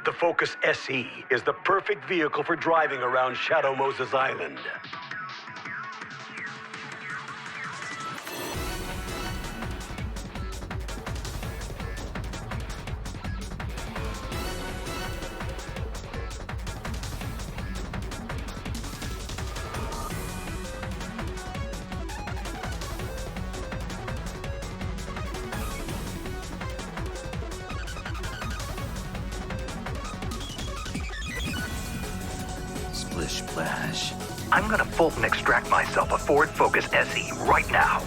The Focus SE is the perfect vehicle for driving around Shadow Moses Island. Splish splash. I'm gonna Fulton extract myself a Ford Focus SE right now.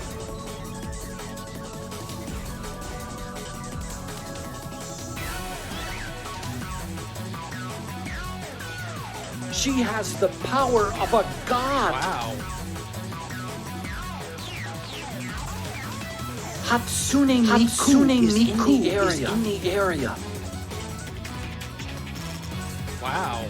She has the power of a god. Wow. Hatsune Miku is in the area. Wow.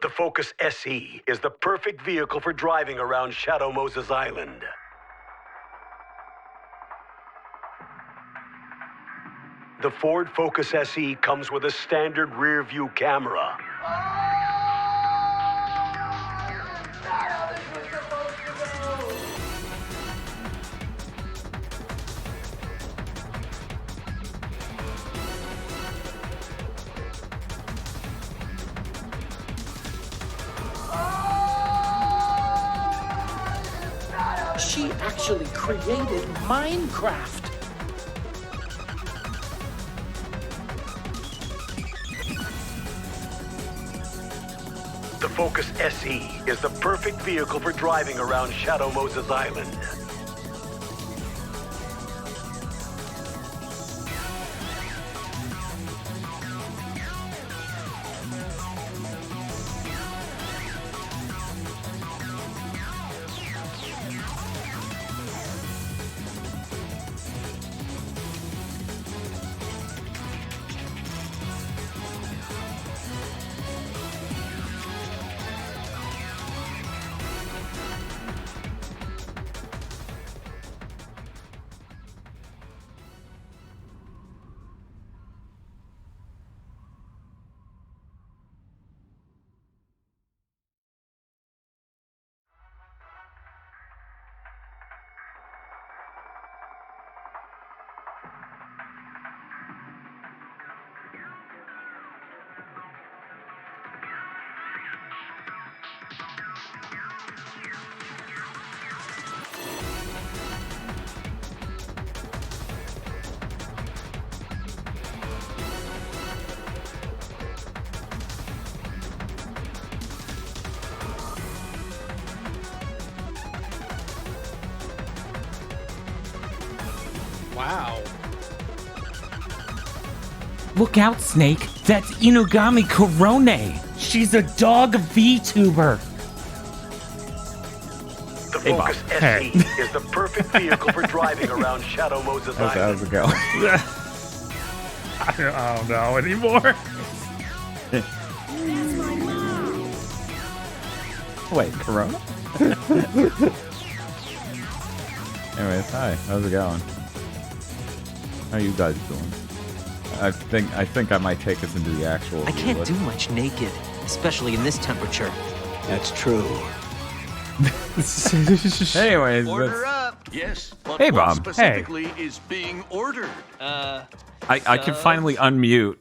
The Focus SE is the perfect vehicle for driving around Shadow Moses Island. The Ford Focus SE comes with a standard rear-view camera. She actually created Minecraft. The Focus SE is the perfect vehicle for driving around Shadow Moses Island. Wow. Look out, Snake. That's Inugami Korone. She's a dog VTuber. The Hey, Bob. Focus SE is the perfect vehicle for driving around Shadow Moses Island. How's it going? I don't know anymore. Wait, Corona? Anyways, hi. How's it going? How you guys doing? I think I might take us into the actual. I can't list. do much naked, especially in this temperature. That's true. Anyways, Order up. Yes. But Hey, what Bob. specifically is being ordered? I can finally unmute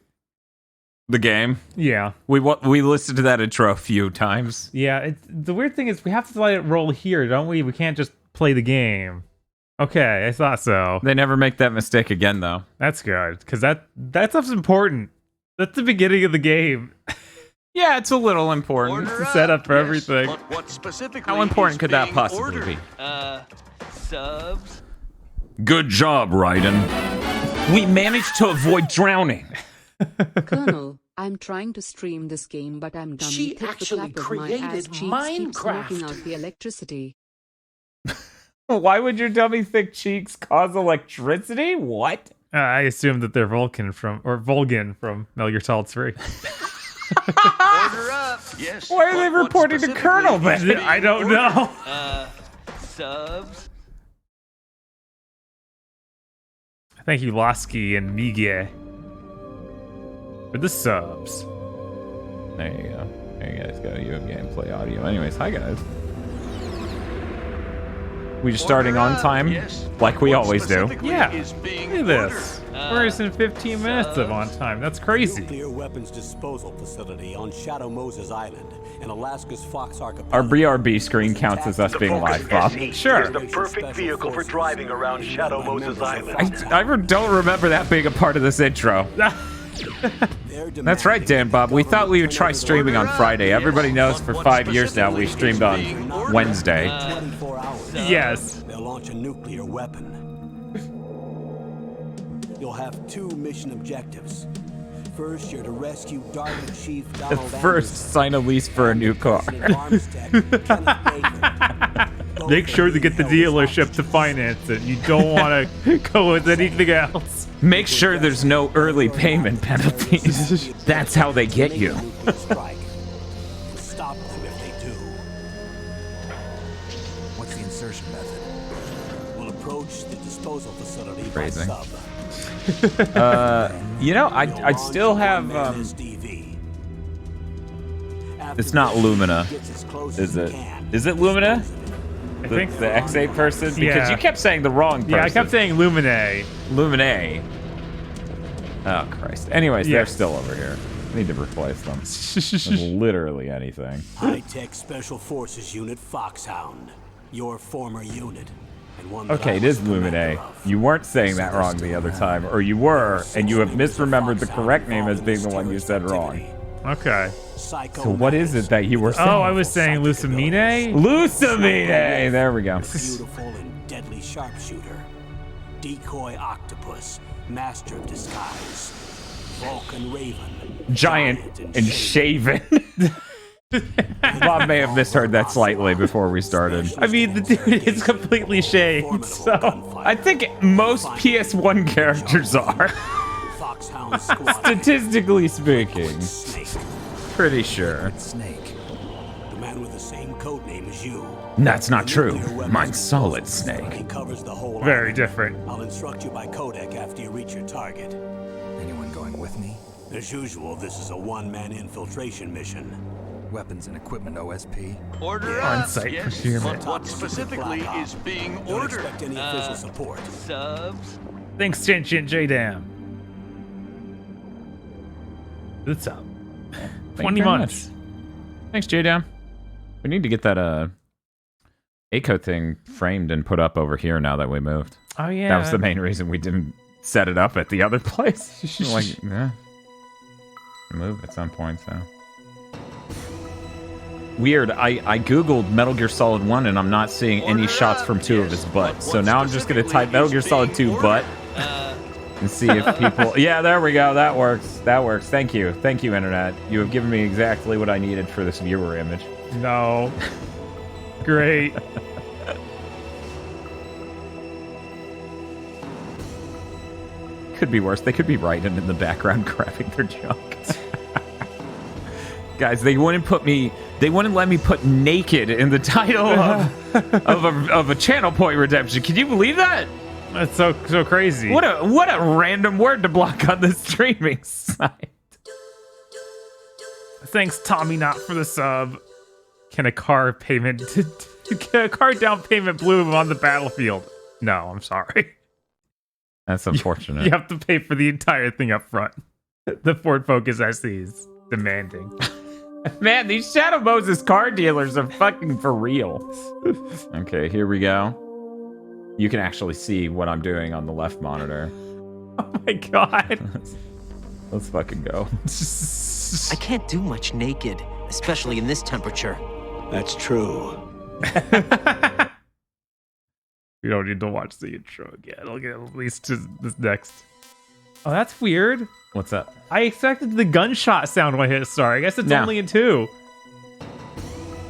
the game. Yeah. We listened to that intro a few times. Yeah. The weird thing is we have to let it roll here, don't we? We can't just play the game. Okay, I thought so. They never make that mistake again, though. That's good, because that stuff's important. That's the beginning of the game. Yeah, it's a little important. Order It's the up. setup for Yes, everything. But what specifically How important is could that being possibly ordered? be? Subs? Good job, Raiden. We managed to avoid drowning. Colonel, I'm trying to stream this game, but I'm dumb. She thick with actually lap of my ass created cheeks keep Minecraft. smoking out the electricity. Why would your dummy thick cheeks cause electricity? What? I assume that they're Vulcan from Metal Gear Solid 3. Order up. Yes. Why are they what reporting to Colonel specifically then? is I being don't ordered? know. Subs? Thank you, Lasky and Mige, for the subs. There you go. There you guys go. You have gameplay audio. Anyways, hi guys. We just starting on time, Yes. like we always do. Specifically Yeah. is being Look at this. We're just in 15 minutes of on time. That's crazy. Nuclear weapons disposal facility on Shadow Moses Island in Alaska's Fox Archipelago. Our BRB screen counts as us The being Focus live, Bob. SE Sure. is the perfect vehicle for driving around Shadow Moses Island. I don't remember that being a part of this intro. That's right, Dan Bob. We thought we would try streaming on Friday. Everybody knows for 5 years now we streamed on Wednesday. 24 hours. Yes. They'll launch a nuclear weapon. You'll have 2 mission objectives. First, you're to rescue Darpa Chief Donald First, sign a lease for a new car. Make sure to get the dealership to finance it. You don't want to go with anything else. Make sure there's no early payment penalties. That's how they get you. Stop them if they do. What's the insertion method? We'll approach the disposal facility by Phrasing. sub. You know, I'd still have. It's not Lumina, is it? Is it Lumina? I The think X8 person? Because Yeah. you kept saying the wrong person. Yeah, I kept saying Lumine. Lumine. Oh, Christ. Anyways, Yeah. they're still over here. I need to replace them. With literally anything. High-tech Special Forces Unit Foxhound. Your former unit. And one that Okay, I it was is Lumine. commander of. You weren't saying that wrong the other time. Or you were, and you have misremembered the correct name as being the one you said wrong. Okay. So what is it that you were saying? Oh, I was saying Lucamine? Lucamine! There we go. Beautiful and deadly sharpshooter. Decoy octopus. Master of disguise. Vulcan Raven. Giant and shaven. Bob may have misheard that slightly before we started. I mean, the dude is completely shaved, so... I think most PS1 characters are. Foxhound squad. Statistically speaking. Snake. Pretty sure. Snake. The man with the same code name as you. That's not true. Nuclear weapons Mine's Solid disposal facility Snake. Covers the whole Very island. different. I'll instruct you by Codec after you reach your target. Anyone going with me? As usual, this is a one-man infiltration mission. Weapons and equipment OSP. Order up. On-site Yes. procurement. But what specifically is being Don't ordered? expect any official support. Subs? Thanks, Chin J-Dam. What's up? Thank 20 you very months. much. Thanks, J-Dam. We need to get that ACO thing framed and put up over here now that we moved. Oh, yeah. That was the main reason we didn't set it up at the other place. Like, yeah. Move at some point, so. Weird, I googled Metal Gear Solid 1 and I'm not seeing any shots from 2 of his butt. So now I'm just gonna type Metal Gear Solid 2 butt and see if people... Yeah, there we go, that works. That works. Thank you, Internet. You have given me exactly what I needed for this viewer image. No. Great. Could be worse. They could be writing in the background grabbing their junk. Guys, they wouldn't let me put naked in the title of a channel point redemption. Can you believe that? That's so crazy. What a random word to block on the streaming site. Thanks, Tommy Knott, for the sub. Can a car down payment bloom on the battlefield? No, I'm sorry. That's unfortunate. You have to pay for the entire thing up front. The Ford Focus SE's demanding. Man, these Shadow Moses car dealers are fucking for real. Okay, here we go. You can actually see what I'm doing on the left monitor. Oh my god. Let's fucking go. I can't do much naked, especially in this temperature. That's true. We don't need to watch the intro again. I'll get at least to this next. Oh, that's weird. What's up? I expected the gunshot sound when I hit start. I guess it's No. only in 2.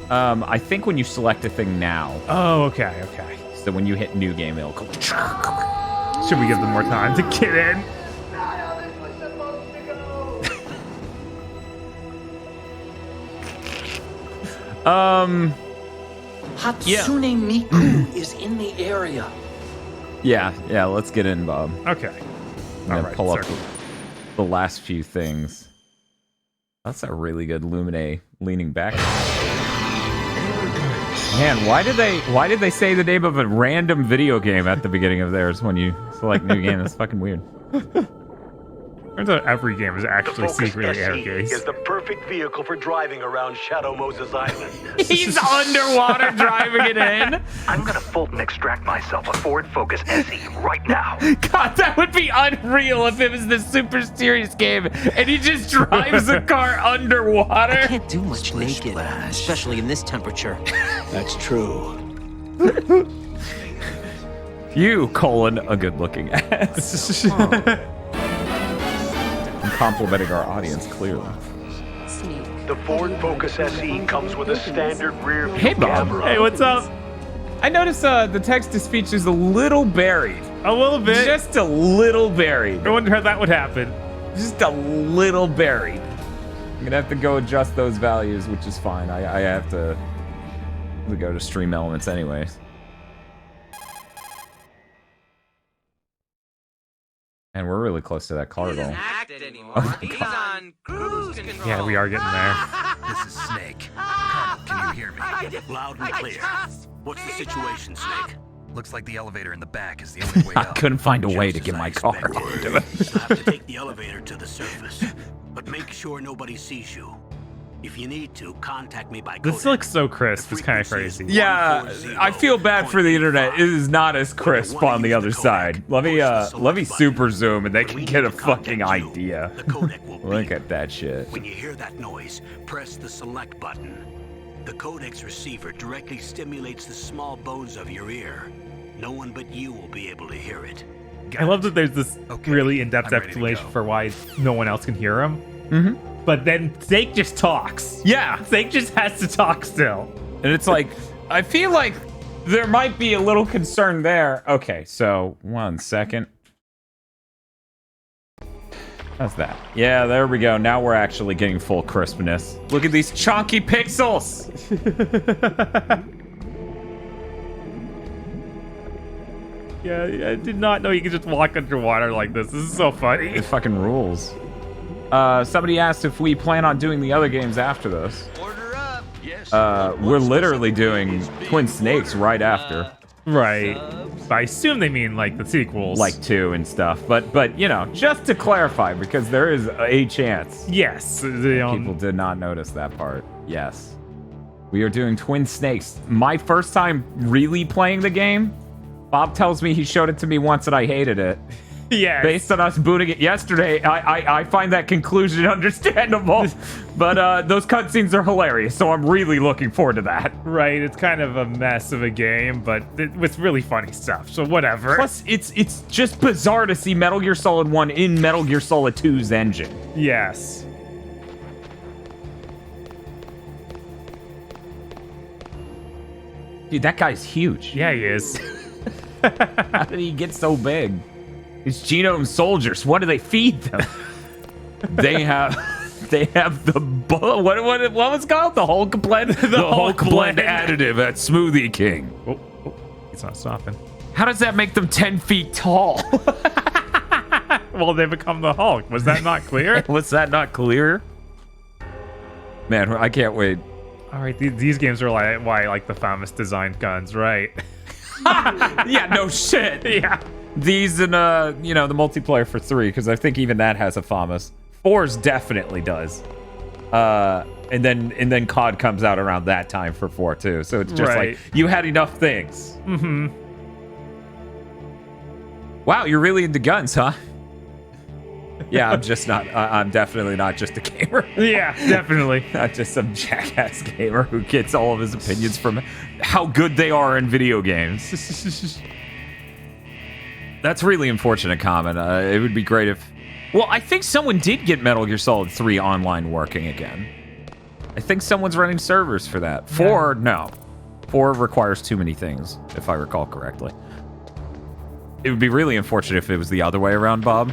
I think when you select a thing now, Oh, okay. so when you hit new game, it'll go. Should we give them more time to get in? Hatsune Miku is in the area. Yeah, let's get in, Bob. Okay. And then pull up the last few things. That's a really good Lumine leaning back. Man, why did they say the name of a random video game at the beginning of theirs when you select new game? That's fucking weird. Turns out every game is actually secretly SE Airgaze. is the perfect vehicle for driving around Shadow Moses Island. He's underwater driving it in. I'm gonna Fulton extract myself a Ford Focus SE right now. God, that would be unreal if it was the super serious game and he just drives the car underwater. I can't do much naked, especially in this temperature. That's true. You, a good-looking ass. I'm complimenting our audience, clearly. The Ford Focus SE comes with a standard rear view Hey, Bob. camera. Hey, what's up? I noticed the text-to-speech is a little buried. A little bit. Just a little buried. I wonder how that would happen. Just a little buried. I'm gonna have to go adjust those values, which is fine. I have to go to stream elements anyways. And we're really close to that car goal. Yeah, we are getting there. This is Snake. Colonel, can you hear me? Loud and clear. What's the situation, Snake? Looks like the elevator in the back is the only way I up. couldn't find a way to Just get as my I car expected. onto it. You'll have to take the elevator to the surface, but make sure nobody sees you. If you need to, contact me by This Codec. looks so crisp. It's kind of crazy. Yeah, I feel bad for the internet. It is not as crisp on the other side. Let me super zoom and they can get a fucking idea. The codec will Look beep. at that shit. When you hear that noise, press the select button. The codec's receiver directly stimulates the small bones of your ear. No one but you will be able to hear it. I love that there's this Okay, really in-depth I'm ready to explanation go. for why no one else can hear him. Mm-hmm. But then Snake just talks. Yeah, Snake just has to talk still. and it's like, I feel like there might be a little concern there. Okay, so 1 second. How's that? Yeah, there we go. Now we're actually getting full crispness. Look at these chunky pixels. Yeah, I did not know you could just walk underwater like this. This is so funny. It fucking rules. Somebody asked if we plan on doing the other games after this. Order up. Yes. We're literally doing Twin Snakes right after. Right. I assume they mean like the sequels. Like 2 and stuff. But you know, just to clarify, because there is a chance. yes. People did not notice that part. Yes. We are doing Twin Snakes. My first time really playing the game, Bob tells me he showed it to me once and I hated it. Yes. Based on us booting it yesterday, I find that conclusion understandable. But those cutscenes are hilarious, so I'm really looking forward to that. Right. It's kind of a mess of a game, but with really funny stuff. So whatever. Plus, it's just bizarre to see Metal Gear Solid 1 in Metal Gear Solid 2's engine. Yes. Dude, that guy's huge. Yeah, he is. How did he get so big? It's genome soldiers. What do they feed them? they have the what was it called? The Hulk blend? the Hulk blend additive at Smoothie King. Oh, he's not stopping. How does that make them 10 feet tall? Well, they become the Hulk. Was that not clear? Was that not clear? Man, I can't wait. All right, these games are like why I like the famous designed guns, right? Yeah, no shit. Yeah. These and the multiplayer for 3, because I think even that has a FAMAS. 4's definitely does. And then COD comes out around that time for 4 too. So it's just Right. like you had enough things. Mm-hmm. Wow, you're really into guns, huh? Yeah, I'm just not. I'm definitely not just a gamer. Yeah, definitely. Not just some jackass gamer who gets all of his opinions from how good they are in video games. That's really unfortunate comment. It would be great if... Well, I think someone did get Metal Gear Solid 3 online working again. I think someone's running servers for that. 4, no. 4 requires too many things, if I recall correctly. It would be really unfortunate if it was the other way around, Bob.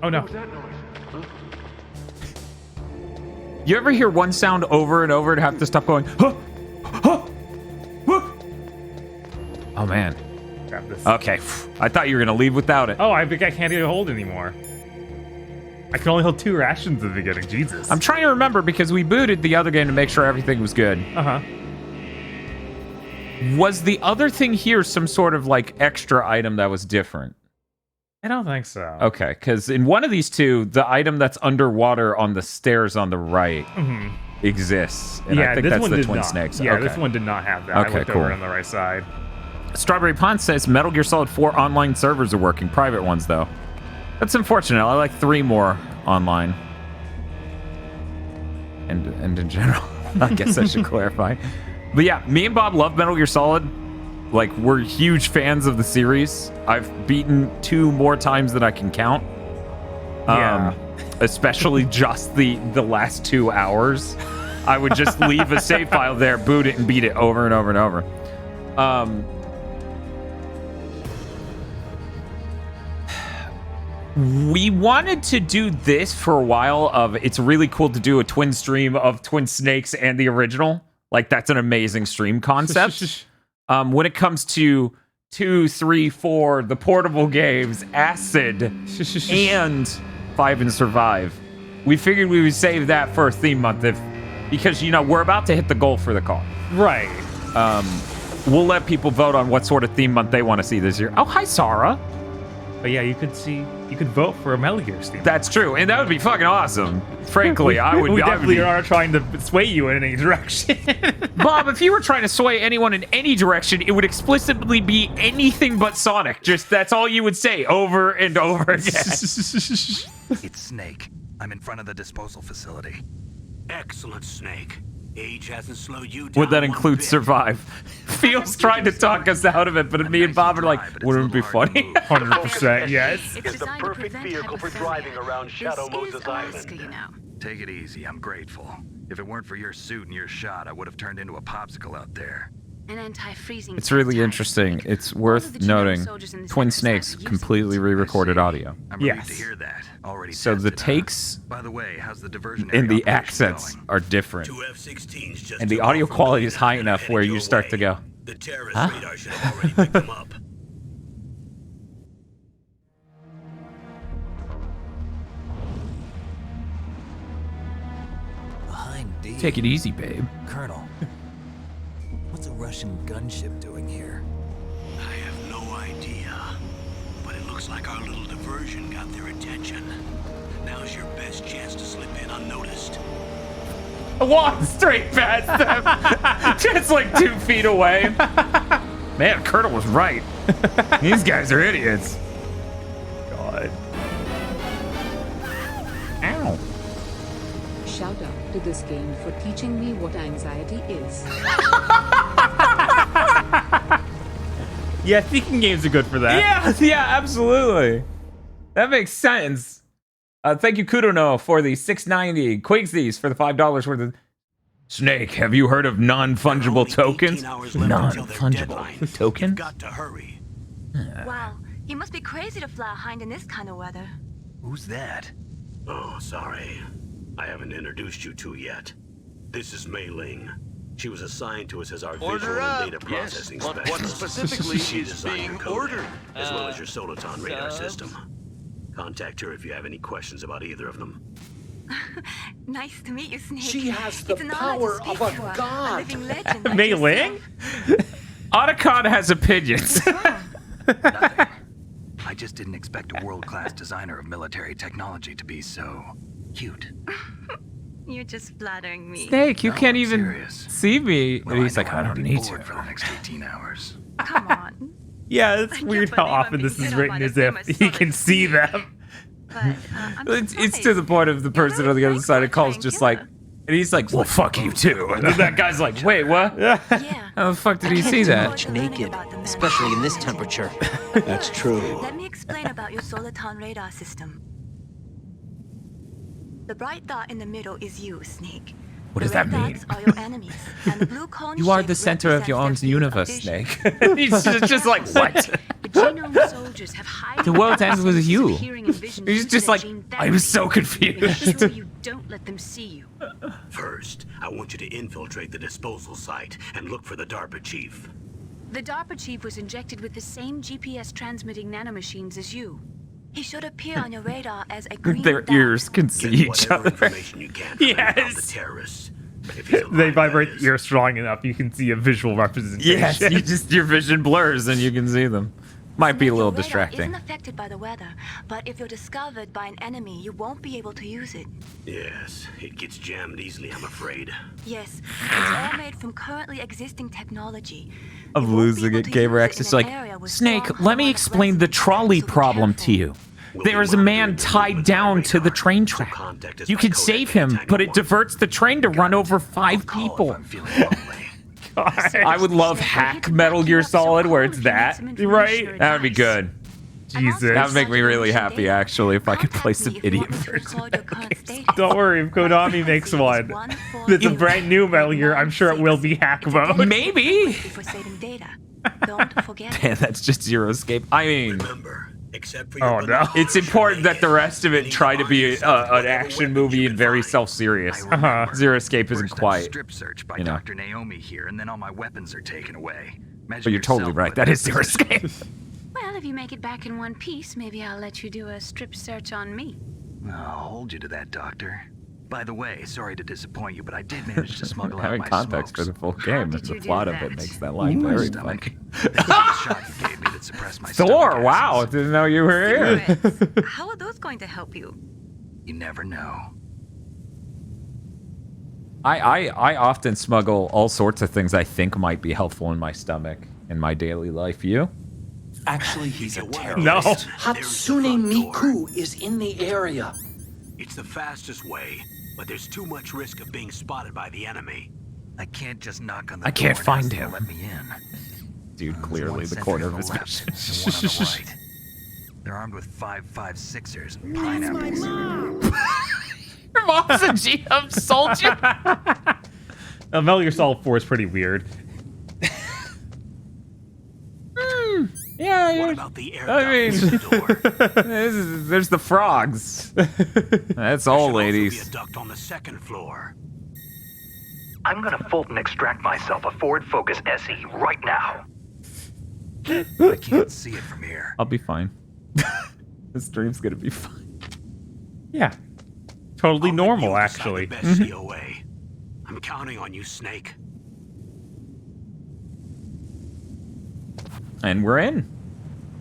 Oh no. You ever hear one sound over and over and have to stop going, huh, huh, huh? Oh man. Grab this. Okay, I thought you were gonna leave without it. Oh, I think I can't even hold anymore. I can only hold 2 rations at the beginning. Jesus. I'm trying to remember because we booted the other game to make sure everything was good. Uh-huh. Was the other thing here some sort of like extra item that was different? I don't think so. Okay, because in one of these two, the item that's underwater on the stairs on the right exists. And I think this that's one the did twin not. snakes. Yeah, okay. this one did not have that. Okay, I looked cool. over on the right side. Strawberry Pond says Metal Gear Solid 4 online servers are working. Private ones, though. That's unfortunate. I like 3 more online. And in general. I guess I should clarify. But yeah, me and Bob love Metal Gear Solid. Like, we're huge fans of the series. I've beaten 2 more times than I can count. Yeah. Especially just the last 2 hours. I would just leave a save file there, boot it, and beat it over and over and over. We wanted to do this for a while of it's really cool to do a twin stream of Twin Snakes and the original. Like, that's an amazing stream concept. When it comes to 2, 3, 4, the portable games, Acid, and 5 and Survive, we figured we would save that for a theme month because, you know, we're about to hit the goal for the call. Right. We'll let people vote on what sort of theme month they want to see this year. Oh, hi, Sarah. But yeah, you could vote for a Metal Gear Steam. That's true, and that would be fucking awesome. Frankly, I would. We I would definitely be, are trying to sway you in any direction. Bob, if you were trying to sway anyone in any direction, it would explicitly be anything but Sonic. Just that's all you would say over and over again. It's Snake. I'm in front of the disposal facility. Excellent, Snake. Age hasn't slowed you down. Would that one include bit. Survive? Feels trying to talk us out of it, but me and Bob are like, wouldn't it be funny? 100%, yes. Is the perfect vehicle for driving around Shadow Moses Island. Take it easy, I'm grateful. If it weren't for your suit and your shot, I would have turned into a popsicle out there. An anti-freezing. It's really interesting. It's worth noting. Twin Snakes completely re-recorded audio. I'm relieved to hear that. Already So the tested, huh? takes By the way, how's the diversion and the operation accents going? are different. 2 F-16s just And the took audio off from quality is high London enough headed where your you start way. to go, The terrorist huh? radar should have already picked them up. Behind D. Take it easy, babe. Colonel, what's a Russian gunship doing here? I have no idea, but it looks like our little diversion got their attention. Now's your best chance to slip in unnoticed. Walk straight past them. Just like 2 feet away. Man, Colonel was right. These guys are idiots. God. Ow. Shout out to this game for teaching me what anxiety is. Yeah, thinking games are good for that. Yeah, absolutely. That makes sense. Thank you, Kudono, for the 690. Quigsies for the $5 worth of... Snake, have you heard of non-fungible tokens? Non-fungible token? Got to hurry. Wow, he must be crazy to fly hind in this kind of weather. Who's that? Oh, sorry. I haven't introduced you to yet. This is Mei Ling. She was assigned to us as our visual and data processing but specialist. what specifically She is designed being your codec, ordered? as well as your Soliton radar system. Contact her if you have any questions about either of them. Nice to meet you, Snake. She has the It's an honor power to speak of a to her, god. living legend like Mei yourself. Ling? Otacon has opinions. Nothing. I just didn't expect a world-class designer of military technology to be so cute. You're just flattering me. Snake, you No, can't I'm even serious. see me. Well, And he's know like, I'm I don't gonna be need bored to. for the next 18 hours. Come on. Yeah, it's weird how often this is written as if he can see them. But, It's to the point of the person on the other side of calls just like, and he's like, well, fuck you too. And then that guy's like, wait, what? Yeah. How the fuck did he see that? Much naked, especially in this temperature. That's true. Let me explain about your Soliton radar system. The bright dot in the middle is you, Snake. What does The that red mean? dots are your enemies, and the blue cone You are shape the center of your own represents their field universe, of vision. Snake. He's just like, what? The genome soldiers soldiers have highly The world ends with you. hearing and vision He's due to just their like, gene I was so therapy. confused. Make sure you don't let them see you. First, I want you to infiltrate the disposal site and look for the Darpa chief. The Darpa chief was injected with the same GPS transmitting nanomachines as you. He should appear on your radar as a green Their dot. ears can see Get each whatever other. information you can from them about the Yes. terrorists. If he's alive, They vibrate that the is. ear strong enough you can see a visual representation. Yes, your vision blurs and you can see them. Might be a little Your radar distracting. isn't affected by the weather, but if you're discovered by an enemy, you won't be able to use it. Yes, it gets jammed easily, I'm afraid. Yes, it's all made from currently existing technology. Of You won't be losing able it, to Gamer use X it is in an like, area with Snake, strong let me harmonic explain the resonance, trolley so be problem careful. to you. There is a man tied down to the train track. You could save him, but it diverts the train to run over 5 people. I would love hack Metal Gear Solid where it's that. Right? That would be good. Jesus. That would make me really happy, actually, if I could play some idiot version. Don't worry, if Konami makes one. It's a brand new Metal Gear. I'm sure it will be hack mode. Maybe. For saving data. Don't forget. Damn, that's just Zero Escape. I mean, Except for Oh no. it's important that the rest of it try to be an action movie and very self-serious. Zero Escape isn't First, quite. strip search by you know. Dr. Naomi here, and then all my weapons are taken away. Measure But you're totally yourself right. with That that is Zero Escape. Well, if you make it back in one piece, maybe I'll let you do a strip search on me. I'll hold you to that, Doctor. By the way, sorry to disappoint you, but I did manage to smuggle out Having my context smokes. for the full game, did the you do plot of that? it makes that line very Stomach. funny. They gave me the shot you gave me that suppressed my stomach Thor, acids. wow, didn't know you were here. Cigarettes. How are those going to help you? You never know. I often smuggle all sorts of things I think might be helpful in my stomach in my daily life. You? Actually, he's a terrorist. No. Hatsune Miku is in the area. It's the fastest way, but there's too much risk of being spotted by the enemy. I can't just knock on the I door can't and find ask them him. to let me in. Dude, There's clearly one the sentry corner on of his the left mission. and one on the right. They're armed with 5.56ers and pineapples. Your mom's a GM soldier. Metal Gear Solid 4 is pretty weird. Yeah, What about the air I duct mean- in the door? there's the frogs. That's all, Should also be ladies. a duct on the second floor. I'm gonna Fulton extract myself a Ford Focus SE right now. I can't see it from here. I'll be fine. This stream's gonna be fine. Yeah. Totally I'll let normal, you decide actually. the best COA. I'm counting on you, Snake. And we're in.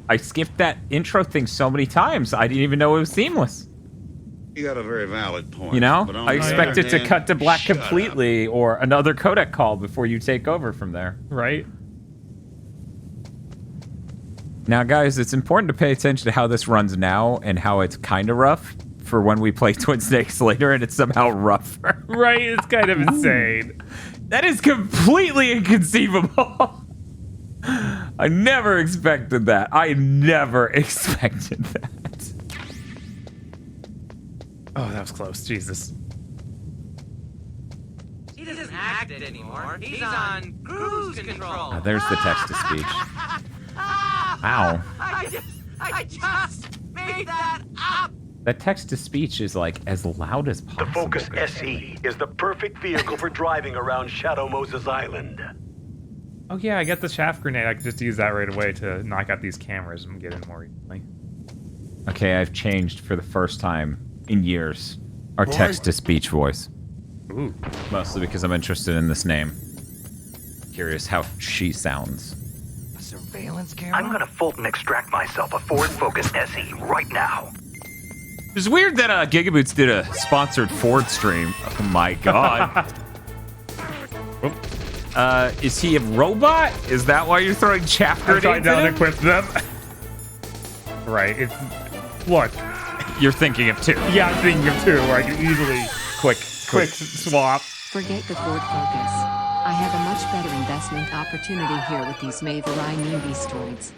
I skipped that intro thing so many times, I didn't even know it was seamless. You got a very valid point. You know? but on I the expect other it to hand, cut to black shut up. completely or another codec call before you take over from there. Right? Now, guys, it's important to pay attention to how this runs now and how it's kind of rough for when we play Twin Snakes later and it's somehow rougher. Right? It's kind of insane. That is completely inconceivable. I never expected that. I never expected that. Oh, that was close. Jesus. He doesn't act it anymore. He's on cruise control. Oh, there's the text-to-speech. Ow. I just made that up. That text-to-speech is like as loud as possible. The Focus SE is the perfect vehicle for driving around Shadow Moses Island. Oh yeah, I got the shaft grenade. I could just use that right away to knock out these cameras and get in more easily. Okay, I've changed for the first time in years our Boy. text-to-speech voice. Ooh. Mostly because I'm interested in this name. Curious how she sounds. A surveillance camera? I'm gonna Fulton extract myself a Ford Focus SE right now. It's weird that Gigaboots did a sponsored Ford stream. Oh my god. Is he a robot? Is that why you're throwing chaff I'm grenades trying to at him? unequip them. Right, it's... Look. You're thinking of two. Yeah, I'm thinking of two, where I can easily... Quick swap. Forget the Ford Focus. I have a much better investment opportunity here with these Maverine beastroids.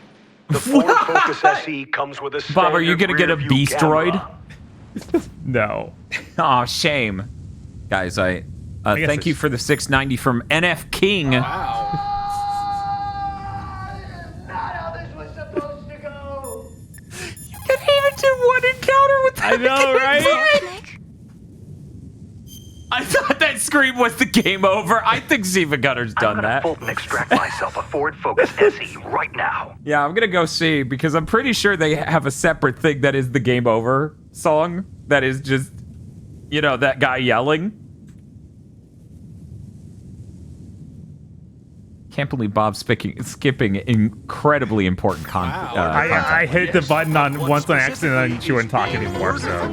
The Ford Focus SE comes with a Bob, are you gonna get a standard rear-view Beastroid? camera. No. Aw, shame. Guys, guess thank you for the 690 from NF King. did one encounter with that. I know, right? I thought that scream was the game over. I think Ziva Gunner's done that. I'm gonna extract myself a Ford Focus SE right now. Yeah, I'm gonna go see because I'm pretty sure they have a separate thing that is the game over song. That is just, you know, that guy yelling. Can't believe Bob's skipping incredibly important content. I hit the button on once on accident and she wouldn't talk anymore. So.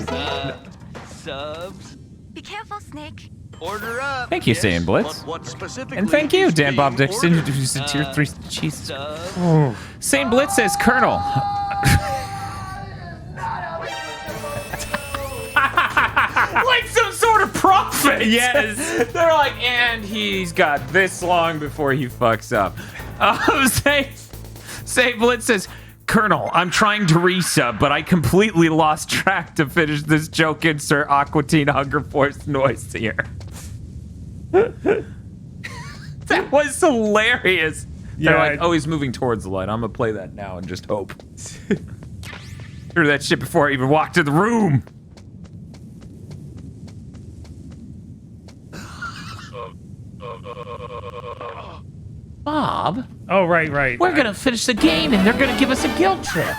Subs. Be careful, Snake. Order up. Thank you, Saiyan Blitz. What specifically? And thank you, is Dan Bob being Dixon, ordered? who's a tier 3. Jesus. Saiyan Blitz says, Colonel. Like some sort of prophet. Yes. They're like, and he's got this long before he fucks up. Say Blitz says, Colonel, I'm trying to resub, but I completely lost track to finish this joke. Insert Aqua Teen Hunger Force noise here. That was hilarious. Yeah, They're like, oh, he's moving towards the light. I'm gonna play that now and just hope. Threw that shit before I even walked in the room. Bob. Oh, right. We're gonna finish the game and they're gonna give us a guild trip.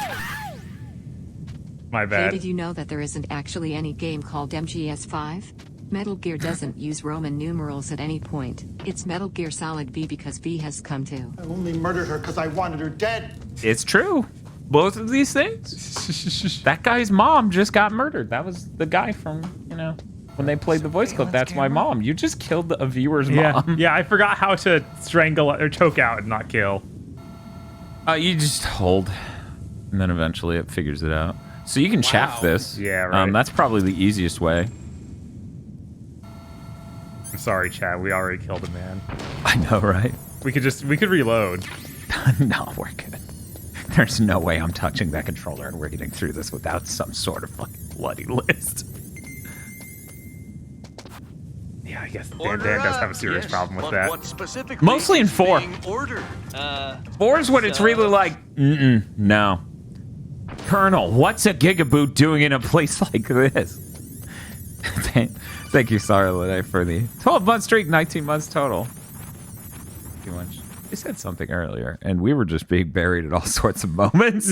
My Hey, bad. did you know that there isn't actually any game called MGS5? Metal Gear doesn't use Roman numerals at any point. It's Metal Gear Solid V because V has come to. I only murdered her because I wanted her dead. It's true. Both of these things. That guy's mom just got murdered. That was the guy from, you know, when they played the voice clip. That's my mom. You just killed a viewer's mom. Yeah, I forgot how to strangle or choke out and not kill. You just hold, and then eventually it figures it out. So you can chaff this. Yeah, right. That's probably the easiest way. I'm sorry, Chad. We already killed a man. I know, right? We could reload. No, we're good. There's no way I'm touching that controller and we're getting through this without some sort of fucking bloody list. Yeah, I guess Dan does have a serious problem with that. What specifically? Mostly in is 4. being ordered? 4 is when it's really like, no. Colonel, what's a gigaboot doing in a place like this? Thank you, Sarah, for the 12-month streak, 19 months total. Too much. They said something earlier, and we were just being buried at all sorts of moments.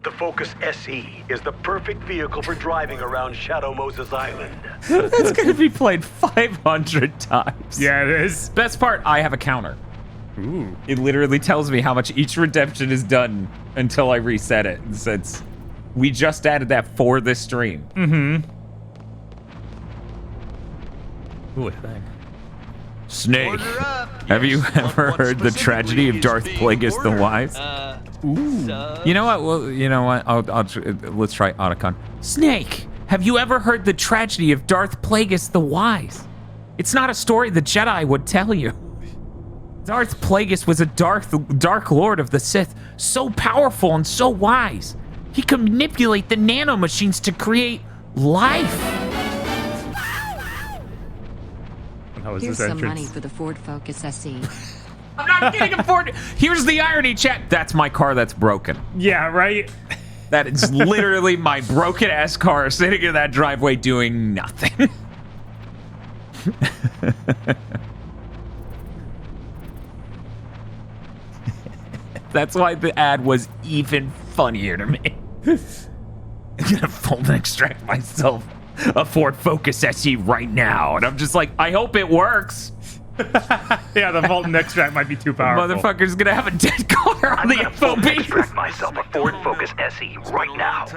The Focus SE is the perfect vehicle for driving around Shadow Moses Island. That's going to be played 500 times. Yeah, it is. Best part, I have a counter. Ooh. It literally tells me how much each redemption is done until I reset it. And since we just added that for this stream. Mm-hmm. Ooh, thing. Snake, have you ever heard the tragedy of Darth Plagueis the Wise? Ooh. You know what? Well, you know what? Let's try Otacon. Snake, have you ever heard the tragedy of Darth Plagueis the Wise? It's not a story the Jedi would tell you. Darth Plagueis was a dark lord of the Sith, so powerful and so wise. He could manipulate the nanomachines to create life. Here's some money for the Ford Focus SE. I'm not getting a Ford. Here's the irony, chat. That's my car that's broken. Yeah, right? That is literally my broken-ass car sitting in that driveway doing nothing. That's why the ad was even funnier to me. I'm gonna fold and extract myself a Ford Focus SE right now. And I'm just like, I hope it works. Yeah, the Volt and extract might be too powerful. Motherfucker's gonna have a dead car on the FOB. Extract myself a Ford Focus SE right now.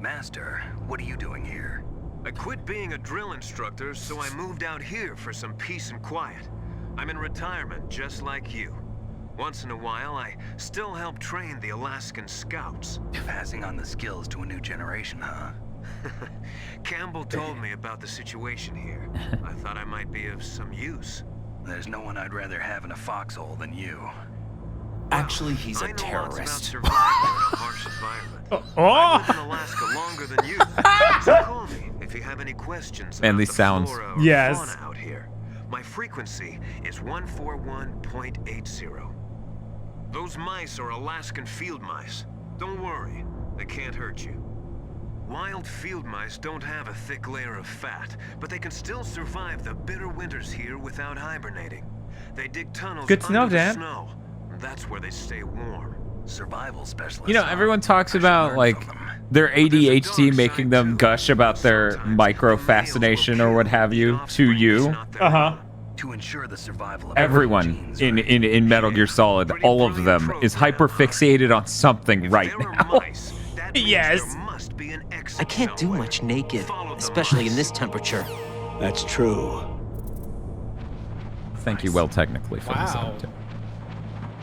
Master, what are you doing here? I quit being a drill instructor, so I moved out here for some peace and quiet. I'm in retirement, just like you. Once in a while, I still help train the Alaskan Scouts. Passing on the skills to a new generation, huh? Campbell told me about the situation here. I thought I might be of some use. There's no one I'd rather have in a foxhole than you. Actually, he's a terrorist. I know lots about surviving in a harsh environment. I lived in Alaska longer than you. So call me if you have any questions Man, about these the sounds. flora or Yes. fauna out here. My frequency is 141.80. Those mice are Alaskan field mice. Don't worry, they can't hurt you. Wild field mice don't have a thick layer of fat, but they can still survive the bitter winters here without hibernating. They dig tunnels Good to know, under the Dan. snow. That's where they stay warm. Survival specialist. You know, everyone talks about like their ADHD making them gush about their micro fascination or what have you to you. To ensure the survival of Everyone in Metal Gear Solid, all of them, is hyperfixated on something right now. Yes. I can't do much naked, especially in this temperature. That's true. Thank you, well, technically, for this Wow. out.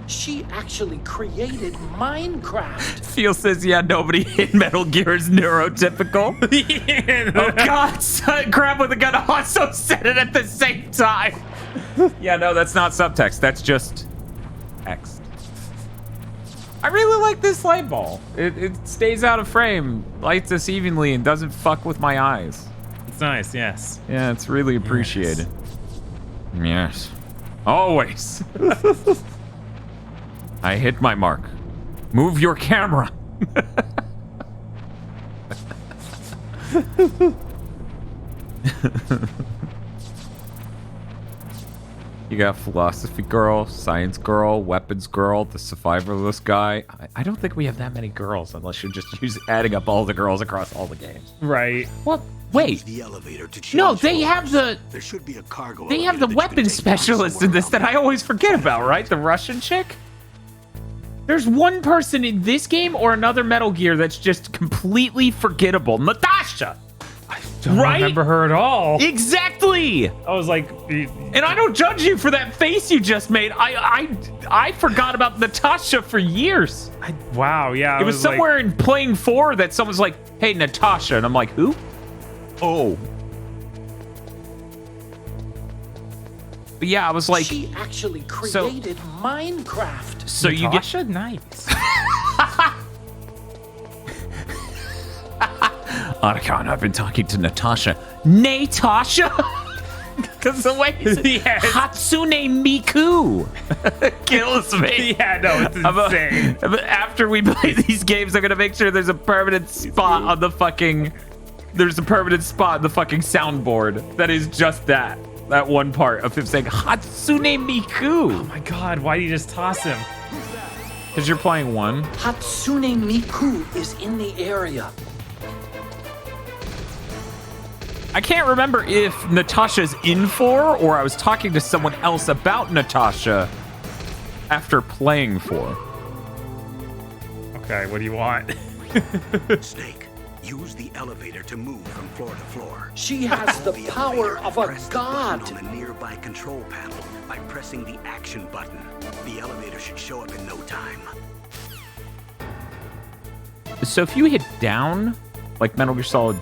She actually created Minecraft. Phil says, yeah, nobody in Metal Gear is neurotypical. Oh, God, grab with a gun also said it at the same time. Yeah, no, that's not subtext. That's just text. I really like this light ball. It stays out of frame, lights us evenly, and doesn't fuck with my eyes. It's nice, yes. Yeah, it's really appreciated. Yes. Always. I hit my mark. Move your camera. You got philosophy girl, science girl, weapons girl, the survivalist guy. I don't think we have that many girls unless you're just adding up all the girls across all the games. Right. What? Wait. The elevator to No, change they have the. There should be a cargo. They have the weapons specialist in this that I always forget about, right? The Russian chick? There's one person in this game or another Metal Gear that's just completely forgettable. Natasha! Don't remember her at all. Exactly! I was like... And I don't judge you for that face you just made. I forgot about Natasha for years. Wow, yeah. It was somewhere in Playing 4 that someone's like, hey, Natasha. And I'm like, who? Oh. But yeah, I was like... She actually created Minecraft. So Natasha? you get... Nice. Otacon, I've been talking to Natasha. Natasha? Because the way yes. Hatsune Miku kills me. Yeah, no, it's insane. After we play these games, I'm going to make sure there's a permanent spot on the fucking... There's a permanent spot on the fucking soundboard that is just that. That one part of him saying, Hatsune Miku. Oh my god, why do you just toss him? Because you're playing one. Hatsune Miku is in the area. I can't remember if Natasha's in 4 or I was talking to someone else about Natasha after playing 4. Okay, what do you want? Snake, use the elevator to move from floor to floor. She has the power of a god. On a nearby control panel by pressing the action button. The elevator should show up in no time. So if you hit down, like Metal Gear Solid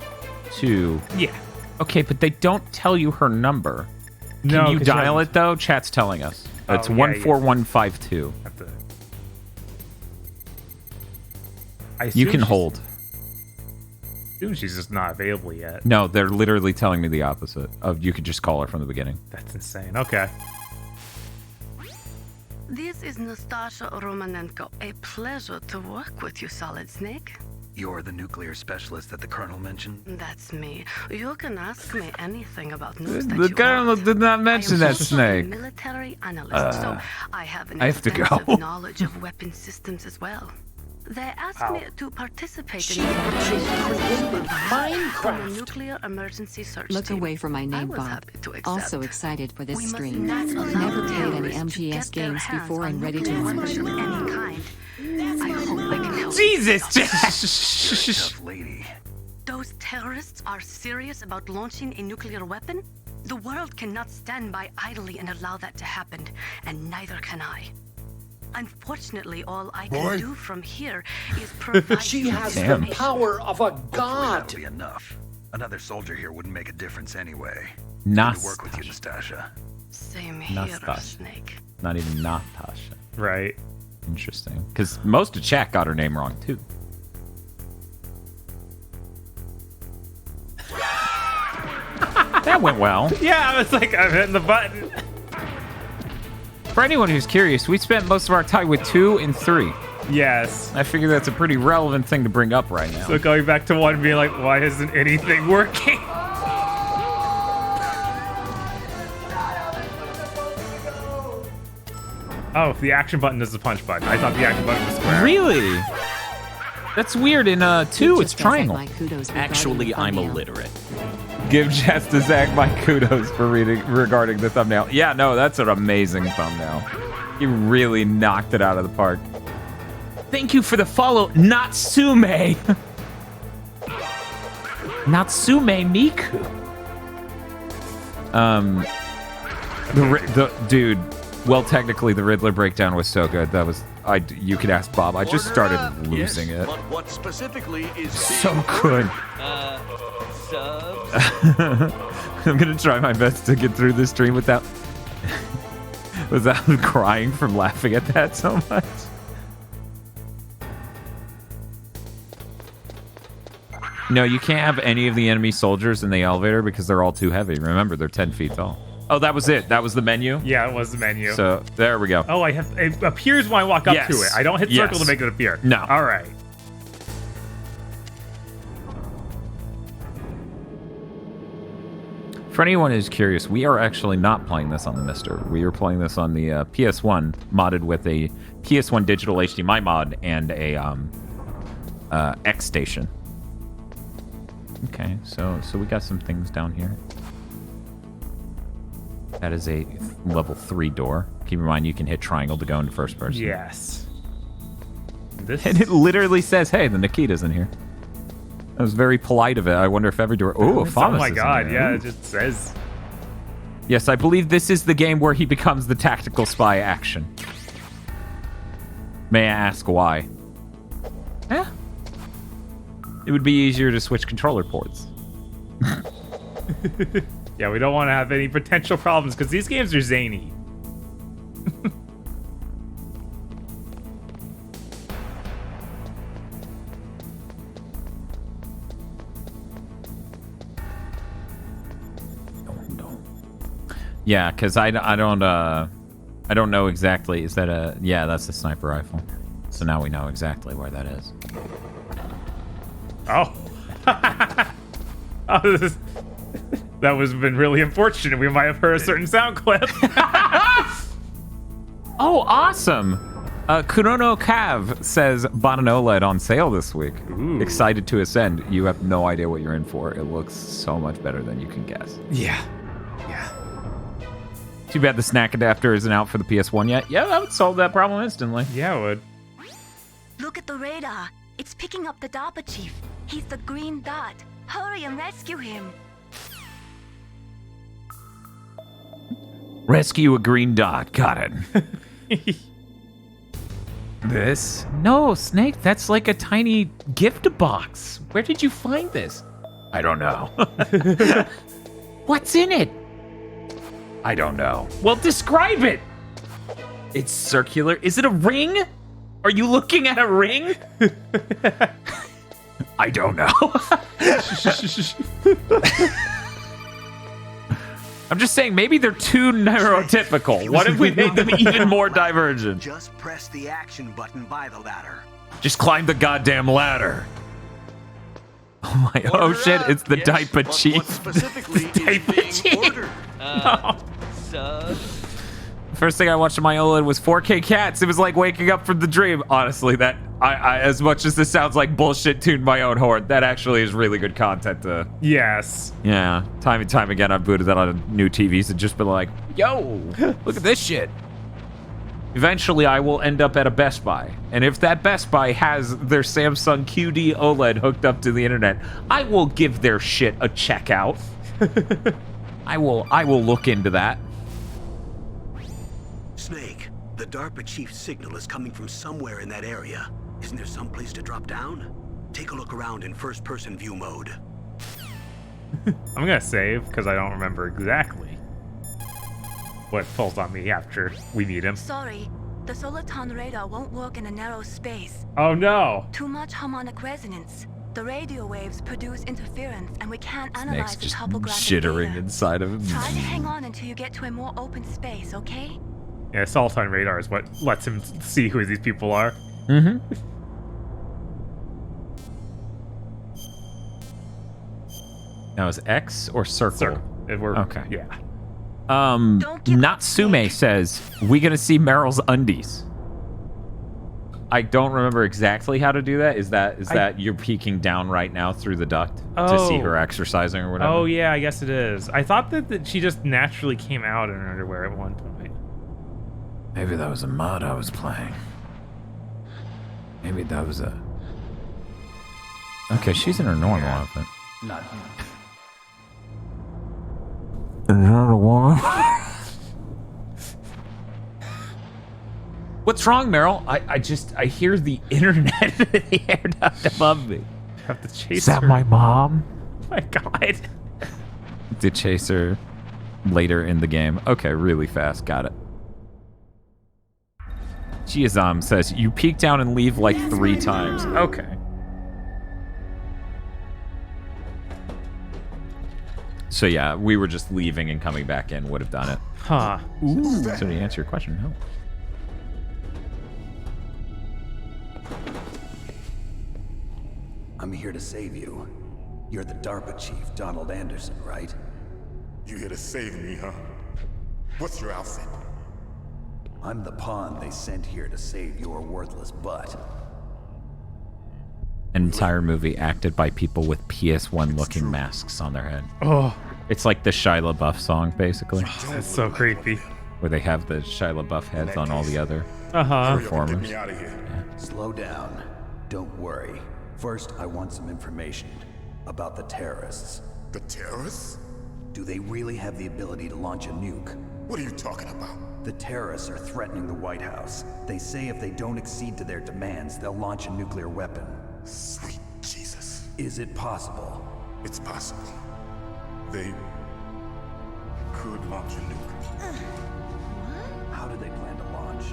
2... Yeah. Okay, but they don't tell you her number. No, Can you dial it, though? Chat's telling us. It's 14152. You can hold. Dude, she's just not available yet. No, they're literally telling me the opposite of you could just call her from the beginning. That's insane. Okay. This is Nastasha Romanenko. A pleasure to work with you, Solid Snake. You're the nuclear specialist that the Colonel mentioned? That's me. You can ask me anything about nukes that The you Colonel want. did not mention that, also Snake. a military analyst, so I have an I have to extensive go. knowledge of weapon systems as well. They asked me to participate in Minecraft. the nuclear emergency search Look team. away from my I name, was Bob. happy to accept. Also excited for this We must stream. not allow Never played any terrorists to MGS get their games hands before on and ready to nuclear learn. weapons of any kind. I hope I can help. Jesus, Tough lady. Those terrorists are serious about launching a nuclear weapon? The world cannot stand by idly and allow that to happen, and neither can I. Unfortunately, all I can do from here is provide She you has with the information. power of a god. That'll be enough. Another soldier here wouldn't make a difference anyway. Nas- Good to work with you, Nastasha. Same here, Nastasha. Snake. Not even Natasha. Right. Interesting. Because most of chat got her name wrong, too. That went well. Yeah, I was like, I'm hitting the button. For anyone who's curious, we spent most of our time with 2 and 3. Yes. I figure that's a pretty relevant thing to bring up right now. So going back to 1 being like, why isn't anything working? Oh, the action button is the punch button. I thought the action button was square. Really? That's weird. In 2, it's triangle. Actually, I'm illiterate. Give Jess to Zach my kudos for regarding the thumbnail. Yeah, no, that's an amazing thumbnail. You really knocked it out of the park. Thank you for the follow, Natsume. Natsume Miku. Dude, well, technically, the Riddler breakdown was so good. That was, you could ask Bob. I just started losing it. But what specifically is So good. I'm gonna try my best to get through this stream without crying from laughing at that so much. No, you can't have any of the enemy soldiers in the elevator because they're all too heavy. Remember, they're 10 feet tall. Oh, that was it. That was the menu? Yeah, it was the menu. So, there we go. Oh, it appears when I walk up to it. I don't hit circle to make it appear. No. All right. For anyone who's curious, we are actually not playing this on the Mister. We are playing this on the PS1, modded with a PS1 digital HDMI mod and a X station. Okay, so we got some things down here. That is a level 3 door. Keep in mind you can hit triangle to go into first person. Yes. And it literally says, "Hey, the Nikita's in here." That was very polite of it. I wonder if every door... Oh, Famas oh my is god, in there. yeah, Ooh. it just says... Yes, I believe this is the game where he becomes the tactical spy action. May I ask why? Yeah. It would be easier to switch controller ports. Yeah, we don't want to have any potential problems because these games are zany. Yeah, because I don't know exactly. Is that a... Yeah, that's a sniper rifle. So now we know exactly where that is. Oh. Oh, that was been really unfortunate. We might have heard a certain sound clip. Oh, awesome! Kurono Cav says bought an OLED on sale this week. Ooh. Excited to ascend. You have no idea what you're in for. It looks so much better than you can guess. Yeah. Too bad the snack adapter isn't out for the PS1 yet. Yeah, that would solve that problem instantly. Yeah, it would. Look at the radar. It's picking up the Darpa chief. He's the green dot. Hurry and rescue him. Rescue a green dot. Got it. This? No, Snake, that's like a tiny gift box. Where did you find this? I don't know. What's in it? I don't know. Well, describe it. It's circular. Is it a ring? Are you looking at a ring? I don't know. I'm just saying, maybe they're too neurotypical. What if we made them even more divergent? Just press the action button by the ladder. Just climb the goddamn ladder. Oh my! Oh shit! It's the Darpa chief. What specifically is being ordered? No. First thing I watched on my OLED was 4K Cats. It was like waking up from the dream. Honestly, that I as much as this sounds like bullshit, tuned my own horn. That actually is really good content. Yes. Yeah, time and time again, I've booted that on new TVs and just been like, "Yo, look at this shit." Eventually, I will end up at a Best Buy, and if that Best Buy has their Samsung QD OLED hooked up to the internet, I will give their shit a checkout. I will look into that. Snake, the Darpa chief's signal is coming from somewhere in that area. Isn't there some place to drop down? Take a look around in first-person view mode. I'm gonna save because I don't remember exactly what pulls on me after we meet him. Sorry, the Soliton radar won't work in a narrow space. Oh no! Too much harmonic resonance. The radio waves produce interference, and we can't Snake's analyze the just topographic jittering data. inside of him. Try to hang on until you get to a more open space, okay? Yeah, assault on radar is what lets him see who these people are. Mm-hmm. Now is X or circle? Okay. Yeah. Natsume says, we gonna see Meryl's undies. I don't remember exactly how to do that. Is that you're peeking down right now through the duct to see her exercising or whatever? Oh yeah, I guess it is. I thought that she just naturally came out in her underwear at one point. Maybe that was a mod I was playing. Maybe that was a... Okay, she's in her normal outfit. Not you. Another one? What's wrong, Meryl? I hear the internet in the air duct above me. Have to chase Is that her. my mom? Oh my god. To chase her later in the game. Okay, really fast. Got it. Chiazam says, you peek down and leave like 3 times. Okay. So yeah, we were just leaving and coming back in would have done it. Huh. Ooh. So to answer your question, no. I'm here to save you. You're the Darpa chief, Donald Anderson, right? You here to save me, huh? What's your outfit? I'm the pawn they sent here to save your worthless butt. An entire movie acted by people with PS1 looking masks on their head. Oh. It's like the Shia LaBeouf song, basically. That's so creepy. Where they have the Shia LaBeouf heads on all the other performers. Slow down. Don't worry. First, I want some information about the terrorists. The terrorists? Do they really have the ability to launch a nuke? What are you talking about? The terrorists are threatening the White House. They say if they don't accede to their demands, they'll launch a nuclear weapon. Sweet Jesus. Is it possible? It's possible. They could launch a nuke. How do they plan to launch?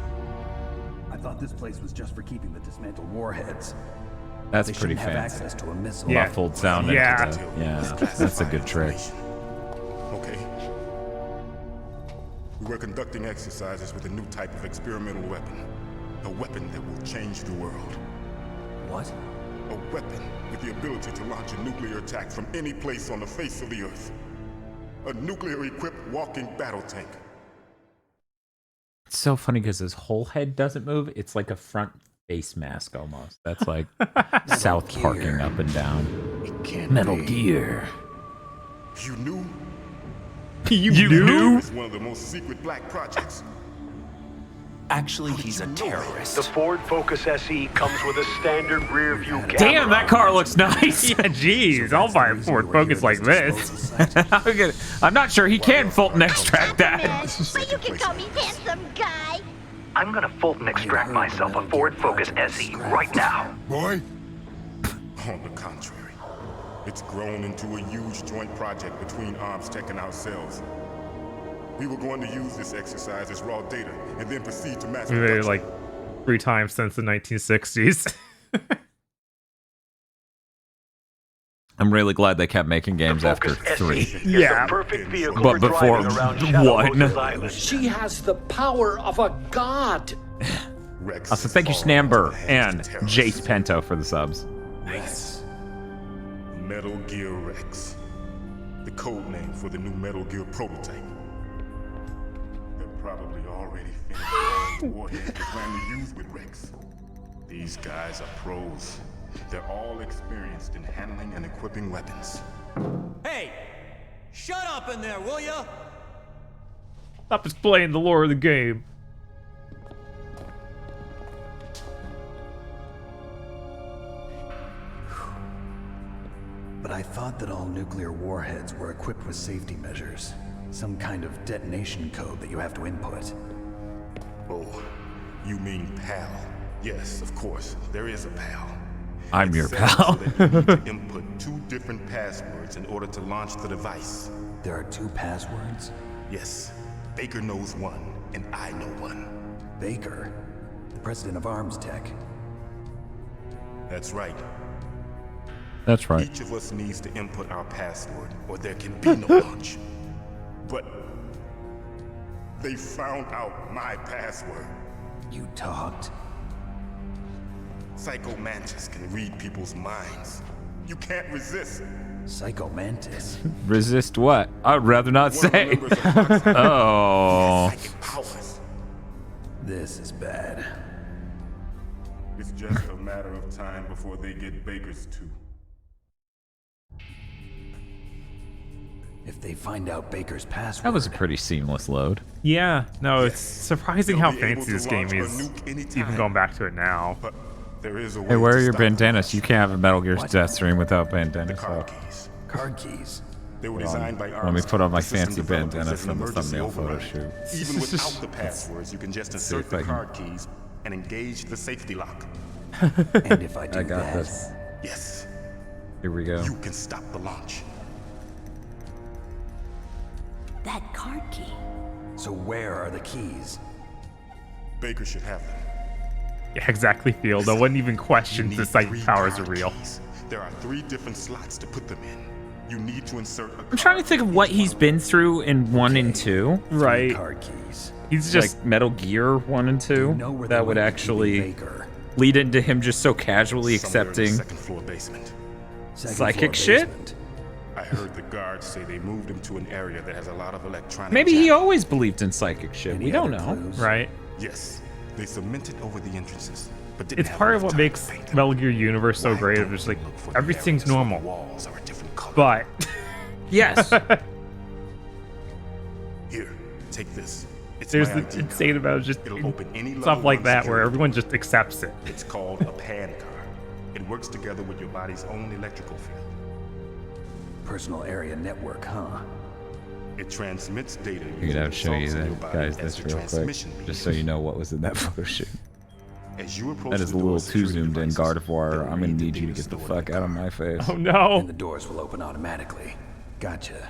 I thought this place was just for keeping the dismantled warheads. That's They pretty shouldn't have fancy. access to a missile. Muffled sound. Yeah. That's a good trick. Okay. We were conducting exercises with a new type of experimental weapon. A weapon that will change the world. What? A weapon with the ability to launch a nuclear attack from any place on the face of the Earth. A nuclear-equipped walking battle tank. It's so funny because his whole head doesn't move. It's like a front face mask almost. That's like South Parking up and down. Metal Gear. You knew? You knew? It's one of the most secret black projects. Actually, he's a terrorist. The Ford Focus SE comes with a standard rear view camera. Damn, that car looks nice. Yeah, jeez, I'll buy a Ford Focus like this. I'm not sure he can Fulton extract that. But you can call me handsome guy. I'm gonna Fulton extract myself a Ford Focus SE right now. Boy? On the contrary, it's grown into a huge joint project between Arms Tech and ourselves. We were going to use this exercise as raw data and then proceed to mass We made it production. like 3 times since the 1960s. I'm really glad they kept making games after 3. Yeah. Perfect vehicle But for before driving around Shadow 1. Moses Island. She has the power of a god. Also, thank you, Snamber and Jace Pento for the subs. Rex. Metal Gear Rex. The code name for the new Metal Gear prototype. They're probably already finished all the warheads they plan to use with Rex. These guys are pros. They're all experienced in handling and equipping weapons. Hey! Shut up in there, will ya? Stop explaining the lore of the game. But I thought that all nuclear warheads were equipped with safety measures. Some kind of detonation code that you have to input. Oh, you mean PAL? Yes, of course. There is a PAL. I'm your It's set pal. so that you need to input 2 different passwords in order to launch the device. There are 2 passwords? Yes. Baker knows one, and I know one. Baker? The president of Arms Tech. That's right. That's right. Each of us needs to input our password, or there can be no launch. But They found out my password. You talked? Psycho Mantis can read people's minds. You can't resist. Psycho Mantis? Resist what? I'd rather not say. Oh. This is bad. It's just a matter of time before they get Baker's too. If they find out Baker's password... That was a pretty seamless load. Yeah, no, it's surprising how fancy this game is, even going back to it now. But there is a way Hey, where to are your stop bandanas? You can't have a Metal Gear Deathstream without bandanas. card keys. Card keys? They were designed by Let me put on my fancy bandana bandana from the thumbnail photo shoot. Even without the passwords, you can just insert the card keys and engage the safety lock. And if I do I got that... this. Yes. Here we go. You can stop the launch. That card key. So where are the keys? Baker should have them. Yeah, exactly, Field. I wouldn't even question the psychic powers are real. There are 3 different slots to put them in. You need to insert a I'm trying to think of what he's been through in 1 and 2. Right. Card keys. He's just like Metal Gear 1 and 2. That would actually lead into him just so casually accepting second floor basement. psychic shit. I heard the guards say they moved him to an area that has a lot of electronic. Maybe he always believed in psychic shit. We don't know. Right. Yes. They cemented over the entrances, but didn't It's have part of enough what time makes to paint them. Metal Gear Universe so great. Of just like everything's normal, Walls are a different color. but yes, Here, take this. It's there's my the ID insane card. about just It'll open any stuff level like 1 that where security everyone door. just accepts it. It's called a PAN card. It works together with your body's own electrical field. Personal area network, huh? It transmits data. Figured I'd show you using the that, results in your guys, body this as the real quick, transmission just so you know what was in that photo shoot. As you approach That is a the little door's too security zoomed in, devices, Guard of War. they'll I'm gonna read the need you to data get the stored fuck in out of card. my face. Oh no! And the doors will open automatically. Gotcha.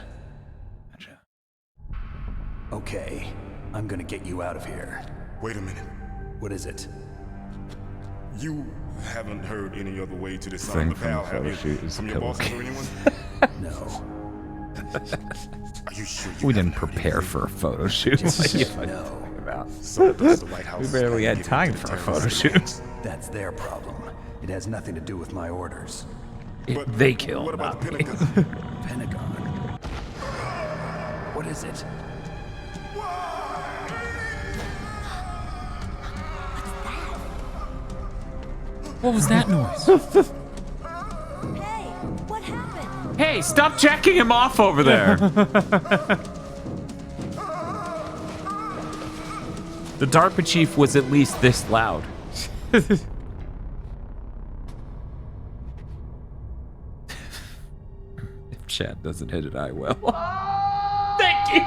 Okay, I'm gonna get you out of here. Wait a minute. What is it? You haven't heard any other way to disarm Thing the from PAL, the have photo you? shoot is From your kill bosses us. or anyone? No. Are you sure you We didn't prepare for a photo shoot. What are you fucking No. talking about? So does the White House We barely had time for a photo shoot. That's their problem. It has nothing to do with my orders. They killed. What about the not me. Pentagon? Pentagon. What is it? what was that noise? Hey, what happened? Hey, stop jacking him off over there. The DARPA chief was at least this loud. If Chad doesn't hit it, I will. Thank you.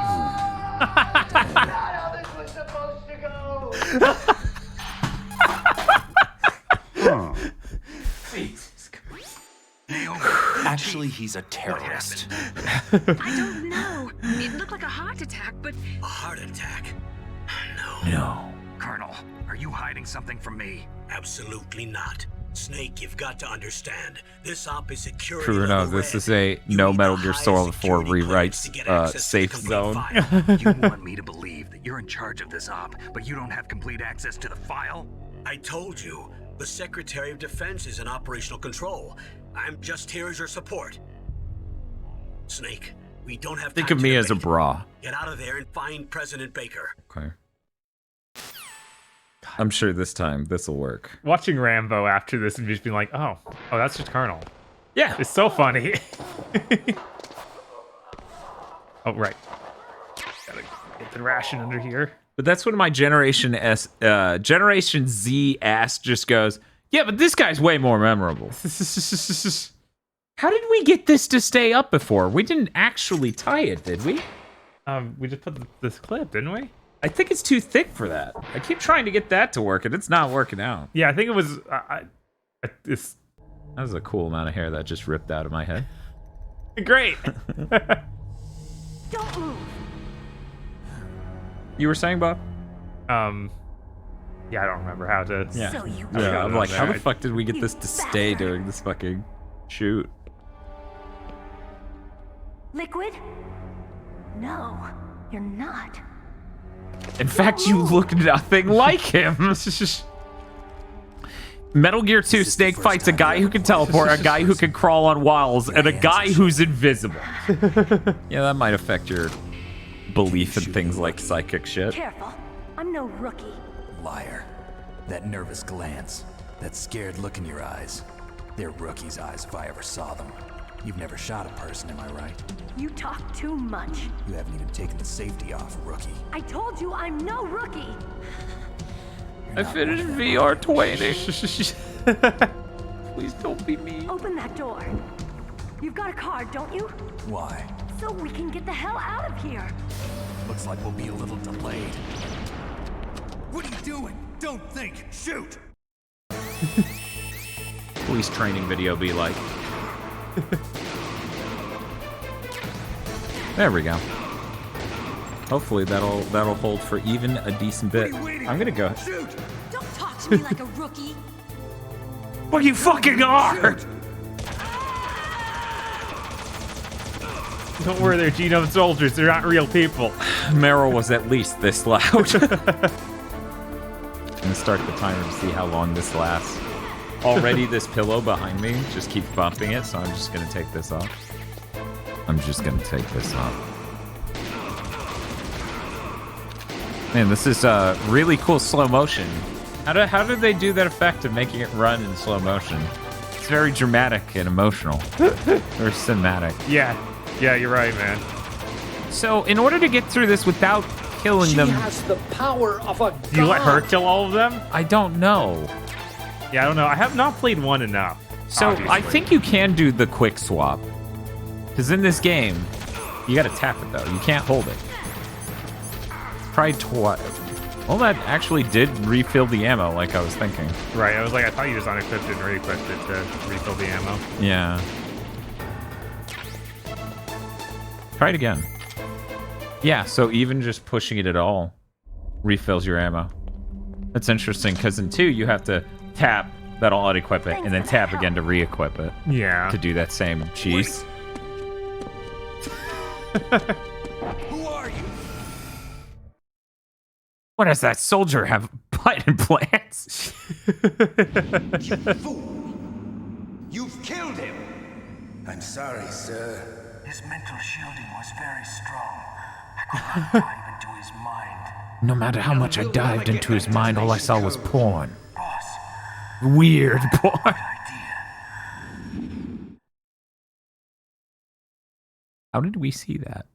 How this was supposed to go. Actually, he's a terrorist. I don't know. It looked like a heart attack, but A heart attack? No. Colonel, are you hiding something from me? Absolutely not. Snake, you've got to understand. This op is security. True level enough, this red. is a You no need Metal the Gear highest Solid 4 security clearance to rewrites get access to the safe complete zone. file. You want me to believe that you're in charge of this op, but you don't have complete access to the file? I told you, the Secretary of Defense is in operational control. I'm just here as your support. Snake, we don't have Think time of to me as a debate. bra. Get out of there and find President Baker. Okay. I'm sure this time this will work. Watching Rambo after this and just being like, oh, that's just Colonel. Yeah. It's so funny. Oh, right. Gotta get the ration under here. But that's when my Generation Z ass just goes, yeah, but this guy's way more memorable. How did we get this to stay up before? We didn't actually tie it, did we? We just put this clip, didn't we? I think it's too thick for that. I keep trying to get that to work, and it's not working out. Yeah, I think it was. It's That was a cool amount of hair that just ripped out of my head. great. Don't move. You were saying, Bob? Yeah, I don't remember how to. Yeah. So you Yeah, I'm like, how the there. fuck did we get this to stay during this fucking shoot? Liquid? No, you're not. In fact, you look nothing like him. Metal Gear 2, Snake fights a guy who can teleport, a guy who can crawl on walls, and a guy who's invisible. Yeah, that might affect your belief in things like psychic shit. Careful. I'm no rookie. Liar. That nervous glance, that scared look in your eyes. They're rookie's eyes if I ever saw them. You've never shot a person, am I right? You talk too much. You haven't even taken the safety off, rookie. I told you I'm no rookie. I finished VR 20. Please don't be me. Open that door. You've got a card, don't you? Why? So we can get the hell out of here. Looks like we'll be a little delayed. What are you doing? Don't think. Shoot! Police training video be like. There we go. Hopefully that'll hold for even a decent bit. I'm gonna go. Shoot! Don't talk to me like a rookie. Well, you fucking are! Don't worry, they're genome soldiers. They're not real people. Meryl was at least this loud. I'm gonna start the timer to see how long this lasts. Already this pillow behind me just keeps bumping it, so I'm just gonna take this off. Man, this is really cool slow motion. How did they do that effect of making it run in slow motion? It's very dramatic and emotional. Or cinematic. Yeah, you're right, man. So, in order to get through this without killing them... She has the power of a god. Do you let her kill all of them? I don't know. Yeah, I don't know. I have not played one enough. So, obviously. I think you can do the quick swap. Because in this game, you gotta tap it, though. You can't hold it. Try twice. Well, that actually did refill the ammo, like I was thinking. Right, I was like, I thought you just unequipped it and re-equipped it to refill the ammo. Yeah. Try it again. Yeah, so even just pushing it at all refills your ammo. That's interesting, because in 2, you have to tap, that'll auto-equip it, and then tap again to re-equip it. Yeah. To do that same cheese. Who are you? What does that soldier have? Butt implants? You fool! You've killed him! I'm sorry, sir. His mental shielding was very strong. I could not dive into his mind. No matter how much I dived into his mind, all I saw was porn. Weird porn. How did we see that?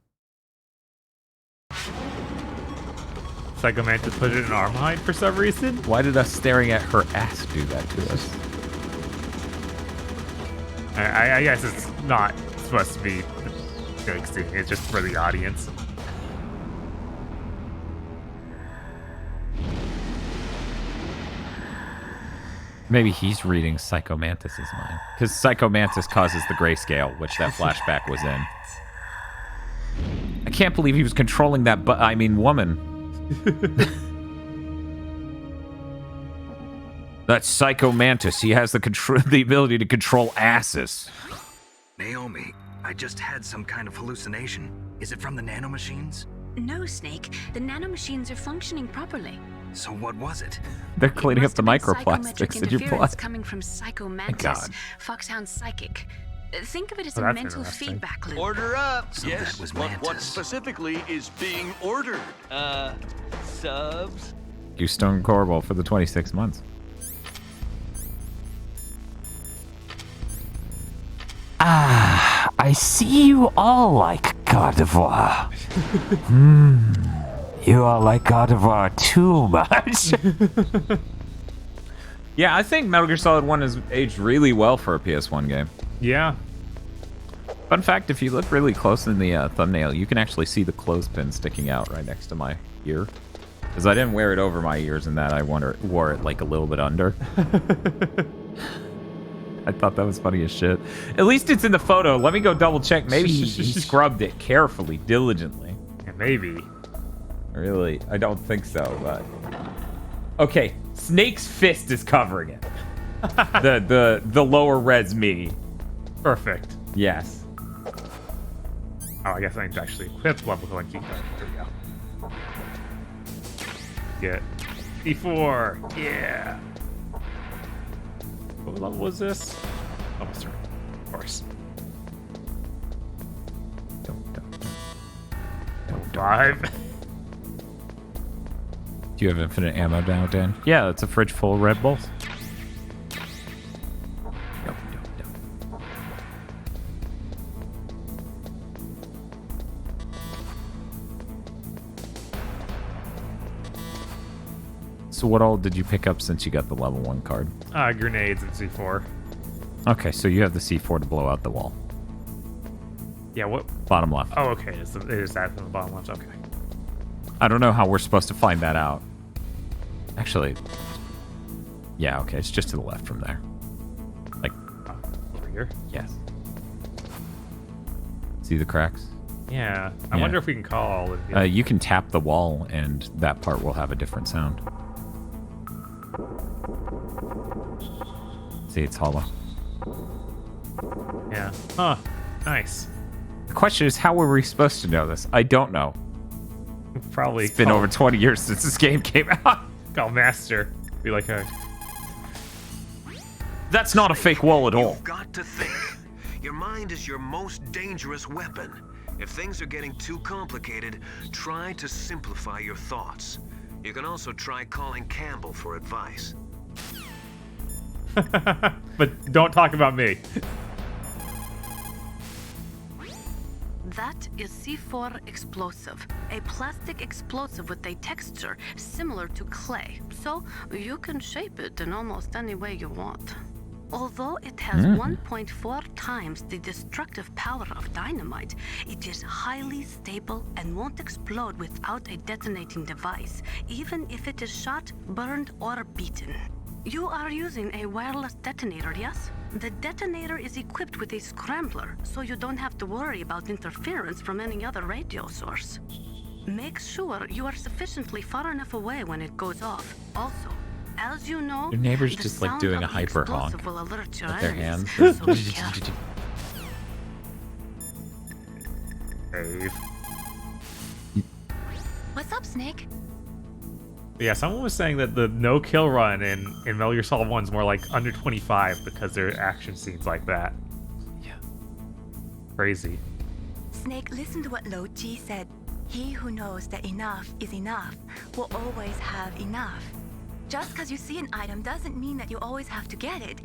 Psycho Mantis put it in arm hide for some reason. Why did us staring at her ass do that to us? I guess it's not supposed to be it's just for the audience. Maybe he's reading Psycho Mantis's mind. Because Psycho Mantis causes the grayscale, which that flashback was in. I can't believe he was controlling that woman. That's Psycho Mantis. He has the ability to control asses. Naomi, I just had some kind of hallucination. Is it from the nanomachines? No, Snake. The nanomachines are functioning properly. So what was it? They're cleaning up the Psychometric microplastics in your interference blood. coming from Psycho Mantis, God. Foxhound Psychic. Think of it as Oh, a that's mental interesting. feedback loop. Order up. So yes, that was but what Mantis. specifically is being ordered? Subs? You Stone Corbel for the 26 months. Ah, I see you all like God of War. You all like God of War too much. Yeah, I think Metal Gear Solid 1 has aged really well for a PS1 game. Yeah. Fun fact, if you look really close in the thumbnail, you can actually see the clothespin sticking out right next to my ear. Because I didn't wear it over my ears and that, I wore it like a little bit under. I thought that was funny as shit. At least it's in the photo. Let me go double check. Maybe he scrubbed it carefully, diligently. Yeah, maybe. Really? I don't think so, but... Okay, Snake's fist is covering it. the lower res me. Perfect. Yes. Oh, I guess I need to actually equip level 1 key card. There we go. get. C4, yeah. What level was this? Oh, sorry. Of course. Don't dive. Do you have infinite ammo now, Dan? Yeah, it's a fridge full of Red Bulls. So what all did you pick up since you got the level 1 card? Grenades and C4. Okay, so you have the C4 to blow out the wall. Yeah, what? Bottom left. Oh, okay. It is that from the bottom left. Okay. I don't know how we're supposed to find that out. Actually, yeah, okay, it's just to the left from there. Like, over here? Yes. See the cracks? Yeah. I wonder if we can call. You can tap the wall, and that part will have a different sound. See, it's hollow. Yeah. Huh. Nice. The question is, how were we supposed to know this? I don't know. Probably. It's been over 20 years since this game came out. Call Master. Be like a... That's not a fake wall at all. You've got to think. Your mind is your most dangerous weapon. If things are getting too complicated, try to simplify your thoughts. You can also try calling Campbell for advice. But don't talk about me. That is C4 explosive, a plastic explosive with a texture similar to clay, so you can shape it in almost any way you want. Although it has 1.4 times the destructive power of dynamite, it is highly stable and won't explode without a detonating device, even if it is shot, burned, or beaten. You are using a wireless detonator, yes? The detonator is equipped with a scrambler, so you don't have to worry about interference from any other radio source. Make sure you are sufficiently far enough away when it goes off. Also, as you know, Your neighbor's the just like sound doing a of the hyper honk explosive will alert your with their enemies, hands. so be careful. Save. What's up, Snake? Yeah, someone was saying that the no-kill run in Metal Gear Solid 1 is more like under 25 because there are action scenes like that. Yeah. Crazy. Snake, listen to what Lo Ji said. He who knows that enough is enough will always have enough. Just because you see an item doesn't mean that you always have to get it.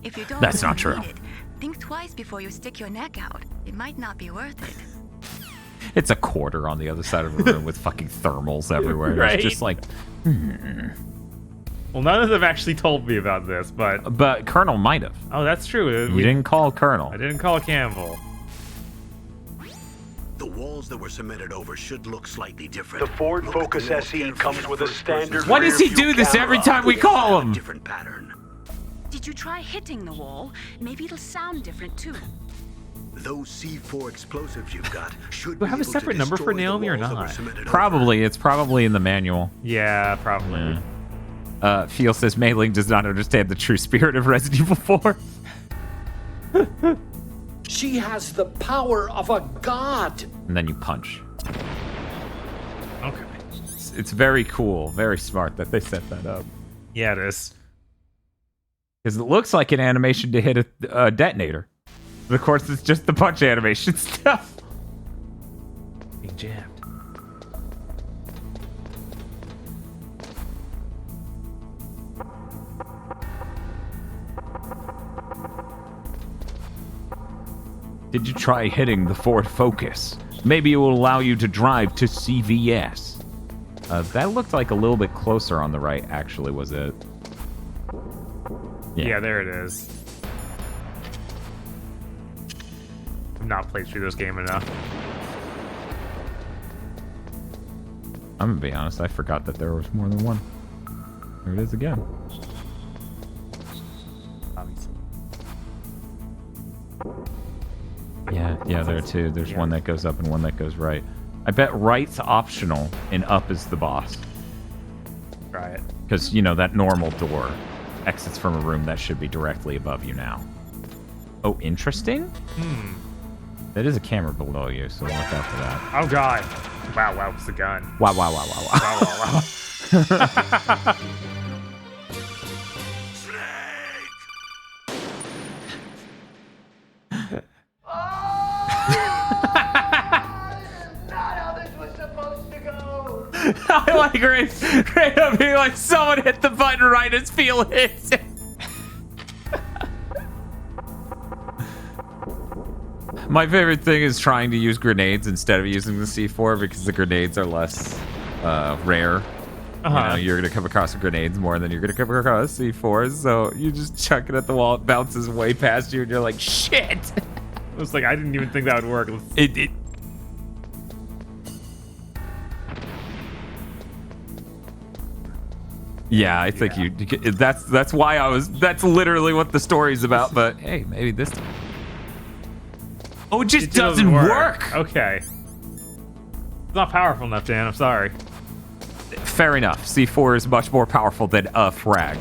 If you don't That's not need true. it, think twice before you stick your neck out. It might not be worth it. It's a quarter on the other side of the room with fucking thermals everywhere. Right? It's just like, Well, none of them actually told me about this, But Colonel might have. Oh, that's true. You didn't call Colonel. I didn't call Campbell. The walls that were cemented over should look slightly different. The Ford Focus SE comes with a standard. Why does he do this every time we call him? Different pattern. Did you try hitting the wall? Maybe it'll sound different too. Those C4 explosives you've got should Do I have be a able separate to number for destroy the Naomi or walls that were not? cemented Probably. It's probably in the manual. Yeah, probably. Feel says Mei-Ling does not understand the true spirit of Resident Evil 4. She has the power of a god. And then you punch. Okay. It's very cool, very smart that they set that up. Yeah, it is. Because it looks like an animation to hit a detonator. But of course, it's just the punch animation stuff. Being jammed. Did you try hitting the Ford Focus? Maybe it will allow you to drive to CVS. That looked like a little bit closer on the right, actually, was it? Yeah, there it is. I've not played through this game enough. I'm gonna be honest, I forgot that there was more than one. There it is again. Yeah, there are two. There's one that goes up and one that goes right. I bet right's optional and up is the boss. Try it. Because, you know, that normal door exits from a room that should be directly above you now. Oh, interesting? That is a camera below you, so look out for that. Oh, God. Wow, it's a gun. Wow. Wow. I like right up here, like someone hit the button right as Feel hits it. My favorite thing is trying to use grenades instead of using the C4 because the grenades are less rare. You know, you're gonna come across grenades more than you're gonna come across C4s, so you just chuck it at the wall, it bounces way past you, and you're like, shit! It was like, I didn't even think that would work. Yeah, I think you. That's why I was. That's literally what the story's about. But hey, maybe this time. Oh, it just doesn't work. Okay. It's not powerful enough, Dan. I'm sorry. Fair enough. C4 is much more powerful than a frag.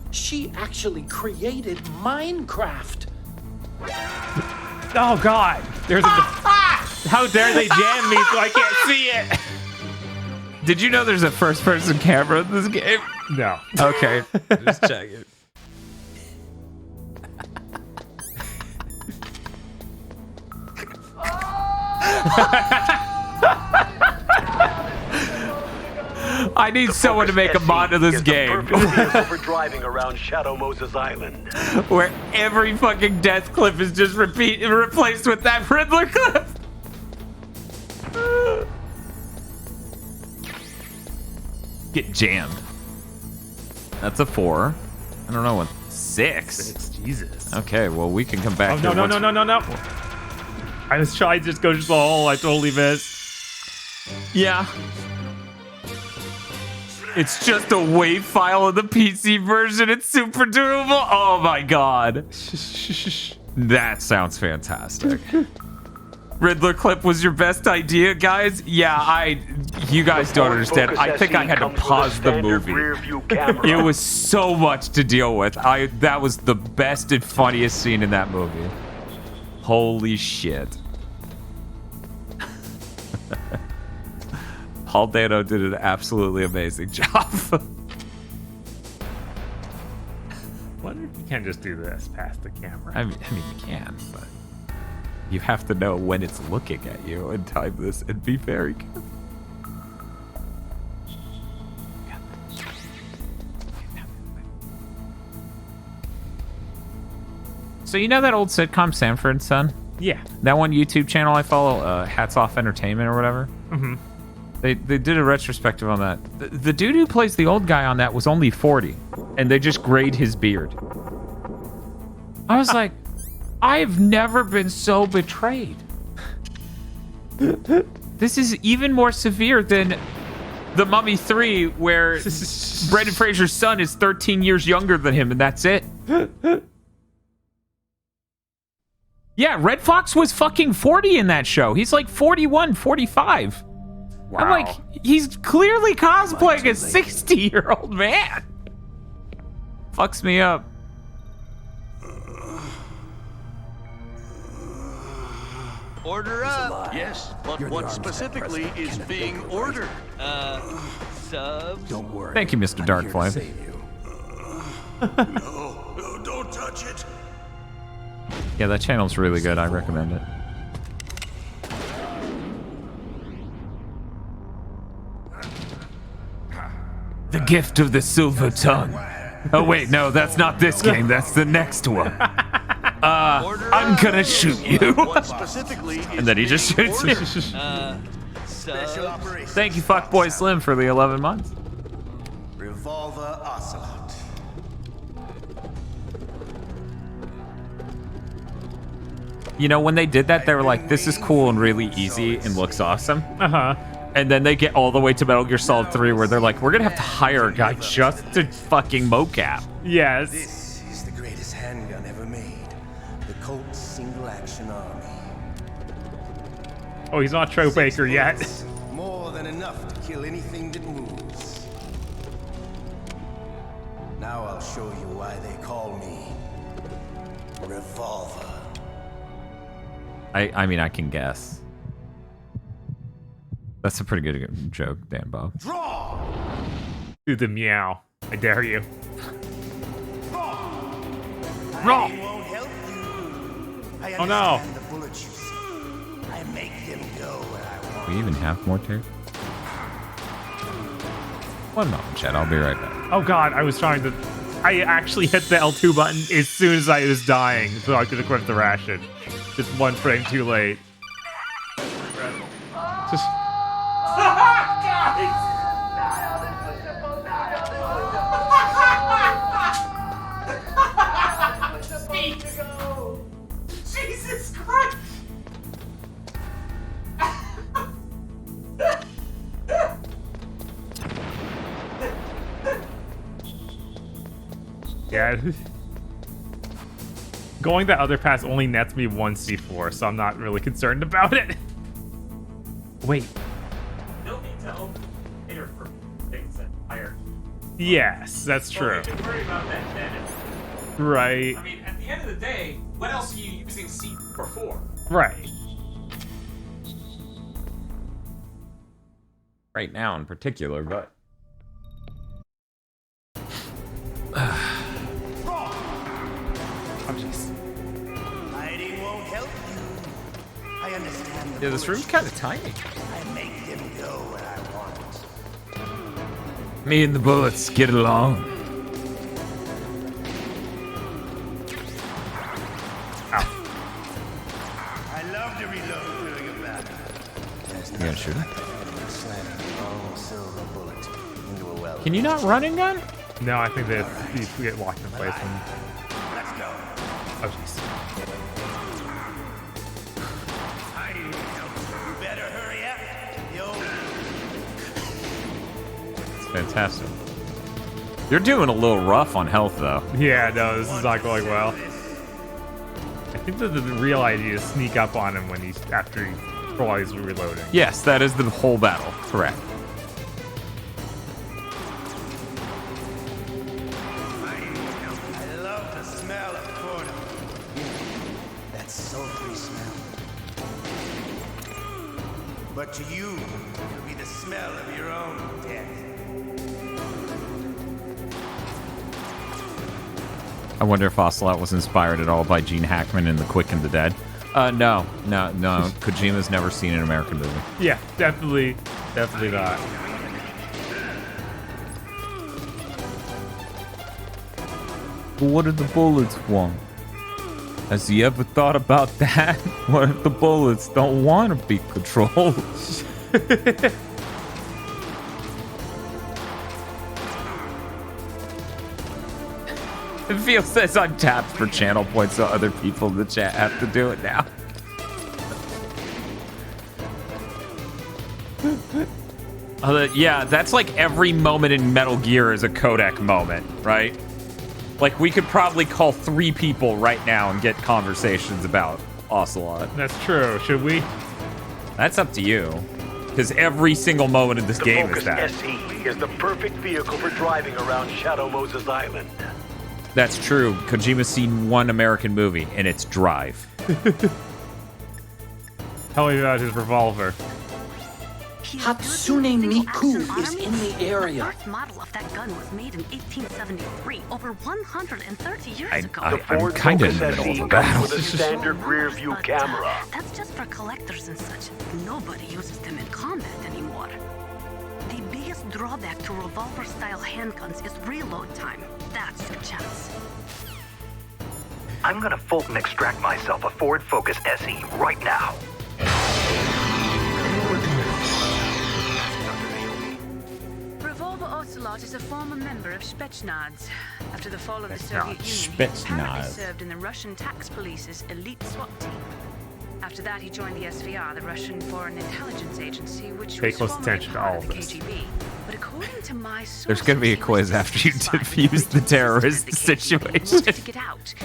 She actually created Minecraft. Oh God! There's a. How dare they jam me so I can't see it? Did you know there's a first-person camera in this game? No. Okay, just check it. I need someone to make a mod of this game. For driving around Shadow Moses Island. Where every fucking death clip is just replaced with that Riddler clip. Get jammed. That's a 4. I don't know what. 6. Jesus. Okay, well we can come back. Oh no. I was trying to just go to the hole. I totally missed. Yeah. It's just a WAV file of the PC version. It's super durable. Oh my god. That sounds fantastic. Riddler clip was your best idea, guys? Yeah, you guys don't understand. I think I had to pause the movie. It was so much to deal with. That was the best and funniest scene in that movie. Holy shit. Paul Dano did an absolutely amazing job. Wonder if you can just do this past the camera. I mean you can, but you have to know when it's looking at you and time this and be very careful. So you know that old sitcom Sanford and Son? Yeah. That one YouTube channel I follow, Hats Off Entertainment or whatever? Mm-hmm. They did a retrospective on that. The dude who plays the old guy on that was only 40, and they just grayed his beard. I was like, I've never been so betrayed. This is even more severe than The Mummy 3, where Brendan Fraser's son is 13 years younger than him, and that's it. Yeah, Red Fox was fucking 40 in that show. He's like 41, 45. Wow. I'm like, he's clearly cosplaying a 60-year-old man. Fucks me up. Order up. Yes, but what specifically is being ordered? Subs? Don't worry. Thank you, Mr. Darkflame. No, don't touch it. Yeah, that channel's really good. I recommend it. The Gift of the Silver Tongue. Oh, wait, no, that's not this game. That's the next one. I'm gonna shoot you. And then he just shoots you. Thank you, Fuckboy Slim, for the 11 months. Revolver ocelot. You know, when they did that, they were like, this is cool and really easy and looks awesome. Uh-huh. And then they get all the way to Metal Gear Solid 3 where they're like, we're gonna have to hire a guy just to fucking mocap. Yes. This is the greatest handgun ever made. The Colt's single-action army. Oh, he's not Troy Baker yet. More than enough to kill anything that moves. Now I'll show you why they call me Revolver. I mean, I can guess. That's a pretty good joke, Dan Bob. Do the meow. I dare you. Roll. Oh no. The bullets you see. I make them go where I want. We even have more tape? One moment, Chad. I'll be right back. Oh god, I was trying to... I actually hit the L2 button as soon as I was dying, so I could equip the ration. Just one frame too late. Just... Jesus Christ! Yeah. Going that other pass only nets me 1 C4, so I'm not really concerned about it. Wait. Don't need to open air for things that fire. Yes, that's true. Don't worry about that, Dennis. Right. I mean, at the end of the day, what else are you using C4 for? Right. Right now in particular, but... Oh, jeez. Hiding won't help you. I understand. Yeah, this room's kind of tiny. I make them go where I want. Me and the bullets get along. I love to reload during a battle. You gonna shoot him? Silver bullet into a well. Can you not run and gun? No, I think that these get locked in place. And... Let's go. Oh, jeez. You better hurry up. It's fantastic. You're doing a little rough on health, though. Yeah, no, this is not going well. I think that the real idea is sneak up on him when he's while he's reloading. Yes, that is the whole battle. Correct. I love the smell of corn. That sultry smell. But to you, it'll be the smell of your own death. I wonder if Ocelot was inspired at all by Gene Hackman in The Quick and the Dead. No. Kojima's never seen an American movie. Yeah, definitely not. What do the bullets want? Has he ever thought about that? What if the bullets don't want to be controlled? Phil says I'm tapped for channel points, so other people in the chat have to do it now. Yeah, that's like every moment in Metal Gear is a codec moment, right? Like, we could probably call 3 people right now and get conversations about Ocelot. That's true. Should we? That's up to you. Because every single moment of this game is Focus that. SE is the perfect vehicle for driving around Shadow Moses Island. That's true. Kojima's seen one American movie, and it's Drive. Tell me about his revolver. Hatsune Miku is in the area. The first model of that gun was made in 1873, over 130 years ago. I'm kind of in the middle of a battle. With a standard rear view camera. That's just for collectors and such. Nobody uses them in combat anymore. The biggest drawback to revolver-style handguns is reload time. That's your chance. I'm gonna Fulton extract myself a Ford Focus SE right now. Revolver Ocelot is a former member of Spetsnaz. After the fall of the That's Soviet not Union, he apparently Spetsnaz. served in the Russian tax police's elite SWAT team. After that, he joined the SVR, the Russian Foreign Intelligence Agency, which Pay was close formerly attention to part all of of the this. KGB. But according to my There's going to be a quiz after you defuse the terrorist situation. to get out,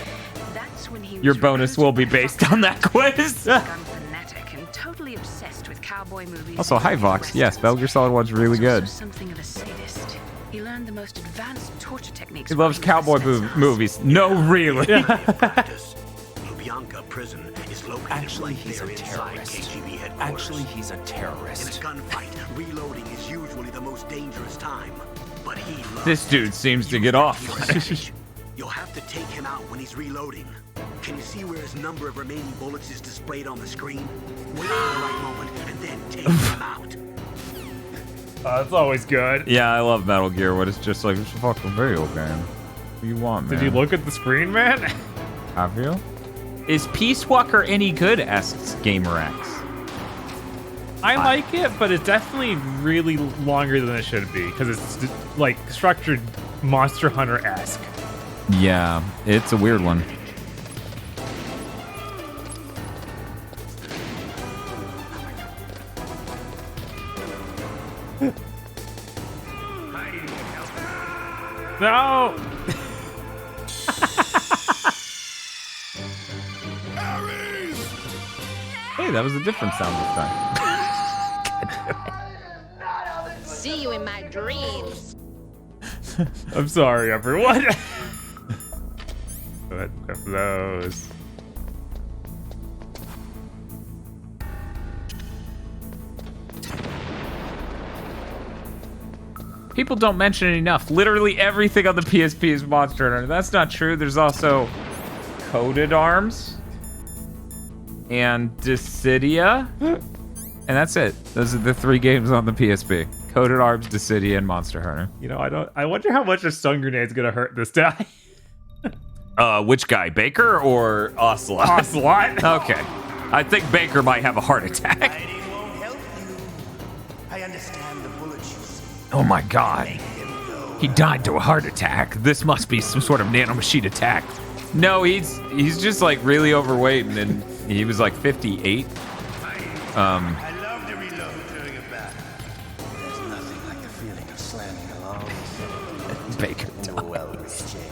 that's when he Your was bonus will be based on that quiz. gun fanatic and totally obsessed with cowboy movies. Also, hi Vox. Yes, Metal Gear Solid 1's really good. Something of a sadist. He learned the most advanced torture techniques. He loves cowboy movies. No, really. Lubyanka prison is located Actually, right he's there a inside terrorist. KGB headquarters. Actually, he's a terrorist. In a gunfight, reloading is usually the most dangerous time. But he loves This dude seems to get off. You'll have to take him out when he's reloading. Can you see where his number of remaining bullets is displayed on the screen? Wait for the right moment and then take him out. That's always good. Yeah, I love Metal Gear, but it's just like, it's a fucking video game. What do you want, man? Did you look at the screen, man? Have you? Is Peace Walker any good, asks GamerX. I like it, but it's definitely really longer than it should be because it's like structured Monster Hunter-esque. Yeah, it's a weird one. No! Hey, that was a different sound this time. See you in my dreams. I'm sorry, everyone. Go ahead and grab those. People don't mention it enough. Literally everything on the PSP is Monster Hunter. That's not true. There's also Coded Arms and Dissidia. And that's it. Those are the 3 games on the PSP. Coded Arms, Dissidia, and Monster Hunter. You know, I wonder how much a stun grenade's gonna hurt this guy. Which guy, Baker or Ocelot? Ocelot. Okay. I think Baker might have a heart attack. I understand the bullets you see. Oh my god. He died to a heart attack. This must be some sort of nanomachine attack. No, he's just like really overweight, and he was like 58. I love to reload during a battle. There's nothing like the feeling of slamming along Baker into a well-greased chamber.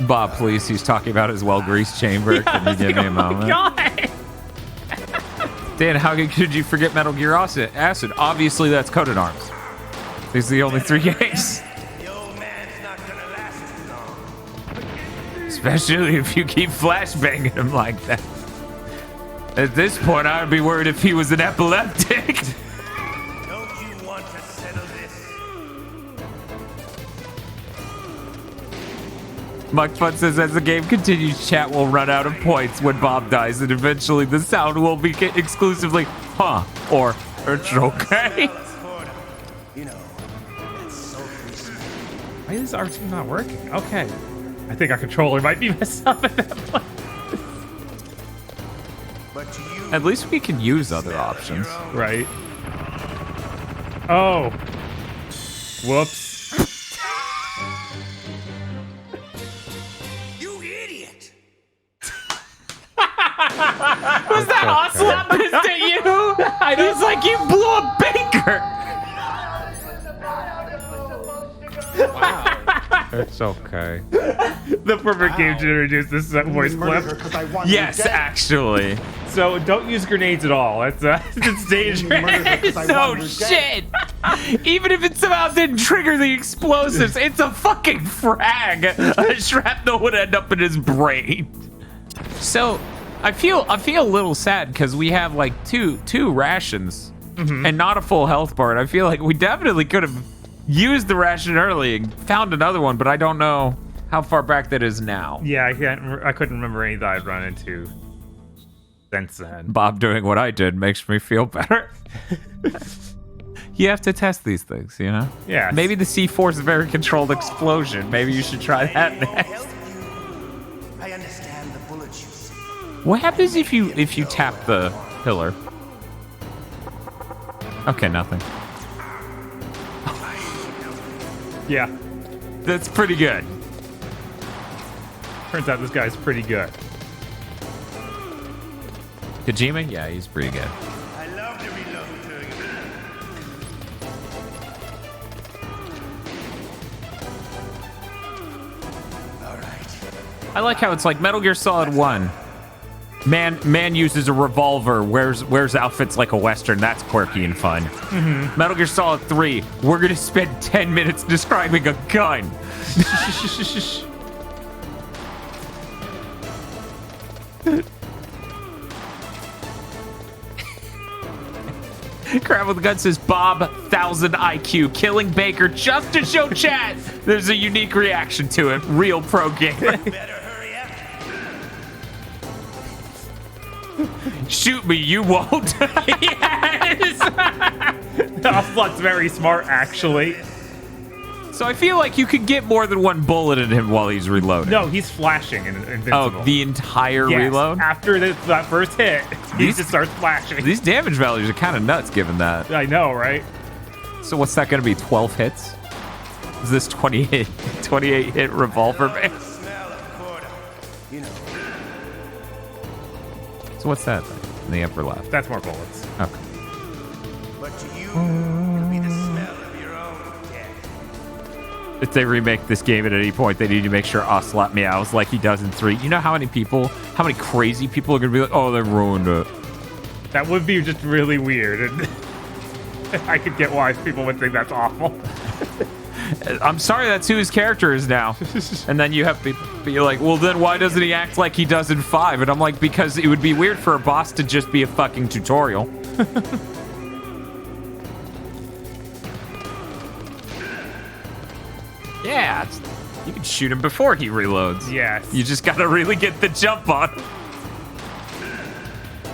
Bob, please. He's talking about his well-greased chamber. Can you give me a moment? God. Dan, how could you forget Metal Gear Acid? Obviously, that's Coded Arms. These are the only 3 games. The old man's not gonna last too long. Especially if you keep flashbanging him like that. At this point, I would be worried if he was an epileptic. Don't you want to settle this? Mike Fun says, as the game continues, chat will run out of points when Bob dies, and eventually the sound will be exclusively, huh, or it's okay. You know, that's so freaky. Why is R2 not working? Okay. I think our controller might be messed up at that point. At least we can use other options. Right. Oh. Whoops. You idiot! Was that Ocelot pissed at you? He's like, you blew a Baker. Wow. It's okay. The perfect game to introduce this voice clip. Yes, actually. So don't use grenades at all. It's dangerous. No shit. Even if it somehow didn't trigger the explosives, it's a fucking frag. A shrapnel would end up in his brain. So I feel a little sad because we have like two rations and not a full health bar. And I feel like we definitely could have used the ration early and found another one, but I don't know how far back that is now. Yeah, I couldn't remember any that I've run into since then. Bob doing what I did makes me feel better. You have to test these things, you know? Yeah. Maybe the C4 is a very controlled explosion. Maybe you should try that next. I understand the bullets you see. What happens if you tap the pillar? Okay, nothing. Yeah. That's pretty good. Turns out this guy's pretty good. Kojima? Yeah, he's pretty good. I love to reload during a battle. I like how it's like Metal Gear Solid 1. Man uses a revolver, wears outfits like a Western. That's quirky and fun. Metal Gear Solid 3, we're gonna spend 10 minutes describing a gun. Crab with a Gun says, Bob, 1000 IQ, killing Baker just to show chat. There's a unique reaction to it. Real pro gamer. Shoot me, you won't. Yes! Ocelot's very smart, actually. So I feel like you could get more than one bullet in him while he's reloading. No, he's flashing and invincible. Oh, the entire reload? After that first hit, he just starts flashing. These damage values are kind of nuts given that. I know, right? So what's that going to be, 12 hits? Is this 28 hit revolver, man? So what's that thing in the upper left? That's more bullets. Okay. But to you, it'll be the smell of your own death. If they remake this game at any point, they need to make sure Ocelot meows like he does in 3. You know how many crazy people are going to be like, oh, they ruined it. That would be just really weird. And I could get why people would think that's awful. I'm sorry, that's who his character is now. And then you have people be like, well, then why doesn't he act like he does in 5? And I'm like, because it would be weird for a boss to just be a fucking tutorial. Yeah, you can shoot him before he reloads. Yes. You just gotta really get the jump on.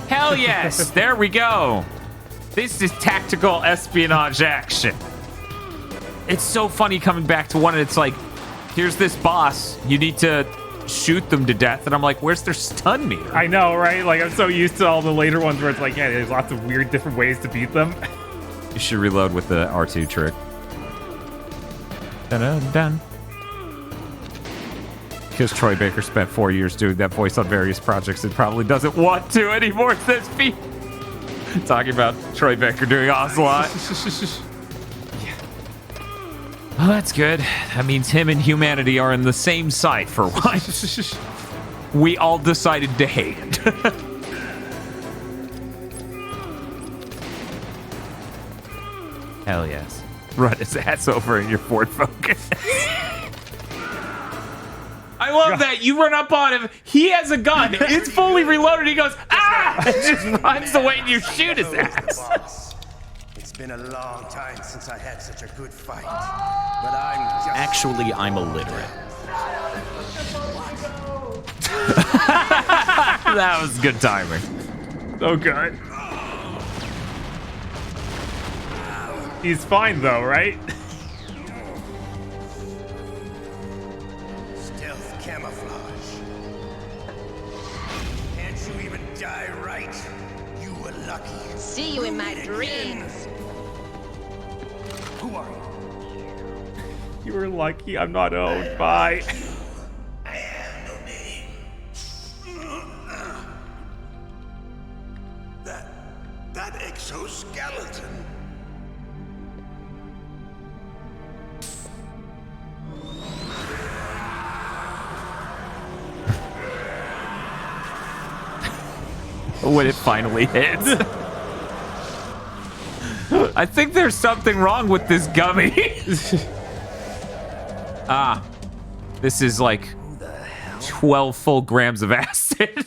Hell yes, there we go. This is tactical espionage action. It's so funny coming back to one and it's like, here's this boss, you need to shoot them to death. And I'm like, where's their stun meter? I know, right? Like, I'm so used to all the later ones where it's like, yeah, there's lots of weird different ways to beat them. You should reload with the R2 trick. Dun-dun-dun. Because Troy Baker spent 4 years doing that voice on various projects and probably doesn't want to anymore, says Pete. Talking about Troy Baker doing Ocelot. Oh, that's good. That means him and humanity are on the same side for once. We all decided to hate it. Hell yes. Run his ass over in your Ford Focus. I love that. You run up on him. He has a gun. It's fully reloaded. He goes, ah! And just runs away and you shoot his ass. It's been a long time since I had such a good fight. But I'm just... Actually, I'm illiterate. That was good timing. Oh, God. He's fine, though, right? Stealth camouflage. Can't you even die right? You were lucky. See you in my dreams. Who are you? You were lucky. I'm not owned. Bye. I have no name. That exoskeleton. When it finally hits. I think there's something wrong with this gummy. This is like 12 full grams of acid.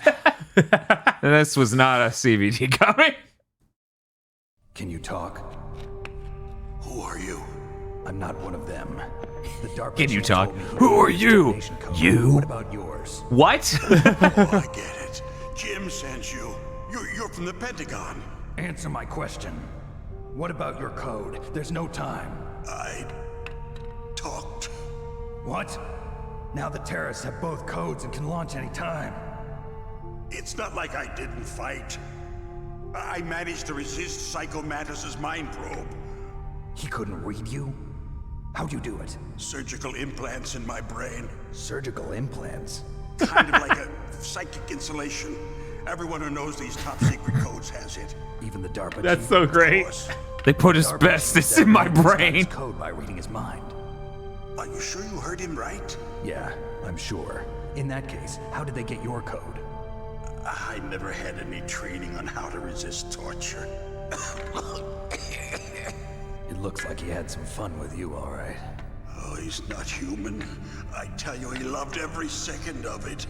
This was not a CBD gummy. Can you talk? Who are you? I'm not one of them. The Darpa Can you chief talk? told me Who are you? code. You? What about yours? What? Oh, I get it. Jim sent you. You're from the Pentagon. Answer my question. What about your code? There's no time. I talked. What? Now the terrorists have both codes and can launch any time. It's not like I didn't fight. I managed to resist Psycho Mantis's mind probe. He couldn't read you? How'd you do it? Surgical implants in my brain. Surgical implants? Kind of like a psychic insulation. Everyone who knows these top secret codes has it. Even the Darpa That's chief? so great. They put asbestos in my brain. Code by reading his mind. Are you sure you heard him right? Yeah, I'm sure. In that case, how did they get your code? I never had any training on how to resist torture. It looks like he had some fun with you, all right. Oh, he's not human. I tell you, he loved every second of it.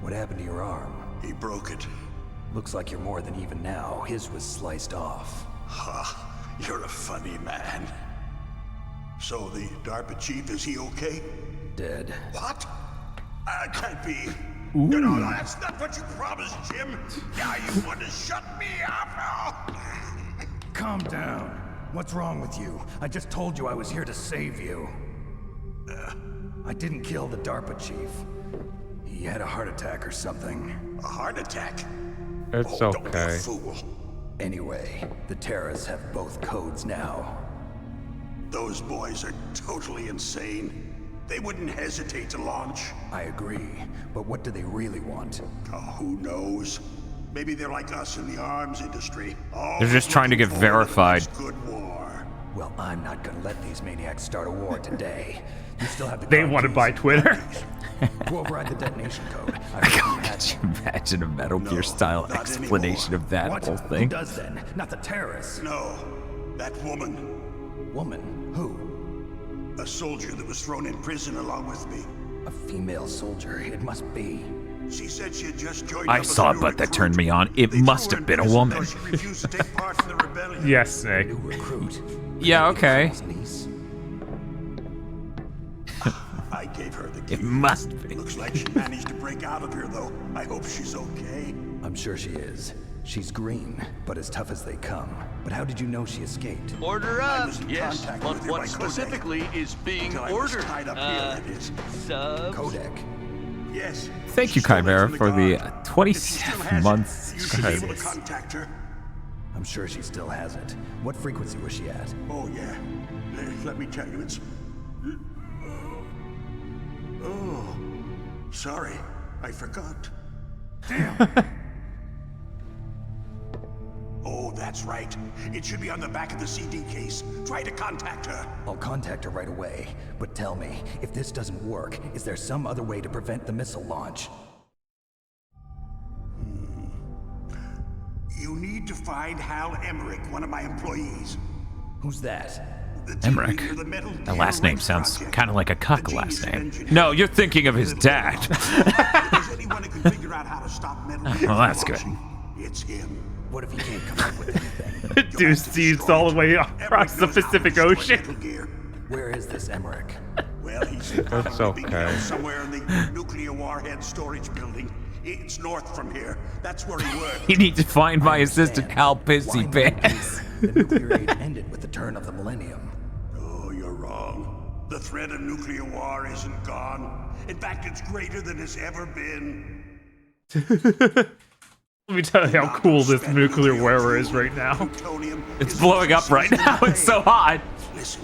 What happened to your arm? He broke it. Looks like you're more than even now. His was sliced off. Ha, you're a funny man. So the Darpa chief, is he okay? Dead. What? That can't be. Ooh. You know, that's not what you promised, Jim. Now you want to shut me up? Calm down. What's wrong with you? I just told you I was here to save you. I didn't kill the Darpa chief. He had a heart attack or something. A heart attack? It's Don't be a okay. fool. Anyway, the terrorists have both codes now. Those boys are totally insane. They wouldn't hesitate to launch. I agree, but what do they really want? Oh, who knows? Maybe they're like us in the arms industry. They're just trying to get verified. Good war. Well, I'm not gonna let these maniacs start a war today. You still have the They want to buy Twitter. to override the detonation code. Could you imagine a Metal Gear style explanation of that What? whole Who thing? does then? Not the terrorists. No, that woman. Woman? Who? A soldier that was thrown in prison along with me. A female soldier. It must be. She said she had just joined I up as saw a a new butt that recruit. turned me on. It must have been a woman. She refused to take part in the rebellion. Yes, Snake. New recruit. Yeah, okay. I gave her the key. It must be. Looks like she managed to break out of here, though. I hope she's okay. I'm sure she is. She's green, but as tough as they come. But how did you know she escaped? Order I up. was in Yes, contact but with her what by Codec. specifically is being Until I was ordered? tied up here, that is. Subs? Codec. Yes. Thank you, Chimera, for the 27 months. You should be able to contact her. I'm sure she still has it. What frequency was she at? Oh, yeah. Let me tell you, it's... Oh, sorry. I forgot. Damn. Oh, that's right. It should be on the back of the CD case. Try to contact her. I'll contact her right away. But tell me, if this doesn't work, is there some other way to prevent the missile launch? You need to find Hal Emmerich, one of my employees. Who's that? Emmerich. That last name sounds kind of like a cuck last name. No, you're thinking of his dad. There's anyone who can figure out how to stop metal. Well, that's good. It's him. What if he can't come up with anything? Dude sees all the way across the Pacific Ocean. Where is this Emmerich? Well, he's That's probably being okay. held somewhere in the nuclear warhead storage building. It's north from here. That's where he worked. You need to find my assistant Hal Pissy Pants. The nuclear age ended with the turn of the millennium. Oh, you're wrong. The threat of nuclear war isn't gone. In fact, it's greater than it's ever been. Let me tell you how cool this nuclear wearer is right now. It's blowing up right now. It's so hot. Listen,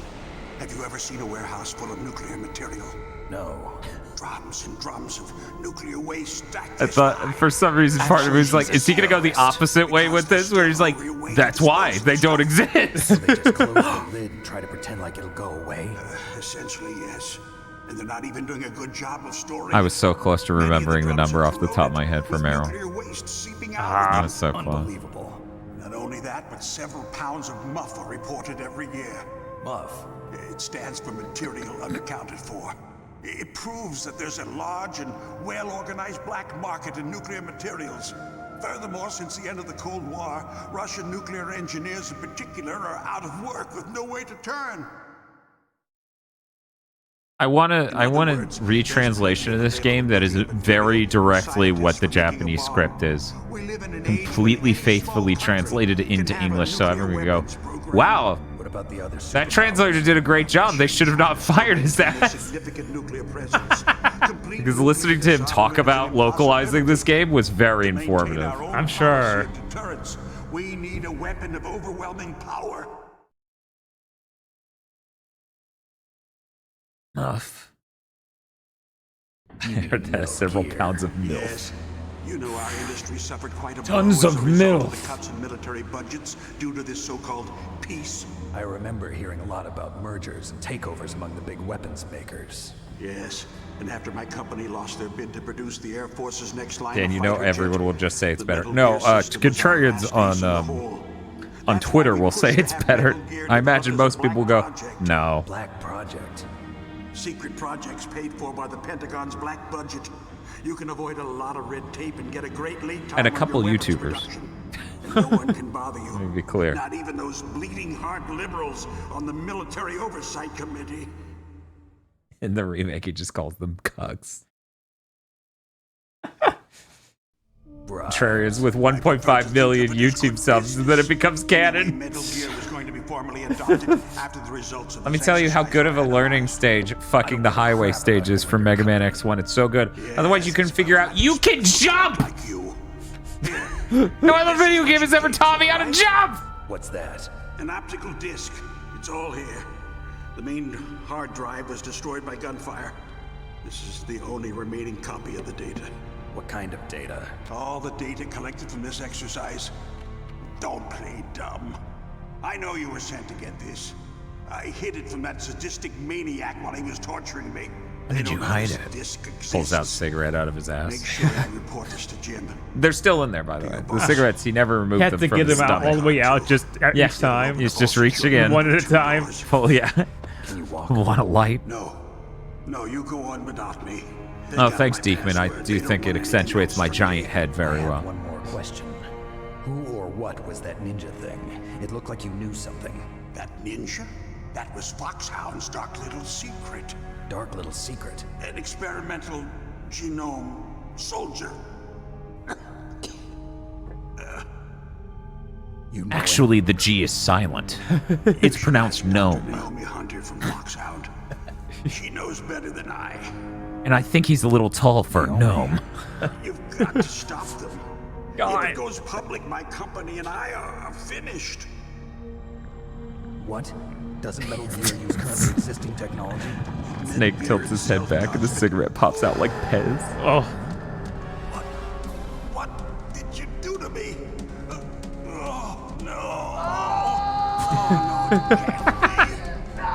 have you ever seen a warehouse full of nuclear material? No. Drums and drums of nuclear waste stacked. I thought for some reason part of me was like, is he gonna go the opposite way with this? Where he's like, that's why they don't exist. They just close the lid and try to pretend like it'll go away. Essentially, yes. And they're not even doing a good job of storing. I was so close to remembering the number off the top of my head for Meryl. nuclear waste seeping out. I was so close. Unbelievable. Not only that, but several pounds of muff are reported every year. Muff? It stands for material unaccounted for. It proves that there's a large and well-organized black market in nuclear materials. Furthermore, since the end of the Cold War, Russian nuclear engineers in particular are out of work with no way to turn. I want a retranslation of this game that is very directly what the Japanese script is. Completely faithfully translated into English so everyone can go, wow, that translator did a great job. They should have not fired his ass. Because listening to him talk about localizing this game was very informative. I'm sure. We need a weapon of overwhelming power. Muff. I heard that has several pounds of milk. Yes. You know our industry suffered quite a Tons blow as of a result milk. of the cuts in military budgets due to this so-called peace. I remember hearing a lot about mergers and takeovers among the big weapons makers. Yes, and after my company lost their bid to produce the Air Force's next line Dan, of you know fighter everyone jets, will just say it's the better. Metal No, Gear system was our contrarians last ace in the hole. on Twitter will say it's better. I imagine most people go, no. Black Project. Secret projects paid for by the Pentagon's black budget. You can avoid a lot of red tape and get a great lead time And a on couple your weapons YouTubers. production. And no one can bother you. Let me be clear. Not even those bleeding heart liberals on the Military Oversight Committee. In the remake, he just calls them cucks. Contrarians with 1.5 million YouTube subs, and then it becomes canon. Metal Gear was going to be formally adopted after the results of Let me tell you how good of a learning stage fucking the highway stage is for Mega Man X1. It's so good. Otherwise, you couldn't figure out you can jump! No other video game has ever taught me how to jump! What's that? An optical disc. It's all here. The main hard drive was destroyed by gunfire. This is the only remaining copy of the data. What kind of data? All the data collected from this exercise. Don't play dumb. I know you were sent to get this. I hid it from that sadistic maniac while he was torturing me. Where did you hide it? Pulls out cigarette out of his Make ass. sure you report this to Jim. They're still in there, by the way. The cigarettes, he never removed You them have to from get his them out stomach. all the way out just each time. He's just reached again. One at a time. Oh, yeah. Can you walk? Want a light? No, you go on without me. They Oh, got thanks, my Deekman. I password. do They don't think it want accentuates my anything else giant head very I have well. one more question. Who or what was that ninja thing? It looked like you knew something. That ninja? That was Foxhound's dark little secret. Dark little secret? An experimental genome soldier. Actually, the G is silent. It's pronounced gnome. Naomi Hunter from Foxhound. She knows better than I. And I think he's a little tall for a gnome. You've got to stop them. God. If it goes public, my company and I are finished. What? Doesn't Metal Gear use currently existing technology? Snake tilts his head back and the cigarette pops out like Pez. Oh. What did you do to me? Oh, no.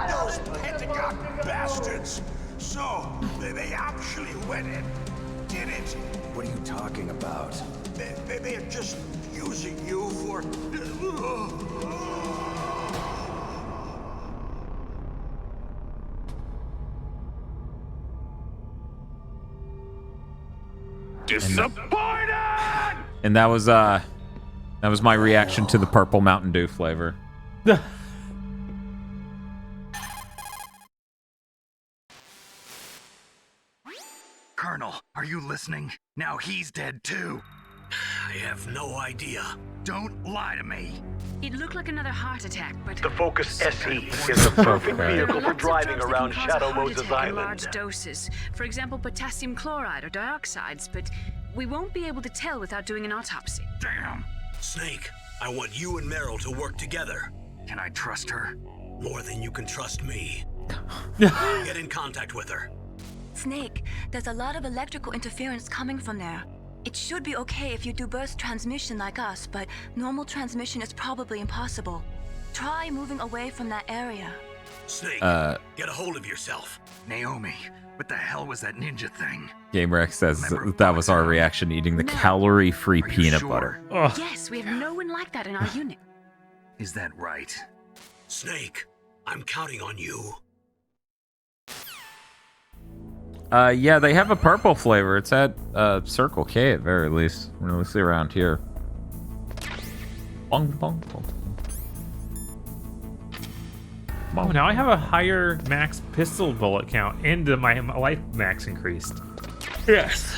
Those Pentagon bastards. So, they actually went in. Did it? What are you talking about? They're just using you for... Disappointed! And that was my reaction to the purple Mountain Dew flavor. Colonel, are you listening? Now he's dead too. I have no idea. Don't lie to me. It looked like another heart attack, but... The Focus SE is the perfect vehicle for driving around Shadow Moses in Island. large doses. For example, potassium chloride or dioxides, but we won't be able to tell without doing an autopsy. Damn. Snake, I want you and Meryl to work together. Can I trust her? More than you can trust me. Get in contact with her. Snake, there's a lot of electrical interference coming from there. It should be okay if you do burst transmission like us, but normal transmission is probably impossible. Try moving away from that area. Snake, get a hold of yourself. Naomi, what the hell was that ninja thing? GameRex says that was our reaction eating the calorie-free peanut butter. Yes, we have no one like that in our unit. Is that right? Snake, I'm counting on you. Yeah, they have a purple flavor. It's at Circle K at very least. Mostly around here. Bong, bong, bong. Oh, now I have a higher max pistol bullet count and my life max increased. Yes.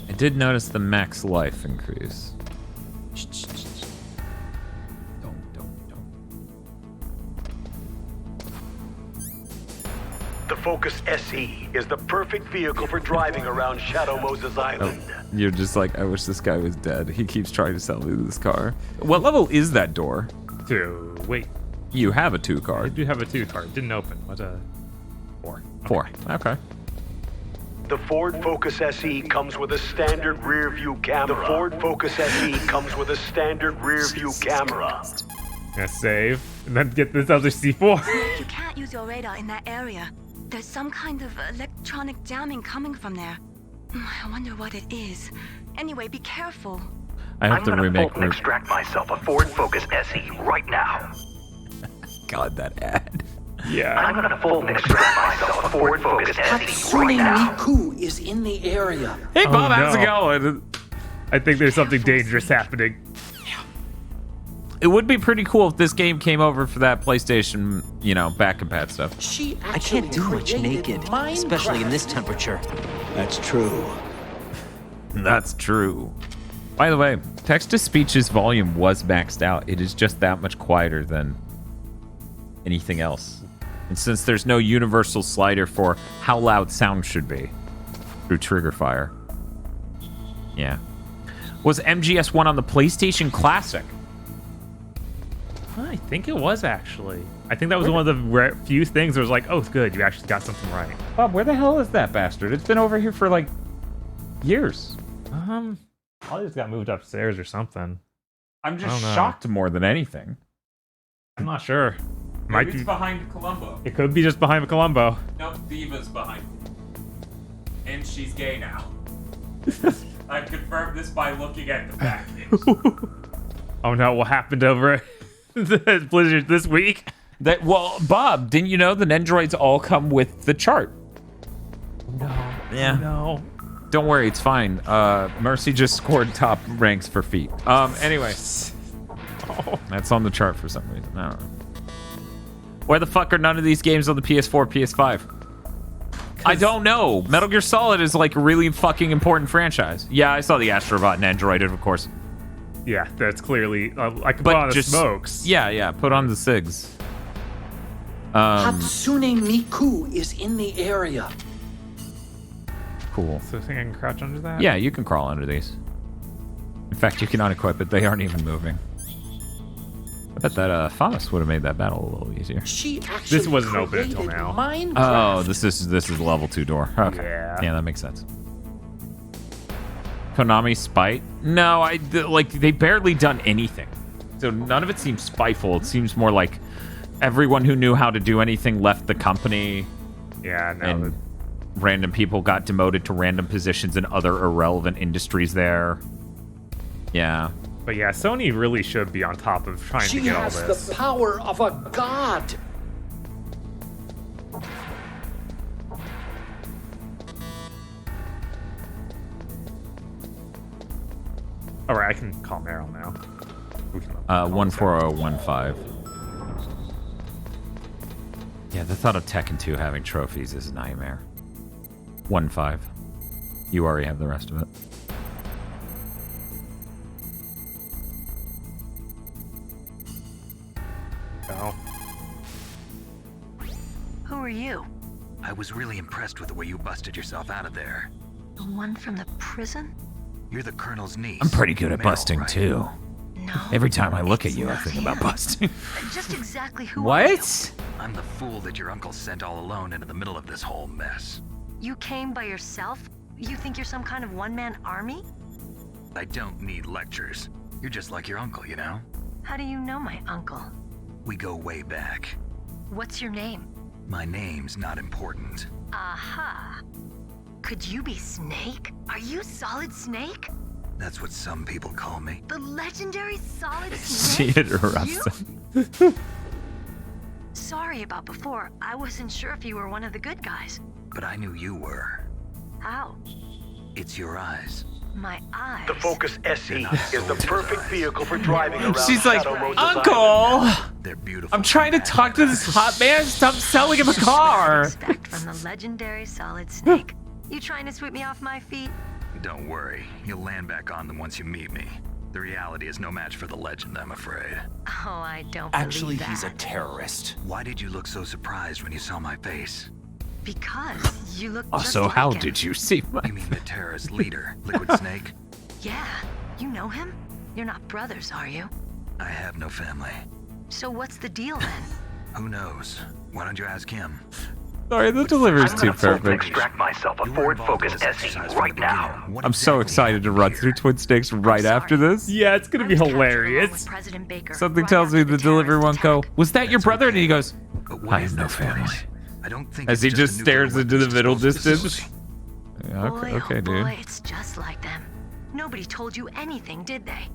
I did notice the max life increase. The Focus SE is the perfect vehicle for driving around Shadow Moses Island. You're just like, I wish this guy was dead. He keeps trying to sell me this car. What level is that door? 2. Wait. You have a 2 card. I do have a 2 card. Didn't open. What a 4. 4. Okay. The Ford Focus SE comes with a standard rear view camera. The Ford Focus SE comes with a standard rear view camera. Gonna save and then get this other C4. You can't use your radar in that area. There's some kind of electronic jamming coming from there. I wonder what it is. Anyway, be careful. I have to remake. I'm gonna extract myself a Ford Focus SE right now. God, that ad. Yeah. I'm gonna full extract myself a Ford Focus SE right Hatsune now. Miku is in the area. Hey, Bob, Oh, how's it no. going? I think there's something dangerous happening. It would be pretty cool if this game came over for that PlayStation, you know, back compat stuff. She I can't do much naked, especially in this temperature. That's true. That's true. By the way, text-to-speech's volume was maxed out. It is just that much quieter than anything else. And since there's no universal slider for how loud sound should be through trigger fire. Yeah. Was MGS1 on the PlayStation Classic? I think it was, actually. I think that was one of the few things that was like, oh, good, you actually got something right. Bob, where the hell is that bastard? It's been over here for, like, years. Probably just got moved upstairs or something. I'm just I don't know. shocked more than anything. I'm not sure. Maybe it's behind Columbo. It could be just behind Columbo. Nope, Diva's behind. And she's gay now. I've confirmed this by looking at the back page. Oh no, what happened over the Blizzard this week? Well, Bob, didn't you know the Nendroids all come with the chart? No. Yeah. No. Don't worry, it's fine. Mercy just scored top ranks for feet. Anyway. That's on the chart for some reason. I don't know. Why the fuck are none of these games on the PS4, PS5? I don't know. Metal Gear Solid is like a really fucking important franchise. Yeah, I saw the Astrobot and Androided, of course. Yeah, that's clearly... I can put on the smokes. Yeah, put on the SIGs. Hatsune Miku is in the area. Cool. So I think I can crouch under that? Yeah, you can crawl under these. In fact, you can unequip it. They aren't even moving. I bet that Faust would have made that battle a little easier. She actually This wasn't open until created now. Minecraft. Oh, this is the level 2 door. Okay. Yeah. That makes sense. Konami spite? No, they barely done anything. So none of it seems spiteful. It seems more like everyone who knew how to do anything left the company. Yeah, no. And random people got demoted to random positions in other irrelevant industries there. Yeah. But yeah, Sony really should be on top of trying She to get all has this. the power of a god. All right, I can call Meryl now. 14015. Yeah, the thought of Tekken 2 having trophies is a nightmare. 15. You already have the rest of it. Oh. Who are you? I was really impressed with the way you busted yourself out of there. The one from the prison? You're the Colonel's niece. I'm pretty good at Meryl, busting right? too. No. Every time I look at you, I think about busting. Just exactly who are you? What? I'm the fool that your uncle sent all alone into the middle of this whole mess. You came by yourself? You think you're some kind of one-man army? I don't need lectures. You're just like your uncle, you know? How do you know my uncle? We go way back. What's your name? My name's not important. Aha. Could you be Snake? Are you Solid Snake? That's what some people call me. The legendary Solid She Snake? interrupts You? him. Sorry about before. I wasn't sure if you were one of the good guys. But I knew you were. How? It's your eyes. My eyes. The Focus SE is the perfect vehicle for driving around. She's like, Shadow Mode Uncle! They're beautiful. I'm trying to talk to this hot man. Stop selling him a car. Respect from the legendary Solid Snake. You trying to sweep me off my feet? Don't worry. You'll land back on them once you meet me. The reality is no match for the legend, I'm afraid. Oh, I don't Actually, believe that. he's a terrorist. Why did you look so surprised when you saw my face? Because you look just Also, like how him. did you see my You mean the terrorist leader, Liquid Snake? Yeah, you know him? You're not brothers, are you? I have no family. So what's the deal then? Who knows? Why don't you ask him? Sorry, the delivery's too perfect. Extract myself a Ford Focus SE right now. I'm so excited to run through Twin Stakes right after this. Yeah, it's gonna be hilarious. President Baker. Something tells me the delivery won't go, was that your brother? And he goes, I have no family. I don't think As he just stares into the middle distance. Yeah, Boy, okay, oh dude. boy, it's just like them. Nobody told you anything, did they?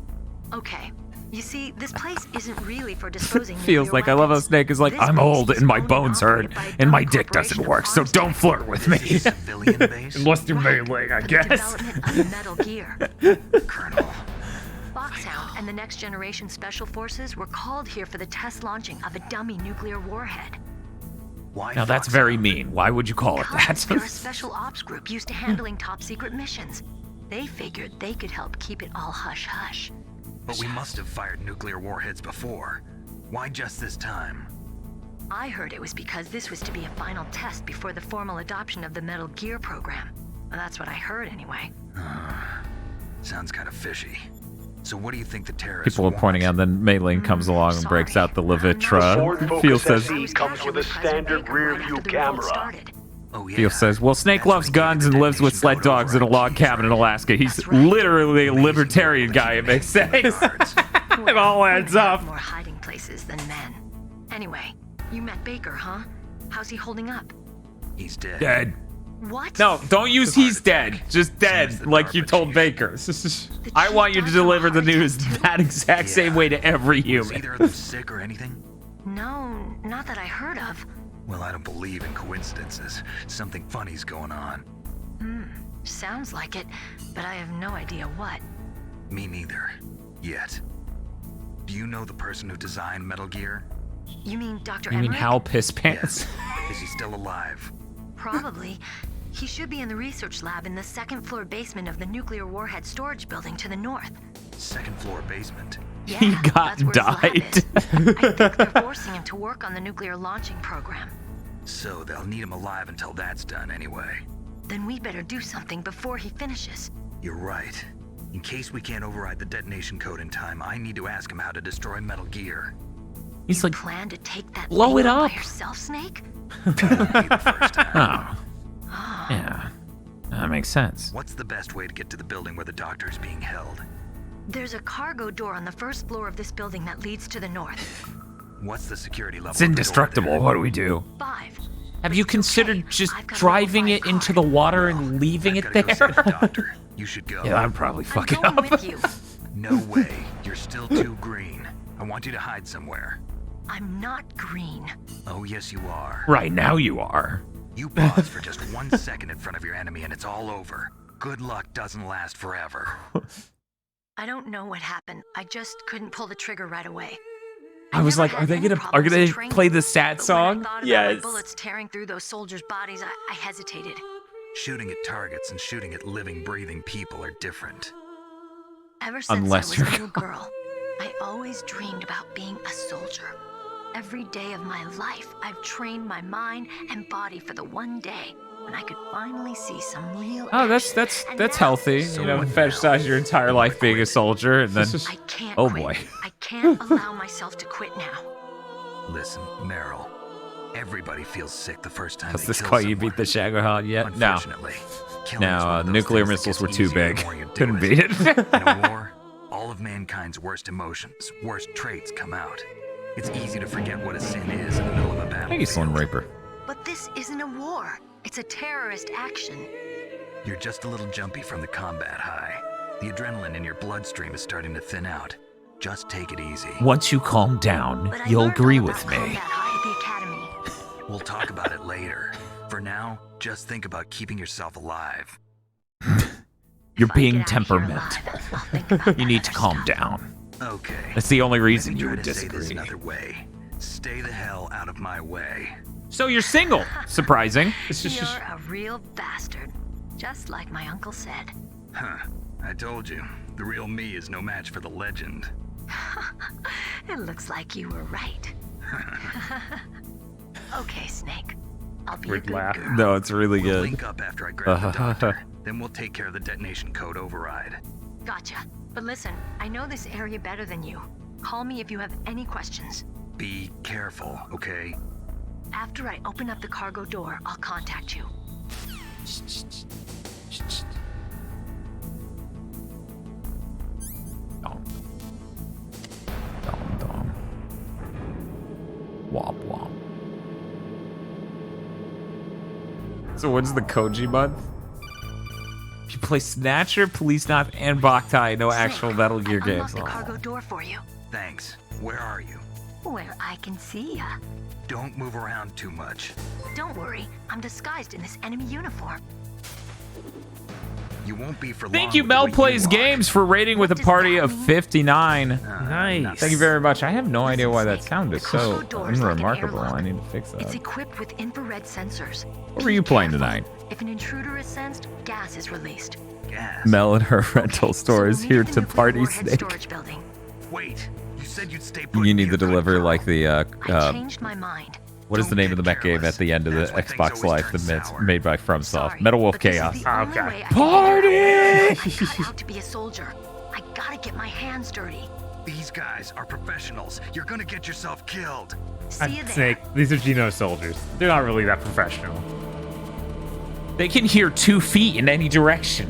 Okay, You see, this place isn't really for disposing Feels nuclear like I love how weapons. Snake is like, This I'm place old is and my owned and bones hurt operated by a and my government dick doesn't corporation work, so of don't flirt with me. Civilian base? Unless you're melee, I for guess. the development of Metal Gear. Colonel. Foxhound and the Next Generation Special Forces were called here for the test launching of a dummy nuclear warhead. Why Now that's very mean. Why would you call it Because they're a that? special ops group used to handling top secret missions. They figured they could help keep it all hush-hush. But we must have fired nuclear warheads before. Why just this time? I heard it was because this was to be a final test before the formal adoption of the Metal Gear program. Well, that's what I heard anyway. Sounds kind of fishy. So what do you think the terrorists People are want? pointing out, then Mayling comes along and breaks out the Levitra. Ford Phil Focus says, SE comes with a standard rear view camera. Phil says, well, Snake loves guns and lives with sled dogs in a log cabin in Alaska. He's literally a libertarian guy, it makes sense. It all adds up. More hiding places than men. Anyway, you met Baker, huh? How's he holding up? He's dead. Dead. What? No, don't use he's dead. Just dead, like you told Baker. I want you to deliver the news that exact same way to every Was human. either of them sick or anything? No, not that I heard of. Well, I don't believe in coincidences. Something funny's going on. Sounds like it, but I have no idea what. Me neither. Yet. Do you know the person who designed Metal Gear? You mean Dr. You mean Emmerich? Hal Piss Pants? Is he still alive? Probably. He should be in the research lab in the second floor basement of the nuclear warhead storage building to the north. Second floor basement. Yeah, He got that's where his lab died. is. I think they're forcing him to work on the nuclear launching program. So they'll need him alive until that's done anyway. Then we better do something before he finishes. You're right. In case we can't override the detonation code in time, I need to ask him how to destroy Metal Gear. He's like, Plan to take that blow thing it out up. by yourself, Snake? Oh. Yeah. That makes sense. What's the best way to get to the building where the doctor is being held? There's a cargo door on the first floor of this building that leads to the north. What's the security level? It's indestructible. What do we do? 5. Have you considered just driving it into the water and leaving it there? You should go. Yeah, I'm probably fucking I'm going up. with you. No way. You're still too green. I want you to hide somewhere. I'm not green. Oh, yes, you are. Right now you are. You pause for just 1 second in front of your enemy and it's all over. Good luck doesn't last forever. I don't know what happened. I just couldn't pull the trigger right away. I was like, are they gonna play the sad song? My bullets tearing through those soldiers' bodies, I hesitated. Shooting at targets and shooting at living, breathing people are different. Ever since Unless I you're was a little girl, I always dreamed about being a soldier. Every day of my life, I've trained my mind and body for the one day when I could finally see some real Oh, that's healthy. You know, fetishize your entire life being a soldier, and then I can't oh quit. boy. I can't allow myself to quit now. Listen, Meryl. Everybody feels sick the first time Is they this kill why you someone. beat the Shagahal yet? No. Unfortunately, killing is one No, of those nuclear things that missiles gets were too easier big. the more you do Couldn't beat it. In a war, all of mankind's worst emotions, worst traits come out. It's easy to forget what a sin is in the middle of a battle. Thank you, Slim Reaper. But this isn't a war. It's a terrorist action. You're just a little jumpy from the combat high. The adrenaline in your bloodstream is starting to thin out. Just take it easy. Once you calm down, But I you'll learned agree all with about me. combat high at the academy. We'll talk about it later. For now, just think about keeping yourself alive. You're being temperament. You need to calm down. Okay. That's the only reason Let me you try would to say this disagree. another way. Stay the hell out of my way. So you're single. Surprising. You're a real bastard. Just like my uncle said. Huh. I told you. The real me is no match for the legend. It looks like you were right. Okay, Snake. I'll be a Weird good laugh. girl. No, it's really We'll good. link up after I grab the doctor. Then we'll take care of the detonation code override. Gotcha. But listen, I know this area better than you. Call me if you have any questions. Be careful, okay? After I open up the cargo door, I'll contact you. Womp womp. So when's the Koji month? If you play Snatcher, Police Knife, and Boktai, no actual Metal Gear games. Unlock the cargo door for you. Thanks. Where are you? Where I can see ya. Don't move around too much. Don't worry, I'm disguised in this enemy uniform. You won't be for long. Thank you, Mel Plays Games, for raiding with a party of 59. Nice. Thank you very much. I have no idea why that sound is so unremarkable. I need to fix It's that. equipped with infrared sensors. What were you playing tonight? If an intruder is sensed, gas is released. Gas. Mel and her rental store is here to party Warhead Snake. storage building. Wait, you said you'd stay. You need to deliver like the I changed my mind. what is the name of the mech game at the end of the Xbox Live that's made by FromSoft? Metal Wolf Chaos. Okay. Party! I cut out to be a soldier. I gotta get my hands dirty. These guys are professionals. You're gonna get yourself killed. See you there. Snake, these are Geno soldiers. They're not really that professional. They can hear 2 feet in any direction.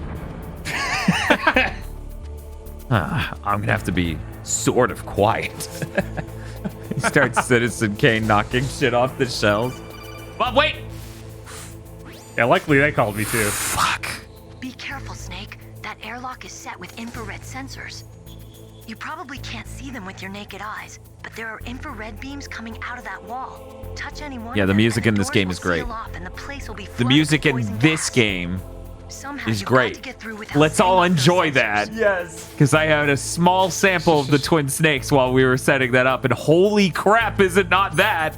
I'm gonna have to be sort of quiet. He starts Citizen Kane knocking shit off the shelves. But wait! Yeah, luckily they called me too. Fuck. Be careful, Snake. That airlock is set with infrared sensors. You probably can't see them with your naked eyes, but there are infrared beams coming out of that wall. Touch any one Yeah, of the them, music and in this doors game will is great. seal off and the place will be The flooded music with in poison this gas. game Somehow is you've got great. to get through without Let's all setting off those enjoy sensors. that. Yes. Because I had a small sample of the twin snakes while we were setting that up, and holy crap, is it not that?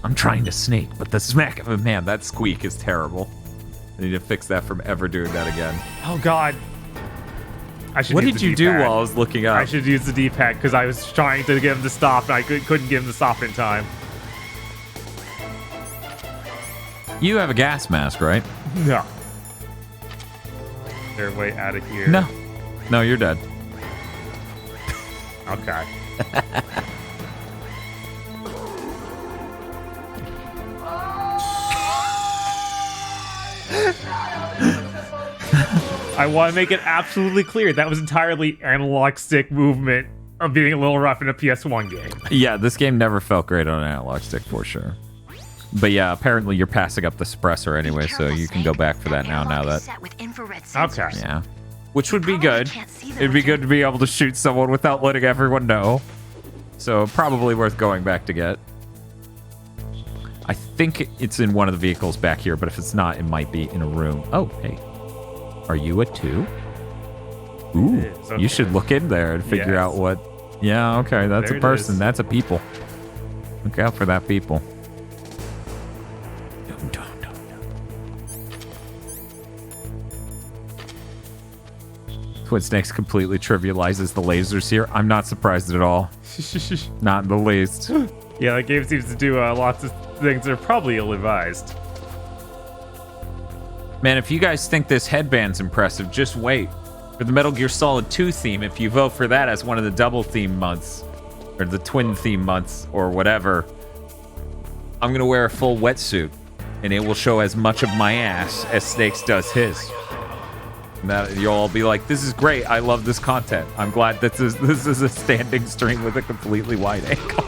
I'm trying to snake, but the smack of a man, that squeak is terrible. I need to fix that from ever doing that again. Oh God. I should What use did the you do D-pad. while I was looking up? I should use the D-pad because I was trying to get him to stop and I couldn't get him to stop in time. You have a gas mask, right? No. Their way out of here. No. No, you're dead. Okay. I want to make it absolutely clear that was entirely analog stick movement of being a little rough in a PS1 game. Yeah, this game never felt great on an analog stick for sure. But yeah, apparently you're passing up the suppressor anyway, so you can go back for that now that... Set with infrared Okay. sensors. Yeah. Which would be good. It'd be good to be able to shoot someone without letting everyone know. So probably worth going back to get. I think it's in one of the vehicles back here, but if it's not, it might be in a room. Oh, hey. Are you a 2? Ooh, okay. you should look in there and figure Yes. out what... Yeah, okay, that's There a it person. is. That's a people. Look out for that people. Twin Snakes completely trivializes the lasers here. I'm not surprised at all. Not in the least. Yeah, that game seems to do lots of things that are probably ill-advised. Man, if you guys think this headband's impressive, just wait. For the Metal Gear Solid 2 theme, if you vote for that as one of the double theme months, or the twin theme months, or whatever, I'm gonna wear a full wetsuit, and it will show as much of my ass as Snakes does his. And that, you'll all be like, this is great, I love this content. I'm glad this is a standing stream with a completely wide angle.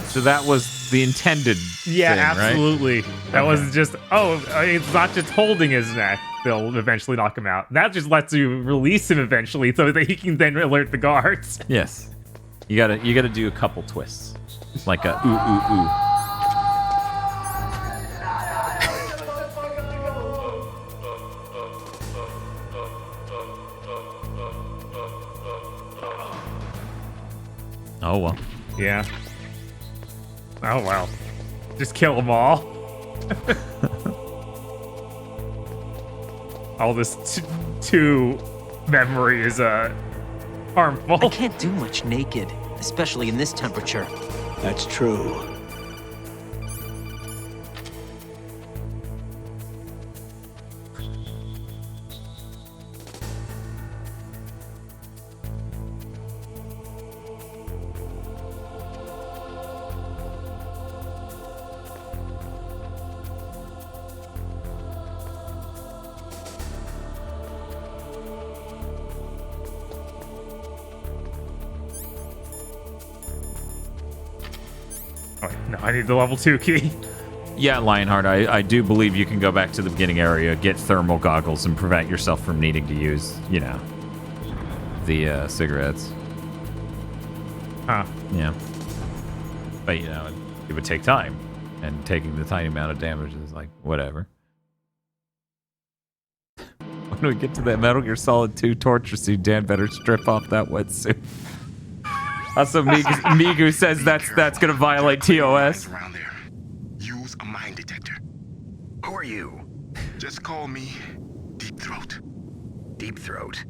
So that was the intended Yeah, thing, right? absolutely. That Okay. wasn't just, it's not just holding his neck. They'll eventually knock him out. That just lets you release him eventually so that he can then alert the guards. Yes. You gotta do a couple twists. Like a ooh, ooh, ooh. Oh, well. Yeah. Oh, well. Just kill them all. All this two memory is harmful. I can't do much naked, especially in this temperature. That's true. Oh, wait, no, I need the level 2 key. Yeah, Lionheart, I do believe you can go back to the beginning area, get thermal goggles, and prevent yourself from needing to use, you know, the cigarettes. Huh. Yeah. But, you know, it would take time, and taking the tiny amount of damage is like, whatever. When we get to that Metal Gear Solid 2 torture suit, Dan better strip off that wetsuit. Also, Migu says that's gonna violate TOS. Around there. Use a mine detector. Who are you? Just call me Deep Throat. Deep Throat.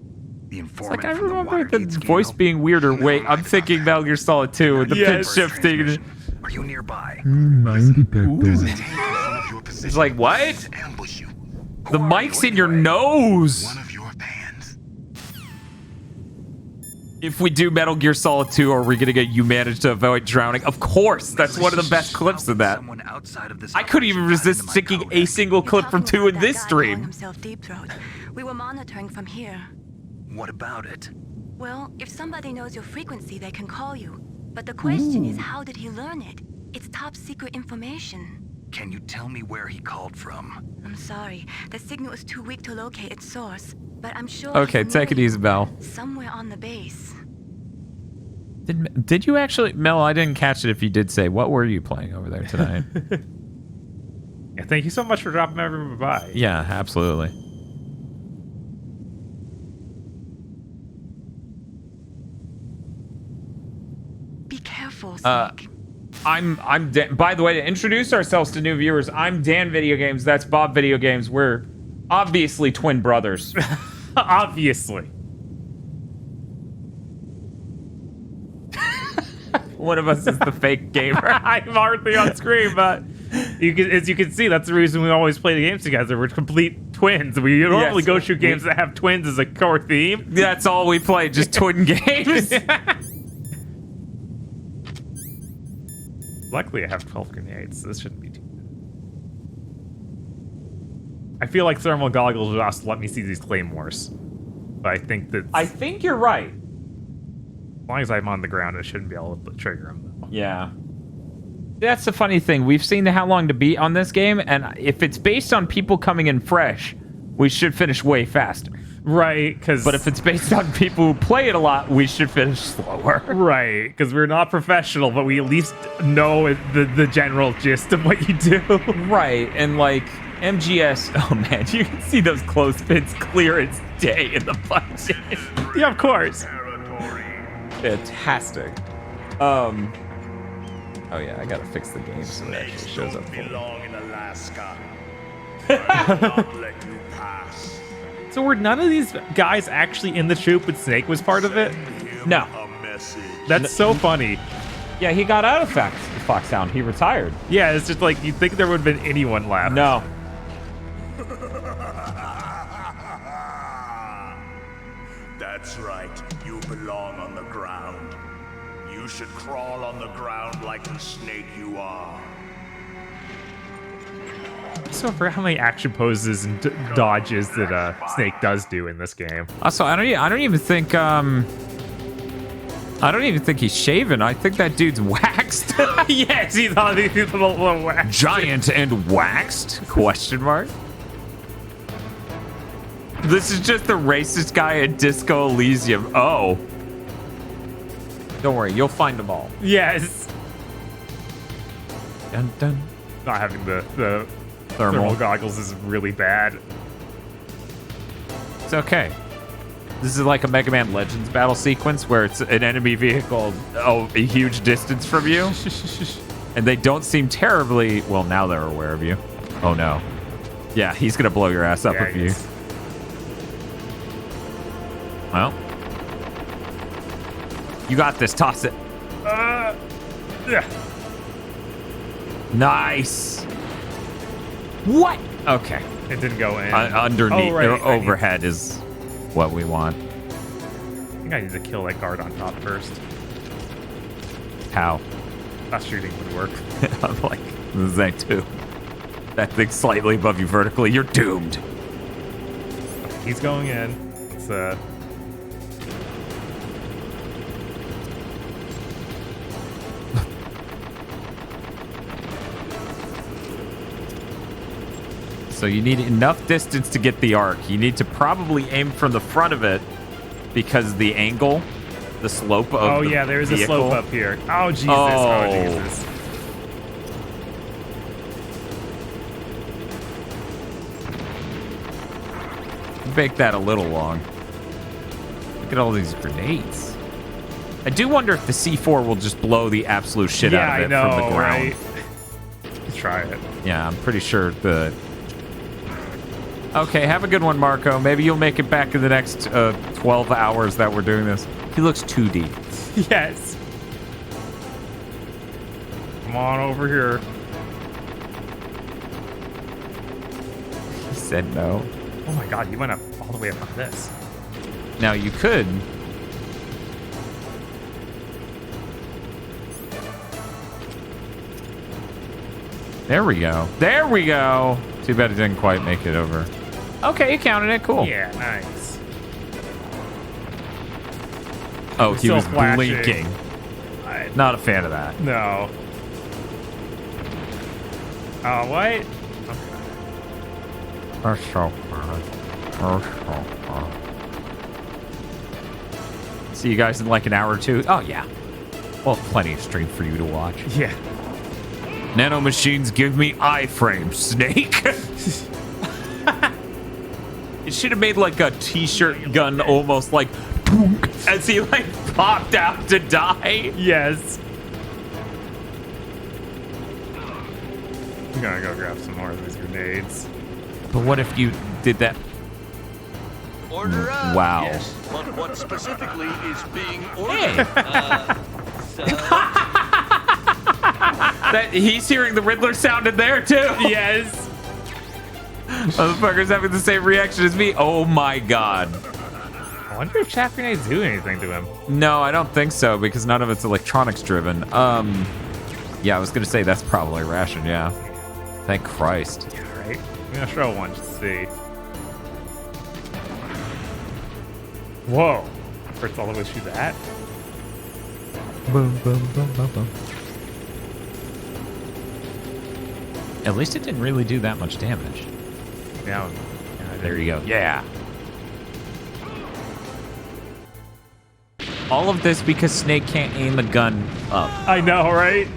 The It's informant like, I from the remember the Watergate voice scandal. being weirder. Wait, I'm thinking Metal Gear Solid 2 with the pitch shifting. Are you nearby? It's like, what? The mic's in your nose. If we do Metal Gear Solid 2, are we gonna get you managed to avoid drowning? Of course, that's one of the best clips of that. I couldn't even resist sticking a single clip from 2 in this stream. Himself Deep Throat. We were monitoring from here. What about it? Well, if somebody knows your frequency, they can call you. But the question is, how did he learn it? It's top secret information. Can you tell me where he called from? I'm sorry. The signal is too weak to locate its source. But I'm sure Okay, he's take it near easy, Mel. somewhere on the base. Did you actually, Mel? I didn't catch it. If you did say, what were you playing over there tonight? Yeah, thank you so much for dropping everyone by. Yeah, absolutely. Be careful, Snake. I'm Dan. By the way, to introduce ourselves to new viewers, I'm Dan Video Games. That's Bob Video Games. We're obviously twin brothers. Obviously. One of us is the fake gamer. I'm hardly on screen, but as you can see, that's the reason we always play the games together. We're complete twins. We normally go shoot games that have twins as a core theme. That's all we play, just twin games. Luckily, I have 12 grenades, so this shouldn't be too bad. I feel like thermal goggles would also let me see these claymores. But I think you're right. As long as I'm on the ground, I shouldn't be able to trigger them, though. Yeah. That's the funny thing. We've seen how long to beat on this game, and if it's based on people coming in fresh, we should finish way faster. Right, because... But if it's based on people who play it a lot, we should finish slower. Right, because we're not professional, but we at least know the general gist of what you do. Right, and like, MGS... Oh man, you can see those clothespins clear as day in the budget. Yeah, of course. Fantastic. Oh yeah, I gotta fix the game so it actually shows up. Belong in Alaska. I'll not let you pass. So were none of these guys actually in the troop when Snake was part of it? No. That's so funny. Yeah, he got out of Foxhound. He retired. Yeah, it's just like you'd think there would have been anyone left. No. That's right. You belong on the ground. You should crawl on the ground like the snake you are. So for how many action poses and dodges that Snake does do in this game. Also, I don't even think he's shaven. I think that dude's waxed. Yes, he's a little waxed. Giant and waxed? Question mark. This is just the racist guy at Disco Elysium. Oh. Don't worry, you'll find them all. Yes. Dun dun. Not having the thermal goggles is really bad. It's okay. This is like a Mega Man Legends battle sequence where it's an enemy vehicle a huge distance from you. And they don't seem terribly... Well, now they're aware of you. Oh, no. Yeah, he's going to blow your ass up with you. Well. You got this. Toss it. Yeah. Nice. What? Okay. It didn't go in. Underneath, oh, right. Overhead is what we want. I think I need to kill that guard on top first. How? Fast shooting would work. I'm like, this is Act 2. That thing's slightly above you vertically. You're doomed. Okay, he's going in. It's So you need enough distance to get the arc. You need to probably aim from the front of it because the angle, the slope of yeah, there's a vehicle. slope up here. Oh, Jesus. Oh, Jesus. Make that a little long. Look at all these grenades. I do wonder if the C4 will just blow the absolute shit out of it from the ground. Right? Let's try it. Yeah, I'm pretty sure the... Okay, have a good one, Marco. Maybe you'll make it back in the next 12 hours that we're doing this. He looks 2D. Yes. Come on over here. He said no. Oh my god, he went up all the way up on this. Now you could... There we go. There we go. Too bad it didn't quite make it over. Okay, you counted it. Cool. Yeah, nice. Oh, he was flashing. blinking. Not a fan of that. No. Oh, what? That's so fun. That's so fun. See you guys in like an hour or two. Oh, yeah. Well, plenty of stream for you to watch. Yeah. Nano machines give me iframes, Snake. It should have made like a t-shirt gun almost like as he like popped out to die. Yes. I'm gonna go grab some more of these grenades. But what if you did that? Order up. Wow. Yes, but what specifically is being ordered? That he's hearing the Riddler sound in there too. Yes. Motherfucker's having the same reaction as me. Oh my god. I wonder if chaff grenades do anything to him. No, I don't think so because none of it's electronics driven. Yeah, I was gonna say that's probably ration. Yeah. Thank Christ. Yeah, right. I'm gonna throw one just to see. Whoa. First all the way through that. Boom, boom, boom, boom, boom. At least it didn't really do that much damage. Yeah. There you go. Yeah. All of this because Snake can't aim the gun up. I know, right?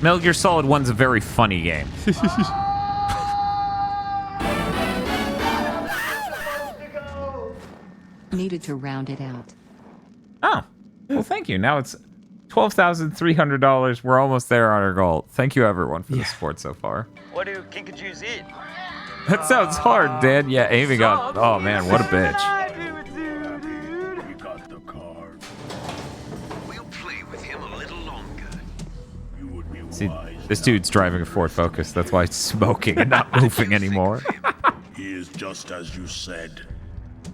Metal Gear Solid 1's a very funny game. Needed to round it out. Oh, well, thank you. Now it's $12,300. We're almost there on our goal. Thank you, everyone, for the support so far. What do Kinkajous eat? That sounds hard, Dan. Yeah, aiming up. Oh, man, what a bitch. We got the card. We'll play with him a little longer. You would be See, wise. this dude's driving a Ford Focus. That's why it's smoking and not moving anymore. He is just as you said.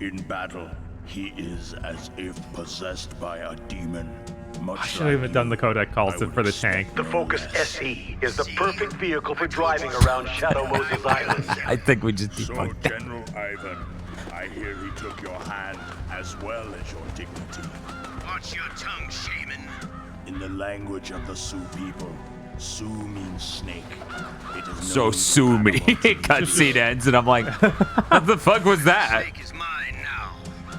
In battle, he is as if possessed by a demon. I should have even done the codec calls for the tank. The Focus SE is the perfect vehicle for driving around Shadow Moses Island. I think we just So, debunked that. General Ivan, I hear he took your hand as well as your dignity. Watch your tongue, shaman. In the language of the Sioux people, Sioux means snake. It is So known sue me. Cutscene ends, and I'm like, what the fuck was that? Snake is mine now.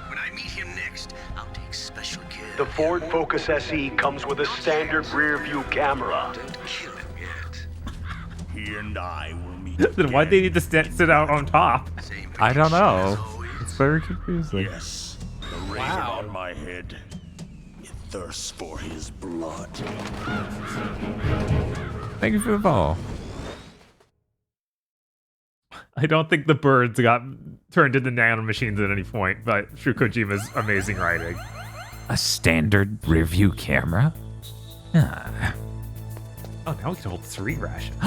When I meet him next, I'll take special care. The Ford Focus SE comes with a standard rear view camera. Don't kill him yet. He and I will meet. Then why'd they need to sit out on top? I don't know. It's very confusing. Yes, the raven on my head. It thirsts for his blood. Thank you for the ball. I don't think the birds got turned into nanomachines at any point, but Shu Kojima's amazing writing. A standard rear view camera? Ah. Oh, now we can hold 3 rations.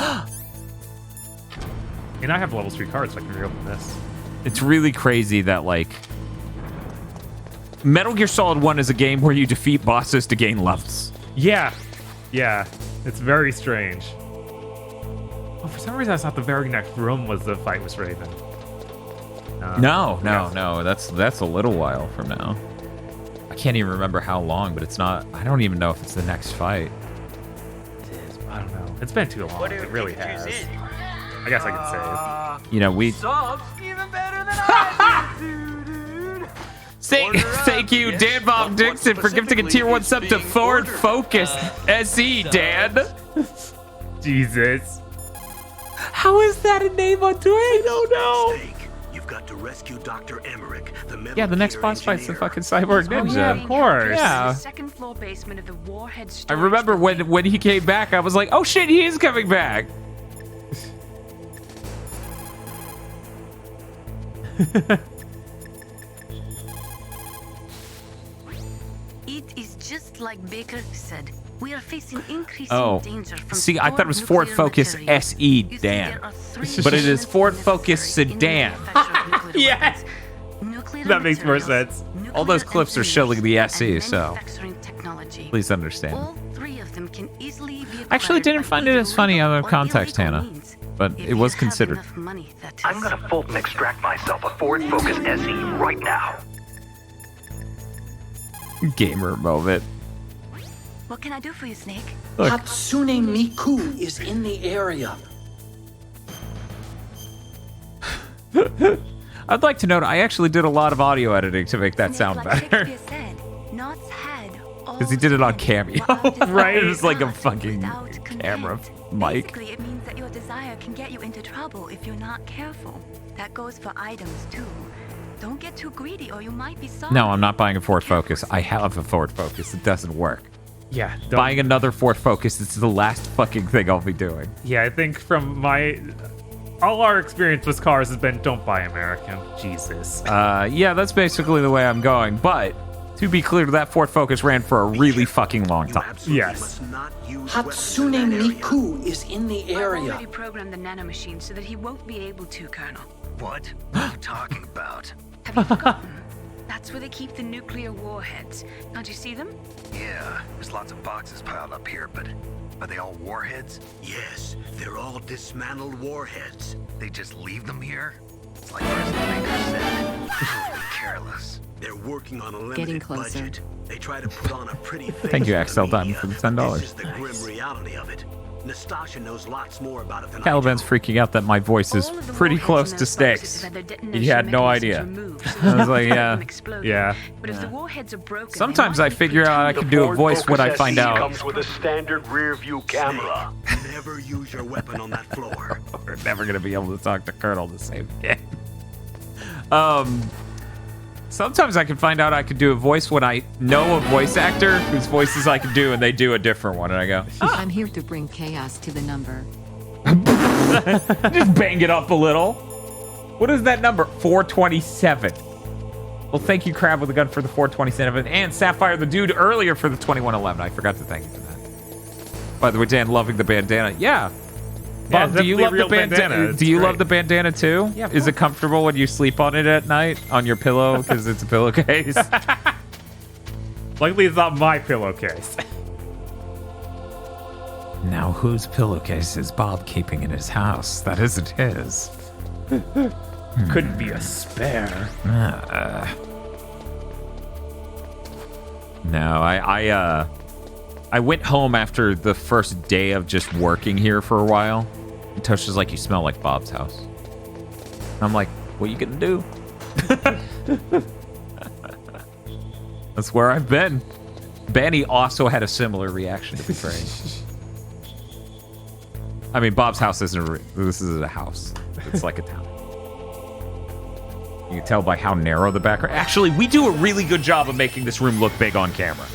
And I have level 3 cards, so I can reopen this. It's really crazy that, like, Metal Gear Solid 1 is a game where you defeat bosses to gain levels. Yeah. Yeah. It's very strange. Oh, for some reason I thought the very next room was the fight with Raven. No. That's a little while from now. I can't even remember how long, but it's not. I don't even know if it's the next fight. I don't know. It's been too long. It really has. I guess I can save. You know, we. Subs even better than I do, dude. Thank you, Dan Bob Dixon, for gifting a tier 1 sub to Ford Focus SE, Dan. Jesus. How is that a name on Twitch? I don't know. You've got to rescue Dr. Emmerich, the Yeah, the next boss fight's the fucking cyborg ninja. Yeah, of course. Yeah. Second floor basement of the Warhead I storage remember when he came back, I was like, oh shit, he is coming back. It is just like Baker said. We are facing increasing danger from See, I thought it was Ford Focus SE, Dan. But it is Ford Focus Sedan. Yes. That makes more sense. All those clips are showing the SE, so please understand. All three of them can easily be I actually didn't find it as funny out of context, Hannah, but it was considered. I'm gonna Fulton extract myself a Ford Focus SE right now. Gamer moment. What can I do for you, Snake? Look. Hatsune Miku is in the area. I'd like to note I actually did a lot of audio editing to make that sound better. Because he did it on Cameo, right? It was like a fucking camera mic. Basically, it means that your desire can get you into trouble if you're not careful. That goes for items too. Don't get too greedy or you might be sorry. No, I'm not buying a Ford Focus. I have a Ford Focus. It doesn't work. Yeah. Buying another Ford Focus is the last fucking thing I'll be doing. Yeah, I think from all our experience with cars has been don't buy American. Jesus. Yeah, that's basically the way I'm going. But to be clear, that Ford Focus ran for a really fucking long time. Yes. Hatsune Miku is in the I've area. already programmed the nanomachine so that he won't be able to, Colonel. What? What are you talking about? Have you forgotten? That's where they keep the nuclear warheads. Don't you see them? Yeah, there's lots of boxes piled up here, but are they all warheads? Yes, they're all dismantled warheads. They just leave them here? It's like President Baker said. Totally careless. They're working on a Getting limited closer. budget. They try to put on a pretty face. Thank you, for the Axel Diamond, media. for the $10. This is the grim reality of it. Nastasha knows lots more about it than Caliban's freaking out that my voice is pretty close to Snake's. He had no idea. I was like, yeah. Yeah. But if the warheads are broken, Sometimes I figure out I can do a voice when I find out. Comes with a standard rear view camera. Never use your weapon on that floor. We're never going to be able to talk to Colonel the same again. Sometimes I can find out I can do a voice when I know a voice actor whose voices I can do and they do a different one and I go, I'm here to bring chaos to the number. just bang it up a little. What is that number? 427. Well, thank you, Crab with a Gun, for the 427 and Sapphire the Dude earlier for the 2111. I forgot to thank you for that. By the way, Dan, loving the bandana. Yeah. Bob, do you love the bandana? Do you love the bandana too? Yeah. Is it comfortable when you sleep on it at night on your pillow because it's a pillowcase? Luckily, it's not my pillowcase. Now, whose pillowcase is Bob keeping in his house? That isn't his. Couldn't be a spare. No, I went home after the first day of just working here for a while. And Tosh was like, you smell like Bob's house. I'm like, what are you gonna do? That's where I've been. Banny also had a similar reaction, to be frank. I mean, Bob's house this is a house. It's like a town. You can tell by how narrow the background. Actually, we do a really good job of making this room look big on camera.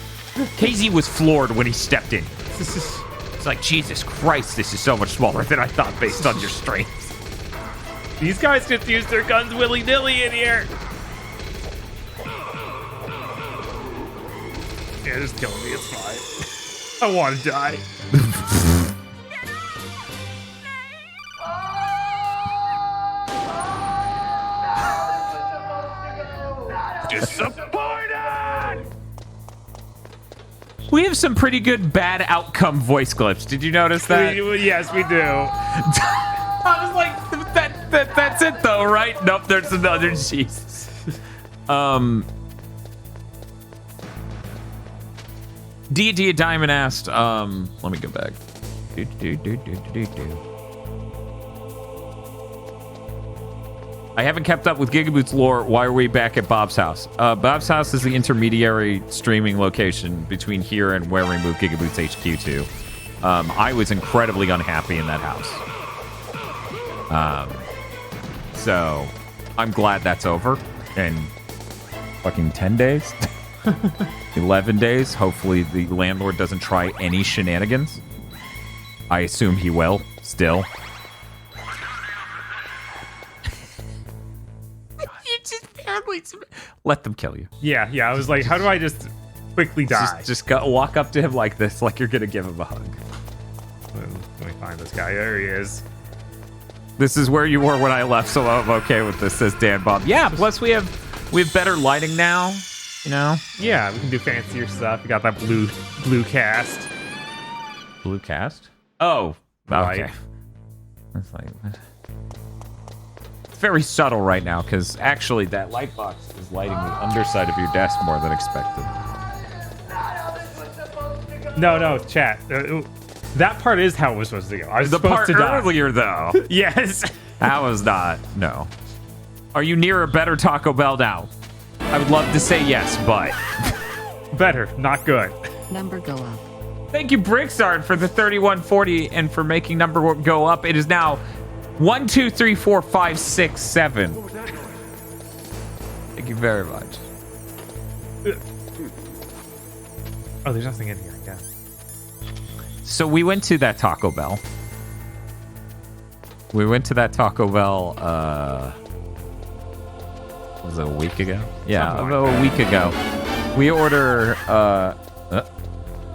KZ was floored when he stepped in. It's like, Jesus Christ, this is so much smaller than I thought based on your strength. These guys just use their guns willy-nilly in here. Yeah, just killing me. It's fine. I want to die. Disappointed! We have some pretty good bad outcome voice clips. Did you notice that? Yes, we do. I was like, that's it though, right? Nope, there's another. Jesus. Dia Diamond asked, let me go back. I haven't kept up with Gigaboot's lore. Why are we back at Bob's house? Bob's house is the intermediary streaming location between here and where we moved Gigaboot's HQ to. I was incredibly unhappy in that house. So I'm glad that's over. And fucking 10 days? 11 days. Hopefully the landlord doesn't try any shenanigans. I assume he will, still. You just barely... Let them kill you. Yeah, I was like, how do I just quickly die? Just go, walk up to him like this, like you're gonna give him a hug. Let me find this guy. There he is. This is where you were when I left, so I'm okay with this, says Dan Bob. Yeah, plus we have better lighting now, you know? Yeah, we can do fancier stuff. We got that blue cast. Blue cast? Oh, okay. It's like... It's very subtle right now, because actually that light box is lighting the underside of your desk more than expected. No, chat. That part is how it was supposed to go. I was supposed to die. The part earlier, though. Yes. That was not. No. Are you near a better Taco Bell now? I would love to say yes, but... Better, not good. Number go up. Thank you, Bricksard, for the 3140 and for making number go up. It is now 1, 2, 3, 4, 5, 6, 7. Thank you very much. Oh, there's nothing in here. Yeah. So we went to that Taco Bell. Was it a week ago? Yeah, about a week ago. We order,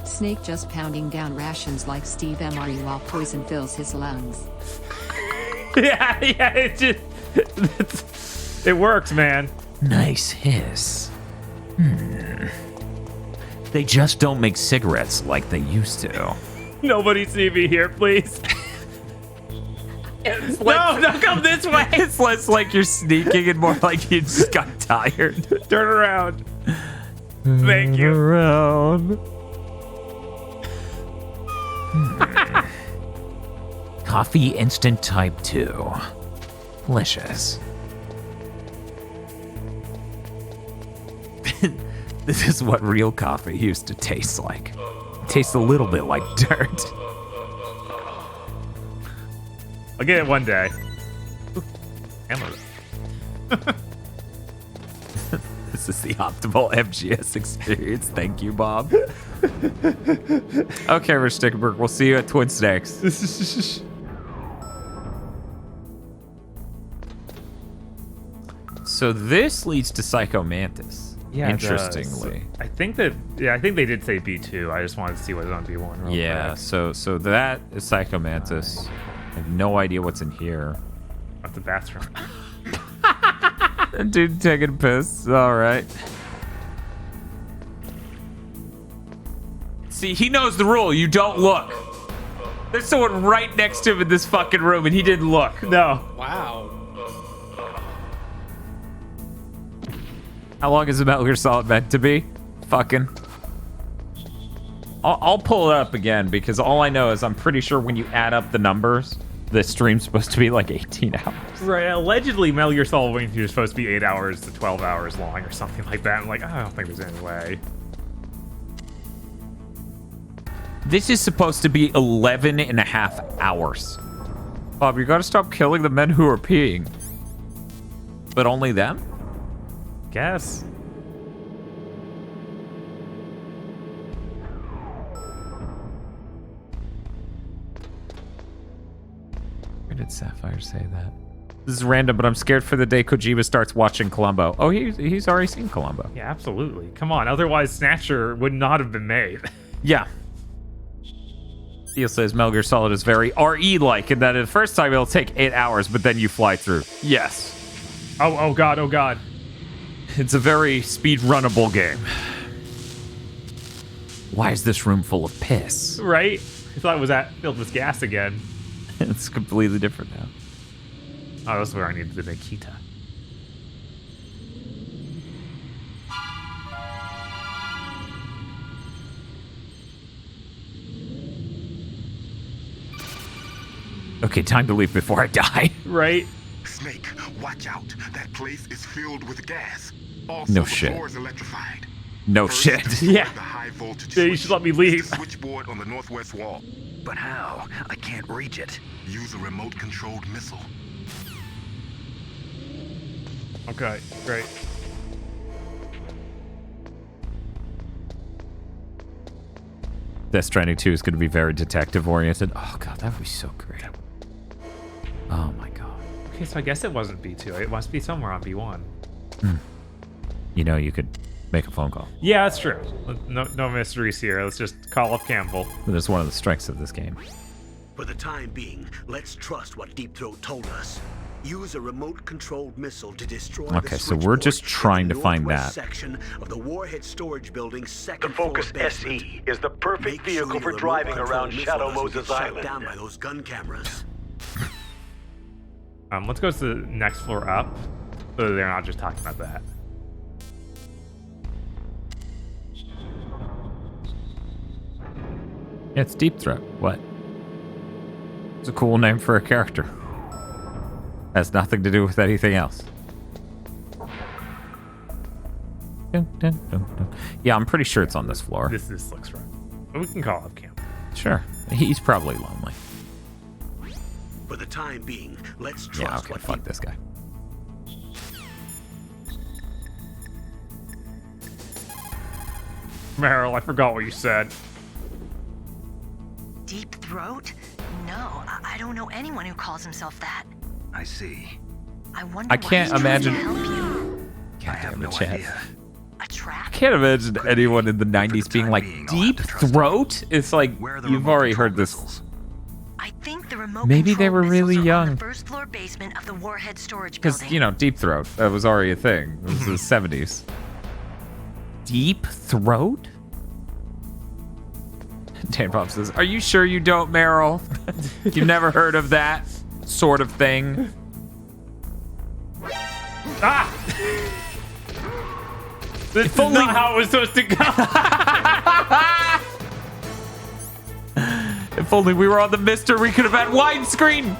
Snake just pounding down rations like Steve MRE while poison fills his lungs. yeah, it works, man. Nice hiss. They just don't make cigarettes like they used to. Nobody see me here, please. No, come this way. It's less like you're sneaking and more like you just got tired. Turn around. Thank you. Around. Coffee instant type 2. Delicious. This is what real coffee used to taste like. It tastes a little bit like dirt. I'll get it one day. Ooh, ammo. This is the optimal MGS experience. Thank you, Bob. Okay, Rich Stickenberg, we'll see you at Twin Snakes. So this leads to Psycho Mantis. Yeah, interestingly. I think they did say B2. I just wanted to see what was on B1 real quick. So that is Psycho Mantis. I have no idea what's in here. That's the bathroom. Dude taking a piss. All right. See, he knows the rule. You don't look. There's someone right next to him in this fucking room, and he didn't look. No. Wow. How long is a Metal Gear Solid meant to be? Fucking. I'll pull it up again because all I know is I'm pretty sure when you add up the numbers, the stream's supposed to be like 18 hours. Right. Allegedly, Metal Gear Solid Wing 2 is supposed to be 8 hours to 12 hours long or something like that. I'm like, I don't think there's any way. This is supposed to be 11 and a half hours. Bob, you gotta stop killing the men who are peeing. But only them? Guess. Where did Sapphire say that? This is random, but I'm scared for the day Kojima starts watching Columbo. Oh, he's already seen Columbo. Yeah, absolutely. Come on, otherwise Snatcher would not have been made. Yeah. Theo says Metal Gear Solid is very RE-like, in that the first time it'll take 8 hours, but then you fly through. Yes. Oh god, oh god. It's a very speed-runnable game. Why is this room full of piss? Right? I thought it was filled with gas again. It's completely different now. Oh, that's where I needed the Nikita. Okay, time to leave before I die. Right? Snake, watch out. That place is filled with gas. Also, No the shit. floor is electrified. No First, shit. destroy Yeah. the high voltage Yeah, you switch. should let me leave. It's the switchboard on the northwest wall. But how? I can't reach it. Use a remote-controlled missile. Okay, great. Death Stranding 2 is going to be very detective-oriented. Oh, God, that would be so great. Oh, my God. Okay, so I guess it wasn't B2. It must be somewhere on B1. You know, you could make a phone call. Yeah, that's true. No mysteries here. Let's just call up Campbell. That's one of the strengths of this game. For the time being, let's trust what Deep Throat told us. Use a remote-controlled missile to destroy Okay, the so we're just switchboard trying in to the find northwest that. section of the Warhead Storage Building's second The Focus floor basement. SE is the perfect Make sure vehicle your for driving remote-controlled around missile Shadow doesn't Moses get shot Island. down by those gun cameras. Let's go to the next floor up, so they're not just talking about that. Yeah, it's Deep Throat. What? It's a cool name for a character. Has nothing to do with anything else. Dun, dun, dun, dun. Yeah, I'm pretty sure it's on this floor. This looks right. But we can call up Campbell. Sure. He's probably lonely. For the time being, let's trust Yeah, okay, what fuck this guy. Meryl, I forgot what you said. Deep Throat? No, I don't know anyone who calls himself that. I see. I wonder I why can't he's trying to imagine. help you. I have no chat. idea. A trap? I can't imagine anyone in the 90s being like, Deep Throat? It's like, you've already heard this. I think the remote Maybe they were really on young. the first floor basement of the Warhead Storage Because, Building. you know, Deep Throat, that was already a thing. It was the 70s. Deep Throat? Dan Bob says, are you sure you don't, Meryl? You've never heard of that sort of thing? Ah! This is not how it was supposed to go. If only we were on the Mister, we could have had widescreen.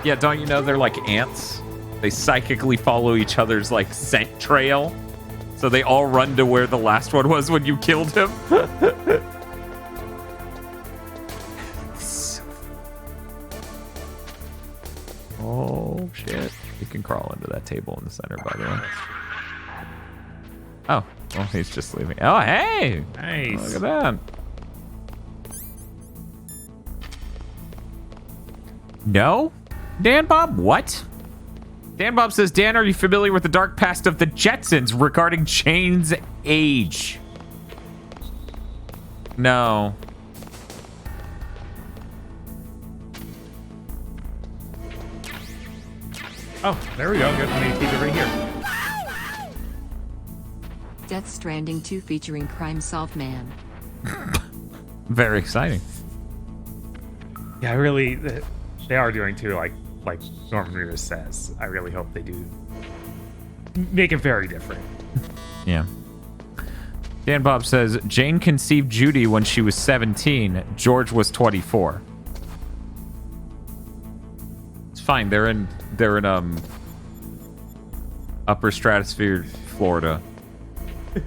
Yeah, don't you know they're like ants? They psychically follow each other's like scent trail. So they all run to where the last one was when you killed him. Oh, shit. You can crawl into that table in the center, by the way. Oh, well, he's just leaving. Oh, hey! Nice. Look at that. No? Dan Bob? What? Dan Bob says, Dan, are you familiar with the dark past of the Jetsons regarding Chane's age? No. Oh, there we go. Good. Let me keep it right here. Death Stranding 2 featuring Crime Solve Man. Very exciting. Yeah, I really. They are doing too, like Norman Reedus says. I really hope they do make it very different. Yeah. Dan Bob says, Jane conceived Judy when she was 17. George was 24. It's fine. They're in upper stratosphere, Florida,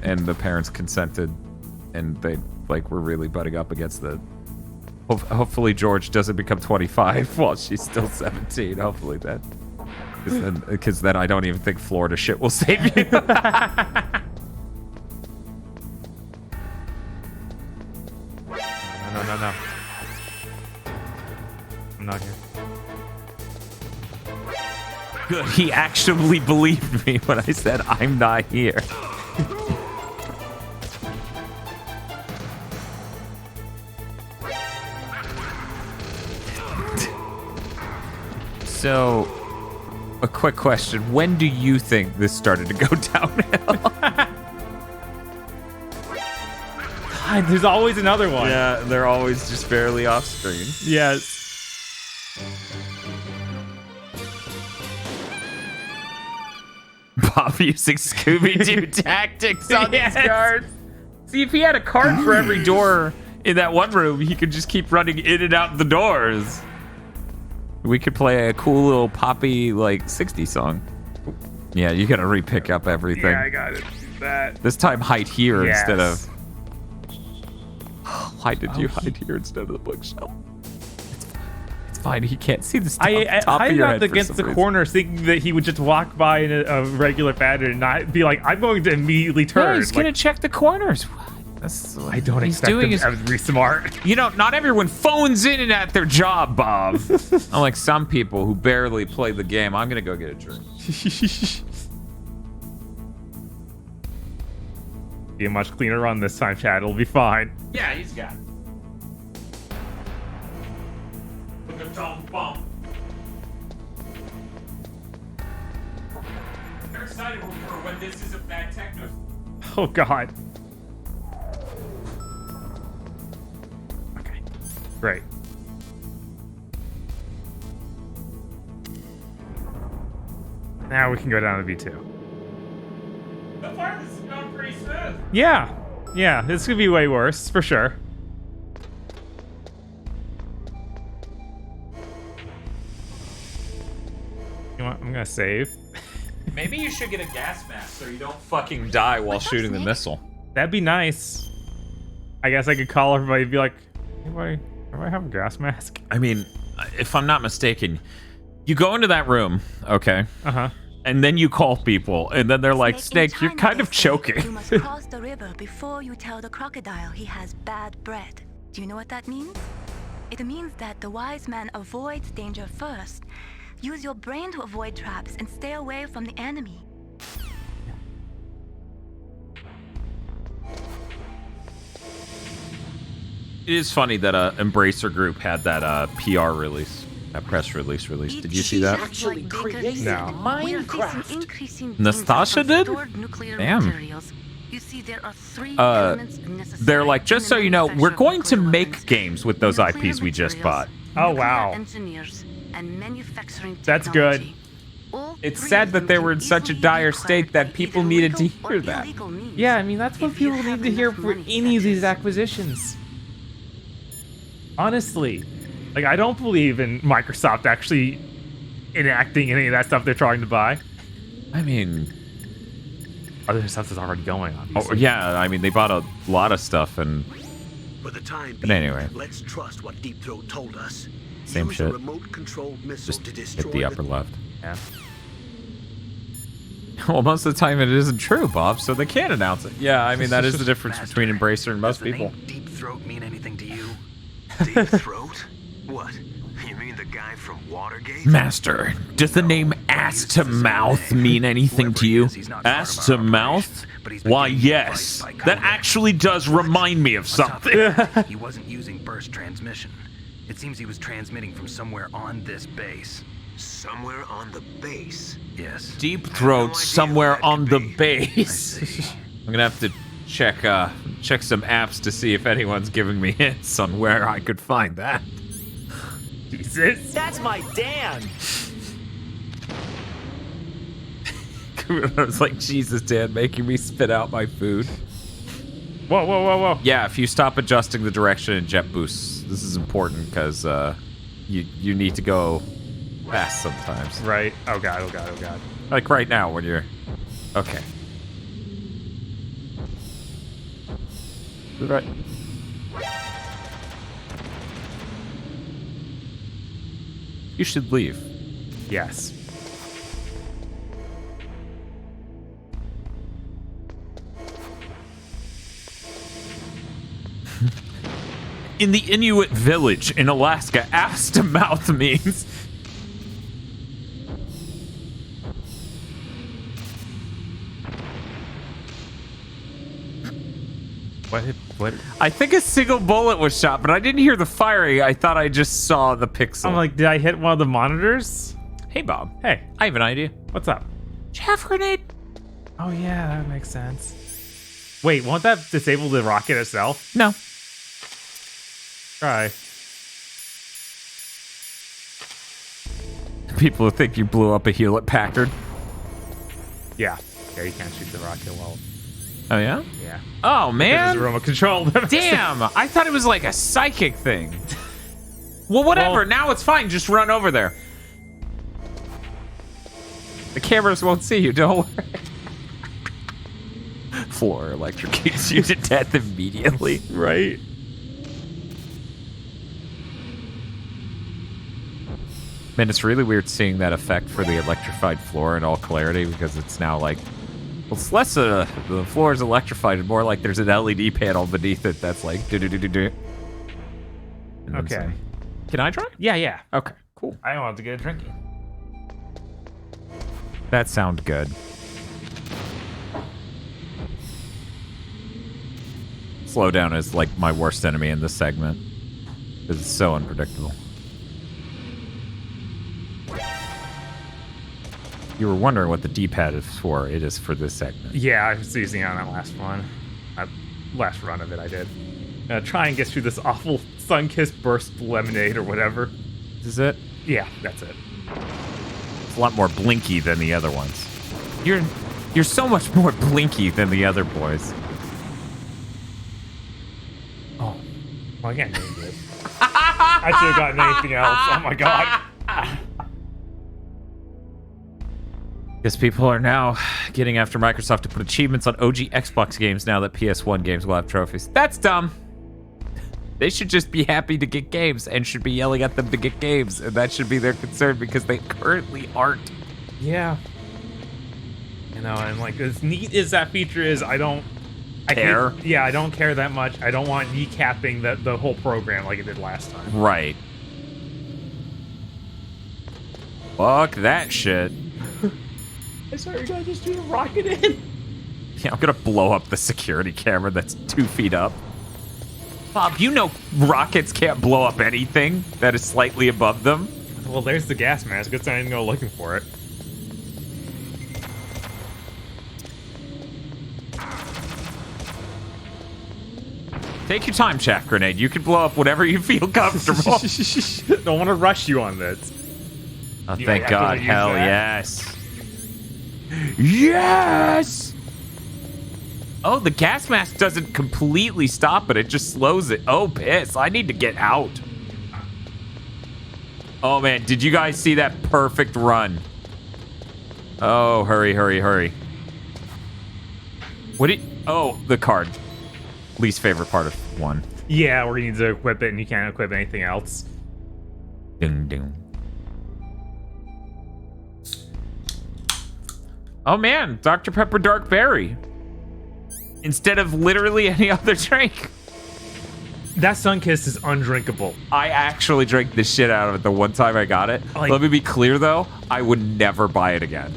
and the parents consented, and they were really butting up against the. Hopefully George doesn't become 25 while she's still 17. Hopefully that, because then I don't even think Florida shit will save you. No. I'm not here. Good. He actually believed me when I said I'm not here. So, a quick question. When do you think this started to go downhill? God, there's always another one. Yeah, they're always just barely off screen. Yes. Bob using Scooby-Doo tactics on these cards. See, if he had a card for every door in that one room, he could just keep running in and out the doors. We could play a cool little poppy, like, 60s song. Yeah, you gotta re-pick up everything. Yeah, I gotta do that. This time, hide here Yes. instead of... Why did you hide here instead of the bookshelf? It's fine, he can't see the top, I top of hid your out head for against some the reason. corners, thinking that he would just walk by in a regular pattern and not be like, I'm going to immediately turn. Yeah, he's gonna Like, check the corners. That's I don't expect him to be smart. You know, not everyone phones in and at their job, Bob. Unlike some people who barely play the game, I'm gonna go get a drink. Be a much cleaner run this time, Chad. It'll be fine. Yeah, he's got it. They're excited for when this is a bad techno. Oh, God. Okay. Great. Now we can go down to V2. So far, this is going pretty smooth. Yeah. Yeah, this could be way worse, for sure. You know what? I'm gonna save. Maybe you should get a gas mask so you don't fucking die while shooting the missile. That'd be nice. I guess I could call everybody and be like, anybody have a gas mask? I mean, if I'm not mistaken, you go into that room, okay? Uh-huh. And then you call people, and then they're like, Snake, you're kind of You choking. must cross the river before you tell the crocodile he has bad bread. Do you know what that means? It means that the wise man avoids danger first. Use your brain to avoid traps and stay away from the enemy. It is funny that Embracer Group had that PR release, that press release released. Did you see that? Actually created No. Minecraft. Nastasia did? Damn. You see, there are three They're like, just so you know, we're going to make games with those IPs we just bought. Oh, wow. engineers and manufacturing That's good. It's sad that they were in such a dire state that people needed to hear that. Yeah, I mean, that's what people need to hear for any of these acquisitions. Honestly. Like, I don't believe in Microsoft actually enacting any of that stuff they're trying to buy. I mean... Other stuff is already going on. Oh, yeah, I mean, they bought a lot of stuff, and... For the time But being, anyway. let's trust what Deep Throat told us. Same Use shit. a remote-controlled missile Just to hit destroy the upper left. Yeah. Well, most of the time it isn't true, Bob, so they can't announce it. Yeah, I mean, that is the difference between Embracer and most people. Deep Throat mean anything to you? Deep Throat? What? You mean the guy from Watergate? Master, does the name Ass to Mouth mean anything to you? Ass to mouth? Why, yes. That actually does remind me of something. He wasn't using burst transmission. It seems he was transmitting from somewhere on this base. Somewhere on the base? Yes. Deep Throat somewhere on the base. I'm gonna have to check some apps to see if anyone's giving me hints on where I could find that. Jesus. That's my Dan. I was like, Jesus, Dan, making me spit out my food. Whoa, whoa, whoa, whoa. Yeah, if you stop adjusting the direction in jet boosts, this is important because you need to go fast sometimes. Right. Oh, God, oh, God, oh, God. Like right now when you're... Okay. Right. You should leave. Yes. In the Inuit village in Alaska, ass to mouth means... What? I think a single bullet was shot, but I didn't hear the firing. I thought I just saw the pixel. I'm like, did I hit one of the monitors? Hey, Bob. Hey. I have an idea. What's up? Chaff grenade. Oh, yeah, that makes sense. Wait, won't that disable the rocket itself? No. Try. People think you blew up a Hewlett Packard. Yeah. Yeah, you can't shoot the rocket well. Oh, yeah? Yeah. Oh, man. Because it's remote control. Damn, I thought it was like a psychic thing. Well, whatever. Now it's fine. Just run over there. The cameras won't see you. Don't worry. Floor electrocutes you to death immediately. Right? Man, it's really weird seeing that effect for the electrified floor in all clarity because it's now like, well, it's less the floor is electrified and more like there's an LED panel beneath it that's like do-do-do-do-do. Okay. Can I try? Yeah. Okay, cool. I want to get a drinking. That sounds good. Slowdown is like my worst enemy in this segment because it's so unpredictable. You were wondering what the D-pad is for. It is for this segment. Yeah, I was using it on that last one. Last run of it, I did. Try and get through this awful sun-kissed burst lemonade or whatever. This is it? Yeah, that's it. It's a lot more blinky than the other ones. You're so much more blinky than the other boys. Oh, well, I can't name it. I should have gotten anything else. Oh my god. Guess people are now getting after Microsoft to put achievements on OG Xbox games now that PS1 games will have trophies. That's dumb. They should just be happy to get games and should be yelling at them to get games, and that should be their concern because they currently aren't. Yeah. You know, and like as neat as that feature is, I don't care. I don't care that much. I don't want kneecapping the whole program like it did last time. Right. Fuck that shit. I swear you guys just do a rocket in. Yeah, I'm gonna blow up the security camera that's 2 feet up. Bob, you know rockets can't blow up anything that is slightly above them. Well, there's the gas mask. Good time to go looking for it. Take your time, Chaff Grenade. You can blow up whatever you feel comfortable. Don't want to rush you on this. Oh, thank God. Hell yes. Yes! Oh, the gas mask doesn't completely stop it. It just slows it. Oh, piss. I need to get out. Oh, man. Did you guys see that perfect run? Oh, hurry, hurry, hurry. What did... Oh, the card. Least favorite part of 1. Yeah, where you need to equip it and you can't equip anything else. Ding, ding. Oh, man. Dr. Pepper Dark Berry. Instead of literally any other drink. That Sunkiss is undrinkable. I actually drank the shit out of it the one time I got it. Like, let me be clear, though. I would never buy it again.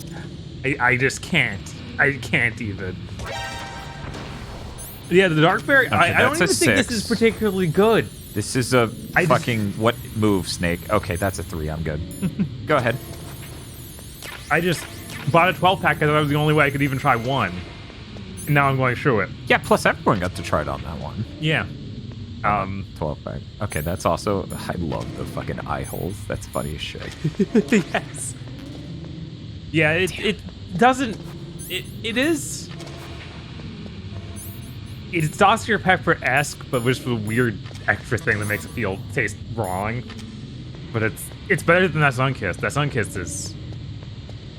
I just can't. I can't even. Yeah, the Dark Berry, Okay, I don't even that's a think 6. this is particularly good. This is a fucking... What move, Snake? Okay, that's a 3. I'm good. Go ahead. I just bought a 12-pack because that was the only way I could even try one. And now I'm going through it. Yeah, plus everyone got to try it on that one. Yeah. 12-pack. Okay, that's also... I love the fucking eye holes. That's funny as shit. Yes. Yeah, it doesn't... It is... It's Dr. Pepper-esque, but with a weird extra thing that makes it taste wrong. But it's better than that Sunkiss. That Sunkiss is...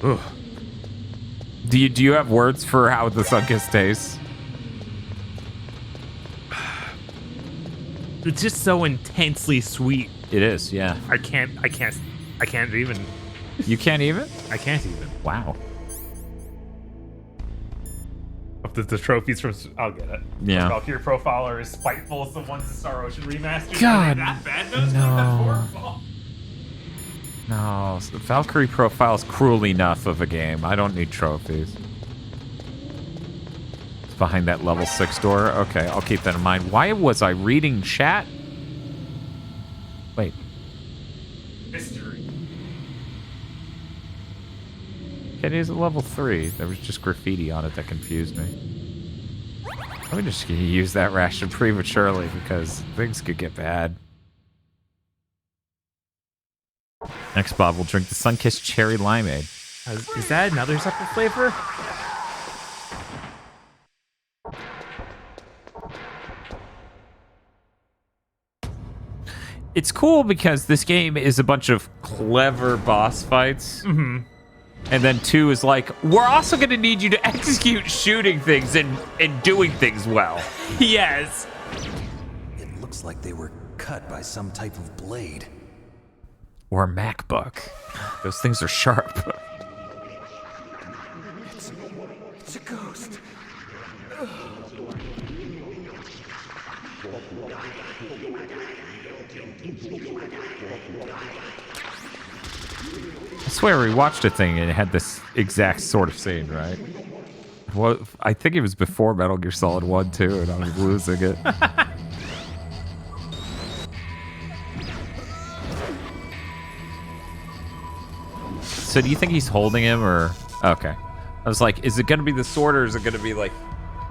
Ugh. Do you have words for how the Sunkiss tastes? It's just so intensely sweet. It is, yeah. I can't even. You can't even? I can't even. Wow. The trophies from... I'll get it. Yeah. Valkyrie Profiler is spiteful as the ones in Star Ocean Remastered. God, that bad? No. That's horrible. No, Valkyrie Profile is cruel enough of a game. I don't need trophies. It's behind that level 6 door. Okay, I'll keep that in mind. Why was I reading chat? Wait. Mystery. It is a level 3. There was just graffiti on it that confused me. I'm just gonna use that ration prematurely because things could get bad. Next, Bob will drink the Sunkissed Cherry Limeade. Is that another separate flavor? It's cool because this game is a bunch of clever boss fights. Mm-hmm. And then 2 is like, we're also going to need you to execute shooting things and doing things well. Yes. It looks like they were cut by some type of blade. Or a MacBook. Those things are sharp. It's a ghost. I swear we watched a thing and it had this exact sort of scene, right? Well, I think it was before Metal Gear Solid 1 too, and I was losing it. So do you think he's holding him or... Okay. I was like, is it going to be the sword or is it going to be like...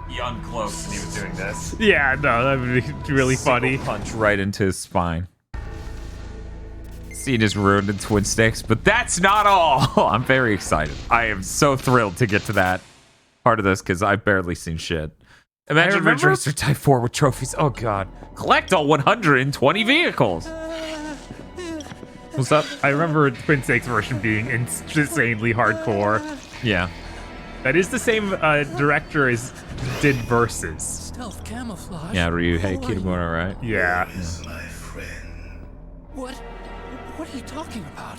He uncloaked and he was doing this? Yeah, no, that would be really funny. Punch right into his spine. Scene is ruined in Twin Sticks, but that's not all. I'm very excited. I am so thrilled to get to that part of this because I've barely seen shit. Imagine Ridge Racer Type 4 with trophies. Oh, God. Collect all 120 vehicles. What's up? I remember Twin Stakes version being insanely hardcore. Yeah. That is the same director as did Versus. Stealth camouflage. Yeah, Ryuhei Kitamura, right? Yeah. My friend. What are you talking about?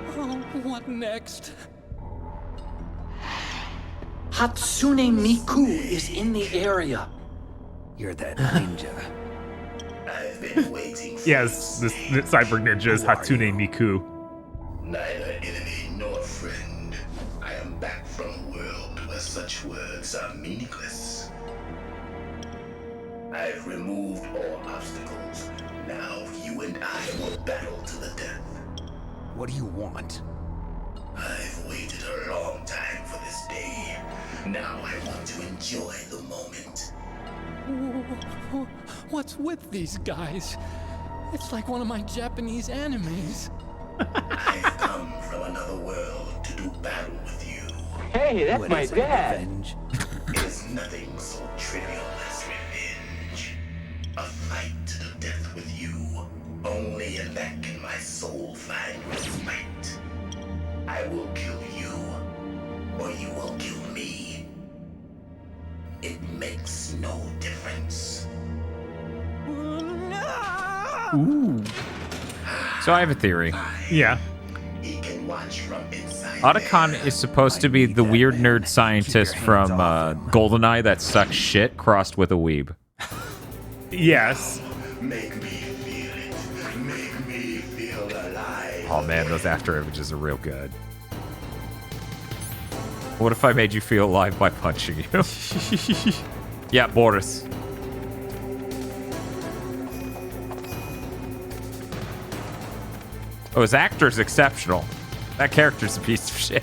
Oh, what next? Hatsune Miku is in the area. You're that ninja. I've been waiting for Yes, this cyber ninja is Hatsune Miku. neither enemy nor friend. I am back from a world where such words are meaningless. I've removed all obstacles. Now you and I will battle to the death. What do you want? I've waited a long time for this day. Now I want to enjoy the moment. What's with these guys? It's like one of my Japanese animes. I've come from another world to do battle with you. Hey, that's my dad. Revenge? It is nothing so trivial as revenge. A fight to the death with you. Only in that can my soul find respite. I will kill you, or you will kill me. It makes no difference. Ooh. So I have a theory. Yeah. He can watch from inside. Otacon is supposed to be the weird nerd scientist from GoldenEye that sucks shit crossed with a weeb. Yes. Make me feel it. Make me feel alive. Oh man, those after images are real good. What if I made you feel alive by punching you? Yeah, Boris. Oh, his actor's exceptional. That character's a piece of shit.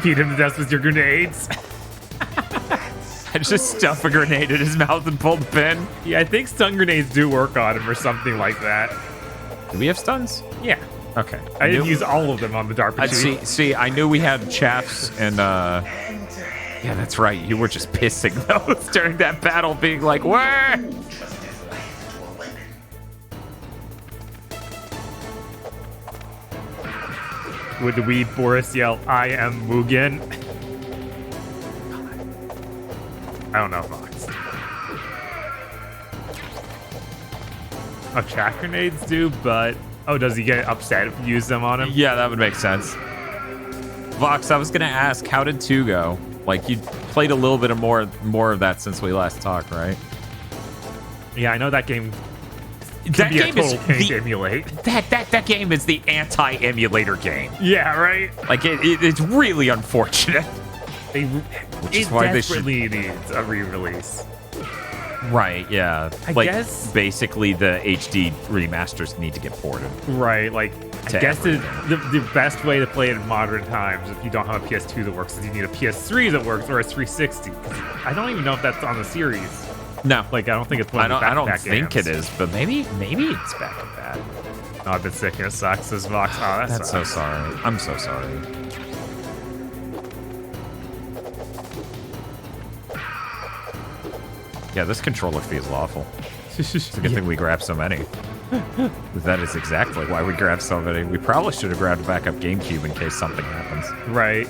Beat him to death with your grenades. I just stuff a grenade in his mouth and pull the pin. Yeah, I think stun grenades do work on him or something like that. Do we have stuns? Yeah. Okay. I didn't use all of them on the Darpa chief. See, I knew we had chaps and yeah, that's right. You were just pissing those during that battle, being like, "Where?" Would the weed Boris yell, "I am Mugen"? I don't know, Vox. Oh, chaff grenades do, but oh, does he get upset if you use them on him? Yeah, that would make sense. Vox, I was gonna ask, how did 2 go? Like, you played a little bit of more of that since we last talked, right? Yeah, I know that game. That be game a total is pain to emulate. That game is the anti-emulator game. Yeah, right. Like it's really unfortunate. Which is why desperately needs a re-release. Right, yeah. I guess basically the HD remasters need to get ported. Right, like I guess everything. the best way to play it in modern times, if you don't have a PS2 that works, is you need a PS3 that works or a 360. I don't even know if that's on the series. No, like I don't think it's one of the I don't back think games. it is, but maybe it's back at that. Oh, I've been sick and it sucks. This Vox. Oh, That's so sorry. I'm so sorry. Yeah, this controller feels awful. It's a good thing we grabbed so many. That is exactly why we grabbed so many. We probably should have grabbed a backup GameCube in case something happens. Right.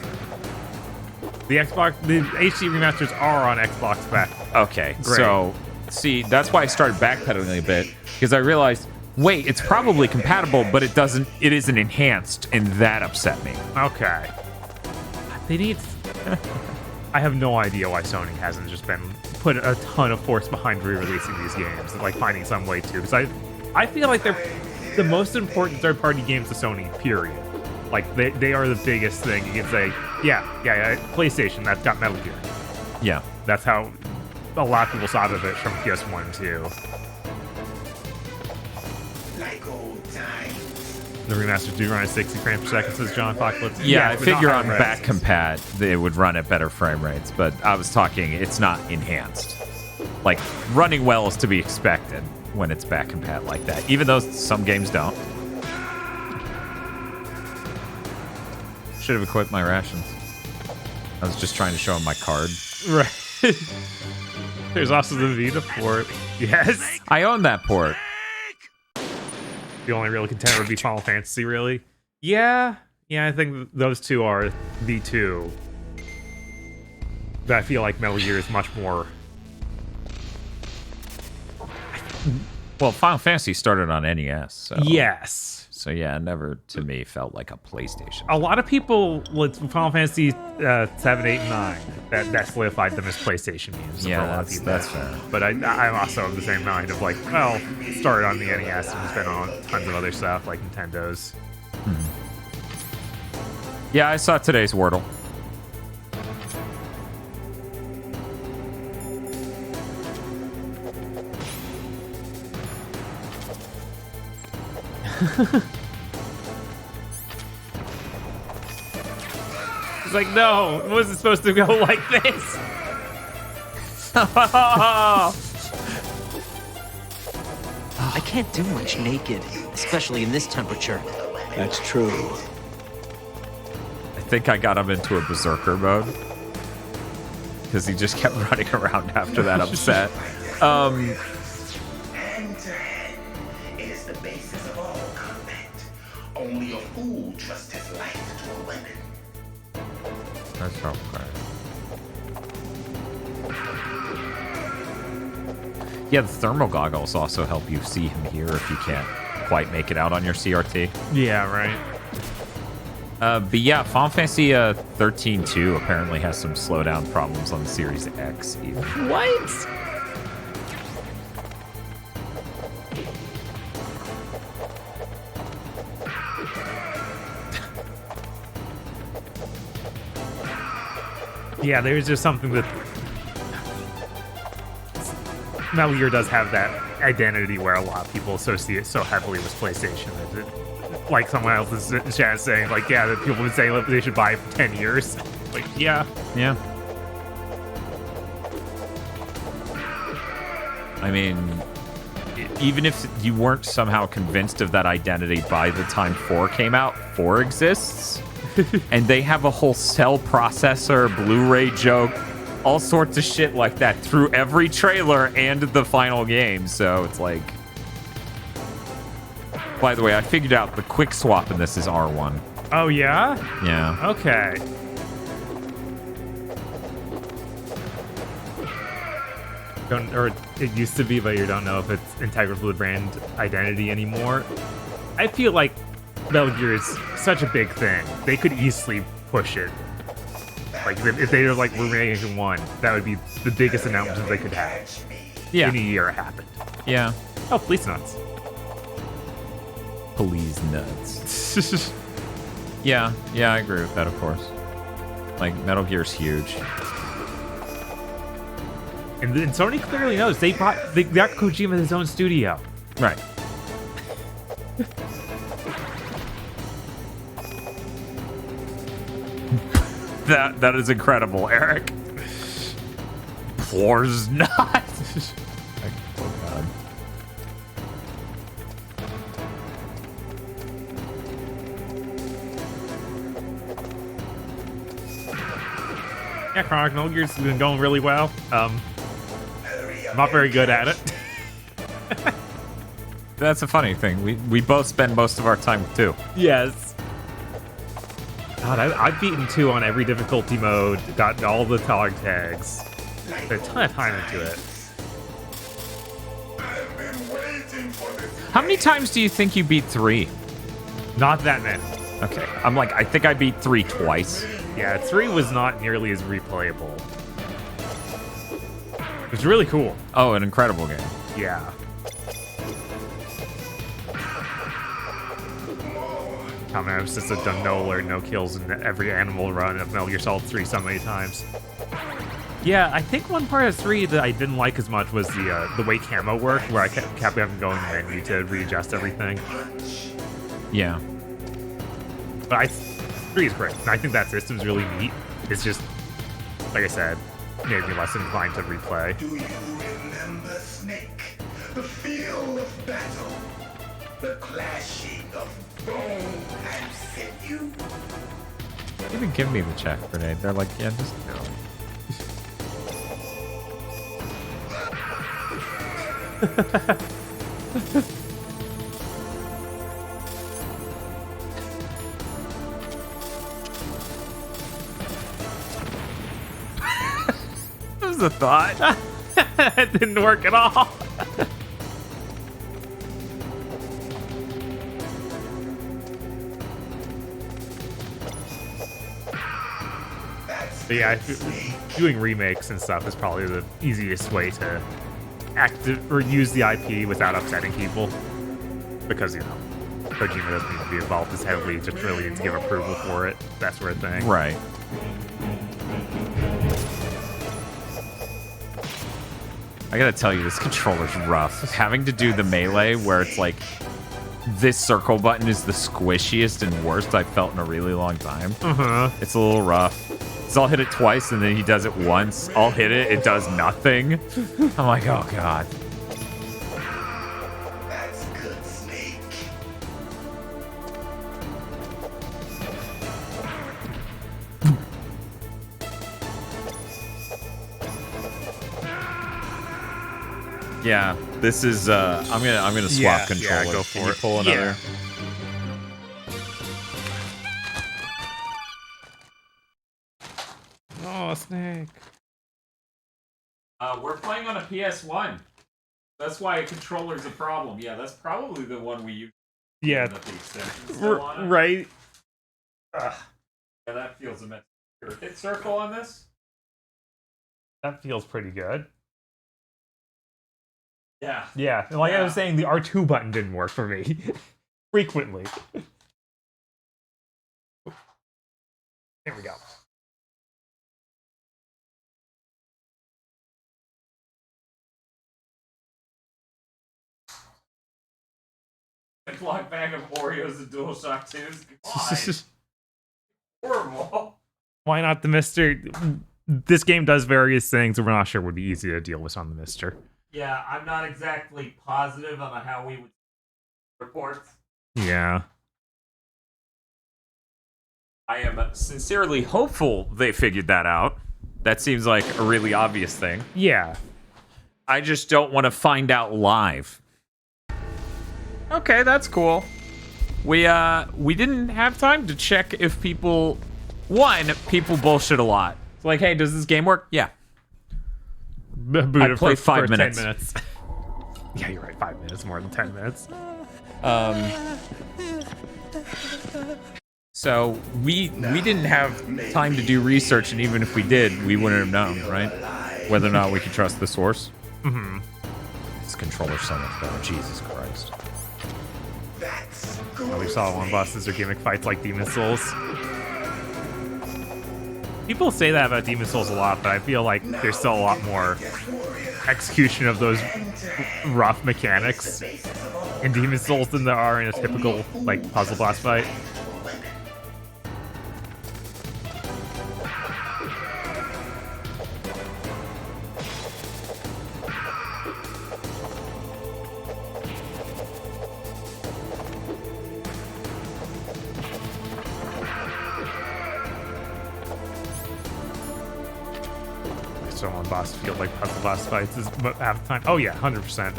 The HD remasters are on Xbox back. Okay, Great. so see, that's why I started backpedaling a bit, because I realized, wait, it's probably compatible, but it isn't enhanced, and that upset me. Okay. They need. I have no idea why Sony hasn't just been put a ton of force behind re-releasing these games and like finding some way to. Because I feel like they're the most important third-party games to Sony. Period. Like they are the biggest thing. You can say, yeah, PlayStation. That's got Metal Gear. Yeah, that's how a lot of people saw of it from PS1 too. The remasters do run at 60 frames per second, says John Apocalypse. Yeah, I figure on back compat they would run at better frame rates, but I was talking it's not enhanced. Like, running well is to be expected when it's back compat like that, even though some games don't. Should have equipped my rations. I was just trying to show him my card. Right. There's also the Vita port. Yes. I own that port. The only real contender would be Final Fantasy, really. Yeah, I think those two are the two. But I feel like Metal Gear is much more. Well, Final Fantasy started on NES, so yes. So yeah, it never to me felt like a PlayStation. A lot of people with Final Fantasy 7, 8, and 9 that solidified them as PlayStation games. Yeah, for a lot of people. that's fair. But I'm also of the same mind of like, well, it started on the NES and it's been on tons of other stuff like Nintendo's. Yeah, I saw today's Wordle. It's like, no, it wasn't supposed to go like this. I can't do much naked, especially in this temperature. That's true. I think I got him into a berserker mode because he just kept running around after that upset. Hand to hand, it is the basis of all combat. Only a fool trusts his life to a weapon. That's okay. Yeah, the thermal goggles also help you see him here if you can't quite make it out on your CRT. Yeah, right. But yeah, Final Fantasy 13-2 apparently has some slowdown problems on the Series X even. What? Yeah, there's just something that Metal Gear does have that identity where a lot of people associate so heavily with PlayStation. That it, like someone else is in chat saying, like, yeah, that people have been saying that they should buy it for 10 years. Like, yeah. Yeah. I mean, even if you weren't somehow convinced of that identity by the time 4 came out, 4 exists. And they have a whole cell processor, Blu-ray joke, all sorts of shit like that through every trailer and the final game. So it's like... By the way, I figured out the quick swap in this is R1. Oh, yeah? Yeah. Okay. Or it used to be, but you don't know if it's integral to the brand identity anymore. I feel like Metal Gear is such a big thing. They could easily push it. Like, if they were like, we're making 1, that would be the biggest announcement they could have. Yeah. In a year it happened. Yeah. Oh, Police Nuts. Police Nuts. Yeah, I agree with that, of course. Like, Metal Gear's huge. And Sony clearly knows. They got Kojima his own studio. Right. That is incredible, Eric. Pours not. Oh god. Yeah, Chronic Metal Gear's been going really well. I'm not very good at it. That's a funny thing. We both spend most of our time with 2. Yes. God, I've beaten 2 on every difficulty mode, gotten all the dog tags. Put a ton of time into it. How many times do you think you beat 3? Not that many. Okay. I'm like, I think I beat 3 twice. Yeah, 3 was not nearly as replayable. It was really cool. Oh, an incredible game. Yeah. I mean, I was just done no kills in every animal run of Metal Gear Solid 3 so many times. Yeah, I think one part of 3 that I didn't like as much was the way camo worked, where I kept having to go in the menu to readjust everything. Yeah. But 3 is great, and I think that system's really neat. It's just, like I said, made me less inclined to replay. Do you remember, Snake? The feel of battle, the clashing of bone and sinew. They even give me the check grenade. They're like, yeah, just go. That was a thought. It didn't work at all. But yeah, doing remakes and stuff is probably the easiest way to or use the IP without upsetting people. Because, you know, Kojima doesn't need to be involved as heavily, just really needs to give approval for it, that sort of thing. Right. I gotta tell you, this controller's rough. Having to do the melee where it's like, this circle button is the squishiest and worst I've felt in a really long time. It's a little rough. So I'll hit it twice and then he does it once. I'll hit it, it does nothing. I'm like, oh god. That's good, Snake. Yeah, this is I'm gonna swap controllers. Yeah, go Can for you it. pull another? Oh, Snake. We're playing on a PS1. That's why a controller's a problem. Yeah, that's probably the one we use. Yeah. The extension's still on it. Right. Yeah, that feels a mess. Hit circle on this? That feels pretty good. Yeah. Yeah, and like I was saying, the R2 button didn't work for me. Frequently. There we go. A block bag of Oreos and DualShock 2s? Horrible. Why not the Mister? This game does various things that we're not sure would be easy to deal with on the Mister. Yeah, I'm not exactly positive on how we would report. Yeah. I am sincerely hopeful they figured that out. That seems like a really obvious thing. Yeah. I just don't want to find out live. Okay, that's cool. We didn't have time to check if people... One, people bullshit a lot. It's like, hey, does this game work? Yeah. I played 5 minutes. 10 minutes. Yeah, you're right. 5 minutes, more than 10 minutes. So we didn't have time to do research, and even if we did, we wouldn't have known, right? Whether or not we could trust the source. Mm-hmm. This controller's so much better. Jesus Christ. We saw one bosses or gimmick fights like Demon Souls. People say that about Demon Souls a lot, but I feel like there's still a lot more execution of those rough mechanics in Demon Souls than there are in a typical like puzzle boss fight. so on boss field like puzzle boss fights is half the time. Oh yeah, 100%.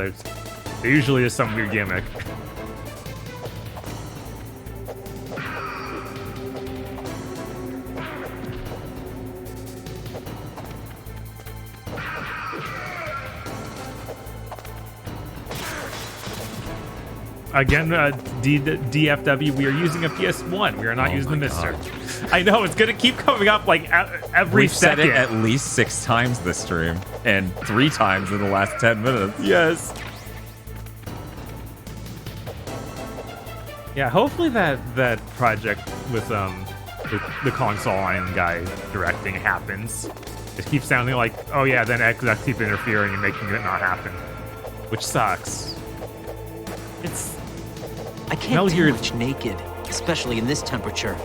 There usually is some weird gimmick. Again, DFW, we are using a PS1. We are not using the Mister. I know, it's going to keep coming up like every We've second. said it at least 6 times this stream, and 3 times in the last 10 minutes. Yes. Yeah, hopefully that project with the console line guy directing happens. It keeps sounding like, oh yeah, then execs keep interfering and making it not happen, which sucks. I can't do much naked, especially in this temperature.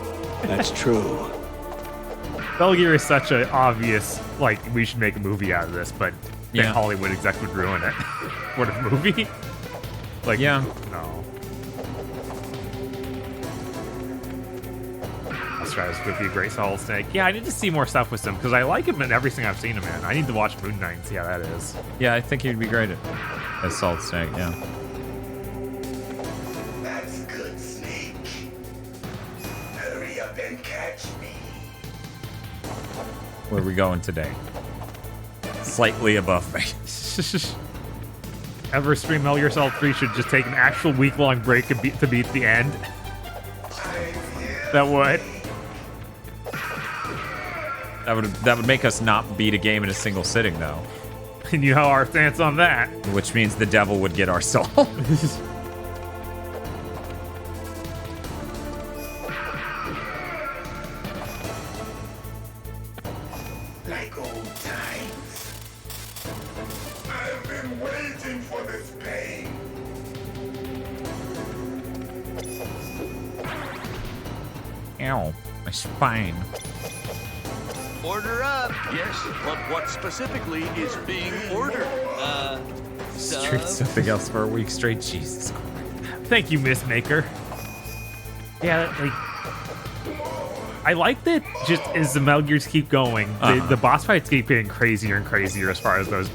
That's true. Metal Gear is such an obvious, like, we should make a movie out of this, but then Hollywood exec would ruin it. What a movie? Like, no. Stratus would be a great Solid Snake. Yeah, I need to see more stuff with him, because I like him in everything I've seen him in. I need to watch Moon Knight and see how that is. Yeah, I think he'd be great as Solid Snake, yeah. That's good, Snake. Hurry up and catch me. Where are we going today? Slightly above me. Everstream Metal Gear Solid 3 should just take an actual week-long break to beat the end. That would. That would make us not beat a game in a single sitting, though. And you know our stance on that. Which means the devil would get our soul. Like old times. I've been waiting for this pain. Ow, my spine. Order up. Yes, but what specifically is being ordered? Street something else for a week straight. Jesus Christ. Thank you, Miss Maker. Yeah, like, I like that just as the Metal Gears keep going, the boss fights keep getting crazier and crazier as far as that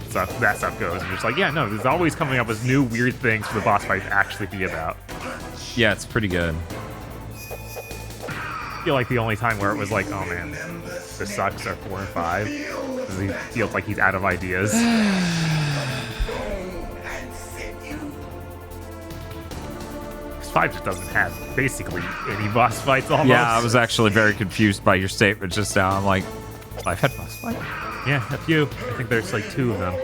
stuff goes. And just like, yeah, no, there's always coming up with new weird things for the boss fight to actually be about. Yeah, it's pretty good. I feel like the only time where it was like, oh man, this sucks are 4 and 5. Because he feels like he's out of ideas. 5 just doesn't have basically any boss fights almost. Yeah, I was actually very confused by your statement just now. I'm like, 5 had boss fight? Yeah, a few. I think there's like 2 of them.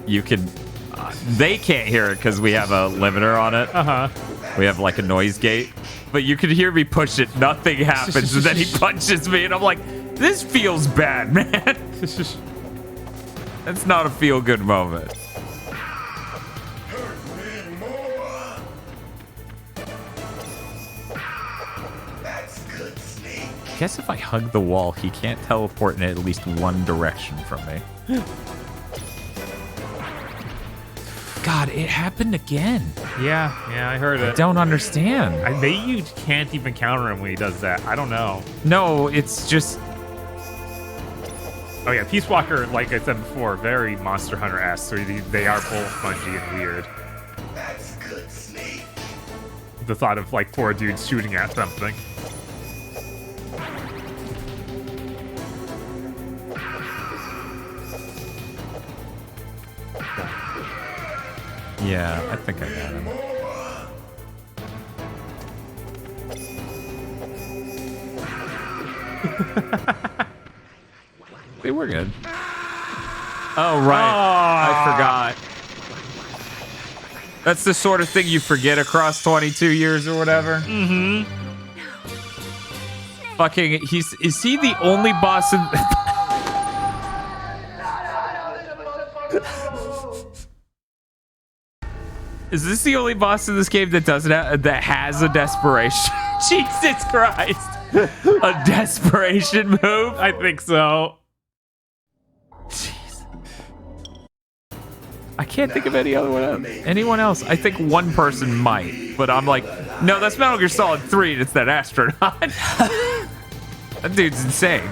You can... they can't hear it because we have a limiter on it. We have like a noise gate. But you can hear me push it. Nothing happens. And then he punches me and I'm like, this feels bad, man. That's not a feel-good moment. I guess if I hug the wall, he can't teleport in at least one direction from me. God, it happened again. Yeah, I heard it. I don't understand. Maybe you can't even counter him when he does that. I don't know. No, it's just... Oh yeah, Peace Walker, like I said before, very Monster Hunter-esque. So they are both spongy and weird. That's good, Snake. The thought of like 4 dudes shooting at something. Yeah, I think I got him. We're good. Oh, right. I forgot. That's the sort of thing you forget across 22 years or whatever. Mm-hmm. Fucking, is he the only boss in... Is this the only boss in this game that doesn't that has a desperation? Jesus Christ! A desperation move? I think so. Jeez. I can't think of anyone else. I think one person might, but I'm like, no, that's Metal Gear Solid 3 and it's that astronaut. That dude's insane.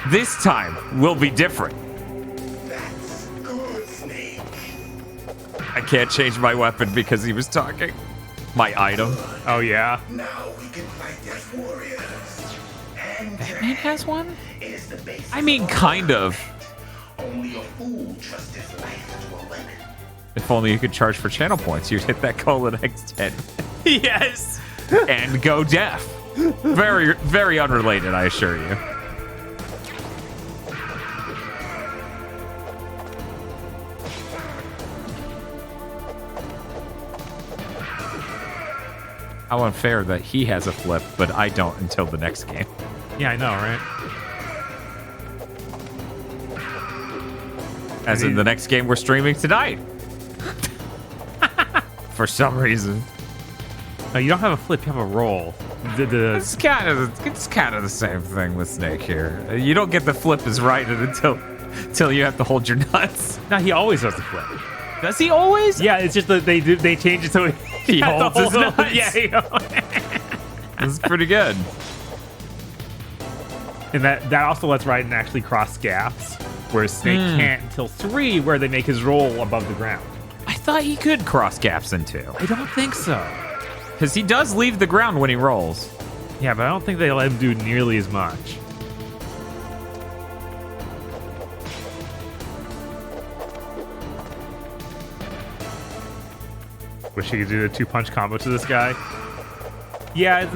This time will be different. I can't change my weapon because he was talking. My item. Oh, yeah. Now we can fight as warriors. Batman has one? I mean, kind of. Only a fool trusts his life to a weapon. If only you could charge for channel points, you'd hit that X10. Yes! And go deaf. Very, very unrelated, I assure you. How unfair that he has a flip, but I don't until the next game. Yeah, I know, right? As in the next game we're streaming tonight. For some reason. No, you don't have a flip, you have a roll. It's kind of the same thing with Snake here. You don't get the flip as right until you have to hold your nuts. No, he always does the flip. Does he always? Yeah, it's just that they change it so he holds his nuts. Yeah, That's pretty good. And that also lets Raiden actually cross gaps, whereas Snake can't until 3, where they make his roll above the ground. I thought he could cross gaps in 2. I don't think so. Because he does leave the ground when he rolls. Yeah, but I don't think they let him do nearly as much. Wish he could do the 2-punch combo to this guy. Yeah.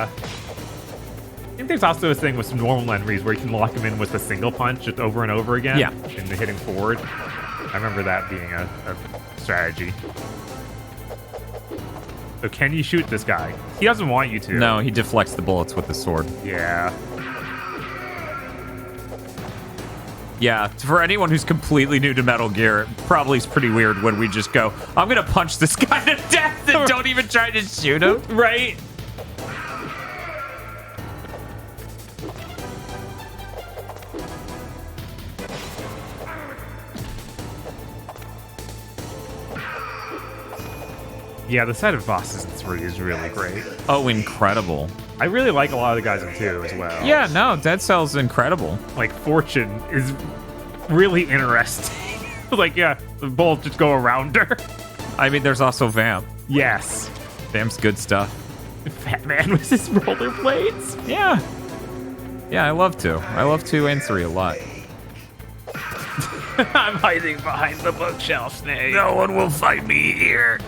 I think there's also a thing with some normal enemies where you can lock him in with a single punch just over and over again. Yeah. And hitting forward. I remember that being a strategy. So can you shoot this guy? He doesn't want you to. No, he deflects the bullets with the sword. Yeah. Yeah, for anyone who's completely new to Metal Gear, it probably is pretty weird when we just go, I'm gonna punch this guy to death and don't even try to shoot him. Right? Yeah, the set of bosses in 3 is really great. Oh, incredible. I really like a lot of the guys in 2 as well. Yeah, no, Dead Cell's incredible. Like, Fortune is really interesting. Like, yeah, the both just go around her. I mean, there's also Vamp. Yes. Vamp's good stuff. Fat Man with his rollerblades. Yeah. Yeah, I love 2. I love 2 and 3 a lot. I'm hiding behind the bookshelf, Snake. No one will find me here.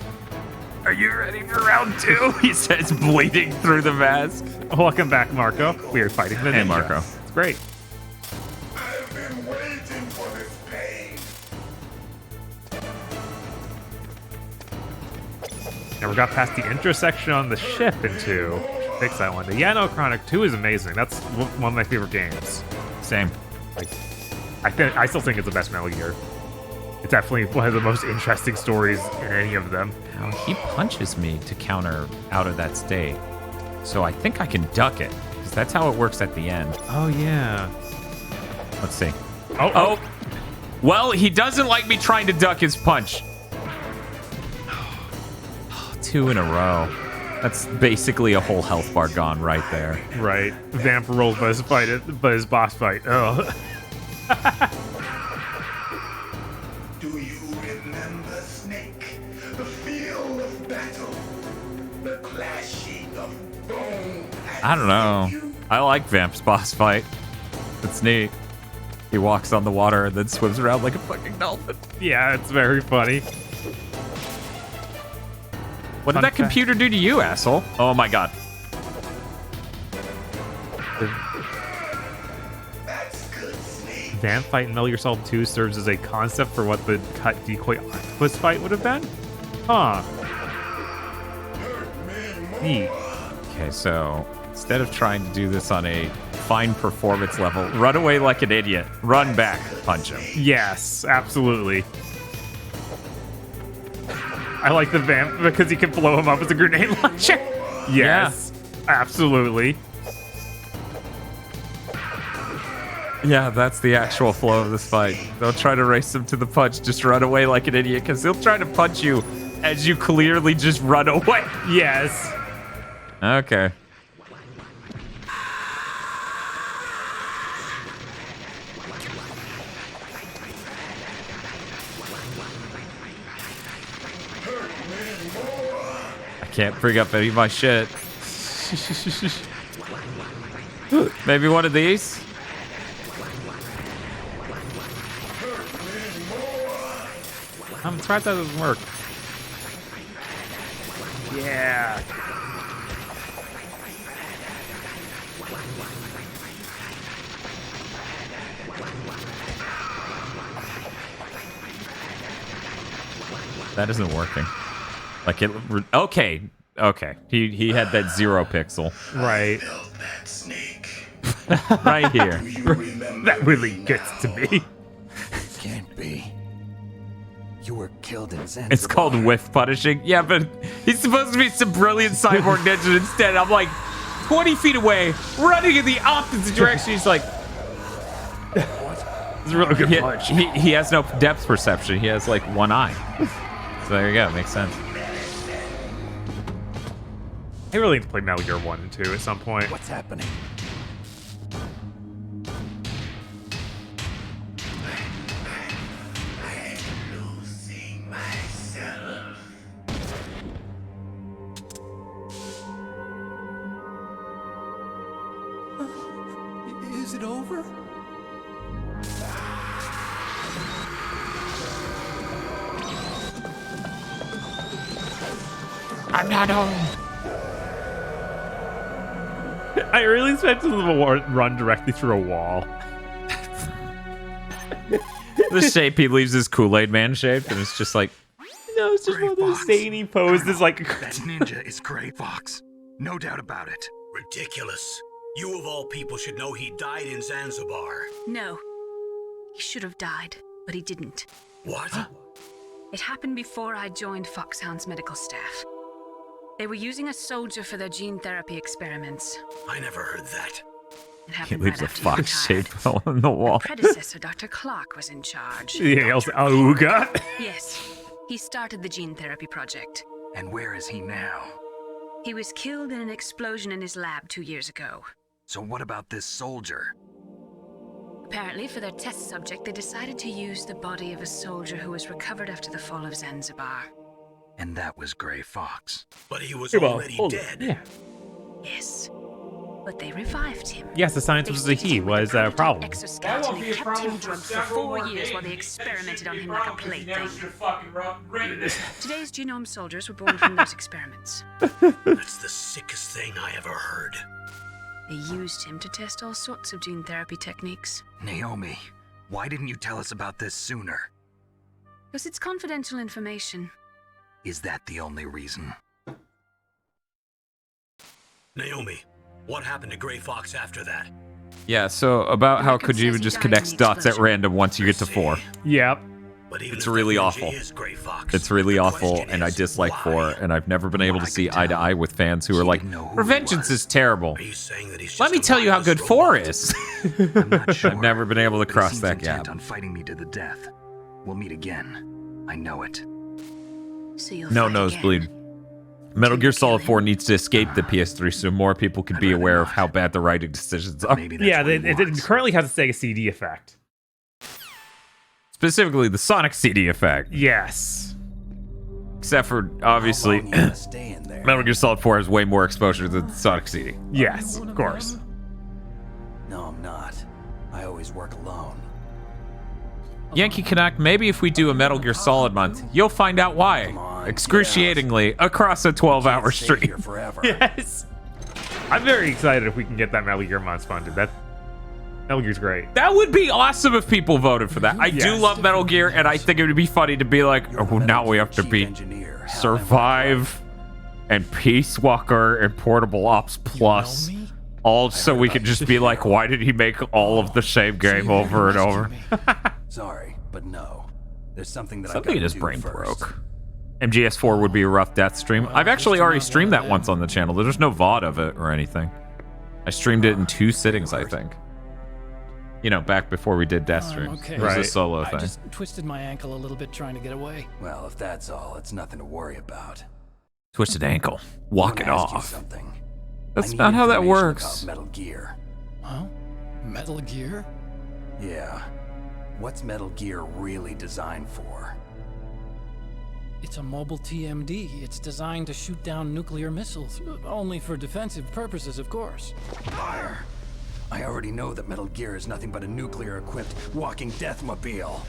Are you ready for round 2? He says, bleeding through the mask. Welcome back, Marco. We are fighting the ninja. Hey, Marco. It's great. I've been waiting for this pain. Never got past the intro section on the ship in 2. Fix that one. The Yano Chronic 2 is amazing. That's one of my favorite games. Same. Like, I still think it's the best Metal Gear. It's definitely one of the most interesting stories in any of them. Now, he punches me to counter out of that state. So I think I can duck it, because that's how it works at the end. Oh, yeah. Let's see. Oh. Well, he doesn't like me trying to duck his punch. 2 in a row. That's basically a whole health bar gone right there. Right. Vamp rolls by his boss fight. Oh. Do you remember, Snake? The feel of battle, the clashing of bone. I don't know. I like Vamp's boss fight. It's neat. He walks on the water and then swims around like a fucking dolphin. Yeah, it's very funny. What did that computer do to you, asshole? Oh my god. Vamp fight in Metal Gear Solid 2 serves as a concept for what the cut decoy octopus fight would have been? Huh. Neat. Okay, so instead of trying to do this on a fine performance level, run away like an idiot. Run back, punch him. Yes, absolutely. I like the Vamp because he can blow him up as a grenade launcher. Yes, absolutely. Yeah, that's the actual flow of this fight. Don't try to race him to the punch. Just run away like an idiot, because he'll try to punch you as you clearly just run away. Yes. Okay. Can't bring up any of my shit. Maybe one of these? I'm surprised that doesn't work. Yeah. That isn't working. Like it. Okay. Okay. He had that 0 pixel. Right. Right here. That really gets to me. Can't be. You were killed in Zanzibar. It's called whiff punishing. Yeah, but he's supposed to be some brilliant cyborg ninja instead. I'm like 20 feet away, running in the opposite direction. He's like, it's a really good punch. He has no depth perception. He has like one eye. So there you go. Makes sense. I really need to play Metal Gear 1 and 2 at some point. What's happening? Is it over? I'm not home. I really expected them to run directly through a wall. The shape he leaves is Kool-Aid Man shaped, and it's just like, no, it's just one of those zany poses. Like that ninja is Gray Fox, no doubt about it. Ridiculous. You of all people should know he died in Zanzibar. No. He should have died, but he didn't. What? It happened before I joined Foxhound's medical staff. They were using a soldier for their gene therapy experiments. I never heard that. It he happened leaves right a after you fox retired. shape on the wall. Predecessor, Dr. Clark, was in charge. He yells, "Auga!" Yes. He started the gene therapy project. And where is he now? He was killed in an explosion in his lab 2 years ago. So what about this soldier? Apparently, for their test subject, they decided to use the body of a soldier who was recovered after the fall of Zanzibar. And that was Gray Fox. But he was Well, already hold dead. on. Yeah. Yes. But they revived him. Yes, the science was a he was a problem. Exoskeleton and kept him drugged for 4 years while they experimented on him like a plaything. Today's genome soldiers were born from those experiments. That's the sickest thing I ever heard. They used him to test all sorts of gene therapy techniques. Naomi, why didn't you tell us about this sooner? Because it's confidential information. Is that the only reason? Naomi, what happened to Gray Fox after that? Yeah, so about how Kojima just connects dots at random once you get to 4. Yep. But even It's if really that awful. ninja is Gray Fox, It's really the awful, question and I is, dislike why? 4, and I've never been able to see eye to eye with fans who are like, Revengeance is terrible. Are you saying that he's Let just me a tell you how good mindless 4 robot? is. I'm not sure. I've never been able to But he cross seems that intent gap. on fighting me to the death. We'll meet again. I know it. So you'll No fight nosebleed. again. Metal Gear Solid 4 needs to escape the PS3 so more people can be aware of how bad the writing decisions are. Maybe that's Yeah, what he it wants. currently has a Sega CD effect. Specifically, the Sonic CD effect. Yes. Except for, obviously, How long you gonna stay in there? Metal Gear Solid 4 has way more exposure than the Sonic CD. Yes, of course. No, I'm not. I always work alone. Yankee Canuck, maybe if we do a Metal Gear Solid month, you'll find out why. Excruciatingly, across a 12-hour Stay stream. here forever. Yes. I'm very excited if we can get that Metal Gear month funded. That Metal Gear's great. That would be awesome if people voted for that. I do Yes. love Metal Gear, and I think it would be funny to be like, oh, now we have to beat Survive and Peace Walker and Portable Ops Plus. All so we could just be like, why did he make all of the same game over and over? Sorry, but no. There's something that Something I in gotta his do brain first. broke. MGS4 would be a rough death stream. I've actually already streamed that once on the channel. There's no VOD of it or anything. I streamed it in 2 sittings, I think. You know, back before we did Deathstream. Okay. It was a solo I thing. just twisted my ankle a little bit trying to get away. Well, if that's all, it's nothing to worry about. Twisted ankle. Walk it I wanna ask you off. something. That's I need not how that information works. about Metal Gear. Huh? Metal Gear? Yeah. What's Metal Gear really designed for? It's a mobile TMD. It's designed to shoot down nuclear missiles, only for defensive purposes, of course. Liar. I already know that Metal Gear is nothing but a nuclear-equipped walking deathmobile.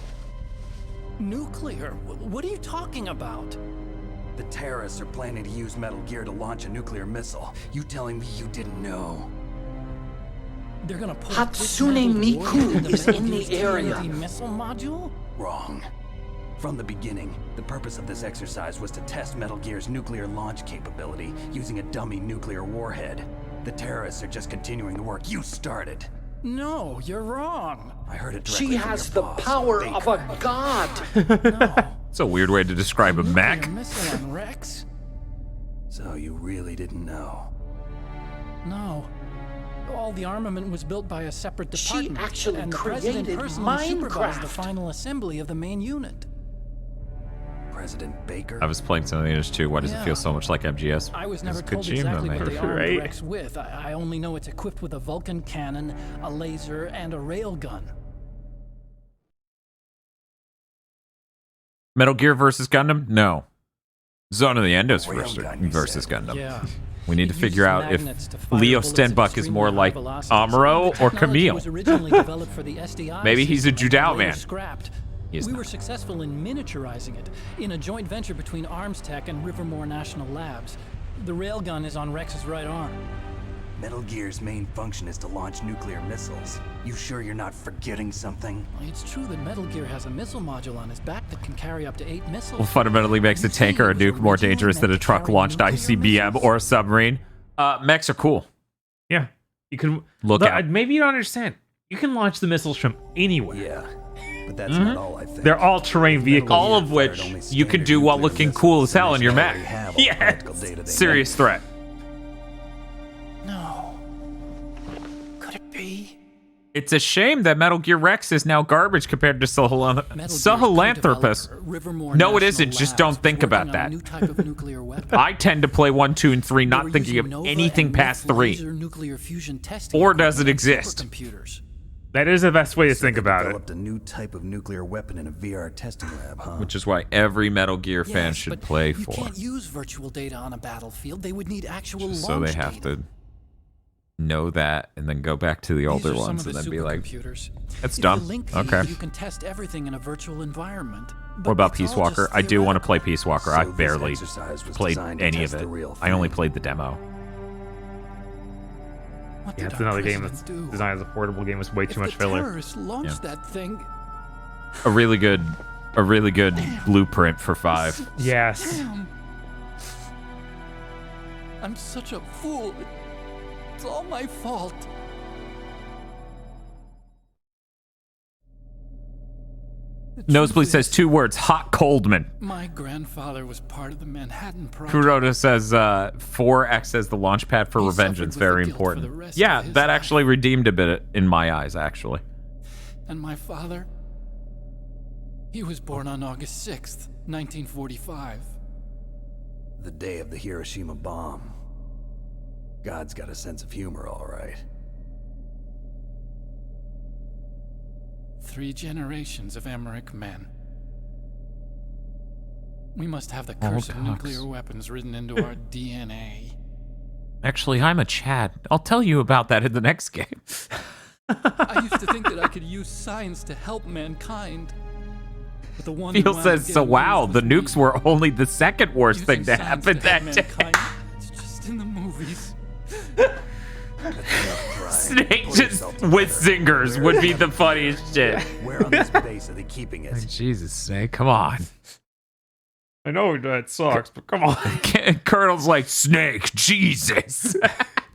Nuclear? What are you talking about? The terrorists are planning to use Metal Gear to launch a nuclear missile. You telling me you didn't know? They're gonna put Hatsune Miku is in the area. Missile module? Wrong. From the beginning, the purpose of this exercise was to test Metal Gear's nuclear launch capability using a dummy nuclear warhead. The terrorists are just continuing the work you started. No, you're wrong. I heard it directly She from has your the boss, power Baker. of a god. It's a weird way to describe a mech. Missile on Rex? So you really didn't know? No. All the armament was built by a separate She department. actually and the president created personally supervised the Minecraft. final assembly of the main unit. President Baker? I was playing some of the others too. Why does it feel so much like MGS? I was never It's told Kojima, exactly what man. they armed Right? Rex with. I only know it's equipped with a Vulcan cannon, a laser, and a railgun. Metal Gear versus Gundam? No. Zone of the Endos Railgun, versus Gundam. Yeah. We need to It figure uses out if magnets to fire Leo bullets at Stenbuck is extremely more high like velocities. Amuro The or technology Camille. was originally developed for the SDI Maybe he's a system and Judao later man. Scrapped. He is We not. were successful in miniaturizing it in a joint venture between Arms Tech and Rivermore National Labs. The railgun is on Rex's right arm. Metal Gear's main function is to launch nuclear missiles. You sure you're not forgetting something? It's true that Metal Gear has a missile module on his back that can carry up to 8 missiles. Well, fundamentally makes a tank or a nuke more dangerous than a truck-launched ICBM or a submarine. Mechs are cool. Yeah. You can Look out. Maybe you don't understand. You can launch the missiles from anywhere. Yeah. But that's not all I think. They're all terrain vehicles. All of which you can do while looking cool as hell in your mech. Yeah. Serious threat. No. Could it be? It's a shame that Metal Gear Rex is now garbage compared to Sahelanthropus. No, it isn't. Just don't think about that. I tend to play 1, 2, and 3 not thinking of anything past 3. Or does it exist? That is the best way to think about it. Developed a new type of nuclear weapon in a VR testing lab, huh? Which is why every Metal Gear fan should play You for. can't use virtual data on a battlefield. They would need actual launch So they have to know that and then go back to the older These are some ones of and the then be like, supercomputers. that's If dumb. you link these, Okay. You can test everything in a virtual environment. What about it's Peace all Walker? just I do want to play Peace Walker. So I this barely exercise was played designed to any of test it. the real I only thing. played the demo. What Yeah, did it's our another game president that's do? designed as a portable game with way too much The filler. terrorists launched that thing. A really good blueprint for 5. Yes. Damn. I'm such a fool. It's all my fault. Nosebleed says 2 words, Hot Coldman. My grandfather was part of the Manhattan Project. Kuroda says 4X as the launch pad for He Revengeance. suffered with Very the guilt for the important. rest Yeah, of his that actually redeemed a bit in my eyes, actually. And my father? He was born on August 6th, 1945. The day of the Hiroshima bomb. God's got a sense of humor, all right. 3 generations of Emmerich men. We must have the curse of Cox. nuclear weapons written into our DNA. Actually, I'm a Chad. I'll tell you about that in the next game. I used to think that I could use science to help mankind. But the one Phil says, so wow, the nukes were only the second worst thing to happen that day. It's just in the movies. Snake just with zingers would be the funniest shit. Where on this base are they keeping it? Jesus, Snake, come on. I know that sucks, but come on. Colonel's like, Snake, Jesus.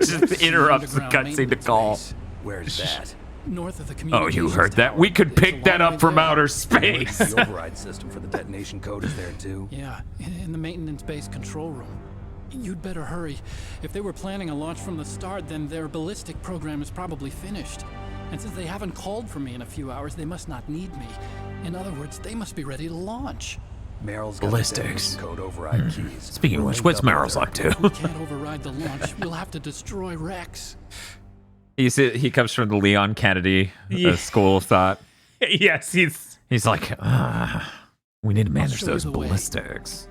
Just interrupts the cutscene to call. Where's that? North of the Oh, communications you heard that? We could pick that up from outer space. The override system for the detonation code is there too. Yeah, in the maintenance base control room. You'd better hurry. If they were planning a launch from the start, then their ballistic program is probably finished. And since they haven't called for me in a few hours, they must not need me. In other words, they must be ready to launch. Meryl's got Ballistics. the detonation code override keys. Speaking of We're which, what's linked up Meryl's with up her. to? We can't override the launch. We'll have to destroy Rex. He comes from the Leon Kennedy school of thought. Yes, He's like, We need to manage show you those the way. ballistics.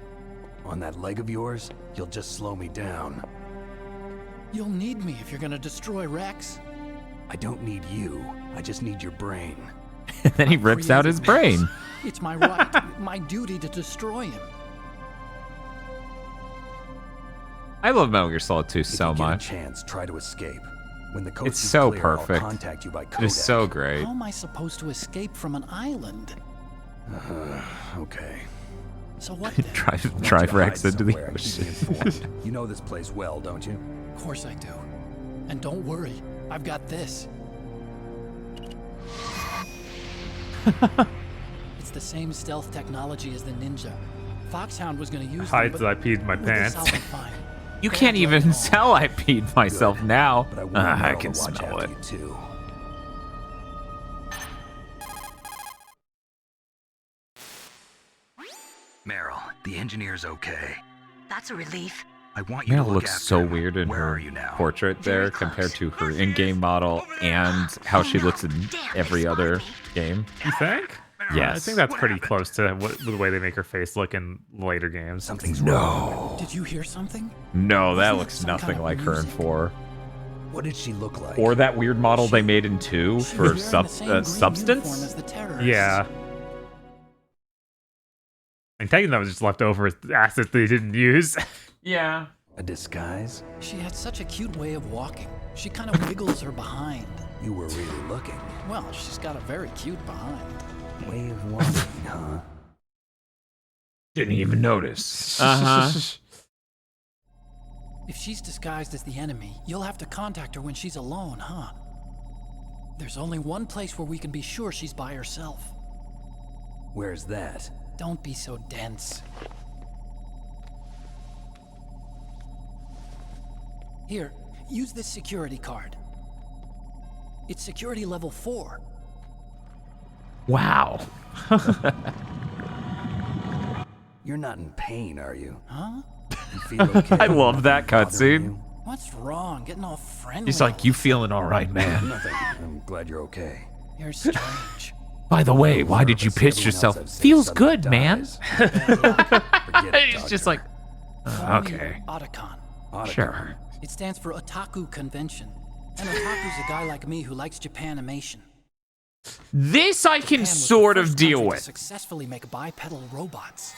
On that leg of yours, you'll just slow me down. You'll need me if you're gonna destroy Rex. I don't need you. I just need your brain. And then he rips out his brain. It's my right, my duty to destroy him. I love Metal Gear Solid 2 so If you much. get a chance, try to escape. When the coast It's is so clear, perfect. I'll contact you by It Codec. is so great. How am I supposed to escape from an island? Okay. So what then? Drive Rex into the somewhere and keep me ocean. informed. You know this place well, don't you? Of course I do. And don't worry, I've got this. It's the same stealth technology as the Ninja. Foxhound was gonna use Hides them, that I peed my with this pants. I'll be fine. You can't even tell I peed myself now. But I want I Meryl can to watch smell after it. you too. Meryl, the engineer's okay. That's a relief. I want you to Meryl look looks after so him. weird in Where her are you now? portrait there compared to her in-game model and how she looks in every other game. You think? Yes. I think that's pretty close to the way they make her face look in later games. Something's No. Did you hear something? No, that Isn't it looks some nothing kind of like her in music? 4. What did she look like? Or that weird model they made in 2 She for was wearing the same green uniform Substance? as the terrorists. Yeah. And taking that was just leftover assets they didn't use. Yeah. A disguise? She had such a cute way of walking. She kind of wiggles her behind. You were really looking. Well, she's got a very cute behind. Way of walking, huh? Didn't even notice. Uh-huh. If she's disguised as the enemy, you'll have to contact her when she's alone, huh? There's only one place where we can be sure she's by herself. Where's that? Don't be so dense. Here, use this security card. It's security level 4. Wow. You're not in pain, are you? Huh? You feel okay? I love that Bothering cutscene. What's wrong? Getting all friendly. He's like, you feeling all right, you? man? Nothing. I'm glad you're okay. You're strange. By the way, why did you piss yourself? Feels good, man. He's just like, okay. Otacon. Sure. It stands for Otaku Convention. An otaku's a guy like me who likes Japanimation. This I can Japan was the sort of first deal country to with. successfully make bipedal robots.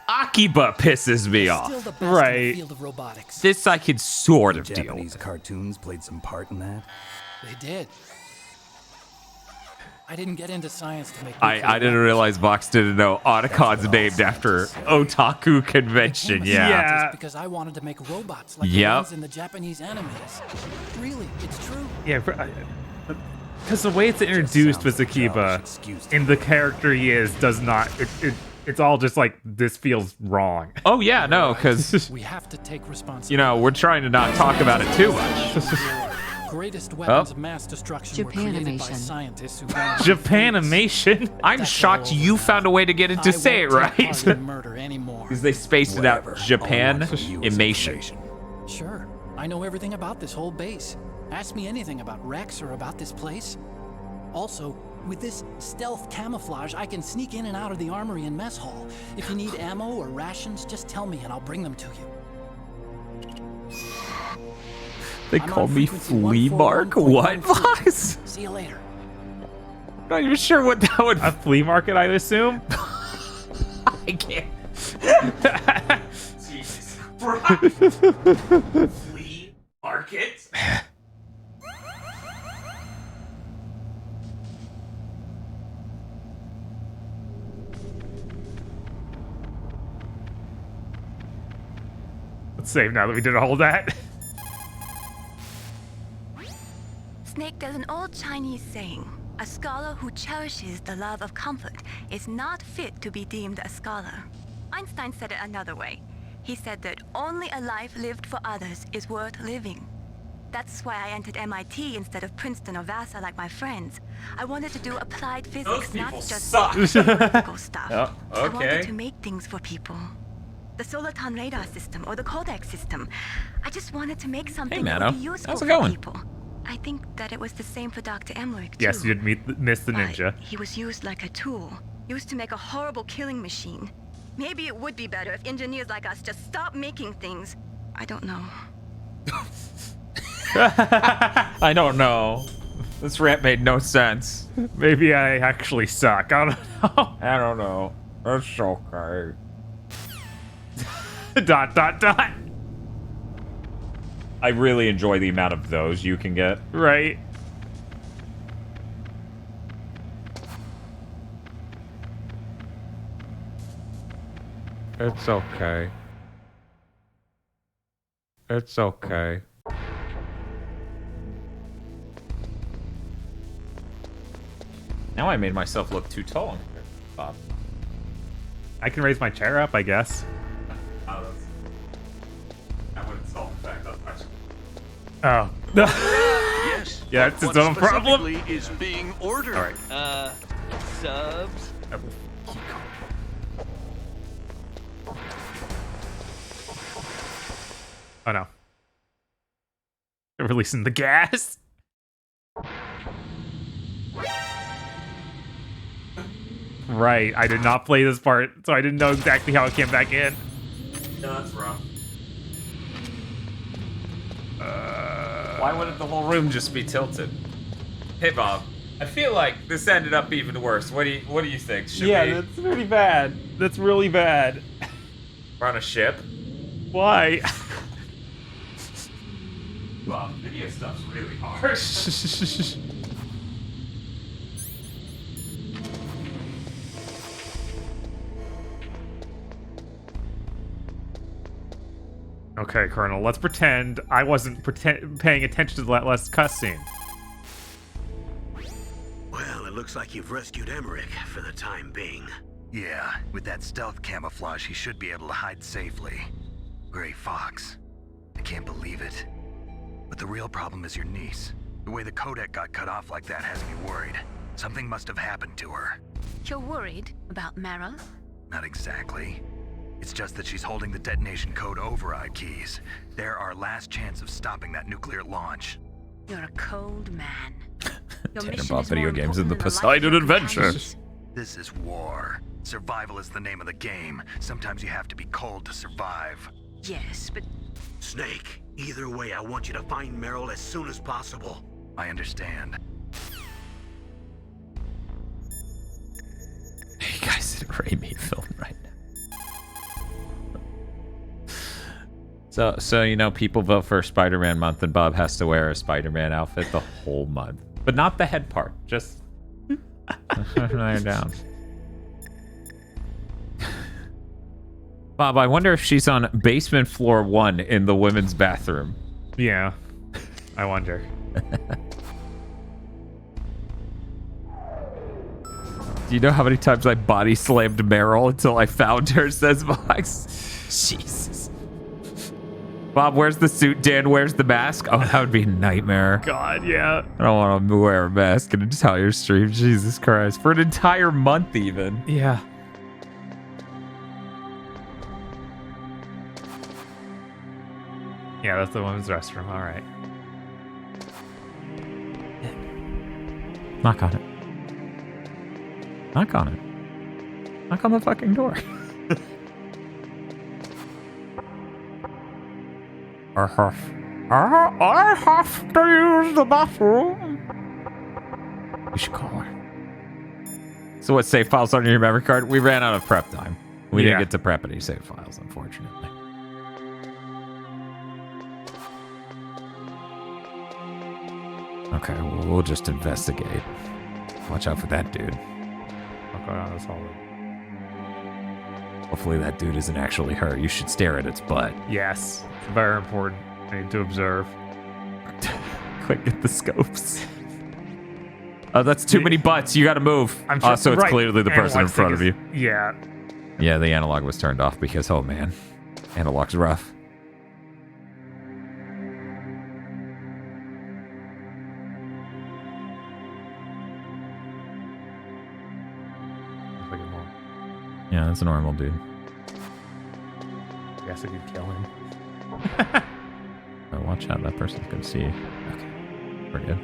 Akiba pisses me Still off. the best in the field of robotics. This I can sort of deal Japanese with. cartoons played some part in that. They did. I didn't get into science to make. I didn't realize Vox didn't know Otacon's named after Otaku Convention. Yeah. Just because I wanted to make robots like the Yep. ones in the Japanese animes. Really, it's true. Yeah, because the way it's introduced with Akiba and the character he is does not. It's all just like this feels wrong. Oh yeah, no, because We have to take responsibility. you know we're trying to not talk about it too much. Greatest weapons of mass destruction were created by Japanimation. scientists who Japanimation. I'm shocked you found a way to get it to say it right. murder anymore. Because they spaced it out. Japanimation. Sure, I know everything about this whole base. Ask me anything about Rex or about this place. Also, with this stealth camouflage, I can sneak in and out of the armory and mess hall. If you need ammo or rations, just tell me and I'll bring them to you. They I'm call on me frequency Flea Mark? What, 141.14. Vox? See you later. Not even sure what that would. A flea market, I assume. I can't. Jesus Flea market? Let's save now that we did all of that. Snake, there's an old Chinese saying, a scholar who cherishes the love of comfort is not fit to be deemed a scholar. Einstein said it another way. He said that only a life lived for others is worth living. That's why I entered MIT instead of Princeton or Vassar like my friends. I wanted to do applied physics, not just practical stuff. Oh, I wanted okay. to make things for people. The Soliton radar system or the Codec system. I just wanted to make something that Mano. would be useful How's it for going? people. I think that it was the same for Dr. Emmerich, Yes, too. you did miss the But ninja. he was used like a tool, used to make a horrible killing machine. Maybe it would be better if engineers like us just stopped making things. I don't know. I don't know. This rant made no sense. Maybe I actually suck. I don't know. I don't know. That's okay. dot, dot, dot. I really enjoy the amount of those you can get. Right. It's okay. It's okay. Now I made myself look too tall. Bob. I can raise my chair up, I guess. That wouldn't solve the fact that much. Oh. Yes. Yeah, it's its own problem. Specifically is being ordered. All right. Subs. Oh no. They're releasing the gas. Right, I did not play this part, so I didn't know exactly how it came back in. No, that's rough. Why wouldn't the whole room just be tilted? Hey Bob, I feel like this ended up even worse. What do you think? Should we... That's pretty bad. That's really bad. We're on a ship? Why? Bob, video stuff's really hard. Okay, Colonel, let's pretend I wasn't paying attention to that last cutscene. Well, it looks like you've rescued Emmerich for the time being. Yeah, with that stealth camouflage, he should be able to hide safely. Gray Fox. I can't believe it. But the real problem is your niece. The way the codec got cut off like that has me worried. Something must have happened to her. You're worried about Meryl? Not exactly. It's just that she's holding the detonation code override keys. They're our last chance of stopping that nuclear launch. You're a cold man. Your Tanner mission bought is video more games in the important than life of Poseidon your Adventure. companions. This is war. Survival is the name of the game. Sometimes you have to be cold to survive. Yes, but... Snake, either way, I want you to find Meryl as soon as possible. I understand. You guys did a Raimi film right now. So you know, people vote for Spider-Man month, and Bob has to wear a Spider-Man outfit the whole month, but not the head part. Just lie down. Bob, I wonder if she's on basement floor 1 in the women's bathroom. Yeah, I wonder. Do you know how many times I body slammed Meryl until I found her, says Vox? Jesus. Bob, where's the suit? Dan, where's the mask? Oh, that would be a nightmare. God, yeah. I don't want to wear a mask in an entire stream. Jesus Christ. For an entire month, even. Yeah. Yeah, that's the women's restroom. All right. Knock on it. Knock on it. Knock on the fucking door. I have to use the bathroom. We should call her. So what save files on your memory card? We ran out of prep time. We didn't get to prep any save files, unfortunately. Okay, we'll just investigate. Watch out for that dude. I'll go down this hallway. Hopefully that dude isn't actually her. You should stare at its butt. Yes, very important. I need to observe. Quick, get the scopes. Oh, that's too many butts. You gotta move. So it's clearly the person in front of you. Yeah. Yeah, the analog was turned off because, oh man, analog's rough. Yeah, that's a normal dude. I guess I could kill him. Oh, watch out, that person's gonna see you. Okay, we're good.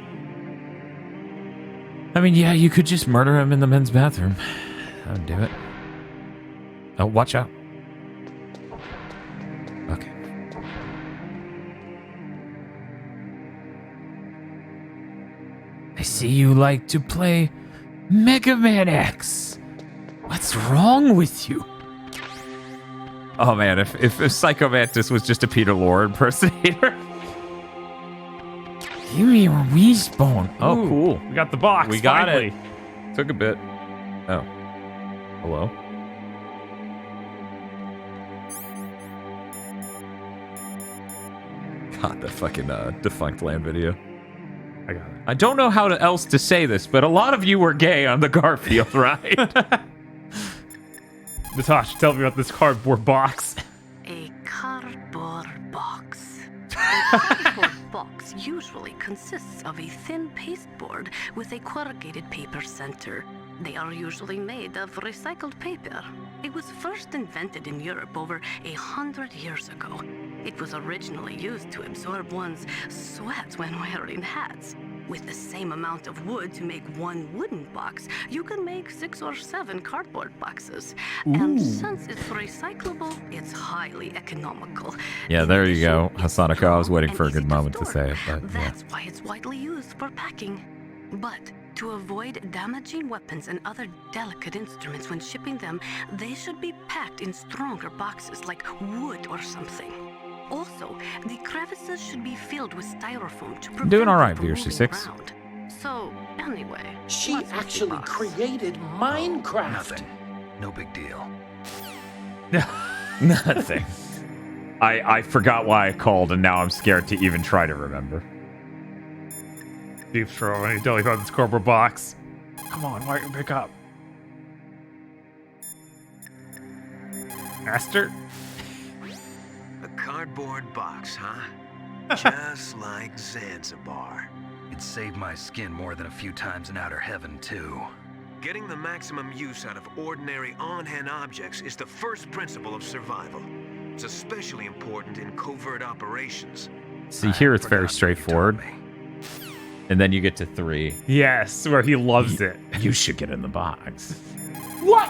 I mean, yeah, you could just murder him in the men's bathroom. That'll do it. Oh, watch out. Okay. I see you like to play Mega Man X. What's wrong with you? Oh man, if Psycho Mantis was just a Peter Lorre impersonator. Give me your Wishbone. Oh, cool. We got the box. We got finally. it. Took a bit. Oh. Hello? God, the fucking Defunct Land video. I got it. I don't know how else to say this, but a lot of you were gay on the Garfield ride. Natasha, tell me about this cardboard box. A cardboard box. A cardboard box usually consists of a thin pasteboard with a corrugated paper center. They are usually made of recycled paper. It was first invented in Europe over 100 years ago. It was originally used to absorb one's sweat when wearing hats. With the same amount of wood to make one wooden box, you can make 6 or 7 cardboard boxes. And since it's recyclable, it's highly economical. Yeah, there you go. Hasanako, I was waiting for a good moment to say it, but yeah. That's why it's widely used for packing. But to avoid damaging weapons and other delicate instruments when shipping them, they should be packed in stronger boxes like wood or something. Also, the crevices should be filled with styrofoam to prevent Doing all right, them from VRC6. moving around. So, anyway, She what's with the actually box? created Minecraft. Nothing. No big deal. Nothing. I forgot why I called, and now I'm scared to even try to remember. Deep throw. I need to tell you about this cardboard box. Come on, why don't you pick up? Master? A cardboard box, huh? Just like Zanzibar. It saved my skin more than a few times in outer heaven, too. Getting the maximum use out of ordinary on-hand objects is the first principle of survival. It's especially important in covert operations. See, here it's very straightforward. And then you get to 3. Yes, where he loves it. You should get in the box. What?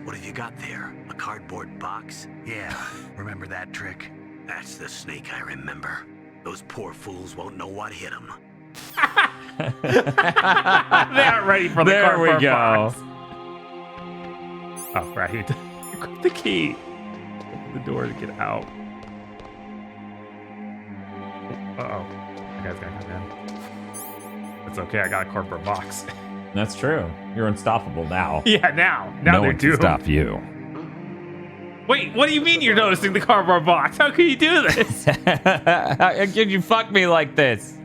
What have you got there? A cardboard box? Yeah, remember that trick? That's the snake I remember. Those poor fools won't know what hit them. They aren't ready for the There cardboard we go. box. Oh, right. Grab the key. Open the door to get out. Uh-oh. That guy's gonna come in. It's okay, I got a cardboard box. That's true. You're unstoppable now. Yeah, now no they're one doomed. can stop you. Wait, what do you mean you're noticing the cardboard box? How can you do this? How could you fuck me like this?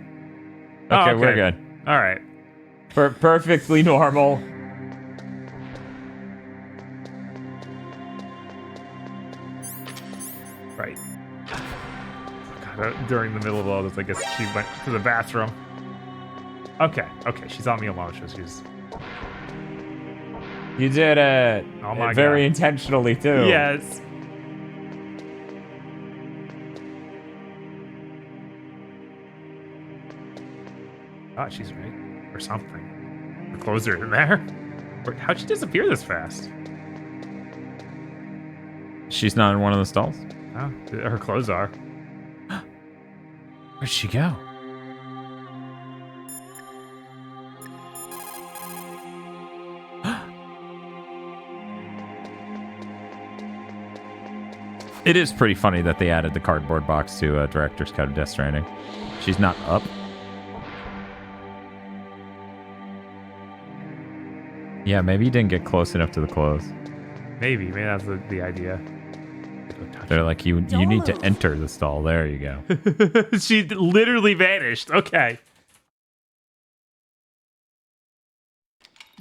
Okay, we're good. All right. Perfectly normal. Right. God, during the middle of all this, I guess she went to the bathroom. Okay, she's on me alone. She's. You did it. Oh my Very God. intentionally, too. Yes. Oh, she's right. Or something. The clothes are in there. How'd she disappear this fast? She's not in one of the stalls? Oh, her clothes are. Where'd she go? It is pretty funny that they added the cardboard box to Director's Cut of Death Stranding. She's not up. Yeah, maybe you didn't get close enough to the clothes. Maybe that's the idea. They're like, you need to enter the stall. There you go. She literally vanished. Okay.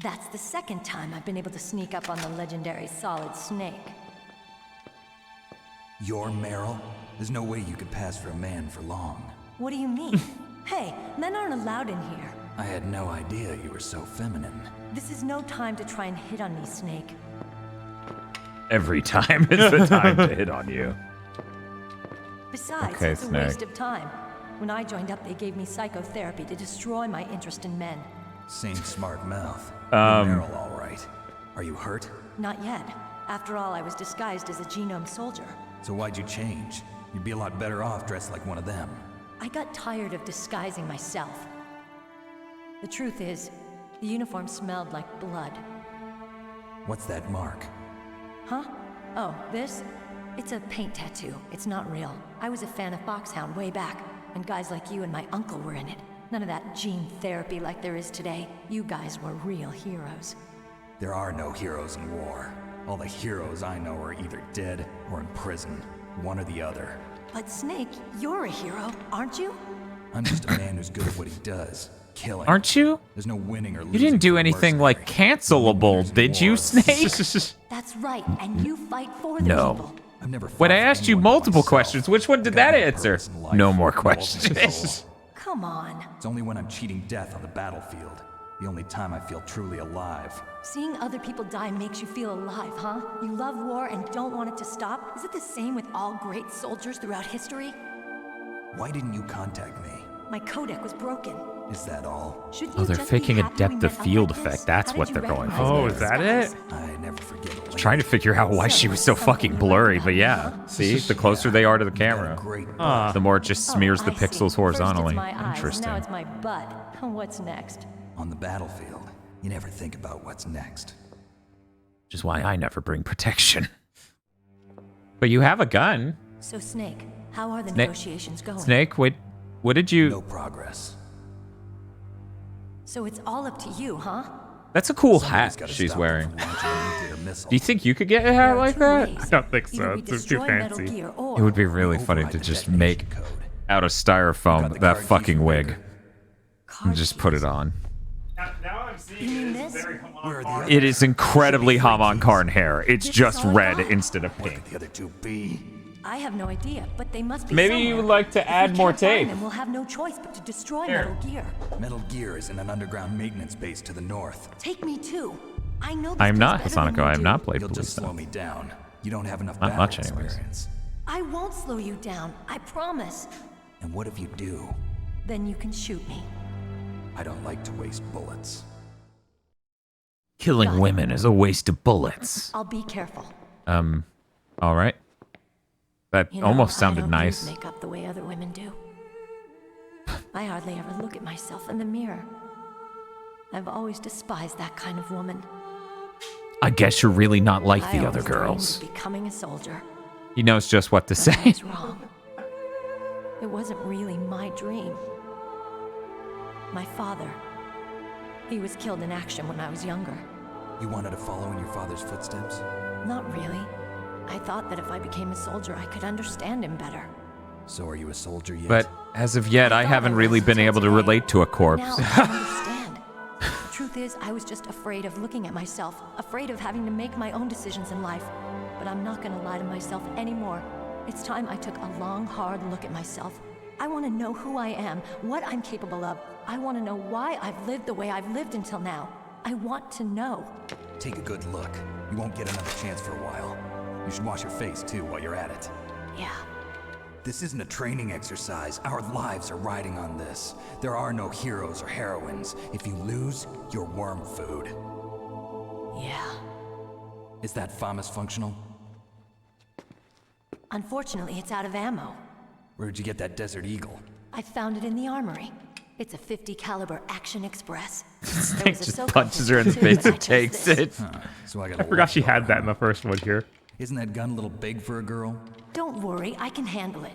That's the second time I've been able to sneak up on the legendary Solid Snake. You're Meryl? There's no way you could pass for a man for long. What do you mean? Hey, men aren't allowed in here. I had no idea you were so feminine. This is no time to try and hit on me, Snake. Every time is the time to hit on you. Besides, Okay, it's a Snake. waste of time. When I joined up, they gave me psychotherapy to destroy my interest in men. Same smart mouth. Meryl, all right. Are you hurt? Not yet. After all, I was disguised as a genome soldier. So why'd you change? You'd be a lot better off dressed like one of them. I got tired of disguising myself. The truth is, the uniform smelled like blood. What's that mark? Huh? Oh, this? It's a paint tattoo. It's not real. I was a fan of Foxhound way back, and guys like you and my uncle were in it. None of that gene therapy like there is today. You guys were real heroes. There are no heroes in war. All the heroes I know are either dead or in prison. One or the other. But Snake, you're a hero, aren't you? I'm just a man who's good at what he does. Killing. Aren't you? There's no winning or losing. You didn't do anything like cancelable, did you, Snake? That's right, and you fight for the No. people. I've never When I asked you multiple questions, which one did that answer? No more questions. Come on. It's only when I'm cheating death on the battlefield. The only time I feel truly alive. Seeing other people die makes you feel alive, huh? You love war and don't want it to stop? Is it the same with all great soldiers throughout history? Why didn't you contact me? My codec was broken. Is that all? Shouldn't Oh, you they're just be faking a happy we depth met of up field like this? effect. That's How what did you they're going recognize for. me Oh, in is that it? disguise? I never forget. I was trying to figure out why she was so fucking blurry, but yeah. See, the closer they are to the camera, the more it just smears the I see. pixels horizontally. First it's my eyes, Interesting. now it's my butt. What's next? On the battlefield, you never think about what's next. Which is why I never bring protection. But you have a gun. So Snake, how are the Snake- negotiations going? Snake, what did you... No progress. So it's all up to you, huh? That's a cool Somebody's hat gotta she's stop wearing. them from launching a nuclear missile. Do you think you could get a hat like that? I don't think so. Either we It's too destroy Metal fancy. Gear or It would be really funny to just make out of styrofoam that fucking wig and just put it on. Now I'm seeing You mean this? It is incredibly Haman Karn hair. It's just red instead of pink. The other two be. I have no idea, but they must be Maybe somewhere. you would like to If we add more can't find tape. them, we'll have no choice but to destroy Here. Metal Gear. Metal Gear is in an underground maintenance base to the north. Take me too. I know this I am place not better than Hasanoco. you I have do. not played You'll police just slow though. me down. You don't have enough Not battle much anyways. experience. I won't slow you down. I promise. And what if you do? Then you can shoot me. I don't like to waste bullets. Killing women is a waste of bullets. I'll be careful. All right. That You know, almost sounded I don't nice. use makeup the way other women do. I hardly ever look at myself in the mirror. I've always despised that kind of woman. I guess you're really not like I the other always dreamed girls. of becoming a soldier. He knows just what to I say. was wrong. It wasn't really my dream. My father. He was killed in action when I was younger. You wanted to follow in your father's footsteps? Not really. I thought that if I became a soldier, I could understand him better. So are you a soldier yet? But as of yet, I haven't really been able to relate to a corpse. Now I understand. The truth is, I was just afraid of looking at myself, afraid of having to make my own decisions in life. But I'm not gonna lie to myself anymore. It's time I took a long, hard look at myself. I want to know who I am, what I'm capable of. I want to know why I've lived the way I've lived until now. I want to know. Take a good look. You won't get another chance for a while. You should wash your face too while you're at it. Yeah. This isn't a training exercise. Our lives are riding on this. There are no heroes or heroines. If you lose, you're worm food. Yeah. Is that FAMAS functional? Unfortunately, it's out of ammo. Where'd you get that Desert Eagle? I found it in the armory. It's a 50 caliber Action Express. Snake just punches her in the face and takes it. So I forgot she had that in the first one here. Isn't that gun a little big for a girl? Don't worry, I can handle it.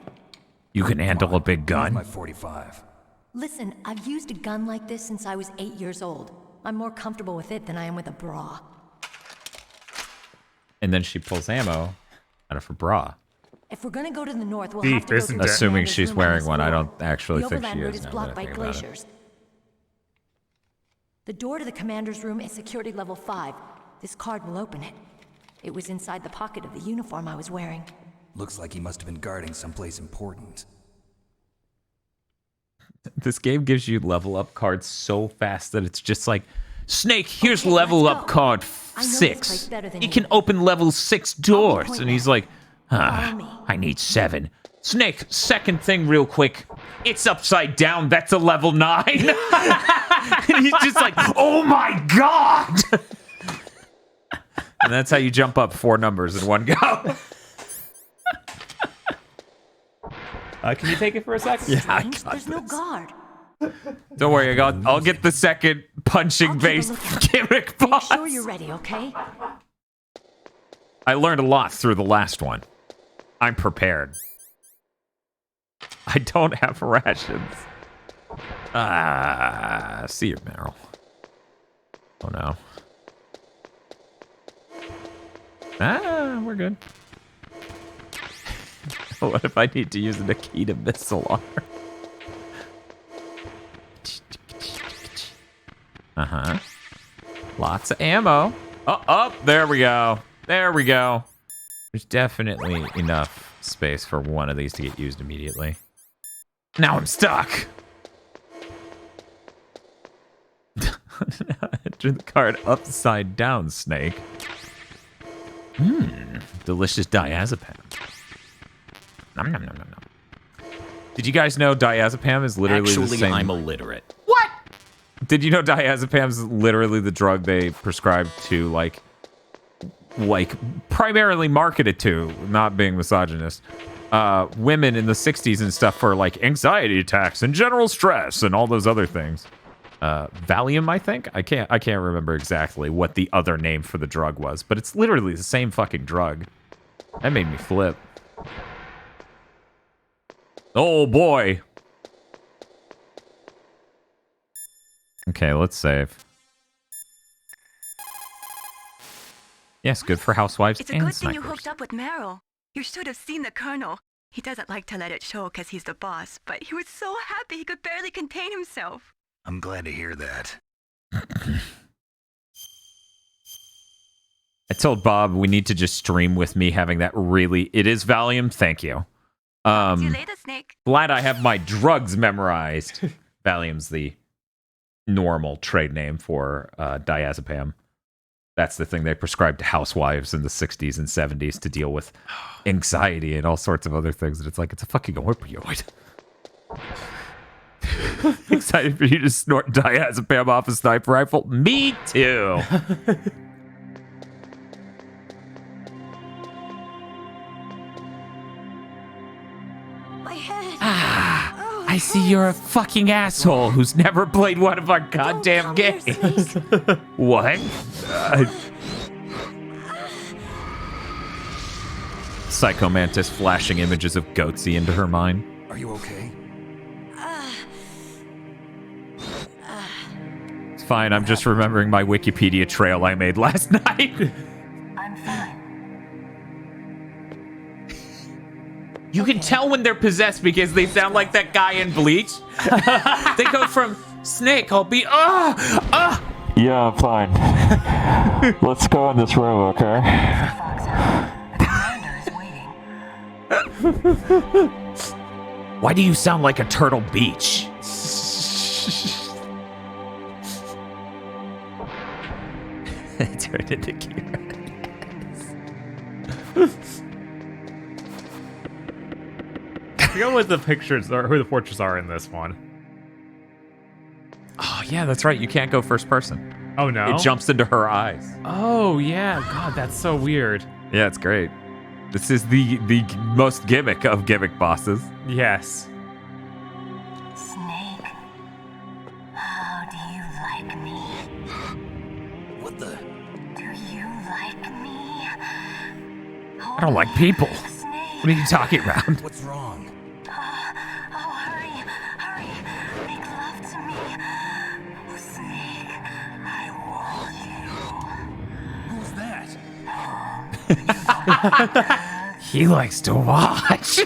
You can handle a big Here's gun. my 45. Listen, I've used a gun like this since I was 8 years old. I'm more comfortable with it than I am with a bra. And then she pulls ammo out of her bra. If we're gonna go to the north, we'll Deep, have to go isn't through it? the Assuming commander's she's room on wearing this one. I floor. don't actually The think she overland route is is now blocked that I by think about it. glaciers. The door to the commander's room is security level 5. This card will open it. It was inside the pocket of the uniform I was wearing. Looks like he must have been guarding someplace important. This game gives you level up cards so fast that it's just like, Snake, here's level up card I know this 6. place better than It you. can open level 6 doors. point And he's now. like, I need 7. Snake, second thing real quick. It's upside down. That's a level 9. And he's just like, oh my god! And that's how you jump up 4 numbers in one go. Can you take it for a second? Yeah, I got There's no this. guard. Don't worry, I'll get the second punching-based gimmick boss. Make sure you're ready, okay? I learned a lot through the last one. I'm prepared. I don't have rations. See you, Meryl. Oh no. We're good. What if I need to use a Nikita missile on her? Lots of ammo. Oh, there we go. There we go. There's definitely enough space for one of these to get used immediately. Now I'm stuck. Enter the card upside down, Snake. Delicious diazepam. Nom nom nom nom nom. Did you guys know diazepam is literally the same? I'm illiterate. What? Did you know diazepam is literally the drug they prescribe to like primarily marketed to, not being misogynist, women in the 60s and stuff for like anxiety attacks and general stress and all those other things. Valium, I think. I can't remember exactly what the other name for the drug was, but it's literally the same fucking drug. That made me flip. Oh boy. Okay, let's save. Yes, good for housewives It's a and good thing you snipers. hooked up with Meryl. You should have seen the Colonel. He doesn't like to let it show because he's the boss, but he was so happy he could barely contain himself. I'm glad to hear that. I told Bob we need to just stream with me having that really... It is Valium? Thank you. See you later, Snake. Glad I have my drugs memorized. Valium's the normal trade name for diazepam. That's the thing they prescribed to housewives in the 60s and 70s to deal with anxiety and all sorts of other things. And it's like, it's a fucking opioid. Excited for you to snort diazepam off a sniper rifle? Me too. My head. I see you're a fucking asshole who's never played one of our goddamn games. What? Psycho Mantis flashing images of Goatsy into her mind. Are you okay? It's fine, I'm just remembering my Wikipedia trail I made last night. I'm fine. You can tell when they're possessed because they sound like that guy in Bleach. They go from Snake, I'll be Yeah, I'm fine. Let's go in this room, okay? Why do you sound like a Turtle Beach? Turned into Kira. I forget what the pictures are, who the portraits are in this one. Oh, yeah, that's right. You can't go first person. Oh, no? It jumps into her eyes. Oh, yeah. God, that's so weird. Yeah, it's great. This is the most gimmick of gimmick bosses. Yes. Snake, how do you like me? What the? Do you like me? I don't like people. What are you talking about? What's wrong? Hurry, make love to me. Snake, I want you. Who's that? He likes to watch.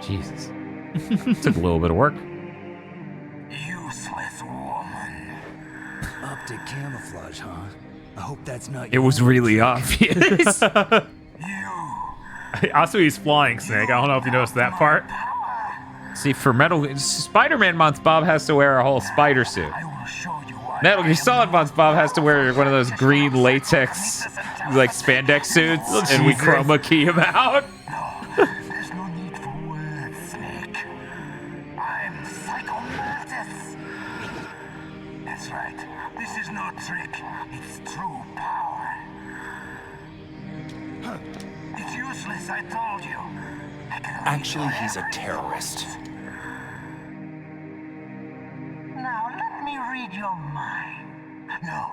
Jesus. Took a little bit of work. Useless woman. Optic camouflage, huh? I hope that's not It was really obvious. Also, he's flying, Snake. I don't know if you noticed that part. See, for Spider-Man month, Bob has to wear a whole spider suit. Metal Gear Solid month, Bob has to wear one of those green latex, like spandex suits, and we chroma key him out. There's no need for words, Snake. I'm Psycho Mantis. That's right. This is no trick. It's true power. It's useless, I told you. Actually, he's a terrorist. Now let me read your mind. No,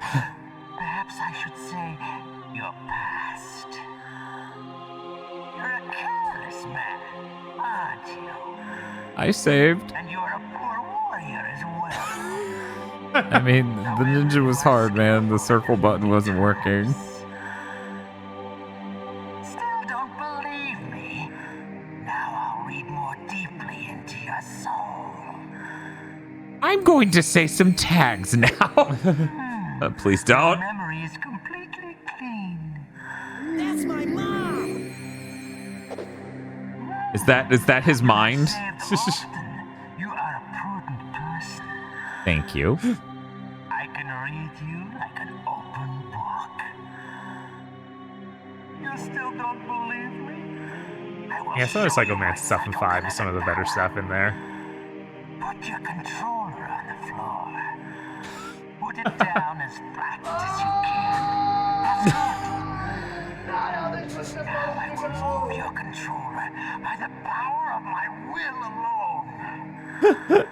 perhaps I should say your past. You're a careless man, aren't you? I saved. And you're a poor warrior as well. I mean, the ninja was hard, man. The circle button wasn't working. Still don't believe me? Now I'll read more deeply into your soul. I'm going to say some tags now. Please don't. Your memory is completely clean. That's my mom. Is that his mind? You are a prudent person. Thank you. I can read you like an open book. You still don't believe me? Yeah, some of the Psycho Mantis stuff in 5 is some of the better stuff in there. Put your controller on the floor. Put it down as flat as you can. That's good. Now I will move your controller by the power of my will alone.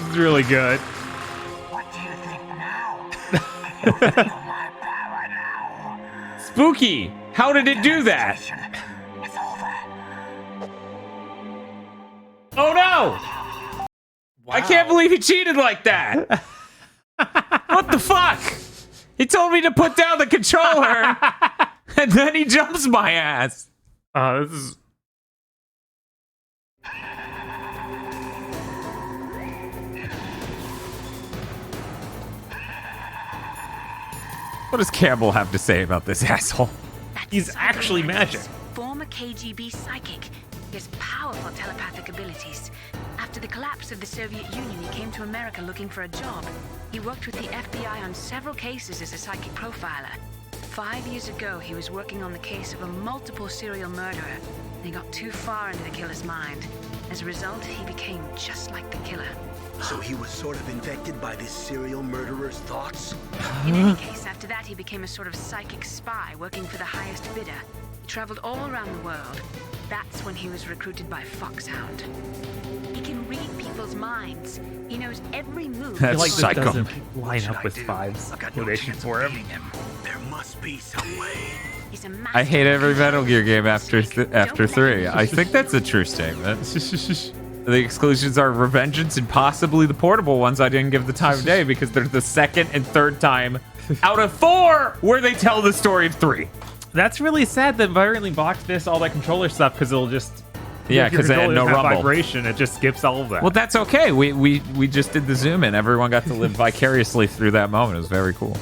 It's really good. What do you think now? Can you feel my power now? Spooky! How did it do that? It's over. Oh no! I can't believe he cheated like that! What the fuck? He told me to put down the controller, and then he jumps my ass. This is... What does Campbell have to say about this asshole? He's actually magic. Former KGB psychic. He has powerful telepathic abilities. After the collapse of the Soviet Union, he came to America looking for a job. He worked with the FBI on several cases as a psychic profiler. 5 years ago, he was working on the case of a multiple serial murderer, and he got too far into the killer's mind. As a result, he became just like the killer. So he was sort of infected by this serial murderer's thoughts? In any case, after that, he became a sort of psychic spy working for the highest bidder. He traveled all around the world. That's when he was recruited by Foxhound. He can read people's minds. He knows every move. That's like psycho. This doesn't line up with 5's motivation for him. There must be some way. He's a I hate every Metal Gear game after 3. I think that's a true statement. The exclusions are Revengeance and possibly the portable ones I didn't give the time of day because they're the second and third time out of 4 where they tell the story of 3. That's really sad that Violently blocked this, all that controller stuff, because it'll just... Yeah, because it had no rumble. Vibration, it just skips all of that. Well, that's okay. We just did the zoom in. Everyone got to live vicariously through that moment. It was very cool.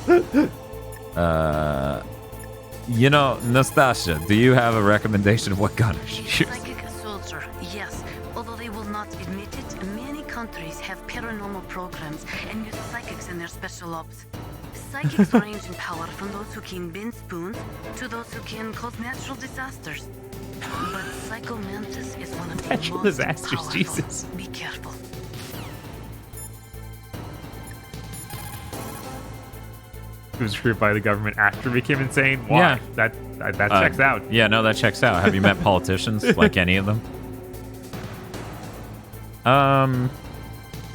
You know, Nastasia, do you have a recommendation of what gun I should use? Psychic soldier, yes. Although they will not admit it, many countries have paranormal programs and use psychics in their special ops. Psychics range in power from those who can bend spoons to those who can cause natural disasters. But Psycho Mantis is one of the Natural most disasters, powerful. Jesus. Be careful. He was recruited by the government after he became insane. Why? Yeah. That checks out. Yeah, no, that checks out. Have you met politicians? Like any of them?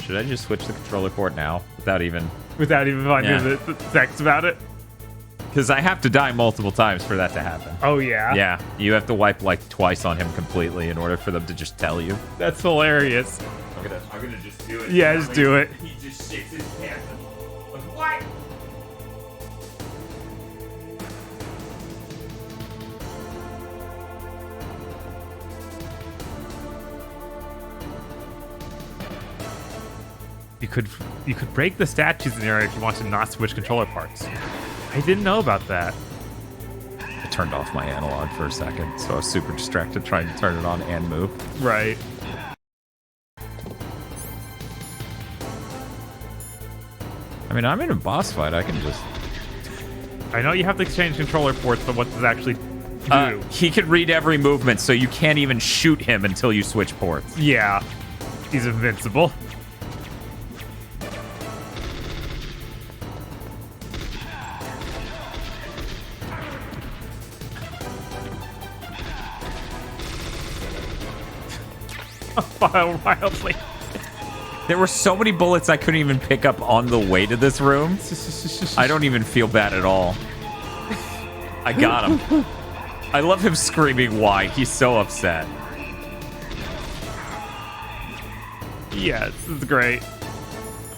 Should I just switch the controller port now without even finding the text about it? Because I have to die multiple times for that to happen. Oh, yeah? Yeah, you have to wipe like twice on him completely in order for them to just tell you. That's hilarious. I'm gonna just do it. Yeah, just do it. He just shakes his pants. What? You could break the statues in the area if you want to not switch controller parts. I didn't know about that. turned off my analog for a second, so I was super distracted trying to turn it on and move. Right. I mean, I'm in a boss fight. I can just... I know you have to exchange controller ports, but what does it actually do? He can read every movement, so you can't even shoot him until you switch ports. Yeah. He's invincible. Wildly. There were so many bullets I couldn't even pick up on the way to this room. I don't even feel bad at all. I got him. I love him screaming why. He's so upset. Yes, this is great.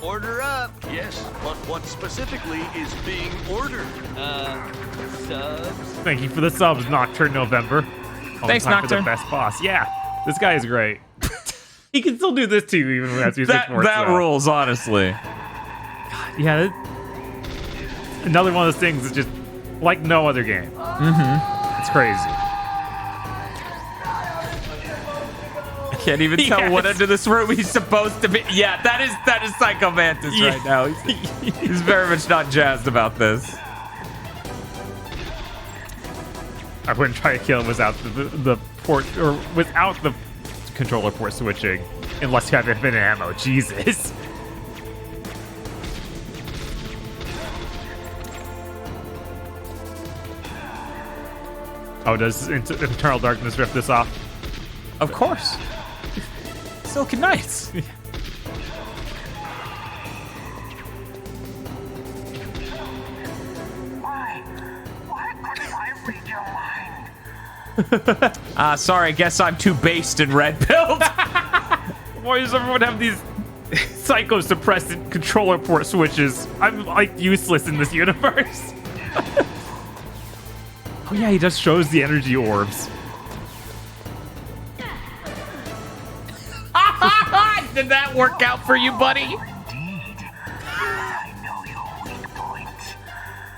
Order up. Yes, but what specifically is being ordered? Subs? Thank you for the subs, Nocturne November. Thanks, time Nocturne. For the best boss. Yeah, this guy is great. He can still do this to you even as you switch ports. That rules, honestly. Yeah, another one of those things is just like no other game. Mm-hmm. It's crazy. I can't even tell what end of this room he's supposed to be. Yeah, that is Psycho Mantis right now. He's very much not jazzed about this. I wouldn't try to kill him without the port or without the controller port switching, unless you have infinite ammo. Jesus. Oh, does Eternal Darkness rip this off? Of course. Silken Knights. Sorry, I guess I'm too based in red build. Why does everyone have these psycho-suppressed controller port switches? I'm, like, useless in this universe. Oh yeah, he just shows the energy orbs. Did that work out for you, buddy?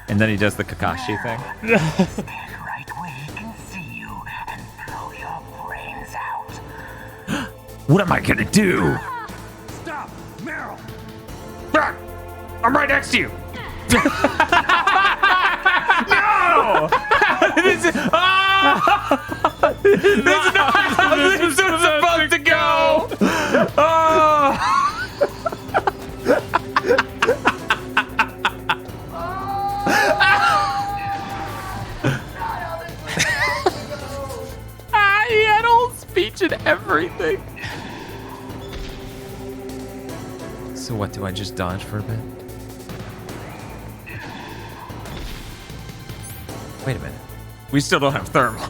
And then he does the Kakashi thing. What am I gonna do? Stop, Meryl. I'm right next to you. No! This is not how this was supposed to go! Oh! He had whole speech and everything. So what, do I just dodge for a bit? Wait a minute. We still don't have thermal.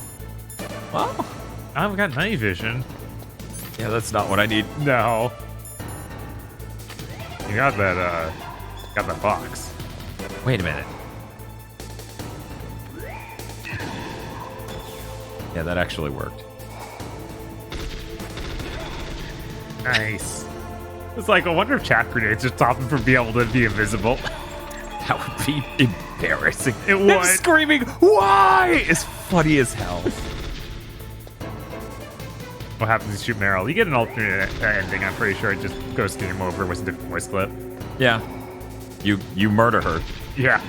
Well, I've got night vision. Yeah, that's not what I need. No. You got that box. Wait a minute. Yeah, that actually worked. Nice. It's like, I wonder if chat grenades just stop him from being able to be invisible. That would be embarrassing. It would. Him screaming, "Why?" is funny as hell. What happens if you shoot Meryl? You get an alternate ending. I'm pretty sure it just goes game over with a different voice clip. Yeah. You murder her. Yeah.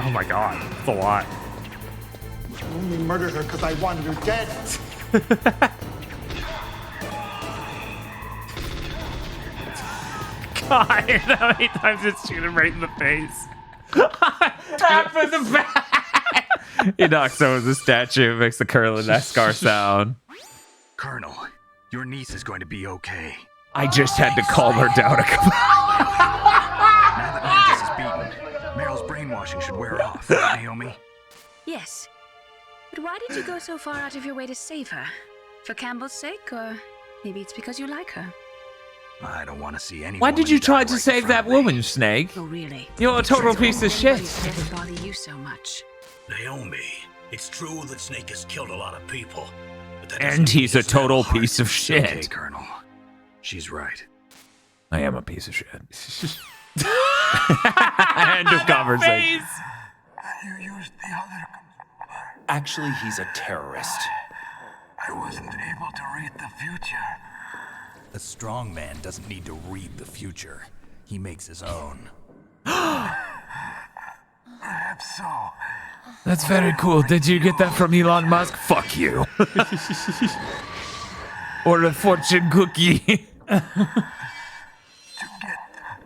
Oh my god, it's a lot. I only murdered her because I wanted her dead. God, how many times did shoot him right in the face? Tap in the back. He knocks over the statue, makes the curling NASCAR sound. Colonel, your niece is going to be okay. I just had to calm her down a couple. Now that Mantis is beaten, Meryl's brainwashing should wear off, right, Naomi? Yes. But why did you go so far out of your way to save her? For Campbell's sake, or maybe it's because you like her? I don't want to see anyone. Why did you try to save that woman, Snake? Oh, really? You're a total piece of shit. Doesn't bother you so much. Naomi, it's true that Snake has killed a lot of people. But that And he's a total heart. piece of shit. Okay, Colonel. She's right. I am a piece of shit. End of conversation. You used the other. Actually, he's a terrorist. I wasn't able to read the future. A strong man doesn't need to read the future. He makes his own. Perhaps so. That's very cool. Did you get that from Elon Musk? Fuck you. Or a fortune cookie. To get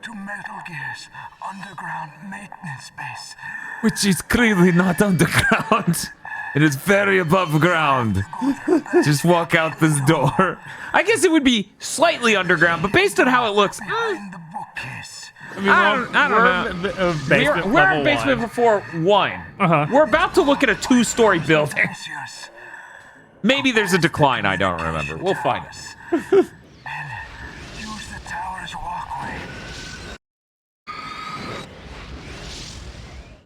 to Metal Gear's underground maintenance base. Which is clearly not underground. It is very above ground. Just walk out this door. I guess it would be slightly underground, but based on how it looks, Behind the bookcase. I don't know. We're in basement before 1. We're about to look at a 2-story building. Maybe there's a decline. I don't remember. We'll find it. Use the tower's walkway.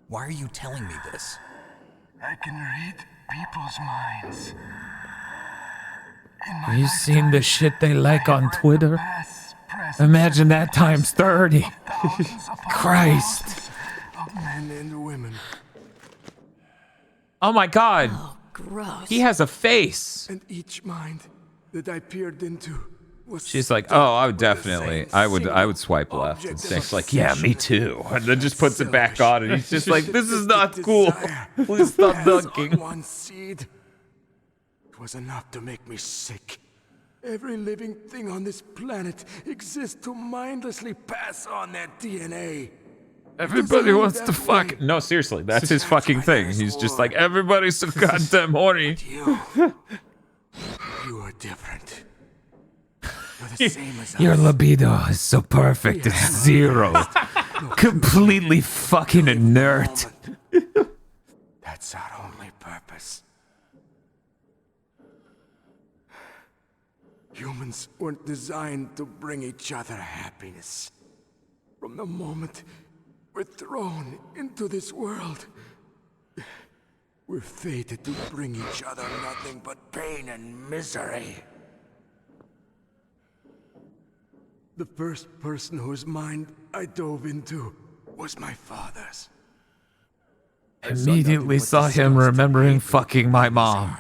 Why are you telling me this? I can read people's minds. Have you seen the shit they like on Twitter? Imagine that times 30. Christ. Of men and women. Oh my god. Gross. He has a face. And each mind that I peered into was. She's like, oh, I would definitely, I would swipe left. And Snake's like, yeah, me too. And then just puts it back on, and he's just like, this is not cool. Please stop dunking. One seed. It was enough to make me sick. Every living thing on this planet exists to mindlessly pass on their DNA. Everybody wants to fuck. No, seriously, that's his fucking thing. He's just like, everybody's so goddamn horny. You are different. You're the same as us. Your libido is so perfect. It's 0. Completely fucking inert. That's our only purpose. Humans weren't designed to bring each other happiness. From the moment we're thrown into this world, we're fated to bring each other nothing but pain and misery. The first person whose mind I dove into was my father's. Immediately saw him remembering fucking my mom.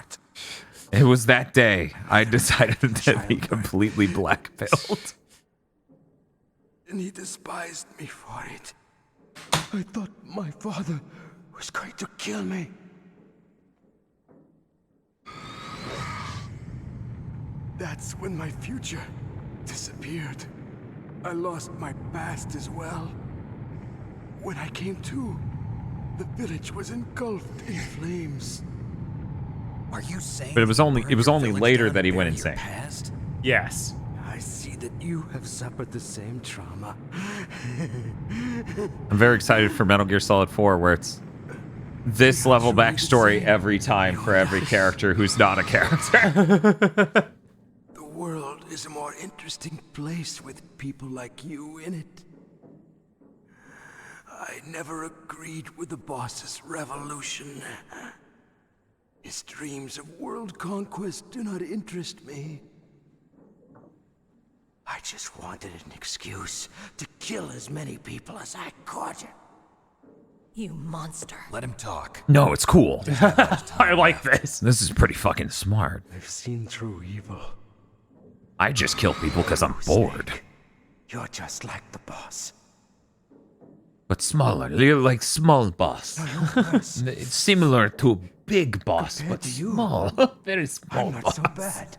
It was that day I decided to be completely black-pilled. And he despised me for it. I thought my father was going to kill me. That's when my future disappeared. I lost my past as well. When I came to, the village was engulfed in flames. Are you saying? But it was only later that he went insane. Yes. I see that you have suffered the same trauma. I'm very excited for Metal Gear Solid 4, where it's this level backstory every time for every character who's not a character. The world is a more interesting place with people like you in it. I never agreed with the boss's revolution. His dreams of world conquest do not interest me. I just wanted an excuse to kill as many people as I could. You monster. Let him talk. No, it's cool. I like this. This is pretty fucking smart. I've seen through evil. I just kill people because I'm bored. You're just like the boss. But smaller. You're like small boss. It's similar to a big boss, but small. Very small I'm not boss. so bad.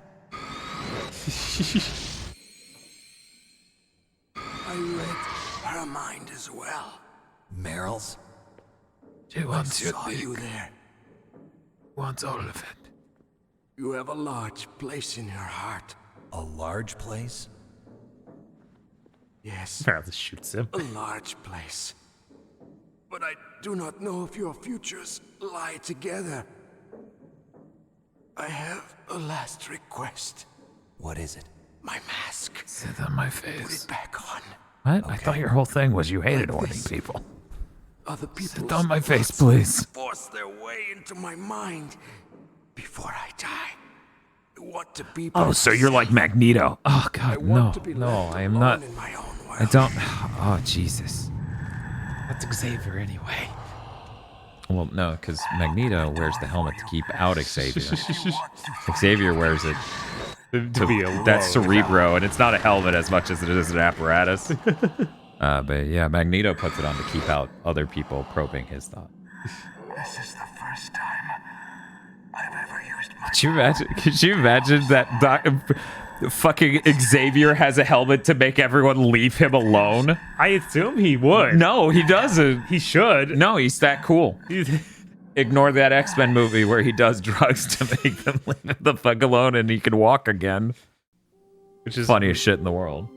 I read her mind as well. Meryl's? She wants I you saw you there. Wants all of it. You have a large place in your heart. A large place? Yes. Meryl shoots him. A large place. But I do not know if your futures lie together. I have a last request. What is it? My mask. Sit on my Put face. it back on. What? I thought your whole thing was you hated horny people. Other people Sit on my face, please. force their way into my mind before I die. want to be. Oh, so you're like Magneto. Oh God, no, no, I am not. I don't. Oh Jesus. That's Xavier anyway. Well, no, because Magneto wears the helmet to keep out Xavier. Xavier wears it to be alone. That's Cerebro, and it's not a helmet as much as it is an apparatus. But yeah, Magneto puts it on to keep out other people probing his thought. This is the first time I've ever used my. Could you imagine that fucking Xavier has a helmet to make everyone leave him alone? I assume he would. No, he doesn't. He should. No, he's that cool. Ignore that X-Men movie where he does drugs to make them leave the fuck alone and he can walk again. Which is funniest shit in the world.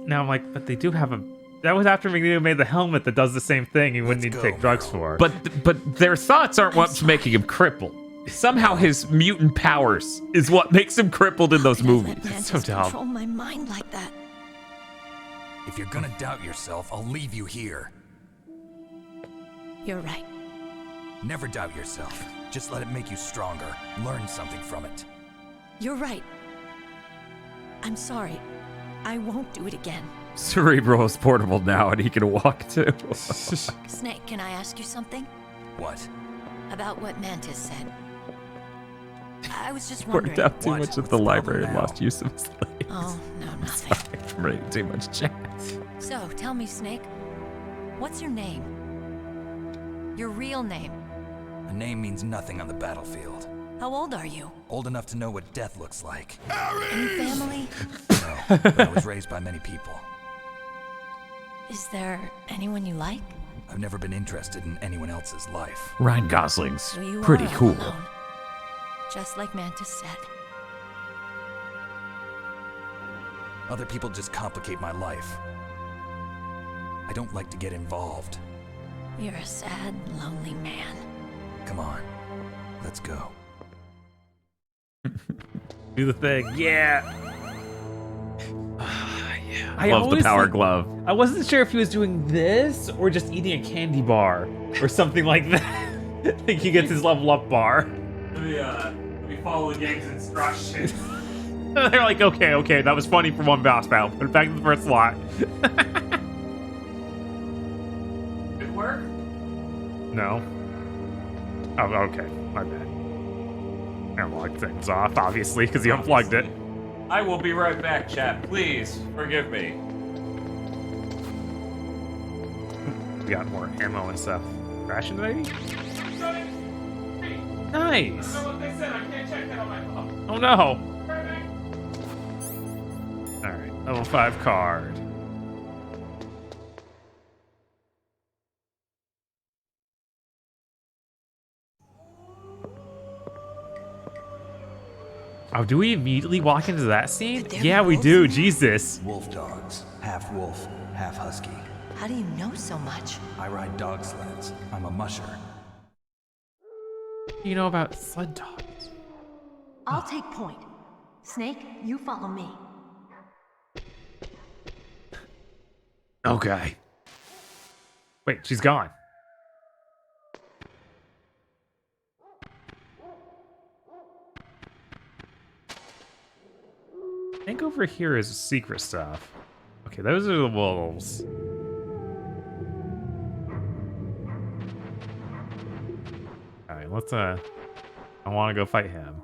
Now I'm like, but they do have a. That was after Magneto made the helmet that does the same thing. He wouldn't need to take drugs for. But their thoughts aren't what's making him crippled. Somehow his mutant powers is what makes him crippled in those movies. That's so dumb. Control my mind like that. If you're gonna doubt yourself, I'll leave you here. You're right. Never doubt yourself. Just let it make you stronger. Learn something from it. You're right. I'm sorry. I won't do it again. Cerebro is portable now and he can walk too. Snake, can I ask you something? What? About what Mantis said. I was just Worked wondering. out too much at the library and lost use of his legs. Oh, no, nothing. I'm reading too much chat. So, tell me, Snake, what's your name? Your real name? A name means nothing on the battlefield. How old are you? Old enough to know what death looks like. Any family? No, but I was raised by many people. Is there anyone you like? I've never been interested in anyone else's life. Ryan Gosling's So you pretty are all cool. alone, just like Mantis said. Other people just complicate my life. I don't like to get involved. You're a sad, lonely man. Come on, let's go. Do the thing. Yeah. Yeah. I love the always power think- glove. I wasn't sure if he was doing this or just eating a candy bar or something like that. I think he gets his level up bar. Let me follow the game's instructions. They're like, okay, that was funny for one boss battle. Put it back in the first slot. Good work? No. Oh, okay. My bad. Analog things off, obviously, because he unplugged it. I will be right back, chat. Please forgive me. We got more ammo and stuff. Ration, maybe? Nice. Oh no. Alright, level 5 card. Oh, do we immediately walk into that scene? Yeah, we do. Jesus. Wolf dogs. Half wolf, half husky. How do you know so much? I ride dog sleds. I'm a musher. You know about sled dogs? I'll take point. Snake, you follow me. Okay. Wait, she's gone. I think over here is secret stuff. Okay, those are the wolves. Alright, let's I want to go fight him.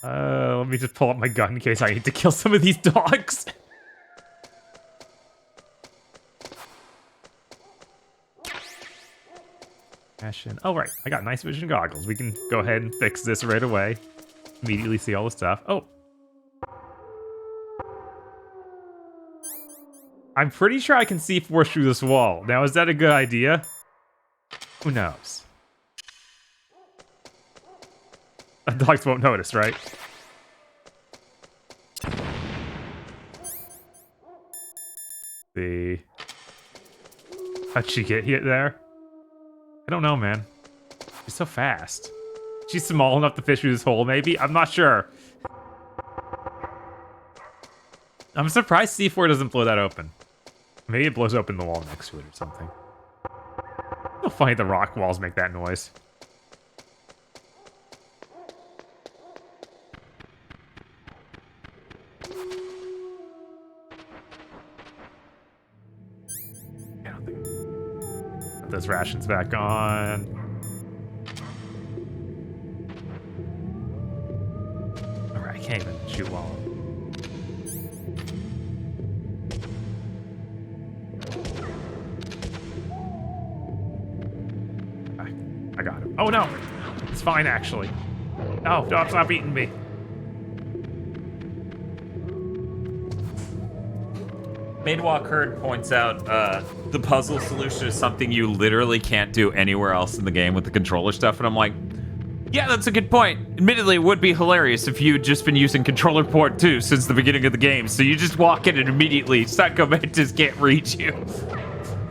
Let me just pull up my gun in case I need to kill some of these dogs. Passion. Oh, right. I got nice vision goggles. We can go ahead and fix this right away. Immediately see all the stuff. Oh. I'm pretty sure I can see force through this wall. Now, is that a good idea? Who knows? The dogs won't notice, right? See. How'd she get hit there? I don't know, man. She's so fast. She's small enough to fish through this hole, maybe? I'm not sure. I'm surprised C4 doesn't blow that open. Maybe it blows open the wall next to it or something. How funny the rock walls make that noise. Put those rations back on. Alright, I can't even shoot while I got him. Oh no! It's fine actually. Oh, don't stop eating me. Madewalk Herd points out the puzzle solution is something you literally can't do anywhere else in the game with the controller stuff, and I'm like, yeah, that's a good point. Admittedly, it would be hilarious if you'd just been using controller port 2 since the beginning of the game, so you just walk in and immediately Psycho Mantis can't reach you.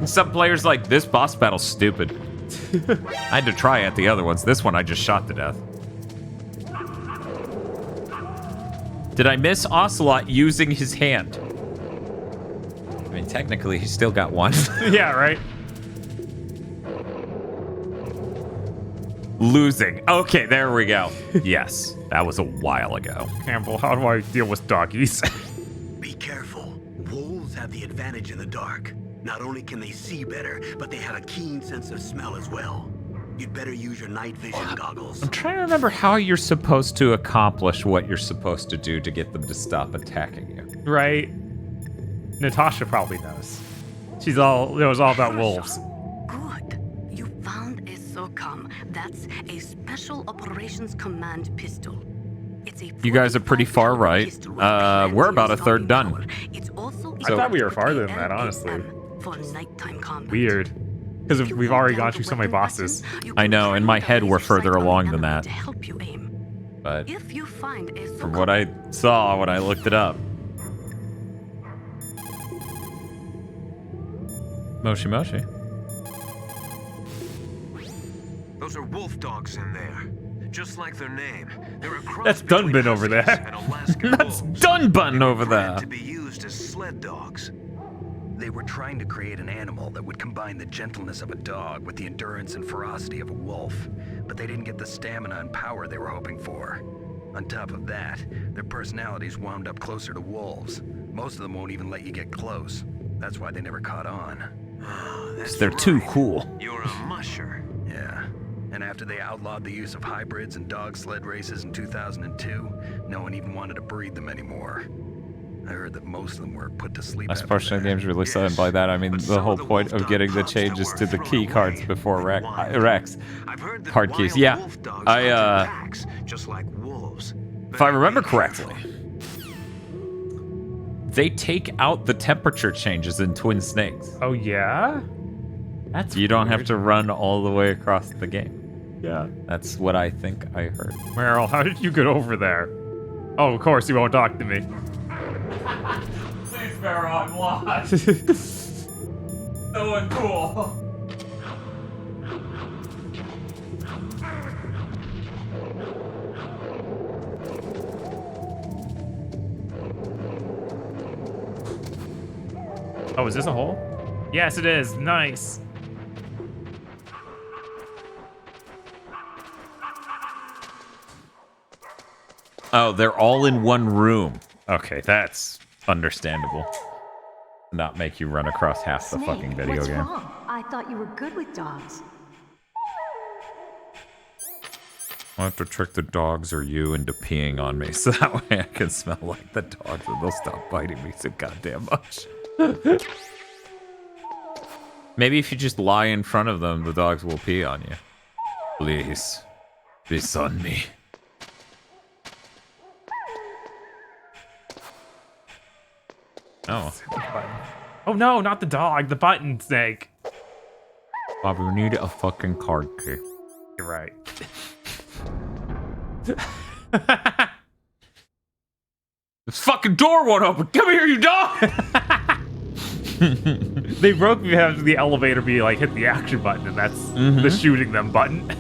And some players like, this boss battle's stupid. I had to try at the other ones. This one I just shot to death. Did I miss Ocelot using his hand? I mean, technically, he's still got one. Yeah, right? Losing. Okay, there we go. Yes, that was a while ago. Campbell, how do I deal with doggies? Be careful. Wolves have the advantage in the dark. Not only can they see better, but they have a keen sense of smell as well. You'd better use your night vision goggles. I'm trying to remember how you're supposed to accomplish what you're supposed to do to get them to stop attacking you. Right? Natasha probably knows. It was all about wolves. Good. You found a SOCOM. That's a Special Operations Command pistol. It's a You guys are pretty far right. We're about a third done. It's also I thought we were farther than that, honestly. For nighttime combat. Weird. Because we've already gone through so many bosses. I know, in my head we're further along than that. But If you find a from what I saw when I looked it up. Moshi Moshi. Those are wolf dogs in there. Just like their name. They're a cross That's Dunbin over there. That's Dunbun over there. to be used as sled dogs. They were trying to create an animal that would combine the gentleness of a dog with the endurance and ferocity of a wolf, but they didn't get the stamina and power they were hoping for. On top of that, their personalities wound up closer to wolves. Most of them won't even let you get close. That's why they never caught on. They're too cool. You're a musher. Yeah. And after they outlawed the use of hybrids and dog sled races in 2002, no one even wanted to breed them anymore. I heard that most of them were put to sleep. That's partially games released, and by that I mean the whole point of getting the changes to the key cards before Rex. Card keys. Yeah. Just like wolves. If I remember correctly, they take out the temperature changes in Twin Snakes. Oh yeah? That's You don't have to run all the way across the game. Yeah. That's what I think I heard. Meryl, how did you get over there? Oh, of course you won't talk to me. Please, Meryl, I'm lost. So uncool. Oh, is this a hole? Yes, it is. Nice. Oh, they're all in one room. Okay, that's understandable. Not make you run across half the fucking video what's game. Wrong? I thought you were good with dogs. I'll have to trick the dogs or you into peeing on me so that way I can smell like the dogs and they'll stop biting me so goddamn much. Maybe if you just lie in front of them, the dogs will pee on you. Please, piss on me. Oh. Oh no, not the dog, the button snake. Bobby, we need a fucking card key. You're right. This fucking door won't open. Come here, you dog! They broke me having the elevator be like hit the action button, and that's the shooting them button.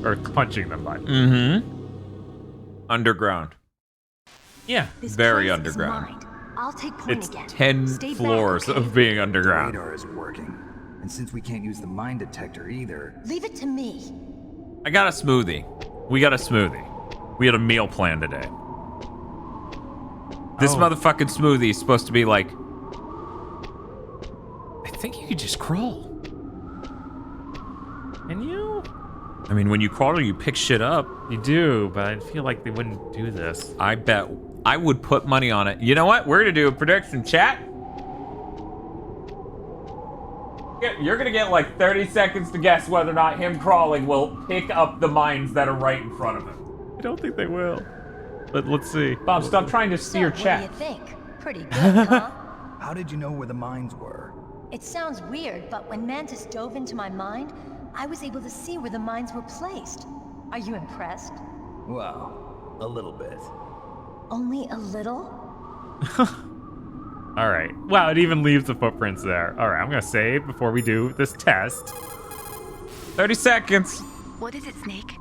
Or punching them button. Underground. Yeah. Very underground. I'll take point It's again. 10 Stay back, floors okay? of being underground. Radar is working. And since we can't use the mine detector either... Leave it to me. I got a smoothie. We got a smoothie. We had a meal plan today. This motherfucking smoothie is supposed to be like... I think you could just crawl. Can you? I mean, when you crawl, you pick shit up. You do, but I feel like they wouldn't do this. I bet I would put money on it. You know what? We're gonna do a prediction, chat. You're gonna get like 30 seconds to guess whether or not him crawling will pick up the mines that are right in front of him. I don't think they will. But let's see. Bob, stop trying to steer chat. What do you think? Pretty good, huh? How did you know where the mines were? It sounds weird, but when Mantis dove into my mind, I was able to see where the mines were placed. Are you impressed? Well, a little bit. Only a little? All right. Wow, it even leaves the footprints there. All right, I'm gonna save before we do this test. 30 seconds. What is it, Snake?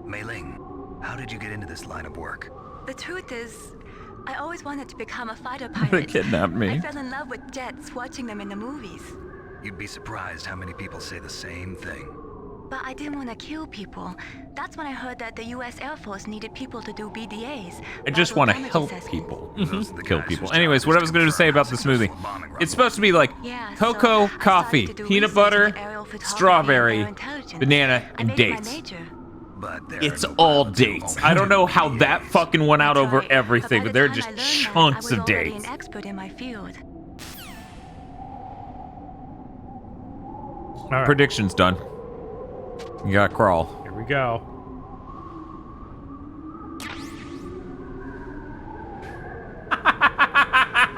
Mei Ling, how did you get into this line of work? The truth is, I always wanted to become a fighter They pilot. kidnapped me. I fell in love with jets watching them in the movies. You'd be surprised how many people say the same thing. But I didn't want to kill people. That's when I heard that the US Air Force needed people to do BDAs. I just want to help people, kill people. Anyways, what I was going to say about the smoothie. It's supposed to be like cocoa, coffee, peanut butter, strawberry, banana, and dates. It's all dates. I don't know how that fucking went out over everything, but they're just chunks of dates. An expert in my field. All right. Prediction's done. You gotta crawl. Here we go.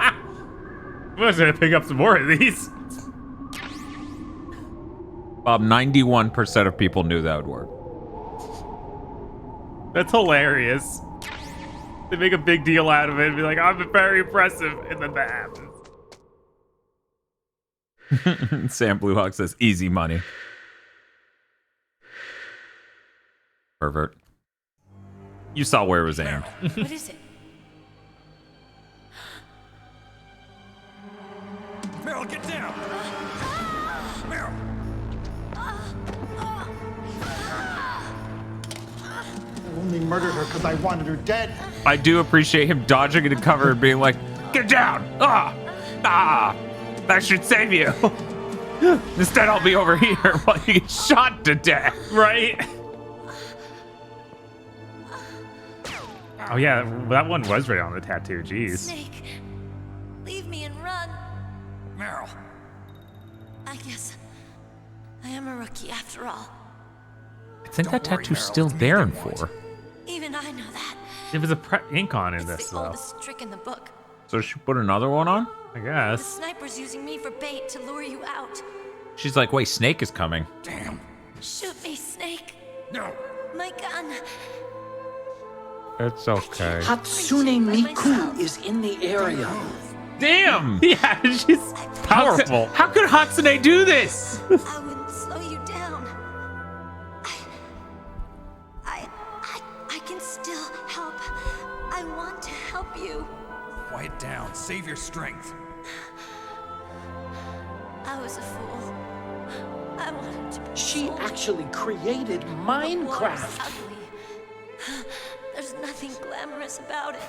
I'm just gonna pick up some more of these. Bob, 91% of people knew that would work. That's hilarious. They make a big deal out of it and be like, I'm very impressive, and then that happens. Sam Bluehawk says, easy money. Pervert. You saw where it was aimed. What is it? Meryl, get down! Meryl! I only murdered her because I wanted her dead. I do appreciate him dodging into cover and being like, get down! That should save you. Instead, I'll be over here while you get shot to death. Right? Oh yeah, that one was right on the tattoo. Jeez. Snake, leave me and run. Meryl. I guess I am a rookie after all. I think that tattoo's still there in 4. Even I know that. There was a ink on in this It's the though. oldest trick in the book. So she put another one on? I The guess. sniper's using me for bait to lure you out. She's like, wait, Snake is coming. Damn. Shoot me, Snake. No. My gun. It's okay. Hatsune Miku is in the area. Damn! Yeah, she's powerful. How could Hatsune do this? I wouldn't slow you down. I can still help. I want to help you. Quiet down. Save your strength. I was a fool. I wanted to be She cool. actually created The war Minecraft. is ugly. There's nothing glamorous about it.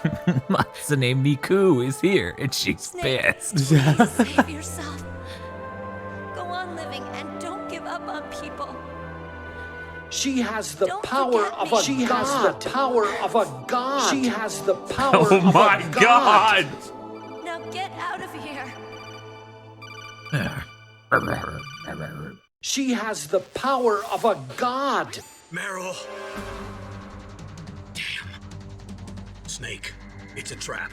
Hatsune Miku is here, and she's Snake, pissed. please save yourself. Go on living and don't give up on people. She has the Don't power forget of me. a She god. has the power of a god. She has the power Oh of my a god! Now get out of here. She has the power of a god. Meryl. Damn. Snake, it's a trap.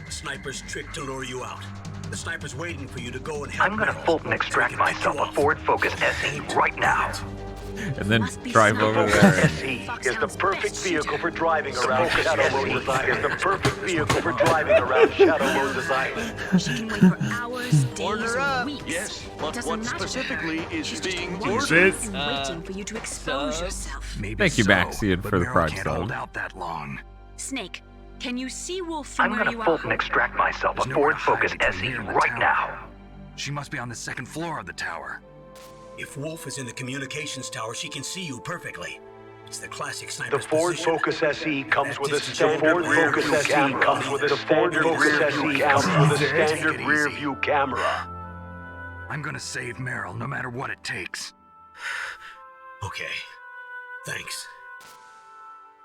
A sniper's trick to lure you out. The sniper's waiting for you to go and help I'm gonna Meryl. Fulton extract myself a Ford Focus SE right now. and then drive over there. SE is the perfect vehicle for driving around Shadow Moses Island. Is the perfect vehicle for driving around Shadow Moses Island. She can wait for hours, days, or weeks. Yes, It but doesn't what matter to specifically her. is She's just being watching ordered? and waiting for you to expose yourself. Maybe Thank you, so, Maxian, but for the Meryl pride can't hold sub. out that long. Snake, can you see Wolf from I'm where gonna you are? Fulton extract myself a There's nowhere Ford to hide Focus between SE here and the right tower. now. She must be on the second floor of the tower. If Wolf is in the communications tower, she can see you perfectly. It's the classic sniper. The Ford Focus SE comes with a standard rear view camera. Comes with a standard rear view camera. Standard rear view camera. I'm gonna save Meryl no matter what it takes. Okay. Thanks.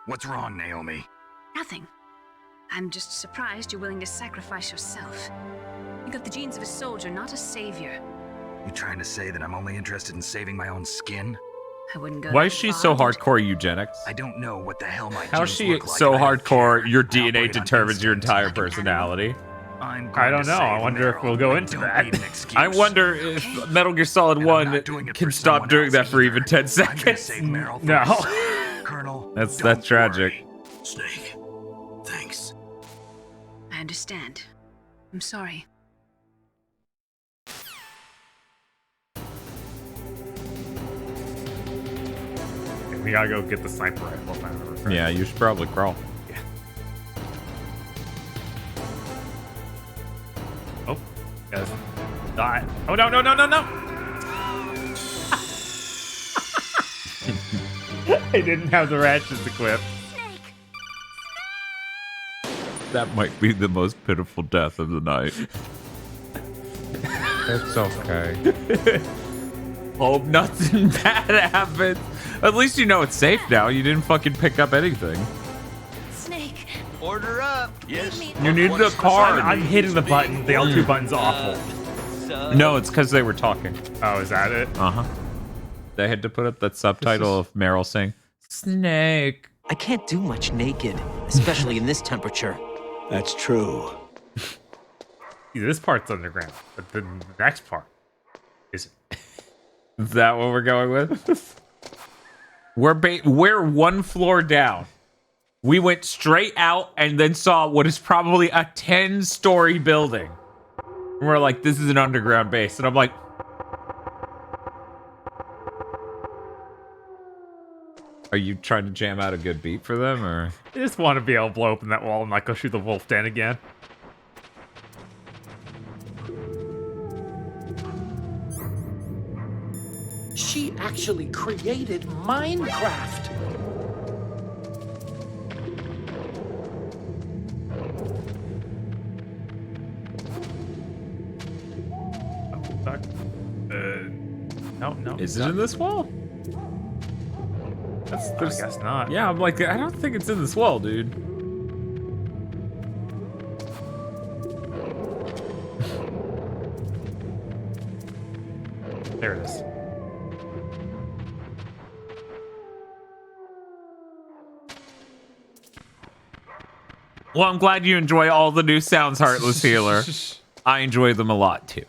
What's wrong, Naomi? Nothing. I'm just surprised you're willing to sacrifice yourself. You got the genes of a soldier, not a savior. You trying to say that I'm only interested in saving my own skin? I wouldn't go Why that is she far, so but- hardcore eugenics? I don't know what the hell my How is genes she look like, so and I don't hardcore? care. Your I DNA operate on determines your instincts entire like an personality. I'm I going don't to know. I save wonder if Meryl. we'll go I into don't that. need an excuse. I wonder if Metal Gear Solid And I'm 1 not doing it can for stop someone doing else that for either. even 10 I'm gonna seconds. save Meryl for No. myself. Colonel, That's don't tragic. worry. Snake. Thanks. I understand. I'm sorry. We gotta go get the sniper rifle. if I remember correctly. Yeah, you should probably crawl. Yeah. Oh, yes. Die. Oh no no no no no! I didn't have the ratchets equipped. That might be the most pitiful death of the night. It's okay. Hope nothing bad happens. At least you know it's safe now. You didn't fucking pick up anything. Snake. Order up. Yes. You need the card. I'm hitting the button. The L2 button's awful. No, it's because they were talking. Oh, is that it? Uh-huh. They had to put up that subtitle of Meryl saying, Snake. I can't do much naked, especially in this temperature. That's true. This part's underground, but the next part isn't. Is that what we're going with? We're one floor down. We went straight out and then saw what is probably a 10-story building. And we're like, this is an underground base. And I'm like, are you trying to jam out a good beat for them, or? I just want to be able to blow open that wall and not go shoot the wolf den again. She actually created Minecraft. No. Is it in this wall? I guess not. Yeah, I'm like, I don't think it's in this wall, dude. There it is. Well, I'm glad you enjoy all the new sounds, Heartless Healer. I enjoy them a lot, too.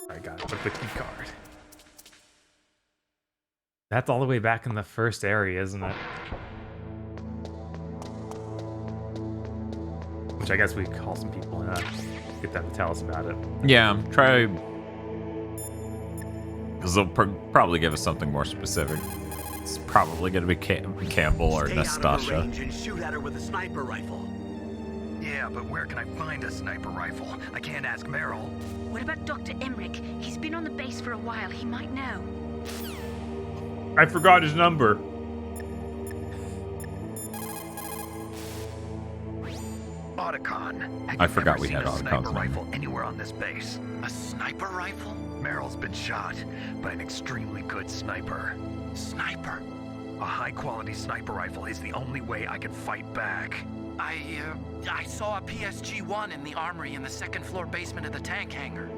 I got it with the key card. That's all the way back in the first area, isn't it? Which I guess we could call some people in, get them to tell us about it. Yeah, try. Because they'll probably give us something more specific. It's probably going to be Campbell or Stay out of her Nastasha. range and shoot at her with a sniper rifle. Yeah, but where can I find a sniper rifle? I can't ask Meryl. What about Dr. Emmerich? He's been on the base for a while. He might know. I forgot his number. Otacon. I forgot we seen had a Otacon's sniper number. rifle anywhere on this base. A sniper rifle? Meryl's been shot by an extremely good sniper. Sniper? A high-quality sniper rifle is the only way I can fight back. I saw a PSG-1 in the armory in the second-floor basement of the tank hangar.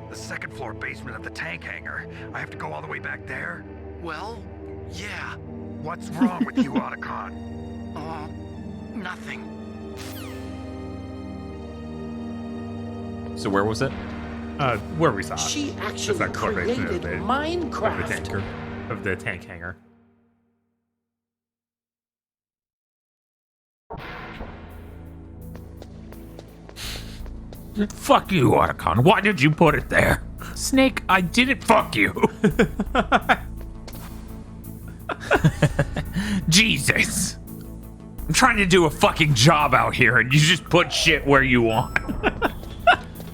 The second-floor basement of the tank hangar? I have to go all the way back there? Well, yeah. What's wrong with you, Otacon? nothing. So where was it? Where we saw it. She actually That's that corporation created Minecraft. Of the tank hangar. Fuck you, Otacon. Why did you put it there? Snake, I didn't fuck you. Jesus. I'm trying to do a fucking job out here and you just put shit where you want.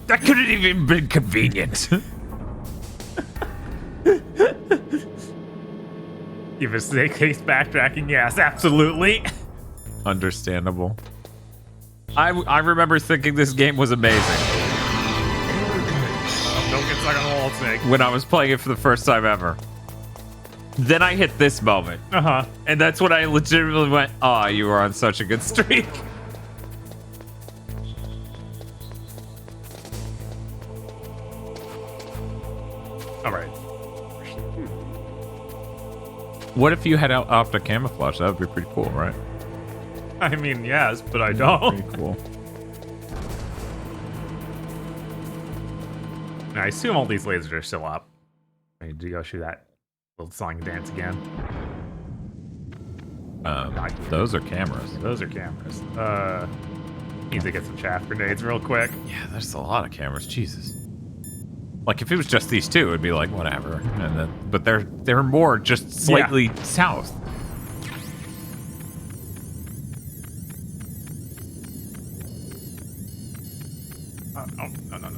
That couldn't even been convenient. Give a snake case backtracking? Yes, absolutely. Understandable. I remember thinking this game was amazing. Don't get stuck on the wall, Snake. When I was playing it for the first time ever. Then I hit this moment. Uh-huh. And that's when I legitimately went, oh, you were on such a good streak. Alright. What if you had off the camouflage? That would be pretty cool, right? I mean, yes, but I don't. Pretty cool. I assume all these lasers are still up. I need to go shoot that little song and dance again. Those are cameras. Those are cameras. Need to get some chaff grenades real quick. Yeah, there's a lot of cameras. Jesus. Like if it was just these two, it'd be like whatever. And then, but they're more just slightly south. Oh, no.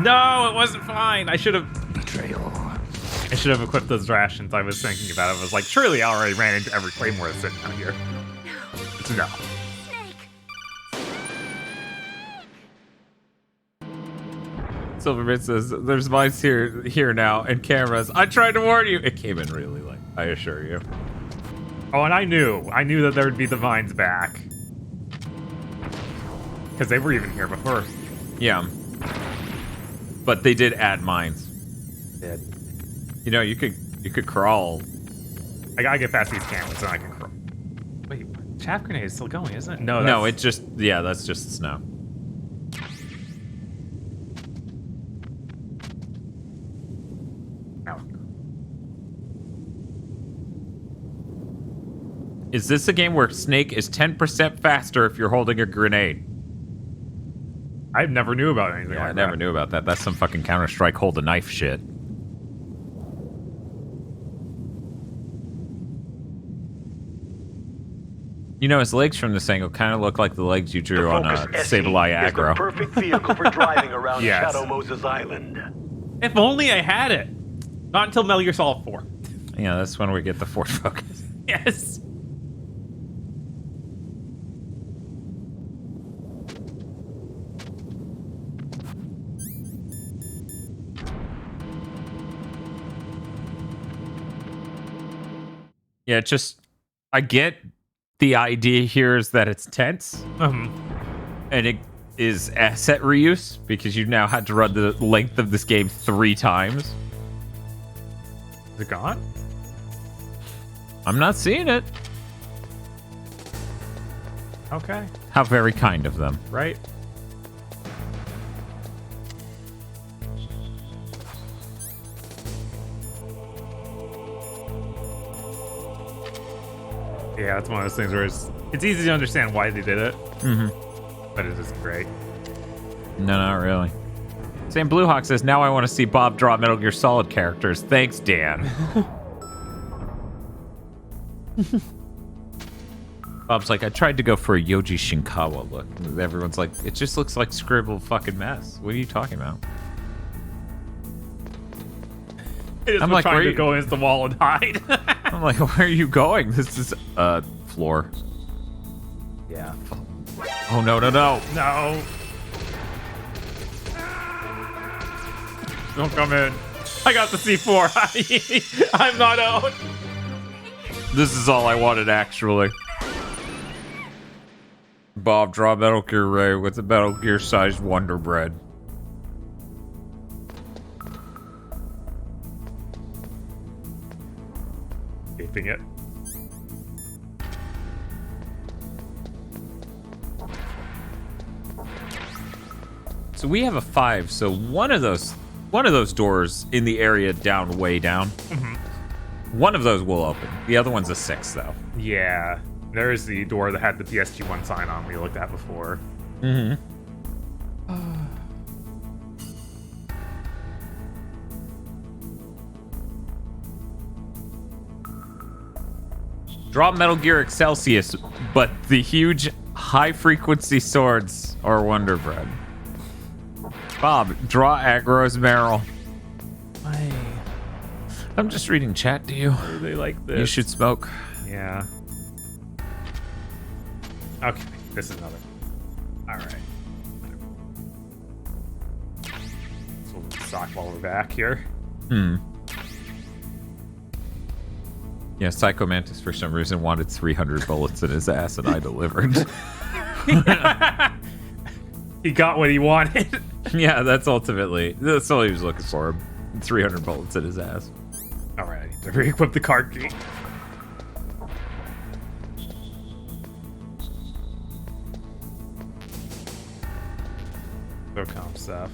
No, it wasn't fine. I should have... Betrayal. I should have equipped those rations. I was thinking about it. I was like, surely I already ran into every claymore that's sitting out here. It's no. Silverman says, there's mines here now and cameras. I tried to warn you. It came in really late, I assure you. Oh, and I knew that there would be the vines back. Because they were even here before. Yeah. But they did add mines. Did. You know, you could crawl. I gotta get past these cameras and I can crawl. Wait, chaff grenade is still going, isn't it? No, No, it just, yeah, that's just snow. Ow. Is this a game where Snake is 10% faster if you're holding a grenade? I never knew about anything like that. I never knew about that. That's some fucking Counter-Strike hold a knife shit. You know, his legs from this angle kind of look like the legs you drew on Sableye Aggro. The perfect vehicle for driving around Yes. Shadow Moses Island. If only I had it. Not until Metal Gear Solid 4. Yeah, that's when we get the Ford Focus. Yes. Yeah, I get the idea here is that it's tense. And it is asset reuse because you've now had to run the length of this game 3 times. Is it gone? I'm not seeing it. Okay. How very kind of them. Right. Yeah, it's one of those things where it's easy to understand why they did it. But it isn't great. No, not really. Sam Bluehawk says, now I want to see Bob draw Metal Gear Solid characters. Thanks, Dan. Bob's like, I tried to go for a Yoji Shinkawa look. Everyone's like, it just looks like scribbled fucking mess. What are you talking about? I'm like, trying to go against the wall and hide. I'm like, where are you going? This is, floor. Yeah. Oh, no. No. Don't come in. I got the C4. I'm not out. This is all I wanted, actually. Bob, draw Metal Gear Ray with a Metal Gear-sized Wonder Bread. Keeping it. So we have a 5. So one of those doors in the area down, way down. One of those will open. The other one's a 6, though. Yeah. There's the door that had the PSG1 sign on we looked at before. Draw Metal Gear Excelsius, but the huge high-frequency swords are Wonder Bread. Bob, draw Aggro's Meryl. I'm just reading chat to you. They like this. You should smoke. Yeah. Okay, this is another. All right. So we'll stock while we're back here. Yeah, Psycho Mantis for some reason wanted 300 bullets in his ass, and I delivered. He got what he wanted. Yeah, that's all he was looking for. 300 bullets in his ass. All right, I need to re-equip the card key. SOCOM stuff.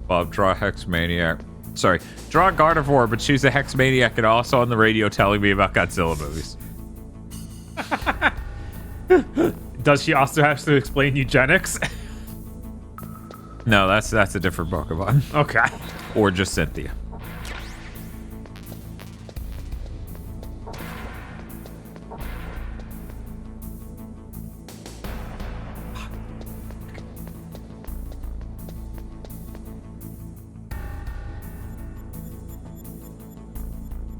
Bob, draw Hex Maniac. Sorry, draw Gardevoir, but choose a Hex Maniac and also on the radio telling me about Godzilla movies. Does she also have to explain eugenics? No, that's a different Pokemon. Okay. Or just Cynthia.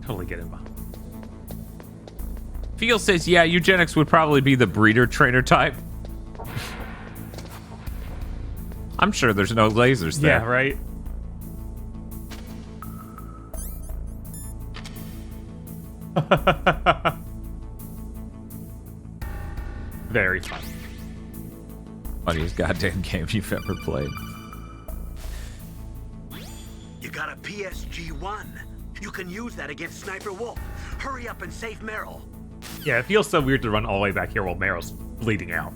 Totally get him. Feel says, yeah, eugenics would probably be the breeder trainer type. I'm sure there's no lasers there. Yeah, right? Very fun. Funniest goddamn game you've ever played. You got a PSG1. You can use that against Sniper Wolf. Hurry up and save Meryl. Yeah, it feels so weird to run all the way back here while Meryl's bleeding out.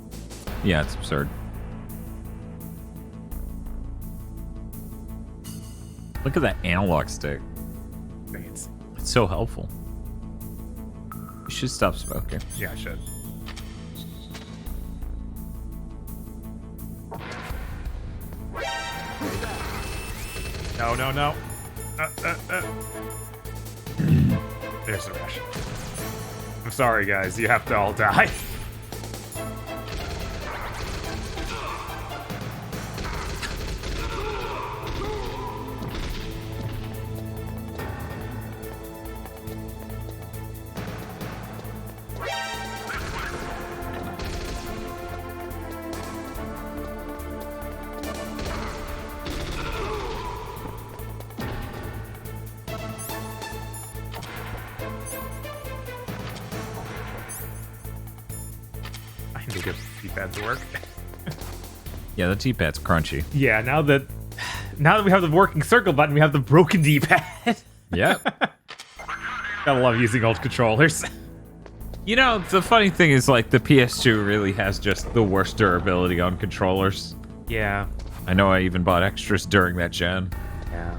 Yeah, it's absurd. Look at that analog stick. It's so helpful. You should stop smoking. Yeah, I should. No, no, no. There's the rush. I'm sorry, guys. You have to all die. To work. Yeah, the D-pad's crunchy. Yeah, now that we have the working circle button, we have the broken D-pad. Yep. Gotta love using old controllers. You know, the funny thing is, like, the PS2 really has just the worst durability on controllers. Yeah. I know I even bought extras during that gen. Yeah.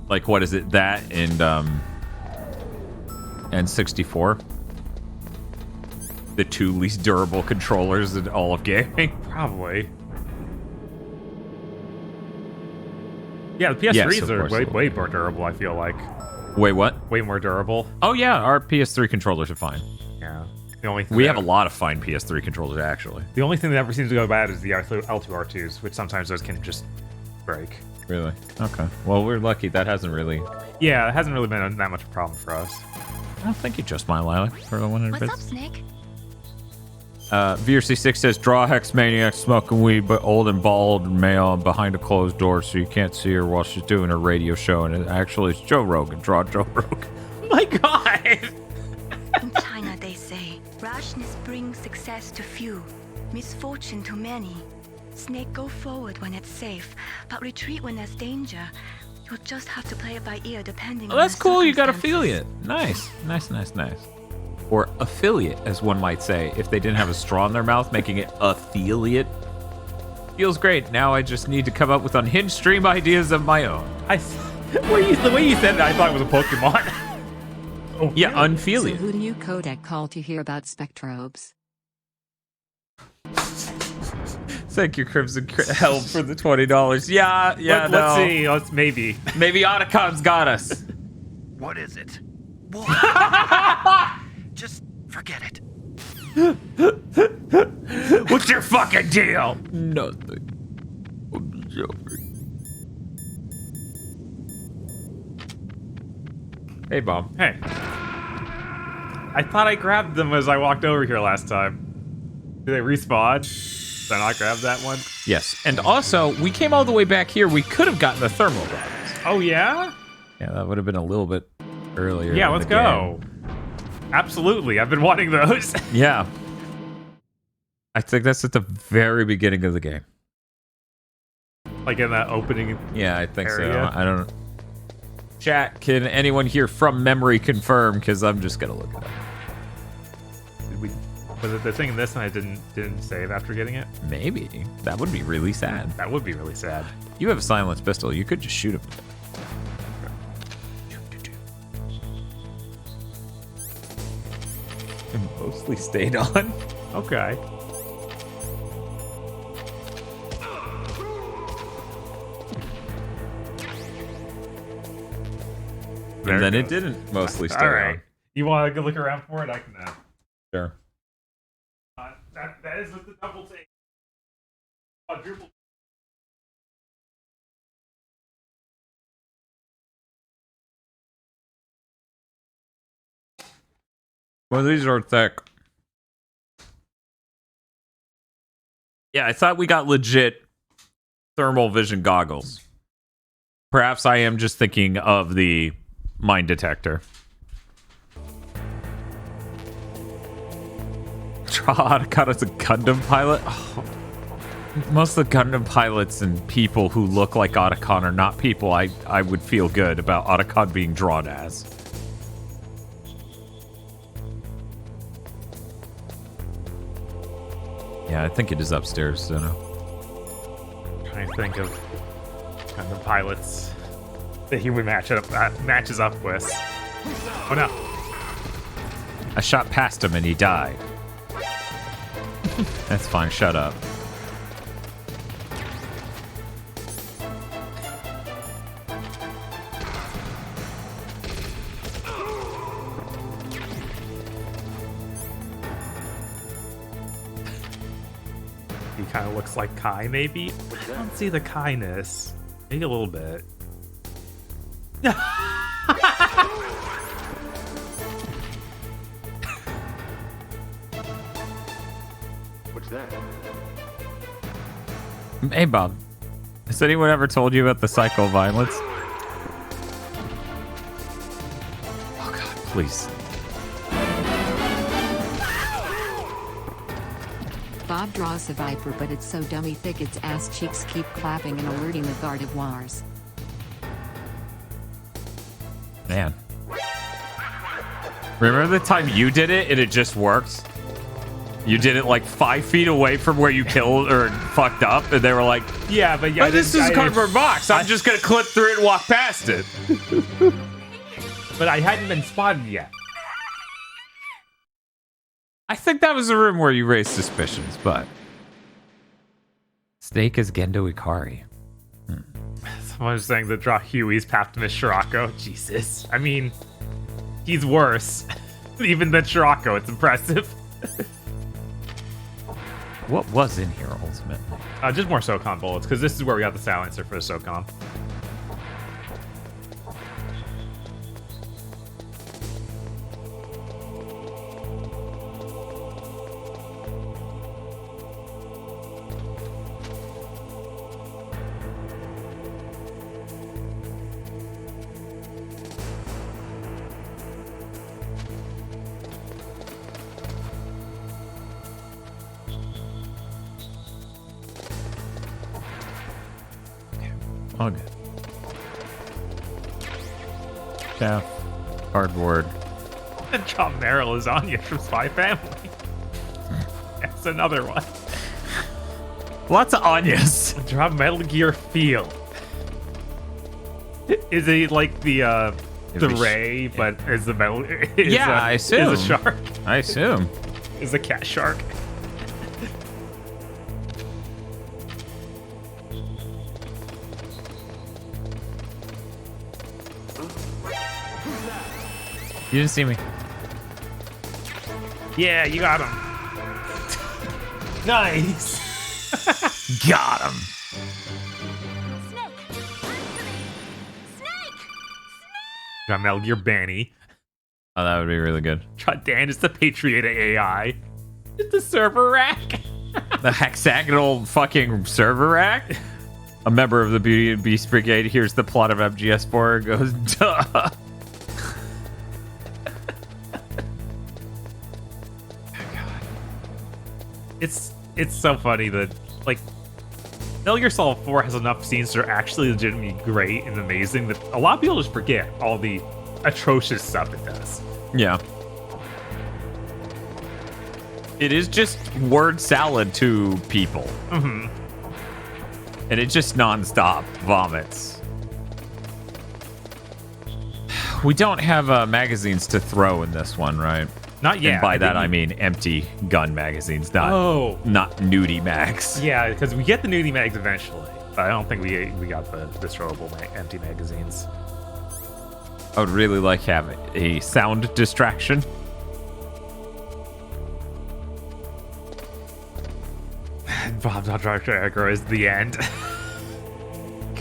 Like, what is it? That and 64. The two least durable controllers in all of gaming. Probably. Yeah, the PS3s are way more durable, I feel like. Wait, what? Way more durable. Oh, yeah, our PS3 controllers are fine. Yeah. The only thing we have a lot of fine PS3 controllers, actually. The only thing that ever seems to go bad is the L2R2s, which sometimes those can just break. Really? Okay. Well, we're lucky. That hasn't really... Yeah, it hasn't really been that much of a problem for us. Oh, thank you, Just My Lilac, for the 100 What's bits. up, Snake? VRC6 says, draw Hex Maniac smoking weed, but old and bald male behind a closed door so you can't see her while she's doing her radio show. And actually, it's Joe Rogan. Draw Joe Rogan. My God! In China, they say, rashness brings success to few, misfortune to many. Snake, go forward when it's safe, but retreat when there's danger. You'll just have to play it by ear depending Oh, on that's the cool. You got circumstances. affiliate. Nice. Or affiliate, as one might say, if they didn't have a straw in their mouth, making it affiliate. Feels great. Now I just need to come up with unhinged stream ideas of my own. The way you said it, I thought it was a Pokemon. Oh, yeah, unfiliate. So who do you Codec call to hear about spectrobes? Thank you, Crimson Help, for the $20. Yeah, Let's see. Maybe Otacon's got us. What is it? Just forget it. What's your fucking deal? Nothing. I'm sorry. Hey, Bob. Hey. I thought I grabbed them as I walked over here last time. Did they respawn? Did I not grab that one? Yes, and also, we came all the way back here. We could have gotten the thermal bottles. Oh, yeah? Yeah, that would have been a little bit earlier. Yeah, in let's the go. Absolutely. I've been wanting those. Yeah. I think that's at the very beginning of the game. Like in that opening Yeah, I think area? so. I don't know. Chat, can anyone here from memory confirm? Because I'm just going to look it up. Was it the thing in this and I didn't save after getting it? Maybe. That would be really sad. That would be really sad. You have a silenced pistol. You could just shoot him. It mostly stayed on. Okay. And then it didn't mostly stay All right. on. You want to go look around for it? I can. Sure. That is with the double take. Quadruple. Well, these are thick. Yeah, I thought we got legit thermal vision goggles. Perhaps I am just thinking of the mine detector. Otacon as a Gundam pilot? Oh. Most of the Gundam pilots and people who look like Otacon are not people I would feel good about Otacon being drawn as. Yeah, I think it is upstairs, so no. Trying to think of kind of pilots that he would matches up with. Oh no! I shot past him and he died. That's fine. Shut up. He kind of looks like Kai, maybe? I don't see the Kai-ness. Maybe a little bit. What's that? Hey, Bob. Has anyone ever told you about the cycle of violence? Oh, God, please. Bob draws a viper, but it's so dummy thick its ass cheeks keep clapping and alerting the Gardevoirs. Man. Remember the time you did it and it just worked? You did it like 5 feet away from where you killed or fucked up, and they were like, yeah, but yeah. Oh, this is a cardboard box. I'm just gonna clip through it and walk past it. But I hadn't been spotted yet. I think that was the room where you raised suspicions, but... Snake is Gendo Ikari. Someone was saying that draw Huey's Paptimus Shirako. Jesus. I mean, he's worse. Even than Shirako. It's impressive. What was in here, ultimately? Just more SOCOM bullets, because this is where we got the silencer for the SOCOM. All good. Decaf. Cardboard. And drop Meryl is Anya from Spy Family. That's another one. Lots of Anyas. Drop Metal Gear Feel. Is it like the ray, but is the metal? I assume. Is a shark. I assume. Is a cat shark. You didn't see me. Yeah, you got him. Nice. Got him. Got Metal Gear Banny. Oh, that would be really good. Got Dan is the Patriot AI. It's the server rack. The hexagonal fucking server rack. A member of the Beauty and Beast Brigade hears the plot of MGS1 and goes, duh. It's so funny that, like, Metal Gear Solid 4 has enough scenes that are actually legitimately great and amazing that a lot of people just forget all the atrocious stuff it does. Yeah. It is just word salad to people. Mm-hmm. And it's just nonstop vomits. We don't have magazines to throw in this one, right? Not yet. And by that I mean empty gun magazines, not nudie mags. Yeah, because we get the nudie mags eventually, but I don't think we got the throwable empty magazines. I would really like to have a sound distraction. Bob's not Dr. Aggro is the end.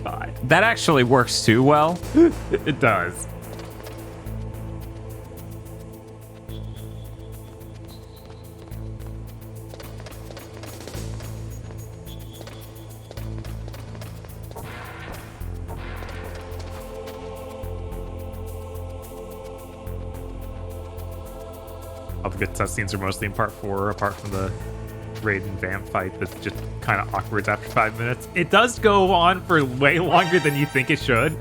God. That actually works too well. It does. All the good cutscenes are mostly in part 4, apart from the Raiden vamp fight that's just kind of awkward after 5 minutes. It does go on for way longer than you think it should.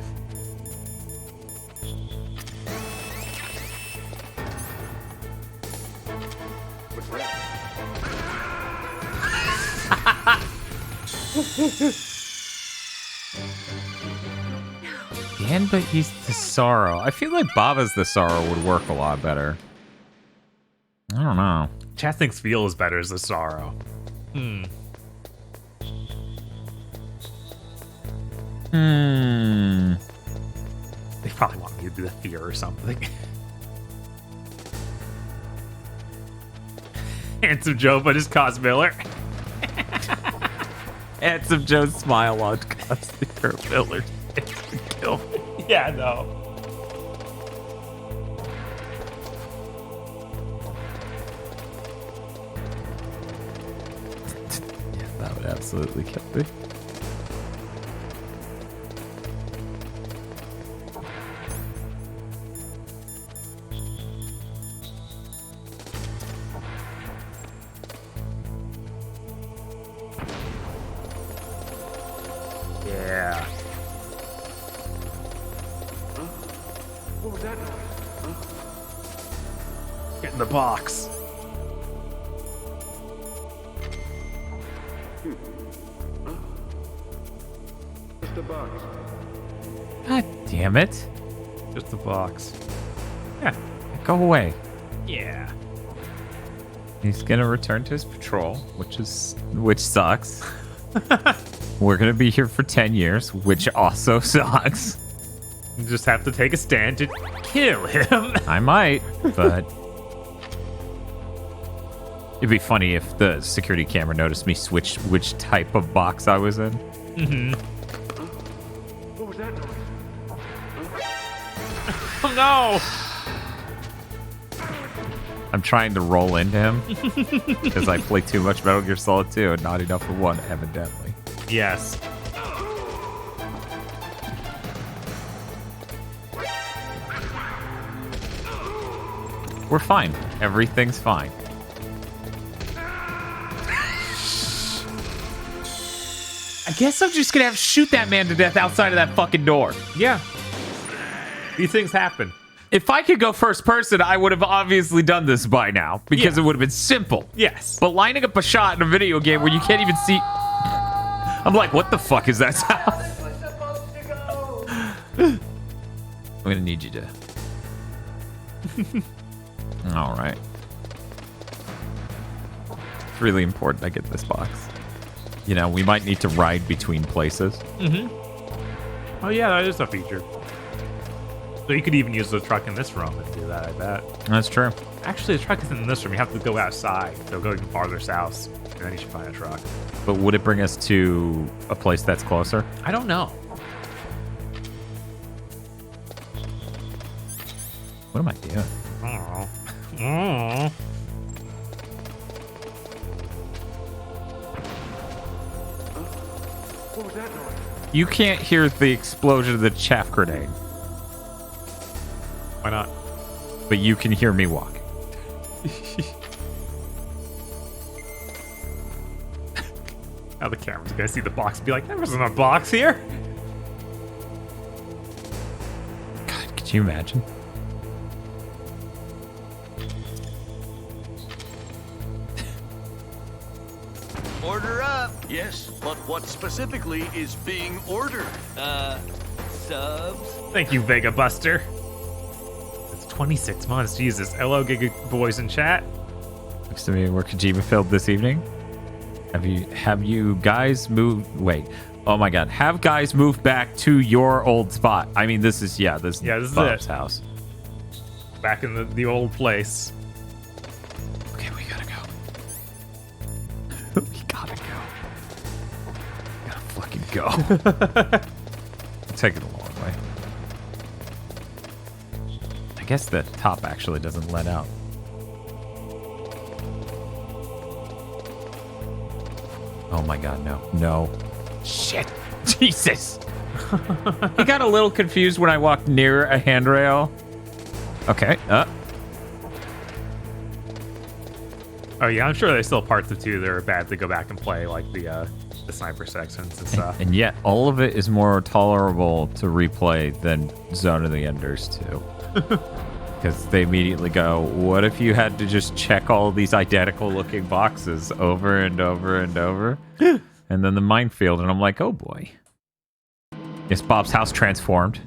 Dan, but he's the sorrow. I feel like Baba's the sorrow would work a lot better. I don't know. Chat thinks Feel is better as the sorrow. They probably want me to do the fear or something. Handsome Joe, but his Cos Miller. Handsome Joe's smile on Cos Miller. Kill me. Yeah, no. That would absolutely kill me. Yeah. What was that noise? Get in the box. Just a box. God damn it. Just the box. Yeah. Go away. Yeah. He's gonna return to his patrol, which sucks. We're gonna be here for 10 years, which also sucks. You just have to take a stand to kill him. I might, but it'd be funny if the security camera noticed me switch which type of box I was in. Mm-hmm. What was that noise? Oh no! I'm trying to roll into him because I play too much Metal Gear Solid 2 and not enough for one, evidently. Yes. We're fine. Everything's fine. I guess I'm just gonna have to shoot that man to death outside of that fucking door. Yeah. These things happen. If I could go first person, I would have obviously done this by now because it would have been simple. Yes. But lining up a shot in a video game where you can't even see... I'm like, what the fuck is that sound? I'm gonna need you to... All right. It's really important I get this box. You know, we might need to ride between places. Mm-hmm. Oh yeah, that is a feature. So you could even use the truck in this room and do that, I bet. That's true. Actually, the truck isn't in this room. You have to go outside. So go even farther south, and then you should find a truck. But would it bring us to a place that's closer? I don't know. What am I doing? Oh. Oh. What was that noise? You can't hear the explosion of the chaff grenade. Why not? But you can hear me walk. Now the camera's gonna see the box and be like, there wasn't a box here. God, could you imagine? Order up. Yes, but what specifically is being ordered? Subs? Thank you, Vega Buster. It's 26 months. Jesus. Hello, Giga Boys in chat. Looks to me where Kojima filmed this evening. Have you guys moved? Wait. Oh my God. Have guys moved back to your old spot? I mean, this is this is Bob's it. house. Back in the old place. Okay, we gotta go. We gotta go. We gotta fucking go. Take it a long way. I guess the top actually doesn't let out. Oh my God, no. No. Shit. Jesus. I got a little confused when I walked near a handrail. Okay. Oh yeah, I'm sure there's still parts of 2 that are bad to go back and play, like the sniper sections and stuff. And yet, all of it is more tolerable to replay than Zone of the Enders 2. Because they immediately go, what if you had to just check all these identical looking boxes over and over and over? And then the minefield, and I'm like, oh boy. Yes, Bob's house transformed.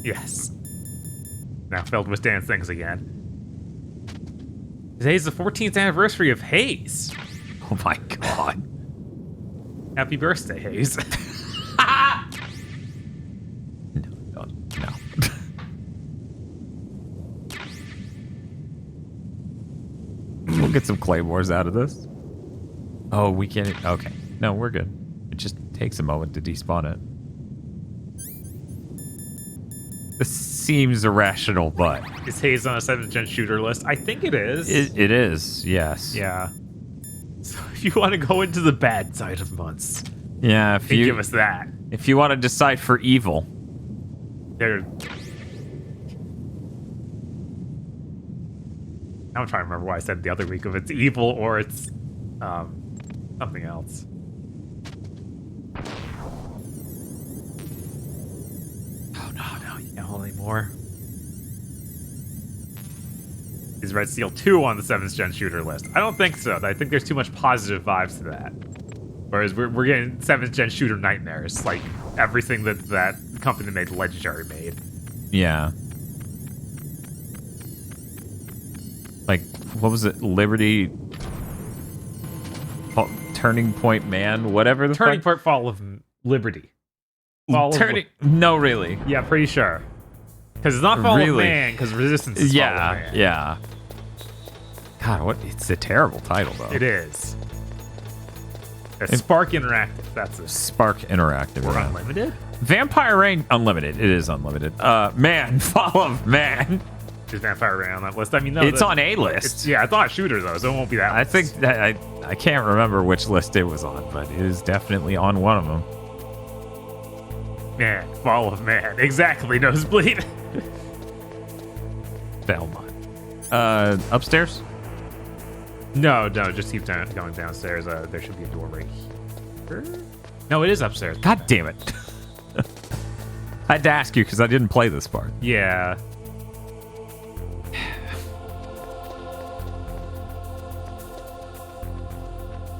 Yes. Now filled with dance things again. Today's the 14th anniversary of Haze. Oh my God. Happy birthday, Haze. No. We'll get some claymores out of this. Oh, we can't. Okay. No, we're good. It just takes a moment to despawn it. This seems irrational, but... Is Haze on a 7th gen shooter list? I think it is. It is, yes. Yeah. So if you want to go into the bad side of months, yeah, if you give us that. If you want to decide for evil, there. I'm trying to remember what I said the other week. If it's evil or it's something else. Oh no, you can't hold anymore. Is Red Steel 2 on the 7th gen shooter list? I don't think so. I think there's too much positive vibes to that. Whereas we're getting 7th gen shooter nightmares, like everything that company that made Legendary made. Yeah. Like, what was it? Liberty... Turning Point Man? Whatever the Turning fuck? Point Fall of Liberty. No, really. Yeah, pretty sure. Because it's not Fall of Man, because Resistance is Fall of Man. Yeah. God, what? It's a terrible title, though. It is. Spark Interactive, that's it. Spark Interactive. Or Unlimited? Vampire Rain Unlimited. It is unlimited. Man, Fall of Man. Is Vampire Rain on that list? I mean, no. It's on a list. Yeah, it's not a shooter, though, so it won't be that I think that I can't remember which list it was on, but it is definitely on one of them. Man, Fall of Man. Exactly, Nosebleed. Belmont. Upstairs? No, just keep going downstairs. There should be a door right here. No, it is upstairs. God damn it. I had to ask you because I didn't play this part. Yeah.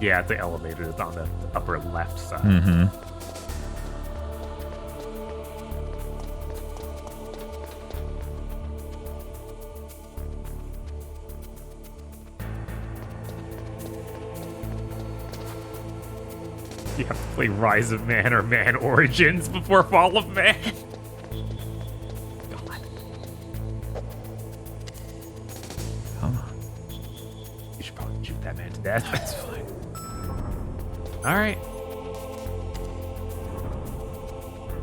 Yeah, the elevator is on the upper left side. Mm-hmm. You have to play Rise of Man or Man Origins before Fall of Man. God. Come on. You should probably shoot that man to death. That's fine. All right.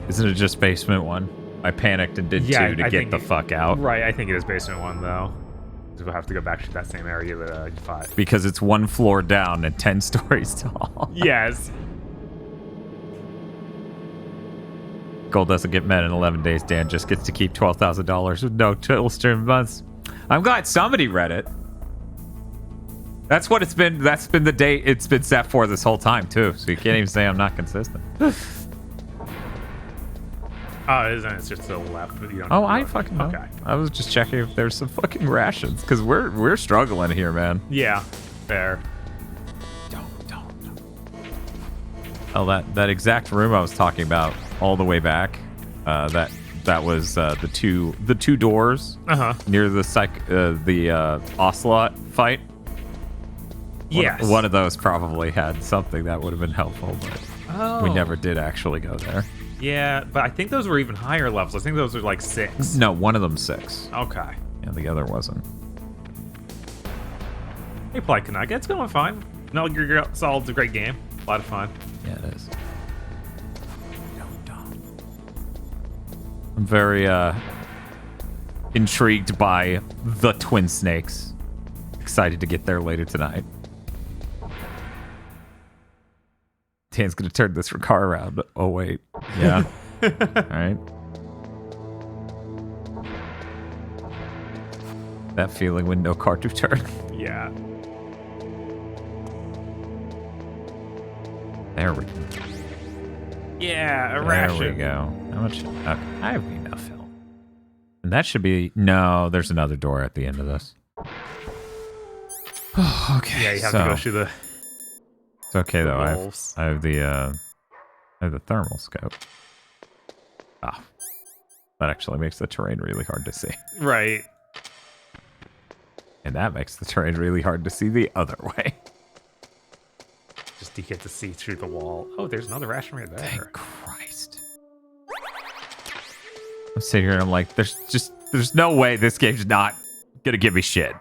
Isn't it just basement 1? I panicked and did 2 to get the fuck out. Right, I think it is basement 1 though. We'll have to go back to that same area that you fought. Because it's 1 floor down and 10 stories tall. Yes. Goal doesn't get met in 11 days. Dan just gets to keep $12,000 with no Deathstream months. I'm glad somebody read it. That's what it's been. That's been the date it's been set for this whole time too. So you can't even say I'm not consistent. Oh, isn't it? It's just to the left. But you don't I fucking know. Okay. I was just checking if there's some fucking rations because we're struggling here, man. Yeah, fair. Oh, that exact room I was talking about all the way back. That was the two doors near the ocelot fight. Yes. One of those probably had something that would have been helpful, but we never did actually go there. Yeah, but I think those were even higher levels. I think those were like 6. No, one of them 6. Okay. Yeah, the other wasn't. Hey, Plykanaka, it's going fine. Metal Gear Solid's a great game. A lot of fun. Yeah, it is. I'm very intrigued by the Twin Snakes. Excited to get there later tonight. Tan's gonna turn this car around. Oh wait, yeah. All right. That feeling when no car to turn. Yeah. There we go. Yeah, a ration. There we go. How much? Okay, I have enough health. And that should be... No, there's another door at the end of this. Okay. Yeah, you have to go through the... It's okay though. I have the thermal scope. Ah, that actually makes the terrain really hard to see. Right. And that makes the terrain really hard to see the other way. Just you get to see through the wall. Oh, there's another ration right there. Thank Christ. I'm sitting here and I'm like, there's no way this game's not gonna give me shit.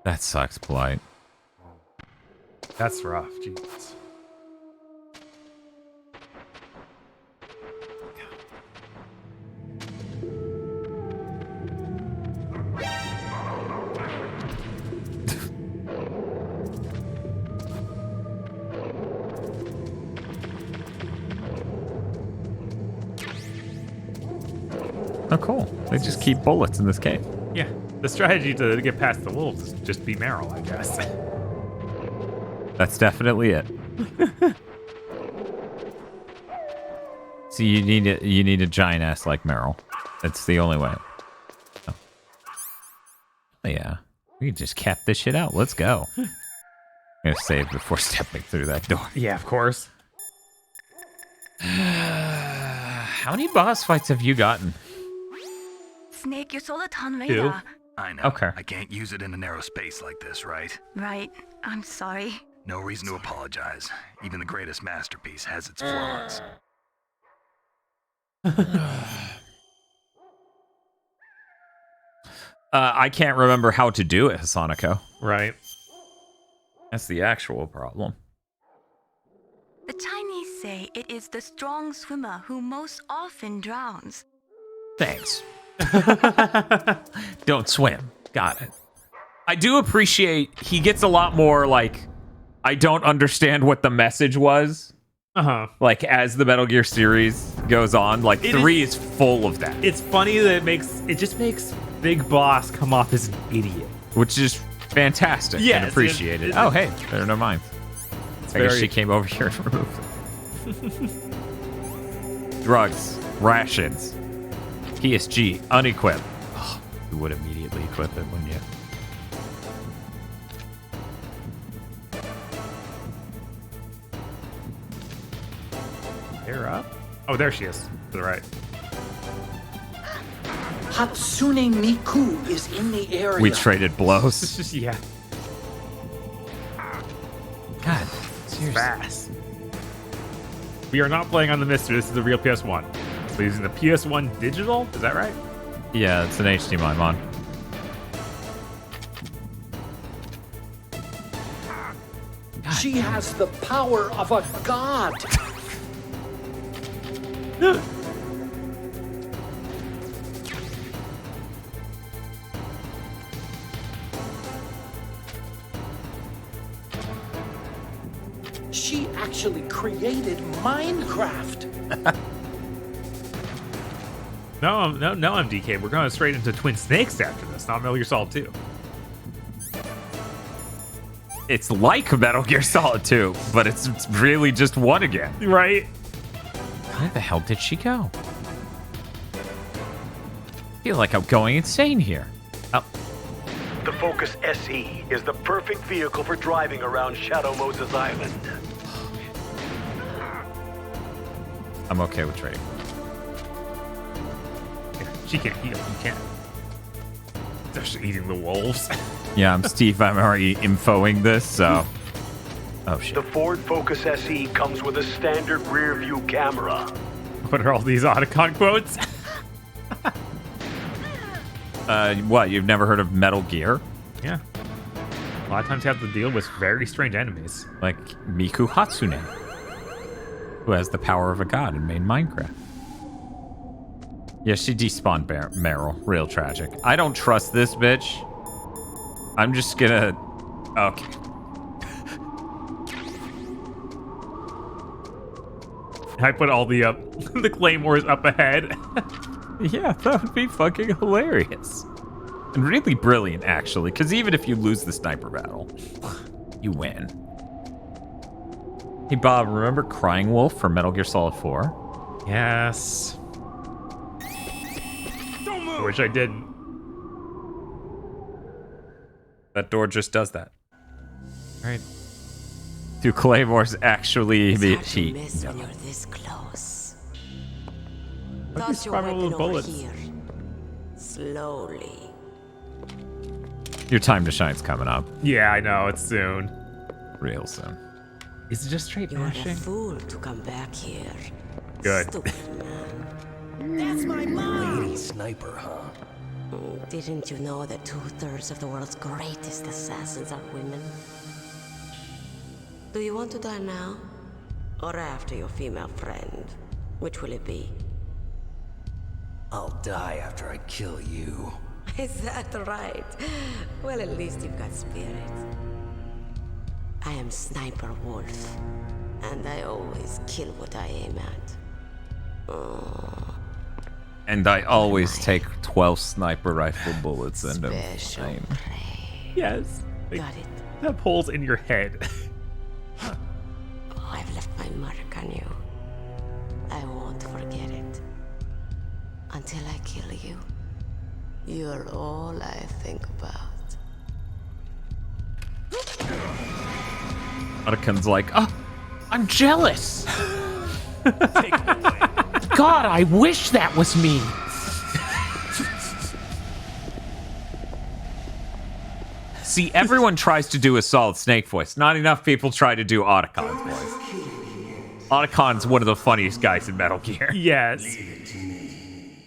That sucks, Polite. That's rough, jeez. Oh, cool. They just keep bullets in this game. Yeah. The strategy to get past the wolves is just be Meryl, I guess. That's definitely it. See, you need a giant ass like Meryl. That's the only way. Oh. Yeah. We can just cap this shit out. Let's go. I'm gonna save before stepping through that door. Yeah, of course. How many boss fights have you gotten? Snake, your Otacon radar. I know. Okay. I can't use it in a narrow space like this, right? Right. I'm sorry. No reason to apologize. Even the greatest masterpiece has its flaws. I can't remember how to do it, Hassanako. Right. That's the actual problem. The Chinese say it is the strong swimmer who most often drowns. Thanks. Don't swim. Got it. I do appreciate he gets a lot more like, I don't understand what the message was. Like as the Metal Gear series goes on, like 3 is full of that. It's funny that it just makes big boss come off as an idiot. Which is fantastic and appreciated. Oh, hey, better no mind. I guess she came over here to remove them. Drugs, rations, PSG, unequipped. Oh, you would immediately equip it, wouldn't you? They're up. Oh, there she is. To the right. Hatsune Miku is in the area. We traded blows. Yeah. God, seriously. Fast. We are not playing on the Mister. This is the real PS1. So using the PS1 digital. Is that right? Yeah, it's an HDMI mod. She has the power of a god. She actually created Minecraft. No, MDK. We're going straight into Twin Snakes after this, not Metal Gear Solid 2. It's like Metal Gear Solid 2, but it's really just one again. Right? Where the hell did she go? I feel like I'm going insane here. Oh. The Focus SE is the perfect vehicle for driving around Shadow Moses Island. I'm okay with trading. She can't heal. You can't. They're just eating the wolves. Yeah, I'm Steve. I'm already infoing this, so... Oh, shit. The Ford Focus SE comes with a standard rear view camera. What are all these Otacon quotes? What, you've never heard of Metal Gear? Yeah. A lot of times you have to deal with very strange enemies. Like Miku Hatsune, who has the power of a god and made Minecraft. Yeah, she despawned Meryl. Real tragic. I don't trust this bitch. I'm just gonna... Okay. I put all the the claymores up ahead. Yeah, that would be fucking hilarious. And really brilliant, actually, because even if you lose the sniper battle, you win. Hey, Bob, remember Crying Wolf from Metal Gear Solid 4? Yes. I wish I didn't. That door just does that. Right. Do claymores actually emit heat? Miss when you're this close. Look, Toss your weapon over bullets. here. Slowly. Your time to shine's coming up. Yeah, I know. It's soon. Real soon. Is it just straight You're mashing? a fool to come back here. Good. Stupid man. That's my mom! Lady sniper, huh? Didn't you know that 2/3 of the world's greatest assassins are women? Do you want to die now? Or after your female friend? Which will it be? I'll die after I kill you. Is that right? Well, at least you've got spirit. I am Sniper Wolf, and I always kill what I aim at. Oh. And I always take 12 sniper rifle bullets and Special prey. Yes. Got it. Have holes in your head. Oh, I've left my mark on you. I won't forget it. Until I kill you. You're all I think about. Otacon's like, oh, I'm jealous. God, I wish that was me. see, everyone tries to do a Solid Snake voice. Not enough people try to do Otacon's voice. Otacon's one of the funniest guys in Metal Gear. Yes. Leave it to me.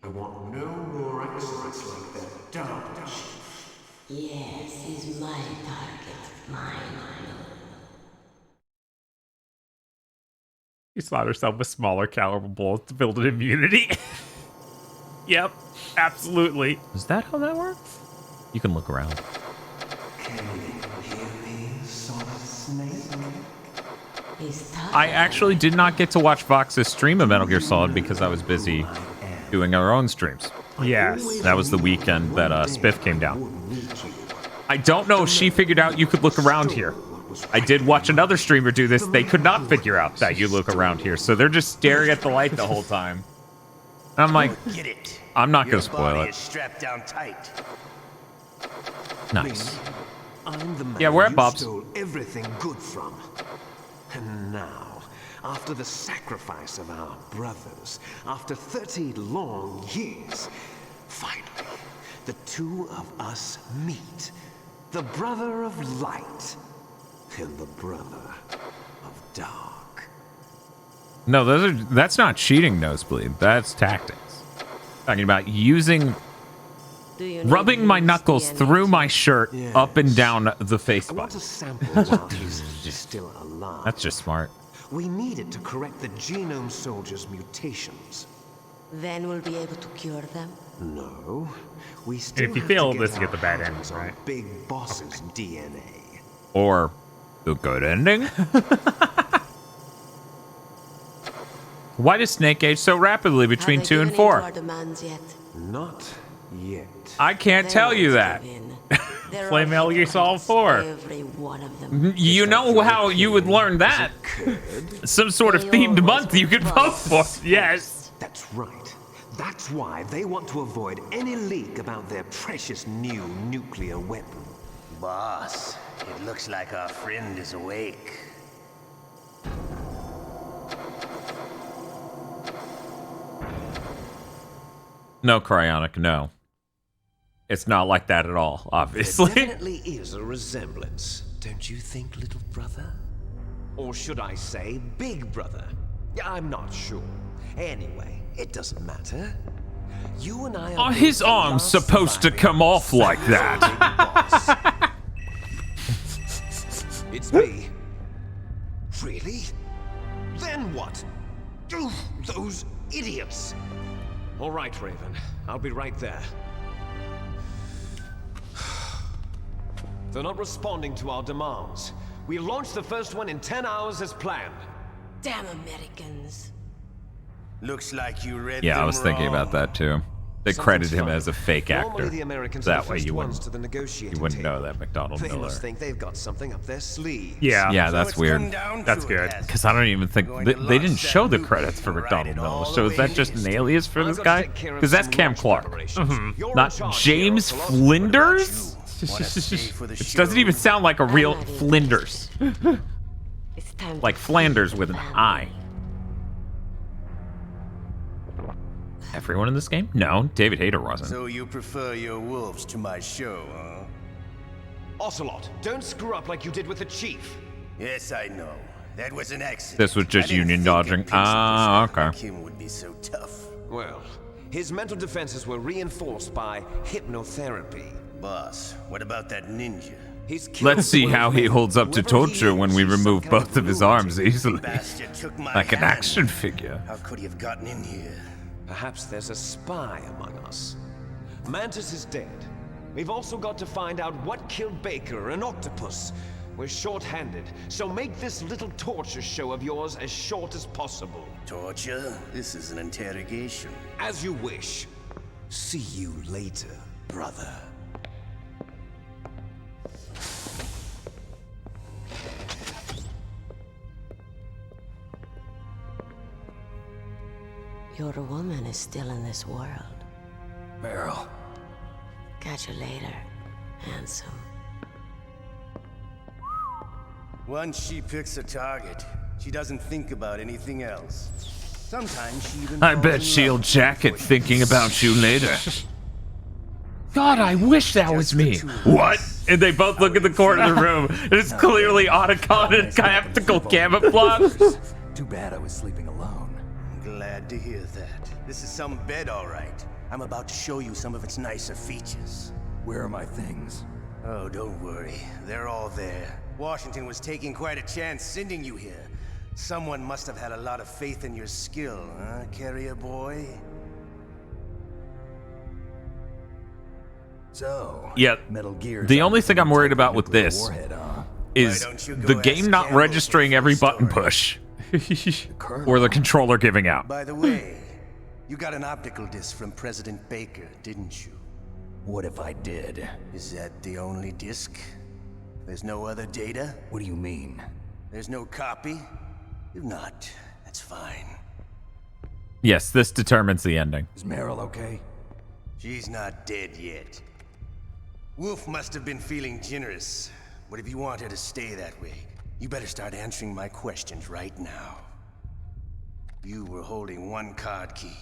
I want no more experts like that Darpa. Yes, he's my target. Mine. You slot herself with smaller caliber bullets to build an immunity. Yep, absolutely. Is that how that works? You can look around. I actually did not get to watch Vox's stream of Metal Gear Solid because I was busy doing our own streams. Yes. That was the weekend that Spiff came down. I don't know if she figured out you could look around here. I did watch another streamer do this. They could not figure out that you look around here. So they're just staring at the light the whole time. And I'm like, I'm not going to spoil it. Strapped down tight. Nice. I'm the man Yeah, we're at you Bob's. stole everything good from. And now, after the sacrifice of our brothers, after 30 long years, finally, the two of us meet. The brother of light and the brother of dark. No, that's not cheating, Nosebleed. That's tactics. Talking about using... rubbing my knuckles through my shirt up and down the face button. Still alive. That's just smart. We need it to correct the genome soldier's mutations. Then we'll be able to cure them? No. We still And if you have fail to this, get you get the bad our ending, hands on right? Big Boss's DNA. Or the good ending? Why does Snake age so rapidly between 2 and 4? Not yet. I can't tell you that. Play Metal Gear Solid 4. You know how you would learn that? Some sort of themed month you could vote for. Yes. That's right. That's why they want to avoid any leak about their precious new nuclear weapon. Boss, it looks like our friend is awake. No, Cryonic, no. It's not like that at all, obviously. There definitely is a resemblance, don't you think, little brother? Or should I say, big brother? I'm not sure. Anyway, it doesn't matter. You and I Are his arms supposed to come off like that? It's me. Really? Then what? Those idiots! All right, Raven. I'll be right there. They're not responding to our demands. We launched the first one in 10 hours as planned. Damn Americans. Looks like you read Yeah, I them was thinking wrong. about that too. They credited him as a fake Normally actor. the Americans are That the way first you ones wouldn't, to the negotiating you wouldn't know table. that McDonald They Miller. must think they've got something up their sleeve. Yeah. Yeah, that's weird. That's good. Because I don't even think they didn't show the credits for McDonald Miller. So is that just an alias for this guy? Because that's Cam Clark, not James Flinders. Which doesn't even sound like a real Flinders. Like Flanders with an I. Everyone in this game? No, David Hayter wasn't. So you prefer your wolves to my show, huh? Ocelot, don't screw up like you did with the chief. Yes, I know. That was an accident. This was just I didn't union think dodging. a principal Ah, like okay. him would be so tough. Well, his mental defenses were reinforced by hypnotherapy. Boss, what about that ninja? He's killed Let's see one how of he them. holds up to Whoever he torture when is, we he's some remove kind both of his arms easily. Bastard took my Like an hand. action figure. How could he have gotten in here? Perhaps there's a spy among us. Mantis is dead. We've also got to find out what killed Baker and Octopus. We're short-handed, so make this little torture show of yours as short as possible. Torture? This is an interrogation. As you wish. See you later, brother. Your woman is still in this world. Meryl. Catch you later, handsome. Once she picks a target, she doesn't think about anything else. Sometimes she even I falls bet in she'll love jacket before thinking about you later. God, I wish that was me. What? And they both look at the corner of the room. It's clearly Otacon and tactical camouflage. Too bad I was sleeping alone. Glad to hear that. This is some bed, all right. I'm about to show you some of its nicer features. Where are my things? Oh, don't worry. They're all there. Washington was taking quite a chance sending you here. Someone must have had a lot of faith in your skill, huh, carrier boy? So, Yeah, Metal Gear. the only thing I'm worried about with this is the game not registering every button push. Or the controller giving out. By the way, You got an optical disc from President Baker, didn't you? What if I did? Is that the only disc? There's no other data? What do you mean? There's no copy? If not, that's fine. Yes, this determines the ending. Is Meryl okay? She's not dead yet. Wolf must have been feeling generous. But if you want her to stay that way, you better start answering my questions right now. You were holding one card key.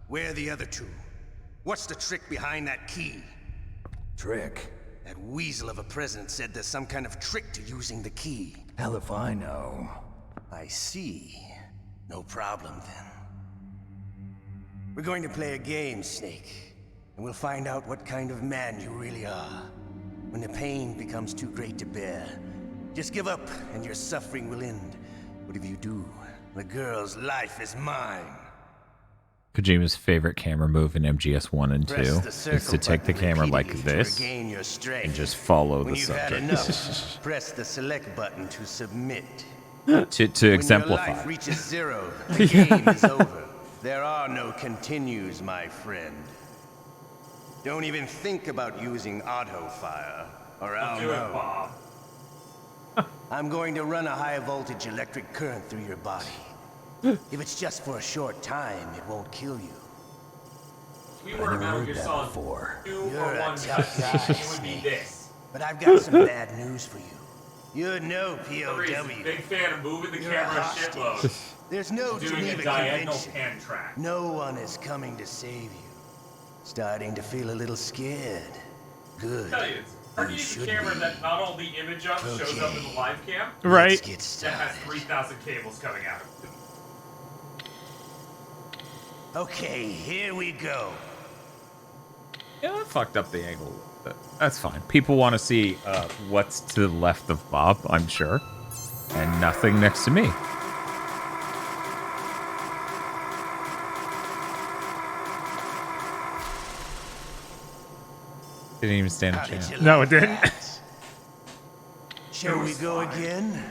Where are the other two? What's the trick behind that key? Trick? That weasel of a president said there's some kind of trick to using the key. Hell if I know. I see. No problem then. We're going to play a game, Snake. And we'll find out what kind of man you really are. When the pain becomes too great to bear, just give up and your suffering will end. But if you do, the girl's life is mine. Kojima's favorite camera move in MGS1 and 2 is to take the camera like this and just follow the subject. Enough, press the select button to submit. to exemplify. When your life reaches 0, the game is over. There are no continues, my friend. Don't even think about using auto fire, or I'll know. Bob. I'm going to run a high voltage electric current through your body. If it's just for a short time, it won't kill you. We were Metal Gear Solid 2 or 1 tough guy, it would be this. But I've got some bad news for you. You're no POW. Big fan of moving the camera a shitload. There's no doing Geneva a diagonal convention. pan track. No one is coming to save you. Starting to feel a little scared. Good. I tell you, it's pretty neat camera that not all the image up shows up in the live cam. Right. Let's get started. That has 3,000 cables coming out. Okay, here we go. Yeah, I fucked up the angle. But that's fine. People want to see what's to the left of Bob, I'm sure. And nothing next to me. Didn't even stand a chance. No, it didn't. Shall we go again?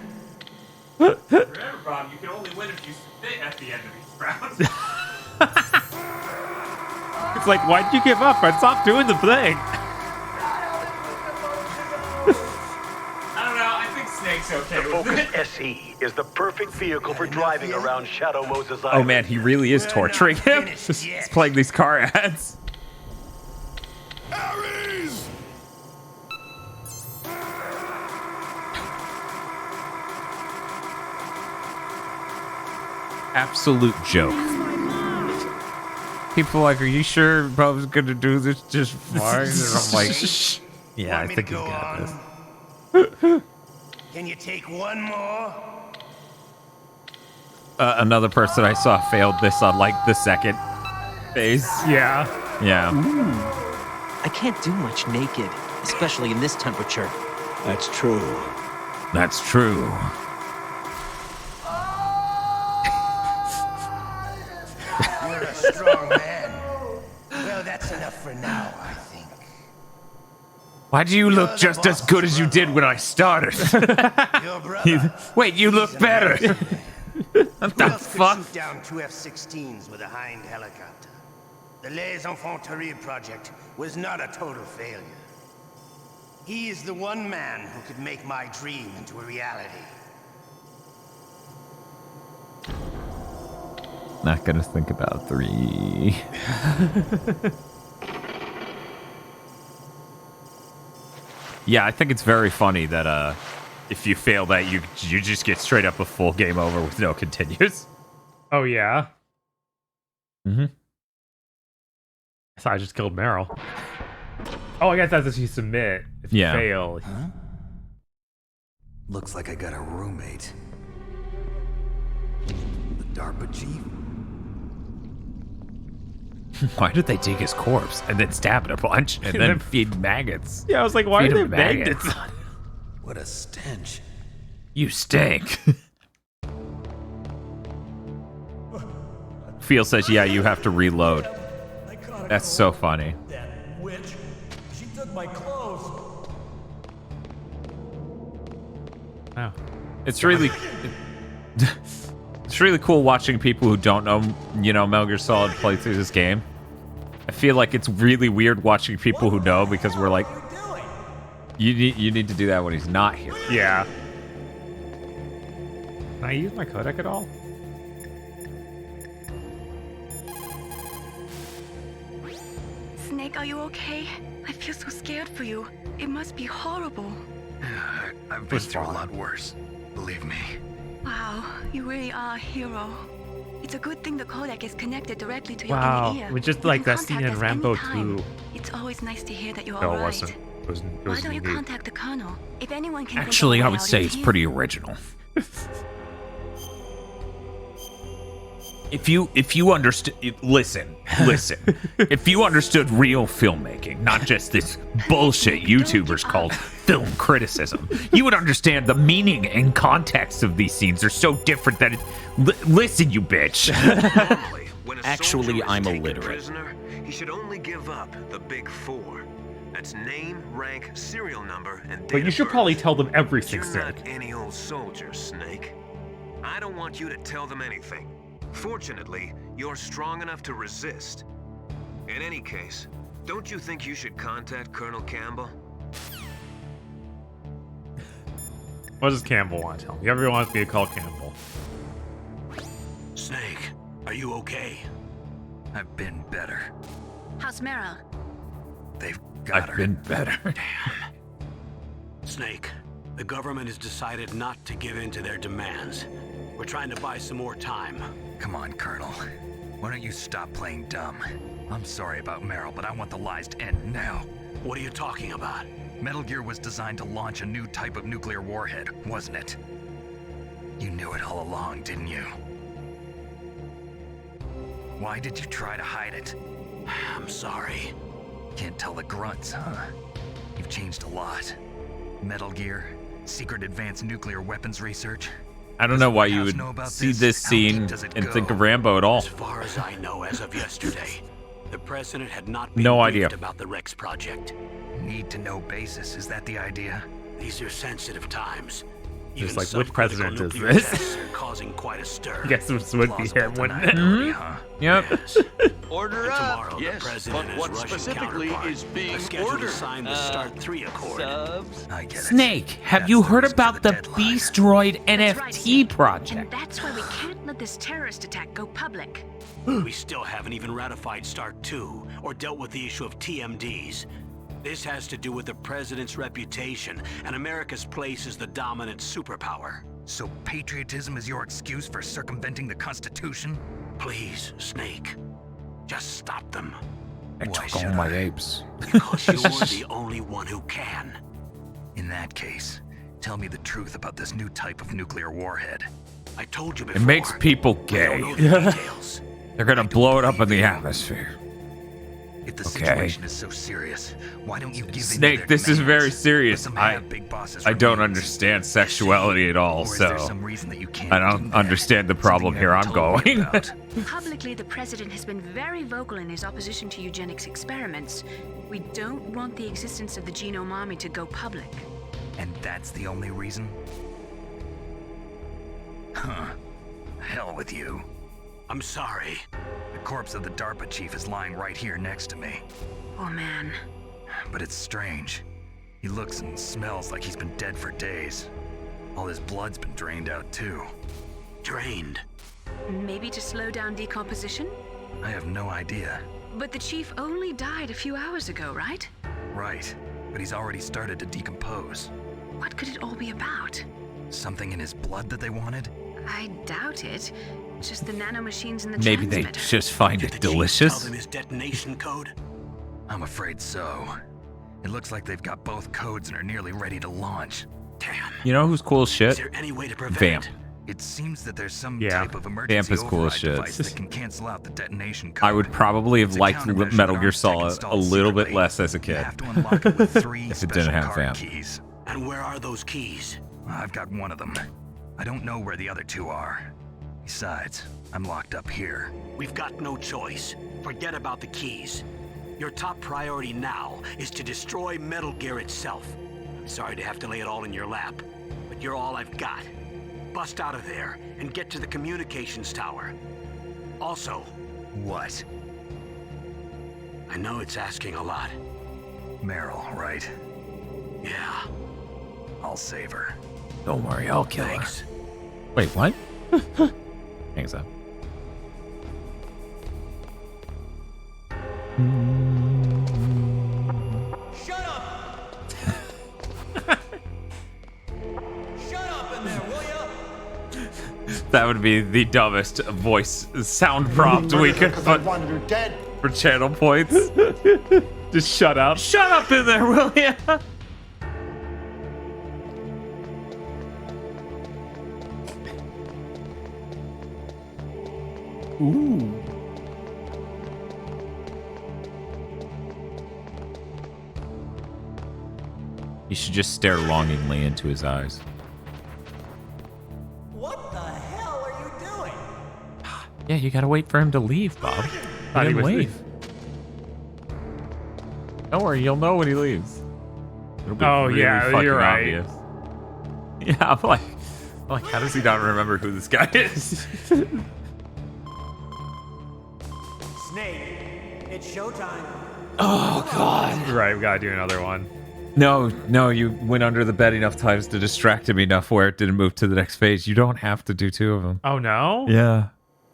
Remember, Bob, you can only win if you spit at the end of each round. It's like, why'd you give up? I stopped doing the thing. I don't know, I think Snake's okay The with Focus it. SE is the perfect vehicle for driving around Shadow Moses Island. Oh man, he really is torturing him. He's playing these car ads. Absolute joke. People are like, are you sure Bob's gonna do this just fine? And I'm like, yeah, I think he's got this. Can you take one more? Another person I saw failed this on like the second phase. Yeah. Yeah. I can't do much naked, especially in this temperature. That's true. That's true. You're a strong man. Well, that's enough for now, I think. Why do you look just as good as you did when I started? Your brother. Wait, you look better. What the fuck? Shoot down 2 F-16s with a Hind helicopter. The Les Infanteries project was not a total failure. He is the one man who could make my dream into a reality. Not gonna think about 3. Yeah, I think it's very funny that if you fail that, you just get straight up a full game over with no continues. Oh, yeah? Mm-hmm. I thought I just killed Meryl. Oh, I guess that's if you submit. If you fail. Huh? Looks like I got a roommate. The Darpa chief? Why did they dig his corpse and then stab it a bunch and then feed maggots? Yeah, I was like, why Feed are they him maggots? What a stench. You stink. Feel says, yeah, you have to reload. That's so funny. That witch. She took my clothes. It's really... It's really cool watching people who don't know, Metal Gear Solid play through this game. I feel like it's really weird watching people who know because we're like, you need to do that when he's not here. Yeah. Can I use my codec at all? Snake, are you okay? I feel so scared for you. It must be horrible. I've been through a lot worse. Believe me. Wow, you really are a hero. It's a good thing the codec is connected directly to your Wow, inner ear. it was just You like can that scene contact in us Rambo anytime. 2. It's always nice to hear that you're No, all it right. wasn't. It was Why don't you neat. contact the colonel? If anyone can Actually, think I of a way would out, say it's he pretty original. If you understood, listen. If you understood real filmmaking, not just this bullshit YouTubers called film criticism, you would understand the meaning and context of these scenes are so different that listen, you bitch. Actually, I'm illiterate. Prisoner, he should only give up the big four. That's name, rank, serial number, and But you should probably tell them everything, You're Snake. not any old soldier, Snake. I don't want you to tell them anything. Fortunately, you're strong enough to resist. In any case, don't you think you should contact Colonel Campbell? What does Campbell want to tell me? Everyone wants me to call Campbell. Snake, are you okay? I've been better. How's Meryl? They've got her. I've been better. Snake, the government has decided not to give in to their demands. We're trying to buy some more time. Come on, Colonel. Why don't you stop playing dumb? I'm sorry about Meryl, but I want the lies to end now. What are you talking about? Metal Gear was designed to launch a new type of nuclear warhead, wasn't it? You knew it all along, didn't you? Why did you try to hide it? I'm sorry. Can't tell the grunts, huh? You've changed a lot. Metal Gear, secret advanced nuclear weapons research. I don't know why you would see this scene and think of Rambo at all. As far as I know, as of yesterday, the president had not been No briefed idea. about the Rex project. Need to know basis, is that the idea? These are sensitive times. Just Even like, which subcritical president is nuclear this? tests are causing quite a stir. I guess this would be him, wouldn't it? Yep. Order up. Tomorrow, the Yes, president but and what his Russian specifically counterpart is being are scheduled ordered? to sign the Start 3 Accord. Subs? I get it. Snake, have you heard about the Beast Droid NFT project? And that's why we can't let this terrorist attack go public. We still haven't even ratified Start 2 or dealt with the issue of TMDs. This has to do with the president's reputation and America's place as the dominant superpower. So patriotism is your excuse for circumventing the Constitution? Please, Snake, just stop them. I took all my apes. Because you're the only one who can. In that case, tell me the truth about this new type of nuclear warhead. I told you It before. makes people I gay. don't know the details. They're gonna blow it up in the atmosphere. If the Okay. situation is so serious, why don't you give in to Snake, their this is demands? very serious. Let them I have big bosses don't remains. understand sexuality at all, Or is there so some reason that you can't I do don't that? understand the problem Something here. you I'm haven't told me going. about. Publicly, the president has been very vocal in his opposition to eugenics experiments. We don't want the existence of the genome army to go public. And that's the only reason? Huh. Hell with you. I'm sorry. The corpse of the Darpa chief is lying right here next to me. Oh man. But it's strange. He looks and smells like he's been dead for days. All his blood's been drained out too. Drained? Maybe to slow down decomposition? I have no idea. But the chief only died a few hours ago, right? Right, but he's already started to decompose. What could it all be about? Something in his blood that they wanted? I doubt it. Just the nanomachines and the Maybe they transmitter. just find Did it the chief delicious. tell them his detonation code? I'm afraid so. It looks like they've got both codes and are nearly ready to launch. Damn. You know who's cool as shit? Is there any way to prevent Vamp. it? It seems that there's some Yeah. type of emergency Vamp is cool as override shit. device that can cancel out the detonation code. I would probably have It's a liked countermeasure Metal that Gear Armtech Solid a installed little bit secretly. less as a You kid. have to unlock it with 3 If it special didn't have card Vamp. keys. And where are those keys? I've got one of them. I don't know where the other 2 are. Besides, I'm locked up here. We've got no choice. Forget about the keys. Your top priority now is to destroy Metal Gear itself. I'm sorry to have to lay it all in your lap, but you're all I've got. bust out of there and get to the communications tower. Also, What? I know it's asking a lot. Meryl, right? Yeah. I'll save her. Don't worry, I'll kill her. Thanks. Wait, what? Thanks, up. Shut up! Shut up in there, will ya? That would be the dumbest voice sound prompt we could Because I put wanted her dead. for channel points. Just shut up. Shut up in there, will ya? Ooh. You should just stare longingly into his eyes. What the hell are you doing? Yeah, you gotta wait for him to leave, Bob. Thought he Let him was- leave. Don't worry, you'll know when he leaves. It'll be Oh, really yeah, fucking you're right. obvious. Yeah, I'm like, how does he not remember who this guy is? Snake, it's showtime. Oh, God. Right, we gotta do another one. No, you went under the bed enough times to distract him enough where it didn't move to the next phase. You don't have to do 2 of them. Oh, no? Yeah.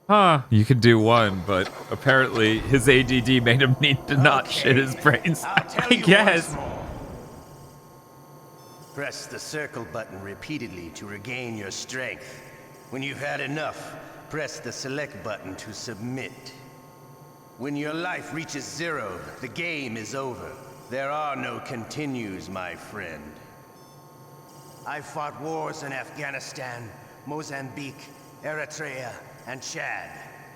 Huh. You could do 1, but apparently his ADD made him need to not shit his brains. I guess. Press the circle button repeatedly to regain your strength. When you've had enough, press the select button to submit. When your life reaches 0, the game is over. There are no continues, my friend. I fought wars in Afghanistan, Mozambique, Eritrea, and Chad.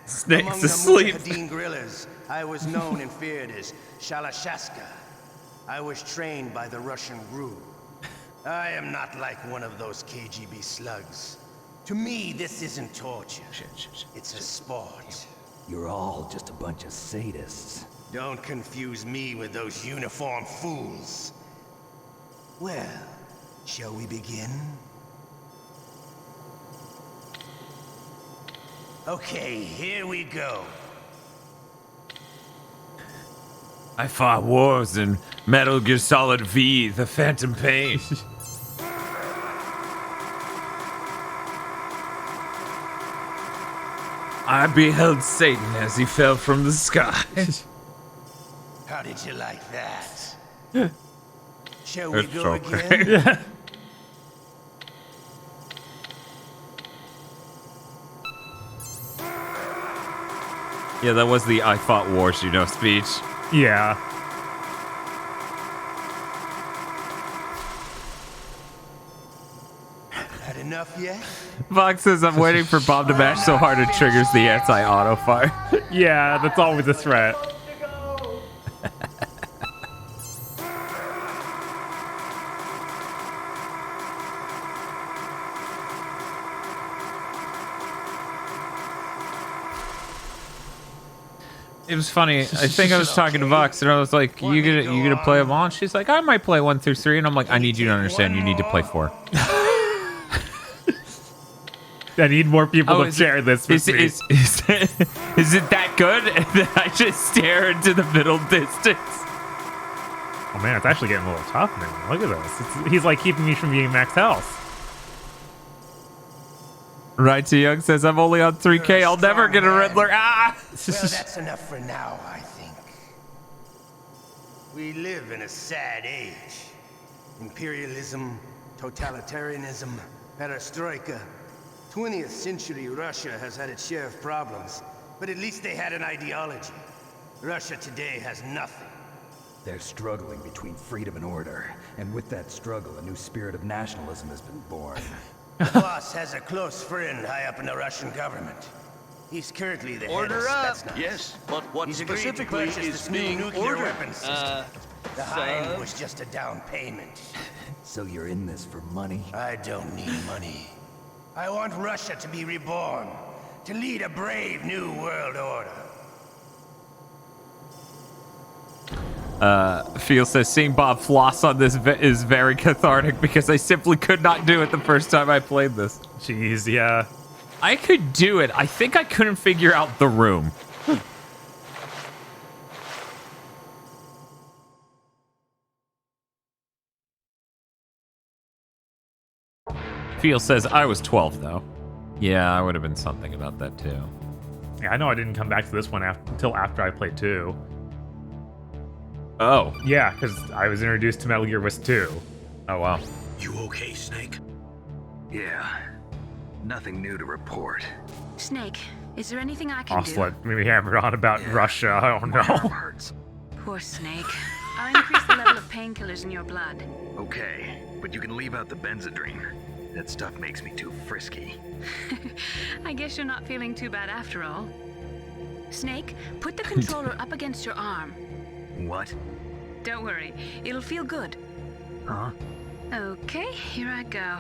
Snake's Among asleep. the Mujahideen guerrillas, I was known and feared as Shalashaska. I was trained by the Russian GRU. I am not like one of those KGB slugs. To me, this isn't torture. It's a sport. You're all just a bunch of sadists. Don't confuse me with those uniformed fools. Well, shall we begin? Okay, here we go. I fought wars in Metal Gear Solid V, The Phantom Pain. I beheld Satan as he fell from the sky. How did you like that? Shall we That's go so again? great. Yeah, that was the I fought wars, speech. Yeah. Had enough yet? Vox says, I'm waiting for Bob to mash so hard it triggers the anti-auto fire. Yeah, that's always a threat. It was funny. I think I was talking to Vox, and I was like, "You gonna play them all?" And she's like, "I might play 1 through 3." And I'm like, "I need you to understand. You need to play 4." I need more people to is share it- this with me. Is it that good? And then I just stare into the middle distance. Oh man, it's actually getting a little tough now. Look at this. He's like keeping me from being max health. Right to Young says, "I'm only on 3K. I'll never get a Riddler." Ah! Well, that's enough for now, I think. We live in a sad age. Imperialism, totalitarianism, perestroika. 20th century Russia has had its share of problems, but at least they had an ideology. Russia today has nothing. They're struggling between freedom and order, and with that struggle, a new spirit of nationalism has been born. The boss has a close friend high up in the Russian government. He's currently the head Order of up. Spetsnaz. Yes, but what He's agreed to specifically purchase is this new being nuclear ordered? weapons system. The Hind was just a down payment. So you're in this for money? I don't need money. I want Russia to be reborn, to lead a brave new world order. Feel says, seeing Bob floss on this is very cathartic because I simply could not do it the first time I played this. Jeez, yeah. I could do it. I think I couldn't figure out the room. Feel says I was 12 though. Yeah, I would have been something about that too. Yeah, I know I didn't come back to this one until after I played 2. Oh. Yeah, because I was introduced to Metal Gear Risk 2. Oh, wow. You okay, Snake? Yeah. Nothing new to report. Snake, is there anything I can do? Ocelot maybe hammered on about Russia. I don't know. Poor Snake. I'll increase the level of painkillers in your blood. Okay, but you can leave out the Benzedrine. That stuff makes me too frisky. I guess you're not feeling too bad after all. Snake, put the controller up against your arm. What? Don't worry, it'll feel good. Huh? Okay, here I go.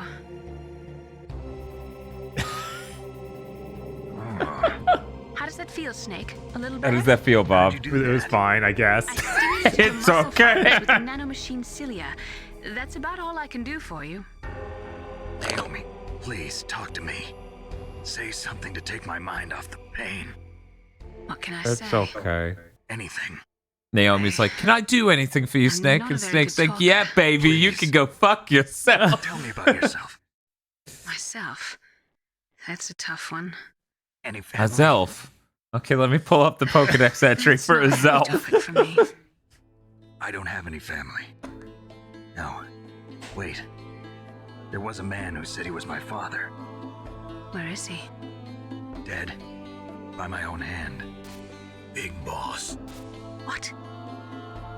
How does that feel, Snake? A little How better? does that feel, Bob? It was fine, I guess. It's okay. With the nanomachine cilia. That's about all I can do for you. Naomi, please talk to me. Say something to take my mind off the pain. What can I That's say? okay. Anything. Naomi's like, can I do anything for you, Snake? not And a very Snake's good like, yeah, baby, you can go fuck yourself. Tell me about yourself. Myself. That's a tough one. Any A family? Zelf. Okay, let me pull up the Pokedex entry for a Zelf. Topic for me. I don't have any family. No. Wait. There was a man who said he was my father. Where is he? Dead. By my own hand. Big Boss. What?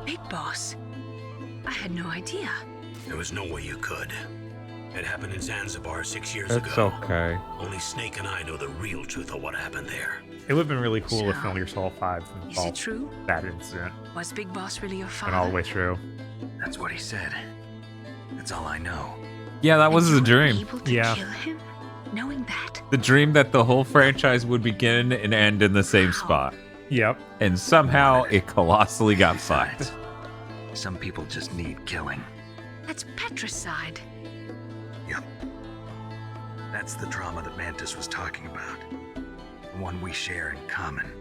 Big Boss? I had no idea. There was no way you could. It happened in Zanzibar 6 years That's ago. okay. Only Snake and I know the real truth of what happened there. It would have been really cool if Metal Gear Solid 5 Is it involved true? that incident. Was Big Boss really your Went father? all the way through. That's what he said. That's all I know. Yeah, that was the dream. Able to Yeah. kill him? Knowing that? The dream that the whole franchise would begin and end in the same spot. Yep. And somehow it colossally got fucked. Some people just need killing. That's patricide. Yep. That's the trauma that Mantis was talking about. The one we share in common.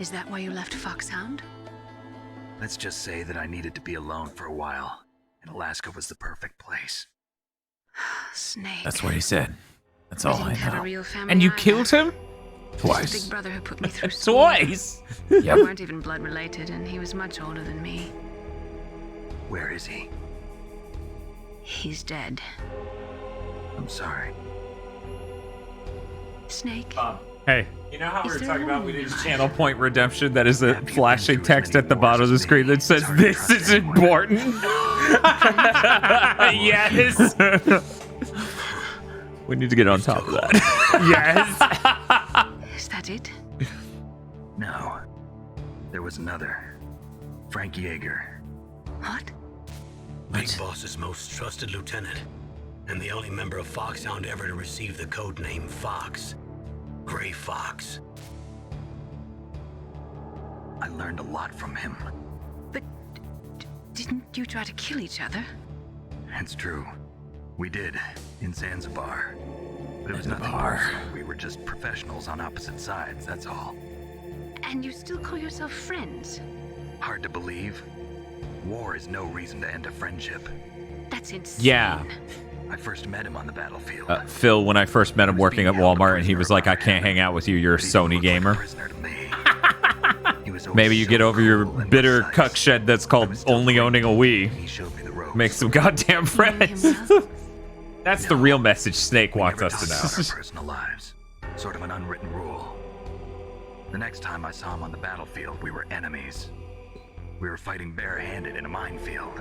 Is that why you left Foxhound? Let's just say that I needed to be alone for a while, and Alaska was the perfect place. Snake. That's what he said. That's all I didn't have a know. real family And you either. killed him? Just Twice. a big brother who put me through school. Twice? We Yep. weren't even blood related, and he was much older than me. Where is he? He's dead. I'm sorry. Snake. Hey. You know how we Is were there talking a about woman we did alive? channel point redemption? That is a flashing text at the bottom of the screen that says, "This is important." Yes. We need to get on top of that. Yes. Is that it? No. There was another. Frank Yeager. What? Big Boss's most trusted lieutenant, and the only member of Foxhound ever to receive the code name Fox. Gray Fox. I learned a lot from him. But didn't you try to kill each other? It's true. We did, in Zanzibar. But it was nothing personal. We were just professionals on opposite sides, that's all. And you still call yourself friends? Hard to believe. War is no reason to end a friendship. That's insane. Yeah. I first met him on the battlefield. Phil, when I first met him working at Walmart, and he was like, "I can't hang out with you. You're a Sony gamer." Maybe you get over your bitter cuck shed that's called only owning a Wii. Make some goddamn friends. That's the real message Snake wants us to About know. our personal lives. Sort of an unwritten rule. The next time I saw him on the battlefield, we were enemies. We were fighting barehanded in a minefield.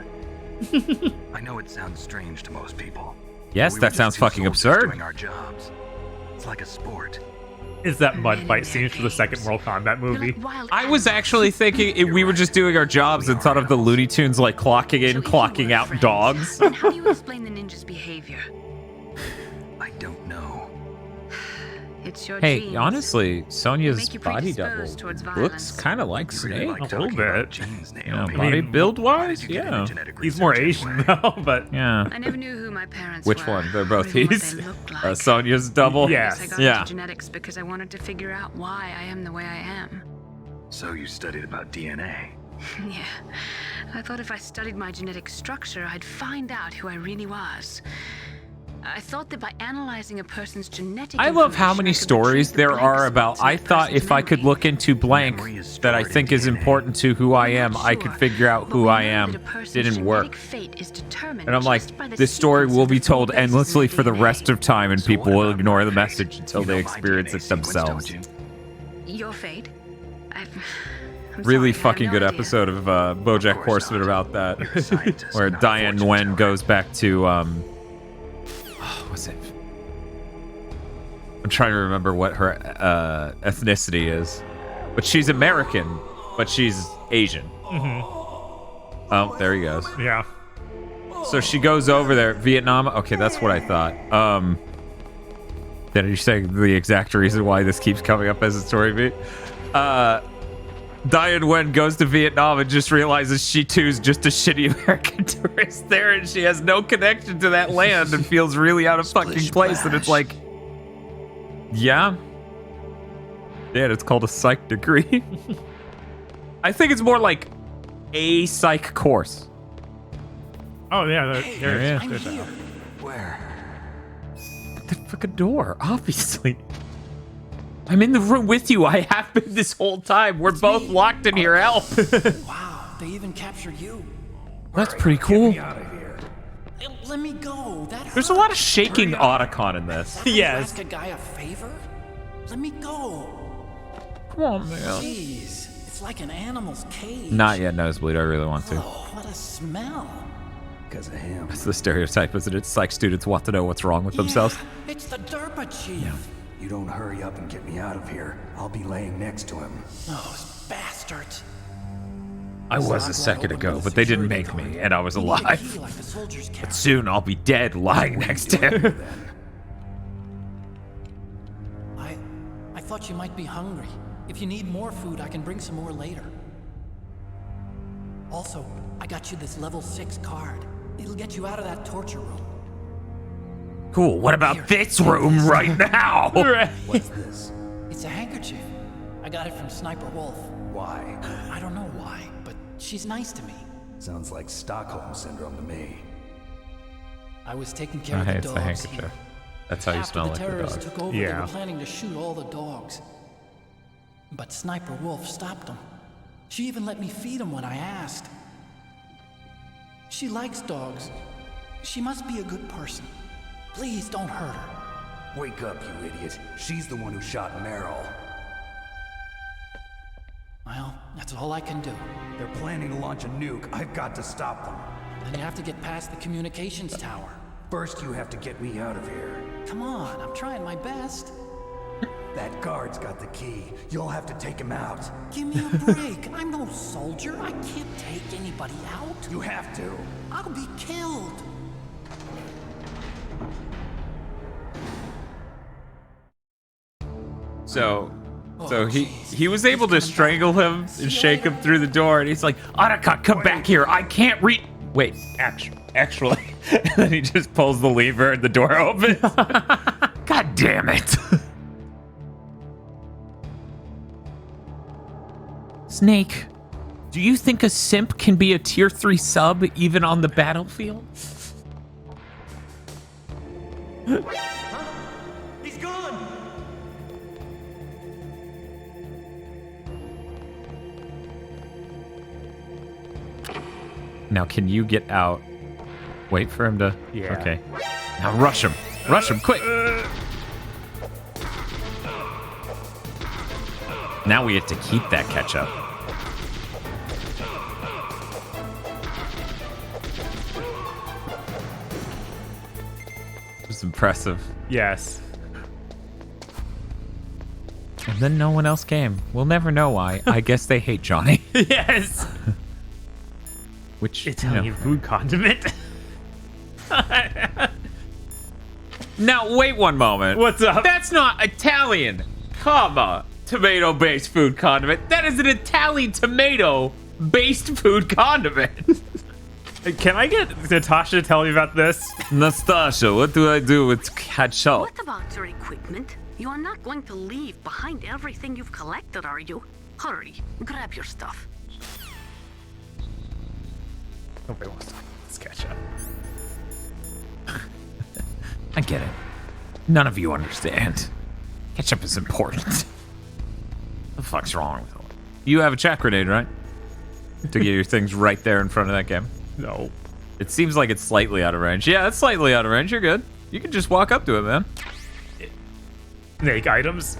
I know it sounds strange to most people. Yes, but we that were just sounds two fucking soldiers absurd. Doing our jobs. It's like a sport. Is that mud fight scenes for the second Mortal Kombat movie? I was actually thinking we were just doing our jobs and thought of the Looney Tunes like clocking in, clocking out dogs. And how do you explain the ninja's behavior? I don't know. It's your Hey, genes. honestly, Sonya's Make you body double predisposed towards looks violence. kind of like Snake. A little bit. Yeah, body build wise, yeah. He's more Asian though, but yeah. I never knew who my parents Which were. one? They're both or even what these. they looked like. Sonya's double. Yes. I got Yeah. into genetics because I wanted to figure out why I am the way I am. So you studied about DNA. Yeah. I thought if I studied my genetic structure, I'd find out who I really was. I thought that by analyzing a person's genetic I love how many stories there are about. I thought if I could look into blank that I think is important to who I am, I could figure out who I am. Didn't work. And I'm like, this story will be told endlessly for the rest of time, and people will ignore the message until they experience it themselves. Your fate? Really fucking good episode of BoJack Horseman about that, where Diane Nguyen goes back to what's it? I'm trying to remember what her ethnicity is, but she's American, but she's Asian. Oh, there he goes. Yeah. So she goes over there, Vietnam. Okay, that's what I thought. Did you say the exact reason why this keeps coming up as a story beat? Diane Nguyen goes to Vietnam and just realizes she too's just a shitty American tourist there, and she has no connection to that land and feels really out of fucking place. And it's like, yeah, it's called a psych degree. I think it's more like a psych course. Oh yeah, there it is. I'm There's here. that. Where? The fucking door, obviously. I'm in the room with you. I have been this whole time. We're both locked in here. Help. Wow, they even captured you. That's pretty cool. Get me out of here. Let me go. That There's a lot of shaking Otacon in this. Yes. Ask a guy a favor? Let me go. Come on, man. Jeez, it's like an animal's cage. Not yet, Nosebleed. I really want to. Oh, what a smell. Because of him. That's the stereotype, isn't it? Psych students want to know what's wrong with themselves. It's the Darpa chief. You don't hurry up and get me out of here, I'll be laying next to him. Those bastards. I was a second ago, but they didn't make me, and I was alive. But soon I'll be dead lying next to him. I thought you might be hungry. If you need more food, I can bring some more later. Also, I got you this level 6 card. It'll get you out of that torture room. Cool, what about this room right now? What's this? It's a handkerchief. I got it from Sniper Wolf. Why? I don't know why, but she's nice to me. Sounds like Stockholm Syndrome to me. I was taking care of the It's dogs the handkerchief. here. That's how you After smell the like the terrorists dog. took over, they were planning to shoot all the dogs. But Sniper Wolf stopped them. She even let me feed them when I asked. She likes dogs. She must be a good person. Please don't hurt her. Wake up, you idiot. She's the one who shot Meryl. Well, that's all I can do. They're planning to launch a nuke. I've got to stop them. Then you have to get past the communications tower. First, you have to get me out of here. Come on, I'm trying my best. That guard's got the key. You'll have to take him out. Give me a break. I'm no soldier. I can't take anybody out. You have to. I'll be killed. So he was able to strangle him and shake him through the door, and he's like, Otacon, come back here. I can't wait, actually. And then he just pulls the lever and the door opens. God damn it. Snake, do you think a simp can be a tier 3 sub even on the battlefield? He's gone! Now, can you get out? Wait for him to... Yeah. Okay. Now rush him. Rush him, quick. Now we have to keep that catch-up. It was impressive. Yes. And then no one else came. We'll never know why. I guess they hate Johnny. Yes. Which, Italian food condiment. Now, wait one moment. What's up? That's not Italian, tomato-based food condiment. That is an Italian tomato-based food condiment. Can I get Natasha to tell me about this? Natasha, what do I do with ketchup? What about your equipment? You are not going to leave behind everything you've collected, are you? Hurry, grab your stuff. Nobody wants to talk about this ketchup. I get it. None of you understand. Ketchup is important. What the fuck's wrong with it? You have a chat grenade, right? To get your things right there in front of that game. No. It seems like it's slightly out of range. Yeah, it's slightly out of range. You're good. You can just walk up to it, man. Snake items.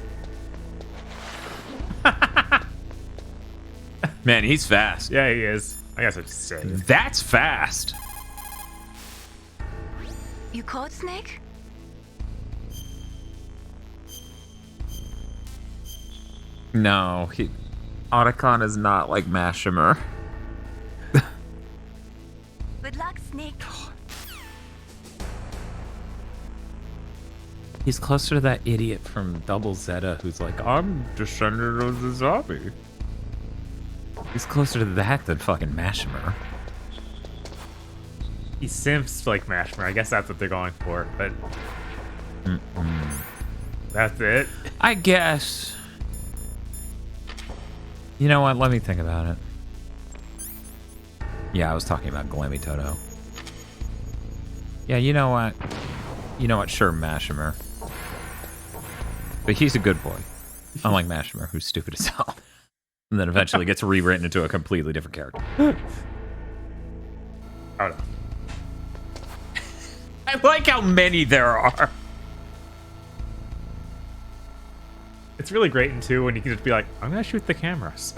Man, he's fast. Yeah, he is. I guess I'd say. That's fast. You caught Snake? No, Otacon is not like Mashimer. Good luck, Snake. He's closer to that idiot from Double Zeta who's like, I'm descendant of the zombie. He's closer to that than fucking Mashimer. He simps like Mashmer. I guess that's what they're going for, but that's it. I guess. You know what? Let me think about it. Yeah, I was talking about Glammy Toto. Yeah, you know what? You know what? Sure, Mashimer. But he's a good boy. Unlike Mashimer, who's stupid as hell. And then eventually gets rewritten into a completely different character. Oh no. I like how many there are. It's really great in 2 when you can just be like, I'm gonna shoot the cameras.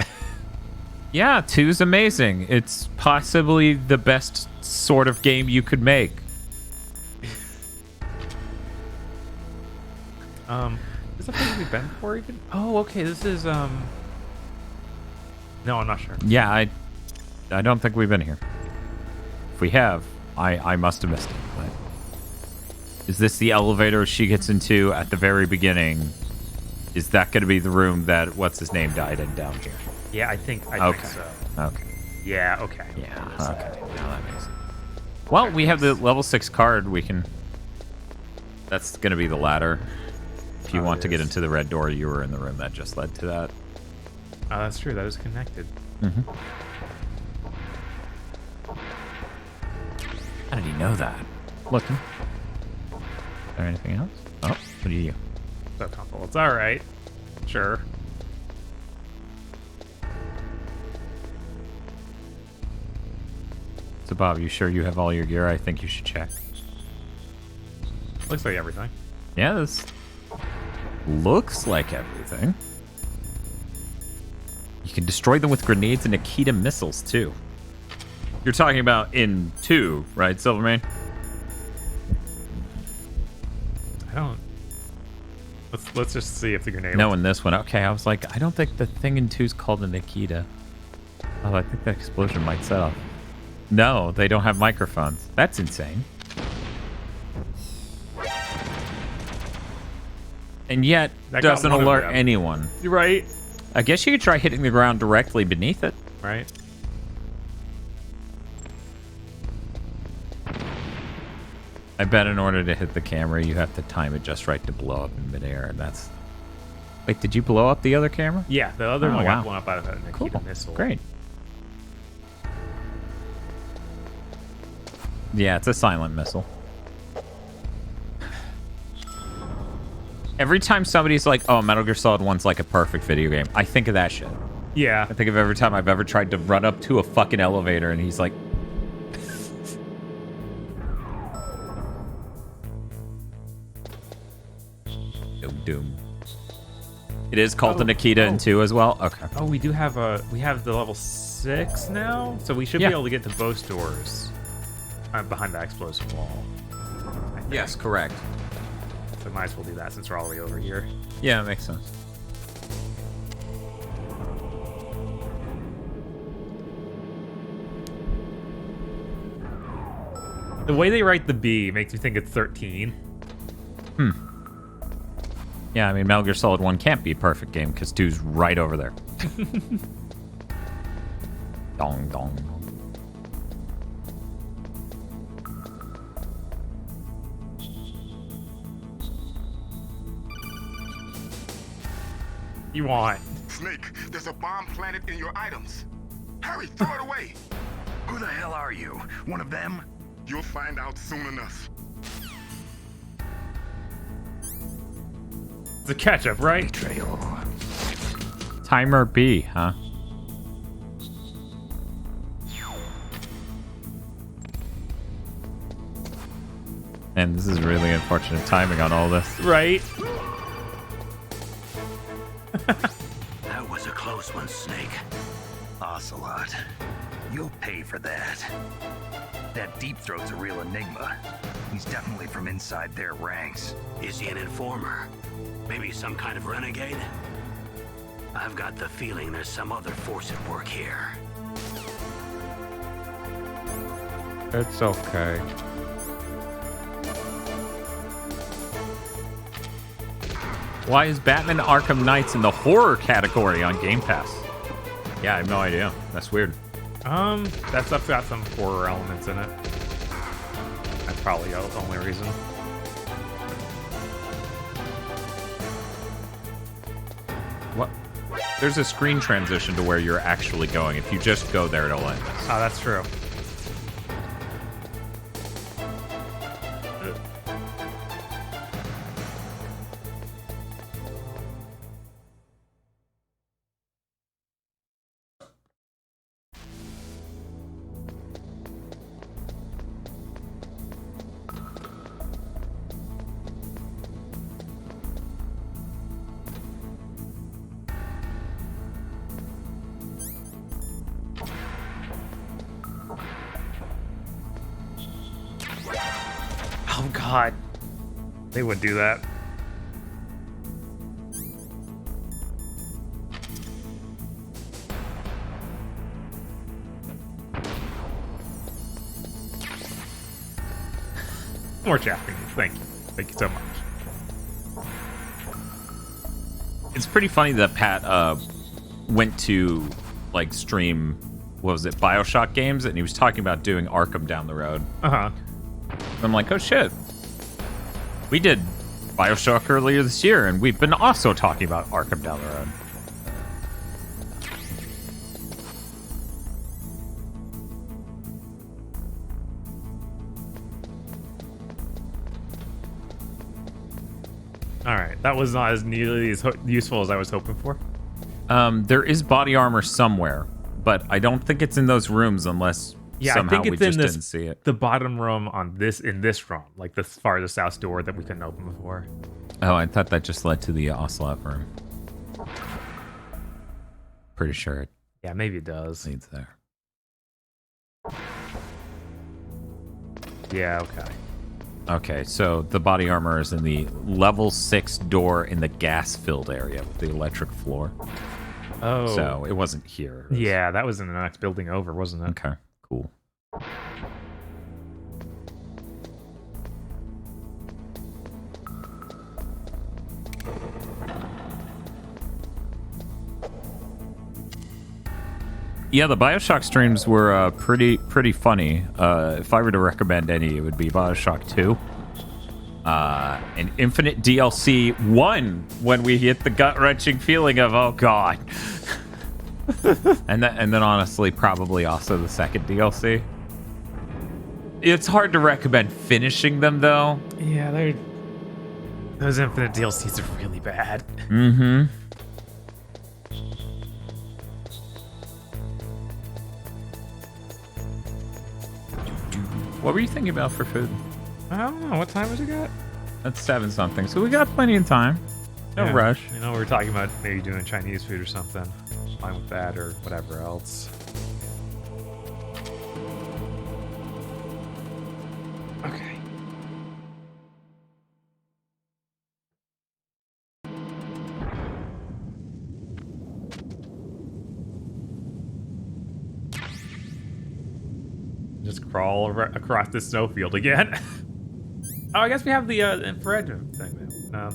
Yeah, 2's amazing. It's possibly the best sort of game you could make. Is that thing we've been for even? Oh, okay. This is No, I'm not sure. Yeah, I don't think we've been here. If we have, I must have missed it. But is this the elevator she gets into at the very beginning? Is that going to be the room that what's his name died in down here? Yeah, I think so. Okay. Yeah, okay. Yeah, okay. Now that makes sense. Well, we have the level 6 card. We can... That's going to be the ladder. If you want to get into the red door, you were in the room that just led to that. Oh, that's true. That is connected. Mm-hmm. How did he know that? Looking. Is there anything else? Oh, what do you do? That's helpful. It's alright. Sure. So, Bob, you sure you have all your gear? I think you should check. Looks like everything. Yeah, this looks like everything. You can destroy them with grenades and Nikita missiles, too. You're talking about in 2, right, Silvermane? I don't... Let's just see if the grenade... No, in this one. Okay, I was like, I don't think the thing in 2 is called a Nikita. Oh, I think that explosion might set off. No, they don't have microphones. That's insane. And yet, That doesn't got one of alert them. anyone. You're right. I guess you could try hitting the ground directly beneath it. Right. I bet in order to hit the camera, you have to time it just right to blow up in midair, and that's... Wait, did you blow up the other camera? Yeah, the other one wow. got blown up out of a Nikita Cool. missile. Great. Yeah, it's a silent missile. Every time somebody's like, oh, Metal Gear Solid 1's like a perfect video game, I think of that shit. Yeah. I think of every time I've ever tried to run up to a fucking elevator and he's like... Doom, doom. It is called the Nikita in 2 as well? Okay. Oh, we do have we have the level 6 now, so we should be able to get to both doors behind that explosive wall. Yes, correct. So might as well do that since we're all the way over here. Yeah, it makes sense. The way they write the B makes me think it's 13. Yeah, I mean, Metal Gear Solid 1 can't be a perfect game because 2's right over there. Dong, dong. You want? Snake, there's a bomb planted in your items. Hurry, throw it away. Who the hell are you? One of them? You'll find out soon enough. It's a catch-up, right? Betrayal. Timer B, huh? And this is really unfortunate timing on all this. Right? That was a close one, Snake. Ocelot, you'll pay for that. That Deep Throat's a real enigma. He's definitely from inside their ranks. Is he an informer? Maybe some kind of renegade? I've got the feeling there's some other force at work here. It's okay. Why is Batman Arkham Knights in the horror category on Game Pass? Yeah, I have no idea. That's weird. That stuff's got some horror elements in it. That's probably the only reason. What? There's a screen transition to where you're actually going. If you just go there, it'll end. Oh, that's true. Oh god. They would do that. More Japanese. Thank you. Thank you so much. It's pretty funny that Pat went to like stream, what was it, BioShock games, and he was talking about doing Arkham down the road. Uh-huh. I'm like, oh shit. We did BioShock earlier this year, and we've been also talking about Arkham down the road. Alright, that was not as nearly as useful as I was hoping for. There is body armor somewhere, but I don't think it's in those rooms unless somehow we just didn't see it. The bottom room in this room, like the farthest south door that we couldn't open before. Oh, I thought that just led to the ocelot room. Pretty sure it. Yeah, maybe it does. Leads there. Yeah, okay. Okay, so the body armor is in the level 6 door in the gas-filled area with the electric floor. Oh. So it wasn't here. It was... Yeah, that was in the next building over, wasn't it? Okay, cool. Yeah, the BioShock streams were pretty funny. If I were to recommend any, it would be BioShock 2. And Infinite DLC 1 when we hit the gut-wrenching feeling of, oh god. and then honestly, probably also the second DLC. It's hard to recommend finishing them, though. Yeah, those Infinite DLCs are really bad. Mm-hmm. What were you thinking about for food? I don't know. What time has it got? That's 7 something, so we got plenty of time. No rush. You know, we were talking about maybe doing Chinese food or something. Fine with that or whatever else. Okay. Just crawl across the snowfield again. Oh, I guess we have the infrared thing now.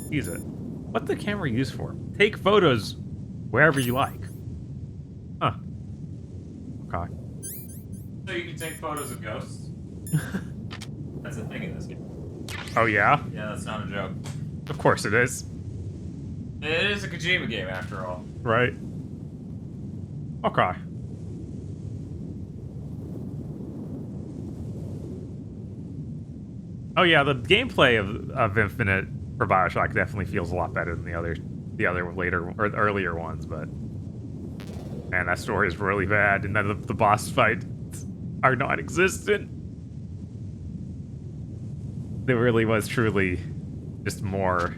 Use it. What's the camera used for? Take photos wherever you like. Huh. Okay. So you can take photos of ghosts? That's a thing in this game. Oh, yeah? Yeah, that's not a joke. Of course it is. It is a Kojima game, after all. Right. Okay. Oh yeah, the gameplay of Infinite for Bioshock definitely feels a lot better than the other later or earlier ones, but man, that story is really bad, and then the boss fights are non-existent. There really was truly just more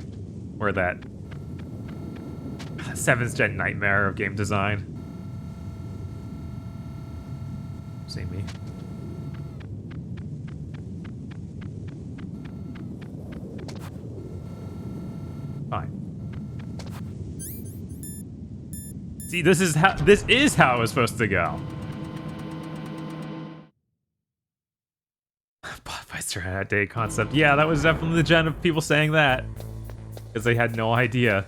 that 7th gen nightmare of game design. See me. Fine. See, this is how it was supposed to go. Botmeister had day concept. Yeah, that was definitely the gen of people saying that. Because they had no idea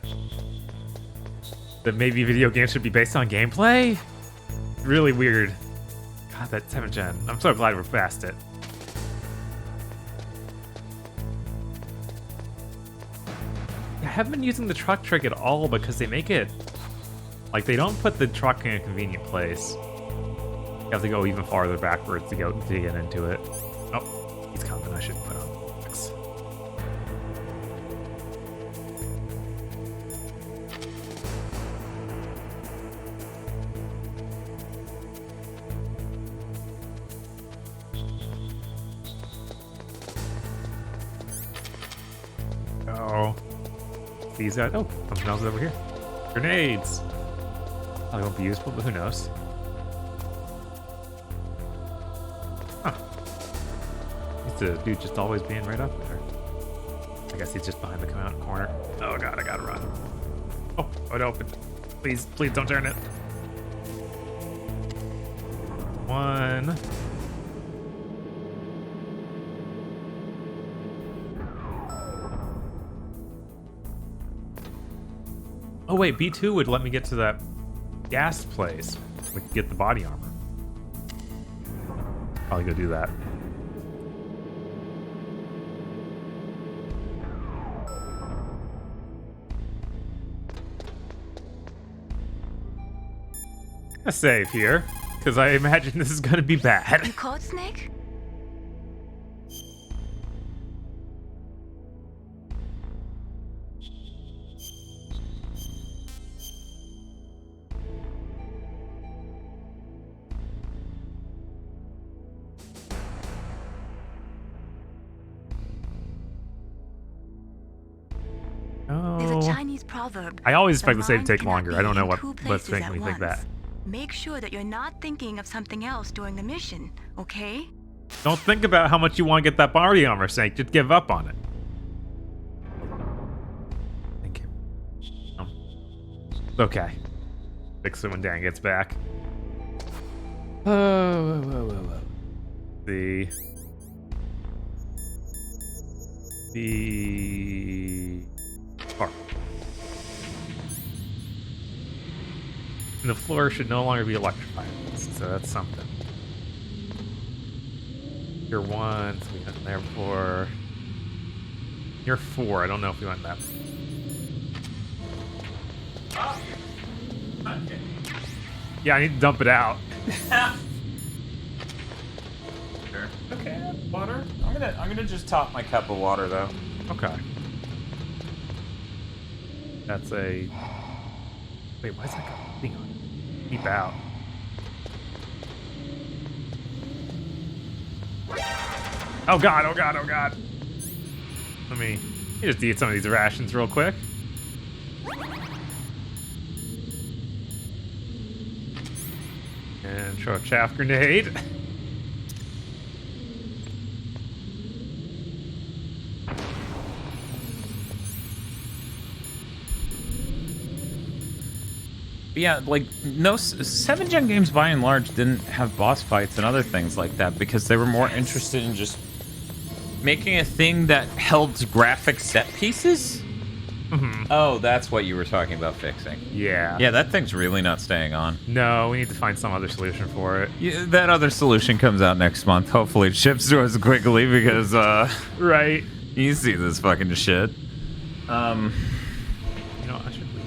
that maybe video games should be based on gameplay? Really weird. God, that 7th gen. I'm so glad we're past it. I haven't been using the truck trick at all because they make it... Like, they don't put the truck in a convenient place. You have to go even farther backwards to get into it. Oh, he's coming. I should put on X. Oh. These guys. Oh, something else is over here. Grenades. Oh, they won't be useful, but who knows? Huh. This dude just always being right up there. I guess he's just behind the corner. Oh god, I gotta run. Oh, it opened. Please, please don't turn it. One. Oh wait, B2 would let me get to that gas place. We could get the body armor. Probably go do that. A save here, because I imagine this is gonna be bad. You caught Snake? There's a Chinese proverb. I always expect the save to take longer. I don't know what's making me think that. Make sure that you're not thinking of something else during the mission, okay? Don't think about how much you want to get that body armor, Snake. Just give up on it. Thank you. Okay. Fix it when Dan gets back. The car. And the floor should no longer be electrified, so that's something. You're 1, so we went there before. You're 4, I don't know if we went that. Yeah, I need to dump it out. Sure. Okay, water. I'm gonna just top my cup of water though. Okay. That's a... Wait, why is that thing on? Keep out. Oh god, oh god, oh god. Let me just eat some of these rations real quick. And throw a chaff grenade. Yeah, like, no, 7th gen games by and large didn't have boss fights and other things like that because they were more interested in just Making a thing that held graphic set pieces? Mm-hmm. Oh, that's what you were talking about fixing. Yeah. Yeah, that thing's really not staying on. No, we need to find some other solution for it. Yeah, that other solution comes out next month. Hopefully it ships to us quickly because, Right. You see this fucking shit. You know, I should leave.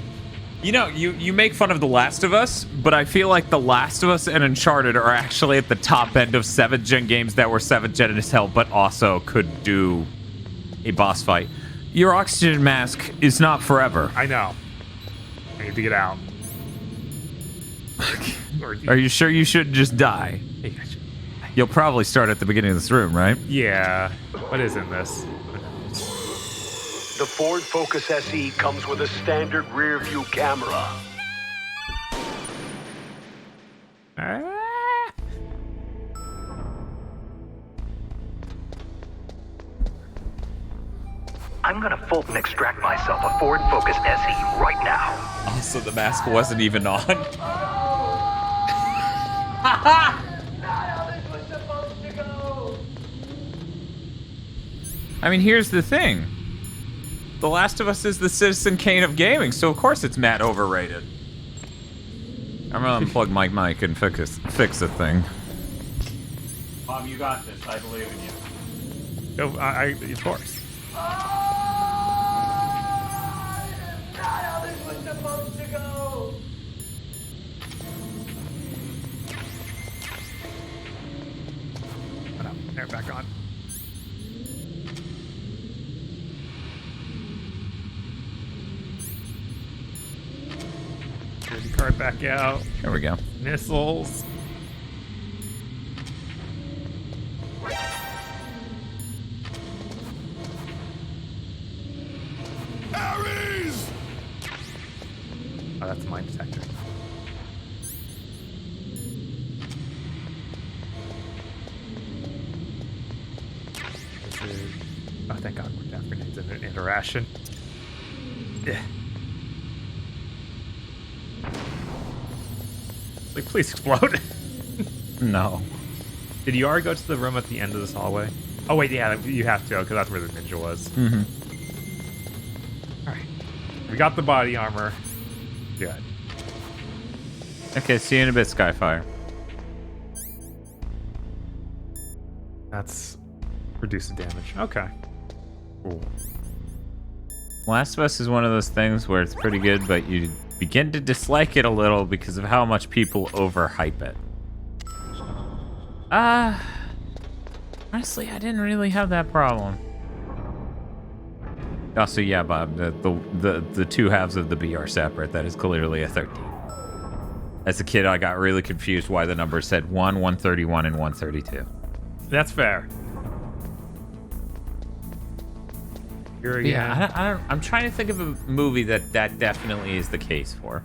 You know, you make fun of The Last of Us, but I feel like The Last of Us and Uncharted are actually at the top end of 7th gen games that were 7th gen as hell, but also could do a boss fight. Your oxygen mask is not forever. I know. I need to get out. Are you sure you shouldn't just die? You'll probably start at the beginning of this room, right? Yeah. What is in this? The Ford Focus SE comes with a standard rear view camera. I'm gonna Fulton extract myself a Ford Focus SE right now. Also, the mask wasn't even on. I mean, here's the thing. The Last of Us is the Citizen Kane of gaming, so of course it's mad overrated. I'm gonna unplug my mic and fix the thing. Bob, you got this. I believe in you. Oh, of course. There, back on. Get the card back out. There we go. Missiles. Ares! Oh, that's a mine detector. Oh, thank God, we're down grenades in a ration. Yeah. Like, please explode. No. Did you already go to the room at the end of this hallway? Oh, wait, yeah, you have to, because that's where the ninja was. Mm-hmm. Alright. We got the body armor. Good. Okay, see you in a bit, Skyfire. That's reduce the damage. Okay. Cool. Last of Us is one of those things where it's pretty good, but you begin to dislike it a little because of how much people overhype it. Honestly, I didn't really have that problem. Also, yeah, Bob, the two halves of the B are separate. That is clearly a 13. As a kid, I got really confused why the numbers said 1, 131, and 132. That's fair. Here again. Yeah, I'm trying to think of a movie that definitely is the case for.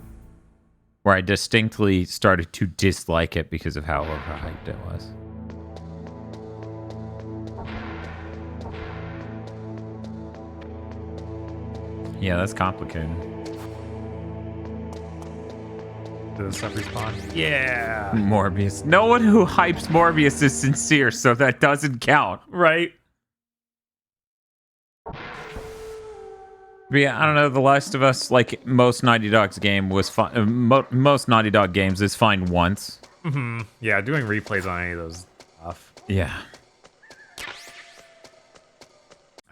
Where I distinctly started to dislike it because of how overhyped it was. Yeah, that's complicated. Does stuff respawn? Yeah. Morbius. No one who hypes Morbius is sincere, so that doesn't count. Right. But yeah, I don't know. The Last of Us, like most Naughty Dog's game, was fun. Most Naughty Dog games is fine once. Mm-hmm. Yeah, doing replays on any of those stuff. Yeah.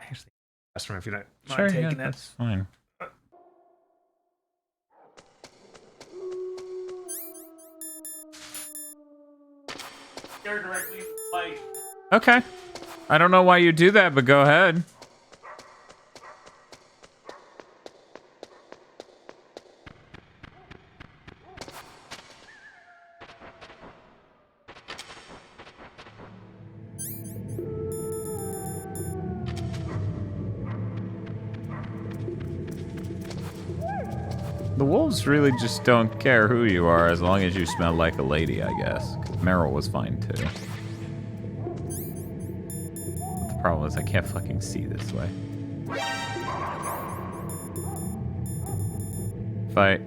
Actually, that's if you don't Sure, mind yeah, taking that's it. fine. Stare directly into the light. Okay. I don't know why you do that, but go ahead. The wolves really just don't care who you are as long as you smell like a lady, I guess. Meryl was fine too. But the problem is I can't fucking see this way.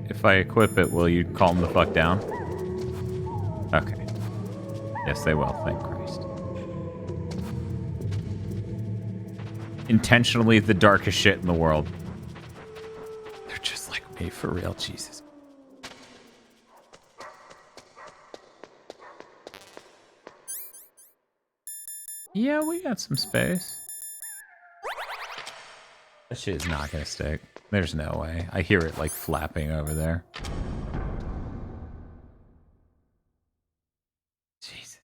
If I equip it, will you calm the fuck down? Okay. Yes, they will, thank Christ. intentionally the darkest shit in the world. They're just like me, for real. Jesus. Yeah, we got some space. That shit is not gonna stick. There's no way. I hear it like flapping over there. Jesus.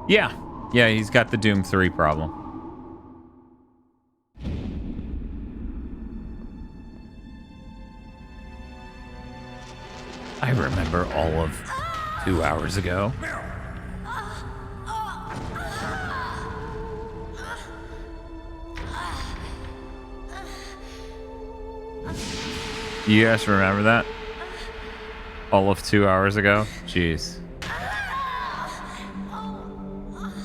Yeah. Yeah, he's got the Doom 3 problem. I remember all of 2 hours ago. You guys remember that? All of 2 hours ago? Jeez.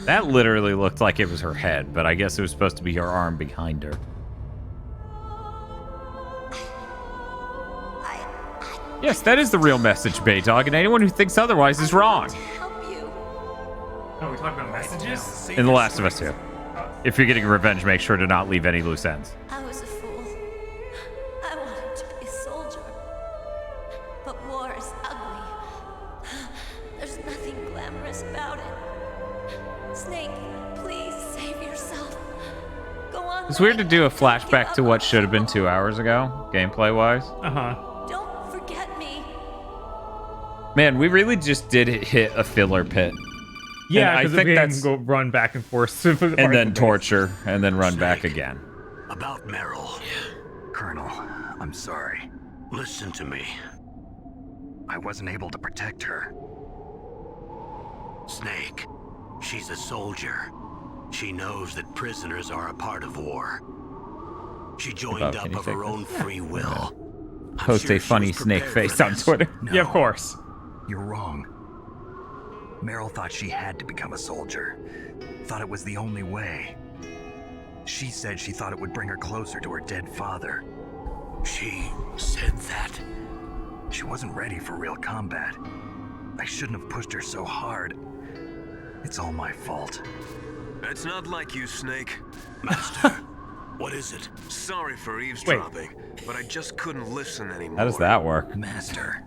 That literally looked like it was her head, but I guess it was supposed to be her arm behind her. Yes, that is the real message, Bay Dog, and anyone who thinks otherwise is wrong. Oh, we're talking about messages? In The Last of Us 2. If you're getting revenge, make sure to not leave any loose ends. I was a fool. I wanted to be a soldier. But war is ugly. There's nothing glamorous about it. Snake, please save yourself. Go on. It's weird to do a flashback to what should have been 2 hours ago, gameplay-wise. Don't forget me. Man, we really just did hit a filler pit. Yeah, I because think we that's can go run back and forth. and then torture, and then run back again. About Meryl. Colonel, I'm sorry. Listen to me. I wasn't able to protect her. Snake, she's a soldier. She knows that prisoners are a part of war. She joined up of her own free will. Post a funny snake face on Twitter. No, yeah, of course. You're wrong. Meryl thought she had to become a soldier. Thought it was the only way. She said she thought it would bring her closer to her dead father. She said that? She wasn't ready for real combat. I shouldn't have pushed her so hard. It's all my fault. It's not like you, Snake. Master, what is it? Sorry for eavesdropping, but I just couldn't listen anymore. How does that work? Master.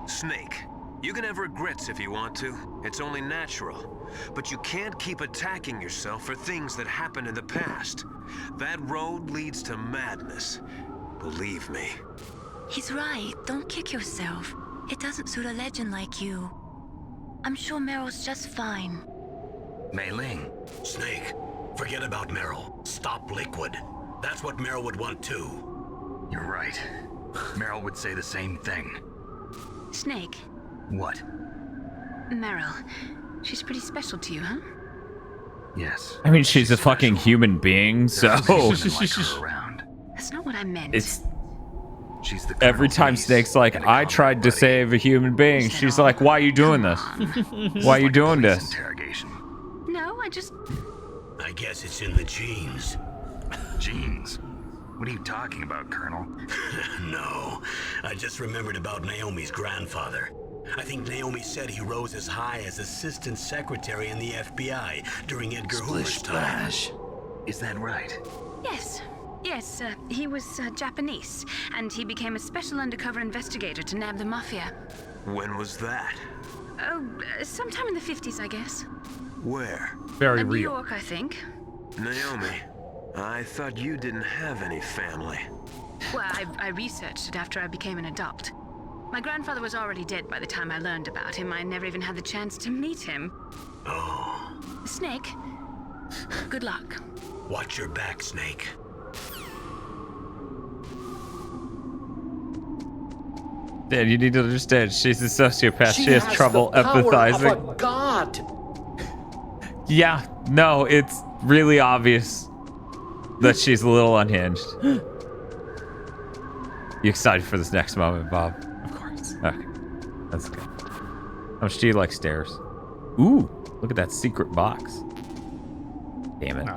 Snake, you can have regrets if you want to. It's only natural. But you can't keep attacking yourself for things that happened in the past. That road leads to madness. Believe me. He's right. Don't kick yourself. It doesn't suit a legend like you. I'm sure Meryl's just fine. Mei Ling. Snake, forget about Meryl. Stop Liquid. That's what Meryl would want too. You're right. Meryl would say the same thing. Snake. What? Meryl. She's pretty special to you, huh? Yes. I mean, she's a fucking human being, so... That's not what I meant. It's... She's the every time Snake's like, I tried to save a human being, she's like, why are you doing this? Why are you doing this? No, I just... I guess it's in the genes. Genes? What are you talking about, Colonel? No, I just remembered about Naomi's grandfather. I think Naomi said he rose as high as assistant secretary in the FBI during Edgar Hoover's time. Is that right? Yes. Yes, he was Japanese, and he became a special undercover investigator to nab the mafia. When was that? Oh, sometime in the 50s, I guess. Where? Very New real. York, I think. Naomi, I thought you didn't have any family. Well, I researched it after I became an adult. My grandfather was already dead by the time I learned about him. I never even had the chance to meet him. Oh. Snake, good luck. Watch your back, Snake. Dad, you need to understand, she's a sociopath. She has has trouble the power empathizing. Of a god. Yeah, no, it's really obvious that she's a little unhinged. You excited for this next moment, Bob? Of course. Okay, that's good. How much do you like stairs? Ooh, look at that secret box. Damn it.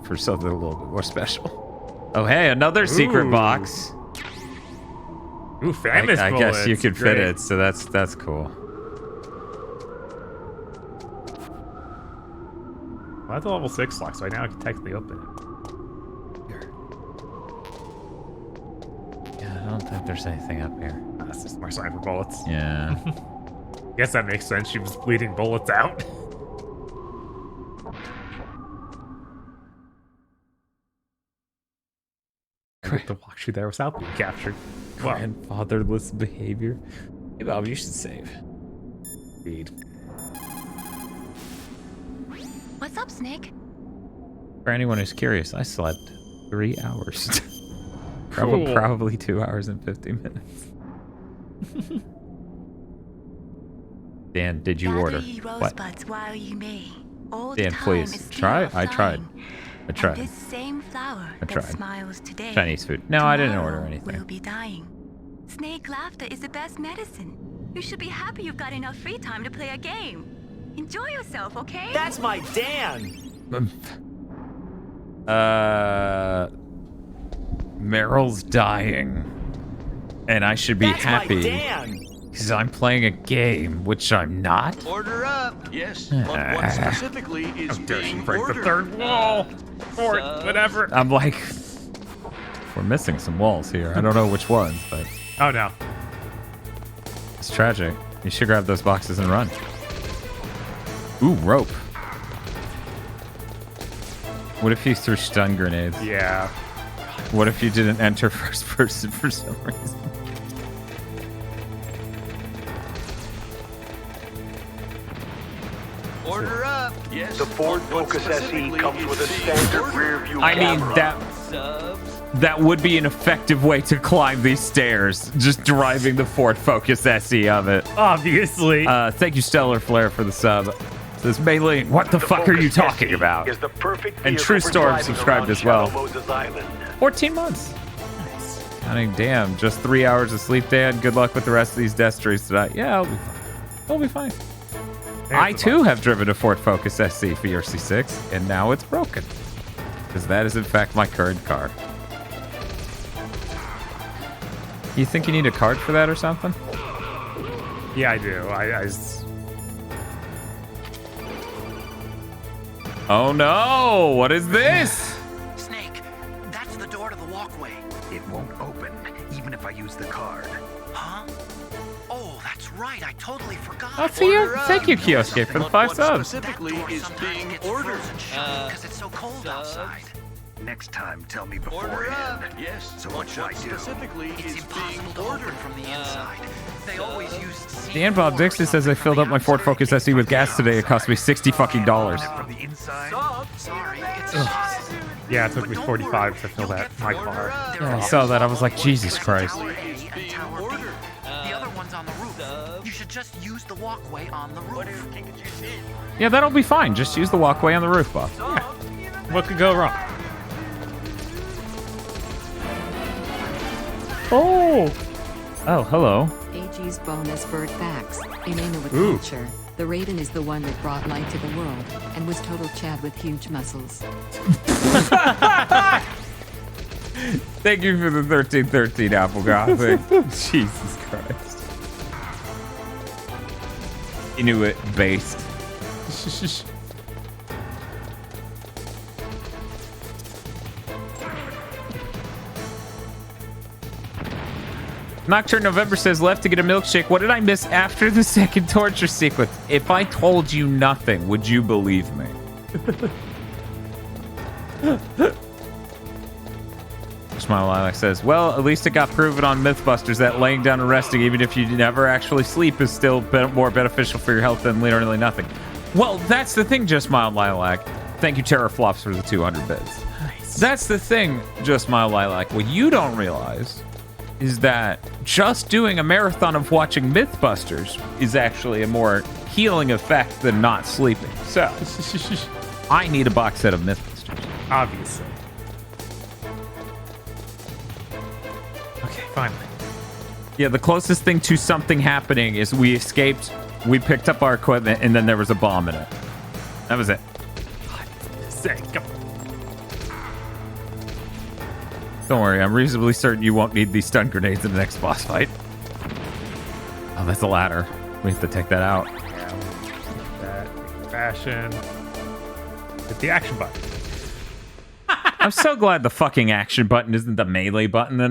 for something a little bit more special. Oh, hey, another secret box. Ooh, famous I bullets. guess you could fit Great. it, so that's cool. Well, that's a level 6 lock, so now I can technically open it. Yeah, I don't think there's anything up here. That's just more sniper bullets. Yeah. Guess that makes sense. She was bleeding bullets out. To walk through there without being captured. Wow. Grandfatherless behavior. Hey, Bob, you should save. Indeed. What's up, Snake? For anyone who's curious, I slept 3 hours. Cool. Probably 2 hours and 50 minutes. Dan, did you order? Gather ye What? rosebuds while ye may. All Dan, the time please. is Try? still I tried. flying. I tried. And this same flower I that tried. smiles today. Chinese food. No, I didn't tomorrow order anything. Will be dying. Snake laughter is the best medicine. You should be happy you've got enough free time to play a game. Enjoy yourself, okay? That's my Dan. Meryl's dying. And I should be That's my happy. Dan. Because I'm playing a game, which I'm not. Order up. Yes, but what specifically is being Break ordered? the third wall. Or whatever. I'm like, we're missing some walls here. I don't know which ones, but Oh no. it's tragic. You should grab those boxes and run. Ooh, rope. What if you threw stun grenades? Yeah. What if you didn't enter first person for some reason? Order up. Yes. The Ford but what Focus SE specifically comes is with a being standard ordered? rear view I mean, camera. that would be an effective way to climb these stairs. Just driving the Ford Focus SE of it. Obviously. Thank you, Stellar Flare, for the sub. Says Maylene, what the fuck are you Focus talking SE about? Is the perfect And vehicle True for Storm driving subscribed around as well. Shadow Moses Island. 14 months. Counting, damn, just 3 hours of sleep, Dan. Good luck with the rest of these Deathstreams tonight. Yeah, I'll be fine. I'll be fine. I too have driven a Ford Focus SC for your C6, and now it's broken. Because that is in fact my current car. You think you need a card for that or something? Yeah, I do. Oh no! What is this? Snake, that's the door to the walkway. It won't open, even if I use the card. Huh? Oh, that's right. I totally forgot. Oh, thank you, Kioske, for the 5 subs. Specifically is being ordered. Because it's so cold outside. Next time, tell me beforehand. Yes. So what should I do? Specifically It's is impossible being to ordered. open from the inside. They always used Dan Bob Dixon says I filled up my Ford Focus SE with gas today. It cost me $60 fucking. from the inside. Sorry, it's impossible. Yeah, it took me 45 to fill that my car. Yeah, I saw that. I was like, Jesus Christ. Tower A and Tower B. The other one's on the roof. You should just use the walkway on the roof. Yeah, that'll be fine. Just use the walkway on the roof, Bob. Yeah. What could go wrong? Oh! Oh, hello. AG's bonus bird facts. In Inuit Ooh. culture, the raven is the one that brought light to the world and was total Chad with huge muscles. Thank you for the 1313 Apple Gothic. Jesus Christ. Inuit based. Nocturne November says left to get a milkshake. What did I miss after the second torture sequence? If I told you nothing, would you believe me? Smile Lilac says, well, at least it got proven on Mythbusters that laying down and resting, even if you never actually sleep, is still more beneficial for your health than literally nothing. Well, that's the thing, Just Mild Lilac. Thank you, Terraflops, for the 200 bits. Nice. That's the thing, Just Mild Lilac. What you don't realize is that just doing a marathon of watching Mythbusters is actually a more healing effect than not sleeping. So, I need a box set of Mythbusters. Obviously. Okay, finally. Yeah, the closest thing to something happening is we escaped, we picked up our equipment, and then there was a bomb in it. That was it. Sick. Don't worry, I'm reasonably certain you won't need these stun grenades in the next boss fight. Oh, that's a ladder. We have to take that out. Yeah, that fashion. Hit the action button. I'm so glad the fucking action button isn't the melee button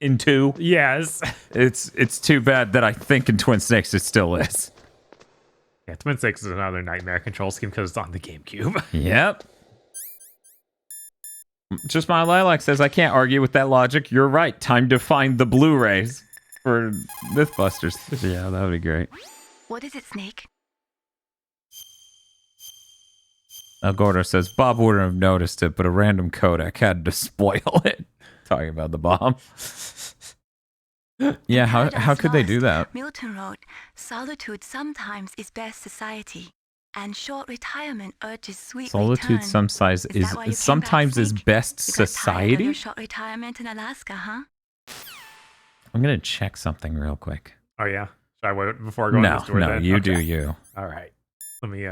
in 2. Yes. It's too bad that I think in Twin Snakes it still is. Yeah, Twin Snakes is another nightmare control scheme because it's on the GameCube. Yep. Just my lilac says I can't argue with that logic. You're right. Time to find the Blu-rays for Mythbusters. Yeah, that would be great. What is it, Snake? Gordo says Bob wouldn't have noticed it, but a random codec had to spoil it. Talking about the bomb. Yeah, how could they do that? Milton wrote, "Solitude sometimes is best society, and short retirement urges sweet Solitude return." sometimes is best You got tired of society? your short retirement in Alaska, huh? I'm gonna check something real quick. Oh yeah. Should I wait before I go on this door? No, then? you Okay. do you. All right. Let me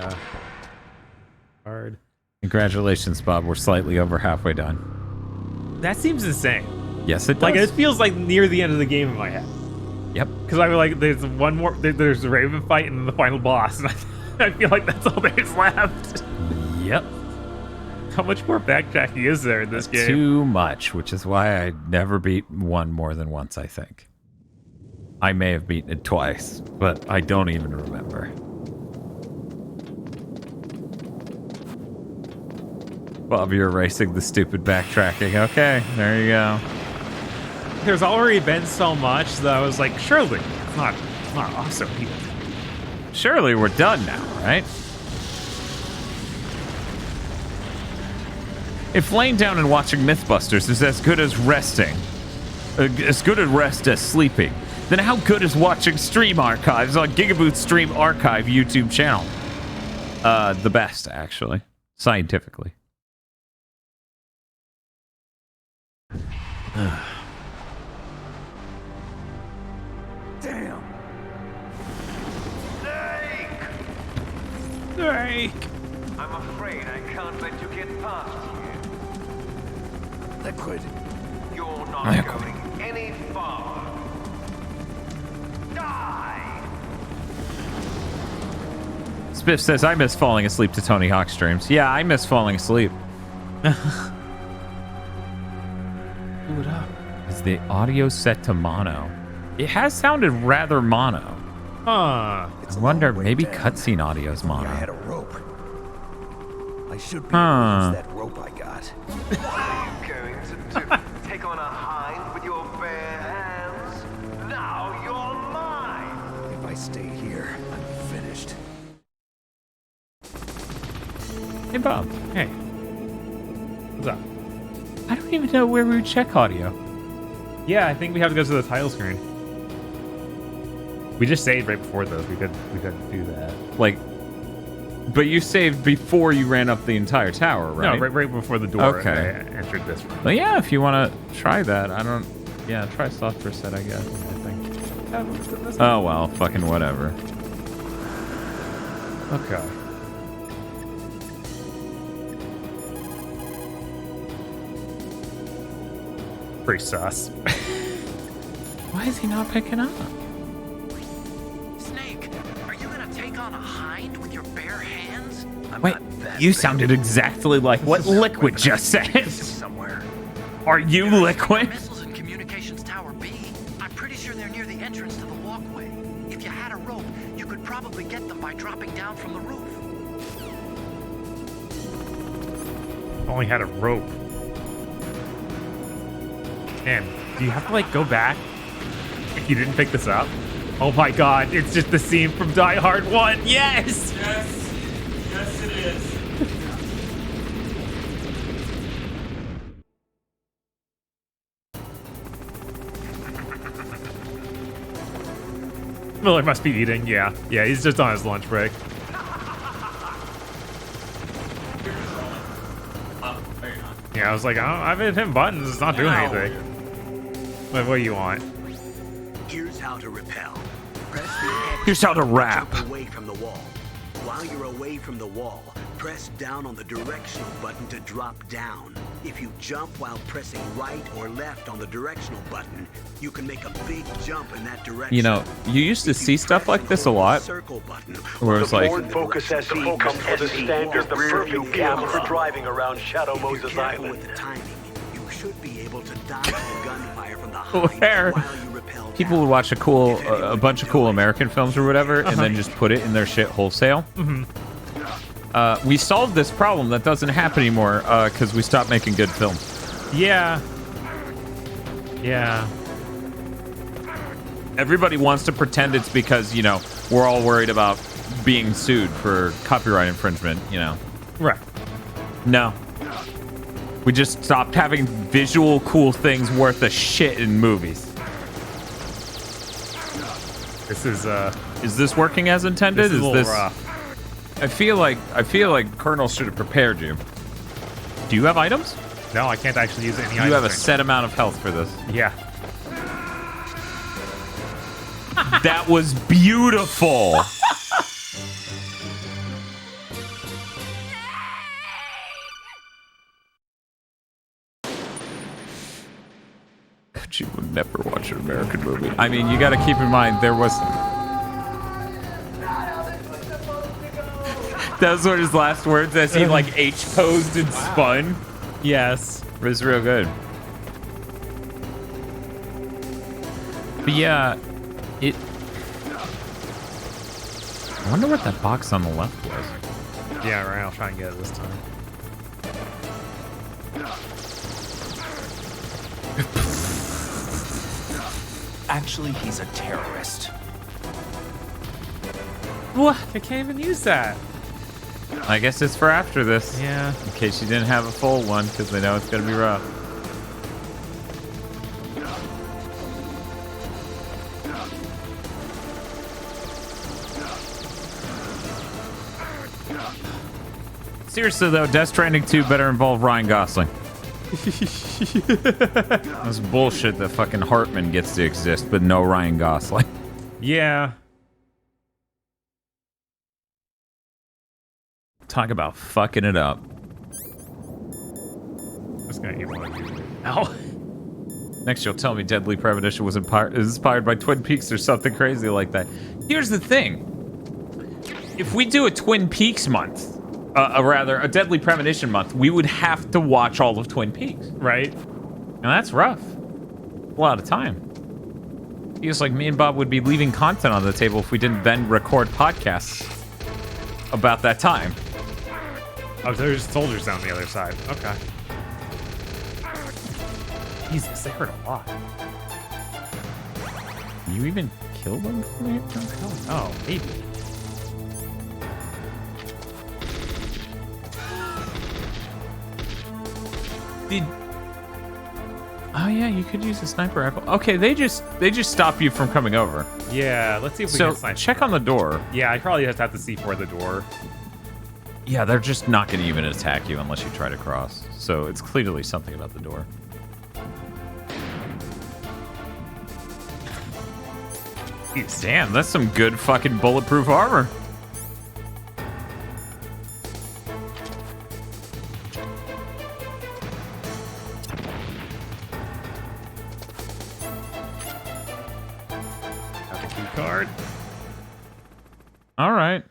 card. Congratulations, Bob. We're slightly over halfway done. That seems insane. Yes, it does. Like it feels like near the end of the game in my head. Yep. Because I was like, there's one more. There's the Raven fight and the final boss, and I feel like that's all there's left. Yep. How much more backtracking is there in this game? Too much, which is why I never beat one more than once, I think. I may have beaten it twice, but I don't even remember. Bob, you're erasing the stupid backtracking. Okay, there you go. There's already been so much that I was like, surely it's not awesome. Surely we're done now, right? If laying down and watching Mythbusters is as good as resting, as good a rest as sleeping, then how good is watching stream archives on Gigaboot Stream Archive YouTube channel? The best, actually, scientifically. Damn. Snake! I'm afraid I can't let you get past here. Liquid. You're not going any farther. Die! Spiff says, I miss falling asleep to Tony Hawk streams. Yeah, I miss falling asleep. Do it up. Is the audio set to mono? It has sounded rather mono. Huh. I wonder, maybe cutscene audio's mono. I had a rope. I should be able to use that rope I got. What are you going to do? Take on a hind with your bare hands? Now you're mine! If I stay here, I'm finished. Hey, Bob. Hey. What's up? I don't even know where we would check audio. Yeah, I think we have to go to the title screen. We just saved right before those. We could do that. Like, but you saved before you ran up the entire tower, right? No, right before the door. Okay. I entered this room. Well, yeah, if you want to try that. I don't... Yeah, try soft reset, I guess. I think. Oh, well, fucking whatever. Okay. Pretty sus. Why is he not picking up? Snake, are you gonna take on a hind with your bare hands? Wait, you sounded exactly like what Liquid just said. Somewhere. Are you Liquid? Missiles in Communications Tower B. I'm pretty sure they're near the entrance to the walkway. If you had a rope, you could probably get them by dropping down from the roof. Only had a rope. Man, do you have to like go back if you didn't pick this up? Oh my god, it's just the scene from Die Hard 1. Yes! Yes. Yes, it is. Miller must be eating, yeah. Yeah, he's just on his lunch break. Yeah, I was like, I've hit him buttons, it's not doing anything. What do you want? Here's how to repel. Here's how to rap. Away from the wall. While you're away from the wall, Press down on the directional button to drop down. If you jump while pressing right or left on the directional button, you can make a big jump in that direction. You know, you used to see stuff like this a lot. Where it's like, Ford Focus SE comes with a standard rear view camera for driving around Shadow Moses Island. With the timing, you should be able to dodge the gunfire from the high where while you repel people would watch a bunch of cool American films or whatever, and then just put it in their shit wholesale. We solved this problem. That doesn't happen anymore because we stopped making good films. Yeah. Yeah. Everybody wants to pretend it's because, you know, we're all worried about being sued for copyright infringement, you know. Right. No. We just stopped having visual cool things worth a shit in movies. This is this working as intended? This is a little rough. I feel like Colonel should have prepared you. Do you have items? No, I can't actually use any items. You have a set amount of health for this. Yeah. That was beautiful. She would never watch an American movie. I mean, you got to keep in mind there was. Those were his last words as he like H-posed and spun. Yes. It was real good. But yeah, it... I wonder what that box on the left was. Yeah, right. I'll try and get it this time. Actually, he's a terrorist. What? I can't even use that. I guess it's for after this. Yeah. In case you didn't have a full one, because they know it's going to be rough. Seriously, though, Death Stranding 2 better involve Ryan Gosling. That's bullshit that fucking Hartman gets to exist, but no Ryan Gosling. Yeah. Talk about fucking it up. That's gonna eat one of you. Ow. Next, you'll tell me Deadly Premonition was inspired by Twin Peaks or something crazy like that. Here's the thing. If we do a Twin Peaks month, rather, a Deadly Premonition month, we would have to watch all of Twin Peaks. Right. And that's rough. A lot of time. Feels like me and Bob would be leaving content on the table if we didn't then record podcasts about that time. Oh, there's soldiers down the other side. Okay. Jesus, they hurt a lot. Can you even kill them from here? Oh, maybe. Oh yeah, you could use a sniper rifle. Okay, they just stop you from coming over. Yeah, let's see if we can snipe. Check on the door. Yeah, I probably just have to see for the door. Yeah, they're just not going to even attack you unless you try to cross. So it's clearly something about the door. Damn, that's some good fucking bulletproof armor. Got the key card. All right.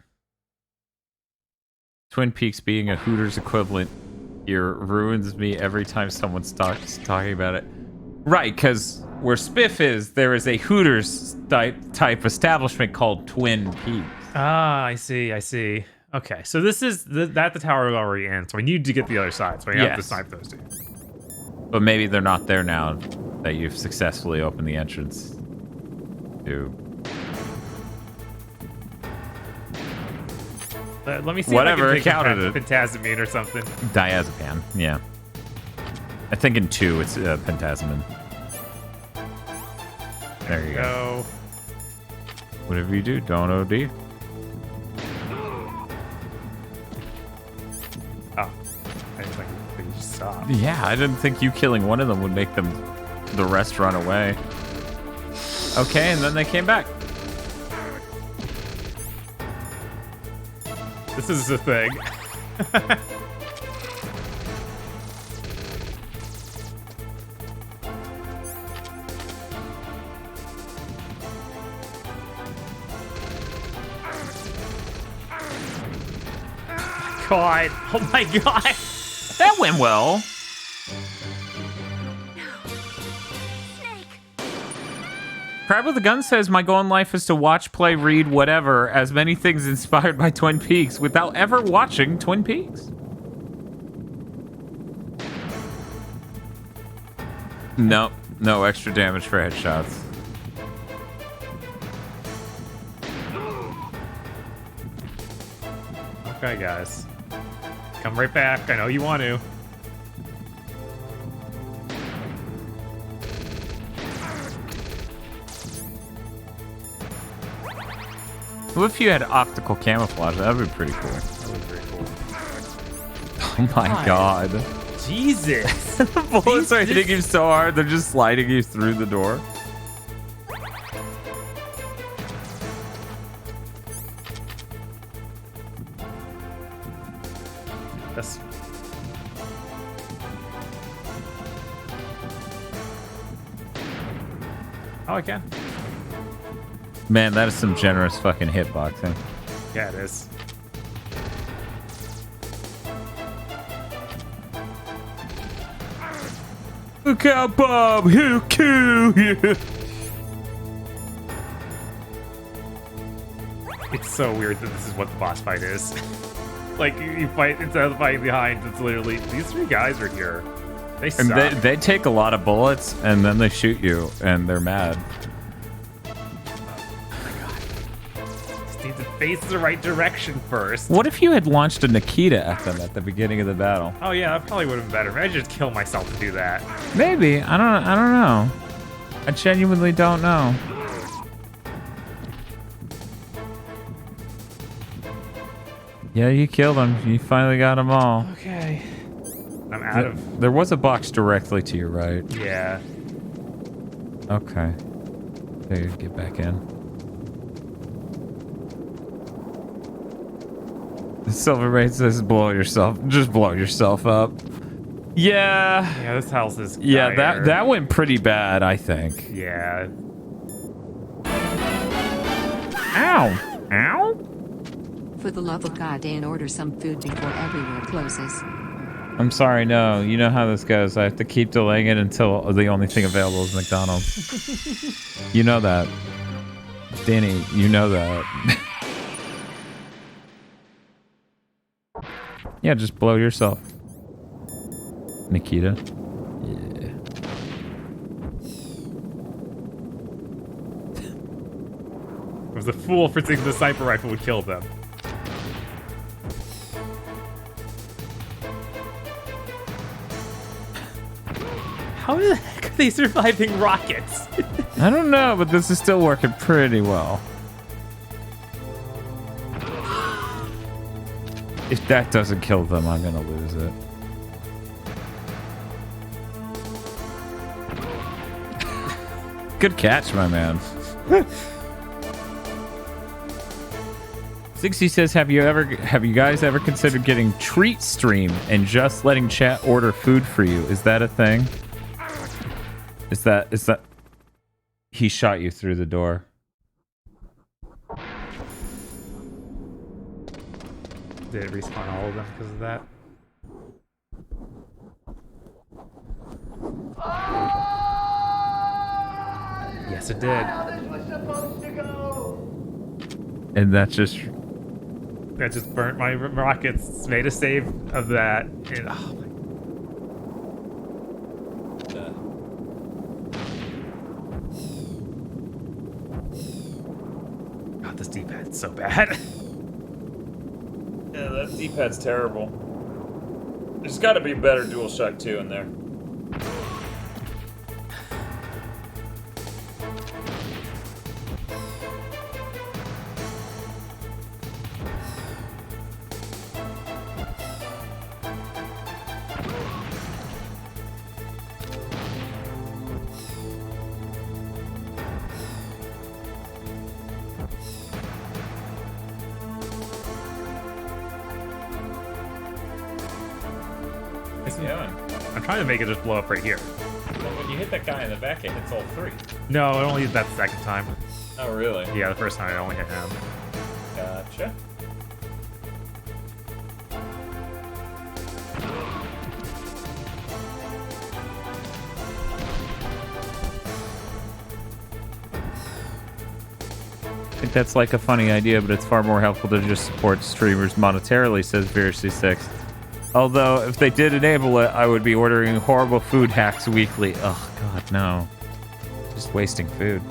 Twin Peaks being a Hooters equivalent here ruins me every time someone starts talking about it. Right, because where Spiff is, there is a Hooters type establishment called Twin Peaks. Ah, I see. Okay, so this is the tower we're already in, so we need to get the other side, so we have to snipe those two. But maybe they're not there now that you've successfully opened the entrance to... Let me see whatever, if I can counted take Pentastamine or something. Diazepam, yeah. I think in 2 it's Pentastamine. There you go. Whatever you do, don't OD. Oh, I didn't think they just stop. Yeah, I didn't think you killing one of them would make them the rest run away. Okay, and then they came back. This is the thing. God. Oh my god. That went well. Crab with a Gun says, my goal in life is to watch, play, read, whatever, as many things inspired by Twin Peaks without ever watching Twin Peaks. No, no extra damage for headshots. Okay, guys. Come right back. I know you want to. What if you had optical camouflage? That would be pretty cool. That would be pretty cool. Oh my god. Jesus. The bullets are hitting you so hard, they're just sliding you through the door. That's... Oh, I can. Man, that is some generous fucking hitboxing. Yeah, it is. Look out, Bob! He'll kill you! It's so weird that this is what the boss fight is. Like, you fight, instead of fighting behind, it's literally, these three guys are here. They suck. And they take a lot of bullets, and then they shoot you, and they're mad. Just need to face the right direction first. What if you had launched a Nikita at them at the beginning of the battle? Oh yeah, that probably would have been better. Maybe I should just kill myself to do that. Maybe. I don't know. I genuinely don't know. Yeah, you killed them. You finally got them all. Okay. I'm out of... There was a box directly to your right. Yeah. Okay. There you get back in. The Silver Maid says blow yourself. Just blow yourself up. Yeah. Yeah, this house is dire. Yeah, that went pretty bad, I think. Yeah. Ow. Ow. For the love of God, Dan, order some food before everywhere closes. I'm sorry, no. You know how this goes. I have to keep delaying it until the only thing available is McDonald's. You know that. Danny, you know that. Yeah, just blow yourself. Nikita. Yeah. I was a fool for thinking the sniper rifle would kill them. How the heck are they surviving rockets? I don't know, but this is still working pretty well. If that doesn't kill them, I'm gonna lose it. Good catch, my man. 60 says, have you guys ever considered getting Treat Stream and just letting chat order food for you? Is that a thing? Is that he shot you through the door? Did it respawn all of them because of that? Yes, it did. And that just burnt my rockets. Made a save of that. And, oh my. God, this D-pad's so bad. Yeah, that D-pad's terrible. There's got to be a better DualShock 2 in there. I'm trying to make it just blow up right here. Well, when you hit that guy in the back, it hits all three. No, it only did that the second time. Oh, really? Yeah, the first time it only hit him. Gotcha. I think that's like a funny idea, but it's far more helpful to just support streamers monetarily, says Veersy6. Although, if they did enable it, I would be ordering horrible food hacks weekly. Oh, God, no. Just wasting food.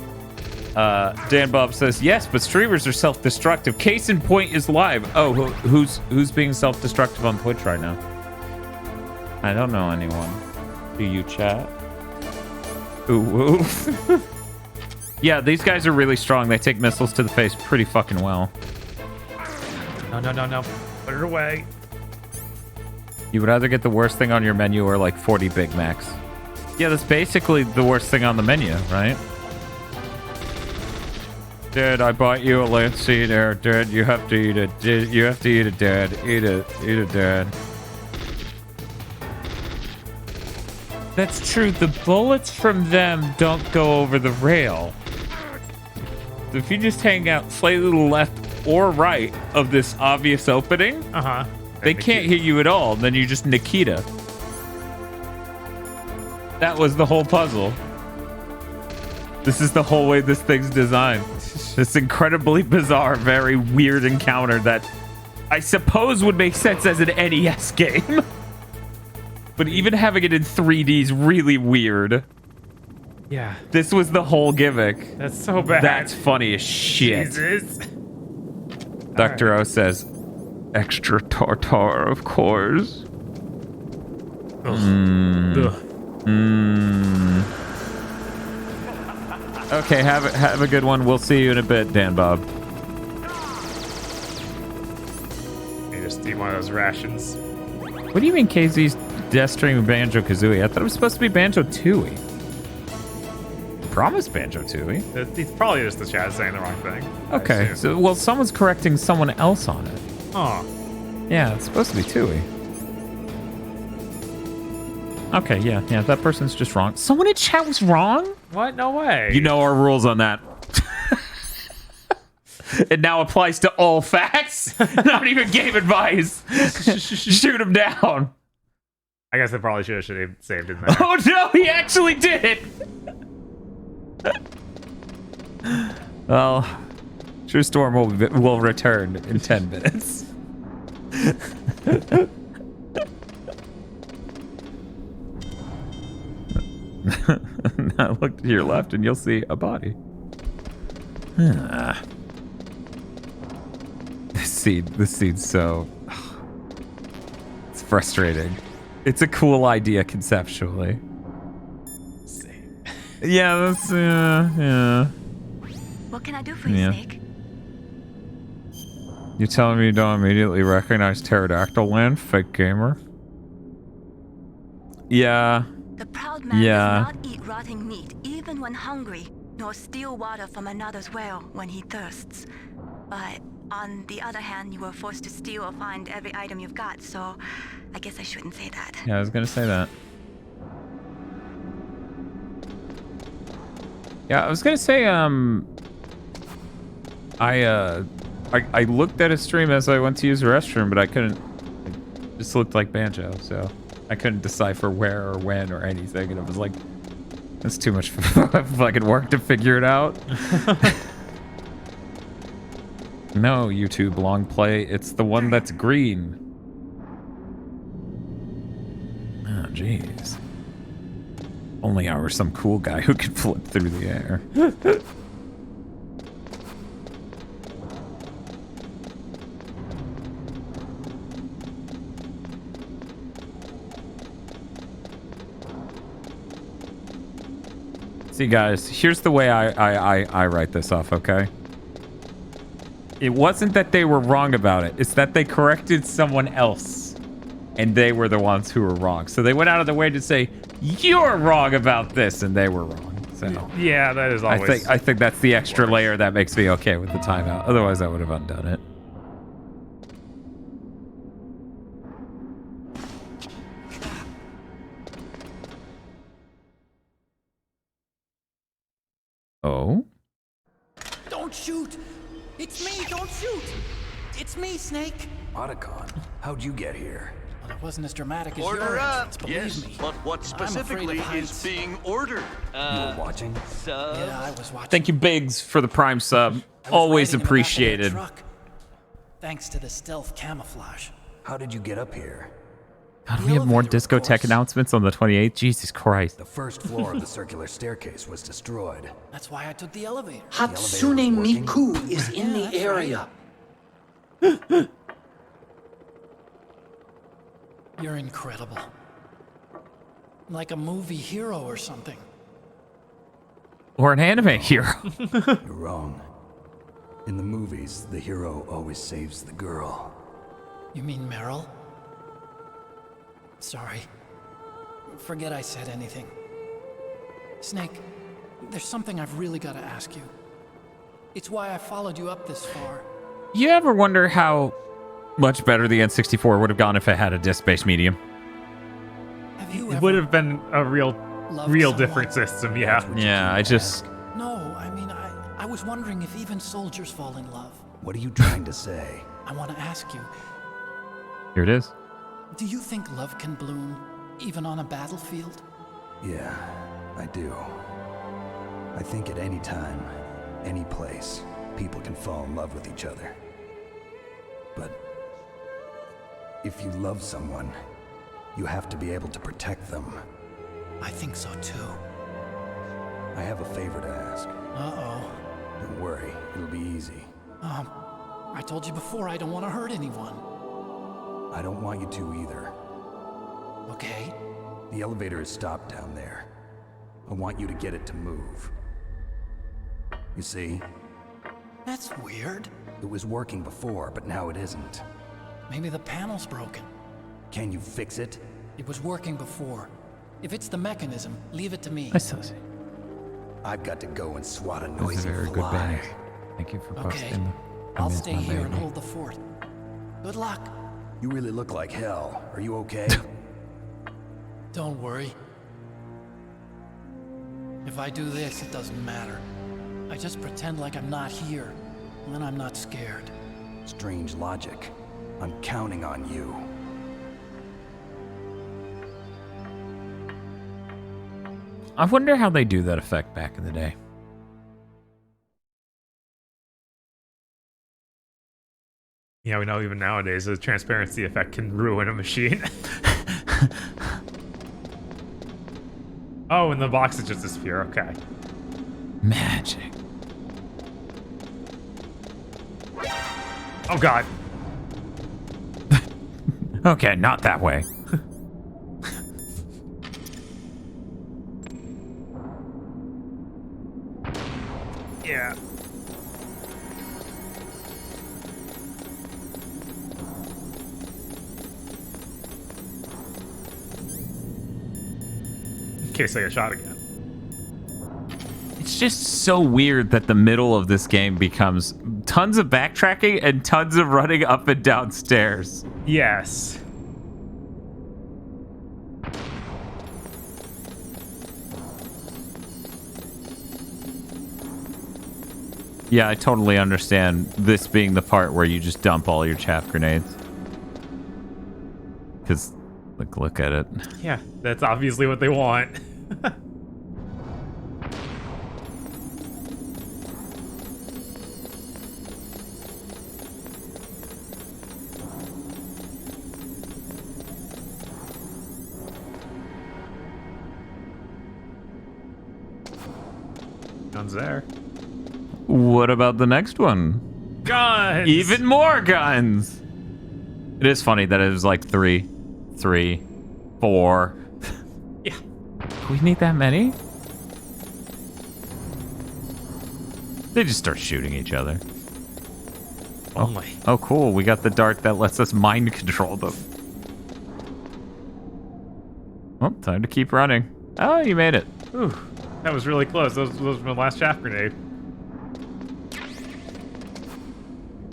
Dan Bob says, yes, but streamers are self-destructive. Case in point is live. Oh, who's being self-destructive on Twitch right now? I don't know anyone. Do you chat? Ooh, woo. Yeah, these guys are really strong. They take missiles to the face pretty fucking well. No, no, no, no. Put it away. You would either get the worst thing on your menu or like 40 Big Macs. Yeah, that's basically the worst thing on the menu, right? Dad, I bought you a Lancey there. Dad, you have to eat it. Dad, you have to eat it, Dad. Eat it. Eat it, Dad. That's true. The bullets from them don't go over the rail. If you just hang out slightly to the left or right of this obvious opening, they can't hit you at all. Then you just Nikita. That was the whole puzzle. This is the whole way this thing's designed. This incredibly bizarre, very weird encounter that I suppose would make sense as an NES game. But even having it in 3D is really weird. Yeah. This was the whole gimmick. That's so bad. That's funny as shit. Jesus. Dr. O says, extra tartar, of course. Okay, have a good one. We'll see you in a bit, Dan Bob. You just eat one of those rations. What do you mean KZ's Deathstream Banjo-Kazooie? I thought it was supposed to be Banjo-Tooie. Promise Banjo-Tooie. It's probably just the chat saying the wrong thing. Okay, so well, someone's correcting someone else on it. Oh. Yeah, it's supposed to be Tooie. Okay, yeah, that person's just wrong. Someone in chat was wrong? What? No way. You know our rules on that. It now applies to all facts. Not even game advice. Shoot him down. I guess they probably should have saved it there. Oh no, he actually did it. Well, True Storm will return in 10 minutes. Now look to your left and you'll see a body. This scene's so... It's frustrating. It's a cool idea conceptually. Yeah, that's... yeah. What can I do for you, Snake? You telling me you don't immediately recognize Pterodactyl Land, fake gamer? Yeah. The proud man does not eat rotting meat, even when hungry, nor steal water from another's well when he thirsts. But on the other hand, you were forced to steal or find every item you've got, so I guess I shouldn't say that. Yeah, I was gonna say that. Yeah, I was gonna say, I looked at his stream as I went to use the restroom, but I couldn't. It just looked like Banjo, so I couldn't decipher where or when or anything, and it was like, that's too much fucking work to figure it out. No, YouTube long play. It's the one that's green. Oh, jeez. Only I were some cool guy who could flip through the air. See, guys, here's the way I write this off, okay? It wasn't that they were wrong about it. It's that they corrected someone else, and they were the ones who were wrong. So they went out of their way to say, you're wrong about this, and they were wrong. So yeah, that is always... I think that's the extra layer that makes me okay with the timeout. Otherwise, I would have undone it. It's me, don't shoot! It's me, Snake! Otacon, how'd you get here? Well, it wasn't as dramatic as Order your up! entrance, believe Yes, me. but what specifically is being ordered? You were watching? Yeah, I was watching. Thank you, Biggs, for the Prime sub. Always appreciated. Thanks to the stealth camouflage. How did you get up here? God, we have more discotheque announcements on the 28th? Jesus Christ. The first floor of the circular staircase was destroyed. That's why I took the elevator. Hatsune Miku is in the area. You're incredible. Like a movie hero or something. Or an anime hero. You're wrong. In the movies, the hero always saves the girl. You mean Meryl? Sorry. Forget I said anything. Snake, there's something I've really got to ask you. It's why I followed you up this far. You ever wonder how much better the N64 would have gone if it had a disc-based medium? Have you It would have been a real different system, yeah. Yeah, I just... No, I mean, I was wondering if even soldiers fall in love. What are you trying to say? I want to ask you, Here it is. do you think love can bloom, even on a battlefield? Yeah, I do. I think at any time, any place, people can fall in love with each other. But if you love someone, you have to be able to protect them. I think so too. I have a favor to ask. Uh-oh. Don't worry, it'll be easy. I told you before I don't want to hurt anyone. I don't want you to either. Okay. The elevator is stopped down there. I want you to get it to move. You see? That's weird. It was working before, but now it isn't. Maybe the panel's broken. Can you fix it? It was working before. If it's the mechanism, leave it to me. I still see. I've got to go and swat a This is noisy very good fly. banners. Thank you for Okay. posting. I'll stay here and hold the fort. Good luck. You really look like hell. Are you okay? Don't worry. If I do this, it doesn't matter. I just pretend like I'm not here, and then I'm not scared. Strange logic. I'm counting on you. I wonder how they do that effect back in the day. Yeah, we know even nowadays the transparency effect can ruin a machine. Oh, and the boxes just disappear. Okay. Magic. Oh, God. Okay, not that way. Yeah. In case I get shot again. It's just so weird that the middle of this game becomes tons of backtracking and tons of running up and down stairs. Yes. Yeah, I totally understand this being the part where you just dump all your chaff grenades. Because, look at it. Yeah, that's obviously what they want. Guns there. What about the next one? Guns! Even more guns! It is funny that it was like 3, 4. Yeah. Do we need that many? They just start shooting each other. Only. Oh, cool. We got the dart that lets us mind control them. Oh, time to keep running. Oh, you made it. Ooh, that was really close. Those were my last chaff grenade.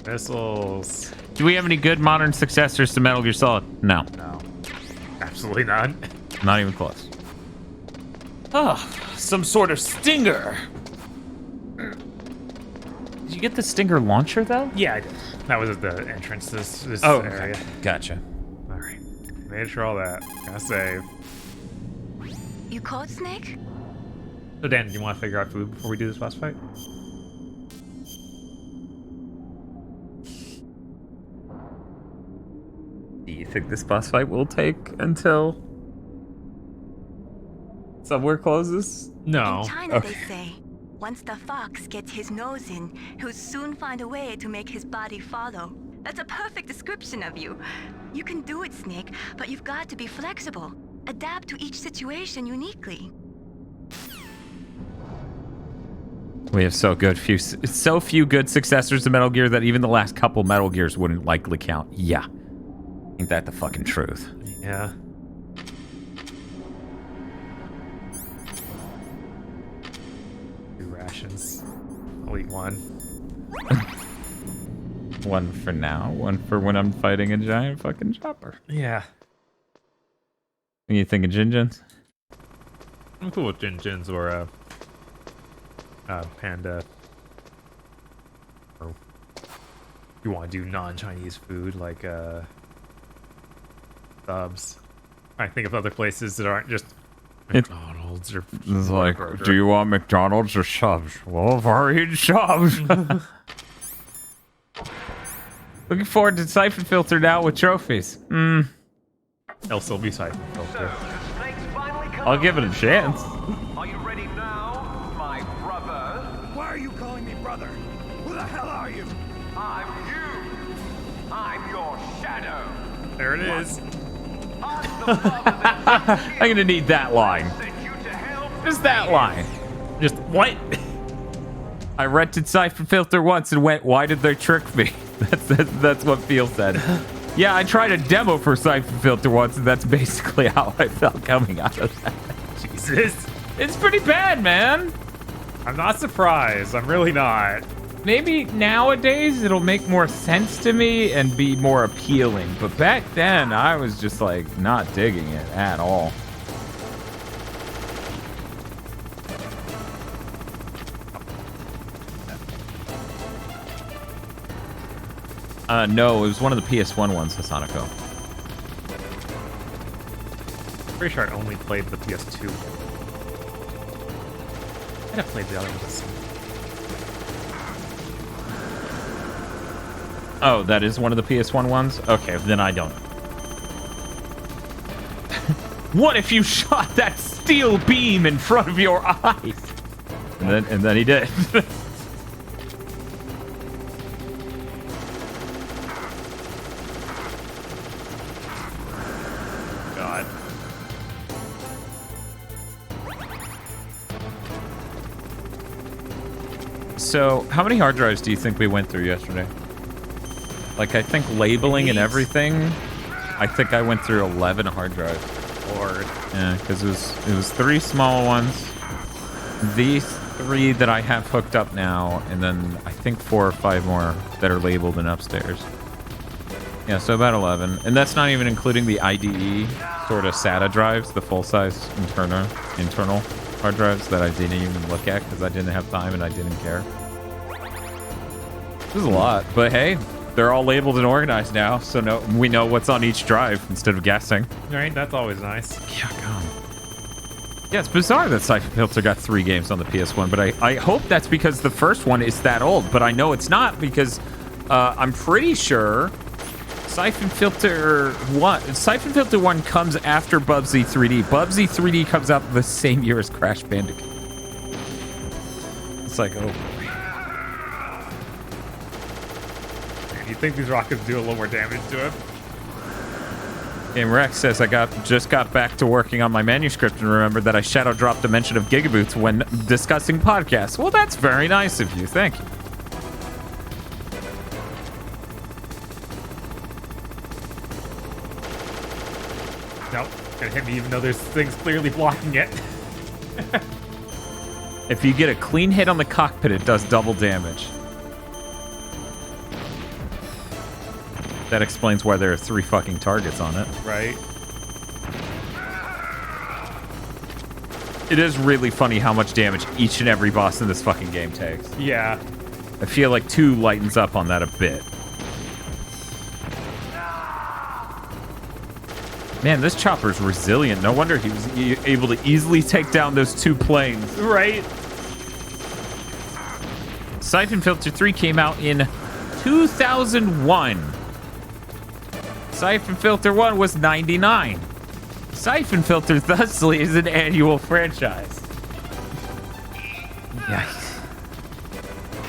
Missiles. Do we have any good modern successors to Metal Gear Solid? No. No. Absolutely none. Not even close. Oh, some sort of stinger. Did you get the Stinger launcher, though? Yeah, I did. That was at the entrance to this area. Okay. Gotcha. All right. Made sure all that. Gotta save. You caught Snake? So, Dan, do you want to figure out food before we do this boss fight? Do you think this boss fight will take until somewhere closes? No. In China, they say, once the fox gets his nose in, he'll soon find a way to make his body follow. That's a perfect description of you. You can do it, Snake, but you've got to be flexible. Adapt to each situation uniquely. We have so few good successors to Metal Gear that even the last couple Metal Gears wouldn't likely count. Yeah. Ain't that the fucking truth? Yeah. Two rations. I'll eat one. One for now, one for when I'm fighting a giant fucking chopper. Yeah. What you thinking, Jin-Jins? I'm cool with Jin-Jins or Panda. Or you want to do non-Chinese food like subs. I think of other places that aren't just McDonald's or it's like, do you want McDonald's or subs? Well, I've already eaten subs. Looking forward to Siphon Filter now with trophies. It'll still be Siphon Filter. I'll give it a chance. Are you ready now, my brother? Why are you calling me brother? Who the hell are you? I'm you. I'm your shadow. There it is. I'm gonna need that line. Just that line. Just what? I rented Siphon Filter once and went, why did they trick me? That's what Phil said. Yeah, I tried a demo for Siphon Filter once, and that's basically how I felt coming out of that. Jesus. It's pretty bad, man. I'm not surprised. I'm really not. Maybe nowadays it'll make more sense to me and be more appealing. But back then, I was just like not digging it at all. No, it was one of the PS1 ones, Hasanako. Pretty sure I only played the PS2. I have played the other ones. Oh, that is one of the PS1 ones? Okay, then I don't. What if you shot that steel beam in front of your eyes? And then he did. God. So, how many hard drives do you think we went through yesterday? Like, I think labeling and everything, I think I went through 11 hard drives. Lord. Yeah, because it was 3 small ones, these 3 that I have hooked up now, and then I think 4 or 5 more that are labeled and upstairs. Yeah, so about 11. And that's not even including the IDE sort of SATA drives, the full-size internal hard drives that I didn't even look at because I didn't have time and I didn't care. This is a lot, but hey, they're all labeled and organized now, so we know what's on each drive instead of guessing. Right, that's always nice. Yeah, God. Yeah, it's bizarre that Siphon Filter got 3 games on the PS1, but I hope that's because the first one is that old, but I know it's not because I'm pretty sure Siphon Filter 1 comes after Bubsy 3D. Bubsy 3D comes out the same year as Crash Bandicoot. It's like, oh. You think these rockets do a little more damage to him? Game Rex says I just got back to working on my manuscript and remembered that I shadow dropped a mention of gigaboots when discussing podcasts. Well, that's very nice of you. Thank you. Nope, gonna hit me even though there's things clearly blocking it. If you get a clean hit on the cockpit, it does double damage. That explains why there are 3 fucking targets on it. Right. It is really funny how much damage each and every boss in this fucking game takes. Yeah. I feel like 2 lightens up on that a bit. Man, this chopper's resilient. No wonder he was able to easily take down those 2 planes. Right. Siphon Filter 3 came out in 2001. Siphon Filter 1 was 99. Siphon Filter thusly is an annual franchise. Yikes.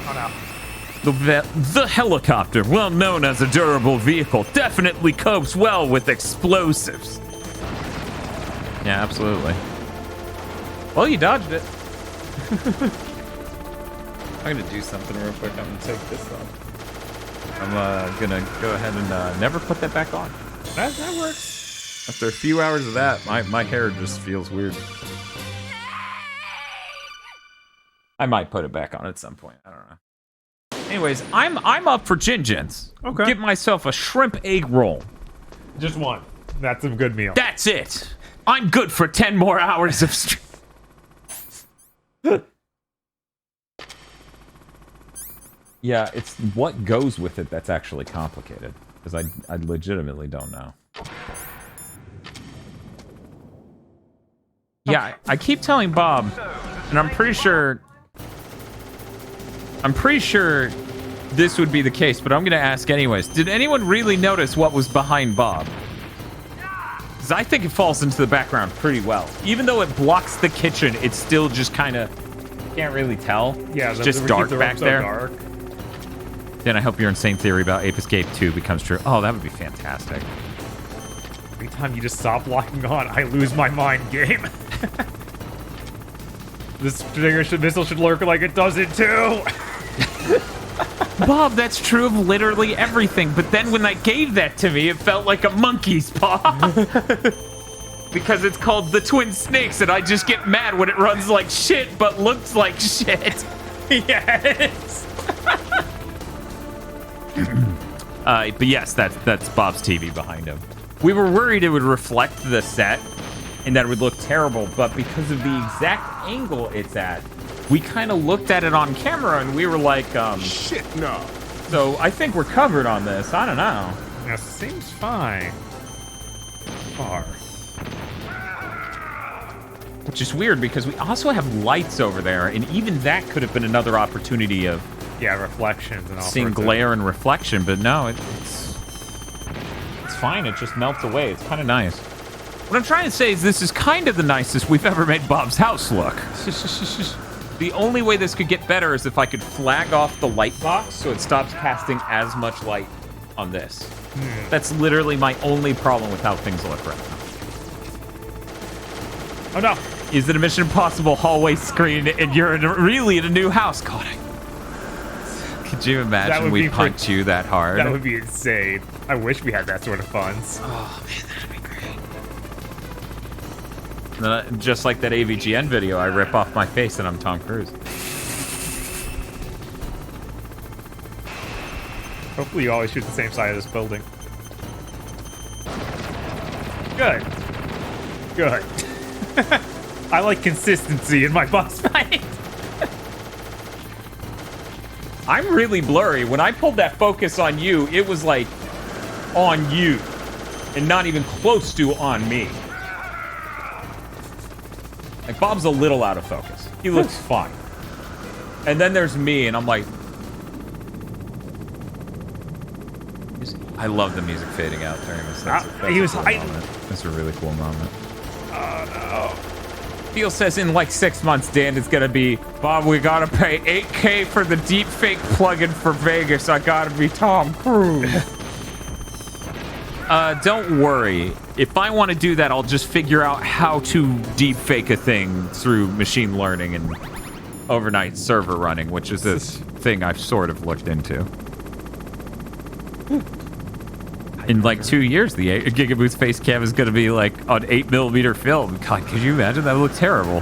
Oh no. The helicopter, well known as a durable vehicle, definitely copes well with explosives. Yeah, absolutely. Well, you dodged it. I'm gonna do something real quick. I'm gonna take this off. I'm gonna go ahead and never put that back on. That works. After a few hours of that, my hair just feels weird. I might put it back on at some point. I don't know. Anyways, I'm up for Jin-Jins. Okay. Get myself a shrimp egg roll. Just one. That's a good meal. That's it. I'm good for 10 more hours of stream. Yeah, it's what goes with it that's actually complicated. Because I legitimately don't know. Yeah, I keep telling Bob, and I'm pretty sure this would be the case, but I'm going to ask anyways. Did anyone really notice what was behind Bob? Because I think it falls into the background pretty well. Even though it blocks the kitchen, it's still just kind of, can't really tell. Yeah, it's just dark back there. Dark. Then I hope your insane theory about Ape Escape 2 becomes true. Oh, that would be fantastic. Every time you just stop locking on, I lose my mind game. This missile should lurk like it does it too. Bob, that's true of literally everything. But then when they gave that to me, it felt like a monkey's paw. Because it's called the Twin Snakes, and I just get mad when it runs like shit, but looks like shit. Yes. But yes, that's Bob's TV behind him. We were worried it would reflect the set and that it would look terrible, but because of the exact angle it's at, we kind of looked at it on camera and we were like, shit, no. So I think we're covered on this. I don't know. Yeah, seems fine. Far. Which is weird because we also have lights over there, and even that could have been another opportunity of reflections and all seeing glare and reflection, but no, it's fine. It just melts away. It's kind of nice. What I'm trying to say is this is kind of the nicest we've ever made Bob's house look. The only way this could get better is if I could flag off the light box so it stops casting as much light on this. That's literally my only problem with how things look right now. Oh no. Is it a Mission Impossible hallway screen and you're really in a new house, Codec? Could you imagine we punched you that hard? That would be insane. I wish we had that sort of funds. Oh man, that'd be great. Just like that AVGN video, I rip off my face and I'm Tom Cruise. Hopefully you always shoot the same side of this building. Good. Good. I like consistency in my boss fight. I'm really blurry. When I pulled that focus on you, it was like on you and not even close to on me. Like Bob's a little out of focus. He looks fine. And then there's me and I'm like, I love the music fading out during this. That's a really cool moment. Oh no. Theo says in like 6 months, Dan is gonna be, Bob, we gotta pay $8K for the deepfake plugin for Vegas. I gotta be Tom Cruise. Don't worry. If I want to do that, I'll just figure out how to deepfake a thing through machine learning and overnight server running, which is a thing I've sort of looked into. In like 2 years, the Gigaboost face cam is going to be like on 8mm film. God, could you imagine? That would look terrible.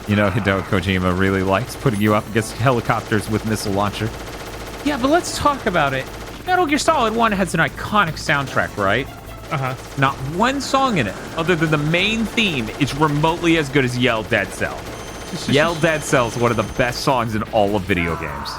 You know, Hideo Kojima really likes putting you up against helicopters with missile launcher. Yeah, but let's talk about it. Metal Gear Solid 1 has an iconic soundtrack, right? Uh-huh. Not one song in it, other than the main theme, is remotely as good as Yell Dead Cell. Yell Dead Cell is one of the best songs in all of video games.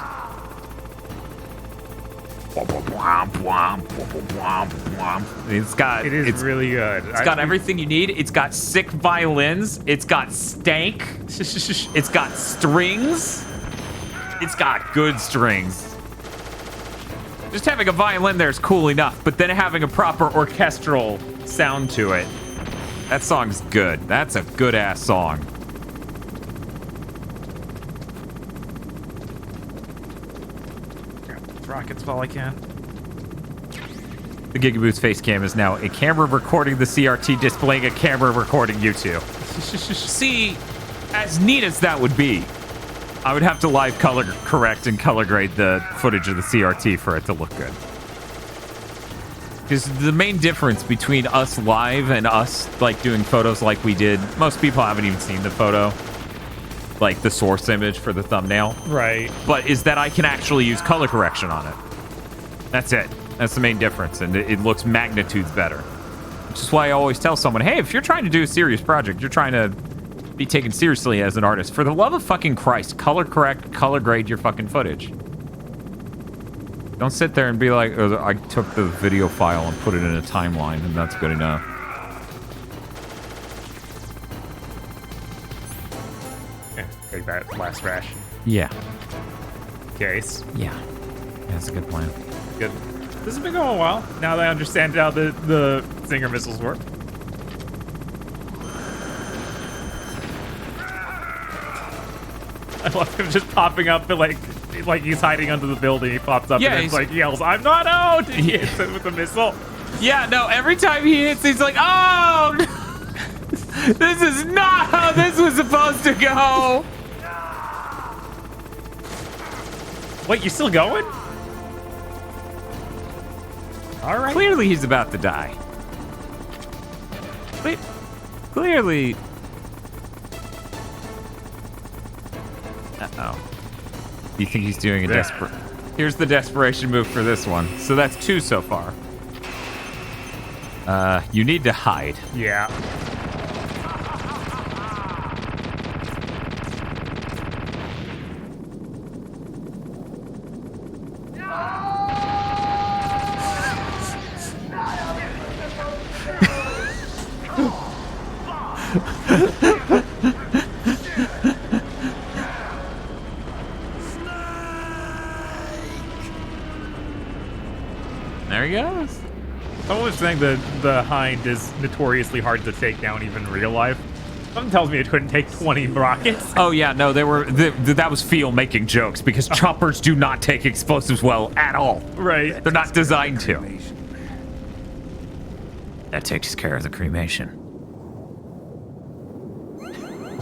It is really good. It's got everything you need. It's got sick violins. It's got stank. It's got strings. It's got good strings. Just having a violin there is cool enough, but then having a proper orchestral sound to it, that song's good. That's a good-ass song. Grab those rockets while I can. The Gigaboost face cam is now a camera recording the CRT, displaying a camera recording you two. See, as neat as that would be, I would have to live color correct and color grade the footage of the CRT for it to look good. Because the main difference between us live and us like doing photos like we did, most people haven't even seen the photo, like the source image for the thumbnail. Right. But is that I can actually use color correction on it. That's it. That's the main difference, and it looks magnitudes better. Which is why I always tell someone, hey, if you're trying to do a serious project, you're trying to be taken seriously as an artist, for the love of fucking Christ, color correct, color grade your fucking footage. Don't sit there and be like, oh, I took the video file and put it in a timeline and that's good enough. Yeah, take that last rash. Yeah. Case. Yeah. That's a good plan. Good. This has been going a while. Now that I understand how the Stinger missiles work. I love him just popping up, but like he's hiding under the building. He pops up and it's like yells, "I'm not out!" And he hits it with a missile. Yeah, no. Every time he hits, he's like, "Oh, this is not how this was supposed to go." Wait, you still going? All right. Clearly, he's about to die. Clearly. Uh-oh. Do you think he's doing a desperate... Here's the desperation move for this one. So that's 2 so far. You need to hide. Yeah. There he goes. I always think that the Hind is notoriously hard to take down even in real life. Something tells me it couldn't take 20 rockets. Oh yeah, no, that was Feel making jokes because choppers do not take explosives well at all. Right. They're not designed to. That takes care of the cremation.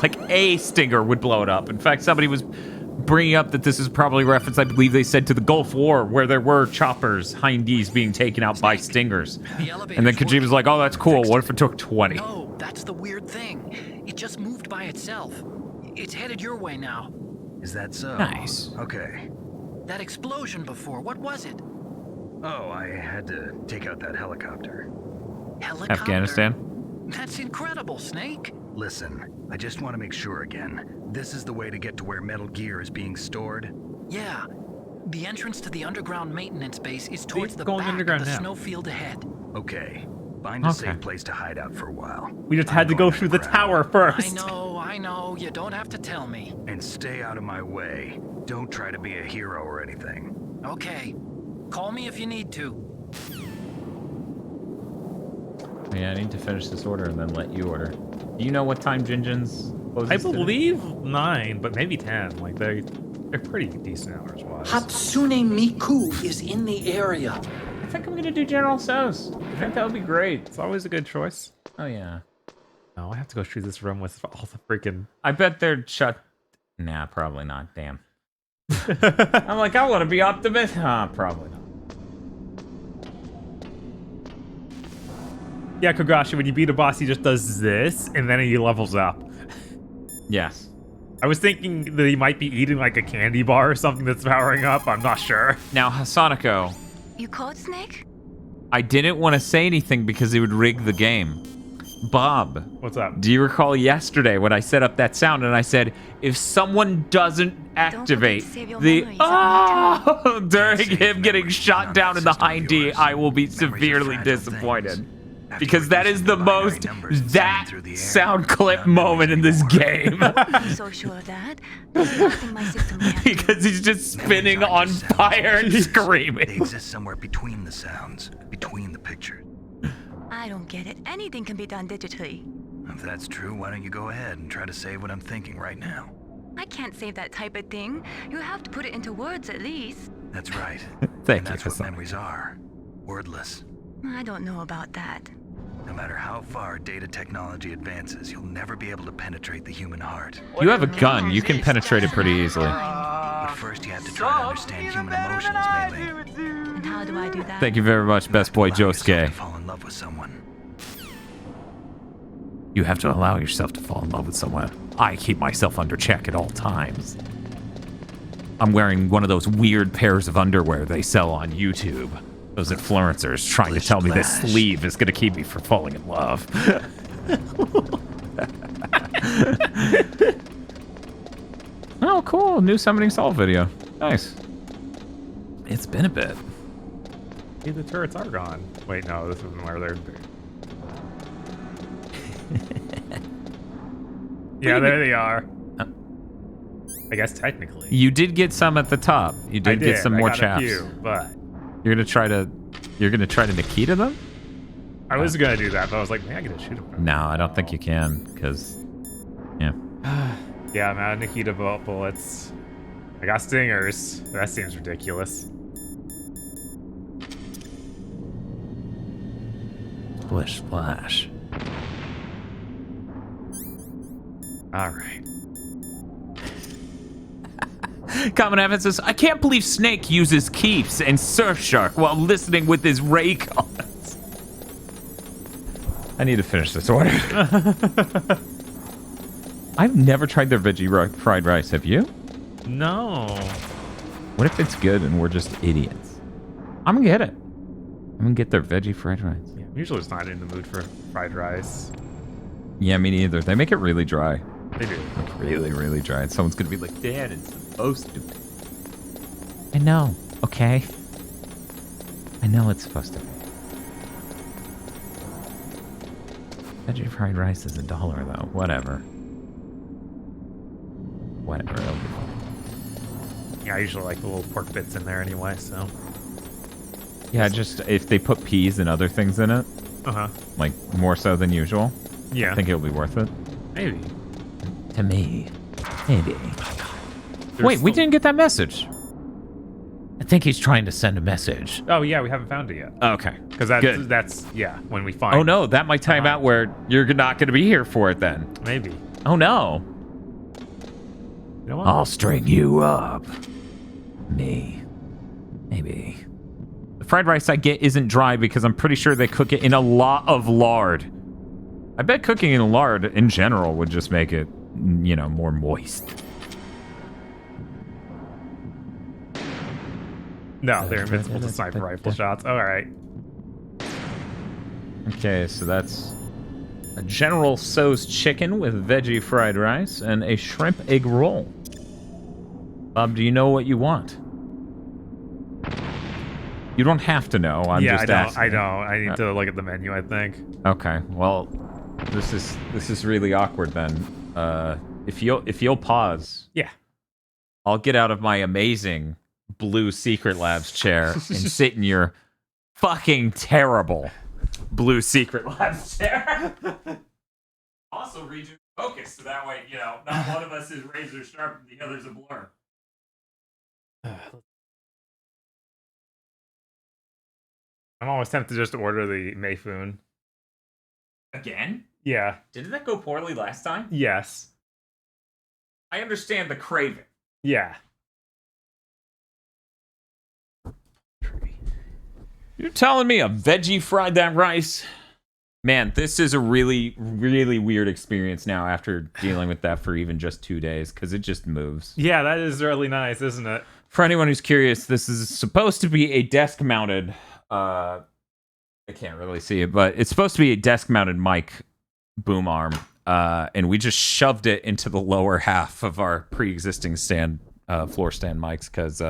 Like a Stinger would blow it up. In fact, somebody was bringing up that this is probably a reference, I believe they said, to the Gulf War, where there were choppers, Hindies, being taken out by Stingers. And then Kojima's like, oh, that's cool. What if it took 20? No, that's the weird thing. It just moved by itself. It's headed your way now. Is that so? Nice. Okay. That explosion before, what was it? Oh, I had to take out that helicopter. Helicopter? Afghanistan? That's incredible, Snake. Listen, I just want to make sure again. This is the way to get to where Metal Gear is being stored? Yeah. The entrance to the underground maintenance base is towards the back of the snowfield ahead. Okay. Find a safe place to hide out for a while. We just had to go through the tower first. I know. You don't have to tell me. And stay out of my way. Don't try to be a hero or anything. Okay. Call me if you need to. Yeah, I need to finish this order and then let you order. Do you know what time Jinjin's closes I believe 9, but maybe 10. Like they're pretty decent hours wise. Hatsune Miku is in the area. I think I'm gonna do General So's. I think that would be great. It's always a good choice. Oh yeah. No, I have to go through this room with all the freaking... I bet they're shut... Nah, probably not. Damn. I'm like, I want to be optimistic. Probably not. Yeah, Kogashi, when you beat a boss, he just does this, and then he levels up. Yes. I was thinking that he might be eating like a candy bar or something that's powering up. I'm not sure. Now, Hasanako. You caught Snake? I didn't want to say anything because it would rig the game. Bob. What's up? Do you recall yesterday when I set up that sound and I said, if someone doesn't activate the during him getting shot down in the hind D, I will be severely disappointed. Because that is the most sound clip moment in this game. I'm so sure of that. There's nothing my system can't do. Because he's just spinning on fire and They screaming. exist somewhere between the sounds, between the pictures. I don't get it. Anything can be done digitally. If that's true, why don't you go ahead and try to say what I'm thinking right now? I can't save that type of thing. You have to put it into words at least. That's right. Thank and you that's for what memories are. Wordless. I don't know about that. No matter how far data technology advances, you'll never be able to penetrate the human heart. You have a gun. You can penetrate it pretty easily. But first you have to try to understand human emotions, Melee. And how do I do that? Thank you very much, best boy Josuke. Fall in love with someone. You have to allow yourself to fall in love with someone. I keep myself under check at all times. I'm wearing one of those weird pairs of underwear they sell on YouTube. Those influencers trying to tell me this sleeve is going to keep me from falling in love. Oh, cool. New Summoning Solve video. Nice. It's been a bit. Hey, the turrets are gone. Wait, no, this isn't where they're... Yeah, there they are. I guess technically. You did get some at the top. You did get some more chaps. But you're gonna try to Nikita them? I was gonna do that, but I was like, man, I gotta shoot them. No, I don't think you can, because yeah. Yeah, I'm out of Nikita bullets. I got stingers. That seems ridiculous. Splish splash. All right. Common Evans says, I can't believe Snake uses keeps and Surfshark while listening with his ray guns. I need to finish this order. I've never tried their veggie fried rice. Have you? No. What if it's good and we're just idiots? I'm gonna get it. I'm gonna get their veggie fried rice. Yeah, I'm usually just not in the mood for fried rice. Yeah, me neither. They make it really dry. They do. Like really, really dry. And someone's gonna be like, Dad, it's supposed to be. I know, okay? I know it's supposed to be. Veggie fried rice is $1 though. Whatever. Whatever, it'll be fine. Yeah, I usually like the little pork bits in there anyway, so. Yeah, just if they put peas and other things in it, like more so than usual, yeah, I think it'll be worth it. Maybe. To me. Maybe. Wait, we didn't get that message. I think he's trying to send a message. Oh, yeah, we haven't found it yet. Okay. Because that's, yeah, when we find... Oh, no, that might time out where you're not going to be here for it then. Maybe. Oh, no. You know what? I'll string you up. Me. Maybe. The fried rice I get isn't dry because I'm pretty sure they cook it in a lot of lard. I bet cooking in lard in general would just make it, you know, more moist. No, they're invincible to sniper rifle shots. All right. Okay, so that's a General Tso's chicken with veggie fried rice and a shrimp egg roll. Bob, do you know what you want? You don't have to know. I'm just asking. I don't. I need to look at the menu, I think. Okay. Well, this is really awkward then. If you'll pause. Yeah. I'll get out of my amazing blue Secret Labs chair and sit in your fucking terrible blue Secret Labs chair. Also read your focus so that way, you know, not one of us is razor sharp and the other's a blur. I'm always tempted to just order the Mayfoon. Again? Yeah. Didn't that go poorly last time? Yes. I understand the craving. Yeah. You're telling me a veggie fried that rice? Man, this is a really, really weird experience now after dealing with that for even just 2 days, because it just moves. Yeah, that is really nice, isn't it? For anyone who's curious, this is supposed to be a desk-mounted... I can't really see it, but it's supposed to be a desk-mounted mic boom arm, and we just shoved it into the lower half of our pre-existing stand floor stand mics because,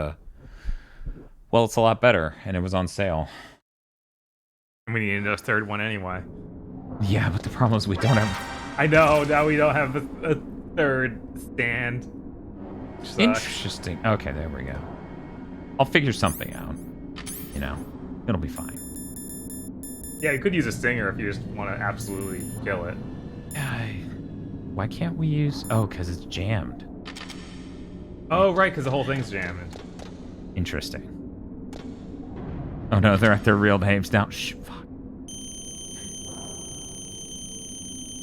well, it's a lot better, and it was on sale. And we need a third one anyway. Yeah, but the problem is we don't have... I know, now we don't have a third stand. Interesting. Okay, there we go. I'll figure something out. You know, it'll be fine. Yeah, you could use a stinger if you just want to absolutely kill it. Why can't we use... Oh, because it's jammed. Oh, right, because the whole thing's jammed. Interesting. Oh no, they're at their real names now. Shh, fuck.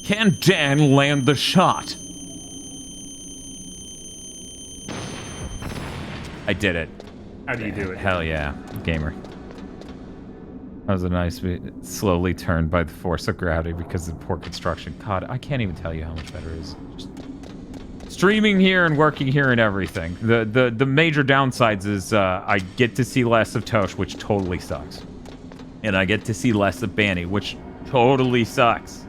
Can Dan land the shot? I did it. How do you do it? Hell yeah, gamer. That was a nice bit. Slowly turned by the force of gravity because of poor construction. God, I can't even tell you how much better it is. Just streaming here and working here and everything. The major downsides is I get to see less of Tosh, which totally sucks. And I get to see less of Banny, which totally sucks.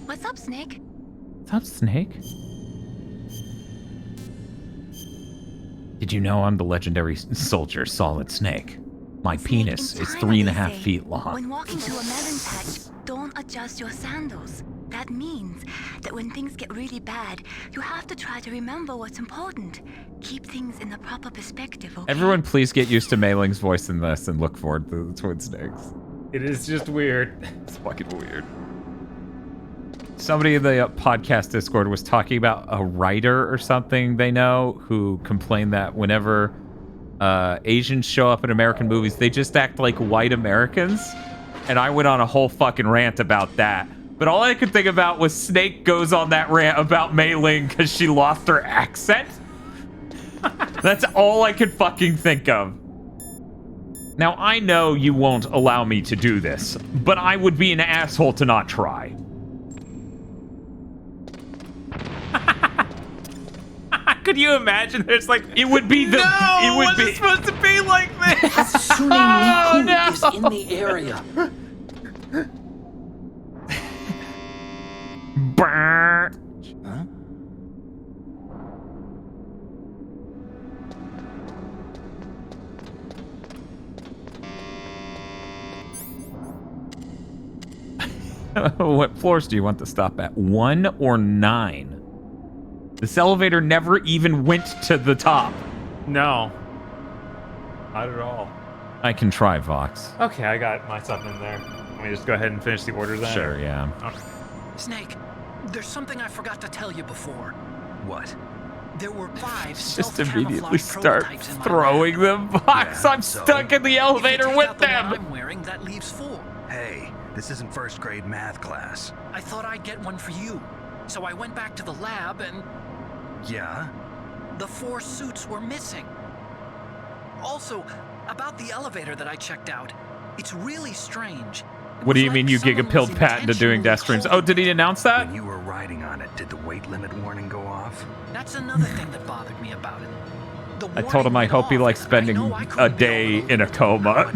What's up, Snake? What's up, Snake? Did you know I'm the legendary soldier Solid Snake? My penis is 3.5 feet long. When walking through a melon patch, don't adjust your sandals. That means that when things get really bad, you have to try to remember what's important. Keep things in the proper perspective, okay? Everyone please get used to Mei Ling's voice in this and look forward to the Twin Snakes. It is just weird. It's fucking weird. Somebody in the podcast Discord was talking about a writer or something they know who complained that whenever Asians show up in American movies, they just act like white Americans. And I went on a whole fucking rant about that. But all I could think about was Snake goes on that rant about Mei Ling because she lost her accent. That's all I could fucking think of. Now, I know you won't allow me to do this, but I would be an asshole to not try. Could you imagine? There's like it would be the. No, it would wasn't be supposed to be like this. Hatsune Miku is in the area. Brr. Huh? What floors do you want to stop at? 1 or 9? This elevator never even went to the top. No. Not at all. I can try, Vox. Okay, I got my stuff in there. Let me just go ahead and finish the order then. Sure, yeah. Okay. Snake, there's something I forgot to tell you before. What? There were 5 Just immediately self-camouflage start prototypes in my throwing lab. them. Vox, I'm stuck in the elevator Take with out the one them. I'm wearing, that leaves 4. Hey, this isn't first grade math class. I thought I'd get one for you. So I went back to the lab and Yeah? the 4 suits were missing. Also, about the elevator that I checked out, it's really strange. What do you mean you gigapilled Pat into doing death streams? Oh, did he announce that? When you were riding on it, did the weight limit warning go off? That's another thing that bothered me about it. I told him I hope he likes spending a day in a coma.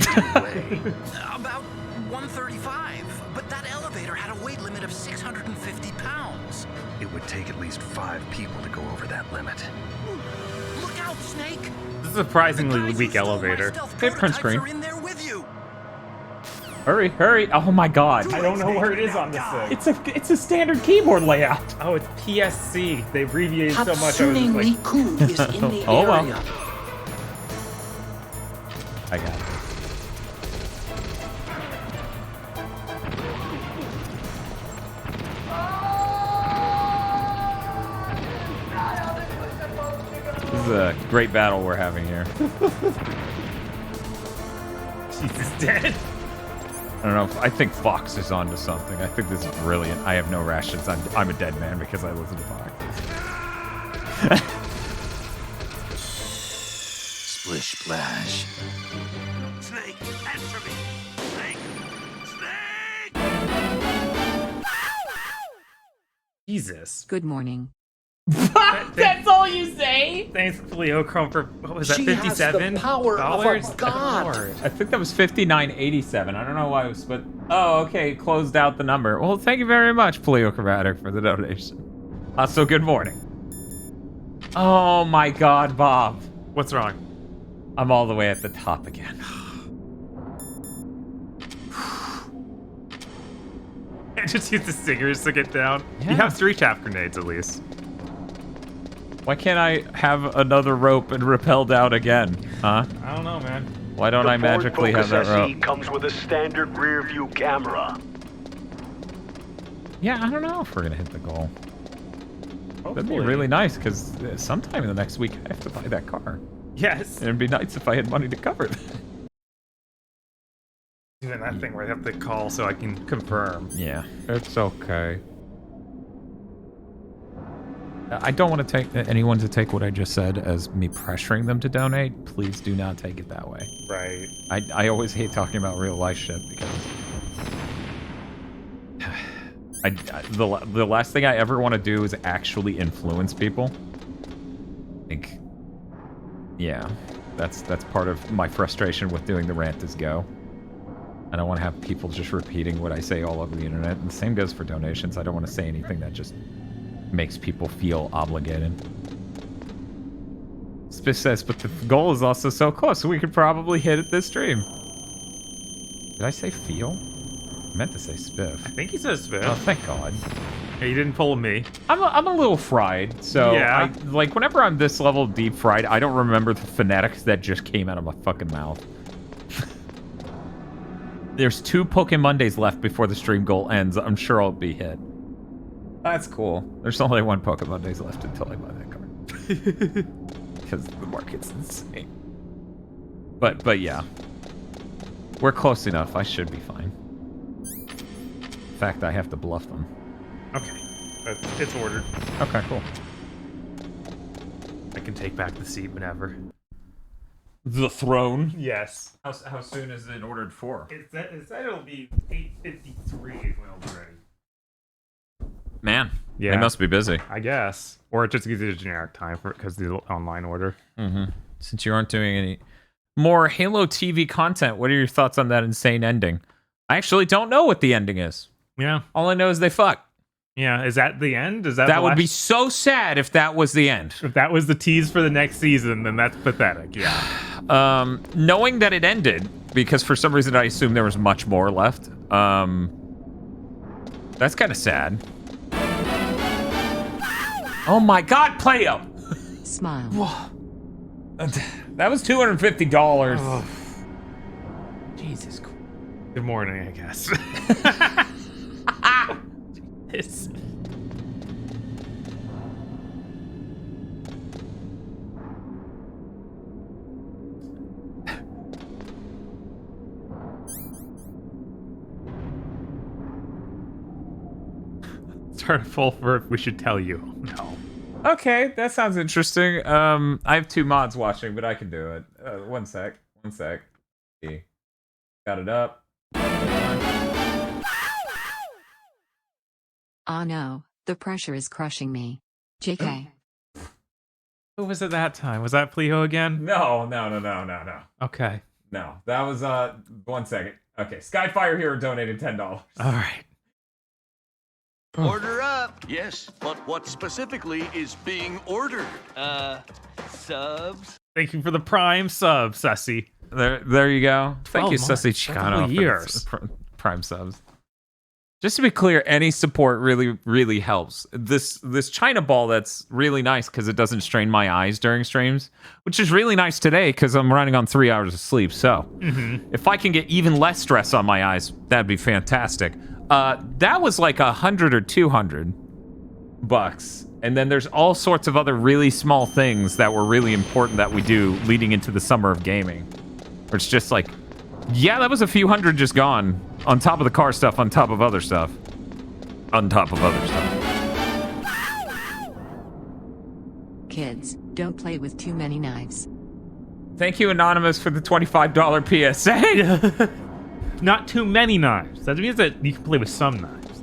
About 135, but that elevator had a weight limit of 650 pounds. It would take at least 5 people to go over that limit. Look out, Snake! This is a surprisingly weak elevator. Hey, print screen. Are in there with you. Hurry, hurry. Oh my god. I don't know where it is on this thing. It's a standard keyboard layout. Oh, it's PSC. They abbreviated so much. I was Hatsune just like... Miku is in the Oh, well. area. I got it. This is a great battle we're having here. Jesus, dead. I don't know. I think Fox is onto something. I think this is brilliant. I have no rations. I'm a dead man because I listen to Fox. Splish splash. Snake, answer me! Snake! Snake! Jesus. Good morning. That's all you say? Thanks, Leo Chrome, for, what was that, She 57? has the power of a god. I think that was 59.87. I don't know why it was, but oh, okay, closed out the number. Well, thank you very much, Pleocratic, for the donation. So good morning. Oh my God, Bob. What's wrong? I'm all the way at the top again. I just use the singers to get down. Yeah. You have 3 chaff grenades at least. Why can't I have another rope and rappel down again? Huh? I don't know, man. Why don't I magically have that rope? The comes with a standard rear view camera. Yeah, I don't know if we're gonna hit the goal. Hopefully. That'd be really nice, because sometime in the next week I have to buy that car. Yes. And it'd be nice if I had money to cover it. Doing that thing where I have to call so I can confirm. Yeah, it's okay. I don't want to take anyone to take what I just said as me pressuring them to donate. Please do not take it that way. Right. I always hate talking about real life shit because the last thing I ever want to do is actually influence people. Like, yeah, that's part of my frustration with doing the rant is go. I don't want to have people just repeating what I say all over the internet. And the same goes for donations. I don't want to say anything that just makes people feel obligated. Spiff says, but the goal is also so close, so we could probably hit it this stream. Did I say feel? I meant to say Spiff. I think he says Spiff. Oh, thank God. Hey, you didn't pull me. I'm a little fried, so yeah. Like whenever I'm this level deep fried, I don't remember the phonetics that just came out of my fucking mouth. There's 2 Pokemon Mondays left before the stream goal ends. I'm sure I'll be hit. That's cool. There's only 1 Pokemon Days left until I buy that card. Because the market's insane. But yeah. We're close enough. I should be fine. In fact, I have to bluff them. Okay. It's ordered. Okay, cool. I can take back the seat whenever. The throne? Yes. How soon is it ordered for? It said it'll be 8:53 when it'll be ready. Man, yeah, they must be busy. I guess. Or it just gives you a generic time for because the online order. Mm-hmm. Since you aren't doing any more Halo TV content, what are your thoughts on that insane ending? I actually don't know what the ending is. Yeah. All I know is they fuck. Yeah, is that the end? Is that that would be so sad if that was the end. If that was the tease for the next season, then that's pathetic. Yeah. Knowing that it ended, because for some reason I assumed there was much more left. That's kind of sad. Oh my God, Playo! Smile. That was $250. Oh. Jesus Christ. Good morning, I guess. It's... Turn full for we should tell you. No. Okay, that sounds interesting. I have 2 mods watching, but I can do it. One sec. See. Got it up. Oh no, the pressure is crushing me. JK. Who was it that time? Was that Pleho again? No. Okay. No, that was, 1 second. Okay, Skyfire Hero donated $10. All right. Order up! Yes, but what specifically is being ordered? Subs? Thank you for the Prime sub, Sussy. There you go. Thank you, Sussy Chicano, years. for the Prime subs. Just to be clear, any support really helps. This China ball, that's really nice because it doesn't strain my eyes during streams, which is really nice today because I'm running on 3 hours of sleep. So if I can get even less stress on my eyes, that'd be fantastic. That was like $100 or $200, and then there's all sorts of other really small things that were really important that we do leading into the summer of gaming. Where it's just like, yeah, that was a few hundred just gone. On top of the car stuff, on top of other stuff. On top of other stuff. Kids, don't play with too many knives. Thank you, Anonymous, for the $25 PSA. Not too many knives. That means that you can play with some knives.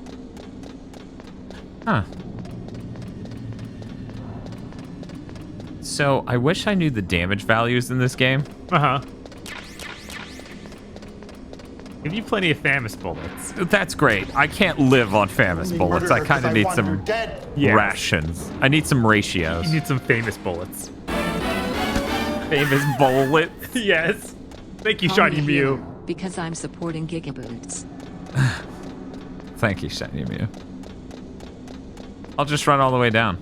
Huh. So, I wish I knew the damage values in this game. Uh-huh. Give you plenty of Famous bullets. That's great. I can't live on Famous bullets. I kind of need some rations. I need some ratios. You need some Famous bullets. Famous bullet? Yes. Thank you, Shiny Mew. Because I'm supporting Gigaboots. Thank you, Shiny Mew. I'll just run all the way down.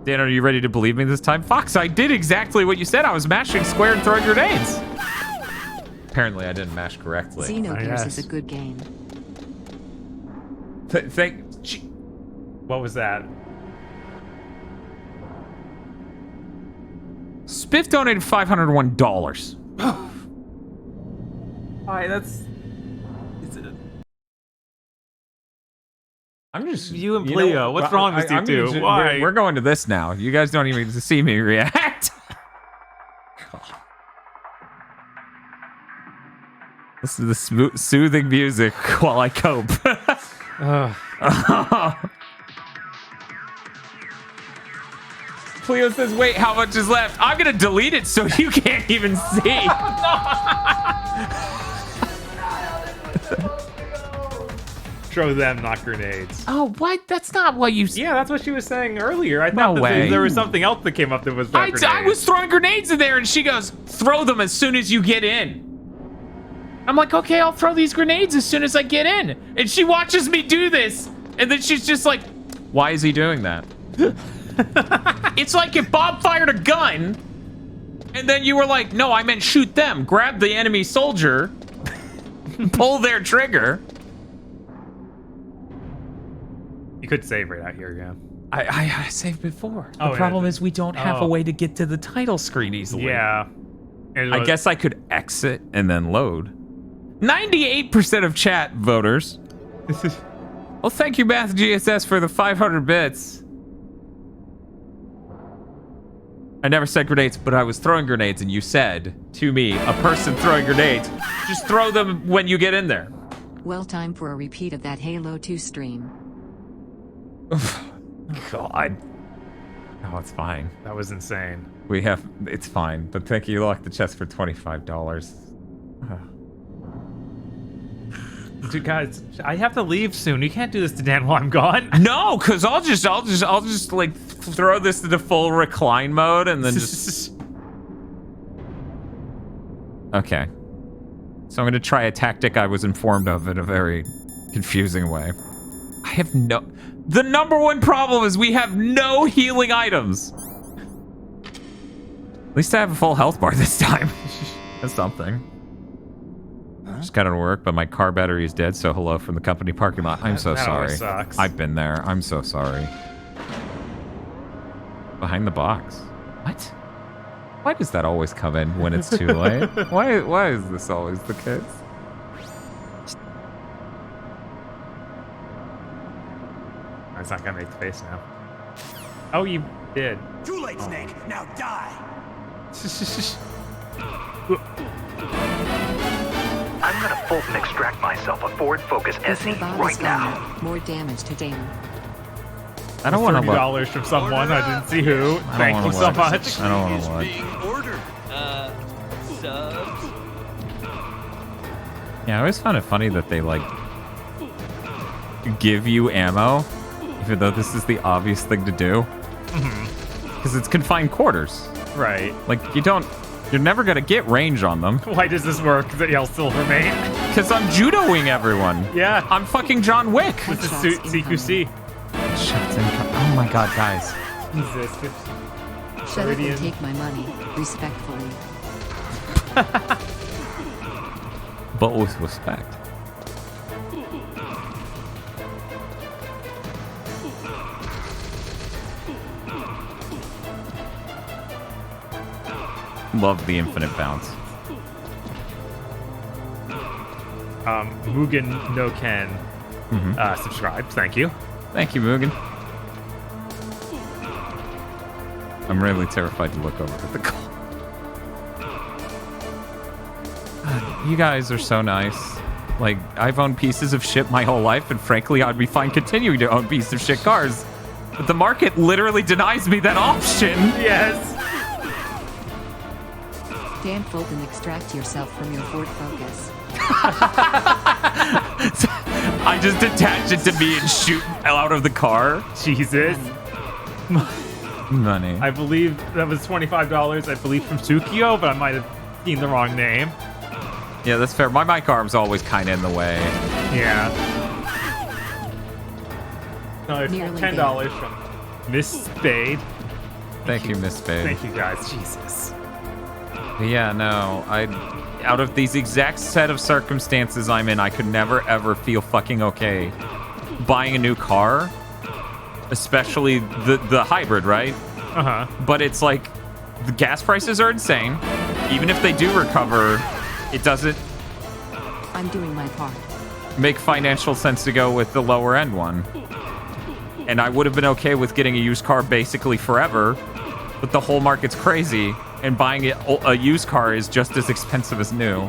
Dan, are you ready to believe me this time? Fox, I did exactly what you said. I was mashing square and throwing grenades. Apparently, I didn't mash correctly. Xenogears is a good game. What was that? Spiff donated $501. Alright, that's... I'm just... You and Pleo, what's wrong with you two? Why? We're going to this now. You guys don't even see me react. Listen to the soothing music while I cope. Cleo says, wait, how much is left? I'm going to delete it so you can't even see. Throw them, not grenades. Oh, what? That's not what you... Yeah, that's what she was saying earlier. I thought there was something else that came up that was about grenades. I was throwing grenades in there, and she goes, throw them as soon as you get in. I'm like, okay, I'll throw these grenades as soon as I get in. And she watches me do this. And then she's just like, why is he doing that? It's like if Bob fired a gun, and then you were like, no, I meant shoot them. Grab the enemy soldier, pull their trigger. You could save right out here, yeah. I saved before. The problem is we don't have a way to get to the title screen easily. Yeah. I guess I could exit and then load. 98% of chat voters. Well, thank you, Math GSS, for the 500 bits. I never said grenades, but I was throwing grenades, and you said to me, a person throwing grenades, just throw them when you get in there. Well, time for a repeat of that Halo 2 stream. God. Oh, it's fine. That was insane. It's fine, but thank you. You locked the chest for $25. Dude, guys, I have to leave soon. You can't do this to Dan while I'm gone. No, because I'll just like throw this into full recline mode and then just. Okay. So I'm gonna try a tactic I was informed of in a very confusing way. I have no. The number one problem is we have no healing items. At least I have a full health bar this time. That's something. Just got to work, but my car battery is dead, so hello from the company parking lot. I'm so sorry. Sucks. I've been there. I'm so sorry. Behind the box. What? Why does that always come in when it's too late? Why is this always the case? It's not gonna make the face now. Oh, you did. Too late, Snake. Now die. I'm gonna Fulton extract myself a forward focus SE right now. More damage to Damon. I don't want to look. $30 from someone. I didn't see who. Thank you so much. I don't want to look. Subs. Yeah, I always found it funny that they like give you ammo, even though this is the obvious thing to do. Because it's confined quarters. Right. Like you're never gonna get range on them. Why does this work? That y'all still remain? Because I'm judoing everyone. Yeah. I'm fucking John Wick. This is CQC. Shots in. Oh my god, guys. Jesus. Shut up and take my money, respectfully. But with respect. Love the infinite bounce. Mugen no Ken subscribed. Thank you. Thank you, Mugen. I'm really terrified to look over at the call. You guys are so nice. Like, I've owned pieces of shit my whole life, and frankly, I'd be fine continuing to own pieces of shit cars. But the market literally denies me that option. Yes. Dan Fulton, extract yourself from your Ford Focus. just attach it to me and shoot out of the car. Jesus. Money. I believe that was $25, I believe, from Tsukio, but I might have seen the wrong name. Yeah, that's fair. My mic arm's always kind of in the way. Yeah. No, it's $10 from Miss Spade. Thank you, Miss Spade. Thank you, guys. Jesus. But yeah, no, out of these exact set of circumstances I'm in, I could never ever feel fucking okay buying a new car, especially the hybrid, right? Uh-huh. But it's like the gas prices are insane. Even if they do recover, it doesn't I'm doing my part. make financial sense to go with the lower end one. And I would have been okay with getting a used car basically forever, but the whole market's crazy, and buying a used car is just as expensive as new.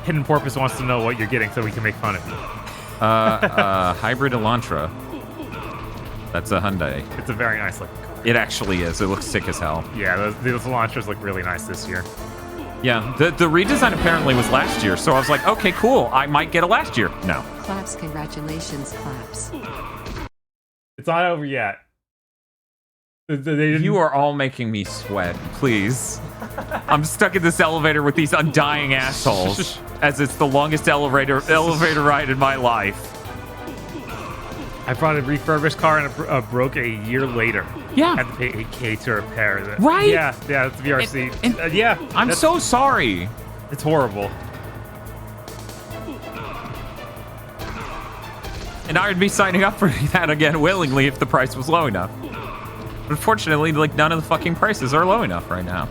Hidden Porpoise wants to know what you're getting so we can make fun of you. Hybrid Elantra. That's a Hyundai. It's a very nice looking car. It actually is. It looks sick as hell. Yeah, those Elantras look really nice this year. Yeah, the redesign apparently was last year, so I was like, okay, cool. I might get a last year. No. Claps, congratulations, claps. It's not over yet. You are all making me sweat, please. I'm stuck in this elevator with these undying assholes, as it's the longest elevator ride in my life. I brought a refurbished car and it broke a year later. Yeah. I had to pay $8K to repair it. Right? Yeah, it's VRC. Yeah. I'm so sorry. It's horrible. And I would be signing up for that again willingly if the price was low enough. But unfortunately, like, none of the fucking prices are low enough right now.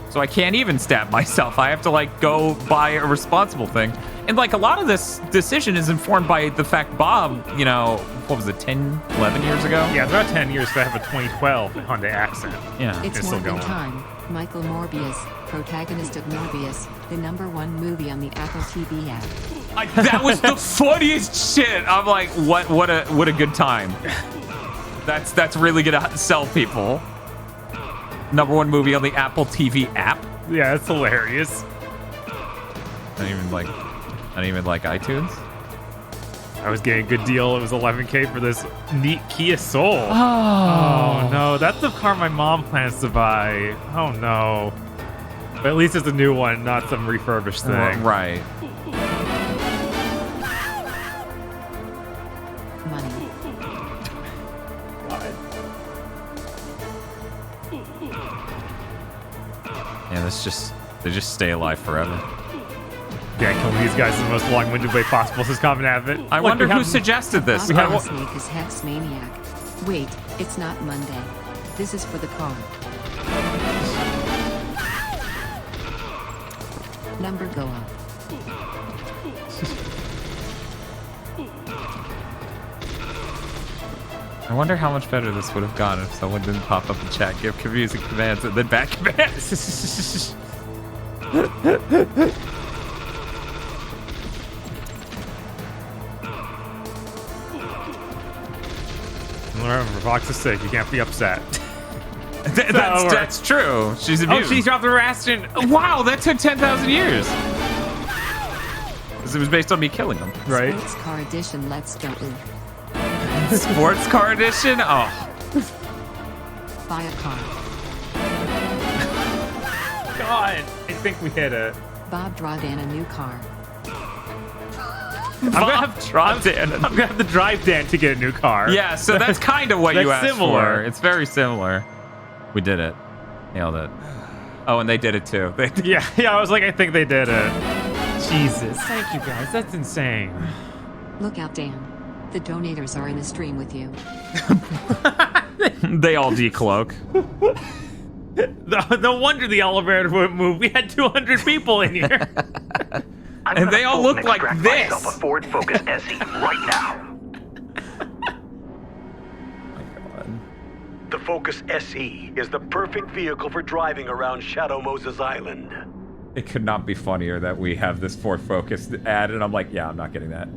So I can't even stab myself. I have to, like, go buy a responsible thing. And, like, a lot of this decision is informed by the fact Bob, you know, what was it, 10, 11 years ago? Yeah, it's about 10 years because I have a 2012 Hyundai Accent. Yeah. It's still more than going. time. Michael Morbius, protagonist of Morbius, the #1 movie on the Apple TV app. That was the funniest shit. I'm like, what a good time. That's really gonna sell people. #1 movie on the Apple TV app. Yeah, it's hilarious. Not even like iTunes. I was getting a good deal. It was $11K for this neat Kia Soul. Oh no, that's the car my mom plans to buy. Oh no. But at least it's a new one, not some refurbished thing. Right. Money. Yeah, they just stay alive forever. Yeah, killing these guys in the most long-winded way possible since Common Advent. I wonder who suggested this. We have Snake is Hex Maniac. Wait, it's not Monday. This is for the car. Number go up. I wonder how much better this would have gone if someone didn't pop up in chat, give confusing commands, and then back commands. Remember, Vox is sick. You can't be upset. That's true. She's immune. Oh, she's dropped the ration. Wow, that took 10,000 years. Because it was based on me killing them. Right. Sports car edition, let's go. Sports car edition? Oh. Buy a car. God, I think we hit it. Bob Drawdan a new car. I'm gonna have to drive Dan to get a new car. Yeah, so that's kind of what you asked similar. for. It's very similar. We did it. Nailed it. Oh, and they did it too. Yeah, I was like, I think they did it. Jesus, thank you guys. That's insane. Look out, Dan. The donators are in the stream with you. They all decloak. No wonder the elevator wouldn't move. We had 200 people in here. And they all look like this. Myself a Ford Focus SE right now. The Focus SE is the perfect vehicle for driving around Shadow Moses Island. It could not be funnier that we have this Ford Focus ad, and I'm like, yeah, I'm not getting that.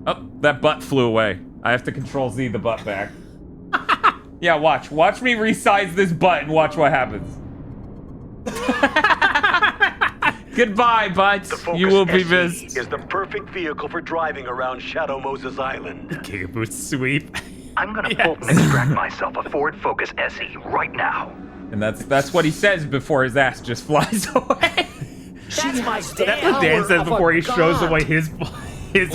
Oh, that butt flew away. I have to Control Z the butt back. Yeah, watch me resize this butt and watch what happens. Goodbye, butts. The Focus You will be SE missed. is the perfect vehicle for driving around Shadow Moses Island. Gigaboot sweep. I'm gonna Fulton extract myself a Ford Focus SE right now. And that's what he says before his ass just flies away. That's what Dan says before he shows away his Ford. The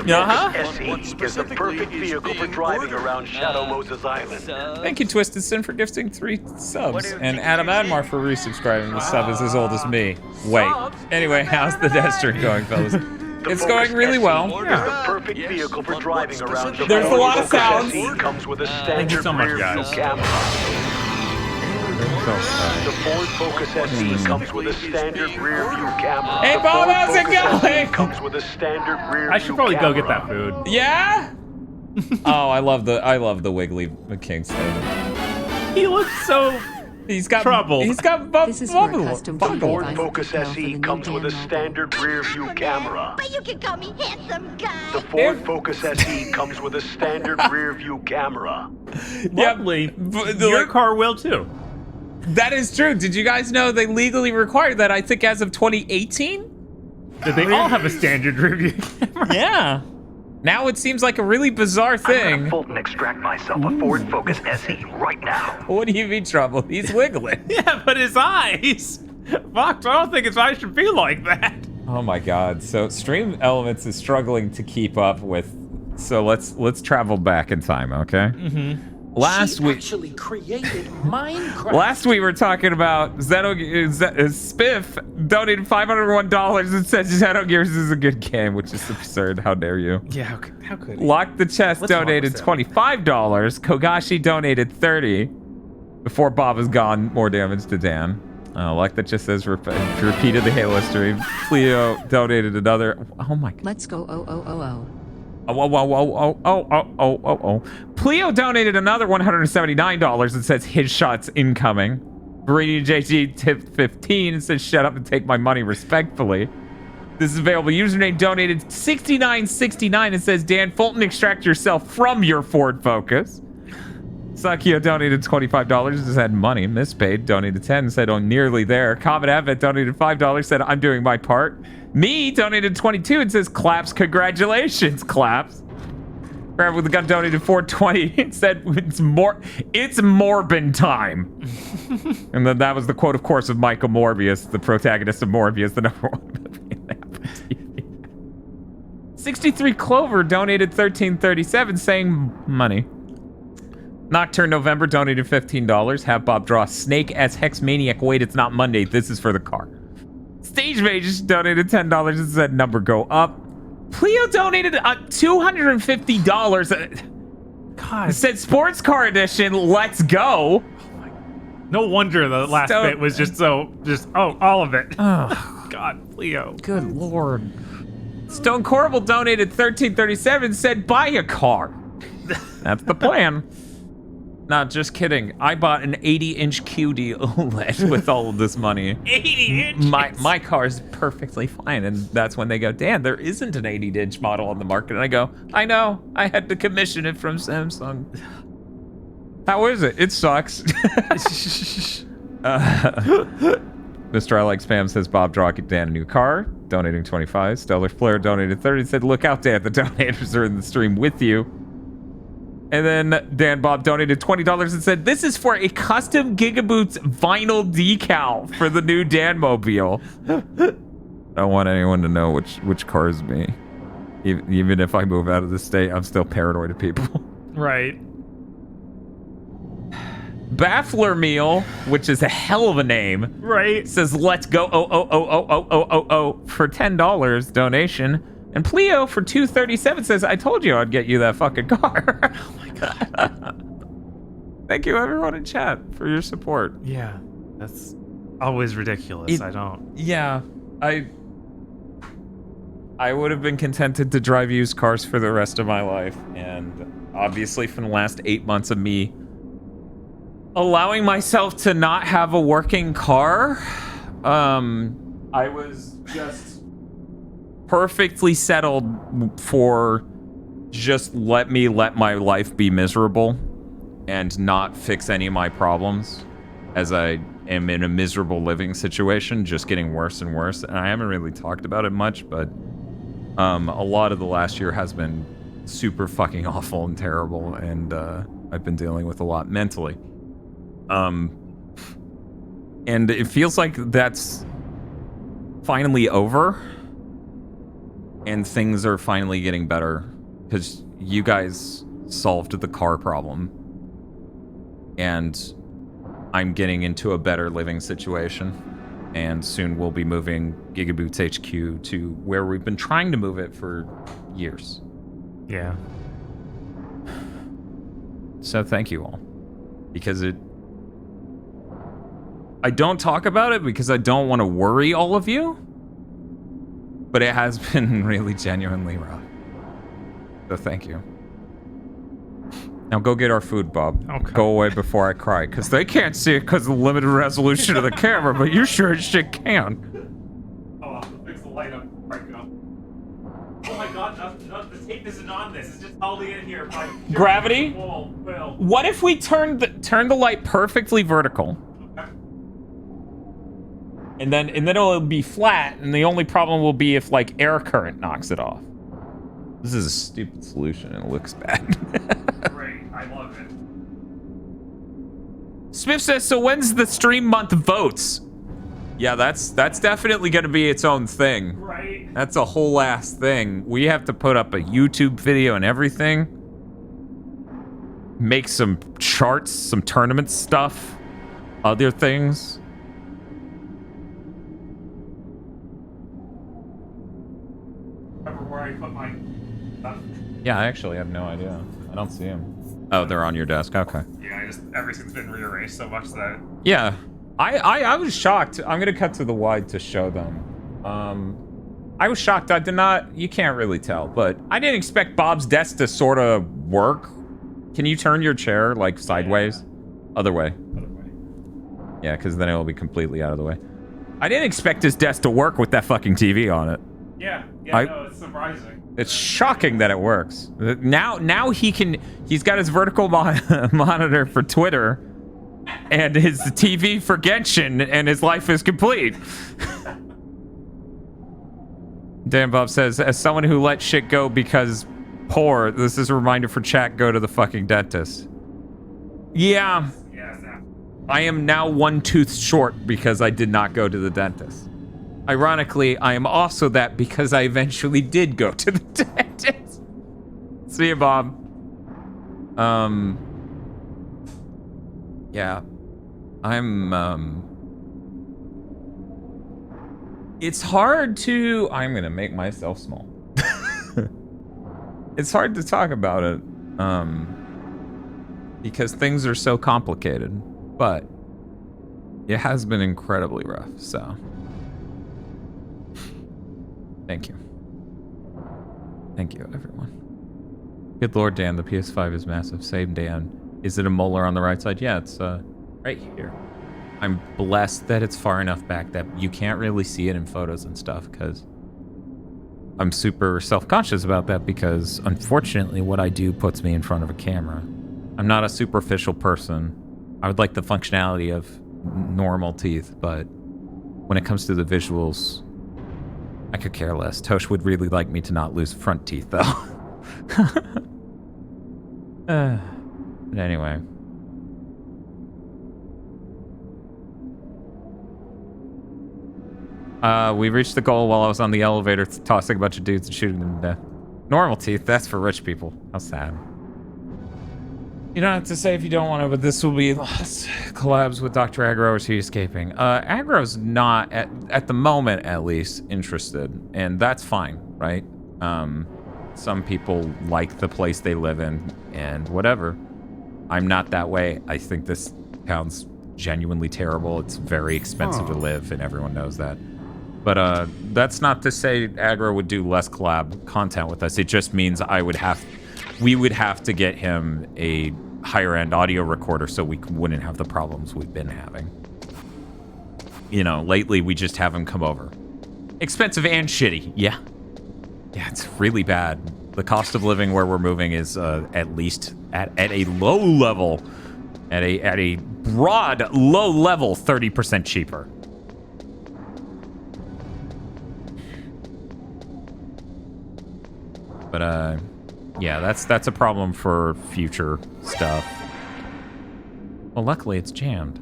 Focus SE is the perfect vehicle for driving around Shadow Moses Island. Thank you, Twisted Sin, for gifting 3 subs. And Adam Admar for resubscribing. The sub is as old as me. Wait. Anyway, how's the Deathstream going, fellas? It's going really well. Yeah. The perfect vehicle for driving around. There's a lot of sounds. Comes with a Thank you standard so much, rear view guys. camera. The Ford Focus SE comes with a standard rear view camera. Hey, Bob, how's it going? Comes with a standard rear view I should probably go camera. get that food. Yeah? Oh, I love the Wiggly McKingston. He looks so troubled. He's got This is for a custom The vehicle Ford I Focus hope to SE for the comes new with a Dan standard rear view camera. But you can call me handsome guy. The Ford Focus SE comes with a standard rear view camera. Lovely. Your car will too. That is true. Did you guys know they legally required that, I think, as of 2018? Did they all have a standard review camera? Yeah. Now it seems like a really bizarre I'm thing. gonna Fulton extract myself a Ford Focus SE right now. What do you mean trouble? He's wiggling. Yeah, but his eyes. Fox, I don't think his eyes should be like that. Oh my god. So Stream Elements is struggling to keep up with. So let's travel back in time, okay? Mm-hmm. Last week actually created Minecraft. Last week we were talking about Spiff donated $501 and said Xenogears is a good game, which is absurd. How dare you? Yeah, how could he? Lock the Chest Let's donated $25. Kogashi donated $30. Before Bob is gone, more damage to Dan. Like that just says repeated the Halo stream. Cleo donated another. Oh my god. Let's go. Oh. Pleo donated another $179 and says his shots incoming. Viridian JG tipped 15 and says shut up and take my money respectfully. This is available. Username donated $69.69 and says Dan Fulton, extract yourself from your Ford Focus. Sakio donated $25, just had money. Mispaid donated 10 and said, oh, nearly there. Comet Advent donated $5, said, I'm doing my part. Me donated 22 and says, claps, congratulations, claps. Grab with the gun donated $4.20 and said, it's Morbin time. And then that was the quote, of course, of Michael Morbius, the protagonist of Morbius, the #1 movie in Apple TV. 63 Clover donated $13.37 saying money. Nocturne November donated $15. Have Bob draw Snake as Hex Maniac. Wait, it's not Monday. This is for the car. Stage Mage donated $10 and said number go up. Pleo donated $250. God. It said sports car edition. Let's go. No wonder the last bit was just all of it. Oh, God, Pleo. Good lord. Stone Corbel donated $13.37. Said buy a car. That's the plan. Not just kidding. I bought an 80-inch QD OLED with all of this money. 80 inches? My car is perfectly fine. And that's when they go, Dan, there isn't an 80-inch model on the market. And I go, I know. I had to commission it from Samsung. How is it? It sucks. Mr. I Like Spam says, Bob, draw Dan a new car. Donating 25. Stellar Flare donated 30. Said, look out, Dan. The donators are in the stream with you. And then Dan Bob donated $20 and said, this is for a custom Gigaboots vinyl decal for the new Dan Mobile. I don't want anyone to know which car is me. Even if I move out of the state, I'm still paranoid of people. Right. Baffler Meal, which is a hell of a name. Right. Says, let's go for $10 donation. And Pleo for $2.37 says, I told you I'd get you that fucking car. Oh my god. Thank you everyone in chat for your support. Yeah, that's always ridiculous. Yeah, I would have been contented to drive used cars for the rest of my life. And obviously from the last 8 months of me allowing myself to not have a working car, I was just perfectly settled for just let my life be miserable and not fix any of my problems as I am in a miserable living situation, just getting worse and worse. And I haven't really talked about it much, but a lot of the last year has been super fucking awful and terrible, and I've been dealing with a lot mentally. And it feels like that's finally over, and things are finally getting better, because you guys solved the car problem, and I'm getting into a better living situation, and soon we'll be moving Gigaboots HQ to where we've been trying to move it for years. Yeah. So thank you all, because I don't talk about it because I don't want to worry all of you, but it has been really genuinely rough. So thank you. Now go get our food, Bob. Okay. Go away before I cry, because they can't see it because of the limited resolution of the camera, but you sure as shit can. Oh, I'll have to fix the light up before I go. Oh my god, the tape isn't on this. It's just holding in here by Gravity? Wall. Well. What if we turn the light perfectly vertical? Okay. And then it'll be flat, and the only problem will be if like air current knocks it off. This is a stupid solution and it looks bad. Great, I love it. Smith says, so when's the stream month votes? Yeah, that's definitely gonna be its own thing. Right. That's a whole ass thing. We have to put up a YouTube video and everything. Make some charts, some tournament stuff, other things. Remember where I put my stuff? Yeah, I actually have no idea. I don't see them. Oh, they're on your desk. Okay. Yeah, everything's been rearranged so much that... Yeah. I was shocked. I'm gonna cut to the wide to show them. I was shocked. I did not... You can't really tell, but I didn't expect Bob's desk to sort of work. Can you turn your chair, like, sideways? Yeah. Other way. Other way. Yeah, because then it'll be completely out of the way. I didn't expect his desk to work with that fucking TV on it. Yeah, no, it's surprising. It's shocking that it works. Now he's got his vertical monitor for Twitter and his TV for Genshin, and his life is complete. Dan Bob says, as someone who let shit go because poor, this is a reminder for chat, go to the fucking dentist. Yeah. I am now one tooth short because I did not go to the dentist. Ironically, I am also that because I eventually did go to the dentist. See you, Bob. Yeah. It's hard to... I'm gonna make myself small. It's hard to talk about it, because things are so complicated, but it has been incredibly rough, so... Thank you. Thank you, everyone. Good lord, Dan, the PS5 is massive. Same, Dan. Is it a molar on the right side? Yeah, it's right here. I'm blessed that it's far enough back that you can't really see it in photos and stuff, because I'm super self-conscious about that, because unfortunately what I do puts me in front of a camera. I'm not a superficial person. I would like the functionality of normal teeth, but when it comes to the visuals, I could care less. Tosh would really like me to not lose front teeth, though. But anyway. We reached the goal while I was on the elevator, tossing a bunch of dudes and shooting them to death. Normal teeth, that's for rich people. How sad. You don't have to say if you don't want to, but this will be collabs with Dr. Aggro, or is he escaping? Aggro's not, at the moment at least, interested, and that's fine, right? Some people like the place they live in, and whatever. I'm not that way. I think this town's genuinely terrible. It's very expensive to live, and everyone knows that. But that's not to say Aggro would do less collab content with us. It just means we would have to get him a higher end audio recorder so we wouldn't have the problems we've been having. You know, lately we just have him come over. Expensive and shitty, yeah. Yeah, it's really bad. The cost of living where we're moving is at least at a low level At a broad, low level, 30% cheaper. But yeah, that's a problem for future stuff. Well, luckily it's jammed.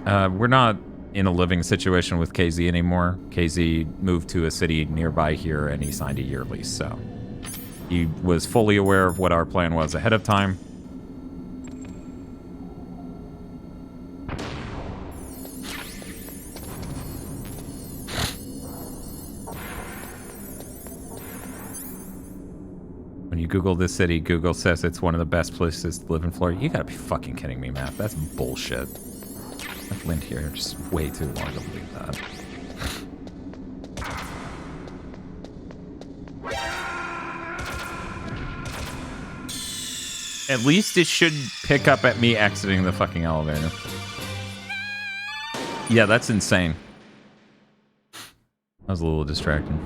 We're not in a living situation with KZ anymore. KZ moved to a city nearby here and he signed a year lease, so he was fully aware of what our plan was ahead of time. When you Google this city, Google says it's one of the best places to live in Florida. You gotta be fucking kidding me, Matt. That's bullshit. I've lived here just way too long to believe that. At least it should pick up at me exiting the fucking elevator. Yeah, that's insane. That was a little distracting.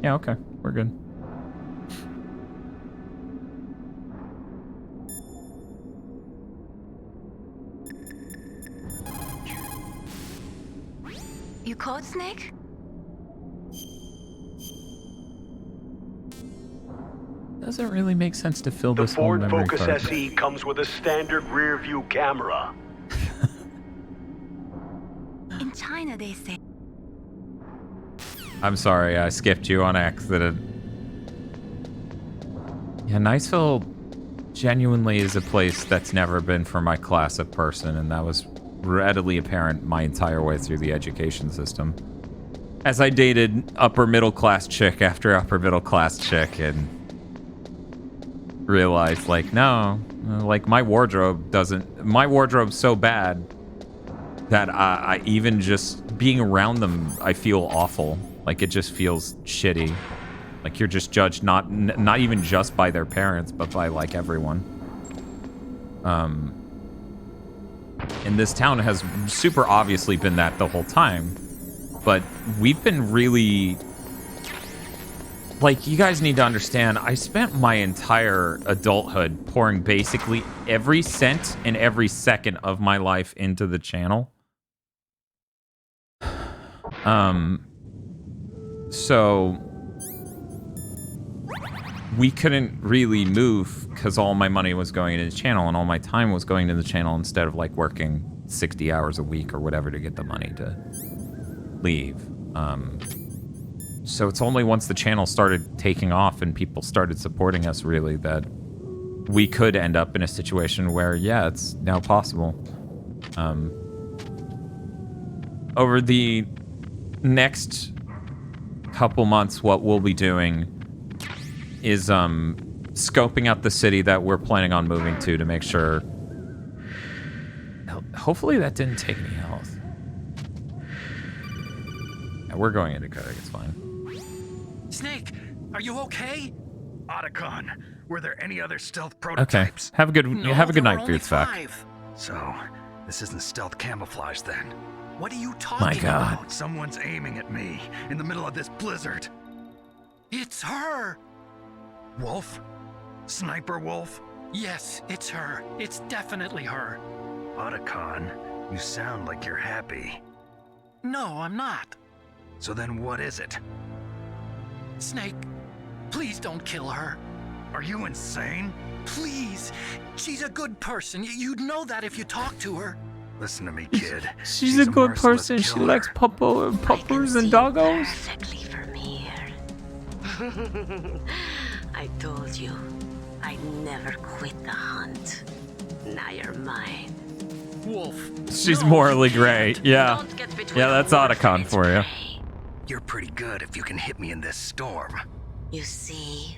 Yeah, okay. We're good. You caught Snake? Doesn't really make sense to fill The this whole Ford memory Focus card. SE comes with a standard rear view camera. In China, they say. I'm sorry, I skipped you on accident. Yeah, Niceville genuinely is a place that's never been for my class of person, and that was readily apparent my entire way through the education system. As I dated upper middle class chick after upper middle class chick and realized, like, no, like my wardrobe's so bad that I even just being around them, I feel awful. Like, it just feels shitty. Like, you're just judged not even just by their parents, but by, like, everyone. And this town has super obviously been that the whole time. But we've been really... Like, you guys need to understand, I spent my entire adulthood pouring basically every cent and every second of my life into the channel. So we couldn't really move because all my money was going into the channel and all my time was going to the channel instead of like working 60 hours a week or whatever to get the money to leave. So it's only once the channel started taking off and people started supporting us really that we could end up in a situation where, yeah, it's now possible. Over the next couple months, what we'll be doing is scoping out the city that we're planning on moving to make sure... Hopefully that didn't take any health. Yeah, we're going into Codec, it's fine. Snake, are you okay? Otacon, were there any other stealth prototypes? Okay, have a good night, only Bootsvac. 5. So, this isn't stealth camouflage then? What are you talking God. about? Someone's aiming at me in the middle of this blizzard. It's her. Wolf? Sniper Wolf? Yes, it's her. It's definitely her. Otacon, you sound like you're happy. No, I'm not. So then what is it? Snake, please don't kill her. Are you insane? Please. She's a good person. You'd know that if you talked to her. Listen to me, kid. She's a good person. She likes puppers and doggos. Perfectly from here. I told you, I'd never quit the hunt. Now you're mine. Wolf. She's morally gray. Yeah. Yeah, that's Otacon for you. You're pretty good if you can hit me in this storm. You see,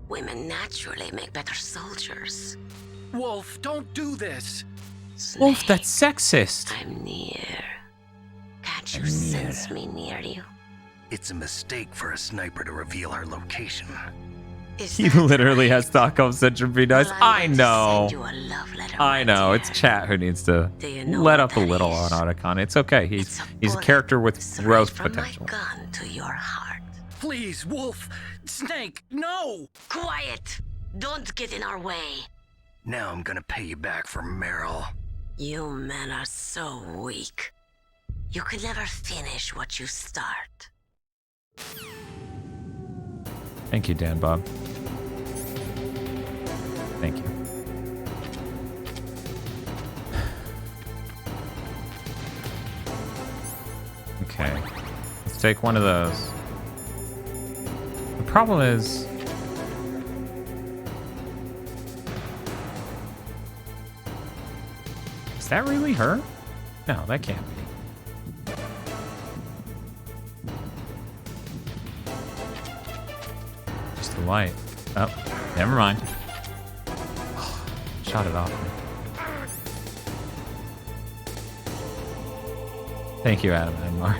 women naturally make better soldiers. Wolf, don't do this. Wolf, that's sexist. I'm near. Can't you sense me near you? It's a mistake for a sniper to reveal her location. He literally has Stockholm Syndrome be nice. I know. I know. It's chat who needs to let up a little on Otacon. It's okay. He's a character with growth potential. Gun to your heart. Please, Wolf. Snake, no! Quiet! Don't get in our way. Now I'm gonna pay you back for Meryl. You men are so weak. You could never finish what you start. Thank you, Dan Bob. Thank you. Okay. Let's take one of those. The problem is... Is that really her? No, that can't be. Just the light. Oh, never mind. Shot it off. Thank you, Adam and Mar.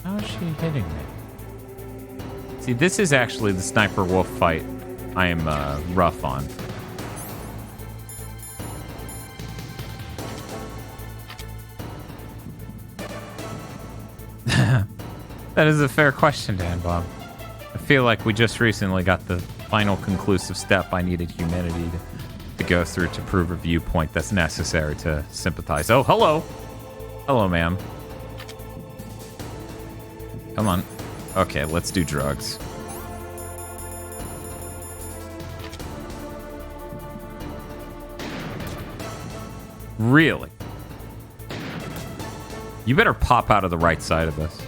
How is she hitting me? See, this is actually the sniper wolf fight I am rough on. That is a fair question, Dan Bob. I feel like we just recently got the final conclusive step I needed humanity to go through to prove a viewpoint that's necessary to sympathize. Oh, hello! Hello, ma'am. Come on. Okay, let's do drugs. Really? You better pop out of the right side of this.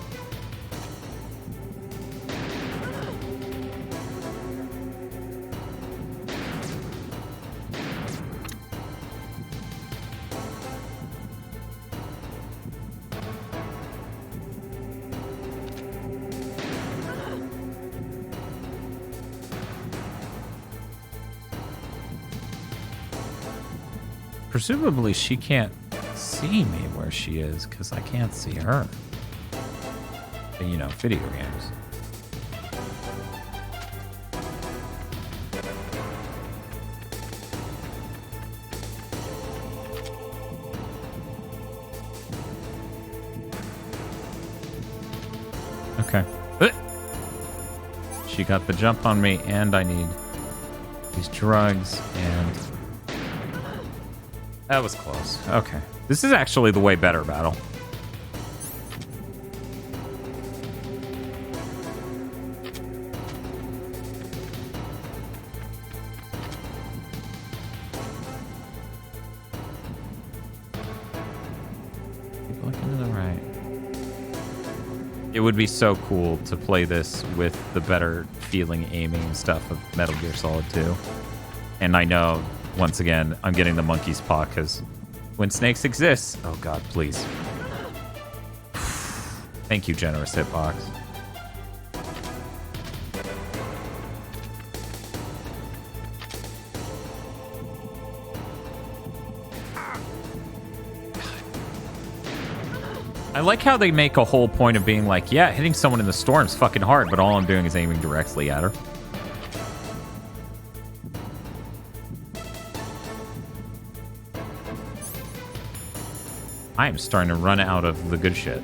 Presumably she can't see me where she is because I can't see her. You know, video games. Okay. She got the jump on me and I need these drugs and... That was close. Okay. This is actually the way better battle. Keep looking to the right. It would be so cool to play this with the better feeling aiming and stuff of Metal Gear Solid 2. And I know... Once again, I'm getting the monkey's paw because when snakes exist... Oh god, please. Thank you, generous hitbox. I like how they make a whole point of being like, yeah, hitting someone in the storm's fucking hard, but all I'm doing is aiming directly at her. I am starting to run out of the good shit.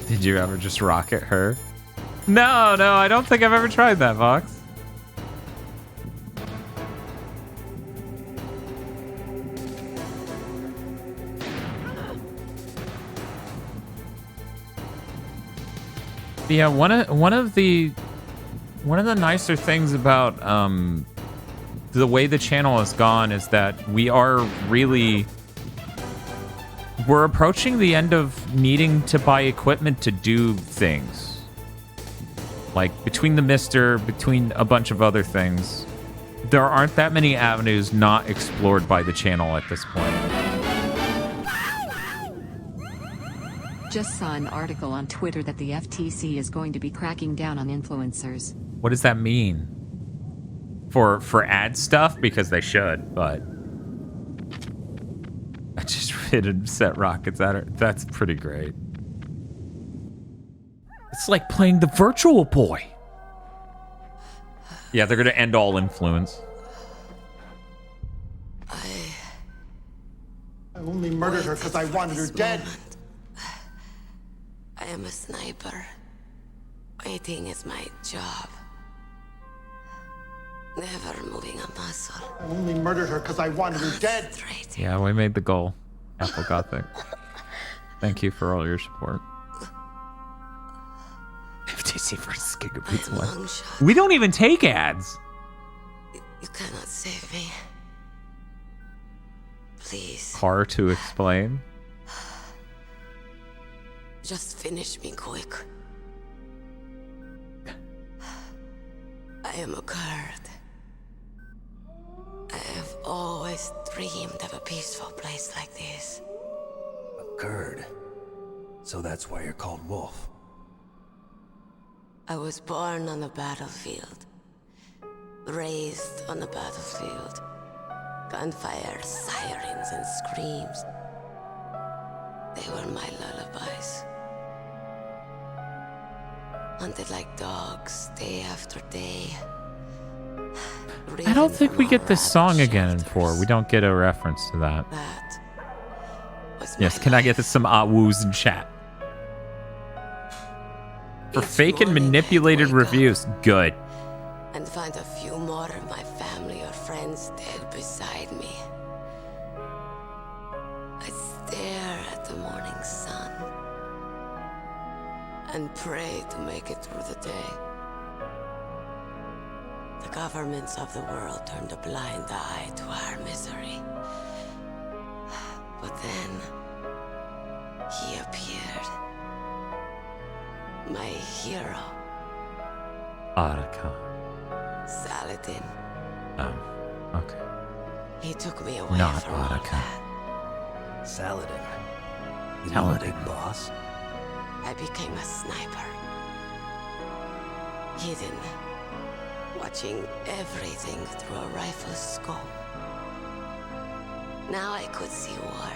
Did you ever just rocket her? No, I don't think I've ever tried that, Vox. Yeah, one of the nicer things about the way the channel has gone is that we're approaching the end of needing to buy equipment to do things. Like between the Mister, between a bunch of other things, there aren't that many avenues not explored by the channel at this point. Just saw an article on Twitter that the FTC is going to be cracking down on influencers. What does that mean? For ad stuff? Because they should, but... I just hit set rockets at her. That's pretty great. It's like playing the Virtual Boy. Yeah, they're gonna end all influence. I only murdered her because I wanted her dead. I am a sniper. Waiting is my job. Never moving a muscle. I only murdered her because I wanted her dead. Yeah, we made the goal. Apple Gothic. Thank you for all your support. FTC versus Gigabits 1. We don't even take ads. You cannot save me. Please. Hard to explain. Just finish me quick. I am a Kurd. I have always dreamed of a peaceful place like this. A Kurd? So that's why you're called Wolf. I was born on the battlefield. Raised on the battlefield. Gunfire, sirens, and screams. They were my lullabies. Hunted like dogs, day after day. I don't think we get this song again in 4. We don't get a reference to that. Yes, can I get some woos in chat? For fake and manipulated reviews, good. And find a few more of my family or friends dead beside me. I stare at the morning sun and pray to make it through the day. The governments of the world turned a blind eye to our misery. But then, he appeared. My hero. Otacon. Saladin. Oh, okay. He took me away Not from all Otacon. that. Saladin. You Saladin. big boss? I became a sniper. Hidden. Watching everything through a rifle's scope. Now I could see war.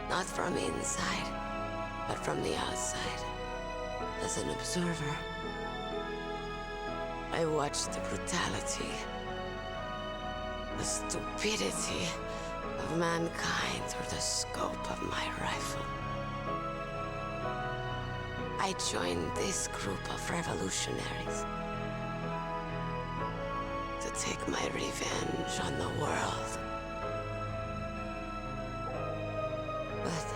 Not from inside, but from the outside. As an observer. I watched the brutality, the stupidity of mankind through the scope of my rifle. I joined this group of revolutionaries to take my revenge on the world. But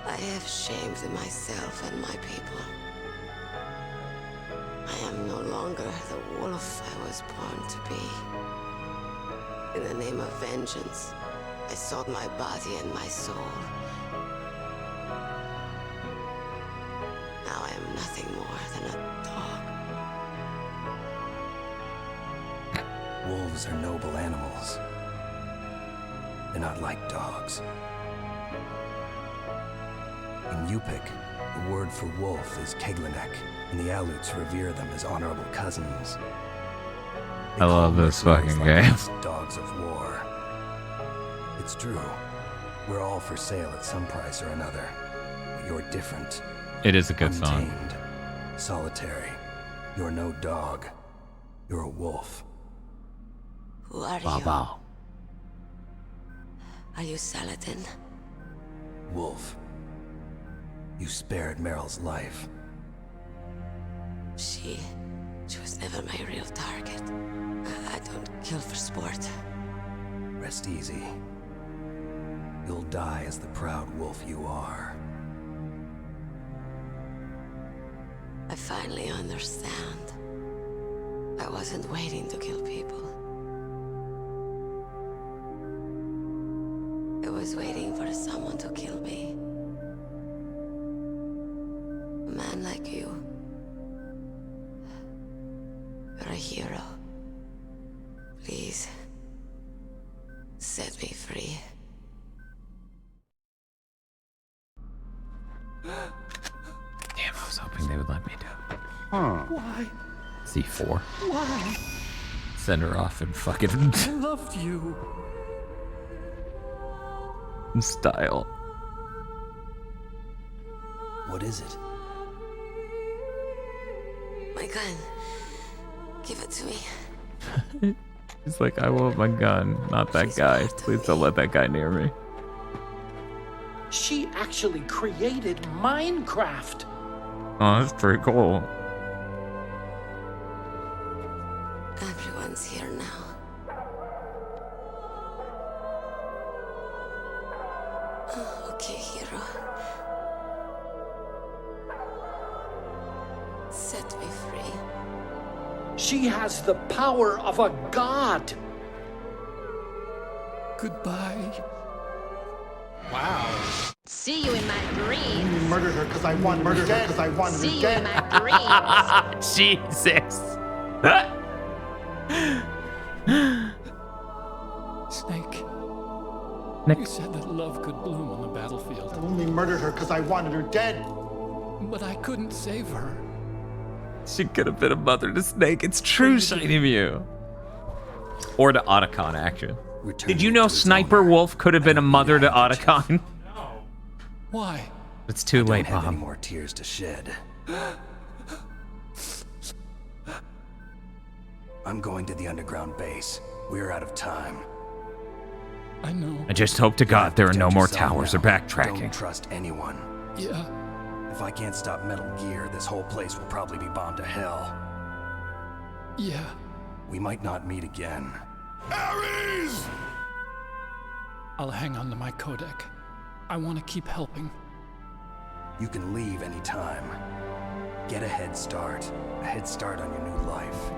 I have shamed myself and my people. I am no longer the wolf I was born to be. In the name of vengeance, I sold my body and my soul. Now I am nothing more than a dog. Wolves are noble animals. They're not like dogs. In Yupik, the word for wolf is Keglanek, and the Aleuts revere them as honorable cousins. I love this fucking game. Dogs of war. It's true. We're all for sale at some price or another. But you're different. It is a good song. Untamed. Solitary. You're no dog. You're a wolf. Who are Bow you? bow. Are you Saladin? Wolf. You spared Meryl's life. She was never my real target. I don't kill for sport. Rest easy. You'll die as the proud wolf you are. I finally understand. I wasn't waiting to kill people. I was waiting for someone to kill me. A man like you. You're a hero. Please, set me free. Damn, I was hoping they would let me do it. Why? C4. Why? Send her off and fucking I loved you. style. What is it? My gun. Give it to me. He's like, I want my gun, not that guy. Please don't let that guy near me. She actually created Minecraft. Oh, that's pretty cool. Everyone's here now. Oh, okay, hero. Set me free. She has the power of a god. Goodbye. Wow. See you in my dreams. You murdered her because I wanted her dead. Because I wanted See her you dead. in my dreams. Jesus. Snake. Nick. You said that love could bloom on the battlefield. I only murdered her because I wanted her dead. But I couldn't save her. She could have been a mother to Snake. It's true, Shiny Mew. Or to Otacon, actually. Did you know Sniper Wolf could have been a mother to Otacon? Why? It's too late, I don't have any Mom. more tears to shed. I'm going to the underground base. We're out of time. I know. I just hope to God there are no Protect more yourself towers or now. backtracking. Don't trust anyone. Yeah. If I can't stop Metal Gear, this whole place will probably be bombed to hell. Yeah. We might not meet again. Ares! I'll hang on to my codec. I want to keep helping. You can leave anytime. Get a head start. A head start on your new life.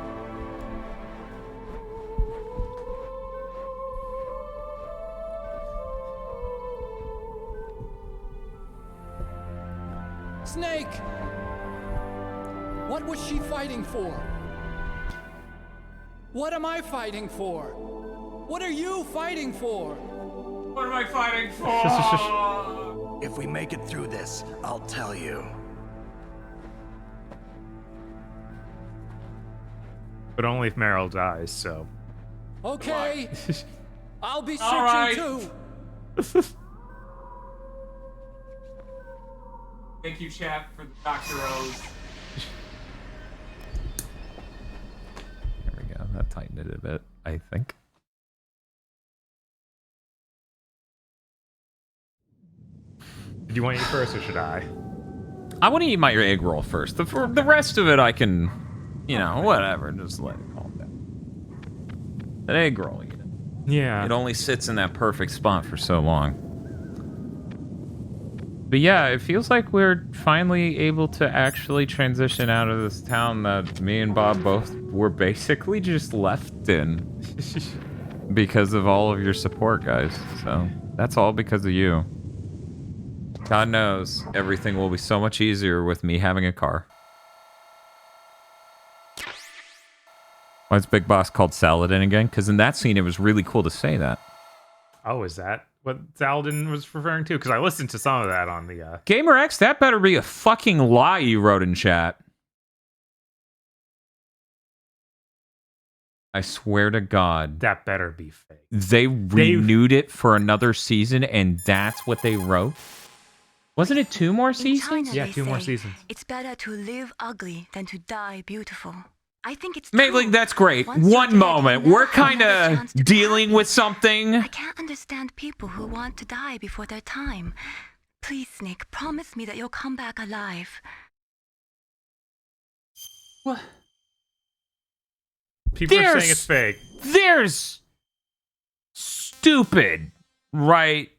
Snake! What was she fighting for? What am I fighting for? What are you fighting for? What am I fighting for? If we make it through this, I'll tell you. But only if Meryl dies, so. Okay. I'll be All searching right. too. Thank you, chat, for the Dr. O's. There we go. That tightened it a bit, I think. Do you want to eat first or should I? I want to eat my egg roll first. For the rest of it, I can, you know, whatever. Just let it calm down. That egg roll, you know. Yeah. It only sits in that perfect spot for so long. But yeah, it feels like we're finally able to actually transition out of this town that me and Bob both were basically just left in because of all of your support, guys. So that's all because of you. God knows everything will be so much easier with me having a car. Why is Big Boss called Saladin again? Because in that scene, it was really cool to say that. Oh, is that what Saladin was referring to? Because I listened to some of that on the... Gamer X, that better be a fucking lie you wrote in chat. I swear to God. That better be fake. They renewed it for another season, and that's what they wrote? Wasn't it 2 more seasons? Yeah, 2 more seasons. It's better to live ugly than to die beautiful. I think it's Maybelline, that's great. One moment. We're kind of dealing with something. I can't understand people who want to die before their time. Please, Nick, promise me that you'll come back alive. What? People are saying it's fake. There's stupid, right?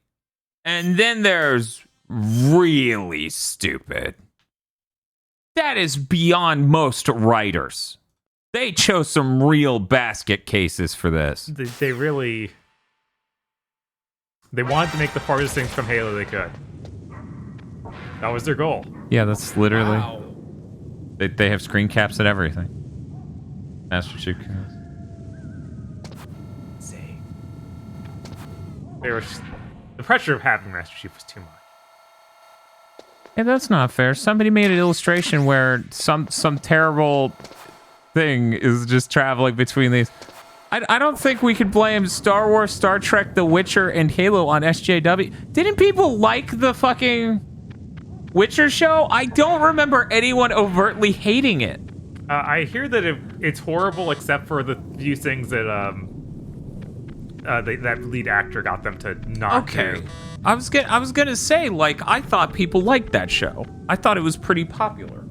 And then there's really stupid. That is beyond most writers. They chose some real basket cases for this. They really... They wanted to make the farthest things from Halo they could. That was their goal. Yeah, that's literally... Wow. They have screen caps and everything. Master Chief. The pressure of having Master Chief was too much. Hey, that's not fair. Somebody made an illustration where some terrible thing is just traveling between these. I don't think we could blame Star Wars, Star Trek, The Witcher, and Halo on SJW. Didn't people like the fucking Witcher show? I don't remember anyone overtly hating it. I hear that it's horrible except for the few things that that lead actor got them to not do. I was gonna say, like, I thought people liked that show. I thought it was pretty popular.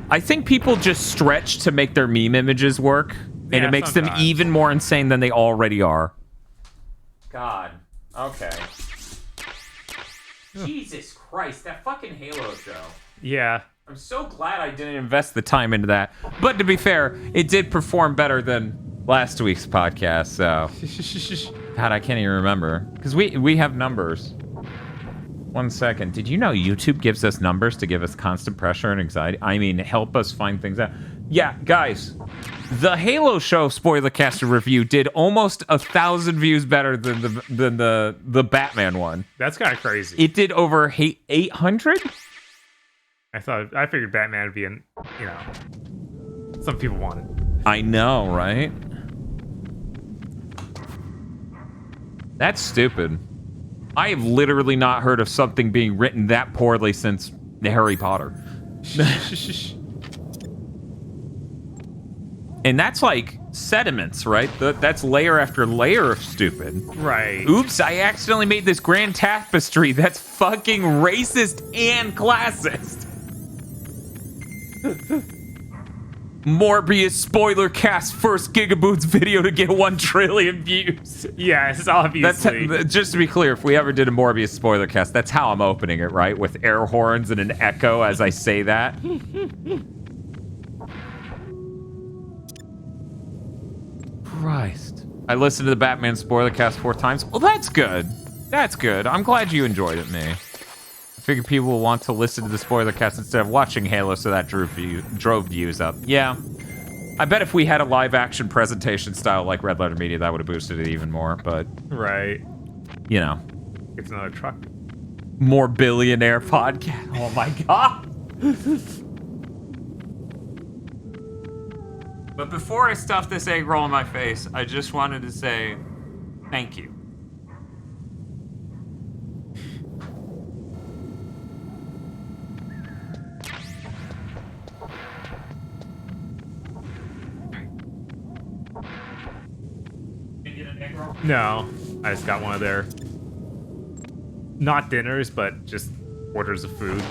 I think people just stretch to make their meme images work, and it makes them even more insane than they already are. God. Okay. Jesus Christ, that fucking Halo show. Yeah. I'm so glad I didn't invest the time into that. But to be fair, it did perform better than last week's podcast, so... God, I can't even remember. Because we have numbers. 1 second. Did you know YouTube gives us numbers to give us constant pressure and anxiety? I mean, help us find things out. Yeah, guys. The Halo show spoilercaster review did almost 1,000 views better than the Batman one. That's kind of crazy. It did over 800? I figured Batman would be some people want it. I know, right? That's stupid. I have literally not heard of something being written that poorly since Harry Potter. And that's like sediments, right? That's layer after layer of stupid. Right. Oops, I accidentally made this grand tapestry. That's fucking racist and classist. Morbius spoiler cast first Gigaboots video to get 1 trillion views. Yes, obviously. That's, just to be clear, if we ever did a Morbius spoiler cast, that's how I'm opening it, right? With air horns and an echo as I say that. Christ. I listened to the Batman spoiler cast 4 times. Well, that's good. That's good. I'm glad you enjoyed it, me. I figured people will want to listen to the spoiler cast instead of watching Halo, so that drove views up. Yeah. I bet if we had a live action presentation style like Red Letter Media, that would have boosted it even more, but... Right. You know. It's another truck. More billionaire podcast. Oh my god. But before I stuff this egg roll in my face, I just wanted to say thank you. No, I just got one of their not dinners, but just orders of food,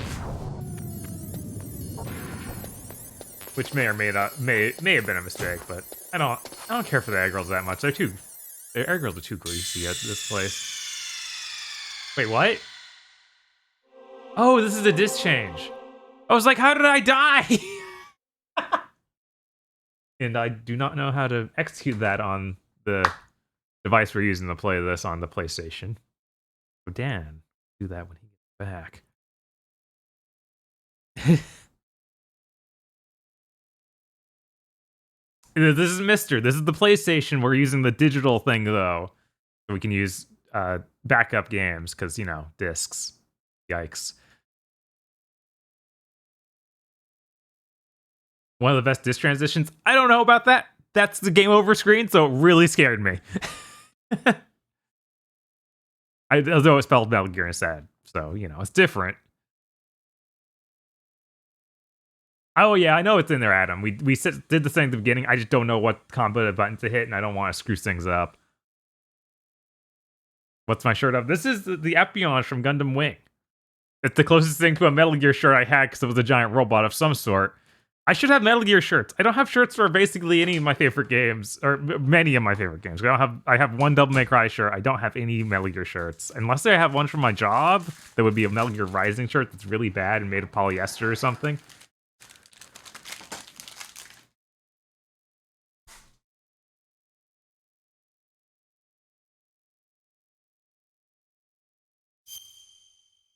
which may or may not may have been a mistake. But I don't care for the egg rolls that much. Their egg rolls are too greasy at this place. Wait, what? Oh, this is a disc change. I was like, how did I die? And I do not know how to execute that on the device we're using to play this on the PlayStation. So Dan, do that when he gets back. This is Mister. This is the PlayStation. We're using the digital thing though, so we can use backup games because discs. Yikes. One of the best disc transitions. I don't know about that. That's the game over screen, so it really scared me. Although it spelled Metal Gear instead, so it's different. Oh yeah, I know it's in there, Adam. We did the thing at the beginning. I just don't know what combo button to hit, and I don't want to screw things up. What's my shirt of? This is the espionage from Gundam Wing. It's the closest thing to a Metal Gear shirt I had because it was a giant robot of some sort. I should have Metal Gear shirts. I don't have shirts for basically any of my favorite games, or many of my favorite games. I have one Devil May Cry shirt. I don't have any Metal Gear shirts. Unless I have one from my job, that would be a Metal Gear Rising shirt that's really bad and made of polyester or something.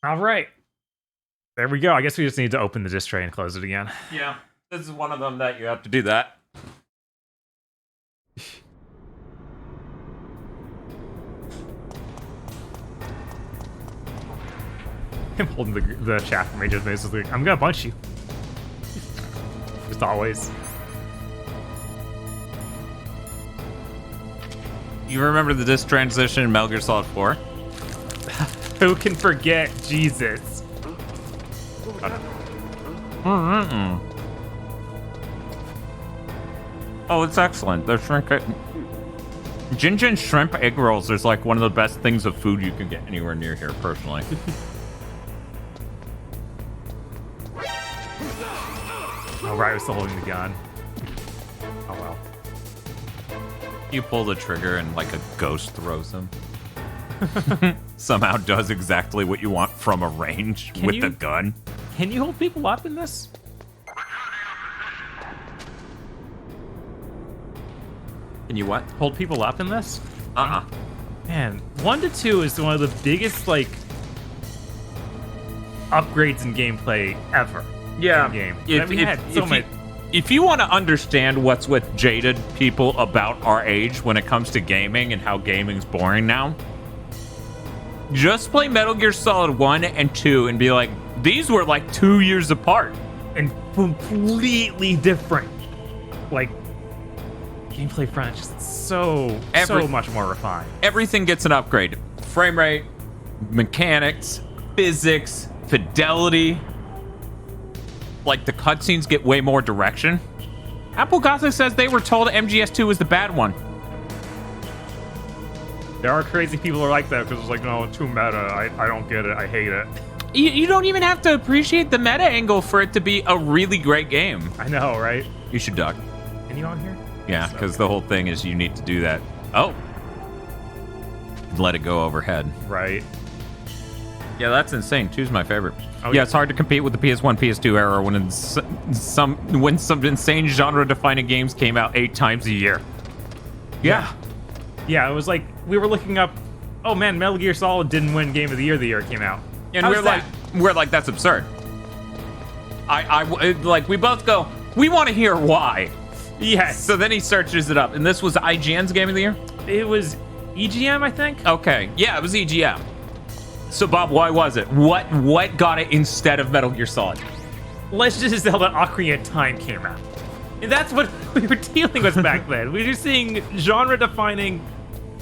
All right. There we go. I guess we just need to open the disc tray and close it again. Yeah. This is one of them that you have to do that. I'm holding the shaft from Rangers, and like, I'm gonna punch you. Just always. You remember the disc transition in Metal Gear Solid 4? Who can forget Jesus? Oh, it's excellent. The shrimp, Jin shrimp egg rolls is like one of the best things of food you can get anywhere near here, personally. Oh, right, I was still holding the gun. Oh well. You pull the trigger and like a ghost throws him. Somehow does exactly what you want from a range with the gun. Can you hold people up in this? Can you what? Hold people up in this? Uh-uh. Man, 1 to 2 is one of the biggest, like, upgrades in gameplay ever. Yeah. In game. If you want to understand what's with jaded people about our age when it comes to gaming and how gaming's boring now, just play Metal Gear Solid 1 and 2 and be like, these were like 2 years apart. And completely different. Like, gameplay front is just so much more refined. Everything gets an upgrade. Frame rate, mechanics, physics, fidelity. Like, the cutscenes get way more direction. Apple Gothic says they were told MGS2 was the bad one. There are crazy people who are like that because it's like, no, too meta. I don't get it. I hate it. You don't even have to appreciate the meta angle for it to be a really great game. I know, right? You should duck. Can you on here? Yeah, because the whole thing is you need to do that. Oh. Let it go overhead. Right. Yeah, that's insane. 2's my favorite. Oh, yeah, it's hard to compete with the PS1, PS2 era when some insane genre-defining games came out 8 times a year. Yeah. Yeah, it was like, we were looking up, oh man, Metal Gear Solid didn't win Game of the Year it came out. And we're like, that's absurd. Like, we both go, we want to hear why. Yes. So then he searches it up, and this was IGN's Game of the Year? It was EGM, I think. Okay, yeah, it was EGM. So Bob, why was it? What got it instead of Metal Gear Solid? Legend of Zelda Ocarina of Time came out. And that's what we were dealing with back then. We were seeing genre-defining,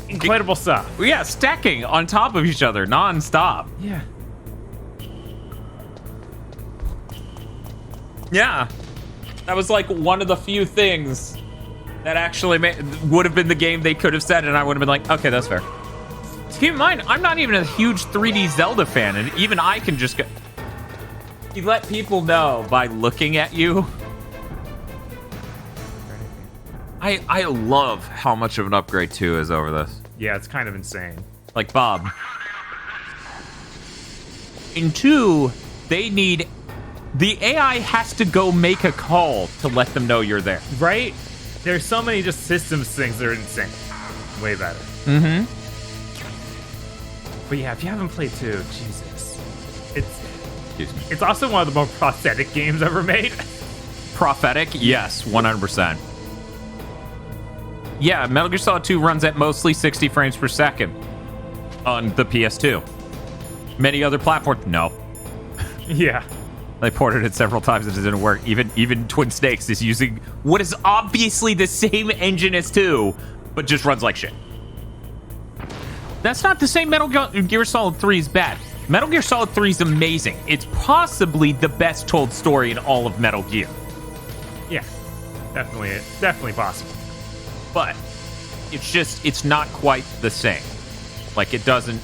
incredible stuff. Yeah, stacking on top of each other, non-stop. Yeah. Yeah. That was like one of the few things that actually would have been the game they could have said, and I would have been like, okay, that's fair. Keep in mind, I'm not even a huge 3D Zelda fan, and even I can just go... You let people know by looking at you. I love how much of an upgrade 2 is over this. Yeah, it's kind of insane. Like, Bob. In 2, they need... The AI has to go make a call to let them know you're there. Right? There's so many just systems things that are insane. Way better. Mm-hmm. But yeah, if you haven't played 2, Jesus. It's also one of the more prosthetic games ever made. Prophetic? Yes, 100%. Yeah, Metal Gear Solid 2 runs at mostly 60 frames per second on the PS2. Many other platforms, no. Yeah. They ported it several times and it didn't work. Even Twin Snakes is using what is obviously the same engine as 2, but just runs like shit. That's not to say Metal Gear Solid 3 is bad. Metal Gear Solid 3 is amazing. It's possibly the best told story in all of Metal Gear. Yeah, definitely possible. But it's not quite the same. Like, it doesn't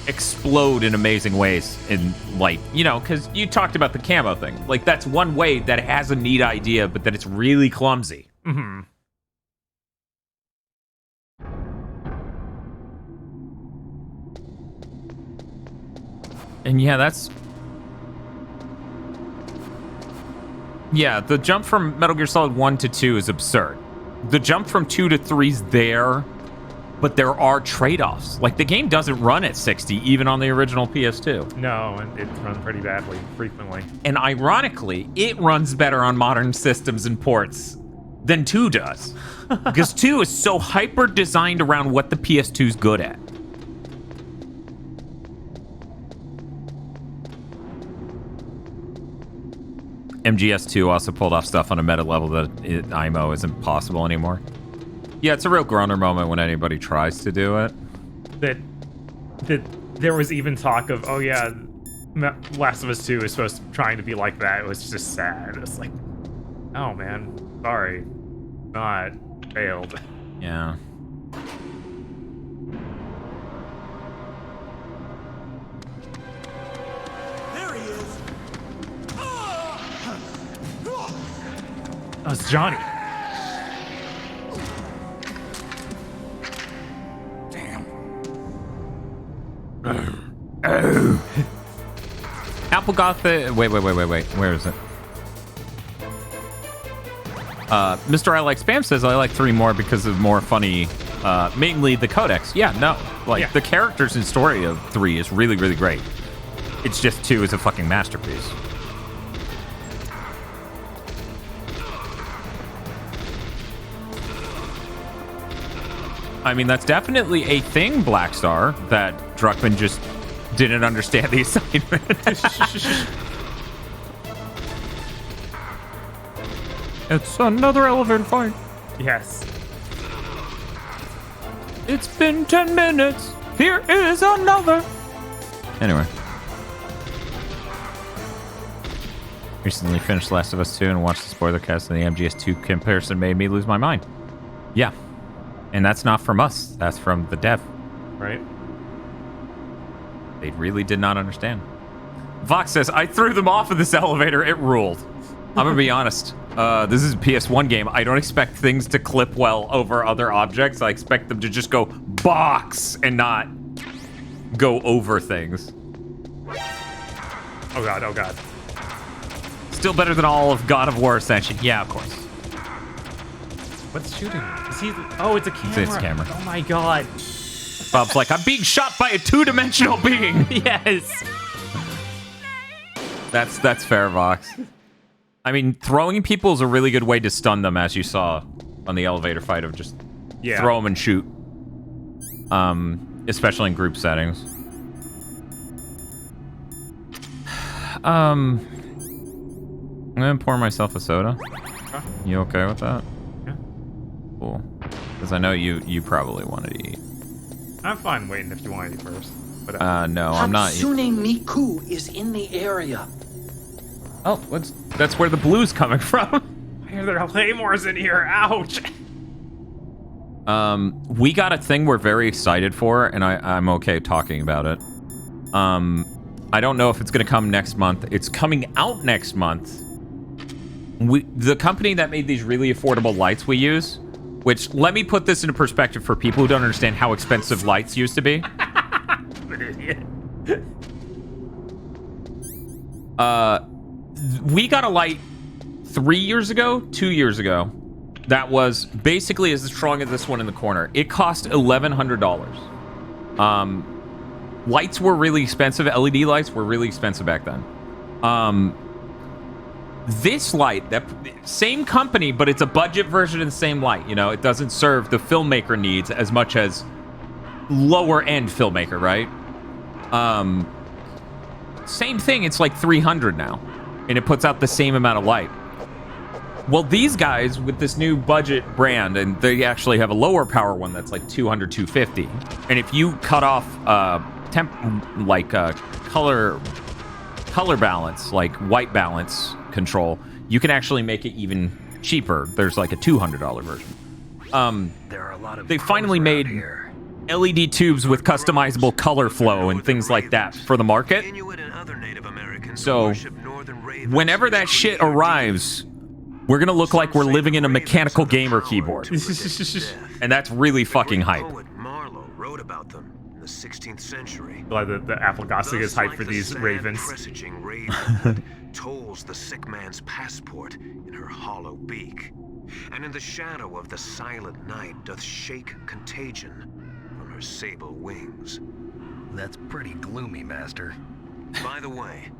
explode in amazing ways in, like, you know, because you talked about the camo thing. Like, that's one way that it has a neat idea, but that it's really clumsy. Mm-hmm. And yeah, that's... Yeah, the jump from Metal Gear Solid 1 to 2 is absurd. The jump from 2 to 3 is there, but there are trade-offs. Like, the game doesn't run at 60, even on the original PS2. No, and it runs pretty badly, frequently. And ironically, it runs better on modern systems and ports than 2 does. Because 2 is so hyper-designed around what the PS2's good at. MGS2 also pulled off stuff on a meta level that IMO isn't possible anymore. Yeah, it's a real groaner moment when anybody tries to do it. That there was even talk of, oh yeah, Last of Us 2 is supposed to trying to be like that. It was just sad. It's like, oh man, sorry, not failed. Yeah. There he is. Oh, it's Johnny. Applegoth. Wait. Where is it? Mr. I Like Spam says I like 3 more because of more funny, mainly the codex. Yeah, no. Like, the characters and story of 3 is really, really great. It's just 2 is a fucking masterpiece. I mean, that's definitely a thing, Blackstar, that Druckmann just didn't understand the assignment. It's another elevator fight. Yes. It's been 10 minutes. Here is another. Anyway. Recently finished Last of Us 2 and watched the spoiler cast, and the MGS2 comparison made me lose my mind. Yeah. And that's not from us. That's from the dev. Right. They really did not understand. Vox says, I threw them off of this elevator. It ruled. I'm going to be honest. This is a PS1 game. I don't expect things to clip well over other objects. I expect them to just go box and not go over things. Oh god, oh god. Still better than all of God of War Ascension. Yeah, of course. What's shooting? Is he? Oh, it's a camera. It's a camera. Oh my god. Bob's like, I'm being shot by a 2-dimensional being. Yes. That's fair, Vox. I mean, throwing people is a really good way to stun them, as you saw on the elevator fight of just throw them and shoot. Especially in group settings. I'm gonna pour myself a soda. You okay with that? Yeah. Cool. Because I know you probably wanted to eat. I'm fine waiting if you want to eat first. But, no, I'm not. Hatsune Miku is in the area. Oh, that's where the blue's coming from. I hear there are claymores in here. Ouch. We got a thing we're very excited for, and I'm okay talking about it. I don't know if it's gonna come next month. It's coming out next month. The company that made these really affordable lights we use, which, let me put this into perspective for people who don't understand how expensive lights used to be. An idiot. We got a light 2 years ago, that was basically as strong as this one in the corner. It cost $1,100. Lights were really expensive. LED lights were really expensive back then. This light, that same company, but it's a budget version of the same light. You know, it doesn't serve the filmmaker needs as much as lower end filmmaker, right? Same thing. It's like $300 now, and it puts out the same amount of light. Well, these guys with this new budget brand, and they actually have a lower power one that's like $200, $250. And if you cut off color balance, like white balance control, you can actually make it even cheaper. There's like a $200 version. There are a lot of they finally made LED tubes with customizable color flow and things like that for the market. So whenever that shit arrives, we're gonna look like we're living in a mechanical gamer keyboard. And that's really fucking hype. Wrote about them in the 16th century. Glad that the Applegossic is hyped for these ravens. Presaging raven tolls the sick man's passport in her hollow beak, and in the shadow of the silent night doth shake contagion from her sable wings. That's pretty gloomy, Master. By the way,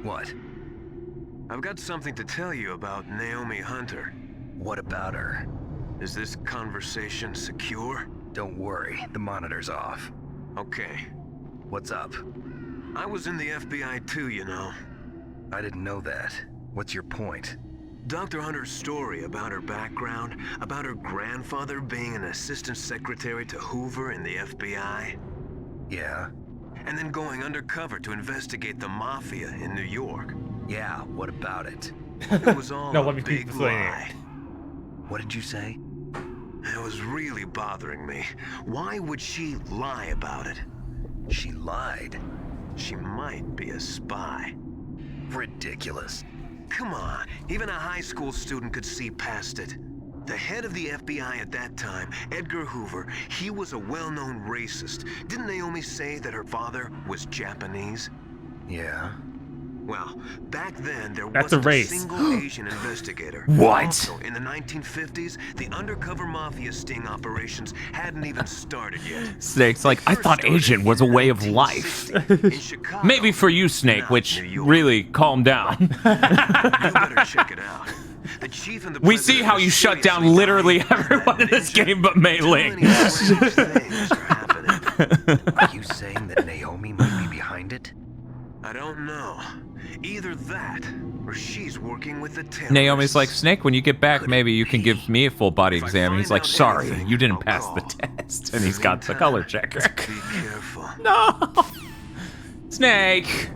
what? I've got something to tell you about Naomi Hunter. What about her? Is this conversation secure? Don't worry, the monitor's off. Okay. What's up? I was in the FBI too, you know. I didn't know that. What's your point? Dr. Hunter's story about her background, about her grandfather being an assistant secretary to Hoover in the FBI. Yeah? And then going undercover to investigate the mafia in New York. Yeah, what about it? It was all No, a let me big keep this lane. lie. What did you say? It was really bothering me. Why would she lie about it? She lied. She might be a spy. Ridiculous. Come on, even a high school student could see past it. The head of the FBI at that time, Edgar Hoover, he was a well-known racist. Didn't Naomi say that her father was Japanese? Yeah. Well, back then there That's a wasn't race. single Asian investigator. What? Also, in the 1950s, the undercover mafia sting operations hadn't even started yet. Snake's like, I thought Asian was a way of life. Maybe for you, Snake, which really, calm down. You better check it out. The chief and the We see how you shut down literally everyone in this game but Mei Ling. Are you saying that Naomi might be behind it? I don't know. Either that, or she's working with the terrorists. Naomi's like, Snake, when you get back, maybe you can give me a full body exam. And he's like, sorry, you didn't pass the test. And he's got the color checker. Be careful. No! Snake!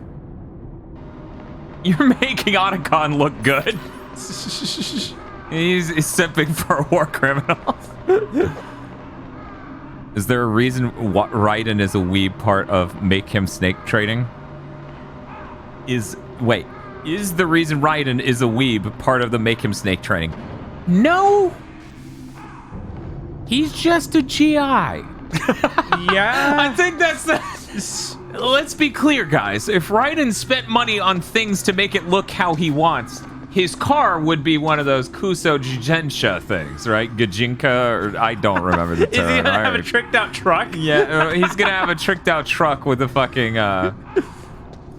You're making Otacon look good. He's simping for a war criminal. Is there a reason Raiden is a weeb part of Make Him Snake trading? Is the reason Raiden is a weeb part of the Make Him Snake training? No! He's just a GI. Yeah? I think that's the... Let's be clear, guys. If Raiden spent money on things to make it look how he wants, his car would be one of those Kuso Jujensha things, right? Gajinka, or I don't remember the term. Is he gonna have a tricked out truck? Yeah, he's gonna have a tricked out truck with a fucking,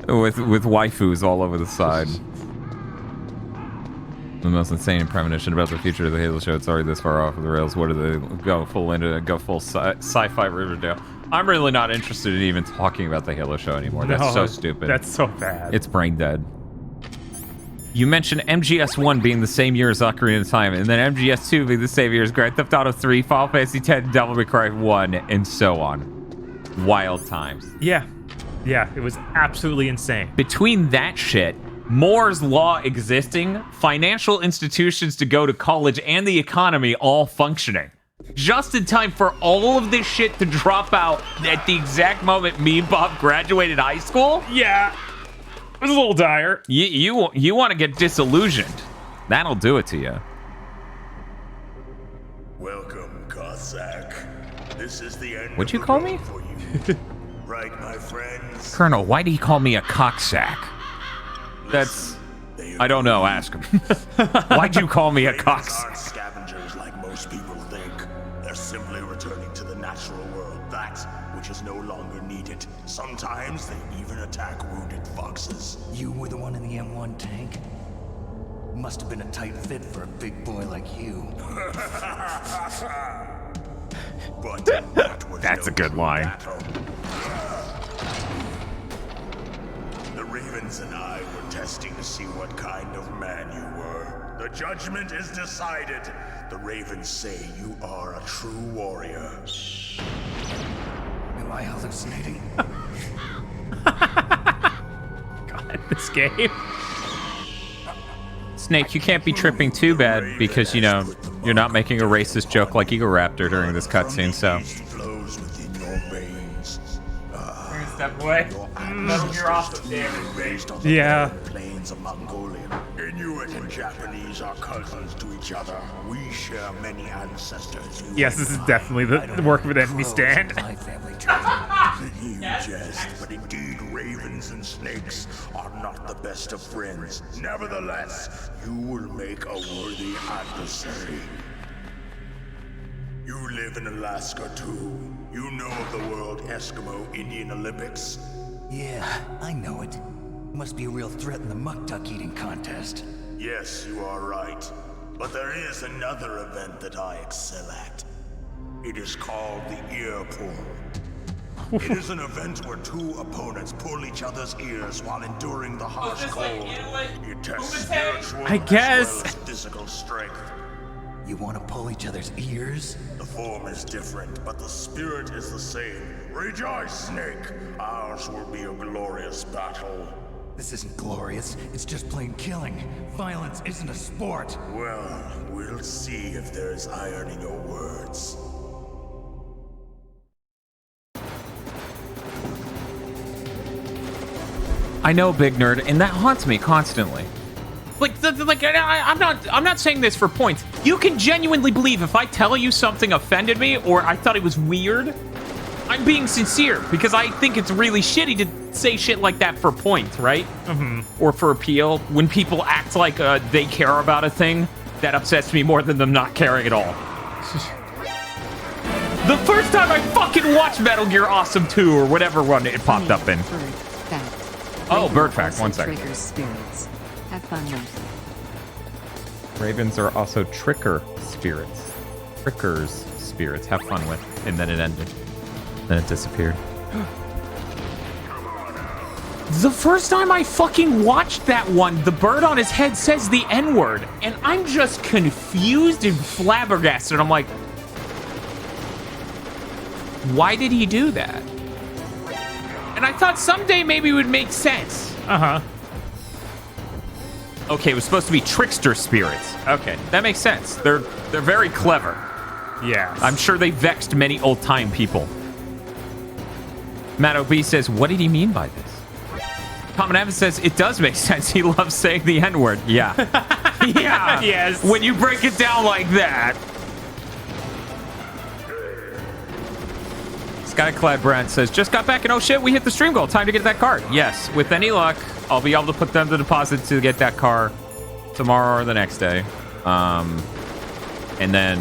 with waifus all over the side. The most insane premonition about the future of the Halo show. It's already this far off of the rails. What do they go full sci-fi Riverdale? I'm really not interested in even talking about the Halo show anymore. That's so stupid. That's so bad. It's brain dead. You mentioned MGS1 being the same year as Ocarina of Time, and then MGS2 being the same year as Grand Theft Auto 3, Final Fantasy X, Devil May Cry 1, and so on. Wild times. Yeah. Yeah, it was absolutely insane. Between that shit, Moore's Law existing, financial institutions to go to college, and the economy all functioning. Just in time for all of this shit to drop out at the exact moment me and Bob graduated high school? Yeah. It was a little dire. You want to get disillusioned. That'll do it to you. Welcome, Cossack. This is the end. What'd you call me? For you. Right, my friends? Colonel, why do you call me a cocksack? That's... I don't know, ask him. Why'd you call me a cocksack? Aren't scavengers like most people think. They're simply returning to the natural world, that which is no longer needed. Sometimes they even attack wounded foxes. You were the one in the M1 tank? Must have been a tight fit for a big boy like you. But that was That's a good line. The Ravens and I were testing to see what kind of man you were. The judgment is decided. The Ravens say you are a true warrior. Am I hallucinating? God, this game. Snake, you can't be tripping too bad because, you know, you're not making a racist joke like Eagle Raptor during this cutscene, so. Flows within your veins. Step away. Metal Gear awesome damage. Yeah. Plains of Mongolia. Inuit and Japanese are cousins to each other. We share many ancestors. Yes, this is definitely the work of an enemy stand. You jest, but indeed ravens and snakes are not the best of friends. Nevertheless, you will make a worthy adversary. You live in Alaska too. You know of the World Eskimo Indian Olympics? Yeah, I know it. Must be a real threat in the muck-duck eating contest. Yes, you are right. But there is another event that I excel at. It is called the ear pull. It is an event where two opponents pull each other's ears while enduring the harsh cold. It tests spiritual I guess. as well as physical strength. You want to pull each other's ears? The form is different, but the spirit is the same. Rejoice, Snake! Ours will be a glorious battle. This isn't glorious. It's just plain killing. Violence isn't a sport. Well, we'll see if there's iron in your words. I know, big nerd, and that haunts me constantly. I'm not saying this for points. You can genuinely believe if I tell you something offended me or I thought it was weird, I'm being sincere because I think it's really shitty to say shit like that for points, right? Or for appeal. When people act like they care about a thing, that upsets me more than them not caring at all. The first time I fucking watched Metal Gear Awesome 2 or whatever one it popped up in. Oh, bird fact. One second. Triggers spirits. Have fun with. Ravens are also tricker spirits. Trickers spirits. Have fun with. And then it ended. Then it disappeared. The first time I fucking watched that one, the bird on his head says the N-word, and I'm just confused and flabbergasted. I'm like, why did he do that? And I thought someday maybe it would make sense. Okay, it was supposed to be trickster spirits. Okay, that makes sense. They're very clever. Yeah. I'm sure they vexed many old-time people. Matt OB says, what did he mean by this? Common Evans says, it does make sense. He loves saying the N-word. Yeah. Yeah. Yes. When you break it down like that. Skyclad Brand says, just got back and oh shit, we hit the stream goal. Time to get that card. Yes, with any luck, I'll be able to put them to deposit to get that car tomorrow or the next day. And then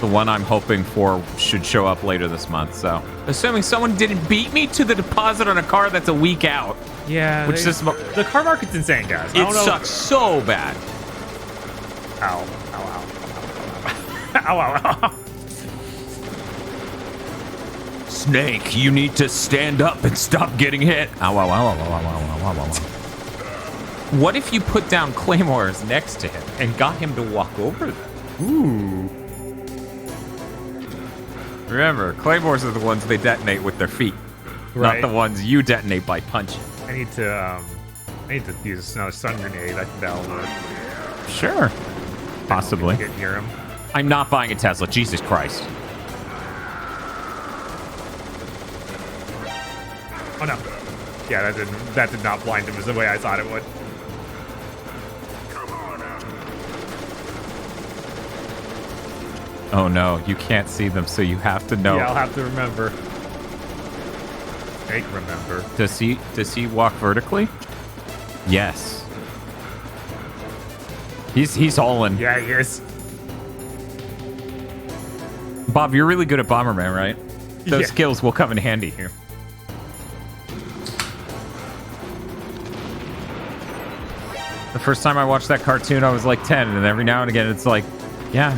the one I'm hoping for should show up later this month. So, assuming someone didn't beat me to the deposit on a car that's a week out. Yeah. Which the car market's insane, guys. It sucks so bad. Ow. Ow, ow. Ow, ow, ow. Snake, you need to stand up and stop getting hit. Ow, ow, ow, ow, ow, ow, ow, ow, ow. What if you put down claymores next to him and got him to walk over them? Ooh. Remember, claymores are the ones they detonate with their feet, right. Not the ones you detonate by punching. I need to use another stun grenade. I think that'll work. Sure. Possibly. Get near him. I'm not buying a Tesla. Jesus Christ. Oh no. Yeah, that did not blind him as the way I thought it would. Oh no, you can't see them, so you have to know. Yeah, I'll have to remember. Remember. Does he walk vertically? Yes. He's all in. Yeah, he is. Bob, you're really good at Bomberman, right? Those Yeah. skills will come in handy here. The first time I watched that cartoon, I was like 10, and every now and again, it's like, yeah,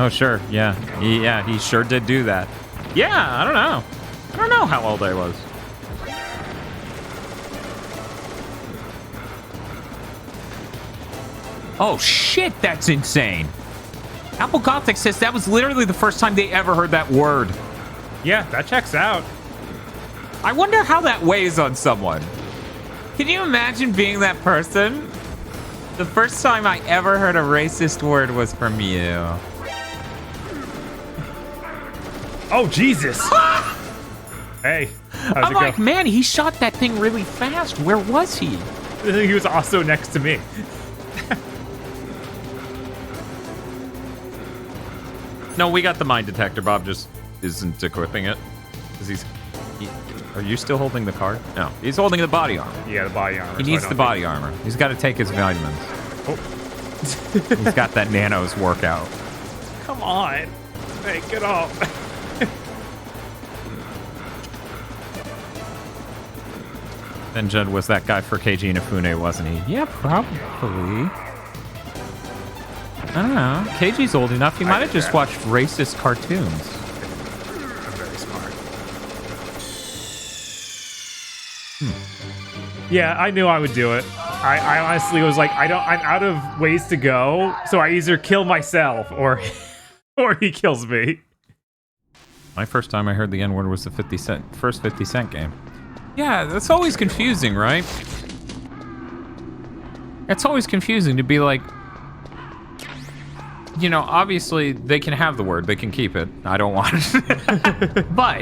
sure, yeah, he sure did do that. Yeah, I don't know how old I was. Oh shit, that's insane. Apple Gothic says that was literally the first time they ever heard that word. Yeah, that checks out. I wonder how that weighs on someone. Can you imagine being that person? The first time I ever heard a racist word was from you. Oh, Jesus. Hey, how's I'm it like, go? man, he shot that thing really fast. Where was he? He was also next to me. No, we got the mine detector. Bob just isn't equipping it. Are you still holding the card? No, he's holding the body armor. Yeah, the body armor. He needs the body armor. He's got to take his vitamins. Oh. He's got that nanos workout. Come on. Hey, get off. Then Judd was that guy for Keiji Inafune, wasn't he? Yeah, probably. I don't know. Keiji's old enough. He might have just watched racist cartoons. I'm very smart. Yeah, I knew I would do it. I honestly was like, I'm out of ways to go, so I either kill myself or or he kills me. My first time I heard the N-word was the first 50 Cent game. Yeah, that's always confusing, right? It's always confusing to be like, you know, obviously they can have the word, they can keep it. I don't want it. But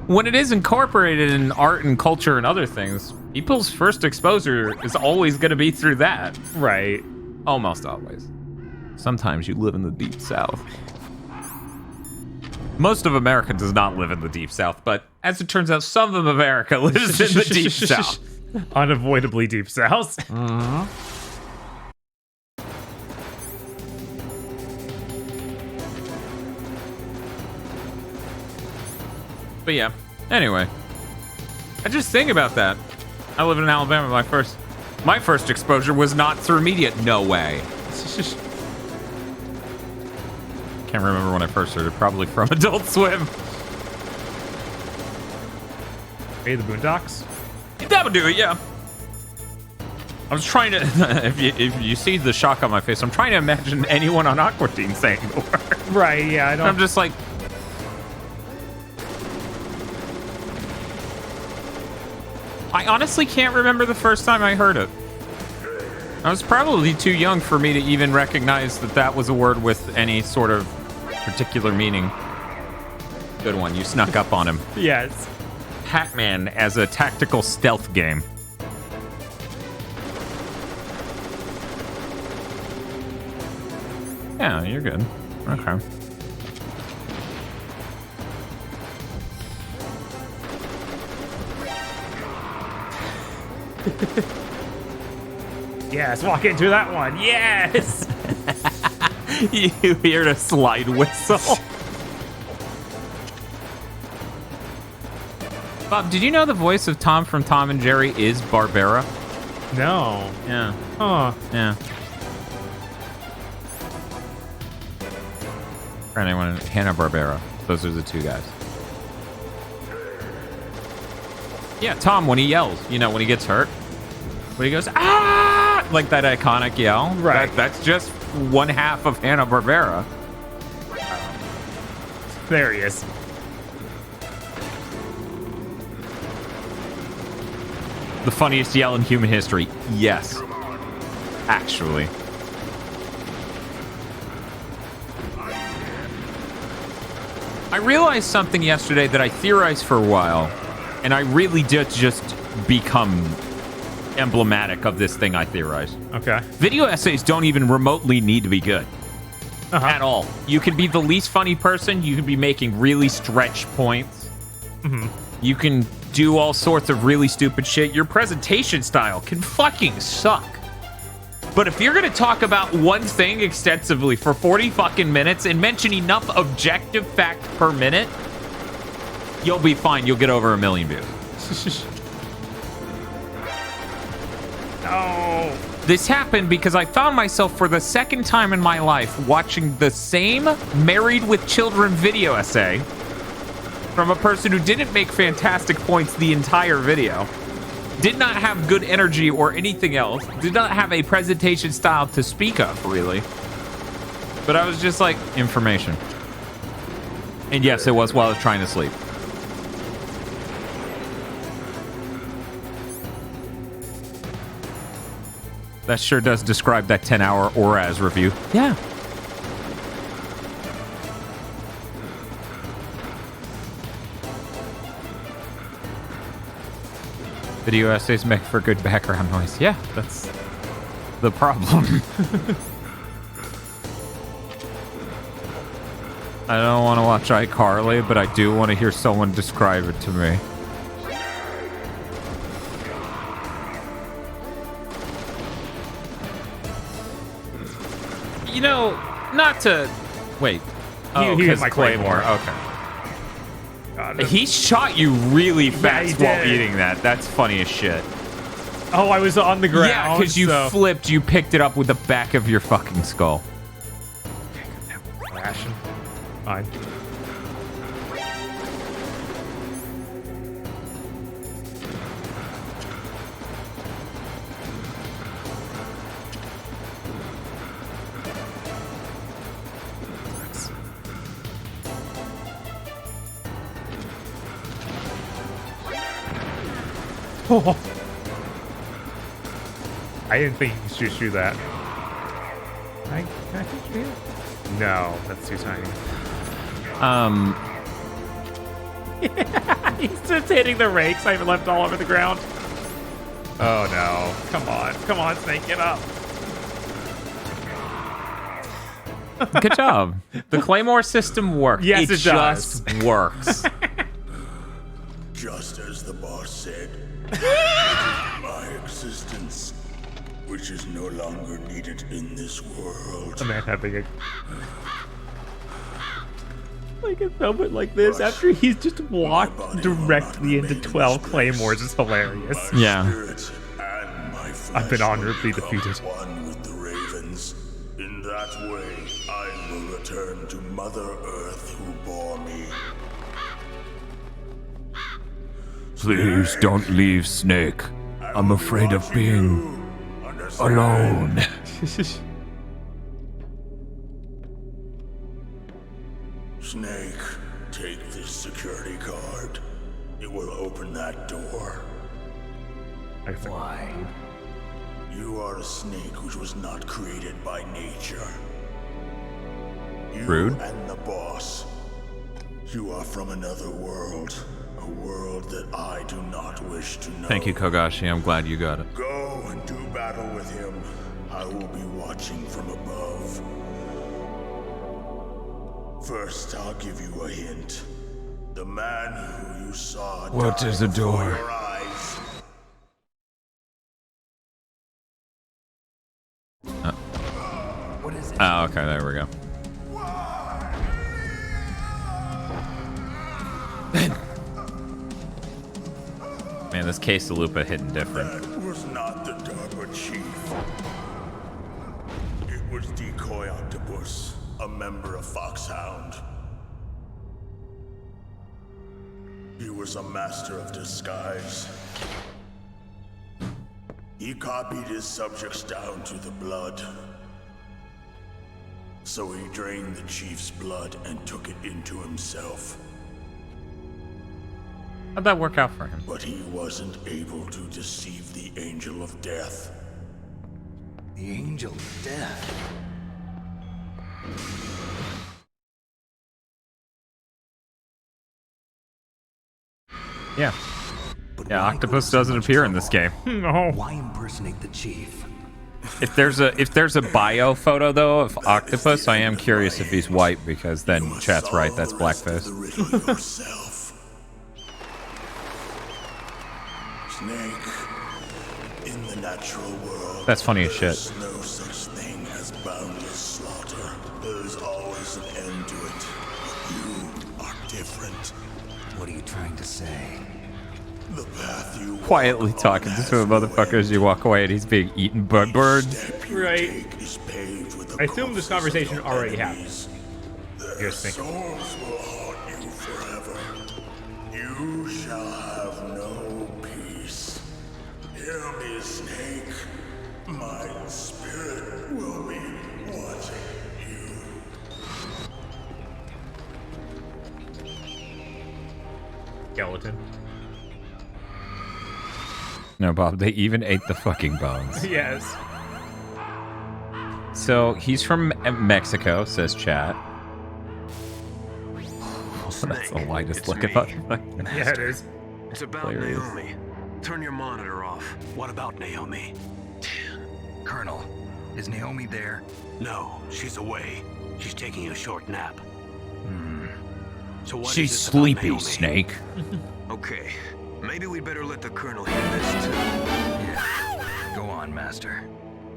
when it is incorporated in art and culture and other things, people's first exposure is always going to be through that. Right. Almost always. Sometimes you live in the Deep South. Most of America does not live in the Deep South, but as it turns out, some of America lives in the Deep South. Unavoidably Deep South. But yeah, anyway. I just think about that. I live in Alabama. My first exposure was not through media. No way. Can't remember when I first heard it. Probably from Adult Swim. Hey, the Boondocks? That would do it, yeah. I was trying to... if you see the shock on my face, I'm trying to imagine anyone on Aqua Teen saying the word. Right, yeah, I don't... I'm just like... I honestly can't remember the first time I heard it. I was probably too young for me to even recognize that that was a word with any sort of particular meaning. Good one, you snuck up on him. Yes. Pac-Man as a tactical stealth game. Yeah, you're good. Okay. Yes, walk into that one. Yes. You hear a slide whistle. Bob, did you know the voice of Tom from Tom and Jerry is Barbera? No. Yeah. Huh. Yeah. For anyone, Hanna-Barbera. Those are the two guys. Yeah, Tom, when he yells, you know, when he gets hurt. When he goes, ah! Like that iconic yell. Right. That's just one half of Hanna-Barbera. There he is. The funniest yell in human history. Yes. Actually. I realized something yesterday that I theorized for a while, and I really did just become emblematic of this thing I theorized. Okay. Video essays don't even remotely need to be good. At all. You can be the least funny person, you can be making really stretched points. You can do all sorts of really stupid shit. Your presentation style can fucking suck. But if you're gonna talk about one thing extensively for 40 fucking minutes and mention enough objective fact per minute, you'll be fine. You'll get over 1 million views. No. This happened because I found myself for the second time in my life watching the same Married with Children video essay from a person who didn't make fantastic points the entire video, did not have good energy or anything else, did not have a presentation style to speak of, really. But I was just like, information. And yes, it was while I was trying to sleep. That sure does describe that 10-hour ORAS review. Yeah. Video essays make for good background noise. Yeah, that's the problem. I don't want to watch iCarly, but I do want to hear someone describe it to me. You know, not to... Wait. Oh, he hit because my Claymore. Okay. He shot you really fast while eating that. That's funny as shit. Oh, I was on the ground. Yeah, because you flipped, you picked it up with the back of your fucking skull. Ration. Fine. I didn't think you should shoot that. Can I shoot it? No, that's too tiny. He's just hitting the rakes. I even left all over the ground. Oh no. Come on, Snake, get up. Good job. The Claymore system works. Yes, it just does. works. Just as the boss said, my existence, which is no longer needed in this world. A man having a moment like this after he's just walked directly into 12 claymores is hilarious. Yeah. I've been honorably defeated. One with the ravens. In that way, I will return to Mother Earth who bore me. Please don't leave, Snake. I'm afraid of being alone. Snake, take this security card. It will open that door. Why? You are a snake which was not created by nature. You Rude. and the boss. You are from another world. A world that I do not wish to know. Thank you, Kogashi. I'm glad you got it. Go and do battle with him. I will be watching from above. First, I'll give you a hint. The man who you saw What died is a before door? your eyes. What is it? Oh, okay, there we go. Man, this quesalupa hitting different. That was not the Darpa chief. It was Decoy Octopus, a member of Foxhound. He was a master of disguise. He copied his subjects down to the blood. So he drained the chief's blood and took it into himself. How'd that work out for him? But he wasn't able to deceive the Angel of Death. The Angel of Death? Yeah. Yeah, Octopus doesn't appear in this game. No. Why impersonate the chief? If there's a bio photo though of Octopus, I am curious if he's white because then chat's right, that's blackface. Snake, in the natural world, That's funny as shit. there's no such thing as boundless slaughter. There's always an end to it. But you are different. What are you trying to say? The path you Quietly talking to a motherfucker as you walk away and he's being eaten by birds. Right. I assume this conversation already happened. Just thinking. souls will haunt you forever. You shall have no peace. Hear me, Snake. My spirit will be watching you. Skeleton. No, Bob, they even ate the fucking bones. Yes. So he's from Mexico, says chat. That's the lightest looking fucking. Yeah, it is. It's about Hilarious. Naomi. Turn your monitor off. What about Naomi? Colonel, is Naomi there? No, she's away. She's taking a short nap. So what She's is this about sleepy, Naomi? Snake. Okay, maybe we'd better let the Colonel hear this too. Yeah. Go on, Master.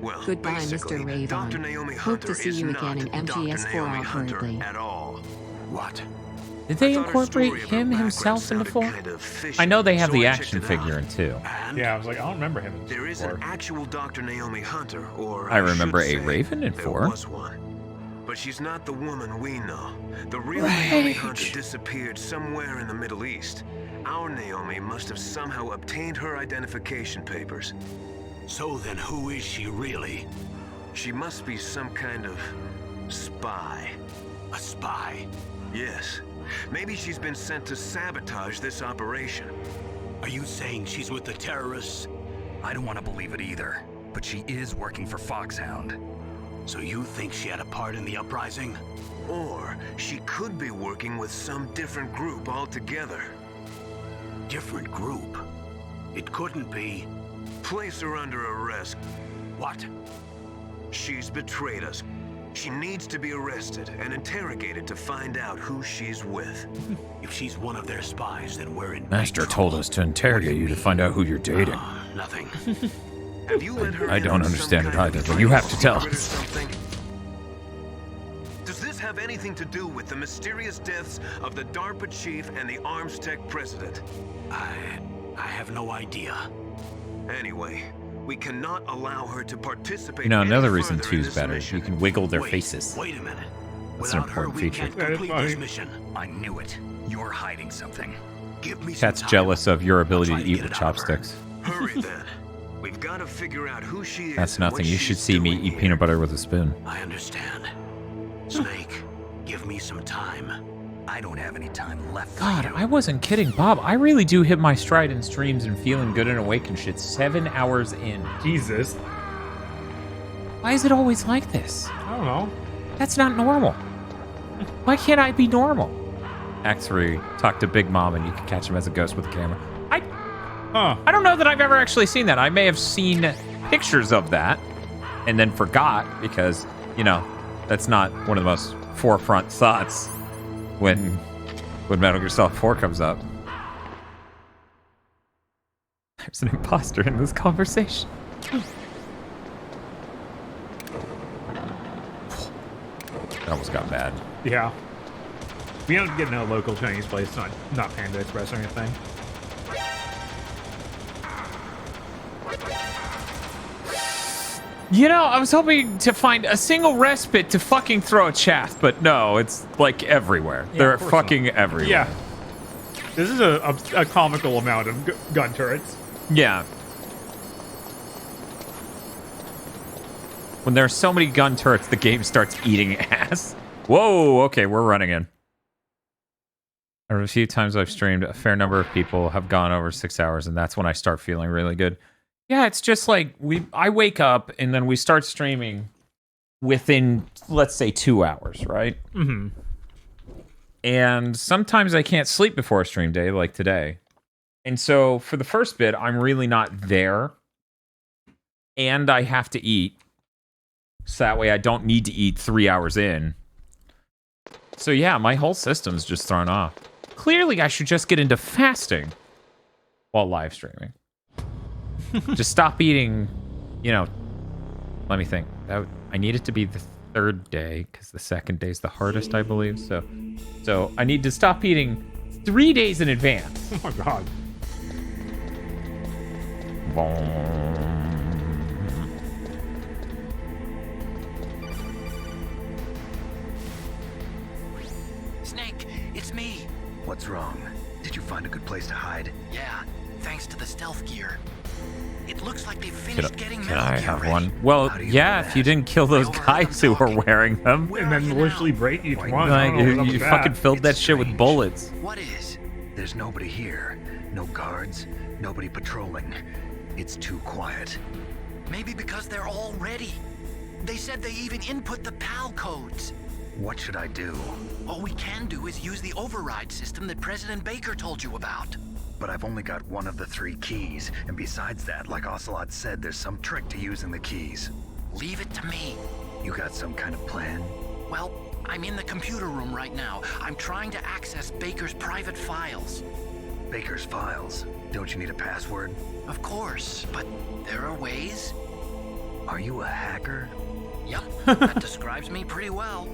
Well, Goodbye, basically, Mr. Ravon. Dr. Naomi Hope Hunter to see is you not again in Dr. MGS4 Naomi Hunter hurriedly. at all. What? Did they I thought her incorporate story of her him background himself in the sounded four? kind of fishy, I know they have so the I checked action it figure out. in two. Yeah, I was like, I don't remember him in There is four. an actual Dr. Naomi Hunter, or I remember should a say, Raven in there 4. was one. But she's not the woman we know. The real Naomi Hunter disappeared somewhere in the Middle East. Our Naomi must have somehow obtained her identification papers. So then who is she really? She must be some kind of spy. A spy? Yes. Maybe she's been sent to sabotage this operation. Are you saying she's with the terrorists? I don't want to believe it either, but she is working for Foxhound. So you think she had a part in the uprising? Or she could be working with some different group altogether. Different group? It couldn't be. Place her under arrest. What? She's betrayed us. She needs to be arrested and interrogated to find out who she's with. If she's one of their spies, then we're in Master told us to interrogate you to find out who you're dating. Nothing. Have you let her I in don't on understand some it kind either, of but you have to tell secret or us. something? Does this have anything to do with the mysterious deaths of the Darpa chief and the Arms Tech president? I have no idea. Anyway, we cannot allow her to participate. You know, another any reason further 2 in is this better. mission. You can wiggle their faces. Wait a minute. That's an Without her, important we feature. can't complete this mission. I knew it. You're hiding something. Give me Cat's some time. jealous of your ability to I'll try eat get with it out of her. chopsticks. Hurry then. We've got to figure out who she is. That's and what nothing. You should she's see me doing eat here. peanut butter with a spoon. I understand. Snake, give me some time. I don't have any time left. God, I wasn't kidding, Bob. I really do hit my stride in streams and feeling good and awake and shit 7 hours in. Jesus. Why is it always like this? I don't know. That's not normal. Why can't I be normal? Act 3, talk to Big Mom and you can catch him as a ghost with a camera. I don't know that I've ever actually seen that. I may have seen pictures of that and then forgot because, you know, that's not one of the most forefront thoughts when Metal Gear Solid 4 comes up. There's an imposter in this conversation. That almost got bad. Yeah. We don't get in a local Chinese place, not Panda Express or anything. You know, I was hoping to find a single respite to fucking throw a chaff, but no, it's like everywhere. Yeah, They're of course fucking not. everywhere. Yeah. This is a comical amount of gun turrets. Yeah. When there are so many gun turrets, the game starts eating ass. Whoa, okay, we're running in. A few times I've streamed, a fair number of people have gone over 6 hours, and that's when I start feeling really good. Yeah, it's just like I wake up and then we start streaming within, let's say, 2 hours, right? Mm-hmm. And sometimes I can't sleep before a stream day, like today. And so for the first bit, I'm really not there. And I have to eat. So that way I don't need to eat 3 hours in. So yeah, my whole system's just thrown off. Clearly, I should just get into fasting while live streaming. Just stop eating, you know, let me think. I need it to be the 3rd day, because the 2nd day is the hardest, I believe. So I need to stop eating 3 days in advance. Oh my god. Snake, it's me. What's wrong? Did you find a good place to hide? Yeah, thanks to the stealth gear. It looks like they finished getting Can metal I gear have ready. one? Well, yeah, if you didn't kill those guys who were wearing them. And then maliciously break each one. Like, I don't know you about fucking that. filled that shit with bullets. What is? There's nobody here. No guards, nobody patrolling. It's too quiet. Maybe because they're all ready. They said they even input the PAL codes. What should I do? All we can do is use the override system that President Baker told you about. But I've only got one of the 3 keys, and besides that, like Ocelot said, there's some trick to using the keys. Leave it to me. You got some kind of plan? Well, I'm in the computer room right now. I'm trying to access Baker's private files. Baker's files? Don't you need a password? Of course, but there are ways. Are you a hacker? Yep, that describes me pretty well.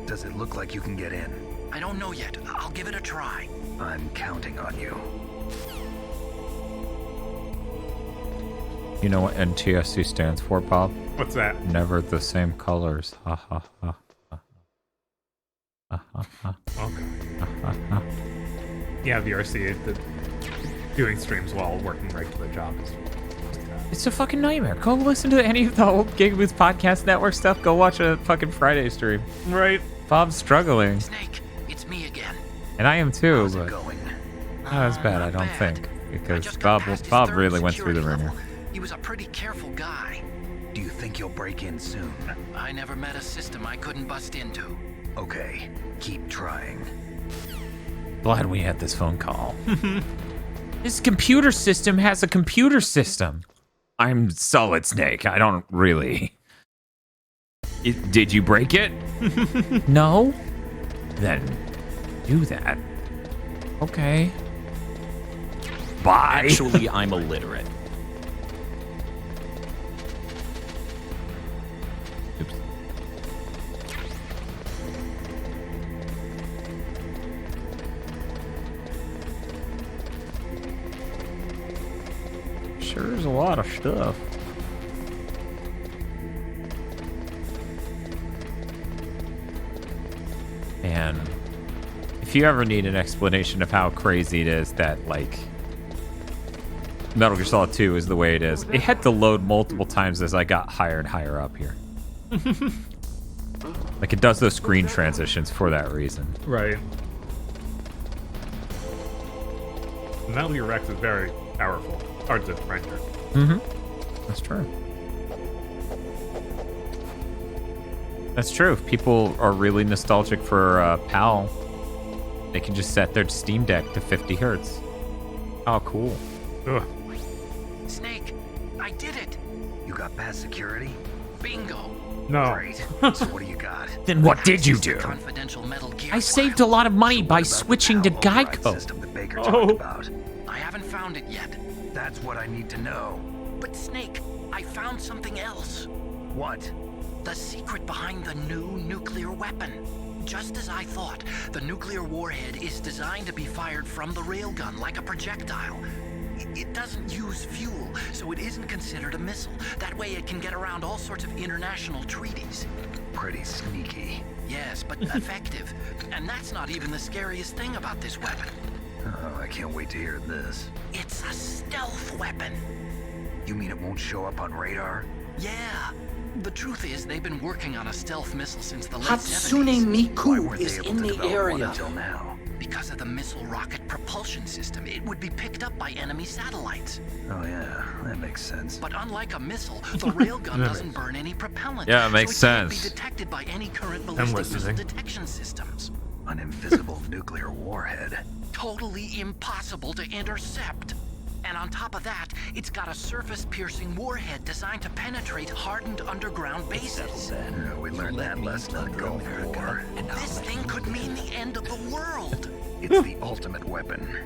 Does it look like you can get in? I don't know yet. I'll give it a try. I'm counting on you. You know what NTSC stands for, Bob? What's that? Never the same colors. Ha ha ha. Ha ha ha. Okay. Ha ha ha. Yeah, VRC, doing streams while working regular jobs. It's a fucking nightmare. Go listen to any of the old Gigaboots Podcast Network stuff. Go watch a fucking Friday stream. Right. Bob's struggling. Snake, it's me again. And I am too, How's but it going? not as bad, I don't think. because Bob really went through the ringer. He was a pretty careful guy. Do you think you'll break in soon? I never met a system I couldn't bust into. Okay, keep trying. Glad we had this phone call. This computer system has a computer system. I'm Solid Snake. I don't really. Did you break it? No? Then do that. Okay. Bye. Actually, I'm illiterate. Oops. Sure is a lot of stuff. And if you ever need an explanation of how crazy it is that, like, Metal Gear Solid 2 is the way it is, it had to load multiple times as I got higher and higher up here. Like, it does those screen transitions for that reason. Right. Metal Gear Rex is very powerful. Hard to render. Mm-hmm. That's true. That's true. If people are really nostalgic for PAL, they can just set their Steam Deck to 50 hertz. Oh, cool. Ugh. Snake, I did it. You got past security? Bingo. No. Great. So what do you got? Then what did you do? Confidential Metal Gear I saved a lot of money by switching to Geico. System that Baker talked about. I haven't found it yet. That's what I need to know. But Snake, I found something else. What? The secret behind the new nuclear weapon. Just as I thought, the nuclear warhead is designed to be fired from the railgun like a projectile. It doesn't use fuel, so it isn't considered a missile. That way it can get around all sorts of international treaties. Pretty sneaky. Yes, but effective. And that's not even the scariest thing about this weapon. Oh, I can't wait to hear this. It's a stealth weapon. You mean it won't show up on radar? Yeah. The truth is, they've been working on a stealth missile since the late Hatsune 70s. Miku is in the area. Until now. Because of the missile rocket propulsion system, it would be picked up by enemy satellites. Oh yeah, that makes sense. But unlike a missile, the railgun doesn't burn any propellant. Yeah, it makes so it can't sense. be detected by any current ballistic missile detection systems. An invisible nuclear warhead. Totally impossible to intercept. And on top of that, it's got a surface-piercing warhead designed to penetrate hardened underground bases. We learned that lesson on Gulf War. This thing could mean the end of the world. It's the ultimate weapon.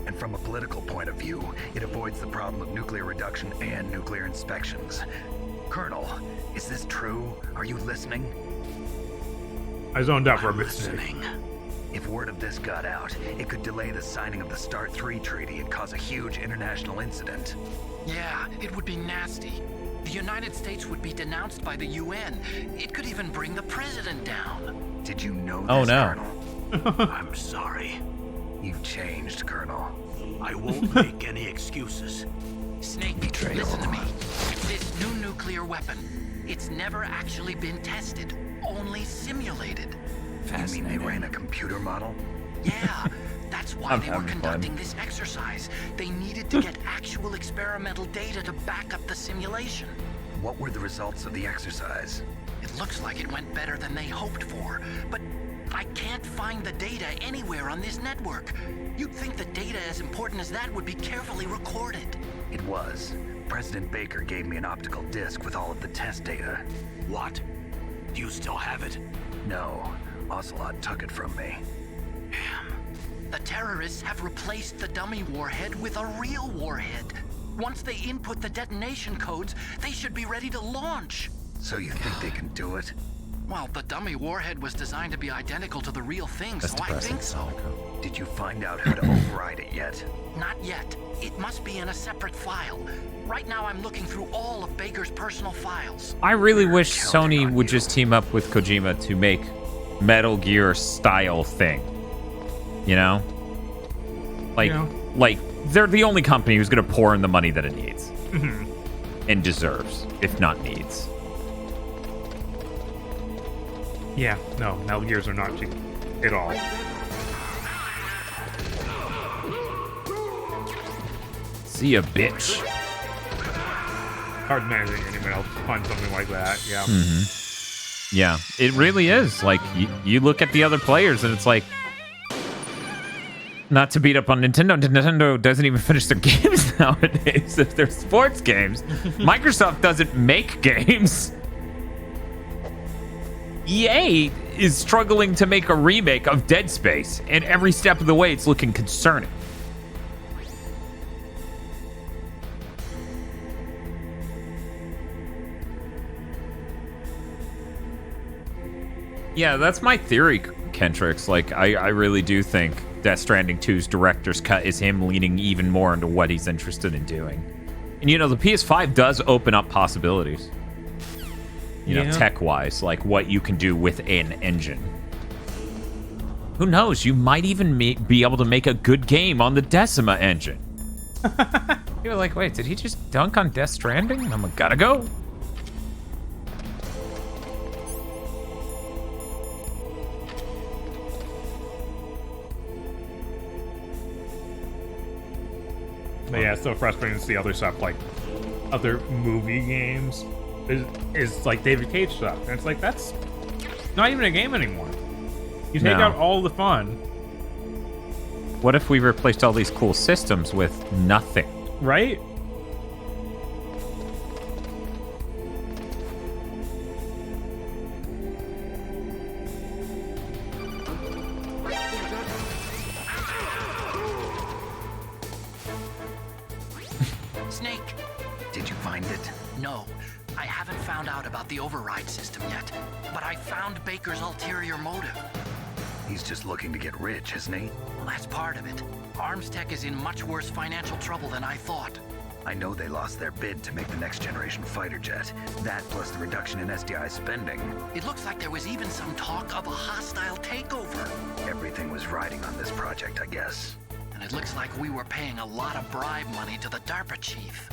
And from a political point of view, it avoids the problem of nuclear reduction and nuclear inspections. Colonel, is this true? Are you listening? I zoned out for a bit. Listening. If word of this got out, it could delay the signing of the START 3 treaty and cause a huge international incident. Yeah, it would be nasty. The United States would be denounced by the UN. It could even bring the president down. Did you know this, Oh, no. Colonel? I'm sorry. You've changed, Colonel. I won't make any excuses. Snake, listen to me. This new nuclear weapon, it's never actually been tested, only simulated. You mean they ran a computer model? Yeah, that's why I'm they were having conducting fun. this exercise. They needed to get actual experimental data to back up the simulation. What were the results of the exercise? It looks like it went better than they hoped for, but I can't find the data anywhere on this network. You'd think the data as important as that would be carefully recorded. It was. President Baker gave me an optical disc with all of the test data. What? Do you still have it? No. Ocelot took it from me. The terrorists have replaced the dummy warhead with a real warhead. Once they input the detonation codes, they should be ready to launch. So you think they can do it? Well, the dummy warhead was designed to be identical to the real thing, That's so I think so. Did you find out how to override it yet? Not yet. It must be in a separate file. Right now I'm looking through all of Baker's personal files. I really wish Sony would just team up with Kojima to make Metal Gear style thing. You know? Like they're the only company who's gonna pour in the money that it needs. And deserves, if not needs. Yeah, no, Metal Gears are not cheap at all. See ya, bitch. Hard managing anyone else to find something like that. Yeah. Yeah, it really is. Like, you look at the other players and it's like, not to beat up on Nintendo. Nintendo doesn't even finish their games nowadays if they're sports games. Microsoft doesn't make games. EA is struggling to make a remake of Dead Space, and every step of the way it's looking concerning. Yeah, that's my theory, Kentrix. Like, I really do think Death Stranding 2's director's cut is him leaning even more into what he's interested in doing. And, you know, the PS5 does open up possibilities. You know, tech-wise, like what you can do with an engine. Who knows? You might even be able to make a good game on the Decima engine. You're like, wait, did he just dunk on Death Stranding? I'm like, gotta go. But yeah, it's so frustrating to see other stuff like other movie games is like David Cage stuff. And it's like, that's not even a game anymore. You take out all the fun. What if we replaced all these cool systems with nothing? Right? Snake, did you find it? No, I haven't found out about the override system yet, but I found Baker's ulterior motive. He's just looking to get rich, isn't he? Well, that's part of it. Arms Tech is in much worse financial trouble than I thought. I know they lost their bid to make the next generation fighter jet. That plus the reduction in SDI spending. It looks like there was even some talk of a hostile takeover. Everything was riding on this project, I guess. And it looks like we were paying a lot of bribe money to the Darpa chief.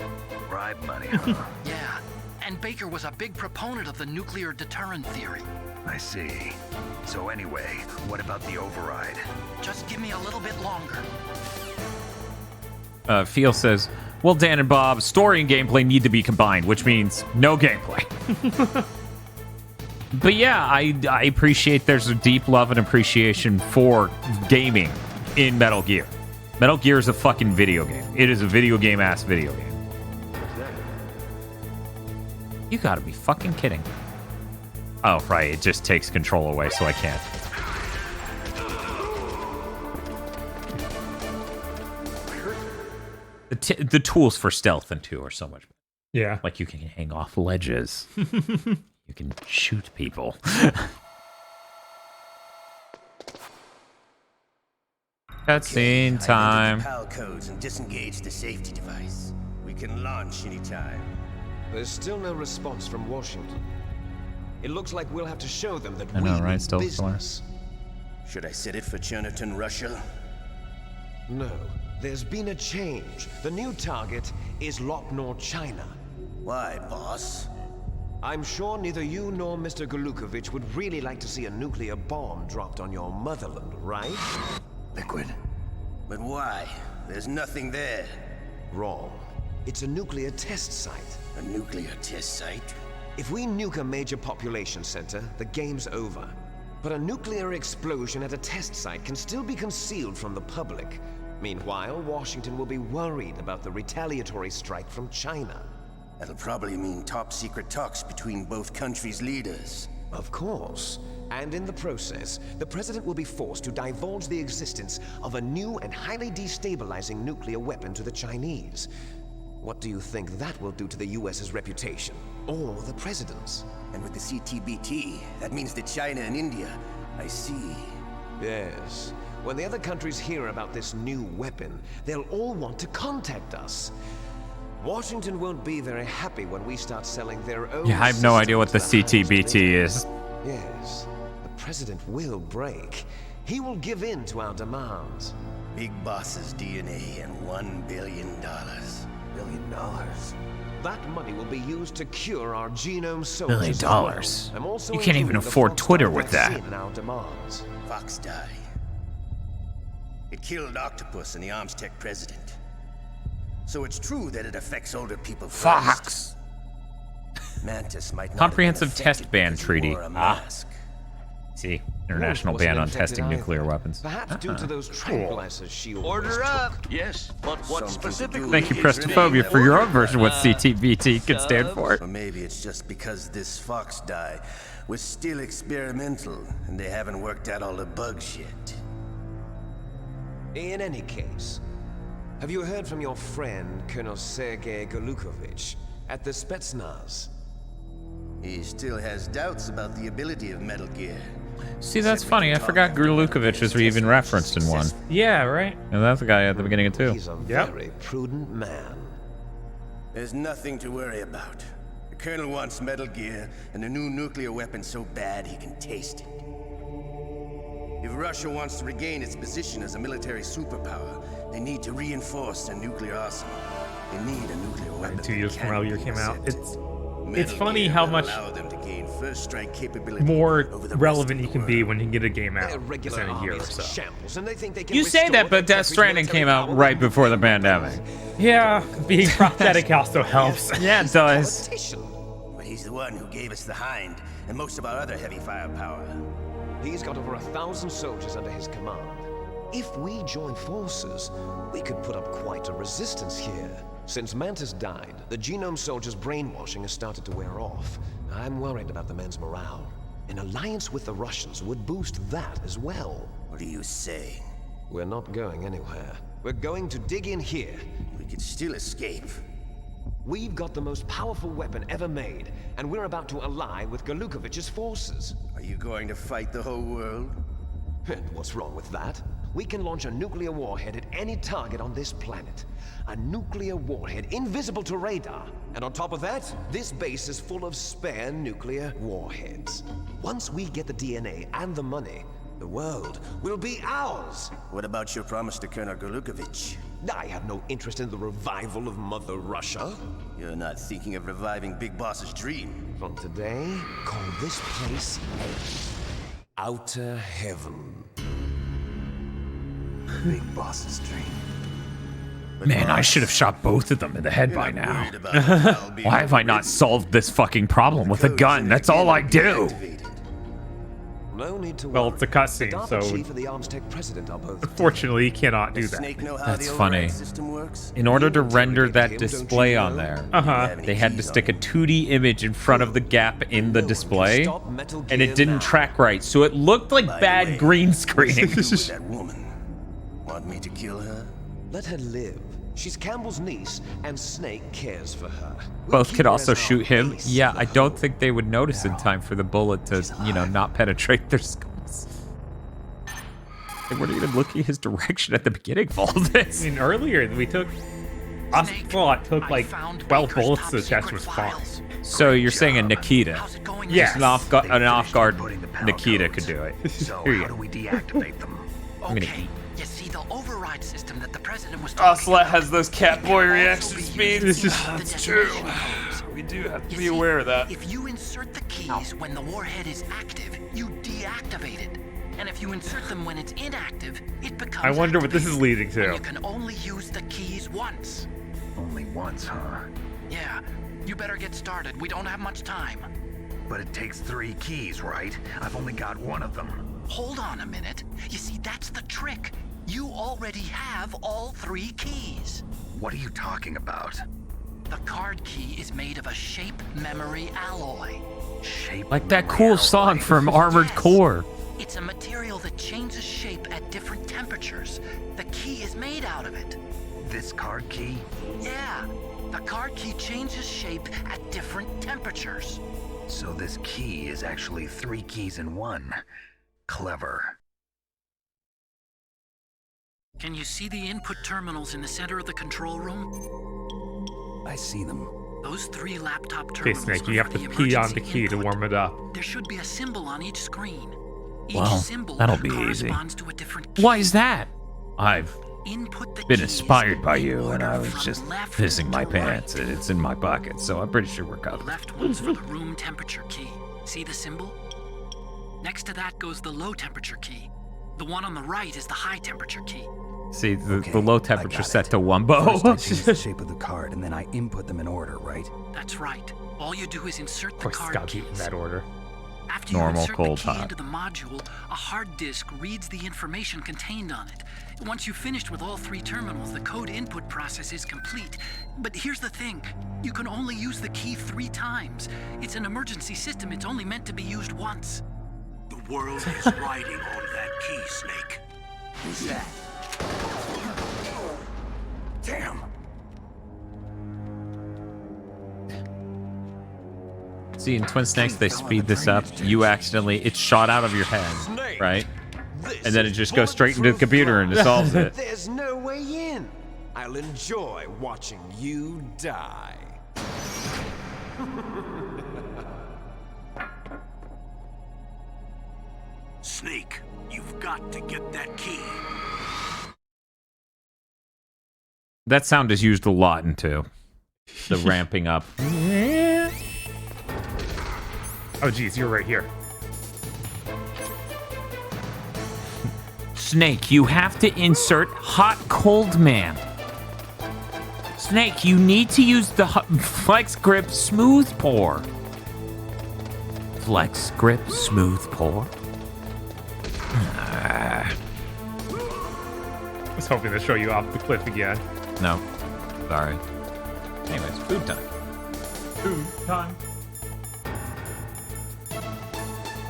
Bribe money, huh? Yeah, and Baker was a big proponent of the nuclear deterrent theory. I see. So anyway, what about the override? Just give me a little bit longer. Feel says, well, Dan and Bob, story and gameplay need to be combined, which means no gameplay. But yeah, I appreciate there's a deep love and appreciation for gaming in Metal Gear. Metal Gear is a fucking video game. It is a video game-ass video game. You gotta be fucking kidding. Oh, right, it just takes control away, so I can't. The tools for stealth in 2 are so much better. Yeah. Like, you can hang off ledges. You can shoot people. Cutscene time. PAL codes and disengage the safety device. We can launch anytime. There's still no response from Washington. It looks like we'll have to show them that I know, right? mean Still business. Should I set it for Jonathan, Russia? No, there's been a change. The new target is Lopnor, China. Why, boss? I'm sure neither you nor Mr. Golukovich would really like to see a nuclear bomb dropped on your motherland, right? Liquid. But why? There's nothing there. Wrong. It's a nuclear test site. A nuclear test site? If we nuke a major population center, the game's over. But a nuclear explosion at a test site can still be concealed from the public. Meanwhile, Washington will be worried about the retaliatory strike from China. That'll probably mean top-secret talks between both countries' leaders. Of course. And in the process, the president will be forced to divulge the existence of a new and highly destabilizing nuclear weapon to the Chinese. What do you think that will do to the US's reputation? Or the president's? And with the CTBT, that means that China and India. I see. Yes. When the other countries hear about this new weapon, they'll all want to contact us. Washington won't be very happy when we start selling their own. Yeah, I have no idea what the CTBT is. Yes. The president will break. He will give in to our demands. Big Boss's DNA and $1 billion. $1 billion? That money will be used to cure our genome $1 billion. soldiers. I'm also You can't even afford Twitter with that. in our demands. Fox died. It killed Octopus and the Arms Tech president. So it's true that it affects older people first. Fox. Mantis might not Comprehensive have been test affected ban because he treaty. wore a mask. See, international Wasn't ban on infected testing either. nuclear weapons. Perhaps due to those tranquilizers she always Order took. up. Yes, but what specifically? Thank you, is Prestophobia, for your own version of what CTBT could stand for. Or maybe it's just because this fox dye was still experimental and they haven't worked out all the bugs yet. In any case, have you heard from your friend, Colonel Sergei Golukovich, at the Spetsnaz? He still has doubts about the ability of Metal Gear. See, that's funny. I forgot Golukovich was even referenced in one. Yeah, right. And that's the guy at the beginning of 2. He's a very prudent man. There's nothing to worry about. The Colonel wants Metal Gear and a new nuclear weapon so bad he can taste it. If Russia wants to regain its position as a military superpower, they need to reinforce their nuclear arsenal. They need a nuclear weapon. 2 years from Metal Gear came out. It's Metal funny Gear how will much allow them to gain first strike capability more over the relevant rest you of can the be world. when you can get a game out Their regular in a year or armies in so. shambles, and they think they can You say restore that, but their Death country's Stranding military came out power right with before the pandemic. Yeah, being prophetic also helps. Yeah, it does. politician. But he's the one who gave us the Hind and most of our other heavy firepower. He's got over 1,000 soldiers under his command. If we join forces, we could put up quite a resistance here. Since Mantis died, the genome soldiers' brainwashing has started to wear off. I'm worried about the man's morale. An alliance with the Russians would boost that as well. What are you saying? We're not going anywhere. We're going to dig in here. We could still escape. We've got the most powerful weapon ever made, and we're about to ally with Golukovich's forces. Are you going to fight the whole world? And what's wrong with that? We can launch a nuclear warhead at any target on this planet. A nuclear warhead invisible to radar. And on top of that, this base is full of spare nuclear warheads. Once we get the DNA and the money, the world will be ours. What about your promise to Colonel Golukovich? I have no interest in the revival of Mother Russia. You're not thinking of reviving Big Boss's dream. From today, call this place Outer Heaven. Big Boss's dream. Man, I should have shot both of them in the head by now. Why have I not solved this fucking problem with a gun? That's all I do. No need to Well, it's a cutscene, the Darpa so chief and the Armstech president are both unfortunately you cannot do that. Snake know how That's the funny. override system works? In order to render that display on there, they had to stick a 2D image in front of the gap in the display, and it didn't track right, so it looked like bad green screen. That woman. Want me to kill her? Let her live. She's Campbell's niece, and Snake cares for her. Both could also shoot him. Yeah, I don't think they would notice in time for the bullet to, you know, not penetrate their skulls. They weren't even looking his direction at the beginning of all this. I mean, earlier we took... Ocelot took like 12 bullets to the chest was fine. So you're saying a Nikita? Yes. Just an off-guard Nikita could do it. So Here you how go. do we deactivate them? Okay, you see the override system that the president was talking Ocelot about. has those Catboy reaction speeds. That's true. We do have to be aware of that. If you insert the keys when the warhead is active, you deactivate it. And if you insert them when it's inactive, it becomes I wonder what this is leading activated. to. And you can only use the keys once. Only once, huh? Yeah, you better get started. We don't have much time. But it takes 3 keys, right? I've only got 1 of them. Hold on a minute. You see, that's the trick. You already have all 3 keys. What are you talking about? The card key is made of a shape memory alloy. Shape Like that cool song from Armored Core. It's a material that changes shape at different temperatures. The key is made out of it. This card key? Yeah, the card key changes shape at different temperatures. So this key is actually 3 keys in 1. Clever. Can you see the input terminals in the center of the control room? I see them. Those 3 laptop Okay, terminals Snake, are you have for to the pee on emergency the key to input. warm it up. There should be a symbol on each screen. Each Well, symbol that'll be easy. corresponds to a different key. Why is that? I've Input the been keys inspired by in you, and I order was from just left pissing my to pants. right. It's in my pocket, so I'm pretty sure we're The covered. left one's for the room temperature key. See the symbol? Next to that goes the low temperature key. The one on the right is the high temperature key. See, the low temperature set to First, I Wumbo. change the shape of the card, and then I input them in order, right? That's right. All you do is insert Of the course, it's card got to be keys. in that order. After you Normal, insert cold, the key hot. into the module, a hard disk reads the information contained on it. Once you've finished with all 3 terminals, the code input process is complete. But here's the thing. You can only use the key 3 times. It's an emergency system. It's only meant to be used once. The world is riding on that key, Snake. Who's that? Damn! See, in Twin Snakes, they speed this up. You accidentally, it's shot out of your head, right? And then it just goes straight into the computer and it solves it. There's no way in. I'll enjoy watching you die. Snake, you've got to get that key. That sound is used a lot in 2. The ramping up. Oh, geez, you're right here. Snake, you have to insert hot cold man. Snake, you need to use the flex grip smooth pour. Flex grip smooth pour. I was hoping to show you off the cliff again. No. Sorry. Anyways, food time. Food time.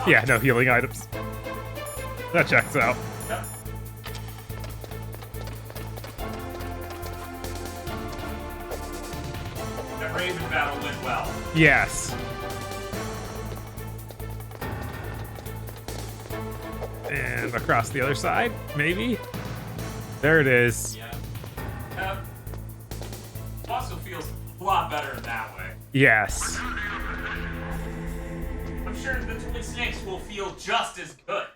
Yeah, no healing items. That checks out. Yep. That Raven battle went well. Yes. And across the other side, maybe? There it is. Yeah. Also feels a lot better in that way. Yes. I'm sure the Twin Snakes will feel just as good.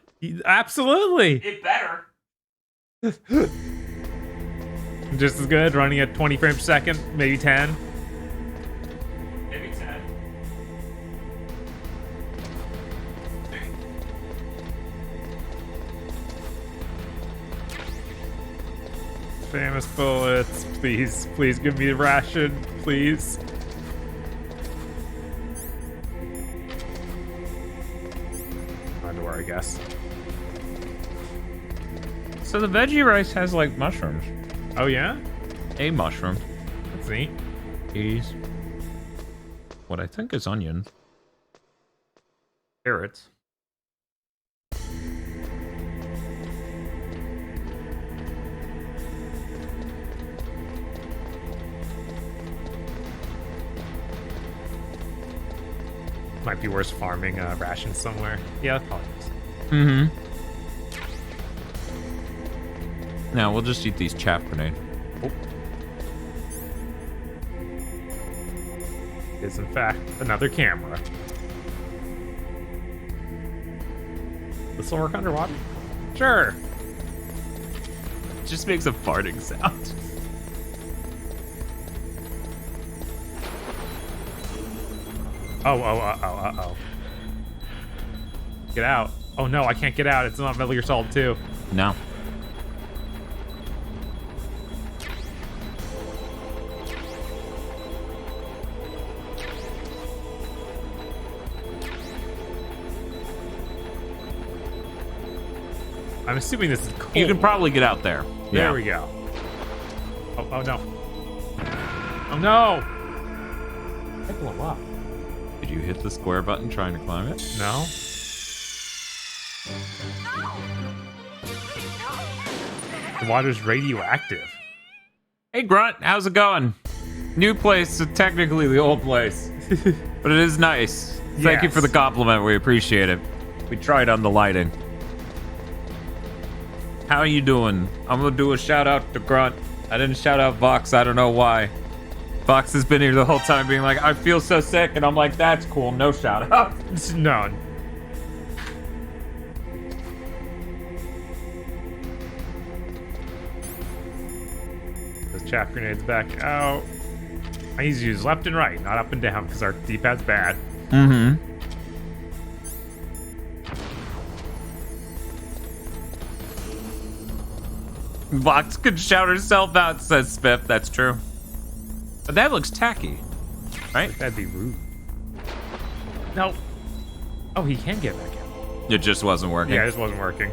Absolutely. It better. Just as good, running at 20 frames per second, maybe 10. Maybe 10. Famous bullets, please, please give me the ration, please. Underwear, I guess. So the veggie rice has like mushrooms. Oh yeah? A mushroom. Let's see. Cheese. What I think is onions. Carrots. Might be worse farming rations somewhere. Yeah, that probably is. Mm-hmm. Now we'll just eat these chaff grenades. Oh. Is in fact another camera. This will work underwater? Sure. It just makes a farting sound. Oh. Get out. Oh no, I can't get out. It's not Metal Gear Solid 2. No. I'm assuming this is cold. You can probably get out there. There Yeah. we go. Oh no. Oh no! I blow up. Did you hit the square button trying to climb it? No. The water's radioactive. Hey Grunt, how's it going? New place, so technically the old place. But it is nice. Thank you for the compliment, we appreciate it. We tried on the lighting. How are you doing? I'm gonna do a shout out to Grunt. I didn't shout out Vox, I don't know why. Vox has been here the whole time being like, I feel so sick, and I'm like, that's cool, no shout out. None. Those chaff grenades back out. I need to use left and right, not up and down, because our D-pad's bad. Mm-hmm. Vox could shout herself out, says Spiff. That's true. But that looks tacky, right? That'd be rude. No. Oh, he can get back in. It just wasn't working. Yeah, it just wasn't working.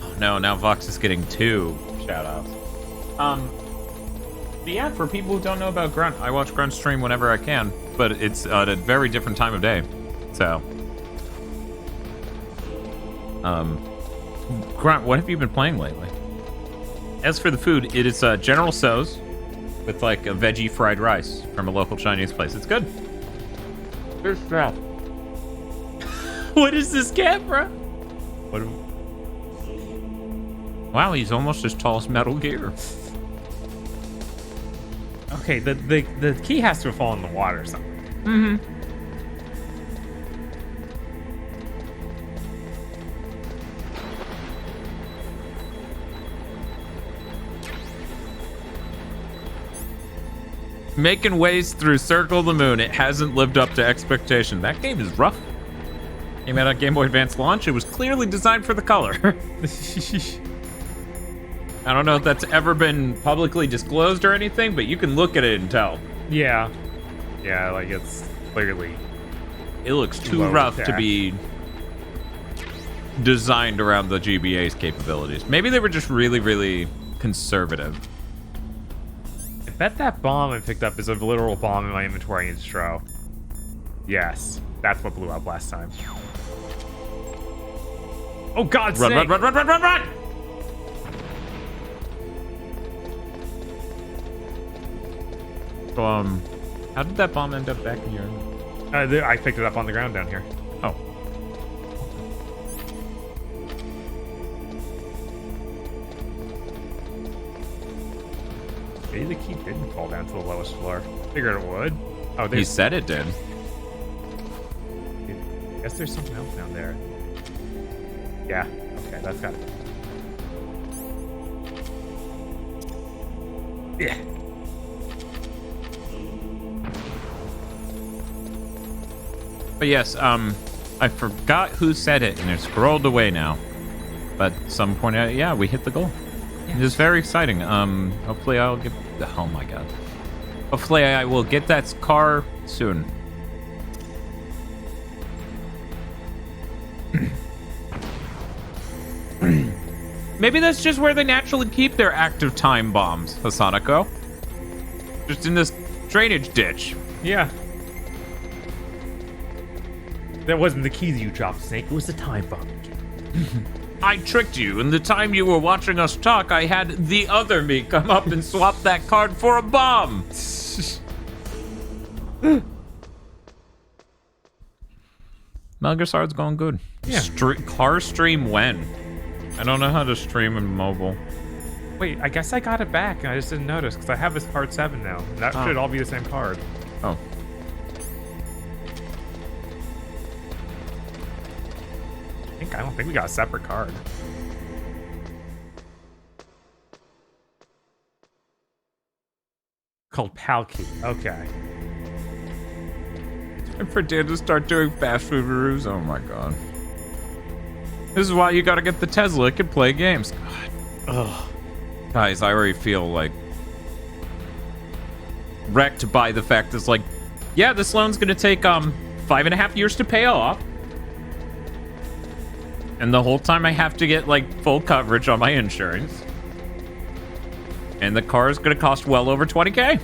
Oh, no, now Vox is getting 2 shout-outs. But yeah, for people who don't know about Grunt, I watch Grunt stream whenever I can, but it's at a very different time of day. So, Grunt, what have you been playing lately? As for the food, it is General Tso's with like a veggie fried rice from a local Chinese place. It's good. There's that. What is this camera? What? Wow, he's almost as tall as Metal Gear. Okay, the key has to have fallen in the water or something. Mm-hmm. Making ways through Circle the Moon. It hasn't lived up to expectation. That game is rough. Came out on Game Boy Advance launch. It was clearly designed for the color. I don't know if that's ever been publicly disclosed or anything, but you can look at it and tell. Yeah. Yeah, like it's clearly... It looks too rough to be designed around the GBA's capabilities. Maybe they were just really, really conservative. I bet that bomb I picked up is a literal bomb in my inventory I need to throw. Yes, that's what blew up last time. Oh God! Run, run, run, run, run, run, run! How did that bomb end up back in your... I picked it up on the ground down here. Oh. Maybe the key didn't fall down to the lowest floor. Figured it would. Oh, he said it did. I guess there's something else down there. Yeah. Okay, that's got it. Yeah. But yes, I forgot who said it, and it scrolled away now. But some point out, yeah, we hit the goal. It is very exciting. Hopefully I'll get... Oh my god. Hopefully I will get that car soon. Maybe that's just where they naturally keep their active time bombs, Hasanako. Just in this drainage ditch. Yeah. That wasn't the key that you dropped, Snake. It was the time bomb. I tricked you, and the time you were watching us talk, I had the other me come up and swap that card for a bomb. Metal Gear Solid's going good. Yeah. Car stream when? I don't know how to stream in mobile. Wait, I guess I got it back, and I just didn't notice, because I have this card 7 now. That should all be the same card. Oh. I don't think we got a separate card. Called Palkey. Okay. And for Dan to start doing fast food reviews, oh my god. This is why you gotta get the Tesla. It can play games. God. Ugh. Guys, I already feel like wrecked by the fact that it's like, yeah, this loan's gonna take 5.5 years to pay off. And the whole time I have to get like full coverage on my insurance. And the car is gonna cost well over 20K.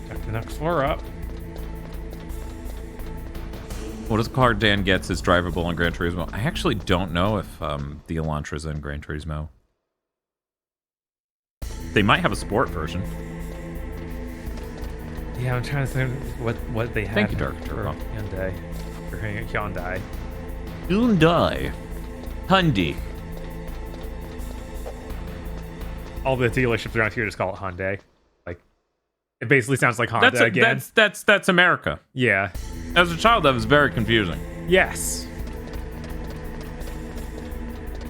Check the next floor up. What is the car Dan gets is drivable in Gran Turismo? I actually don't know if the Elantra's in Gran Turismo. They might have a sport version. Yeah, I'm trying to think what they had. Thank you, Dark Turbo. Hyundai. For Hyundai. Hyundai. All the dealerships around here just call it Hyundai. Like, it basically sounds like Honda again. That's America. Yeah. As a child, that was very confusing. Yes.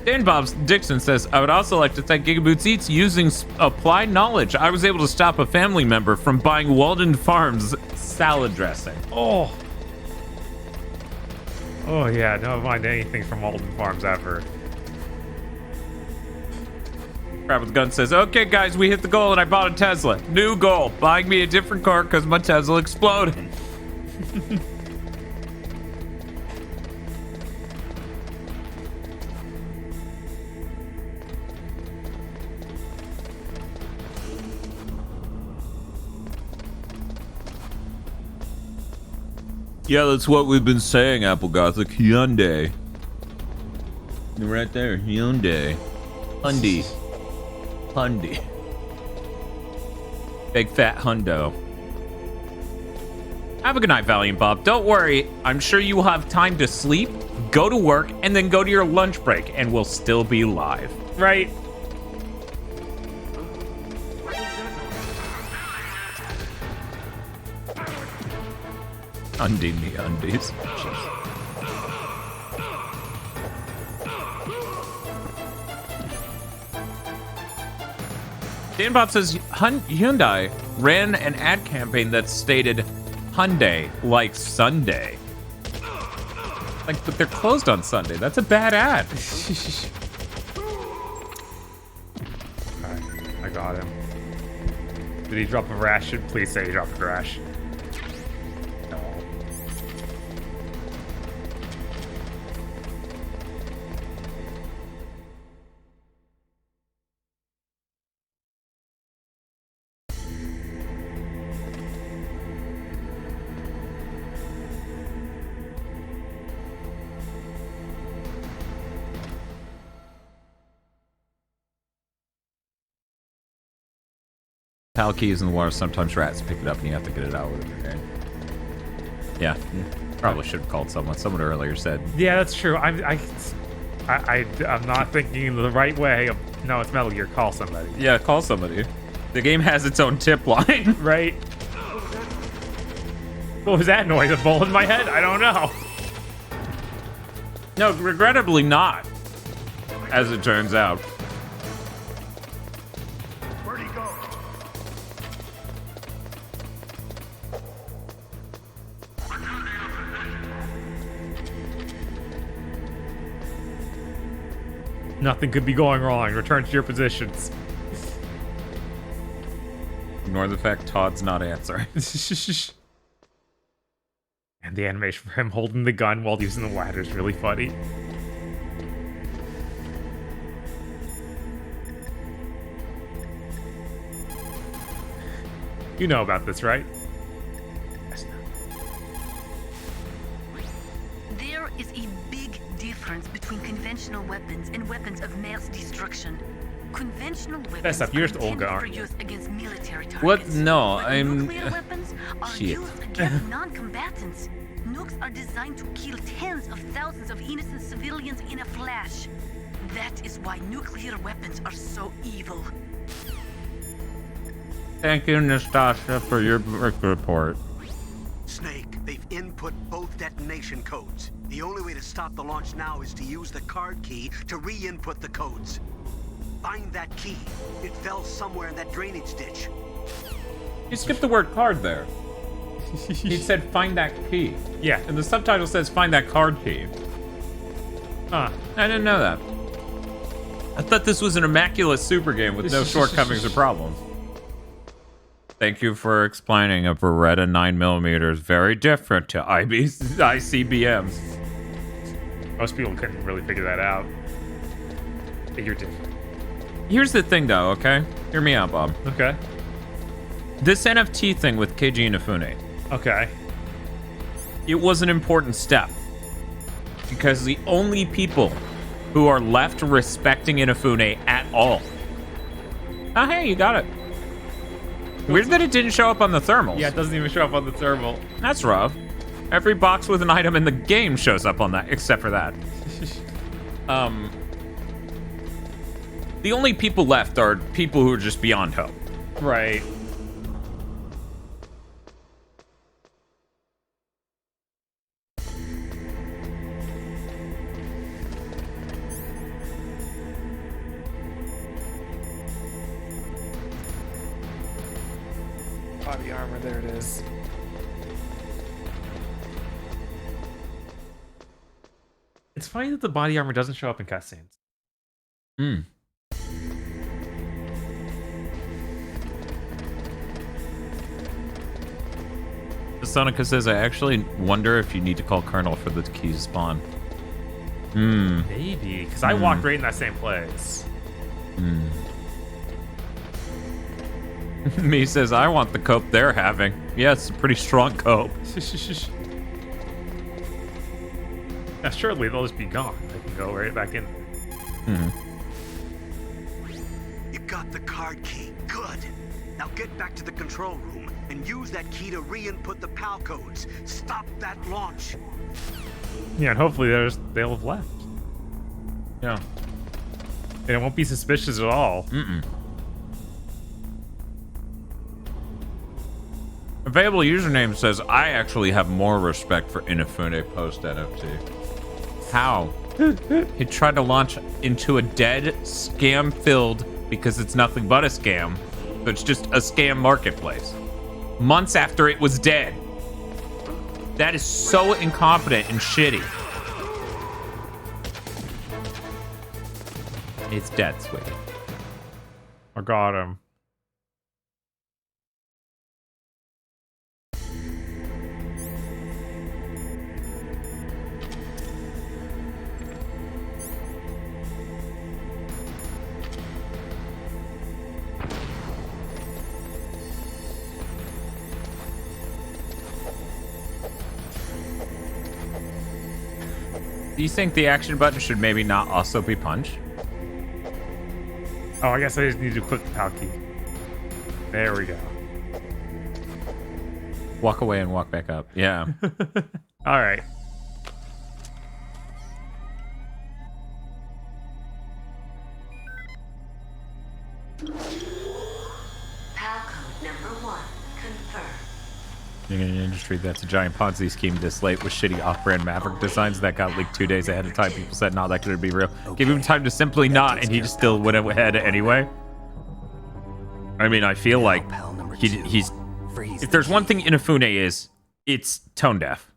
Dan Bob's Dixon says, I would also like to thank Gigaboots Eats using applied knowledge. I was able to stop a family member from buying Walden Farms salad dressing. Oh. Oh, yeah. Don't mind anything from Alden Farms ever. Crab with the Gun says, okay, guys, we hit the goal and I bought a Tesla. New goal. Buying me a different car because my Tesla exploded. Yeah, that's what we've been saying, Apple Gothic. Hyundai. Right there, Hyundai. Hyundai. Hyundai. Big fat hundo. Have a good night, Valiant Bob. Don't worry, I'm sure you will have time to sleep, go to work, and then go to your lunch break, and we'll still be live. Right. Undie me undies. Dan Bob says Hyundai ran an ad campaign that stated Hyundai like Sunday. Like, but they're closed on Sunday. That's a bad ad. I got him. Did he drop a ration? Please say he dropped a ration. Pal keys in the water, sometimes rats pick it up and you have to get it out with it again. Yeah, probably should have called someone. Someone earlier said. Yeah, that's true. I'm not thinking the right way. No, it's Metal Gear. Call somebody. Yeah, call somebody. The game has its own tip line. Right. What was that noise? A bullet in my head? I don't know. No, regrettably not. As it turns out. Where'd he go? Nothing could be going wrong. Return to your positions. Ignore the fact Todd's not answering. And the animation for him holding the gun while using the ladder is really funny. You know about this, right? There is a big difference between conventional weapons and weapons of mass destruction. Conventional weapons That's up. You're just are Olga, intended aren't for you? use against military targets. What? No, but I'm. Nuclear weapons are Shit. used against non-combatants. Nukes are designed to kill tens of thousands of innocent civilians in a flash. That is why nuclear weapons are so evil. Thank you, Nastasha, for your report. Snake, they've input both detonation codes. The only way to stop the launch now is to use the card key to re-input the codes. Find that key. It fell somewhere in that drainage ditch. You skipped the word card there. He said find that key. Yeah. And the subtitle says find that card key. Huh. I didn't know that. I thought this was an immaculate super game with no shortcomings or problems. Thank you for explaining a Beretta 9mm is very different to ICBMs. Most people couldn't really figure that out. But you're different. Here's the thing, though, okay? Hear me out, Bob. Okay. This NFT thing with Keiji Inafune. Okay. It was an important step. Because the only people who are left respecting Inafune at all. Oh, hey, you got it. Weird that it didn't show up on the thermals. Yeah, it doesn't even show up on the thermal. That's rough. Every box with an item in the game shows up on that, except for that. The only people left are people who are just beyond hope. Right. Body armor, there it is. It's funny that the body armor doesn't show up in cutscenes. Hmm. Sonica says, I actually wonder if you need to call Colonel for the key to spawn. Hmm. Maybe, because I walked right in that same place. Hmm. Me says, I want the cope they're having. Yeah, it's a pretty strong cope. Yeah, surely they'll just be gone. They can go right back in. You got the card key. Good. Now get back to the control room and use that key to re-input the PAL codes. Stop that launch. Yeah, and hopefully they'll have left. Yeah. And it won't be suspicious at all. Available username says, I actually have more respect for Inafune post NFT. How? He tried to launch into a dead, scam-filled, because it's nothing but a scam, so it's just a scam marketplace. Months after it was dead. That is so incompetent and shitty. It's dead, sweetie. I got him. Do you think the action button should maybe not also be punch? Oh, I guess I just need to click the PAL key. There we go. Walk away and walk back up. Yeah. All right. PAL code number 1 confirmed. In an industry that's a giant Ponzi scheme this late with shitty off-brand Maverick designs that got leaked 2 days ahead of time. People said, "No, that couldn't be real." Give him time to simply not, and he just still went ahead anyway. I mean, I feel like he's. If there's one thing Inafune is, it's tone deaf.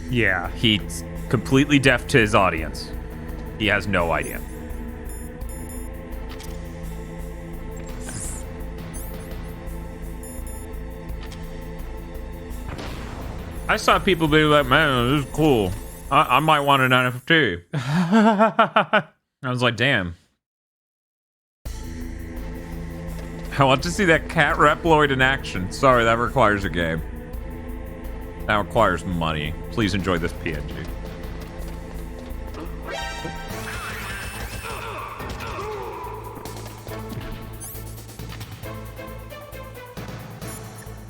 Yeah, he's completely deaf to his audience. He has no idea. I saw people be like, man, this is cool. I might want an NFT. I was like, damn. I want to see that cat Reploid in action. Sorry, that requires a game. That requires money. Please enjoy this PNG.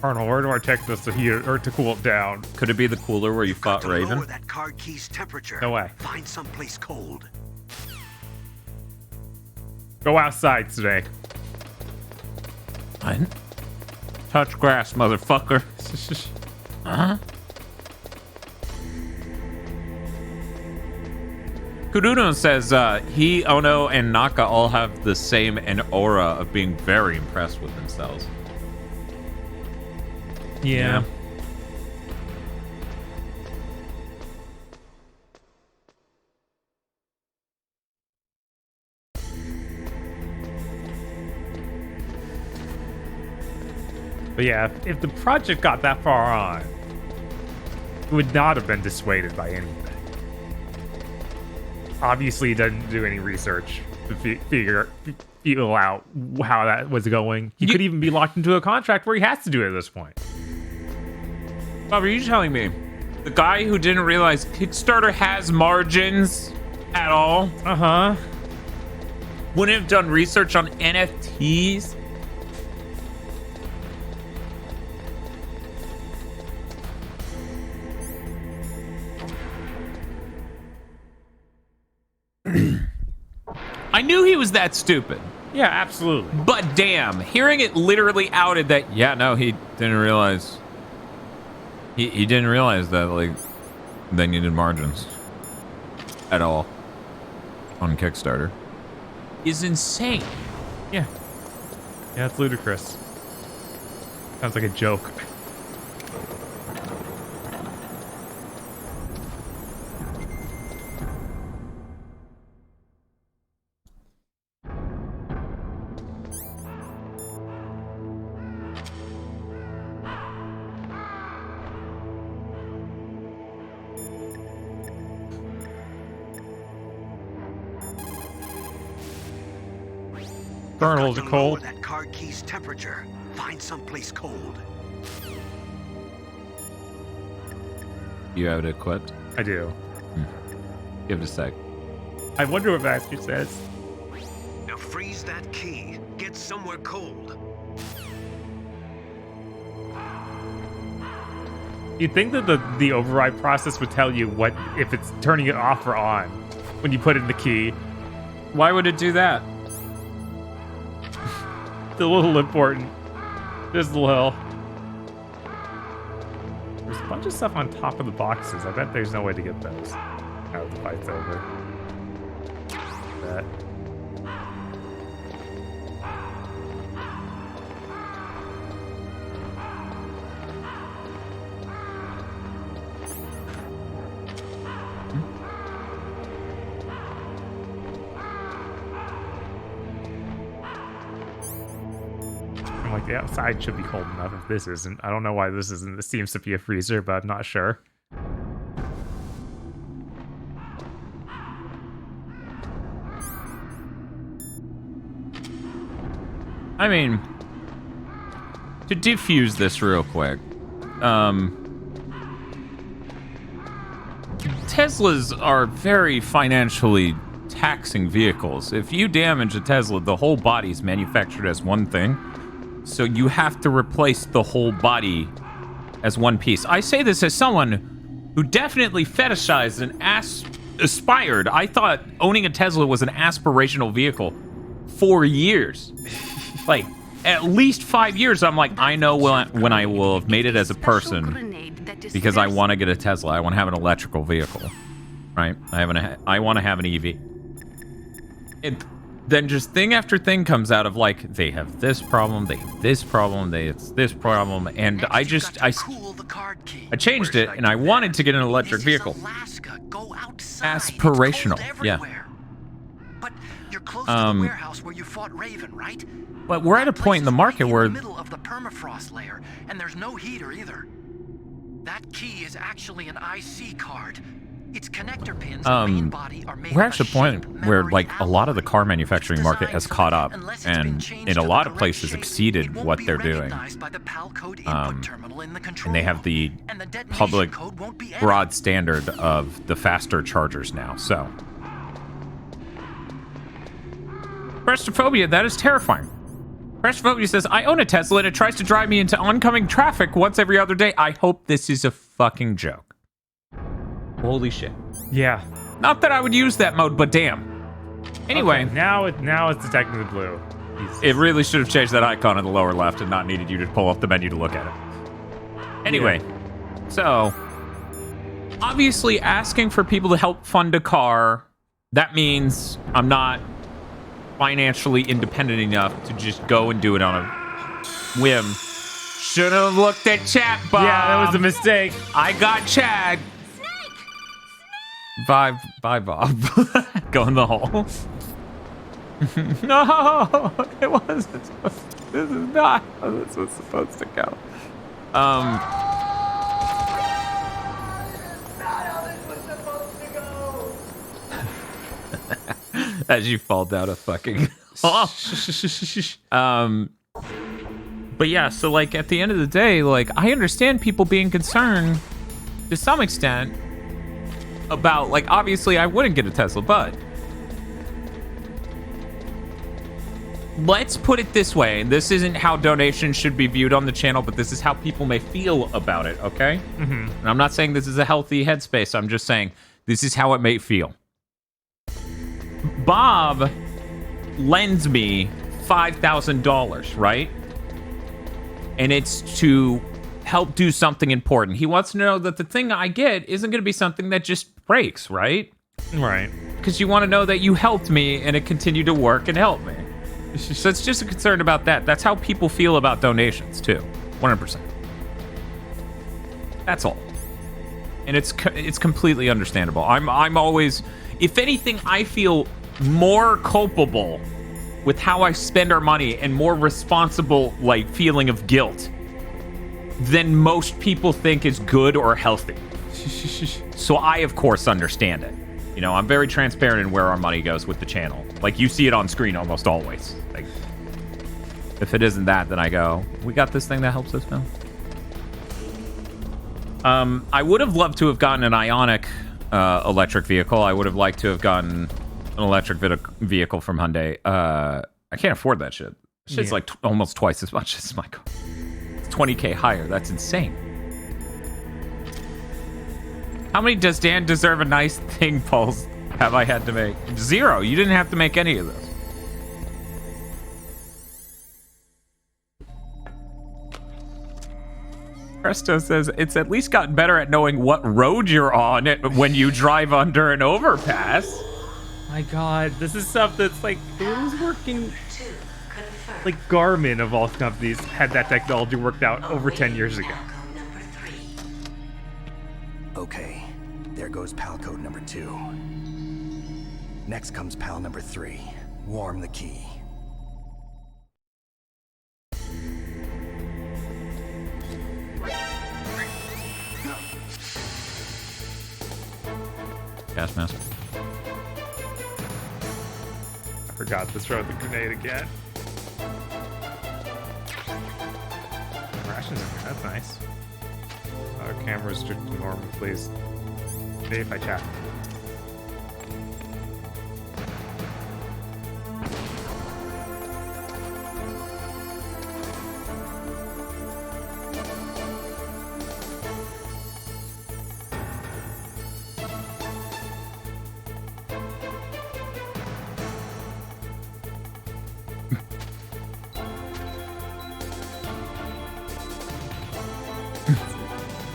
Arnold, where do I take this to heat it, or to cool it down? Could it be the cooler where you fought Raven? Lower that card key's temperature. No way. Find someplace cold. Go outside today. I didn't touch grass, motherfucker. Huh? Kuduno says he, Ono, and Naka all have the same an aura of being very impressed with themselves. Yeah. But yeah, if the project got that far on, it would not have been dissuaded by anything. Obviously, he doesn't do any research to feel out how that was going. He could even be locked into a contract where he has to do it at this point. Bob, are you telling me the guy who didn't realize Kickstarter has margins at all? Uh-huh. Wouldn't have done research on NFTs? I knew he was that stupid. Yeah, absolutely. But damn, hearing it literally outed that, yeah, no, he didn't realize. He didn't realize that, like, they needed margins at all on Kickstarter is insane. Yeah. Yeah, it's ludicrous. Sounds like a joke. Kernels are cold. That card key's temperature. Find someplace cold. You have it equipped? I do. Give it a sec. I wonder what Baxter says. Now freeze that key. Get somewhere cold. You'd think that the override process would tell you what if it's turning it off or on when you put in the key. Why would it do that? It's a little important. Just a little. There's a bunch of stuff on top of the boxes. I bet there's no way to get those. Now the fight's over. That. I'm like, the outside should be cold enough if this isn't. I don't know why this isn't. This seems to be a freezer, but I'm not sure. I mean, to defuse this real quick, Teslas are very financially taxing vehicles. If you damage a Tesla, the whole body's manufactured as one thing. So you have to replace the whole body as one piece. I say this as someone who definitely fetishized and aspired. I thought owning a Tesla was an aspirational vehicle for years. Like, at least 5 years, I'm like, I know when I will have made it as a person because I want to get a Tesla. I want to have an electrical vehicle, right? I want to have an EV. And then just thing after thing comes out of like, they have this problem, they have this problem, it's this problem, and I changed it, and I wanted to get an electric vehicle. Aspirational, yeah. But you're close to the warehouse where you fought Raven, right? But we're at a point in the market where in the middle of the permafrost layer, and there's no heater either. That key is actually an IC card. Its connector pins and main body are made we're of at the point where like a lot of the car manufacturing market has caught up and in a lot of places exceeded what they're doing. And they have the public broad standard of the faster chargers now. So Prestrophobia, that is terrifying. Prestrophobia says, I own a Tesla and it tries to drive me into oncoming traffic once every other day. I hope this is a fucking joke. Holy shit. Yeah. Not that I would use that mode, but damn. Anyway. Okay, now it's detecting the blue. It really should have changed that icon in the lower left and not needed you to pull up the menu to look at it. Anyway, so obviously asking for people to help fund a car, that means I'm not financially independent enough to just go and do it on a whim. Should have looked at chat, Bob. Yeah, that was a mistake. I got Chad. Bye, Bob. Go in the hole. No, it wasn't. This is not how this was supposed to go. As you fall down a fucking hole. But yeah, so like at the end of the day, like I understand people being concerned to some extent about, like, obviously I wouldn't get a Tesla, but let's put it this way, and this isn't how donations should be viewed on the channel, but this is how people may feel about it, okay? Mm-hmm. And I'm not saying this is a healthy headspace, I'm just saying this is how it may feel. Bob lends me $5,000, right? And it's to help do something important. He wants to know that the thing I get isn't going to be something that just breaks, right? Right. Because you want to know that you helped me and it continued to work and help me. So it's just a concern about that. That's how people feel about donations, too. 100%. That's all. And it's completely understandable. I'm always, if anything, I feel more culpable with how I spend our money and more responsible, like, feeling of guilt than most people think is good or healthy. So I, of course, understand it. You know, I'm very transparent in where our money goes with the channel. Like, you see it on screen almost always. Like, if it isn't that, then I go, we got this thing that helps us now. I would have loved to have gotten an Ionic electric vehicle. I would have liked to have gotten an electric vehicle from Hyundai. I can't afford that shit. Shit's like almost twice as much as my car. It's 20K higher. That's insane. How many does Dan deserve a nice thing polls have I had to make? 0. You didn't have to make any of those. Presto says, it's at least gotten better at knowing what road you're on when you drive under an overpass. My god, this is stuff that's like, it was working. Like Garmin of all companies had that technology worked out over 10 years ago. Okay, there goes pal code number 2. Next comes pal number 3. Warm the key. Gas mask. I forgot to throw the grenade again. Rations in here, that's nice. Camera restrict to normal, please. Maybe if I chat.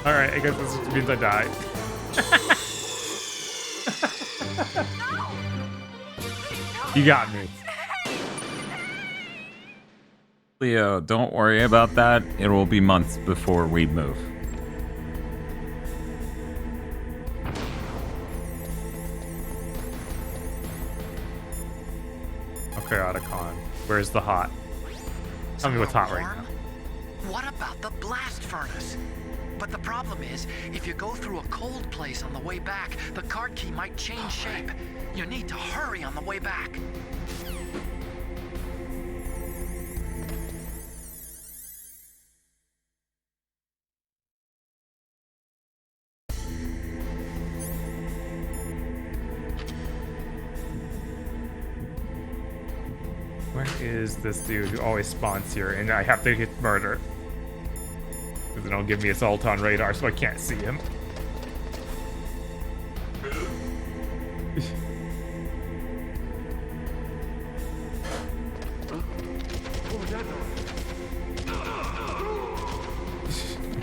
Alright, I guess this means I die. You got me. Leo, don't worry about that. It will be months before we move. Okay, Otacon. Where's the hot? Tell me what's hot right now. What about the blast furnace? But the problem is, if you go through a cold place on the way back, the card key might change shape. You need to hurry on the way back. Where is this dude who always spawns here? And I have to hit murder. Because they don't give me assault on radar, so I can't see him.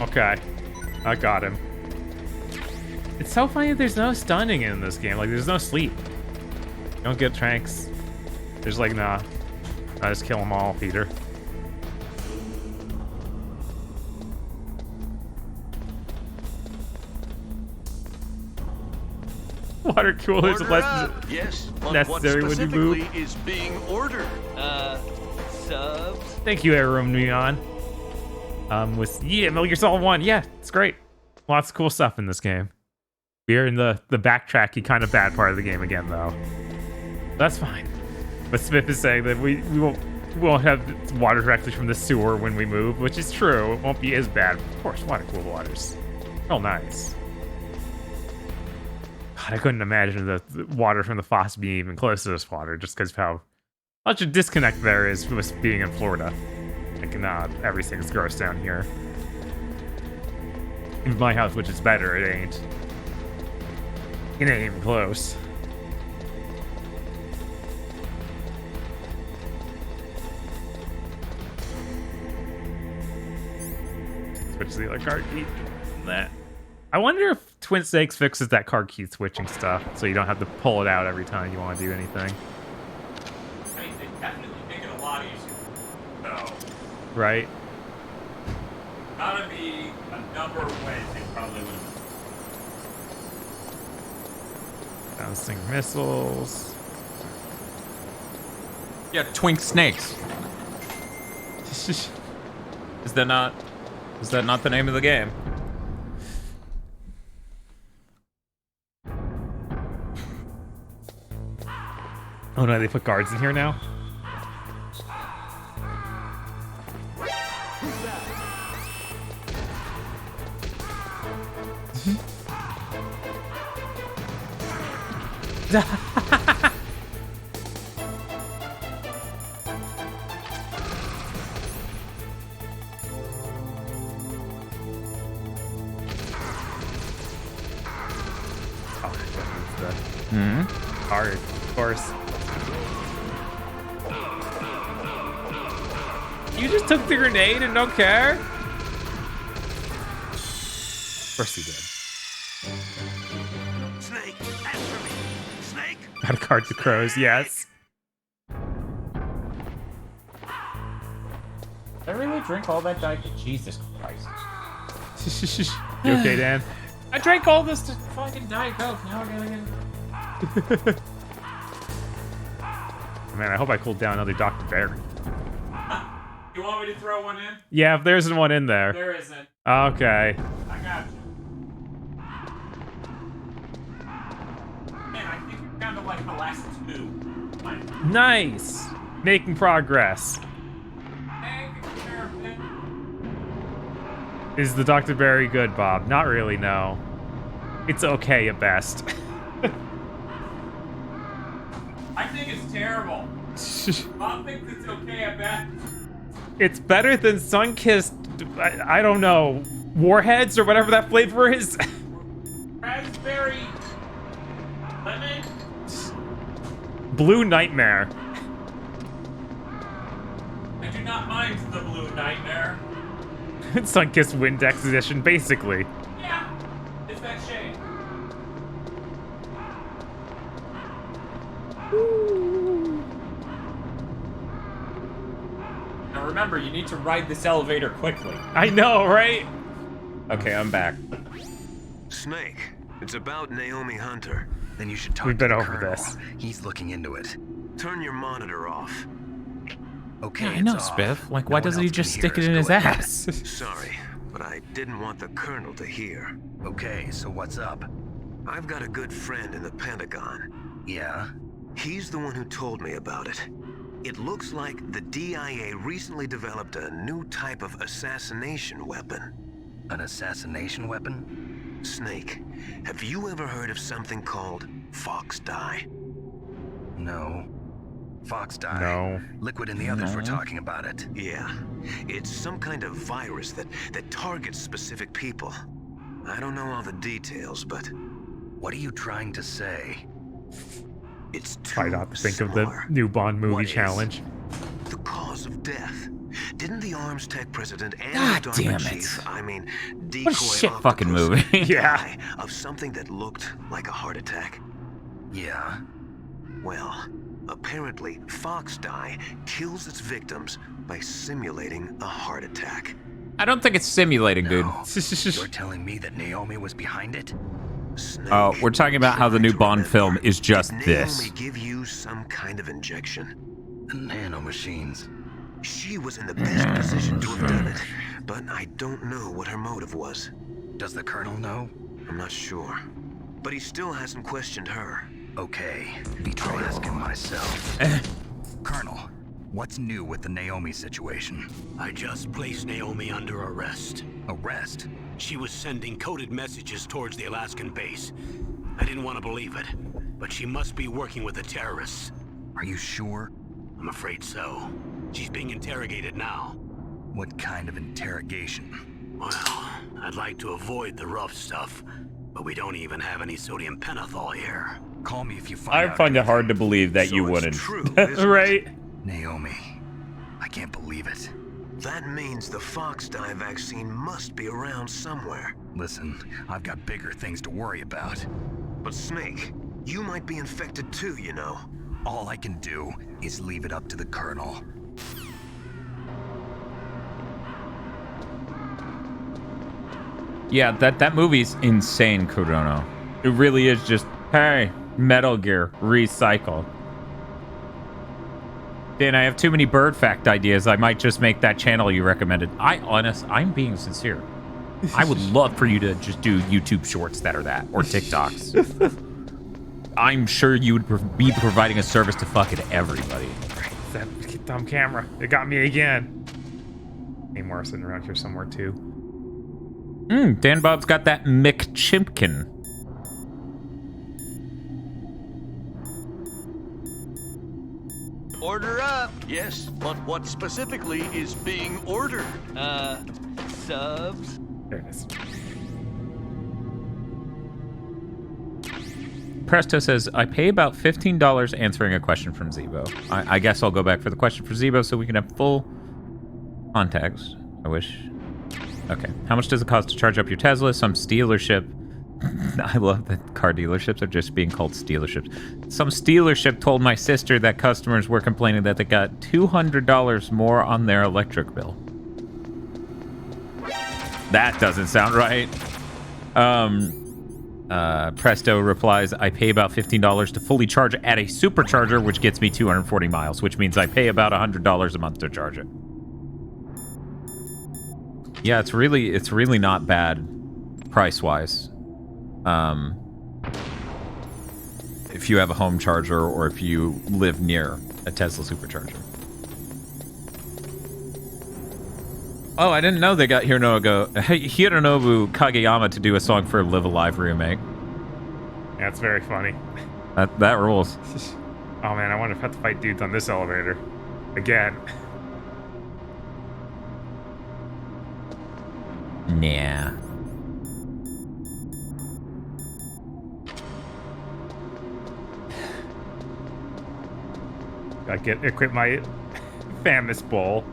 Okay, I got him. It's so funny that there's no stunning in this game. Like, there's no sleep. You don't get tranks. There's like, nah. I just kill them all, Peter. Water coolers less necessary when you move. Is being ordered. Subs. Thank you, Aeroom Neon. With Metal Gear Solid 1. Yeah, it's great. Lots of cool stuff in this game. We're in the backtracky kind of bad part of the game again, though. That's fine. But Smith is saying that we won't have water directly from the sewer when we move, which is true. It won't be as bad. Of course, water cool waters. Oh, nice. God, I couldn't imagine the water from the faucet being even close to this water, just because of how much a disconnect there is from us being in Florida. Like, nah, everything's gross down here. In my house, which is better, it ain't. It ain't even close. Switch the other card key. That. I wonder if Twin Snakes fixes that card key switching stuff, so you don't have to pull it out every time you want to do anything. I mean, they definitely make it a lot easier. No. Right? Gotta be a number of ways they probably would. Bouncing missiles. Yeah, twink snakes. Is that not the name of the game? Oh no, they put guards in here now? Hard, of course. You just took the grenade and don't care? Of course he did. Snake, answer me. Snake? Out of cards to crows, yes. Did I really drink all that Diet Coke? Jesus Christ. You okay, Dan? I drank all this to fucking Diet Coke. Now we're gonna get... Man, I hope I cooled down another Dr. Berry. You want me to throw one in? Yeah, if there isn't one in there. There isn't. Okay. I got you. Man, I think you're down to like the last two. Nice! Making progress. Is the Dr. Berry good, Bob? Not really, no. It's okay at best. I think it's terrible. Bob thinks it's okay at best. It's better than Sunkissed, I don't know, Warheads or whatever that flavor is. Raspberry lemon? Blue Nightmare. I do not mind the Blue Nightmare. Sunkissed Windex edition, basically. Yeah, it's that shade. Now remember, you need to ride this elevator quickly. I know, right? Okay, I'm back. Snake, it's about Naomi Hunter. Then you should talk We've to been the over Colonel. this. He's looking into it. Turn your monitor off. Okay, Yeah, I know, it's off. Spiff. Like, No why one doesn't he else can just hear stick it us. in Go his ahead. ass? Sorry, but I didn't want the Colonel to hear. Okay, so what's up? I've got a good friend in the Pentagon. Yeah? He's the one who told me about it. It looks like the DIA recently developed a new type of assassination weapon. An assassination weapon? Snake, have you ever heard of something called Fox Dye? No. Fox Dye? No. Liquid and the others were talking about it. Yeah. It's some kind of virus that targets specific people. I don't know all the details, but... What are you trying to say? It's too Try not to think similar. of the new Bond movie What is challenge. the cause of death? Didn't the Arms Tech president and God the damn Darpa it. chief, I mean, decoy What a shit octopus, fucking movie. Yeah. die of something that looked like a heart attack? Yeah? Well, apparently Fox Dye kills its victims by simulating a heart attack. I don't think it's simulating, dude. No. You're telling me that Naomi was behind it? Snake, Oh, we're talking about how the new Bond film is just did this. Naomi give you some kind of injection? The nanomachines. She was in the best position to have done it, but I don't know what her motive was. Does the Colonel know? I'm not sure. But he still hasn't questioned her. Okay, I'll ask him myself. Colonel, what's new with the Naomi situation? I just placed Naomi under arrest. Arrest? She was sending coded messages towards the Alaskan base. I didn't want to believe it, but she must be working with the terrorists. Are you sure? I'm afraid so. She's being interrogated now. What kind of interrogation? Well, I'd like to avoid the rough stuff, but we don't even have any sodium pentothal here. Call me if you find I out find it anything. hard to believe that So you it's wouldn't. true, isn't it? Right? Naomi, I can't believe it. That means the Fox Dye vaccine must be around somewhere. Listen, I've got bigger things to worry about. But Snake, you might be infected too, you know. All I can do is leave it up to the Colonel. Yeah, that movie's insane, Kurono. It really is just, hey, Metal Gear, recycle. Dan, I have too many bird fact ideas. I might just make that channel you recommended. I'm being sincere. I would love for you to just do YouTube shorts that are that, or TikToks. I'm sure you would be providing a service to fucking everybody. That dumb camera. It got me again. Hey, more sitting around here somewhere too. Dan Bob's got that McChimpkin. Order up. Yes, but what specifically is being ordered? Subs? There it is. Presto says, I pay about $15 answering a question from Zebo. I guess I'll go back for the question for Zebo so we can have full context. I wish. Okay. How much does it cost to charge up your Tesla? Some dealership. I love that car dealerships are just being called stealerships. Some stealership told my sister that customers were complaining that they got $200 more on their electric bill. That doesn't sound right. Presto replies, I pay about $15 to fully charge at a supercharger, which gets me 240 miles, which means I pay about $100 a month to charge it. Yeah, it's really not bad price-wise. If you have a home charger or if you live near a Tesla supercharger. Oh, I didn't know they got Hironobu Kageyama to do a song for Live Alive remake. Yeah, it's very funny. That rules. Oh man, I wonder if I have to fight dudes on this elevator. Again. Nah. Gotta equip my famous bowl.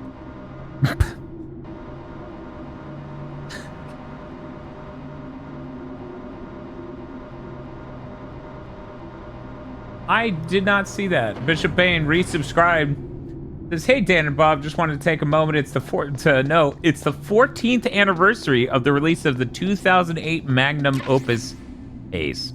I did not see that. Bishop Bain resubscribed. Says, hey, Dan and Bob, just wanted to take a moment. It's the 14th anniversary of the release of the 2008 Magnum Opus Ace.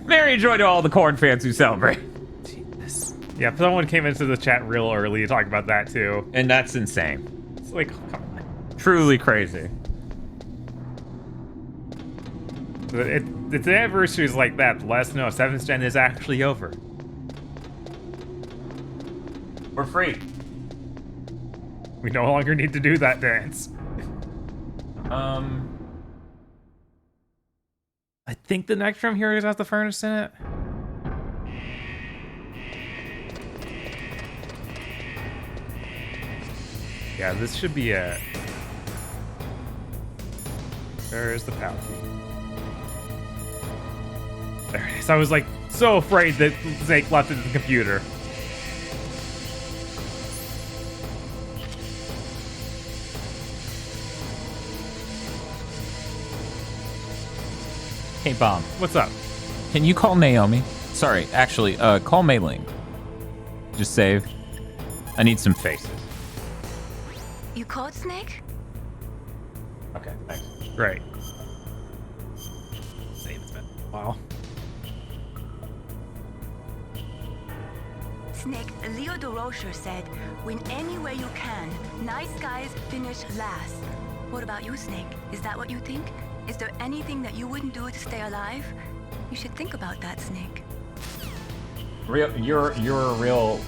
Merry joy to all the Korn fans who celebrate. Jesus. Yeah, someone came into the chat real early to talk about that too. And that's insane. It's like, come on. Truly crazy. It's anniversaries like that. Let us know 7th gen is actually over. We're free. We no longer need to do that dance. I think the next room here has the furnace in it. Yeah, this should be it. There's the power key. There it is. I was like so afraid that Snake left it in the computer. Hey, Bob. What's up? Can you call Naomi? Sorry, actually, call Mei Ling. Just save. I need some faces. You called Snake? Okay, thanks. Great. Save it's been a while. Snake, Leo DeRocher said, win any way you can. Nice guys finish last. What about you, Snake? Is that what you think? Is there anything that you wouldn't do to stay alive? You should think about that, Snake. You're a real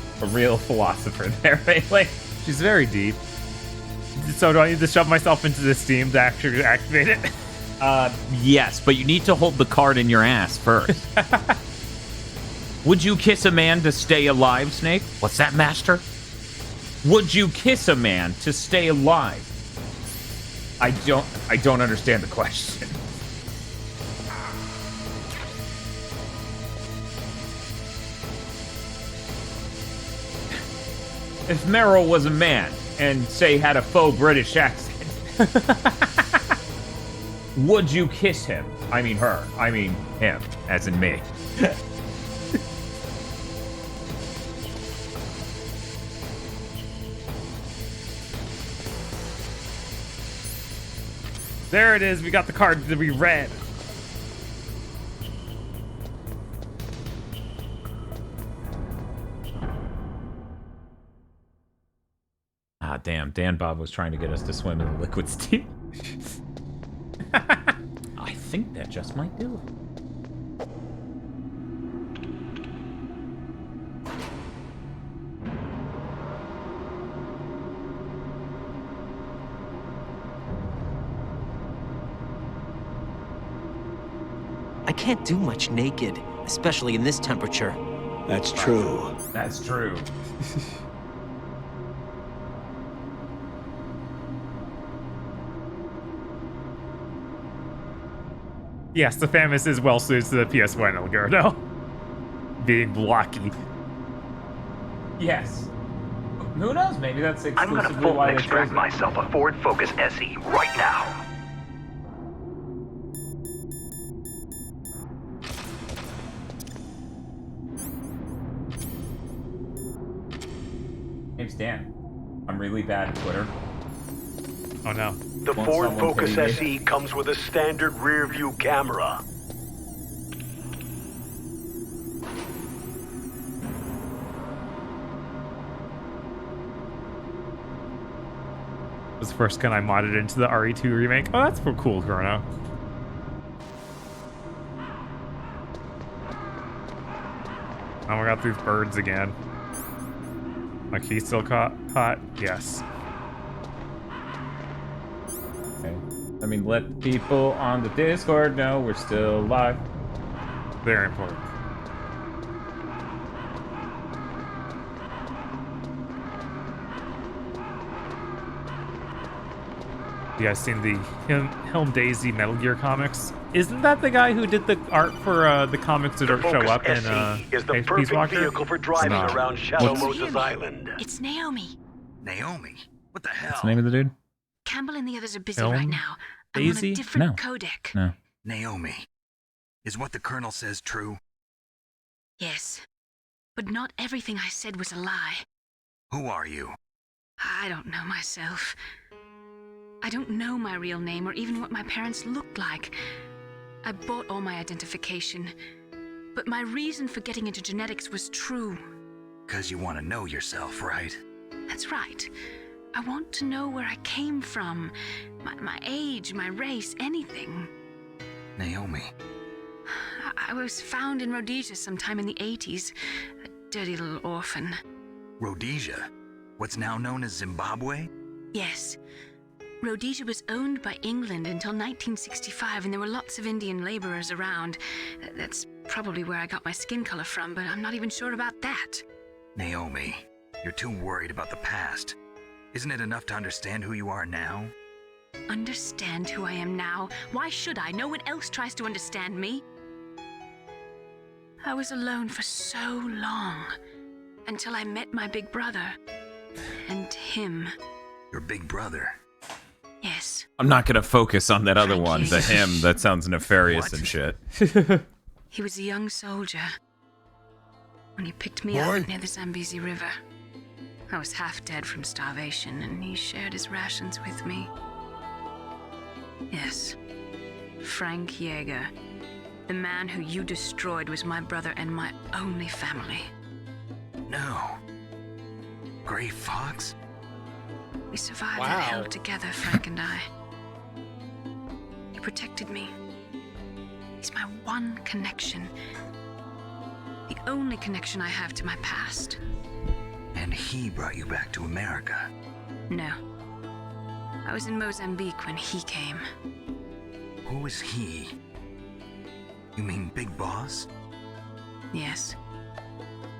philosopher there, Bailey. She's very deep. So do I need to shove myself into this steam to actually activate it? Yes, but you need to hold the card in your ass first. Would you kiss a man to stay alive, Snake? What's that, Master? Would you kiss a man to stay alive? I don't understand the question. If Meryl was a man and, say, had a faux British accent, would you kiss him? I mean her. I mean him, as in me. There it is. We got the card to be read. Ah, damn. Dan Bob was trying to get us to swim in the liquid steel. I think that just might do it. I can't do much naked, especially in this temperature. That's true. That's true. Yes, the Famous is well suited to the PS1 Elgato. Being blocky. Yes. Who knows? Maybe that's I'm gonna exclusively full why they extract chose it. myself a Ford Focus SE right now. Name's Dan. I'm really bad at Twitter. Oh no. The Won't Ford someone Focus pity me? SE comes with a standard rear view camera. Was the first gun I modded into the RE2 remake. Oh, that's cool, Chrono. Oh, we got these birds again. My key still caught? Yes. Okay. I mean, let the people on the Discord know we're still live. Very important. You guys seen the Helm Daisy Metal Gear comics? Isn't that the guy who did the art for the comics that don't show up in is the Peace perfect Walker? vehicle for driving It's not. around Shadow What's- Moses Island. It's Naomi. Naomi? What the hell? What's the name of the dude? Campbell and the others are busy Helm right now. I'm Daisy? on a different No. codec. No. Naomi. Is what the Colonel says true? Yes. But not everything I said was a lie. Who are you? I don't know myself. I don't know my real name or even what my parents looked like. I bought all my identification. But my reason for getting into genetics was true. 'Cause you want to know yourself, right? That's right. I want to know where I came from. My age, my race, anything. Naomi. I was found in Rhodesia sometime in the 80s. A dirty little orphan. Rhodesia? What's now known as Zimbabwe? Yes. Rhodesia was owned by England until 1965, and there were lots of Indian laborers around. That's probably where I got my skin color from, but I'm not even sure about that. Naomi, you're too worried about the past. Isn't it enough to understand who you are now? Understand who I am now? Why should I? No one else tries to understand me. I was alone for so long, until I met my big brother. And him. Your big brother? Yes. I'm not gonna focus on that other one, the him. That sounds nefarious and shit. He was a young soldier when he picked me up near the Zambezi River. I was half dead from starvation, and he shared his rations with me. Yes, Frank Yeager. The man who you destroyed was my brother and my only family. No. Gray Fox? We survived Wow. that hell together, Frank and I. He protected me. He's my one connection. The only connection I have to my past. And he brought you back to America? No. I was in Mozambique when he came. Who is he? You mean Big Boss? Yes.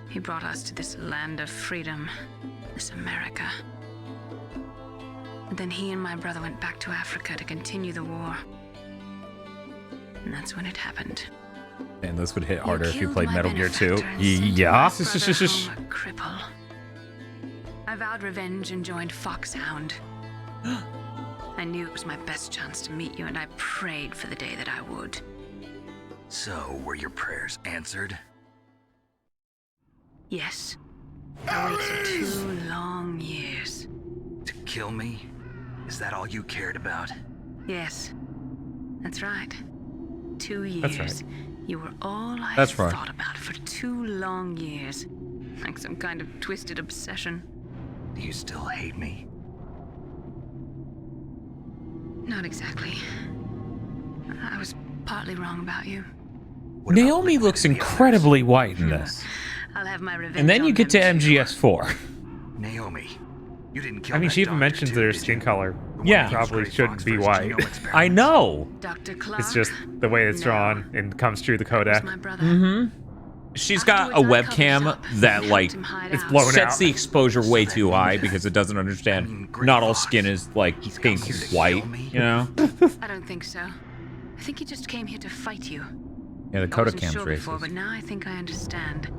He brought us to this land of freedom, this America. And then he and my brother went back to Africa to continue the war. And that's when it happened. Man, this would hit harder if you killed played my Metal Gear 2. benefactor and sent Yeah. my brother home a cripple. I vowed revenge and joined Foxhound. I knew it was my best chance to meet you, and I prayed for the day that I would. So, were your prayers answered? Yes. I waited 2 long years. To kill me? Is that all you cared about? Yes, that's right. 2 years. That's right. You were all I That's right. thought about for 2 long years. Like some kind of twisted obsession. Do you still hate me? Not exactly. I was partly wrong about you. Naomi looks incredibly white in this. I'll have my revenge. And then you on get to them, too. MGS4. Naomi, you didn't kill I mean, that she even doctor mentions too, their did skin you? color. Yeah. Probably shouldn't be white. I know. Dr. Clark, It's just the way it's drawn and comes through the codec. my brother. Mm-hmm. She's got a webcam that, like, It's blown sets out. the exposure way too high because it doesn't understand not all skin is, like, pink white, you know? I don't think so. I think he just came here to fight you. Yeah, the I Codec wasn't cam's sure before, racist. but now I think I understand.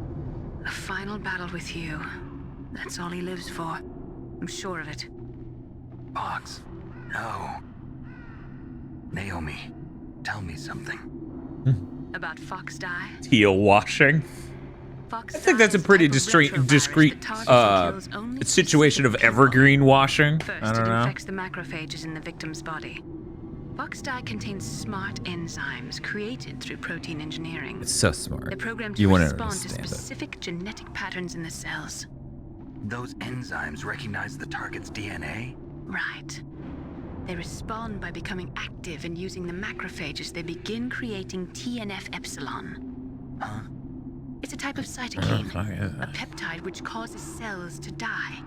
A final battle with you. That's all he lives for. I'm sure of it. Fox, no. Naomi, tell me something. About Fox Die? Teal washing. I think that's a pretty discreet situation of evergreen washing. First, I don't it know. infects the macrophages in the victim's body. Fox dye contains smart enzymes created through protein engineering. It's so smart. They're programmed You to wouldn't respond to understand it. specific genetic patterns in the cells. Those enzymes recognize the target's DNA? Right. They respond by becoming active and using the macrophages. They begin creating TNF-epsilon. Huh? It's a type of cytokine, fuck is a that? peptide which causes cells to die.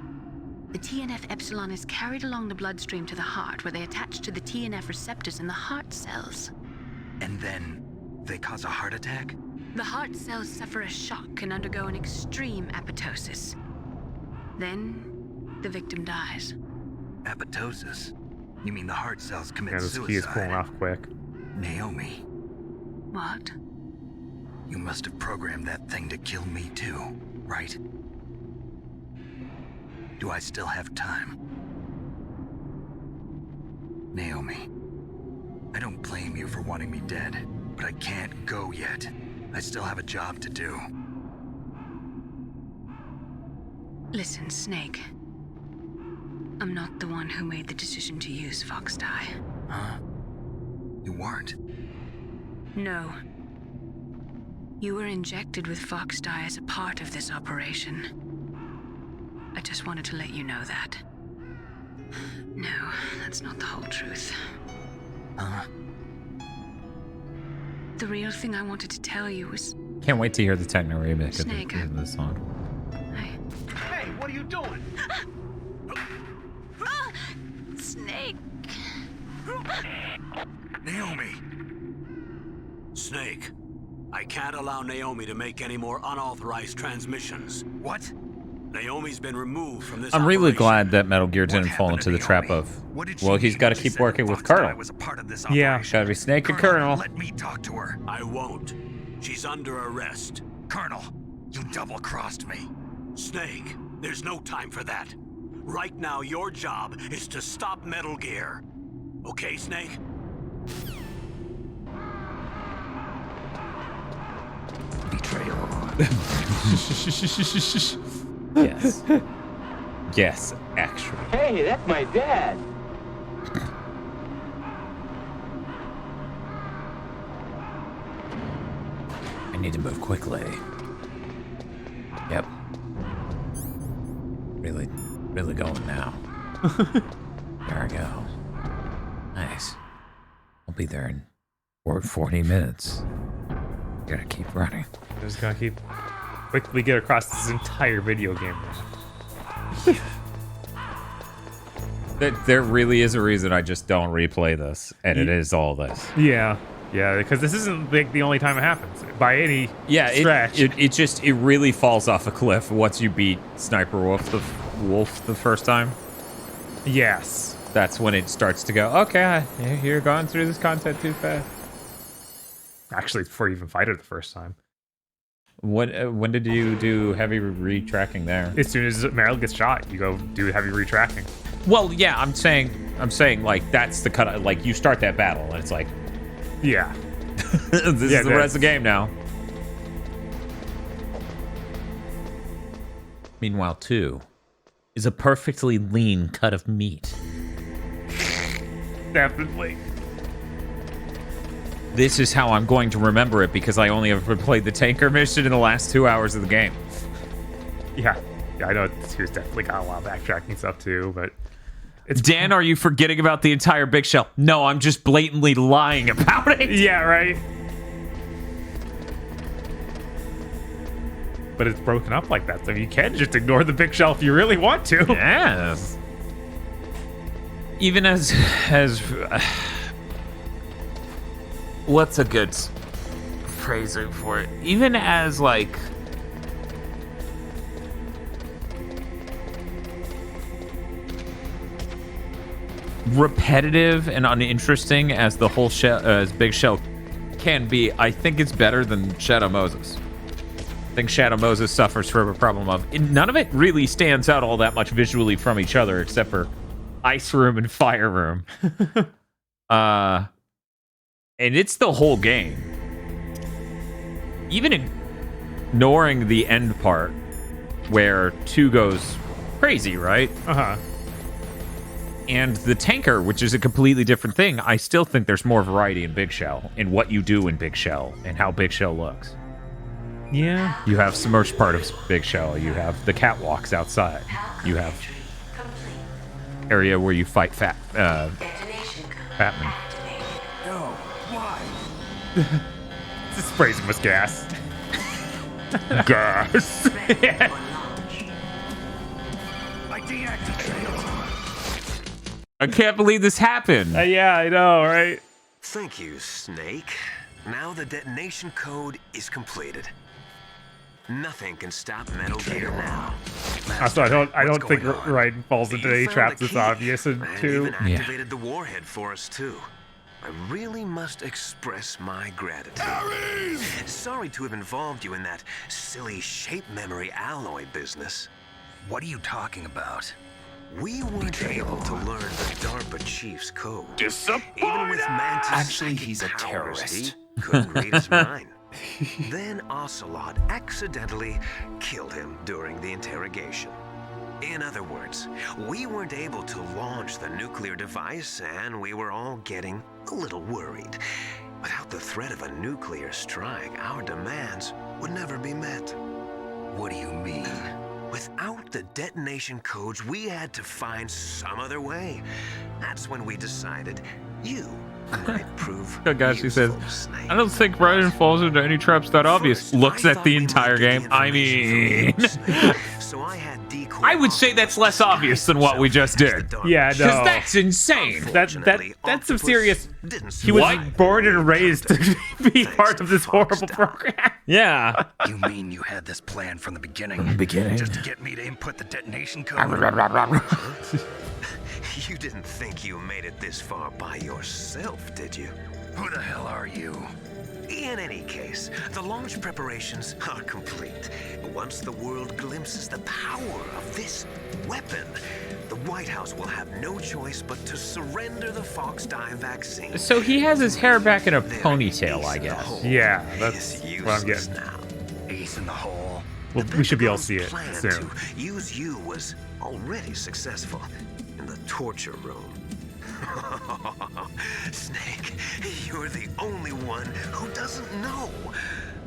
The TNF-epsilon is carried along the bloodstream to the heart, where they attach to the TNF receptors in the heart cells. And then they cause a heart attack? The heart cells suffer a shock and undergo an extreme apoptosis. Then, the victim dies. Apoptosis? You mean the heart cells commit Yeah, this suicide? key is cooling off quick. Naomi, What? you must have programmed that thing to kill me too, right? Do I still have time? Naomi, I don't blame you for wanting me dead, but I can't go yet. I still have a job to do. Listen, Snake. I'm not the one who made the decision to use Fox dye. Huh? You weren't? No. You were injected with Fox dye as a part of this operation. I just wanted to let you know that. No, that's not the whole truth. Huh? The real thing I wanted to tell you was... Can't wait to hear the techno remix Snake, of the song. Hey, what are you doing? Snake! Naomi! Snake, I can't allow Naomi to make any more unauthorized transmissions. What? Naomi's been removed from this I'm really operation. glad that Metal Gear didn't fall into the trap of, well, he's got to keep working with Colonel. Yeah. Gotta be Snake and Colonel. Let me talk to her. I won't. She's under arrest. Colonel, you double-crossed me. Snake, there's no time for that. Right now, your job is to stop Metal Gear. Okay, Snake? Betrayal. Yes. Yes, actually. Hey, that's my dad. I need to move quickly. Yep. Really going now. There I go. Nice. I'll be there in 40 minutes. Gotta keep running. Just gotta keep quickly get across this entire video game. There really is a reason I just don't replay this, and it is all this. Yeah, because this isn't like the only time it happens by any stretch. It really falls off a cliff once you beat Sniper Wolf the first time. Yes, that's when it starts to go. Okay, you're going through this content too fast. Actually, before you even fight her the first time. When did you do heavy retracking there? As soon as Meryl gets shot, you go do heavy retracking. Well, yeah, I'm saying like that's the cut. Like you start that battle, and it's like, yeah, this is the rest of the game now. Meanwhile, 2 is a perfectly lean cut of meat. Definitely. This is how I'm going to remember it because I only ever played the tanker mission in the last 2 hours of the game. Yeah, I know Two's definitely got a lot of backtracking stuff too, but it's Dan, are you forgetting about the entire Big Shell? No, I'm just blatantly lying about it. Yeah, right. But it's broken up like that, so you can just ignore the Big Shell if you really want to. Yes. Even as what's a good phrasing for it? Even as like repetitive and uninteresting as the whole as Big Shell can be, I think it's better than Shadow Moses. I think Shadow Moses suffers from a problem of none of it really stands out all that much visually from each other except for Ice Room and Fire Room. And it's the whole game. Even ignoring the end part where 2 goes crazy, right? Uh-huh. And the tanker, which is a completely different thing, I still think there's more variety in Big Shell, in what you do in Big Shell, and how Big Shell looks. Yeah. You have submerged part of Big Shell, you have the catwalks outside, you have area where you fight Fatman. No, why? This phrasing was gas. Gas. I deactivated. I can't believe this happened. Yeah, I know, right? Thank you, Snake. Now the detonation code is completed. Nothing can stop Metal Gear now. Also, I don't think Raiden falls into any traps. It's obvious in 2. Even activated the warhead for us too. I really must express my gratitude. Sorry to have involved you in that silly shape memory alloy business. What are you talking about? We weren't able to learn the Darpa chief's code. Disappointed! Even with Mantis, Actually, he's a powers, terrorist. he couldn't read his mind. Then Ocelot accidentally killed him during the interrogation. In other words, we weren't able to launch the nuclear device, and we were all getting a little worried. Without the threat of a nuclear strike, our demands would never be met. What do you mean? Without the detonation codes, we had to find some other way. That's when we decided you might prove Oh gosh, she says, useful, Snake. I don't think Raiden falls into any traps that obvious. Looks at the entire game. I mean, So I had decoy I would say that's less obvious than what we just did. Yeah, no. Because that's insane. That's some serious. He was born and raised to be part of this horrible program. Yeah. You mean you had this plan from the beginning? Just to get me to input the detonation code? You didn't think you made it this far by yourself, did you? Who the hell are you? In any case, the launch preparations are complete. Once the world glimpses the power of this weapon, the White House will have no choice but to surrender the Fox dye vaccine. So he has his hair back in a ponytail, I guess. Yeah, that's what I'm getting. Now. Ace in the hole. Well, we should be able to see it Plan soon. to use you was already successful in the torture room. Snake, you're the only one who doesn't know.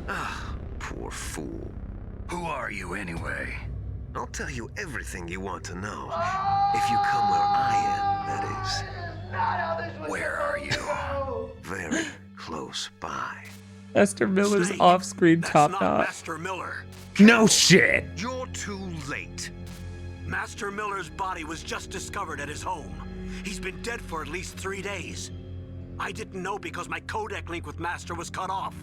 Ah, poor fool. Who are you anyway? I'll tell you everything you want to know. If you come where I am, that is. Where are you? Very close by. Master Miller's Snake, off-screen that's top not knot. Master Miller. No shit. You're too late. Master Miller's body was just discovered at his home. He's been dead for at least 3 days. I didn't know because my Codec link with Master was cut off.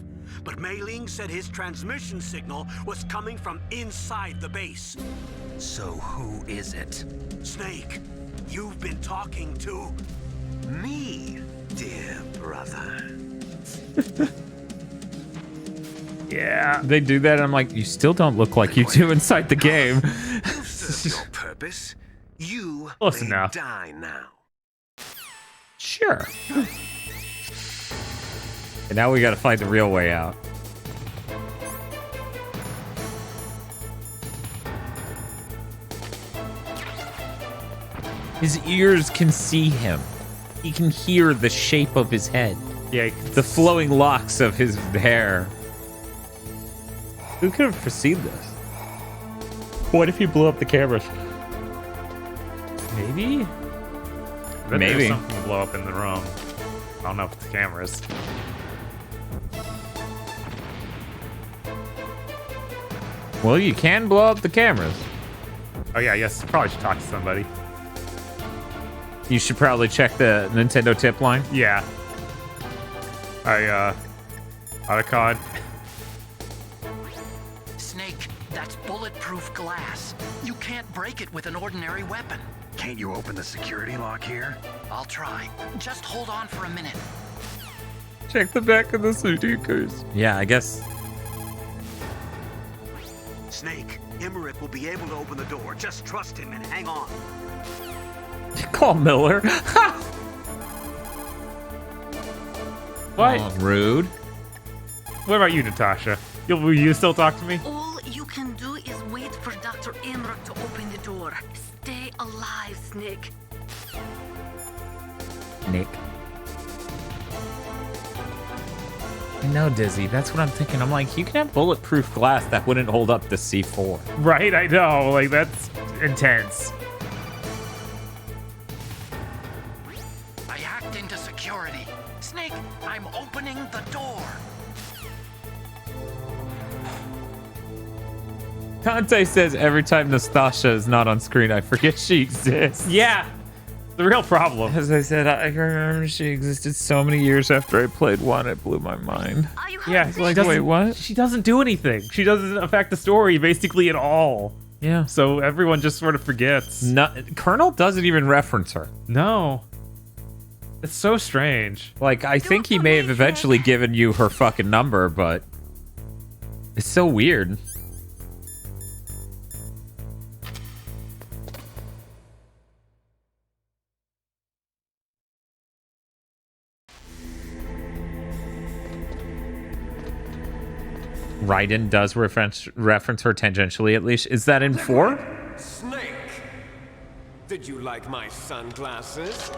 But Mei Ling said his transmission signal was coming from inside the base. So who is it? Snake, you've been talking to... Me, dear brother. Yeah. They do that, and I'm like, you still don't look like you do inside the game. You've served your purpose. You Close may enough. die now. Sure. And now we gotta find the real way out. His ears can see him. he can hear the shape of his head. Yeah, the flowing locks of his hair. Who could have foreseen this? What if he blew up the cameras? Maybe. But Maybe. There's something to blow up in the room. I don't know if it's cameras. Well, you can blow up the cameras. Oh yeah, I guess you probably should talk to somebody. You should probably check the Nintendo tip line. Yeah. Otacon. Snake, that's bulletproof glass. You can't break it with an ordinary weapon. Can't you open the security lock here? I'll try. Just hold on for a minute. Check the back of the stickers. Yeah, I guess. Snake, Emmerich will be able to open the door. Just trust him and hang on. Call Miller. What? Oh, rude. What about you, Natasha? Will you still talk to me? All you can do is wait for Dr. Emmerich to open the door. Stay alive, Snake. Nick. I know, Dizzy. That's what I'm thinking. I'm like, you can have bulletproof glass that wouldn't hold up the C4. Right, I know. Like, that's intense. I hacked into security. Snake, I'm opening the door. Conte says every time Nastasha is not on screen, I forget she exists. Yeah, the real problem. As I said, I remember she existed so many years after I played 1. It blew my mind. Yeah, it's like, wait, what? She doesn't do anything. She doesn't affect the story basically at all. Yeah. So everyone just sort of forgets. No, Colonel doesn't even reference her. No. It's so strange. Like, I think he may have eventually given you her fucking number, but it's so weird. Raiden does reference her tangentially, at least. Is that in 4? Snake! Did you like my sunglasses?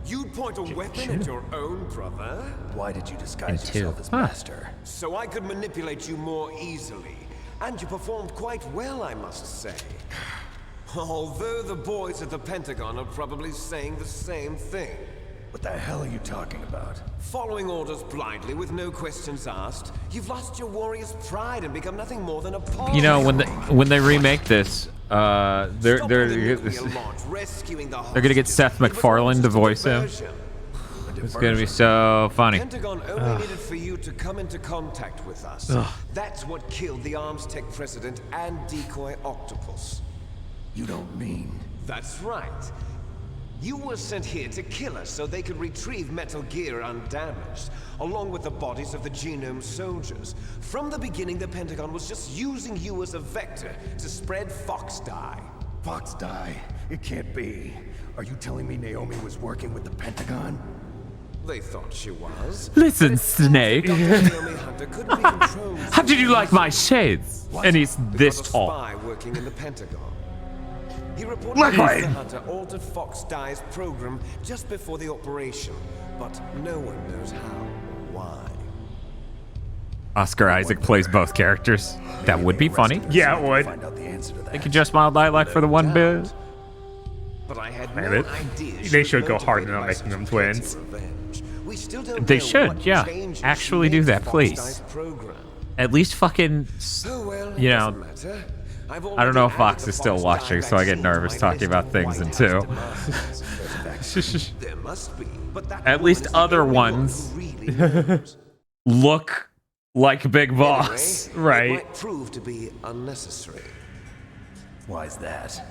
You'd point a weapon at your own brother? Why did you disguise In 2. yourself as master? So I could manipulate you more easily. And you performed quite well, I must say. Although the boys at the Pentagon are probably saying the same thing. What the hell are you talking about? Following orders blindly with no questions asked, you've lost your warrior's pride and become nothing more than a pawn. You know, when they remake this, they're gonna get Seth MacFarlane to voice him. It's gonna be so funny. Pentagon only needed for you to come into contact with us. That's what killed the Arms Tech president and decoy octopus. You don't mean... That's right. You were sent here to kill us so they could retrieve Metal Gear undamaged, along with the bodies of the genome soldiers. From the beginning, the Pentagon was just using you as a vector to spread Fox dye. Fox dye? It can't be. Are you telling me Naomi was working with the Pentagon? They thought she was. Listen, Snake. Naomi Hunter couldn't be controlled. How did you like my shades? And he's this Because a tall. spy working in the Pentagon. He reported Look that at Mr. him. Hunter altered Fox Dye's program just before the operation, but no one knows how or why. Oscar Isaac plays both characters. That would be funny. Yeah, it would. Find out the answer to that. They could just mild dialect for the one bit. But I had Damn no it. idea They should go hard on making them twins. We still don't They know should, what yeah. changes Actually she do made that, to Fox please. Dye's program. At least fucking, Oh, well, you it know, doesn't matter. I've I don't know if already Fox added is the still Fox watching, Dye so I get vaccine to nervous my talking list about of things in White 2. House there must be, but that At woman least is the other only one ones who really knows. look like Big Boss. Anyway, Right. It might prove to be unnecessary. Why's that?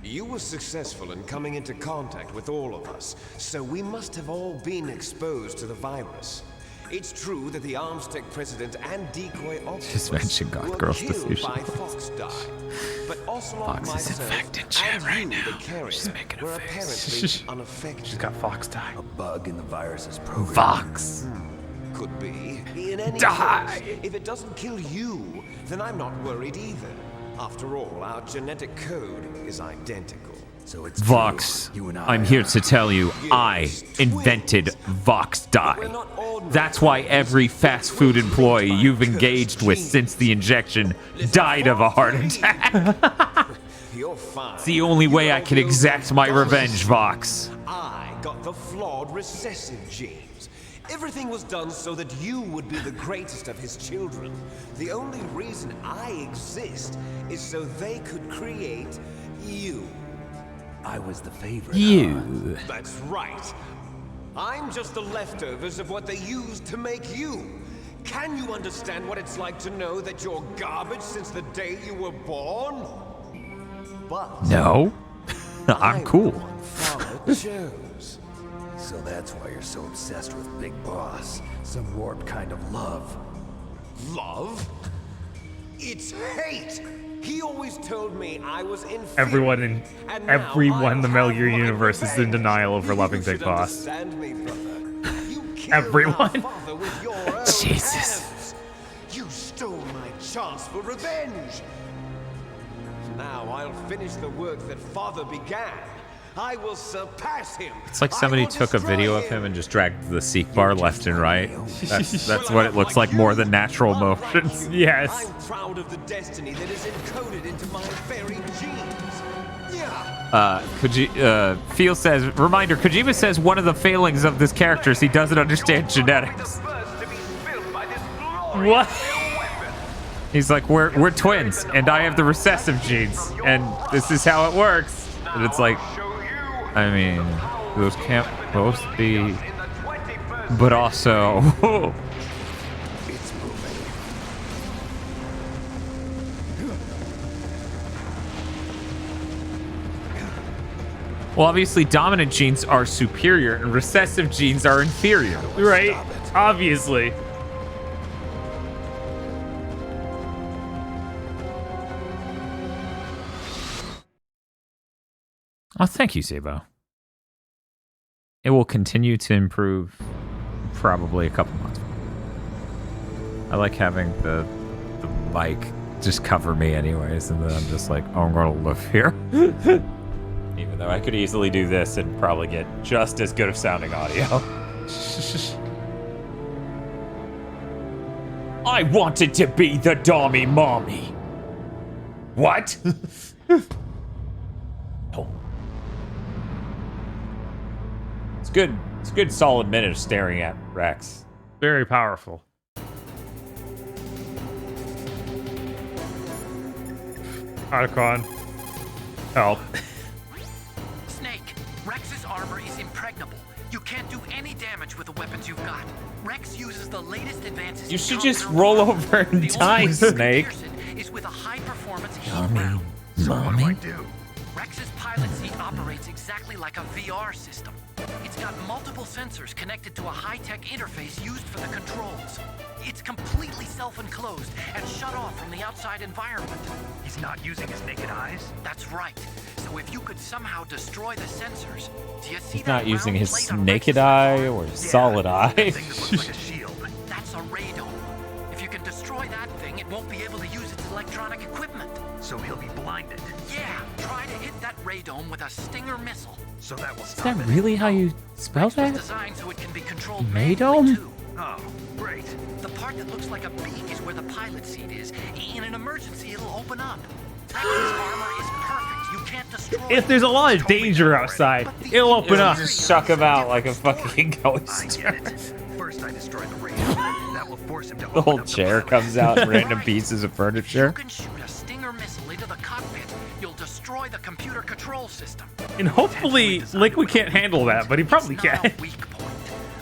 You were successful in coming into contact with all of us, so we must have all been exposed to the virus. It's true that the Arms Tech president and decoy octopus Just mention Goth were Girls to killed Sushi. by Fox Dye. But Ocelot, Fox is myself, infected chat and right you, now. the carrier, She's making a were face. apparently unaffected. She's got Fox die. A bug in the virus's program. Fox. Could be. In any Die. case, if it doesn't kill you, then I'm not worried either. After all, our genetic code is identical. So it's Vox, true. You and I'm here to tell you, I invented Vox Die. That's why every fast food employee you've engaged with since the injection died of a heart attack. It's the only way I can exact my revenge, Vox. I got the flawed recessive genes. Everything was done so that you would be the greatest of his children. The only reason I exist is so they could create you. I was the favorite. You. That's right. I'm just the leftovers of what they used to make you. Can you understand what it's like to know that you're garbage since the day you were born? But No. I'm cool. Father chose. So that's why you're so obsessed with Big Boss. Some warped kind of love. Love? It's hate! He always told me I was inferior. Everyone in the Metal Gear universe is in denial over loving Big Boss. Everyone. Jesus. You stole my chance for revenge. Now I'll finish the work that Father began. I will surpass him. It's like somebody took a video of him and just dragged the seek bar left and right. That's what it looks like more than natural motions. Yes. I'm proud of the destiny that is encoded into my very genes. Feel says, reminder, Kojima says one of the failings of this character is he doesn't understand genetics. What? He's like, we're twins, and I have the recessive genes, and this is how it works. And it's like, I mean, those can't both be, but also, It's moving. well, obviously dominant genes are superior and recessive genes are inferior. Right? Obviously. Oh, thank you, Sabo. It will continue to improve probably a couple months. I like having the mic just cover me anyways, and then I'm just like, oh, I'm going to live here. Even though I could easily do this and probably get just as good of sounding audio. I wanted to be the Dommy Mommy. What? Oh. It's good. It's a good solid minute of staring at Rex. Very powerful. Otacon. Help. Snake, Rex's armor is impregnable. You can't do any damage with the weapons you've got. Rex uses the latest advances. You should just roll over and die, Snake. Is with a high-performance heat Mommy. round. Mommy. What do I do? Rex's pilot seat operates exactly like a VR system. It's got multiple sensors connected to a high-tech interface used for the controls. It's completely self-enclosed and shut off from the outside environment. He's not using his naked eyes? That's right. So if you could somehow destroy the sensors, do you see He's that not using round his plate on naked eye or solid eye. Like a shield. That's a radome. If you can destroy that thing, it won't be able to use its electronic equipment. So he'll be blinded. Yeah, try to hit that radome with a Stinger missile. So that will Is stop that it. really how you spell Was that? designed so it can be controlled Radome? manually, too. Oh, great. The part that looks like a beak is where the pilot seat is. In an emergency, it'll open up. Rex's armor is perfect. You can't destroy it. If there's a lot of danger outside, it'll open up. Just chuck him out like a fucking ghost. I get it. First I destroy the radome. That will force him to The whole chair comes out in random pieces of furniture. You can shoot a Stinger missile into the cockpit. You'll destroy the computer control system. And hopefully Liquid can't handle that, but he probably can.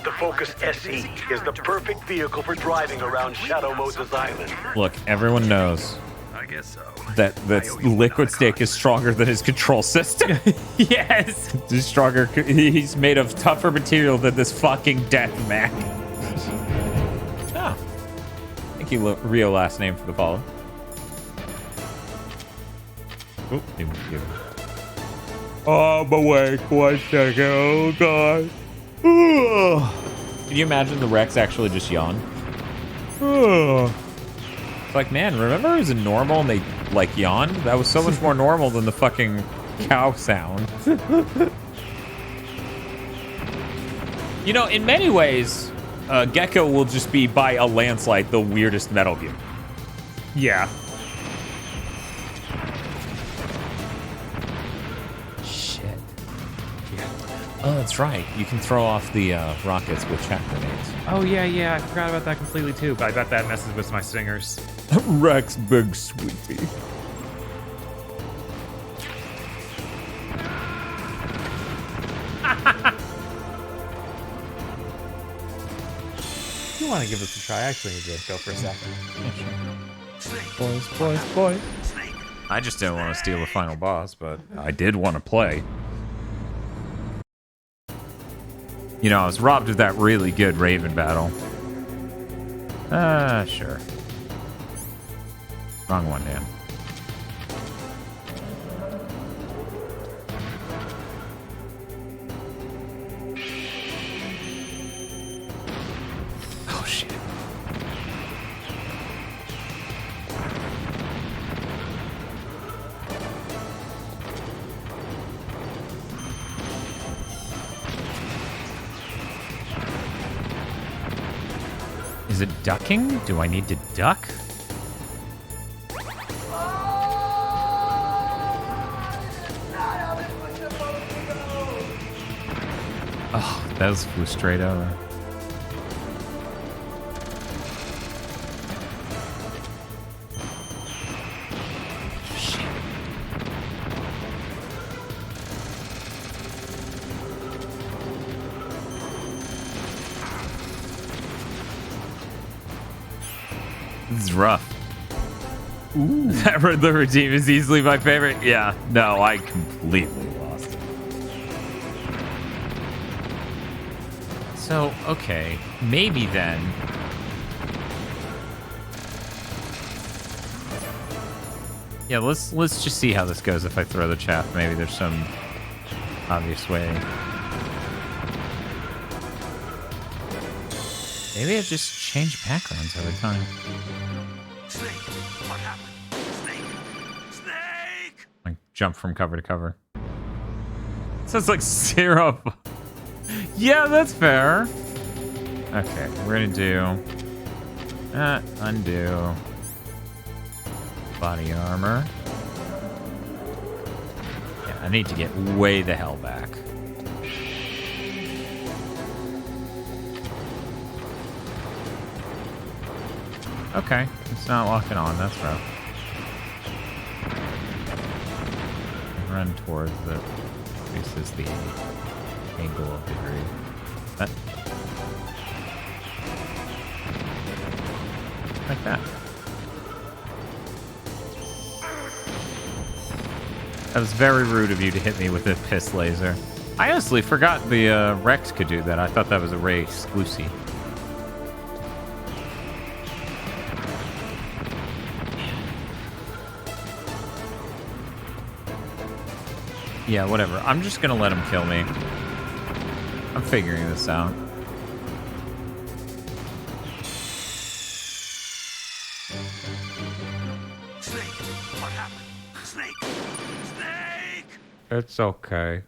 The Focus SE is the perfect vehicle for driving around Shadow Moses Island. Look, everyone knows I guess so. that Liquid Snake is stronger than his control system. Yes. He's stronger. He's made of tougher material than this fucking Death Mac. Oh. Thank you, Rio last name for the follow. Oop, I'm awake. 1 second. Oh, God. Can you imagine the Rex actually just yawned? It's like, man, remember it was a normal and they, like, yawned? That was so much more normal than the fucking Cow sound. You know, in many ways, Gecko will just be by a landslide the weirdest Metal Gear. Yeah. Shit. Yeah. Oh, that's right. You can throw off the rockets with chat grenades. Oh, yeah, I forgot about that completely too, but I bet that messes with my stingers. Rex Big Sweetie. If you want to give this a try, I actually need to go for a second. Yeah, sure. Boys. I just didn't want to steal the final boss, but I did want to play. You know, I was robbed of that really good Raven battle. Sure. Wrong one, Dan. Oh, shit. Is it ducking? Do I need to duck? Oh, that flew straight over. Shit. This is rough. Ooh. That Riddler team is easily my favorite. Yeah, no, I completely lost it. So, okay, maybe then. Yeah, let's just see how this goes if I throw the chaff. Maybe there's some obvious way. Maybe I just change backgrounds over time. Snake, what happened? Snake! Like jump from cover to cover. Sounds like syrup. Yeah, that's fair. Okay, we're gonna do undo body armor. Yeah, I need to get way the hell back. Okay, it's not locking on. That's rough. Run towards the faces the angle of degree. Like that. That was very rude of you to hit me with a piss laser. I honestly forgot the Rex could do that. I thought that was a Ray exclusive. Yeah, whatever. I'm just gonna let him kill me. I'm figuring this out. Snake, what happened? Snake! Snake! It's okay.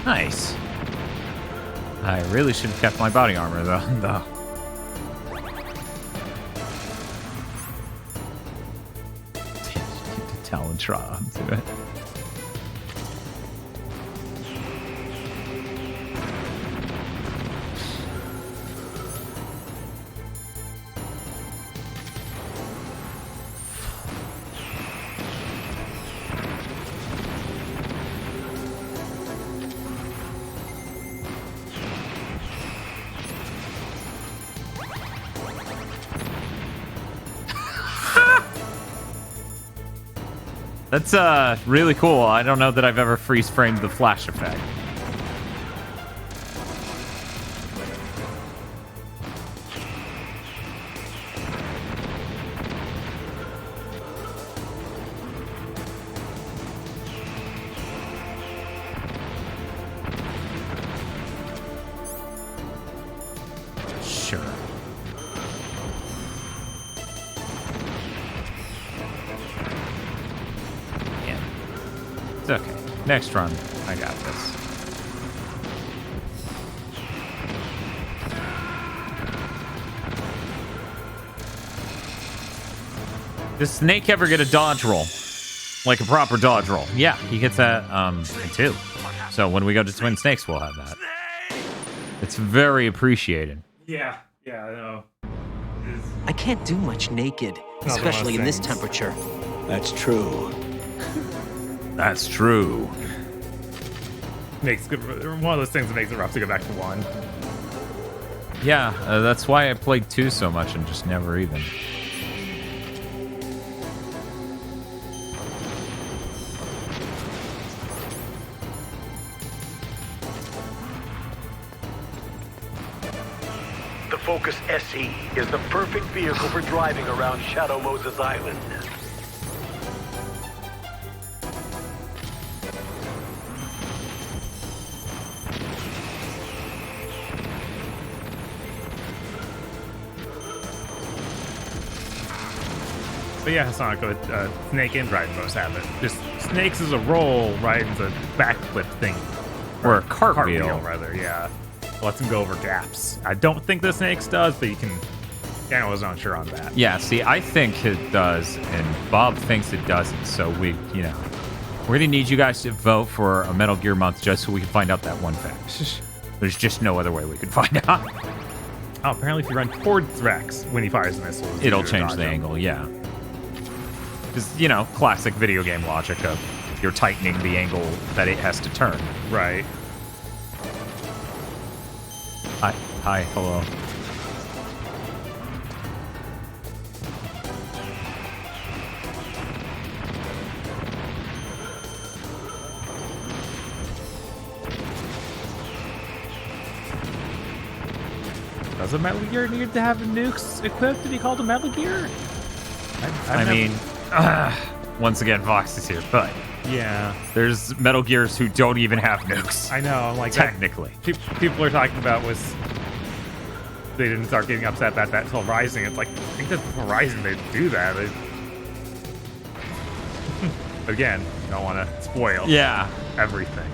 Nice. I really should have kept my body armor, though. Get the talon trot onto it. That's really cool. I don't know that I've ever freeze framed the flash effect. Sure. Yeah. It's okay. Next run, I got this. Does Snake ever get a dodge roll? Like a proper dodge roll? Yeah, he gets that in 2. So when we go to Twin Snakes, we'll have that. It's very appreciated. Yeah, I know. I can't do much naked, especially in this temperature. That's true. That's true. Makes good. One of those things that makes it rough to go back to 1. Yeah, that's why I played 2 so much and just never even. The Focus SE is the perfect vehicle for driving around Shadow Moses Island. But yeah, Sonic, Snake and Dryden most have it. Just Snake's is a roll, Dryden's a backflip thing. Or a cartwheel. Rather, yeah. Lets him go over gaps. I don't think the Snake's does, but you can... I was not sure on that. Yeah, see, I think it does, and Bob thinks it doesn't, so we're gonna need you guys to vote for a Metal Gear month just so we can find out that one fact. There's just no other way we can find out. Oh, apparently if you run towards Rex when he fires the missiles... It'll change the angle, yeah. Because, classic video game logic of you're tightening the angle that it has to turn. Right. Hi, hello. Does a Metal Gear need to have nukes equipped to be called a Metal Gear? I mean, once again, Vox is here, but yeah, there's Metal Gears who don't even have nukes. I know, like technically, people are talking about was they didn't start getting upset about that until Rising. It's like I think that before Rising they do that. Again, you don't want to spoil everything.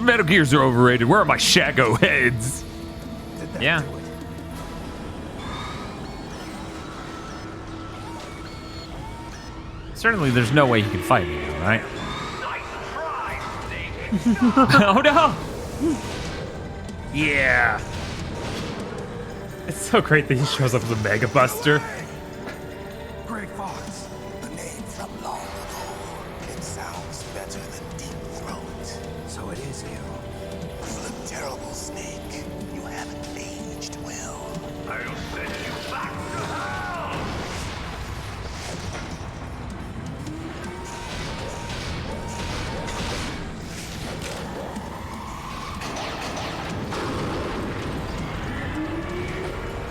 Metal Gears are overrated. Where are my Shago heads? Yeah. Certainly, there's no way he can fight me, right? Oh no! Yeah. It's so great that he shows up as a Mega Buster. Great Fox. The name from long ago. It sounds better than Deep Throat. So it is you. You look terrible, Snake. You haven't aged well. I'll send you back to hell!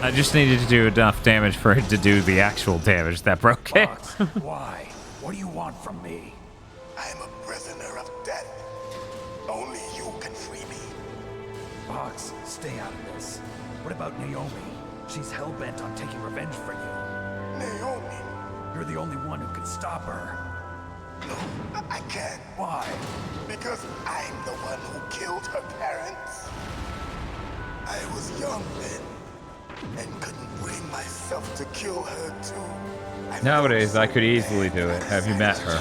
I just needed to do enough damage for it to do the actual damage that broke it. Why? What do you want from me? I'm a prisoner of death. Only you can free me. Fox, stay out of this. What about Naomi? She's hell-bent on taking revenge for you. Naomi? You're the only one who can stop her. No, I can't. Why? Because I'm the one who killed her parents. I was young then, and couldn't bring myself to kill her too. Nowadays, I could easily do it. Have you met her?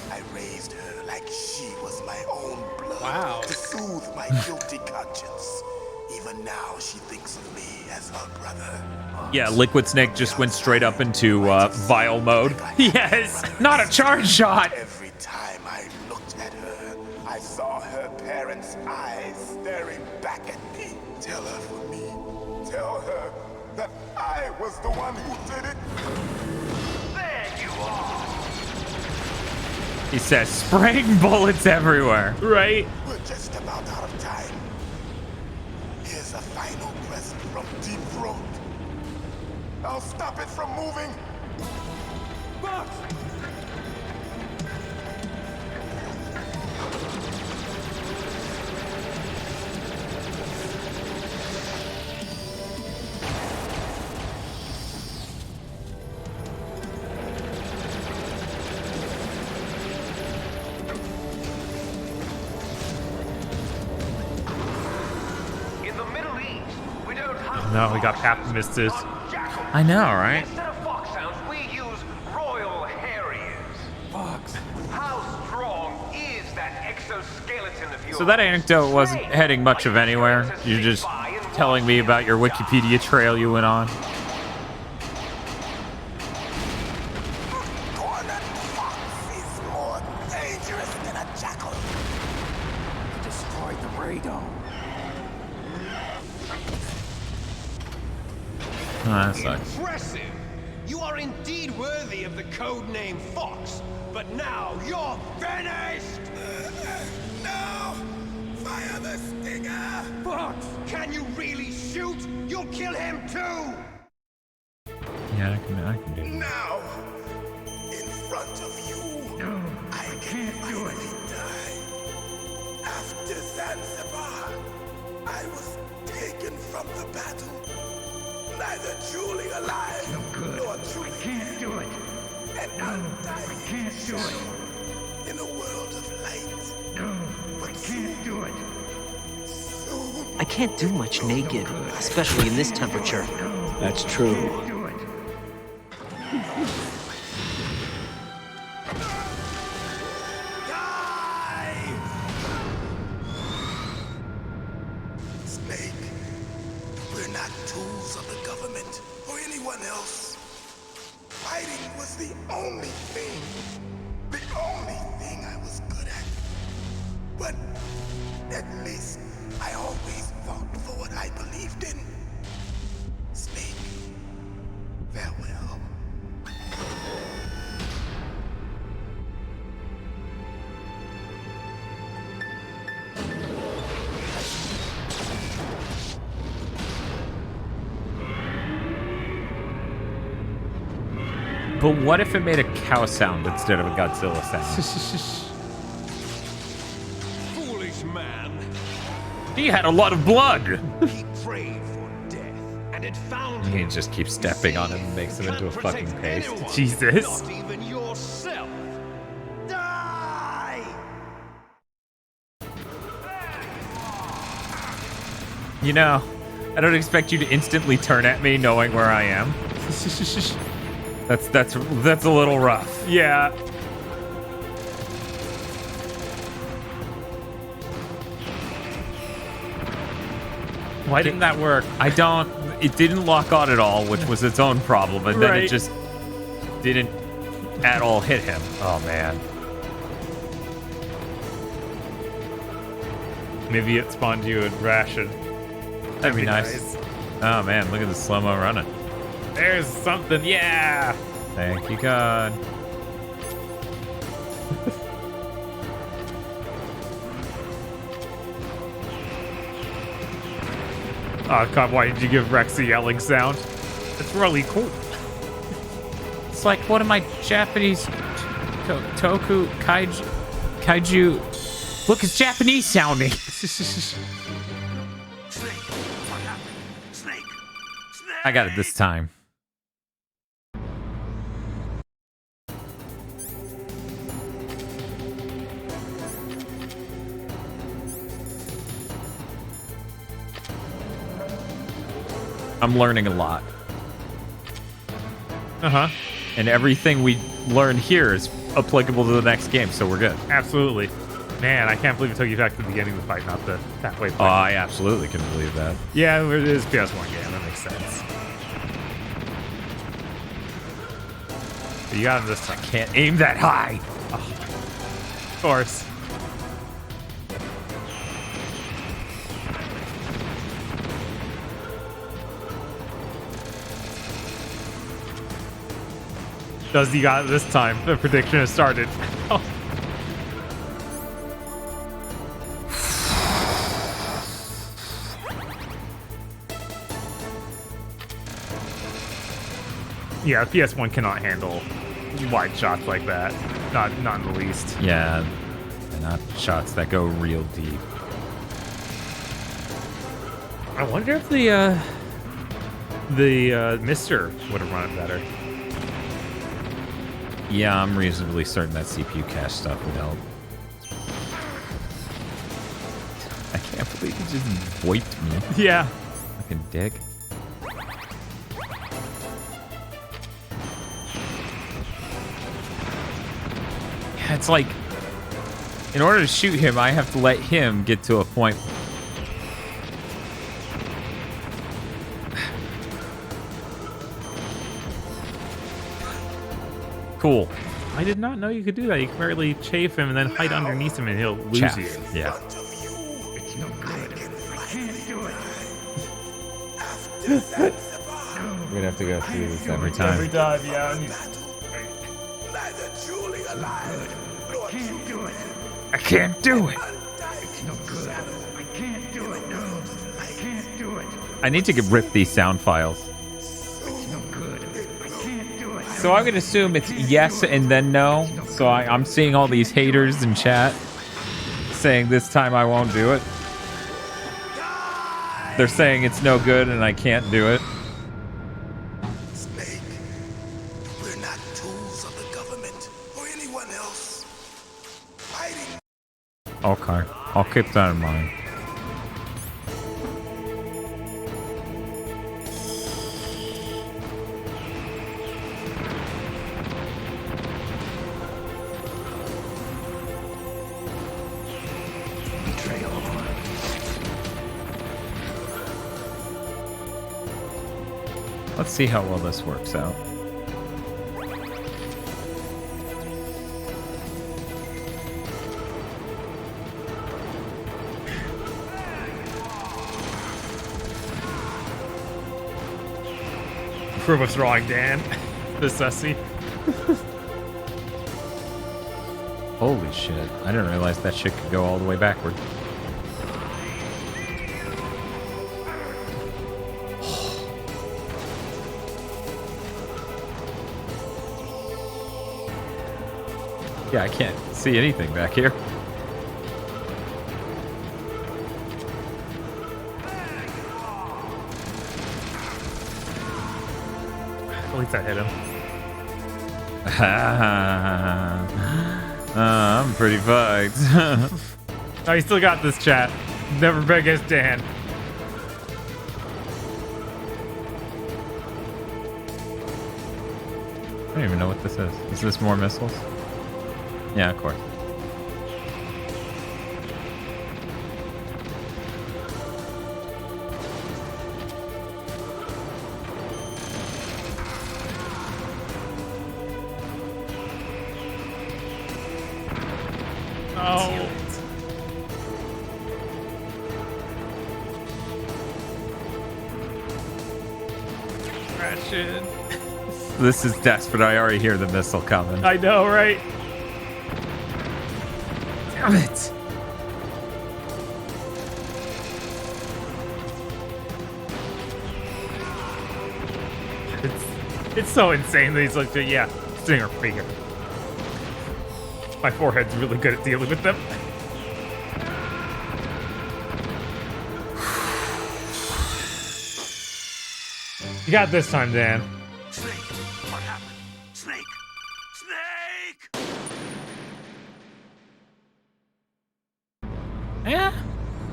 I raised her like she was my own blood. Wow. To soothe my guilty conscience. Even now, she thinks of me as her brother. Yeah, Liquid Snake just went straight up into Vile mode. Yes, not a charge shot. Every time I looked at her, I saw her parents' eyes staring back at me. Tell her for me. Tell her that I was the one who did it? There you are! He says, spraying bullets everywhere. Right? We're just about out of time. Here's a final present from Deep Throat. I'll stop it from moving. Box! No, we got Papamistus. I know, right? Instead of foxhounds, we use royal harriers. Fox. How strong is that exoskeleton of yours? So that anecdote wasn't heading much of anywhere. You're just telling me about your Wikipedia trail you went on. Is more dangerous than a jackal. Destroyed the radome. Oh, that sucks. Impressive! You are indeed worthy of the code name Fox, but now you're finished! No! Fire the stinger! Fox! Can you really shoot? You'll kill him too! Yeah, I can do it. Now! In front of you! No, I can't do it! Die. After Zanzibar, I was taken from the battle. Neither truly alive nor truly dead. Do it. And undying shadow in a world of light. No, I can't do it. I can't do much naked, especially in this temperature. That's true. Snake, we're not tools of the government or anyone else. Fighting was the only thing I was good at. But at least I always fought for what I believed in. Snake, farewell. But what if it made a cow sound instead of a Godzilla sound? Foolish man! He had a lot of blood! He prayed for death, and it found He him. just keeps stepping on him and makes him into a fucking paste. Anyone, Jesus. Not even yourself. Die! You know, I don't expect you to instantly turn at me knowing where I am. That's a little rough. Yeah. Why didn't that work? It didn't lock on at all, which was its own problem, and then Right. it just didn't at all hit him. Oh man. Maybe it spawned you a ration. That'd be nice. Oh man, look at the slow-mo running. There's something, yeah! Thank you, God. Oh God, why did you give Rex a yelling sound? It's really cool. It's like one of my Japanese toku kaiju. Look, it's Japanese sounding. I got it this time. I'm learning a lot. Uh-huh. And everything we learned here is applicable to the next game, so we're good. Absolutely. Man, I can't believe it took you back to the beginning of the fight, not the halfway point. Oh, I absolutely can believe that. Yeah, it is a PS1 game. That makes sense. But you got him this time. I can't aim that high. Oh, of course. Does he got it this time? The prediction has started. Yeah, PS1 cannot handle wide shots like that. Not in the least. Yeah, not shots that go real deep. I wonder if the Mister would have run it better. Yeah, I'm reasonably certain that CPU cache stuff would help. I can't believe he just wiped me. Yeah. Fucking dick. Yeah, it's like, in order to shoot him, I have to let him get to a point. Cool. I did not know you could do that. You can barely chafe him and then hide underneath him and he'll lose Chaff. you. Yeah. It's no good. I can't do it. We're gonna have to go through this every time. Every time, yeah. Neither truly alive nor Can't do it. I can't do it. It's no good. I can't do it. No, I can't do it. I need to rip these sound files. It's no good. I can't do it. So I'm gonna assume it's yes and then no. So I'm seeing all these haters in chat saying this time I won't do it. They're saying it's no good and I can't do it. Snake. We're not tools of the government or anyone else. Fighting. Okay, I'll keep that in mind. Let's see how well this works out. Prove us wrong, Dan. The sussy. Holy shit. I didn't realize that shit could go all the way backward. Yeah, I can't see anything back here. At least I hit him. I'm pretty fucked. Oh, you still got this, chat. Never bet against Dan. I don't even know what this is. Is this more missiles? Yeah, of course. Oh. Ratchet. This is desperate. I already hear the missile coming. I know, right? Damn it. It's so insane that he's like, yeah, stinger figure. My forehead's really good at dealing with them. You got this time, Dan. Snake, what happened? Snake! Snake! Yeah.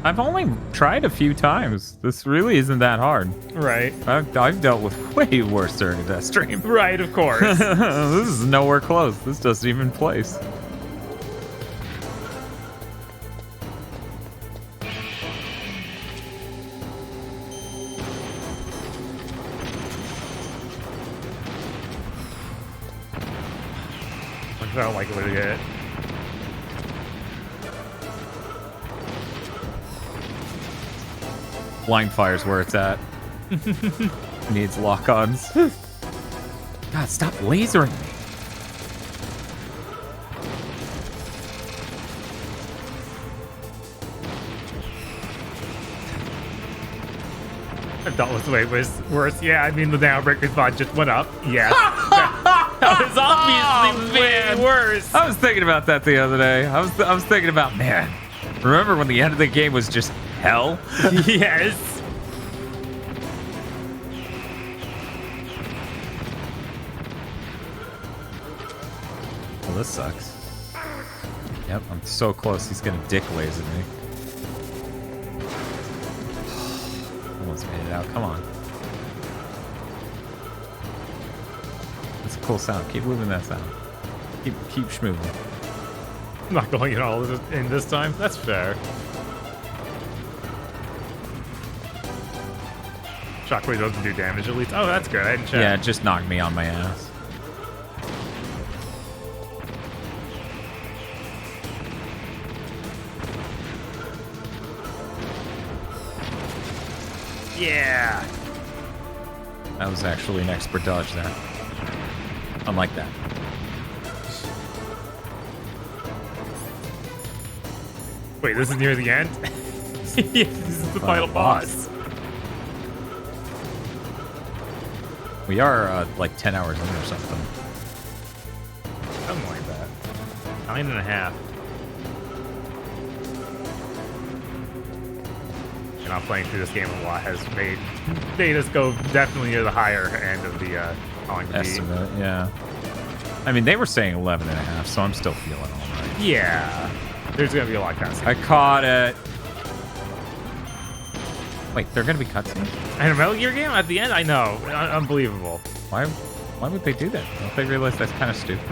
I've only tried a few times. This really isn't that hard. Right. I've dealt with way worse during a Deathstream. Right, of course. This is nowhere close. This doesn't even place. I don't like it when it hit. Blind fire's where it's at. Needs lock-ons. God, stop lasering me. I thought was worse. Yeah, I mean, the Downbreaker's bot just went up. Yes. that was obviously way worse. I was thinking about that the other day. I was thinking about, man, remember when the end of the game was just hell? Yes. Well, this sucks. Yep, I'm so close. He's gonna dick laser me. Almost made it out. Come on. That's a cool sound. Keep moving that sound. Keep schmoving. I'm not going in all in this time. That's fair. Shockwave doesn't do damage at least. Oh, that's good. I didn't check. Yeah, it just knocked me on my ass. Yeah. That was actually an expert dodge there. Unlike that. Wait, this is near the end? Yes, this is the final boss. We are like 10 hours in or something. Something like that. 9.5. And I'm playing through this game a lot has made us go definitely near the higher end of the estimate. Yeah. I mean, they were saying 11.5, so I'm still feeling all right. Yeah. There's gonna be a lot of cutscenes. I caught it. Wait, they're gonna be cutscenes? And a Metal Gear game at the end? I know. Unbelievable. Why would they do that? Don't they realize that's kind of stupid?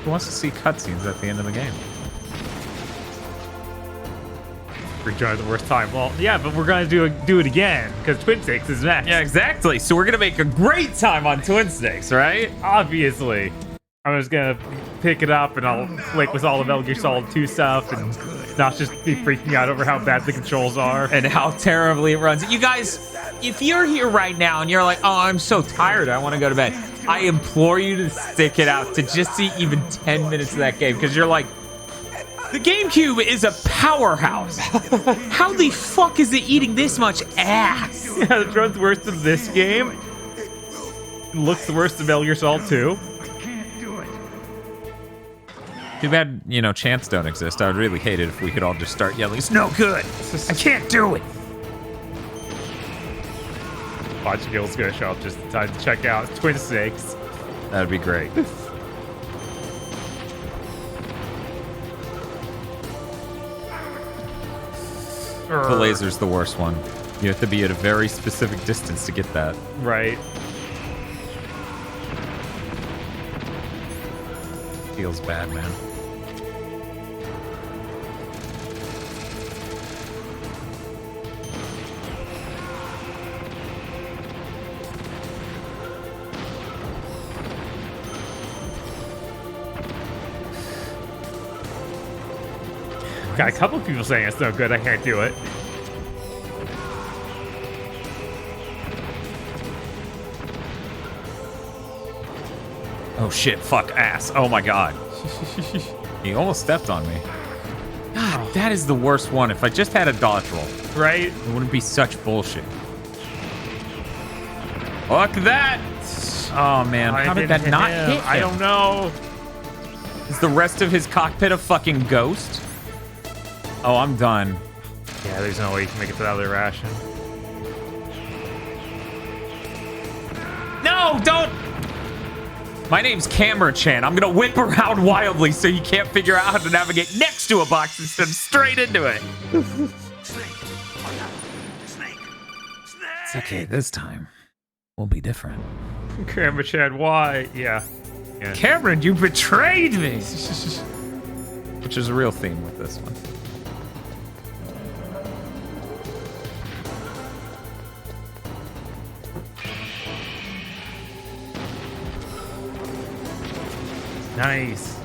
Who wants to see cutscenes at the end of the game? We're trying the worst time. Well, yeah, but we're gonna do it again because Twin Stakes is next. Yeah, exactly. So we're gonna make a great time on Twin Stakes, right? Obviously. I'm just gonna pick it up and I'll flick with all the Metal Gear Solid 2 stuff and not just be freaking out over how bad the controls are and how terribly it runs. You guys, if you're here right now and you're like, oh, I'm so tired, I want to go to bed, I implore you to stick it out to just see even 10 minutes of that game because you're like, the GameCube is a powerhouse. How the fuck is it eating this much ass? Yeah, it runs worse than this game. It looks worse than Metal Gear Solid 2. Too bad, you know, chants don't exist. I would really hate it if we could all just start yelling, it's no good. I can't do it. Watch Gil's gonna show up just in time to check out Twin Stakes. That'd be great. The laser's the worst one. You have to be at a very specific distance to get that. Right. Feels bad, man. Got a couple of people saying it's no good. I can't do it. Oh shit, fuck ass. Oh my god. He almost stepped on me. God, that is the worst one. If I just had a dodge roll, right? It wouldn't be such bullshit. Fuck that! Oh man, how did that not hit him? I don't know. Is the rest of his cockpit a fucking ghost? Oh, I'm done. Yeah, there's no way you can make it to the other ration. No, don't! My name's Camera Chan. I'm gonna whip around wildly so you can't figure out how to navigate next to a box instead of straight into it. It's okay, this time will be different. Camera Chan, why? Yeah. Cameron, you betrayed me! Which is a real theme with this one. Nice.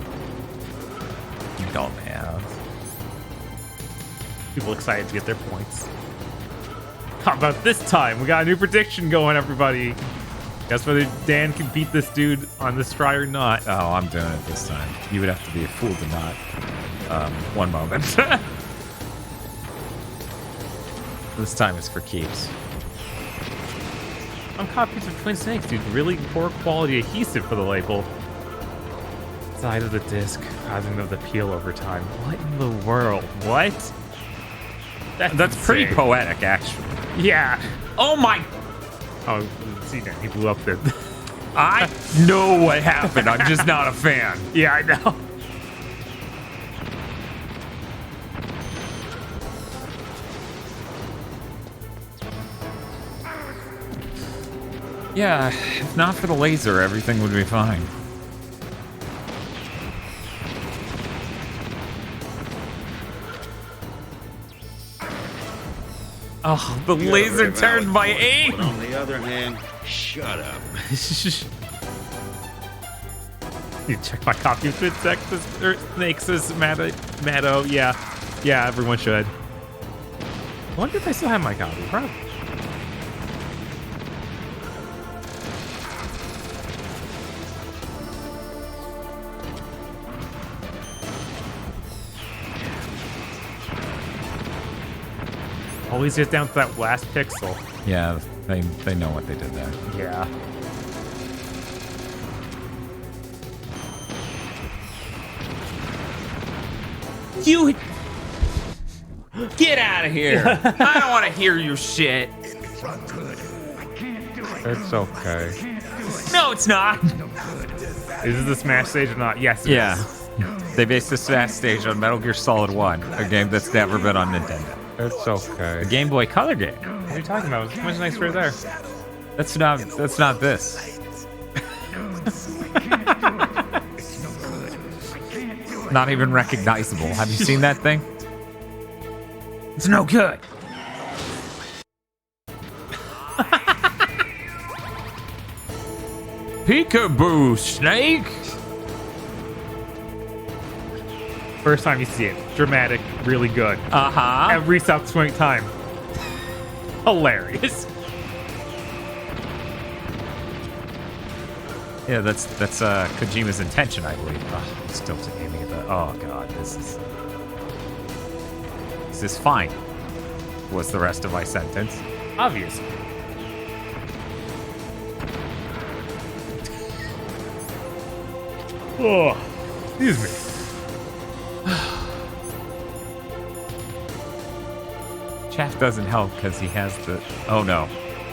You don't have. People excited to get their points. How about this time? We got a new prediction going, everybody. Guess whether Dan can beat this dude on this try or not. Oh, I'm doing it this time. You would have to be a fool to not. One moment. This time is for keeps. on copies of Twin Snakes, dude. Really poor quality adhesive for the label. Side of the disc, causing them to peel over time. What in the world? What? That's pretty poetic, actually. Yeah. Oh my. Oh, see that he blew up the. I know what happened. I'm just not a fan. Yeah, I know. Yeah, if not for the laser, everything would be fine. Oh, the laser turned my aim! But on the other hand, shut up. You check my copy of Snakes' Maddo. Yeah, everyone should. I wonder if I still have my copy. Probably. Always get down to that last pixel. Yeah, they know what they did there. Yeah. You get out of here! I don't want to hear your shit. It's okay. No, it's not. Is this the Smash stage or not? Yes. It is. They based the Smash stage on Metal Gear Solid 1, a game that's never been on Nintendo. It's okay. A Game Boy Color game. What are you talking about? It's much nicer there. That's not this. Not even recognizable. Have you seen that thing? It's no good. Peekaboo, Snake! First time you see it. Dramatic, really good. Uh-huh. Every subsequent time. Hilarious. Yeah, that's Kojima's intention, I believe. Oh, I'm still aiming at that. Oh god, this is fine. Was the rest of my sentence? Obviously. Oh, excuse me. Chaff doesn't help because he has the. Oh no,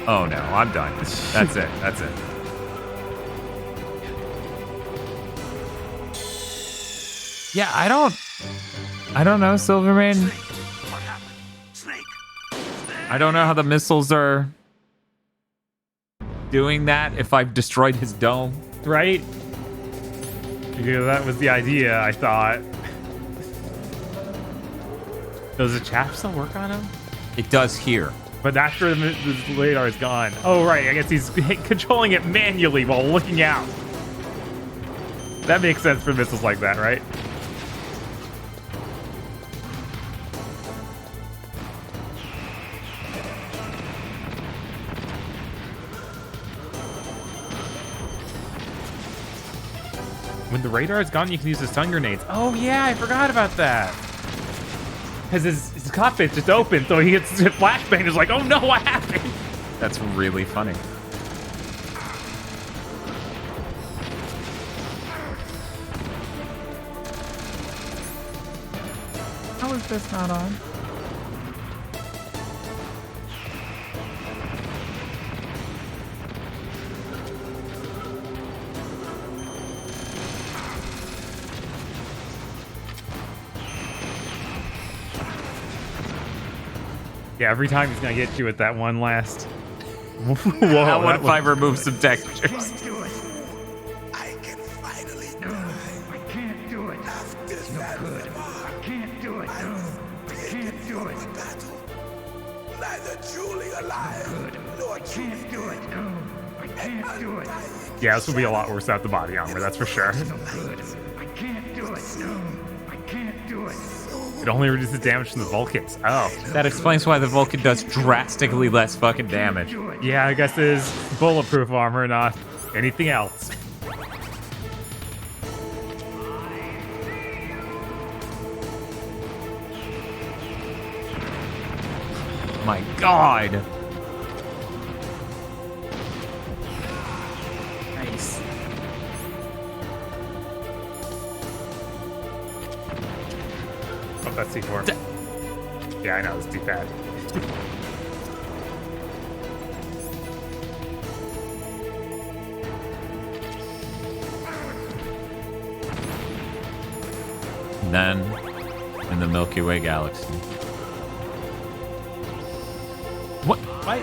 I'm done. That's it. That's it. Yeah, I don't know, Silverman. I don't know how the missiles are doing that if I've destroyed his dome. Right? Because that was the idea, I thought. Does the Chaff still work on him? It does here. But after the radar is gone. Oh, right. I guess he's controlling it manually while looking out. That makes sense for missiles like that, right? When the radar is gone, you can use the stun grenades. Oh, yeah, I forgot about that. Because his cockpit's just open, so he gets a flashbang and is like, oh no, what happened? That's really funny. How is this not on? Yeah, every time he's gonna get you with that one last. Whoa! I want if I remove some textures. I can finally die. I can't do it. After It's no good. I can't do it. No, I can't do it. Battle. Neither truly alive nor truly do it. No, I can't do it. Yeah, this will be a lot worse without the body armor, that's for sure. No good. I can't do it. No, I can't do it. It only reduces damage from the Vulcans. Oh. That explains why the Vulcan does drastically less fucking damage. Yeah, I guess it is bulletproof armor, not anything else. My god. That's C4. Yeah, I know, it's too bad. And then in the Milky Way galaxy. What? What?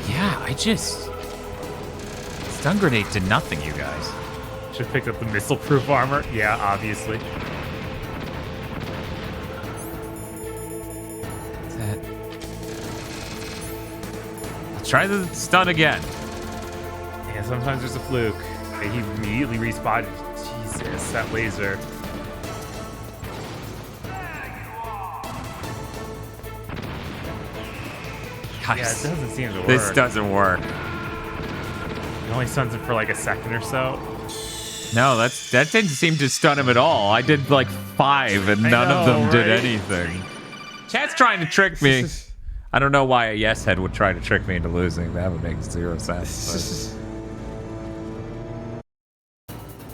Yeah, I just... Stun grenade did nothing, you guys. Should have picked up the missile-proof armor. Yeah, obviously. Try the stun again. Yeah, sometimes there's a fluke. And he immediately respotted. Jesus, that laser. Guys, yeah, it doesn't seem to work. This doesn't work. It only stuns him for like a second or so. No, that didn't seem to stun him at all. I did like 5 and none of them did anything. Chat's trying to trick me. I don't know why a yes head would try to trick me into losing. That would make 0 sense.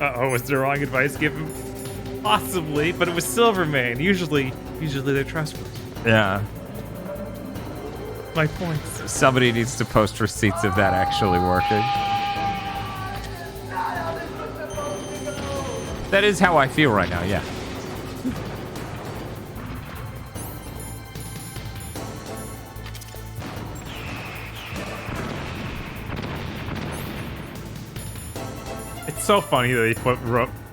Uh-oh, was the wrong advice given? Possibly, but it was Silvermane. Usually they're trustworthy. Yeah. My points. Somebody needs to post receipts of that actually working. That is how I feel right now, yeah. It's so funny that they put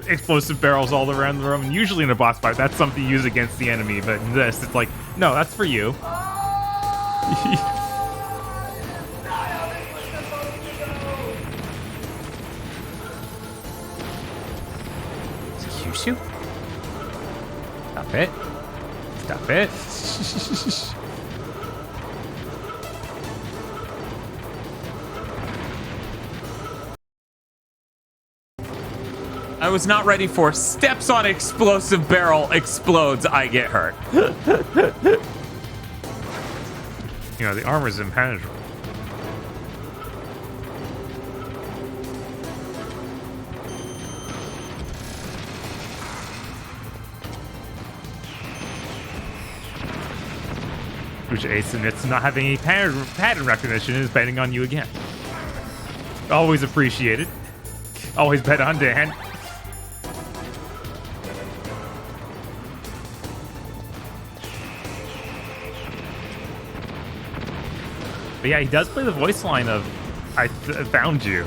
explosive barrels all around the room. And usually in a boss fight, that's something you use against the enemy. But in this, it's like, no, that's for you. Excuse you? Stop it. Stop it. I was not ready for steps on explosive barrel, explodes, I get hurt. You know, the armor's impenetrable. Which Ace and it's not having any pattern recognition is betting on you again. Always appreciated. Always bet on Dan. But yeah, he does play the voice line of, I found you.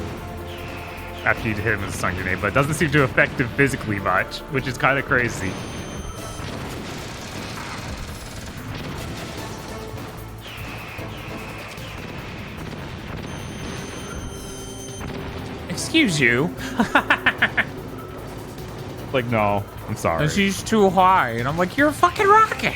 After you hit him with a stun grenade, but it doesn't seem to affect him physically much, which is kind of crazy. Excuse you? Like, no, I'm sorry. And she's too high, and I'm like, you're a fucking rocket.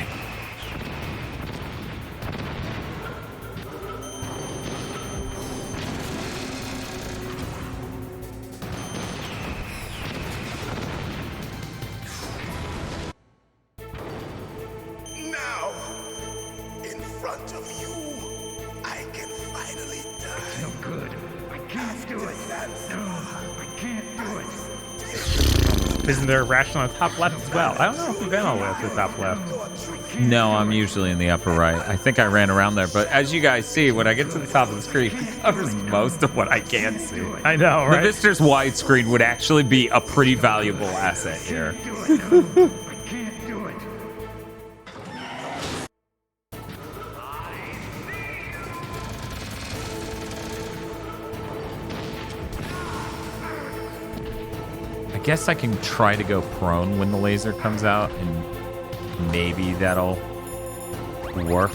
Now, in front of you, I can finally die. No good. I can't do it. No, I can't do it. Isn't there a ration on the top left as well? I don't know if you've been all the way up to the top left. No, I'm usually in the upper right. I think I ran around there, but as you guys see, when I get to the top of the screen, it covers most of what I can't see. I know, right? The Visitor's widescreen would actually be a pretty valuable asset here. I guess I can try to go prone when the laser comes out, and maybe that'll work.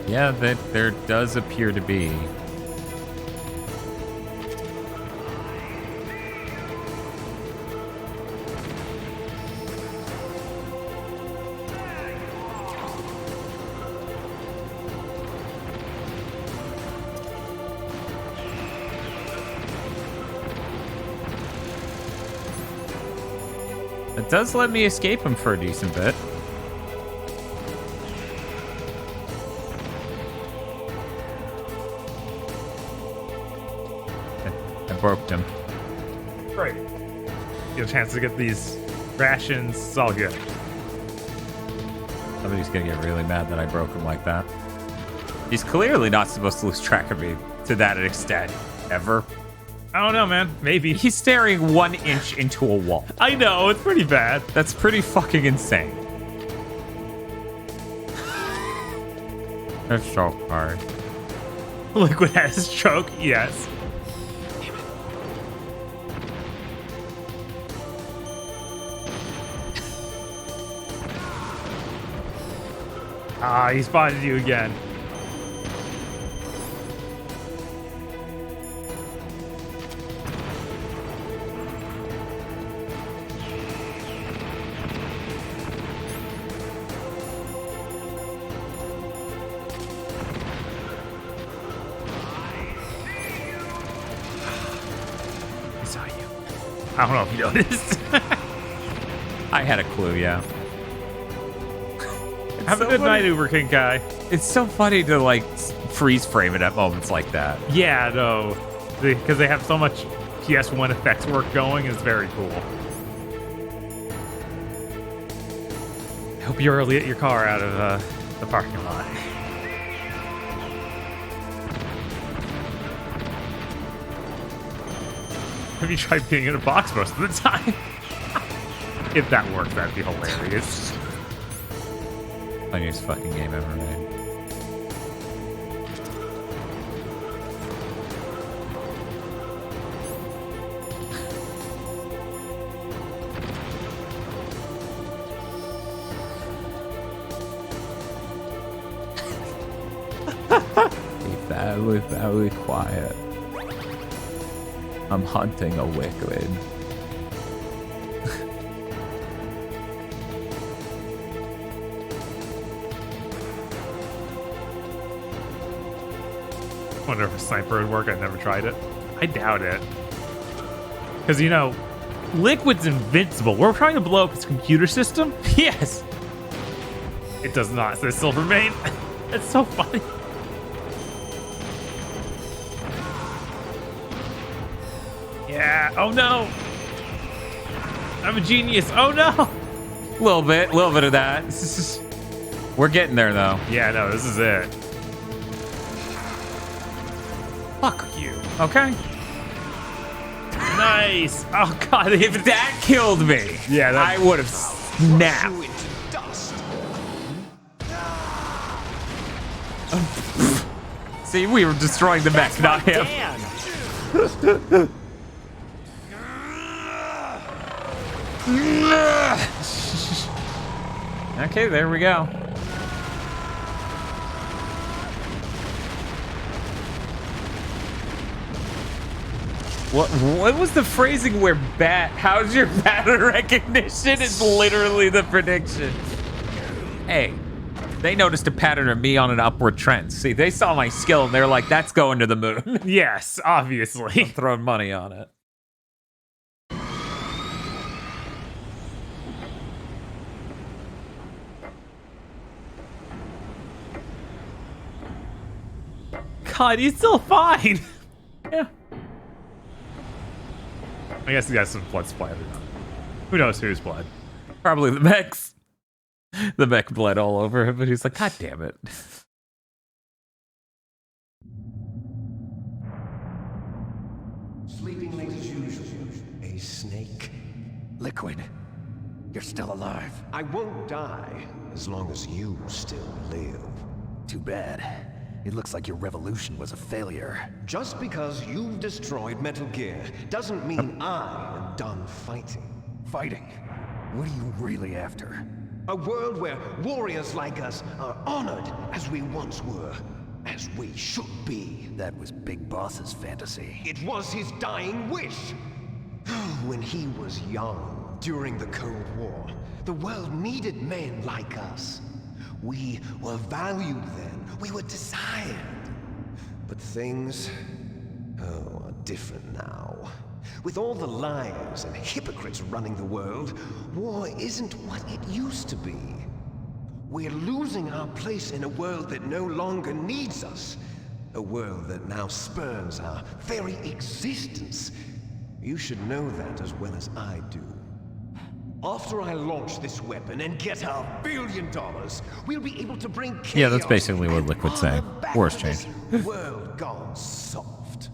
Yeah, there does appear to be. It does let me escape him for a decent bit. I broke him. Great. Get a chance to get these rations. It's all good. Somebody's gonna get really mad that I broke him like that. He's clearly not supposed to lose track of me to that extent, ever. I don't know, man. Maybe. He's staring 1 inch into a wall. I know, it's pretty bad. That's pretty fucking insane. That's so hard. Liquid has a stroke, yes. Ah, he spotted you again. He saw you. I don't know if you noticed. I had a clue, yeah. Have a good night, Uber King Kai. It's so funny to like freeze frame it at moments like that. Yeah, no, because they have so much PS1 effects work going. It's very cool. I hope you early get your car out of the parking lot. Have you tried being in a box most of the time? If that worked, that'd be hilarious. Funniest fucking game ever made. Be very quiet. I'm hunting a wicked. Wonder if a sniper would work. I've never tried it. I doubt it. Because, you know, Liquid's invincible. We're trying to blow up his computer system? Yes! It does not, says Silvermane. That's so funny. Yeah, oh no! I'm a genius, oh no! A little bit of that. We're getting there though. Yeah, no, this is it. Fuck you. Okay. Nice. Oh god, if that killed me, yeah, I would have snapped. See, we were destroying the mech, not him. Okay, there we go. What was the phrasing where how's your pattern recognition is literally the prediction? Hey, they noticed a pattern of me on an upward trend. See, they saw my skill and they're like, that's going to the moon. Yes, obviously. I'm throwing money on it. God, he's still fine. Yeah. I guess he got some blood splattered on him. Who knows whose blood? Probably the mech's. The mech bled all over him, but he's like, God damn it. Sleeping late as usual. A snake. Liquid, you're still alive. I won't die as long as you still live. Too bad. It looks like your revolution was a failure. Just because you've destroyed Metal Gear doesn't mean I am done fighting. Fighting? What are you really after? A world where warriors like us are honored as we once were, as we should be. That was Big Boss's fantasy. It was his dying wish. When he was young, during the Cold War, the world needed men like us. We were valued then. We were desired. But things, are different now. With all the liars and hypocrites running the world, war isn't what it used to be. We're losing our place in a world that no longer needs us. A world that now spurns our very existence. You should know that as well as I do. After I launch this weapon and get our $1 billion, we'll be able to bring chaos. Yeah, that's basically what Liquid's saying. War's changed. World gone soft.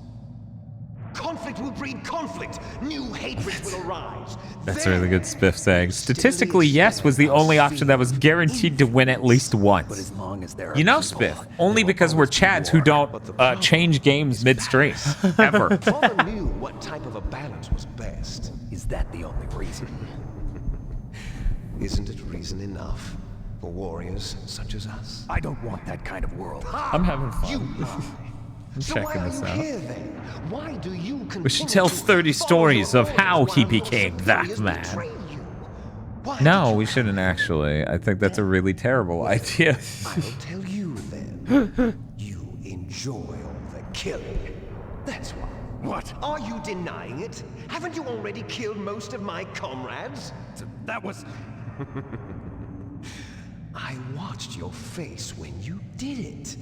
Conflict will breed conflict. New hatreds will arise. That's a really good spiff saying. Statistically, yes was the only option that was guaranteed to win at least once. You know, Spiff, only because we're Chads who don't change games midstream. Ever. Father knew what type of a balance was best. Is that the only reason? Isn't it reason enough for warriors such as us? I don't want that kind of world. I'm having fun. I'm So checking why are this you out. here then? Why do you We should tell 30 stories of how he became that man. No, we shouldn't actually. I think that's a really terrible idea. I'll tell you then. You enjoy all the killing. That's why. What? Are you denying it? Haven't you already killed most of my comrades? That was... I watched your face when you did it.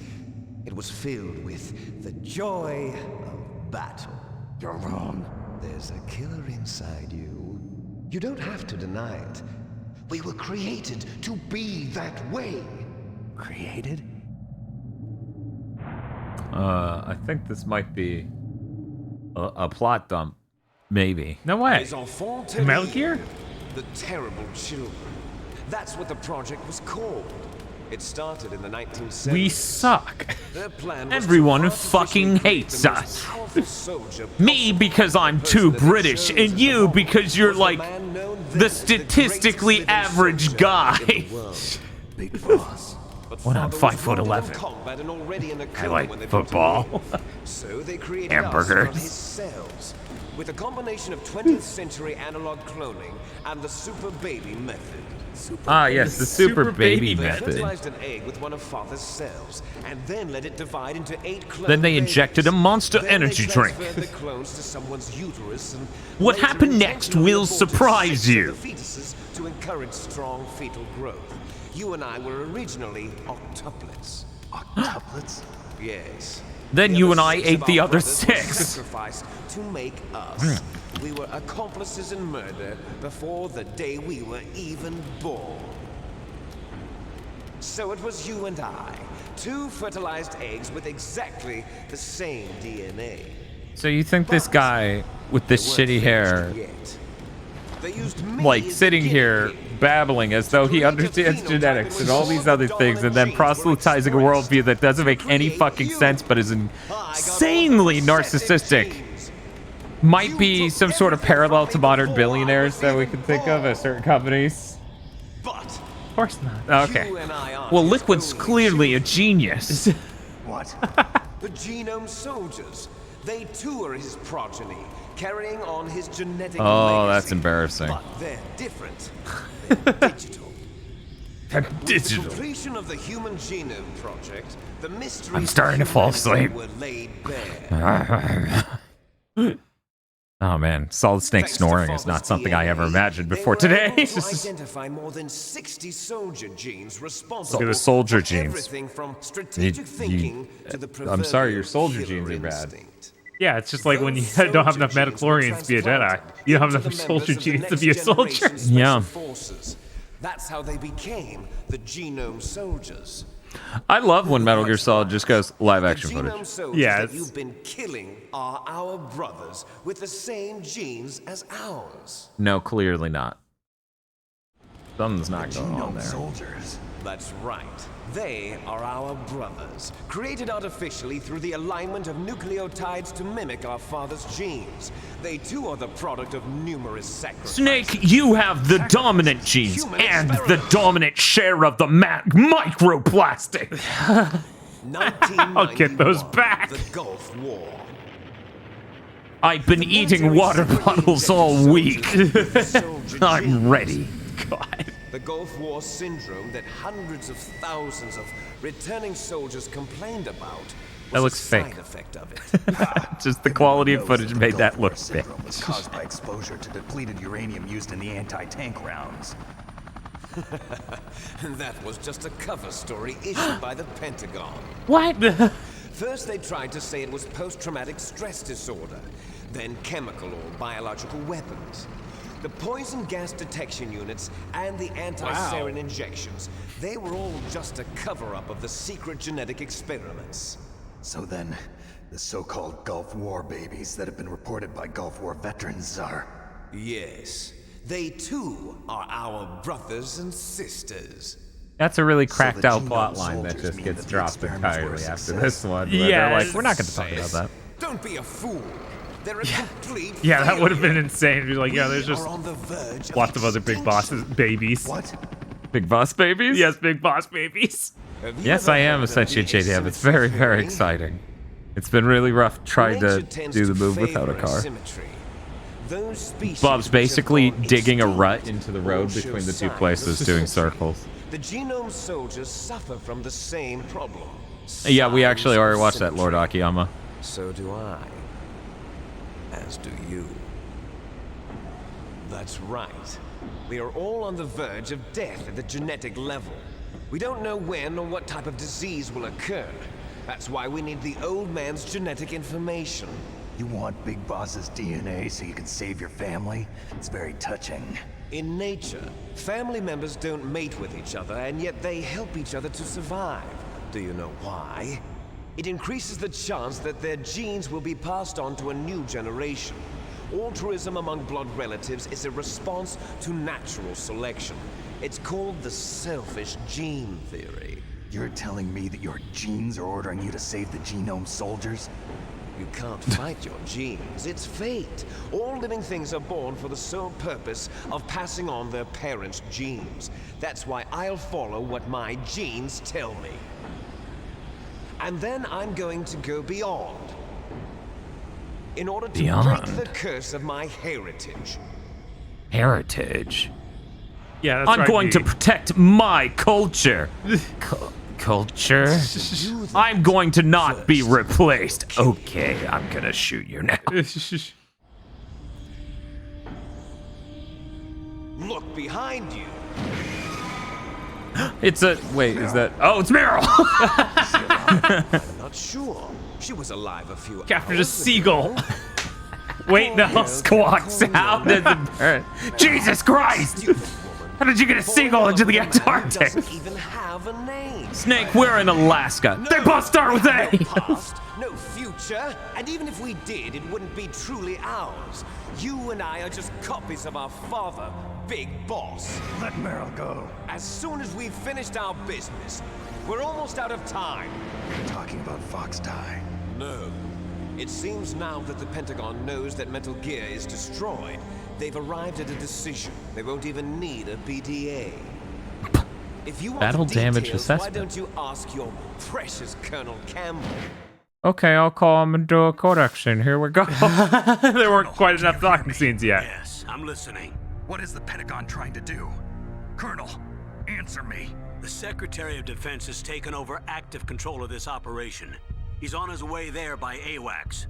It was filled with the joy of battle. You're wrong. There's a killer inside you. You don't have to deny it. We were created to be that way. Created? I think this might be a plot dump. Maybe. No way. Les enfants Metal terribles. Gear? The terrible children. That's what the project was called. It started in the 1970s. We suck. Their plan was Everyone to fucking artificially hates create the us. most powerful soldier Me because I'm too British, and you because you're like the statistically average guy. Big boss. When I'm 5'11". I like football. So they created Hamburgers. us from his cells with a combination of 20th century analog cloning and the super baby method. Yes, the super baby They method. fertilized an egg with one of father's cells and then let it divide into 8 clone Then they babies. injected a Monster Then energy they drink. transferred the clones to someone's uterus and What later happened next intentionally will aborted surprise 6 of you. the fetuses to encourage strong fetal growth. You and I were originally octuplets. Octuplets? Yes. Then The you other and I 6 ate of the our other brothers were 6. sacrificed to make us. We were accomplices in murder before the day we were even born. So it was you and I, 2 fertilized eggs with exactly the same DNA. So you think this guy with this shitty hair, They used me like as sitting guinea here pig. babbling as though he understands genetics and all these other things, and then proselytizing a worldview that doesn't make any fucking sense but is insanely narcissistic, might be some sort of parallel to modern billionaires that we can think of as certain companies? But Of course not. Okay. Well, Liquid's clearly a genius. What? The genome soldiers. They too are his progeny, carrying on his genetic Oh, legacy. that's embarrassing. But they're different. They're digital. They're With the digital. completion of the Human Genome Project, the mysteries I'm starting to of fall humanity asleep. were laid bare. Oh man, Solid Snake snoring is not something I ever imagined before today. They were able to identify more than 60 soldier genes responsible Look at the soldier for genes. everything from strategic thinking to the I'm sorry, your proverbial soldier killer genes are bad. instinct. Yeah, it's just like when you don't have enough metachlorians to be a Jedi. You don't have enough soldier genes to be a soldier. Yeah. Forces. That's how they became the genome soldiers. I love when Metal Gear Solid just goes live action Genome footage. soldiers Yeah, that you've been killing are our brothers with the same genes as ours. No, clearly not. Something's not going on Genome there. soldiers. That's right. They are our brothers, created artificially through the alignment of nucleotides to mimic our father's genes. They too are the product of numerous sacrifices. Snake, you have the dominant genes and the dominant share of the microplastic. I'll get those back. The Gulf War. I've been eating water bottles all week. I'm ready. God. The Gulf War syndrome that hundreds of thousands of returning soldiers complained about That was looks a side fake. effect of it. Just the quality of footage made that look fake. Syndrome was caused by exposure to depleted uranium used in the anti-tank rounds. That was just a cover story issued by the Pentagon. What? First, they tried to say it was post-traumatic stress disorder, then chemical or biological weapons. The poison gas detection units and the anti-sarin injections, they were all just a cover-up of the secret genetic experiments. So then, the so-called Gulf War babies that have been reported by Gulf War veterans are... Yes, they too are our brothers and sisters. That's a really cracked the out genome plot line that soldiers just mean gets that the dropped experiments were a entirely after success? this one. Where they're like, Yes. we're not going to talk about that. Don't be a fool. They're a complete Yeah, that would have failure. been insane. Be like, yeah, there's We just are on the verge lots of other big bosses, babies. What? Big boss babies? Yes, big boss babies. Have you Yes, ever I am heard of essentially the JDM. It's very, very theory? exciting. It's been really rough trying to Nature tends do the to move without a favor car. asymmetry. Those species Bob's which basically have gone digging a extinct rut into the road all show between the two signs of places, doing symmetry. circles. The genome soldiers suffer from the same problem. Yeah, we Signs actually of already watched that, Lord symmetry. Akiyama. So do I. As do you. That's right. We are all on the verge of death at the genetic level. We don't know when or what type of disease will occur. That's why we need the old man's genetic information. You want Big Boss's DNA so you can save your family? It's very touching. In nature, family members don't mate with each other, and yet they help each other to survive. Do you know why? It increases the chance that their genes will be passed on to a new generation. Altruism among blood relatives is a response to natural selection. It's called the selfish gene theory. You're telling me that your genes are ordering you to save the genome soldiers? You can't fight your genes. It's fate. All living things are born for the sole purpose of passing on their parents' genes. That's why I'll follow what my genes tell me. And then I'm going to go beyond. In order to break the curse of my heritage. Heritage? Yeah, that's I'm right, going to dude. protect my culture. Culture? I'm going to not be replaced. Okay, I'm gonna shoot you now. Look behind you. It's a... Wait, is that... Oh, it's Meryl! I'm not sure. She was alive a few Captured a hours seagull. ago. Wait, no. Squawk sound. Jesus Christ! How did you get a seagull into the Antarctic? Doesn't even have a name. Snake, we're in Alaska. They both start with A! No past, no future, and even if we did, it wouldn't be truly ours. You and I are just copies of our father, Big Boss. Let Meryl go. As soon as we've finished our business, we're almost out of time. You're talking about Fox Die. No. It seems now that the Pentagon knows that Metal Gear is destroyed, they've arrived at a decision. They won't even need a BDA. If you want Battle the damage details, why assessment. don't you ask your precious Colonel Campbell? Okay, I'll call him and do a Codec scene. Here we go. There weren't quite enough talking scenes yet. Yes, I'm listening. What is the Pentagon trying to do? Colonel, answer me. The Secretary of Defense has taken over active control of this operation. He's on his way there by AWACS.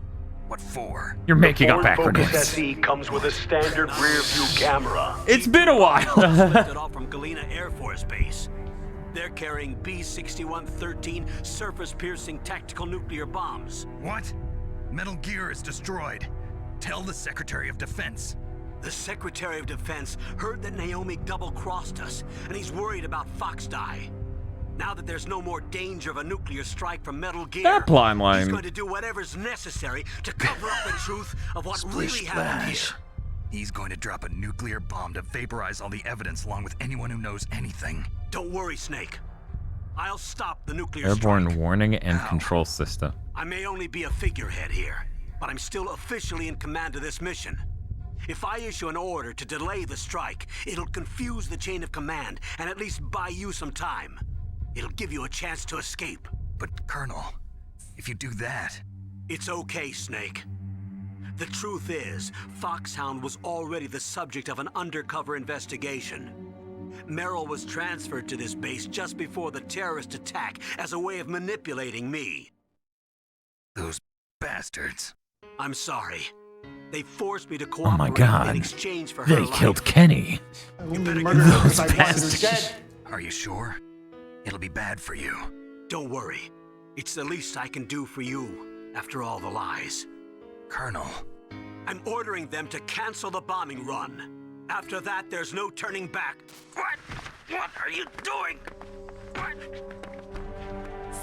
What for? You're making up Ford Focus acronyms. SE comes with a standard rear view camera. It's been a while. Lifted off from Galena Air Force Base. They're carrying B-6113 surface-piercing tactical nuclear bombs. What? Metal Gear is destroyed. Tell the Secretary of Defense. The Secretary of Defense heard that Naomi double-crossed us, and he's worried about Fox Die. Now that there's no more danger of a nuclear strike from Metal Gear, That plot line. he's going to do whatever's necessary to cover up the truth of what really happened here. He's going to drop a nuclear bomb to vaporize all the evidence along with anyone who knows anything. Don't worry, Snake. I'll stop the nuclear Airborne strike. warning and control system. I may only be a figurehead here, but I'm still officially in command of this mission. If I issue an order to delay the strike, it'll confuse the chain of command and at least buy you some time. It'll give you a chance to escape. But, Colonel, if you do that... It's okay, Snake. The truth is, Foxhound was already the subject of an undercover investigation. Meryl was transferred to this base just before the terrorist attack as a way of manipulating me. Those bastards. I'm sorry. They forced me to Oh cooperate my god. in exchange for her They life. killed Kenny. You better get Those those bastards. Are you sure? It'll be bad for you. Don't worry. It's the least I can do for you, after all the lies. Colonel. I'm ordering them to cancel the bombing run. After that, there's no turning back. What? What are you doing? What?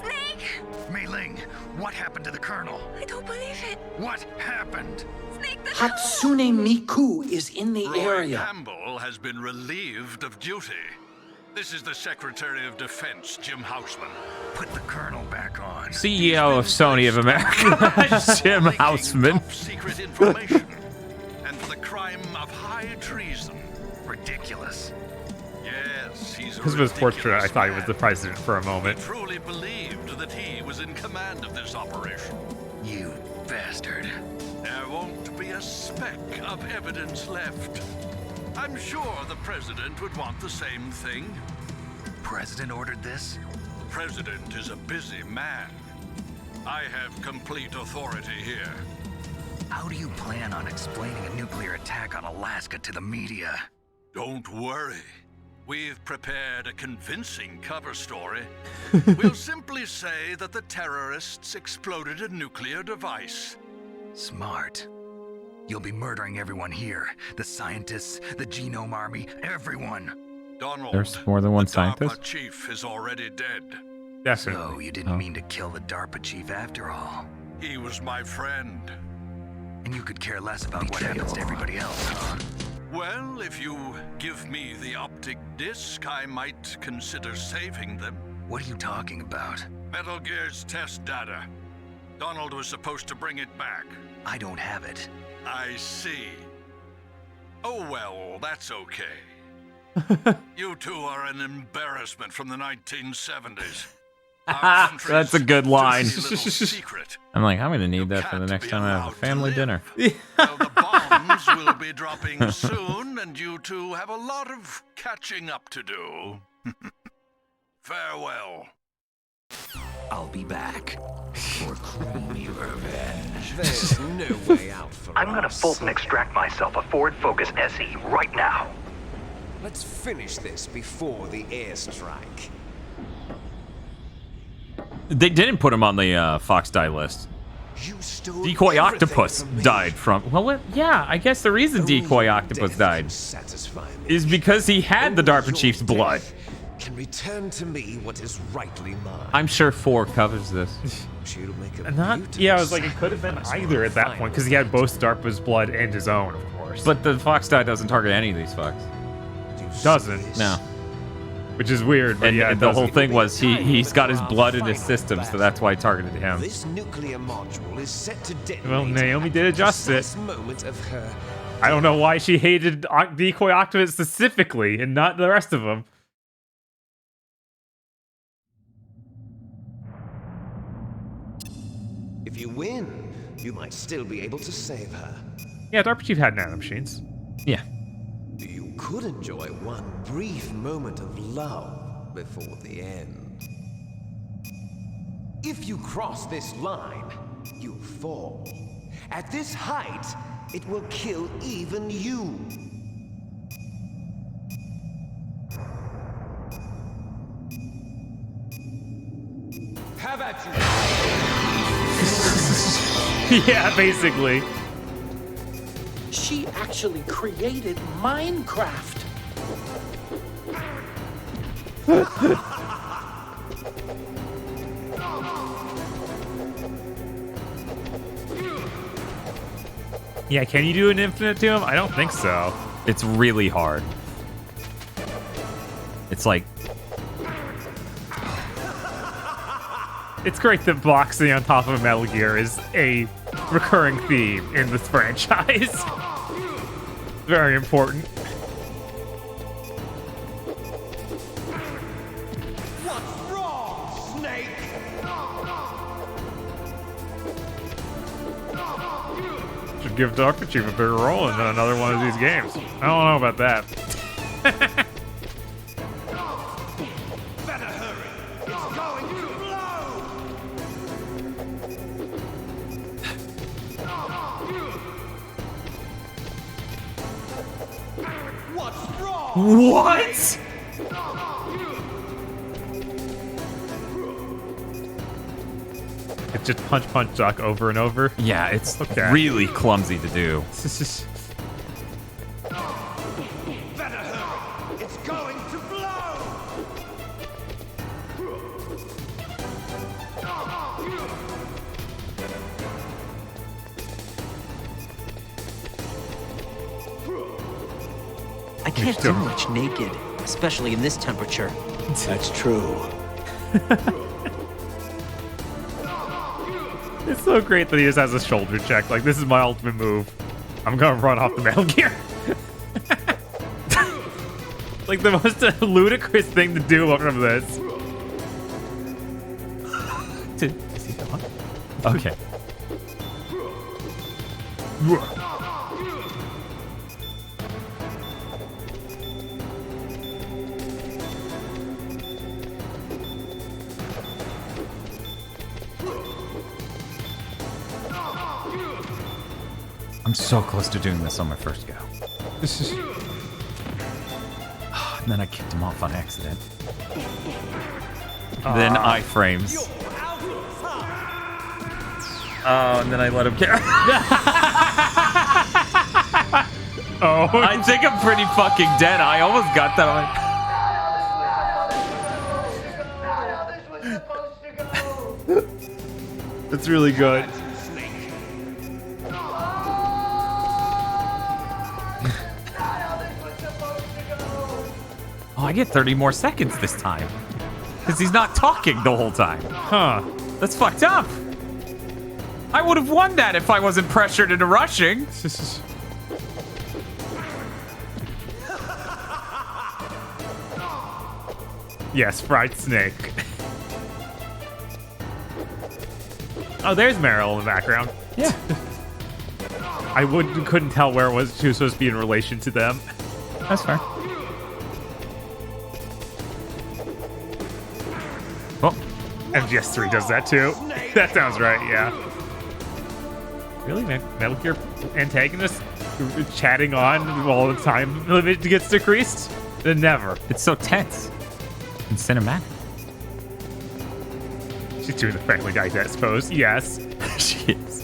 Snake! Mei Ling, what happened to the Colonel? I don't believe it. What happened? Snake, the Hatsune Miku is in the Roy area. Campbell has been relieved of duty. This is the Secretary of Defense, Jim Houseman. Put the Colonel back on. CEO of Sony of America, Jim Houseman. Secret information. And for the crime of high treason. Ridiculous. Yes, he's a Because of his portrait, I thought he was the president for a moment. He truly believed that he was in command of this operation. You bastard. There won't be a speck of evidence left. I'm sure the president would want the same thing. President ordered this? The president is a busy man. I have complete authority here. How do you plan on explaining a nuclear attack on Alaska to the media? Don't worry. We've prepared a convincing cover story. We'll simply say that the terrorists exploded a nuclear device. Smart. You'll be murdering everyone here. The scientists, the genome army, everyone. Donald, There's more than one the scientist? DARPA chief is already dead. So you didn't mean to kill the DARPA chief after all. He was my friend. And you could care less about what happens to everybody else, huh? Well, if you give me the optic disc, I might consider saving them. What are you talking about? Metal Gear's test data. Donald was supposed to bring it back. I don't have it. I see. Oh well, that's okay. You two are an embarrassment from the 1970s. That's a good line. Secret. I'm like, I'm gonna need that for the next time I have a family dinner. Bombs will be dropping soon, and you two have a lot of catching up to do. Farewell. I'll be back for crony revenge. There's no way out for I'm gonna us. Fulton extract myself a Ford Focus SE right now. Let's finish this before the airstrike. They didn't put him on the Fox die list. Decoy Octopus died from. Well, yeah, I guess the reason Decoy Octopus died is because he had the DARPA chief's blood. Can return to me what is rightly mine. I'm sure 4 covers this. She'll make a Not, yeah, I was like, it could have been either at that point, because he had both DARPA's blood and his own, of course. But the Fox die doesn't target any of these fucks. Doesn't. No. Which is weird, but And yeah, it the whole doesn't. thing was he's got his blood in his system, so that's why he targeted him. This nuclear module is set to detonate. Well, Naomi did adjust it. Precise moment of her. I don't know why she hated Decoy Octopus specifically, and not the rest of them. If you win, you might still be able to save her. Yeah, DARPA Chief had nanomachines. Yeah. You could enjoy one brief moment of love before the end. If you cross this line, you fall. At this height, it will kill even you. Have at you. Yeah, basically. She actually created Minecraft. Yeah, can you do an infinite to him? I don't think so. It's really hard. It's like... It's great that boxing on top of Metal Gear is a recurring theme in this franchise. Very important. What's wrong, Snake? Should give DARPA Chief a bigger role in another one of these games. I don't know about that. Better hurry. It's going to blow. What? It's just punch, punch, duck over and over? Yeah, it's really clumsy to do. It's going to blow! I can't do much naked, especially in this temperature. That's true. It's so great that he just has a shoulder check. Like, this is my ultimate move. I'm gonna run off the Metal Gear. Like, the most ludicrous thing to do from this. Is he gone? Okay. I'm so close to doing this on my first go. This is... And then I kicked him off on accident. Then iframes. Oh, and then I let him carry. Oh. I think I'm pretty fucking dead. I almost got that. That's really good. Oh, I get 30 more seconds this time. Because he's not talking the whole time. Huh. That's fucked up. I would have won that if I wasn't pressured into rushing. Yes, fried snake. Oh, there's Meryl in the background. Yeah. I couldn't tell where it was she was supposed to be in relation to them. That's fair. Oh. MGS3 does that too. That sounds right, yeah. Really, man? Metal Gear antagonist chatting on all the time limit gets decreased? Never. It's so tense and cinematic. She's doing the Family Guy, I suppose. Yes. She is.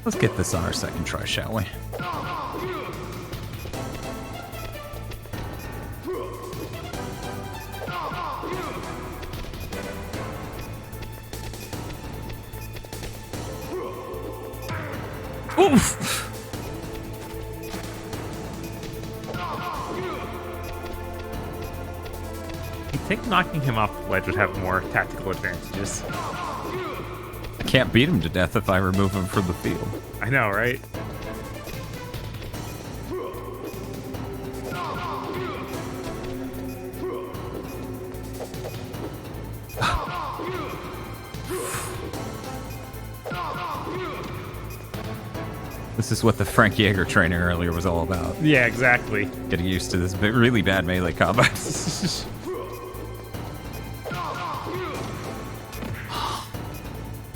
Let's get this on our second try, shall we? Oof! I think knocking him off the ledge would have more tactical advantages. I can't beat him to death if I remove him from the field. I know, right? This is what the Frank Yeager training earlier was all about. Yeah, exactly. Getting used to this really bad melee combat.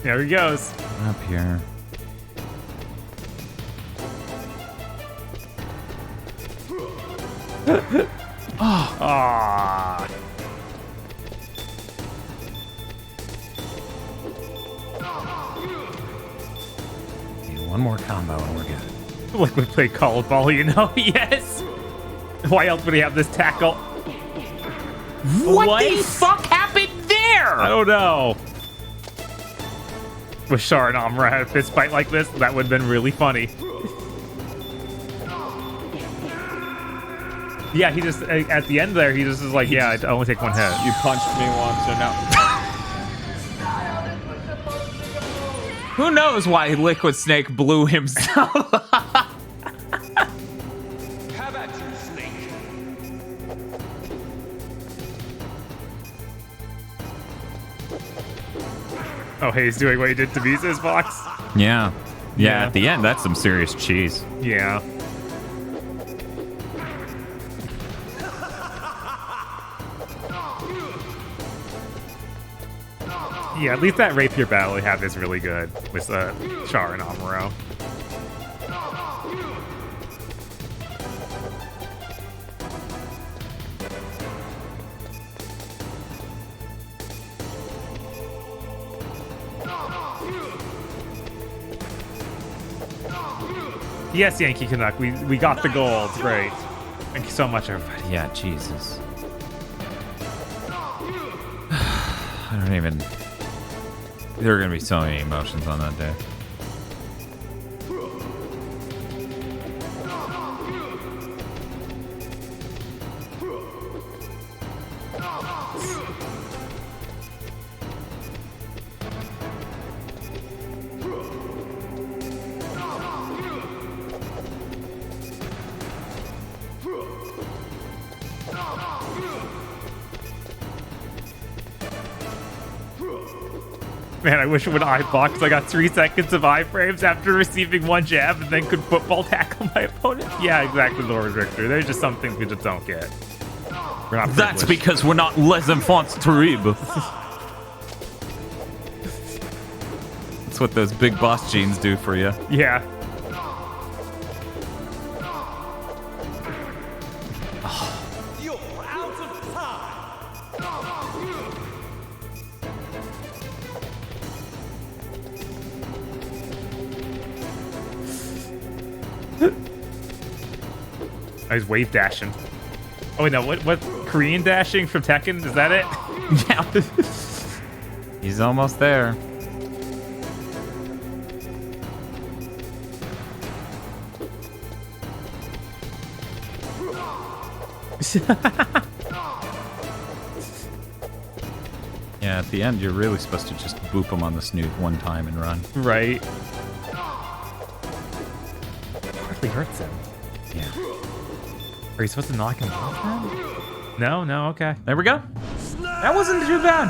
There he goes. Up here. Oh. Aww. One more combo and we're good. Like we play Call of Ball, you know? Yes! Why else would he have this tackle? What the fuck happened there? I don't know. With Shar and Amra had a fist fight like this, that would have been really funny. Yeah, he just, at the end there, he just is like, yeah, I only take one hit. You punched me once, so now... Who knows why Liquid Snake blew himself up? How about you, Snake? Oh, hey, he's doing what he did to Misa's box? Yeah. Yeah, at the end, that's some serious cheese. Yeah. Yeah, at least that rapier battle we have is really good with Char and Amuro. Yes, Yankee Canuck, we got the gold. Great. Thank you so much, everybody. Yeah, Jesus. I don't even... There are going to be so many emotions on that day. Man, I wish it would eye block because I got 3 seconds of iframes after receiving 1 jab and then could football tackle my opponent. Yeah, exactly, Lord Richter. There's just some things we just don't get. We're not That's privileged. because we're not les enfants terribles. That's what those big boss genes do for you. Yeah. I was wave dashing. Oh wait, no, what Korean dashing from Tekken? Is that it? Yeah. He's almost there. Yeah, at the end, you're really supposed to just boop him on the snoot one time and run. Right. Hardly hurts him. Yeah. Are you supposed to knock him off then? No, no, okay. There we go. That wasn't too bad.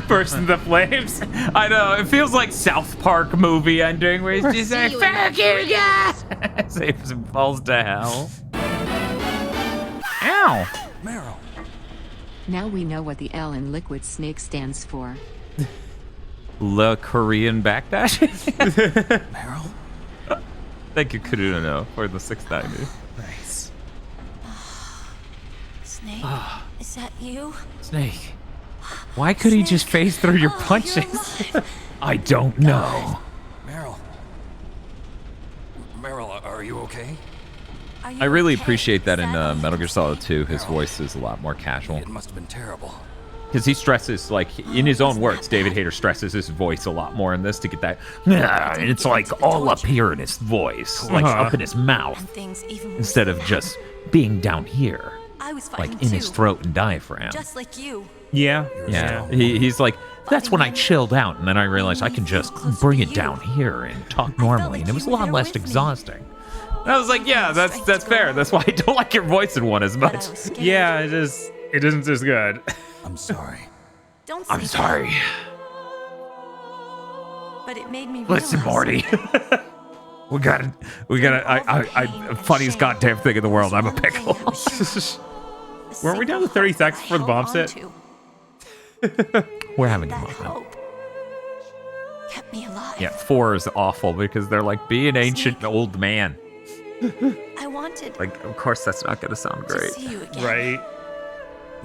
Burst into flames. I know, it feels like South Park movie ending where he's just like, fuck you guys! Saves and falls to hell. Ow! Meryl. Now we know what the L in Liquid Snake stands for. Le Korean backdash? Meryl? Thank you, Kuruno, for the 690. Nice. Snake, is that you? Snake. Why could he just phase through your punches? I don't know. Meryl. Meryl, are you okay? I really appreciate that in Metal Gear Solid 2, his voice is a lot more casual. It must have been terrible. Because he stresses, like, in his own words, David Hayter stresses his voice a lot more in this to get that, it's like all up here in his voice, like up in his mouth, instead of just being down here, like in his throat and diaphragm. Just like you. Yeah. Yeah. He's like, that's when I chilled out, and then I realized I can just bring it down here and talk normally, and it was a lot less exhausting. And I was like, yeah, that's fair. That's why I don't like your voice in one as much. Yeah, it isn't as good. I'm sorry. Don't I'm sorry. But it made me Listen, Morty. we gotta, funniest goddamn thing in the world. I'm a pickle. Weren't we down to 30 seconds before the bomb hit? We're having a moment. Kept me alive. Yeah, 4 is awful because they're like, be an ancient old man. I wanted. Like, of course, that's not gonna sound great. See you again. Right.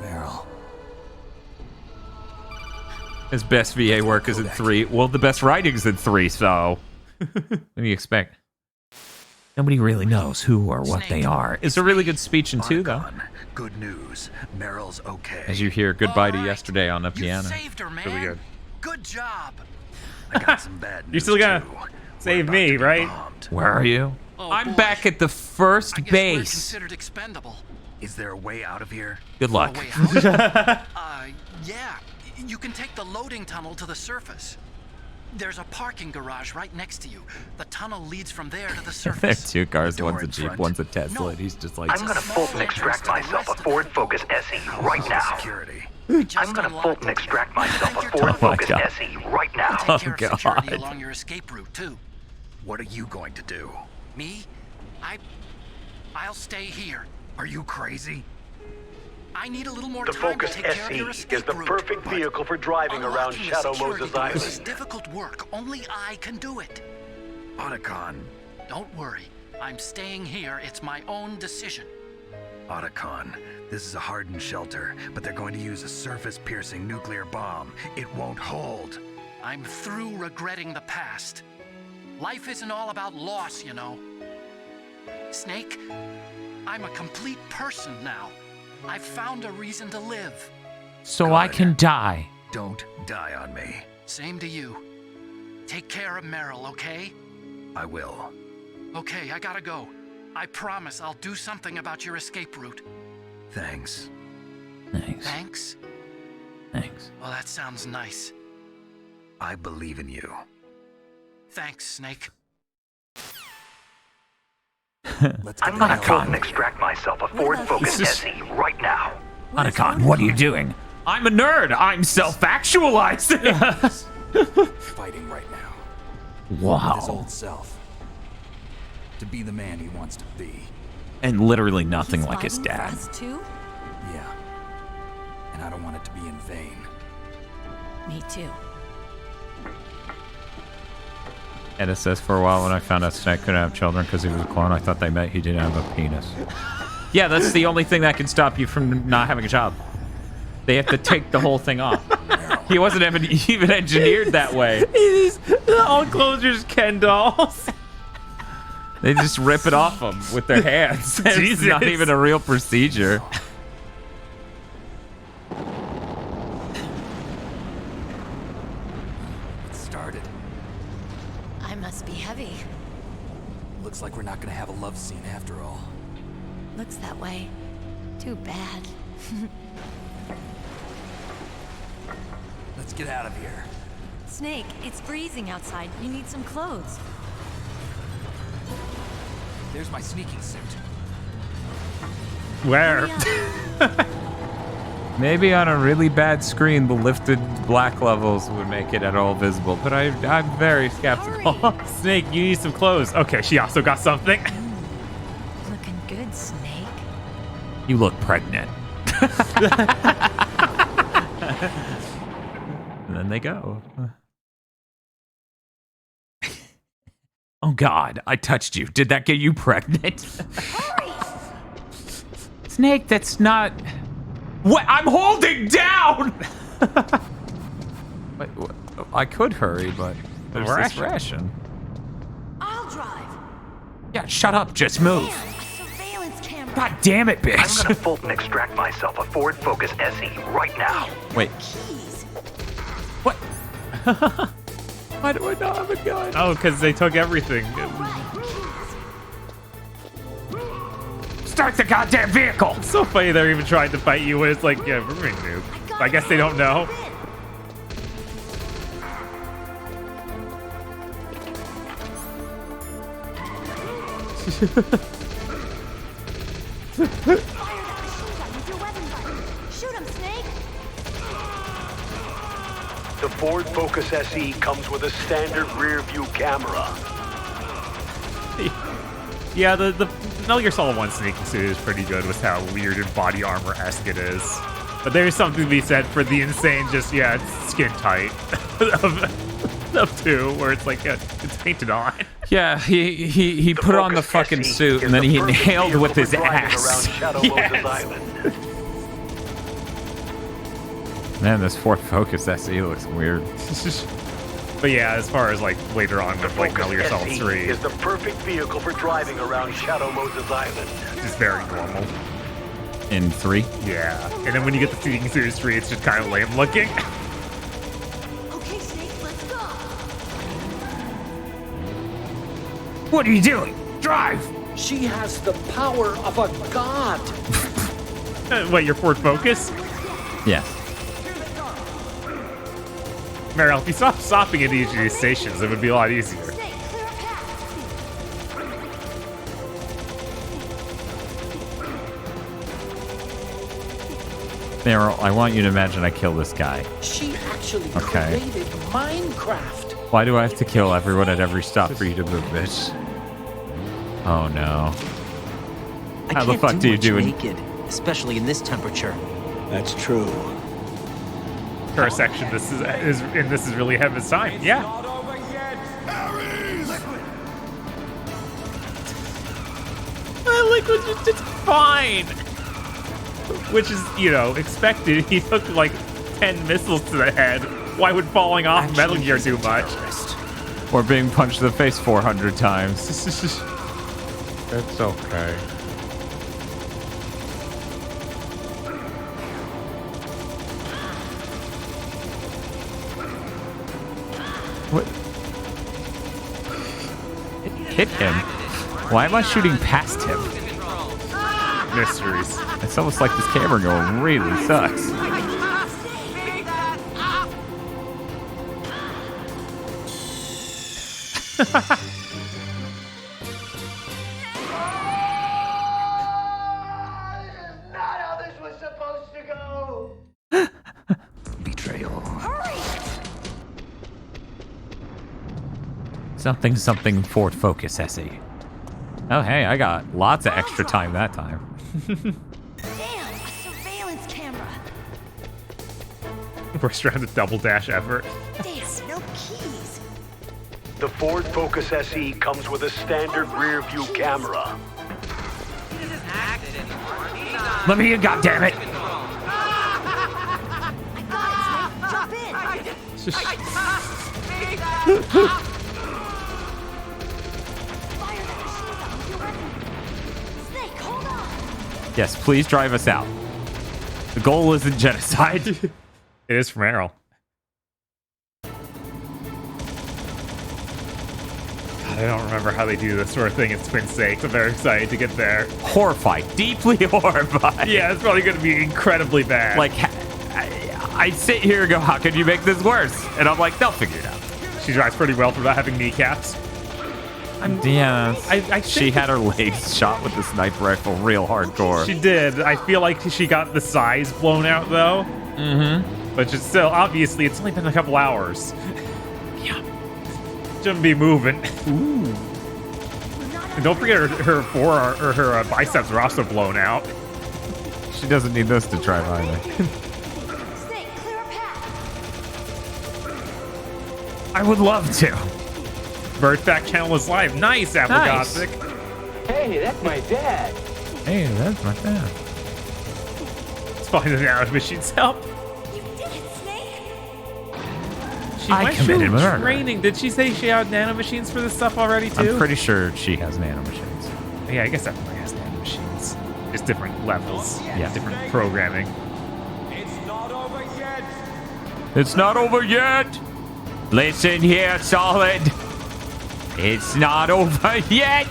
Meryl. His best VA work is in 3. Well, the best writing's in 3, so what do you expect? Nobody really knows who or what they are. It's a really good speech in 2, though. Good news. Meryl's okay. As you hear Goodbye to Yesterday on the piano. Saved her, man. Really good. Good job. I got some bad news. You're still gonna save me, right? Where are you? I'm back at the first I guess base. we're considered expendable. Is there a way out of here? Good luck. Yeah. You can take the loading tunnel to the surface. There's a parking garage right next to you. The tunnel leads from there to the surface. There's 2 cars. One's a Jeep, one's a Tesla, and he's just like... I'm gonna Fulton extract myself a Ford Focus SE right now. Security. I'm gonna Fulton extract myself a Ford Focus SE right now. I'll take care of security along your escape route, too. What are you going to do? Me? I'll stay here. Are you crazy? I need a little more The time Focus to take care of your SE escape is the route, perfect but vehicle for driving around unlocking a Shadow security Moses door Island. is difficult work. Only I can do it. Otacon. Don't worry. I'm staying here. It's my own decision. Otacon, this is a hardened shelter, but they're going to use a surface-piercing nuclear bomb. It won't hold. I'm through regretting the past. Life isn't all about loss, you know. Snake, I'm a complete person now. I've found a reason to live. So I can die. Don't die on me. Same to you. Take care of Meryl, okay? I will. Okay, I gotta go. I promise I'll do something about your escape route. Thanks. Thanks? Thanks. Well, that sounds nice. I believe in you. Thanks, Snake. I'm gonna Fulton extract myself a Ford Focus SE right now. Otacon, what are you doing? I'm a nerd. I'm self-actualizing. Fighting right now. Wow. With his old self. To be the man he wants to be. And literally nothing like his dad. Too? Yeah. And I don't want it to be in vain. Me too. Edda says, for a while when I found out Snake couldn't have children because he was a clone, I thought they meant he didn't have a penis. Yeah, that's the only thing that can stop you from not having a job. They have to take the whole thing off. He wasn't even engineered that way. All clones are just Ken dolls. They just rip it off them with their hands. It's not even a real procedure. It started. I must be heavy. Looks like we're not gonna have a love scene after all. Looks that way. Too bad. Let's get out of here. Snake, it's freezing outside. You need some clothes. There's my sneaking suit. Where? Maybe on a really bad screen, the lifted black levels would make it at all visible, but I'm very skeptical. Snake, you need some clothes. Okay, she also got something. Looking good, Snake. You look pregnant. And then they go. Oh God, I touched you. Did that get you pregnant? Snake, that's not... What? I'm holding down! Wait, I could hurry, but there's this ration. I'll drive. Yeah, shut up. Just move. Man, a surveillance camera. God damn it, bitch. I'm gonna Fulton extract myself a Ford Focus SE right now. Wait. Keys. What? Why do I not have a gun? Oh, because they took everything. Start the goddamn vehicle! It's so funny they're even trying to fight you when it's like, yeah, we're being noob. I guess they don't know. Shoot him, Snake. The Ford Focus SE comes with a standard rear view camera. Yeah, the Metal Gear Solid 1 sneaking suit is pretty good with how weird and body armor-esque it is. But there's something to be said for the insane, just, yeah, it's skin tight of 2, where it's like, it's painted on. Yeah, he put on the fucking suit and then he inhaled with his ass. Yes. Man, this Ford Focus SE looks weird. But yeah, as far as like later on with like Metal Gear Solid 3, is the perfect vehicle for driving around Shadow Moses Island. It's very normal. In 3? Yeah, and then when you get the Sneaking Series 3, it's just kind of lame looking. Okay, Snake, let's go. What are you doing? Drive! She has the power of a god. Wait, your Ford Focus? Yeah. Meryl, if you stop stopping at each of these stations, it would be a lot easier. Meryl, I want you to imagine I kill this guy. She actually Okay. created Minecraft. Why do I have to kill everyone at every stop for you to move, bitch? Oh no. How the fuck do you do it? Naked, especially in this temperature. That's true. Her section, this is really ahead of its time. Yeah. Liquid just did fine. Which is, you know, expected. He took like 10 missiles to the head. Why would falling off Metal Gear do much? Or being punched in the face 400 times. It's okay. What? Hit him? Why am I shooting past him? Mysteries. It's almost like this camera going really sucks. Not how this was supposed to go. Betrayal. Something Ford Focus, Essie. Oh, hey, I got lots of extra time that time. Damn, a surveillance camera. We're trying to double dash effort. There's no keys. The Ford Focus SE comes with a standard rear view camera. Let me in, goddammit! Jump in. Yes, please drive us out. The goal isn't genocide. It is for Meryl. I don't remember how they do this sort of thing in Twin Stakes. I'm very excited to get there. Horrified. Deeply horrified. Yeah, it's probably going to be incredibly bad. Like, I sit here and go, how could you make this worse? And I'm like, they'll figure it out. She drives pretty well for not having kneecaps. Yeah, I think she had her legs shot with the sniper rifle real hardcore. She did. I feel like she got the size blown out, though. Mm-hmm. But just still, obviously, it's only been a couple hours. Yeah. Shouldn't be moving. Ooh. And don't forget her forearm or her biceps are also blown out. She doesn't need this to drive either. I would love to. Bird Fact channel is live. Nice, Apple Nice. Gothic. Hey, that's my dad. Hey, that's my dad. Let's find the nanomachines help. You did it, Snake. She I went committed through murder. training. Did she say she had nanomachines for this stuff already, too? I'm pretty sure she has nanomachines. Yeah, I guess everybody has nanomachines. Just different levels. Yeah. Different programming. It's not over yet. It's not over yet. Listen here, Solid. It's not over yet.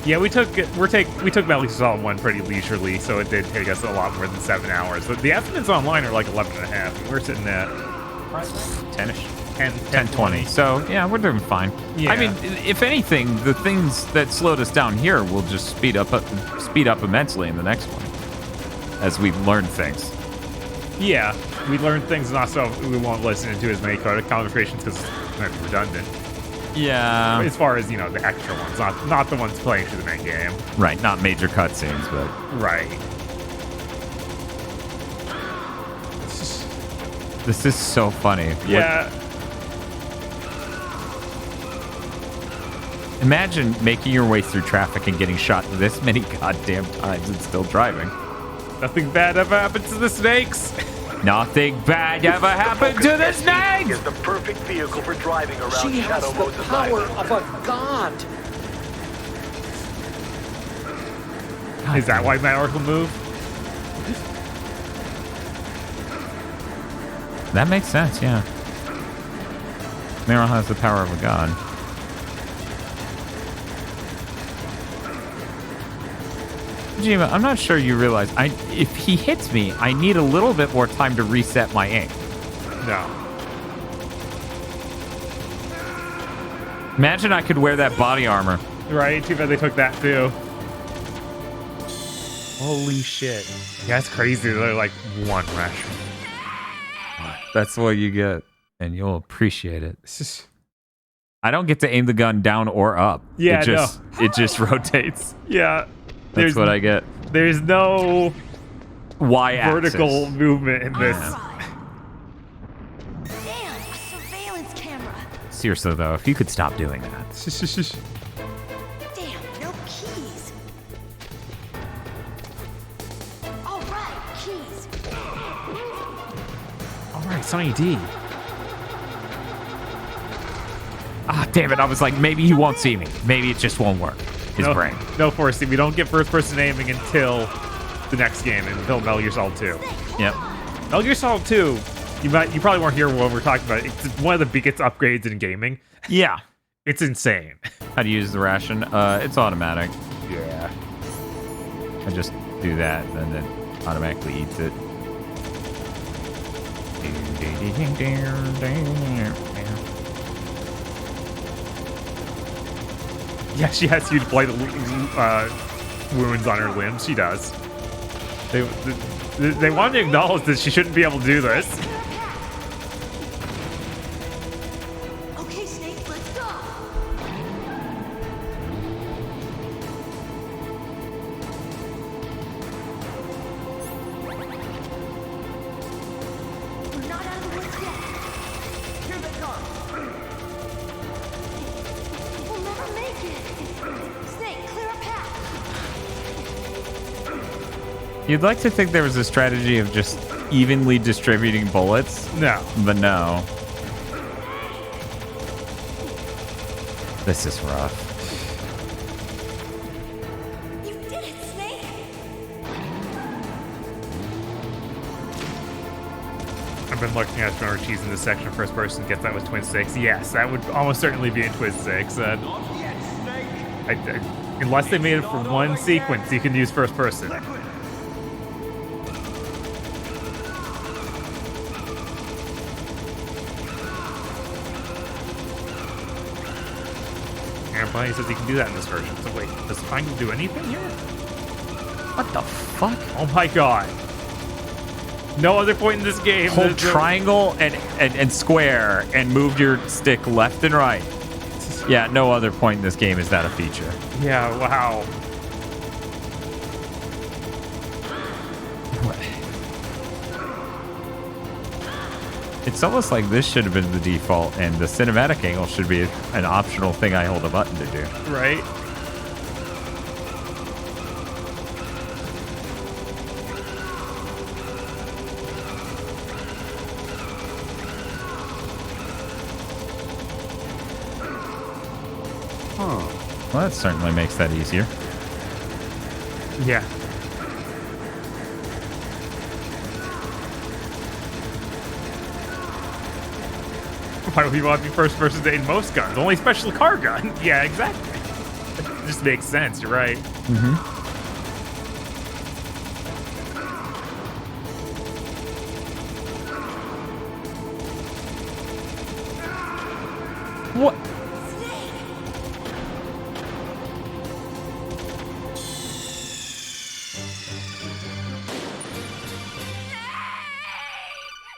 Yeah, we took Metal Gear Solid 1 pretty leisurely, so it did take us a lot more than 7 hours. But the estimates online are like 11 and a half. We're sitting at 10-ish. 10-20. So, yeah, we're doing fine. Yeah. I mean, if anything, the things that slowed us down here will just speed up immensely in the next one as we learn things. Yeah, we learned things, and also we won't listen to as many Codec conversations because it's going to be redundant. Yeah. As far as, you know, the extra ones, not the ones playing through the main game. Right, not major cutscenes, but... Right. This is so funny. Yeah. Imagine making your way through traffic and getting shot this many goddamn times and still driving. Nothing bad ever happens to the snakes. Nothing bad ever happened to the snakes! Is the perfect vehicle for driving around She has Shadow the Moses power Island. of a god. Is that why Meryl will move? That makes sense, yeah. Meryl has the power of a god. Kojima, I'm not sure you realize, if he hits me, I need a little bit more time to reset my aim. No. Imagine I could wear that body armor. Right, too bad they took that too. Holy shit. Yeah, that's crazy. They're like one ration. That's what you get, and you'll appreciate it. I don't get to aim the gun down or up. Yeah, it just rotates. Yeah. That's what I get. There's no Y-axis. vertical movement in this. Damn, a surveillance camera. Seriously, though, if you could stop doing that. Damn, no keys. All right, keys. All right, Sonny D. Ah, damn it. I was like, maybe he won't see me. Maybe it just won't work. His brain. No forcing. We don't get first-person aiming until the next game, until Metal Gear Solid 2. Yep. Metal Gear Solid 2, you probably weren't here when we're talking about it. It's one of the biggest upgrades in gaming. Yeah. It's insane. How to use the ration? It's automatic. Yeah. I just do that, and then it automatically eats it. Yeah, she has huge blight wounds on her limbs. She does. They want to acknowledge that she shouldn't be able to do this. Okay, Snake, let's go. We're not out of the woods yet. Here they come. We'll never make it. Snake, clear a path. You'd like to think there was a strategy of just evenly distributing bullets. No. But no. This is rough. You did it, Snake. I've been looking at Remember Cheese in this section. First person gets that with Twin Six. Yes, that would almost certainly be in Twin Six. Unless they made it for one sequence, you can use first person. He says he can do that in this version. So wait, does Triangle do anything here? What the fuck? Oh my god. No other point in this game. Hold triangle and square and move your stick left and right. Yeah, no other point in this game is that a feature. Yeah, wow. It's almost like this should have been the default, and the cinematic angle should be an optional thing I hold a button to do. Right? Well, that certainly makes that easier. Yeah. Why would you want to be first person to aim most guns? Only special car gun. Yeah, exactly. It just makes sense. You're right. Mm-hmm. What?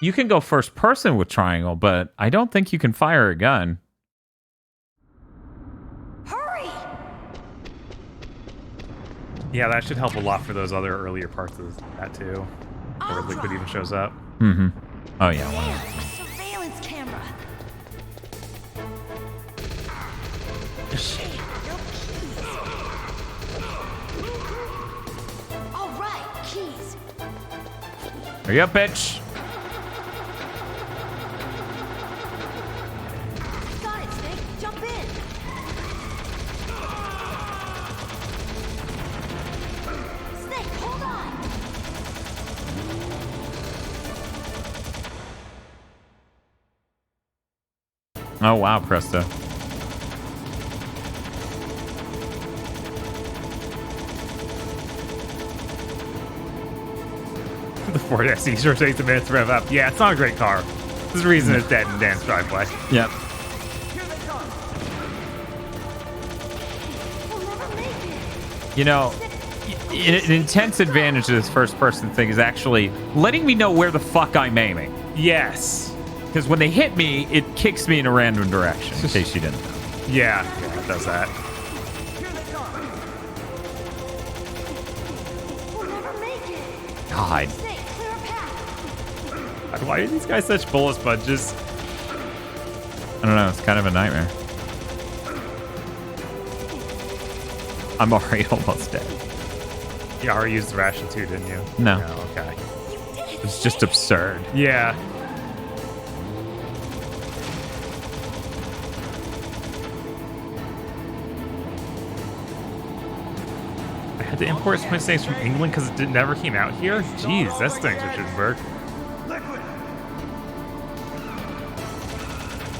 You can go first person with triangle, but I don't think you can fire a gun. Hurry! Yeah, that should help a lot for those other earlier parts of that too. Where Liquid even shows up. Mm-hmm. Oh yeah, wow. Damn, a surveillance camera. Shit, no keys. All right, keys. Hurry up, bitch. Got it, Snake. Jump in. Snake, hold on. Oh wow, presto. The Ford SE sure takes a minute to rev up. Yeah, it's not a great car. There's a reason it's dead in Dan's driveway. Yep. We'll never make it. You know, an intense advantage of this first-person thing is actually letting me know where the fuck I'm aiming. Yes. Because when they hit me, it kicks me in a random direction, in case you didn't know. Yeah, it does that. God. Why are these guys such bullet sponges? I don't know, it's kind of a nightmare. I'm already almost dead. You already used the ration too, didn't you? No. Okay. It's just absurd. Yeah. I had to import some things from England because it never came out here? Jeez, that stinks, Richardsburg.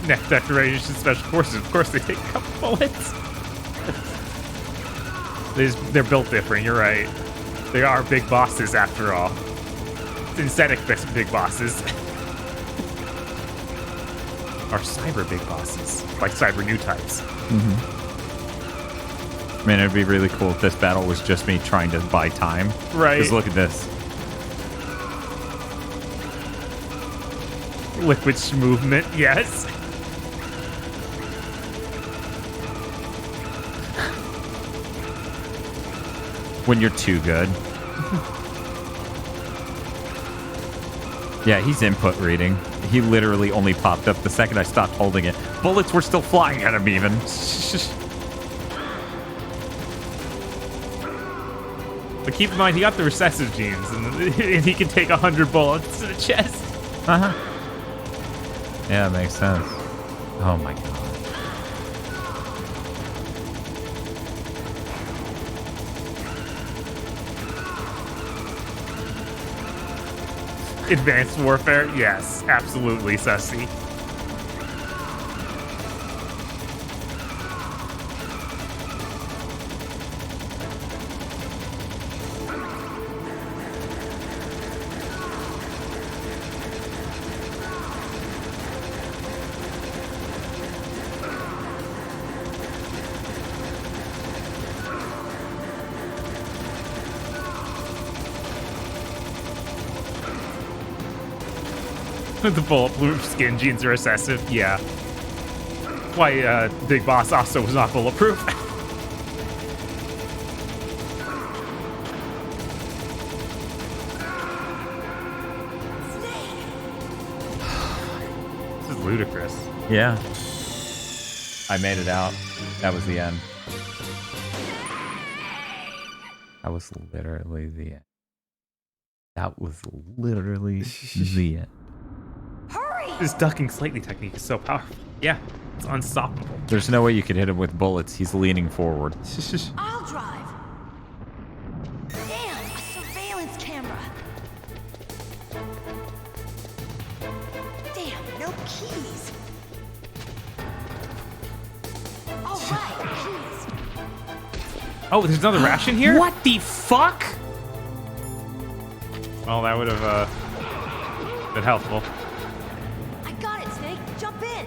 Next Declaration Special Forces, of course they take a couple bullets. They're built different, you're right. They are big bosses after all. Synthetic big bosses. Or cyber big bosses. Like cyber new types. Man, it'd be really cool if this battle was just me trying to buy time. Right. Because look at this. Liquid movement, yes. When you're too good. Yeah, he's input reading. He literally only popped up the second I stopped holding it. Bullets were still flying at him even. But keep in mind, he got the recessive genes, and he can take 100 bullets to the chest. Uh-huh. Yeah, it makes sense. Oh my god. Advanced warfare? Yes, absolutely, Sussy. The bulletproof skin genes are recessive, yeah. Why, Big Boss also was not bulletproof. This is ludicrous. Yeah. I made it out. That was the end. That was literally the end. That was literally the end. This ducking slightly technique is so powerful. Yeah, it's unstoppable. There's no way you could hit him with bullets. He's leaning forward. I'll drive. Damn, a surveillance camera. Damn, no keys. All right, keys. Oh, there's another ration here? What the fuck? Well, that would have been helpful. I got it, Snake. Jump in.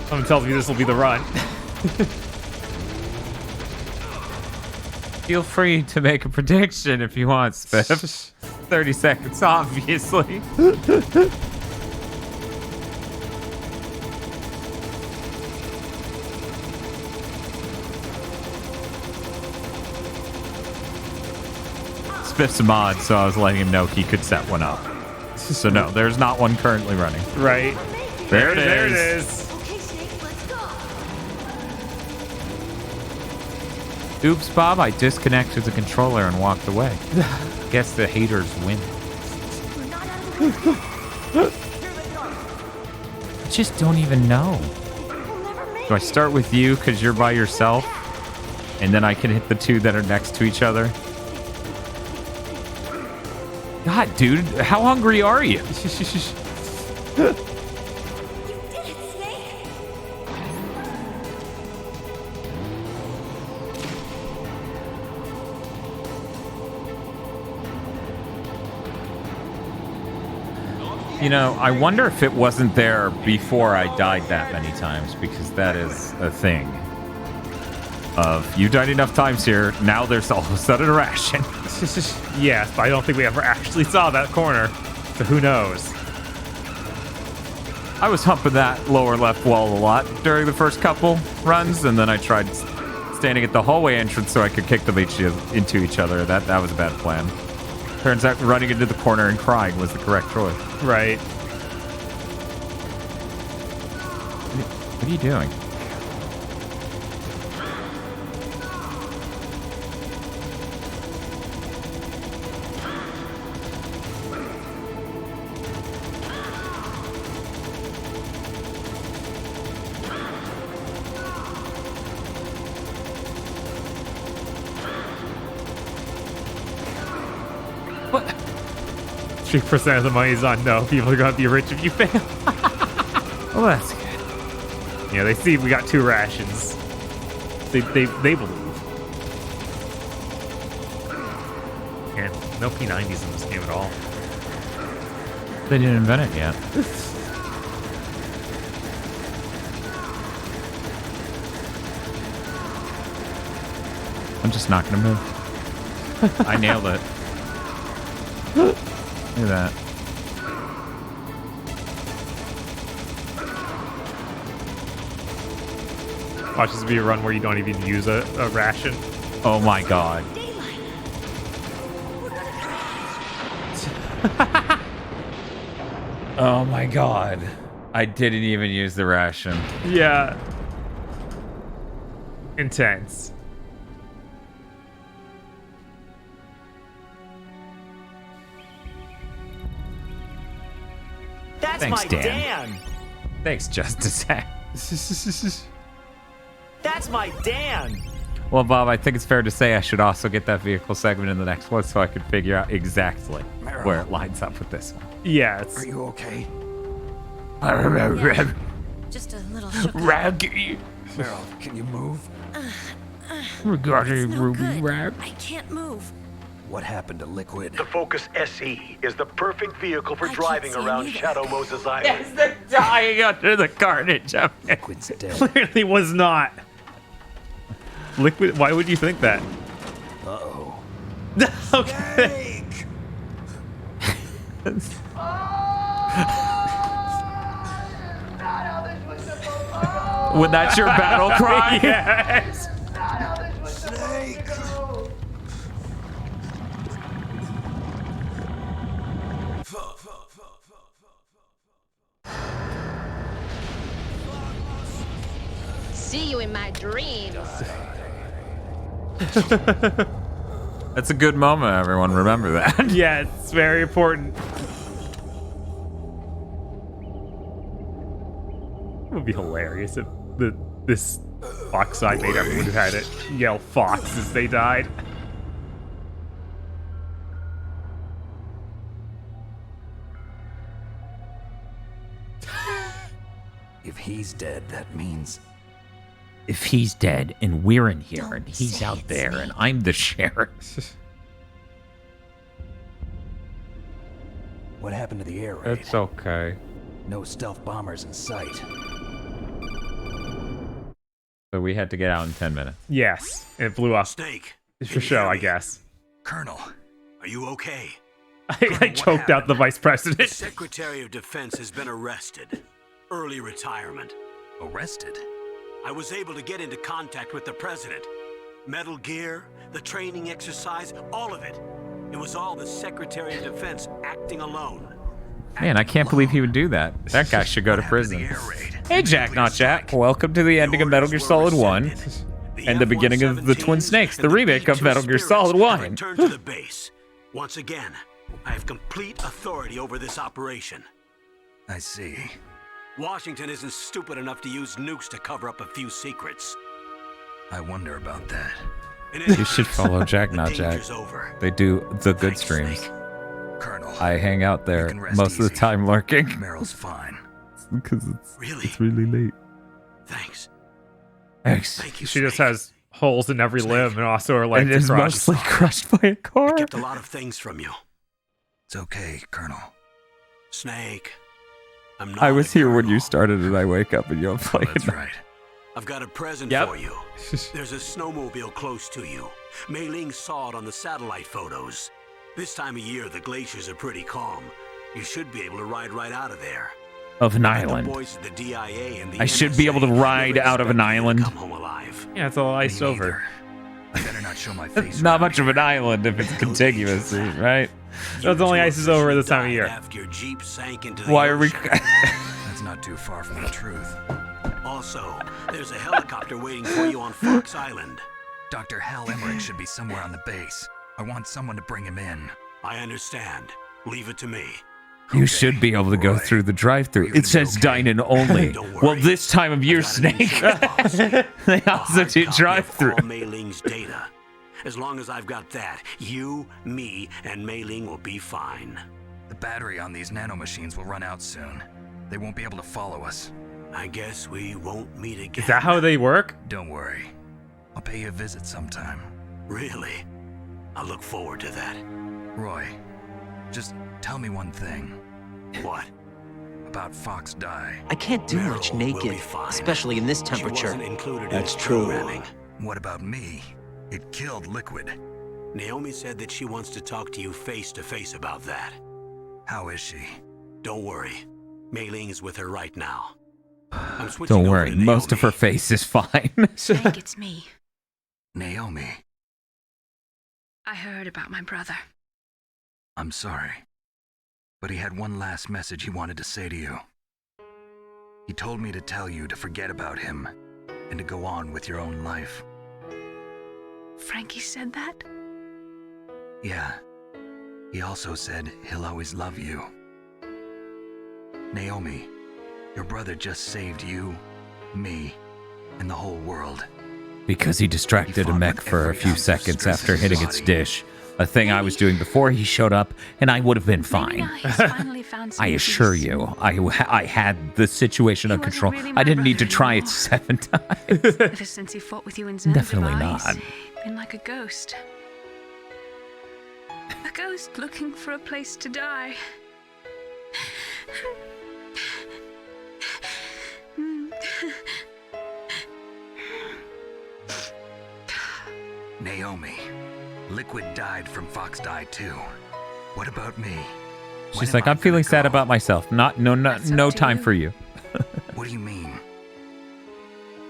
Someone tells me this will be the run. Feel free to make a prediction if you want, Spiff. 30 seconds, obviously. Spiff's a mod, so I was letting him know he could set one up. So no, there's not one currently running. Right. There it There it is. is. Okay, Snake, let's go. Oops, Bob, I disconnected the controller and walked away. Guess the haters win. I just don't even know. Do I start with you because you're by yourself? And then I can hit the two that are next to each other? God, dude, how hungry are you? You did it, Snake. You know, I wonder if it wasn't there before I died that many times, because that is a thing. of you died enough times here, now there's all of a sudden a ration. Yes, but I don't think we ever actually saw that corner, so who knows? I was humping that lower left wall a lot during the first couple runs, and then I tried standing at the hallway entrance so I could kick them into each other. That was a bad plan. Turns out running into the corner and crying was the correct choice. Right. What are you doing? What? 3% of the money's on no. People are gonna be rich if you fail. Well, that's good. Yeah, they see we got 2 rations. They believe. And no P90s in this game at all. They didn't invent it yet. I'm just not gonna move. I nailed it. Look at that. Watch this be a run where you don't even use a ration. Oh my god. Oh my god. I didn't even use the ration. Yeah. Intense. That's Thanks, my Dan. Thanks, Justice. That's my Dan. Well, Bob, I think it's fair to say I should also get that vehicle segment in the next one so I can figure out exactly where it lines up with this one. Yes. Are you okay? Just a little shook up. Raggy. Meryl, can you move? Regarding It's no Ruby good. Rag. I can't move. What happened to Liquid? The Focus SE is the perfect vehicle for driving around Shadow Moses Island. Yes, they're dying under the carnage of it. Liquid's dead. Clearly was not. Liquid, why would you think that? Uh-oh. Okay. When that's your battle cry? Yes. See you in my dreams. That's a good moment, everyone. Remember that. Yeah, it's very important. It would be hilarious if this Fox side made everyone who had it yell Fox as they died. If he's dead, that means... If he's dead and we're in here and he's out there and I'm the sheriff. What happened to the air raid? It's okay. No stealth bombers in sight. So we had to get out in 10 minutes. Yes, and it blew up. Snake. It's for show, I guess. Colonel, are you okay? I choked out the vice The president. Secretary of Defense has been arrested. Early retirement. Arrested? I was able to get into contact with the president. Metal Gear, the training exercise, all of it. It was all the Secretary of Defense acting alone. Man, I can't believe he would do that. That guy should go to prison. Hey, Jack, not Jack. Welcome to the ending of Metal Gear Solid 1 and the beginning of the Twin Snakes, the remake of Metal Gear Solid 1. Return to the base. Once again, I have complete authority over this operation. I see. Washington isn't stupid enough to use nukes to cover up a few secrets. I wonder about that. You should follow Jack, not Jack. They do the good streams. Colonel, I hang out there most of the time lurking. Meryl's fine. Because it's really late. Thanks. Thanks. She just has holes in every limb and also her legs And is across. mostly crushed by a car. I kept a lot of things from you. It's okay, Colonel. Snake. I'm not I was here when you started and I wake up and you're playing. That's right. I've got a present Yep. for you. There's a snowmobile close to you. Mei Ling saw it on the satellite photos. This time of year, the glaciers are pretty calm. You should be able to ride right out of there. Of an The island. boys at the DIA and the I should be able to ride out of an island. come home alive. Yeah, it's all iced over. I better not show my face. Not much of an island if it's contiguous, right? That's only ices over this time of year. After your Jeep sank into the Why are we? That's not too far from the truth. Also, there's a helicopter waiting for you on Fox Island. Dr. Hal Emmerich should be somewhere on the base. I want someone to bring him in. I understand. Leave it to me. You should be able to go through the drive-thru. It says dine-in only. Well, this time of year, Snake. They also do drive-thru. All Mei Ling's data. As long as I've got that, you, me, and Mei Ling will be fine. The battery on these nanomachines will run out soon. They won't be able to follow us. I guess we won't meet again. Is that how they work? Don't worry. I'll pay you a visit sometime. Really? I look forward to that. Roy, just tell me one thing. What? About Fox Die. I can't do Meryl much will naked, be fine. especially in this She temperature. wasn't included in That's his true. programming. What about me? It killed Liquid. Naomi said that she wants to talk to you face to face about that. How is she? Don't worry. Mei Ling is with her right now. I'm switching Don't over worry, to most of her Naomi. face is fine. Hank, it's me. Naomi, I heard about my brother. I'm sorry. But he had one last message he wanted to say to you. He told me to tell you to forget about him and to go on with your own life. Frankie said that? Yeah. He also said he'll always love you. Naomi, your brother just saved you, me, and the whole world. Because he distracted a mech for a few seconds after hitting its dish. A thing I was doing before he showed up, and I would have been fine. I assure you, I had the situation under control. really I my didn't need to brother try it anymore. 7 times. Ever since he fought with you in Zanzibar, Definitely not. he's been like a ghost. A ghost looking for a place to die. Naomi, Liquid died from Fox Die too. What about me? She's like, I'm feeling sad about myself. No time for you. What do you mean?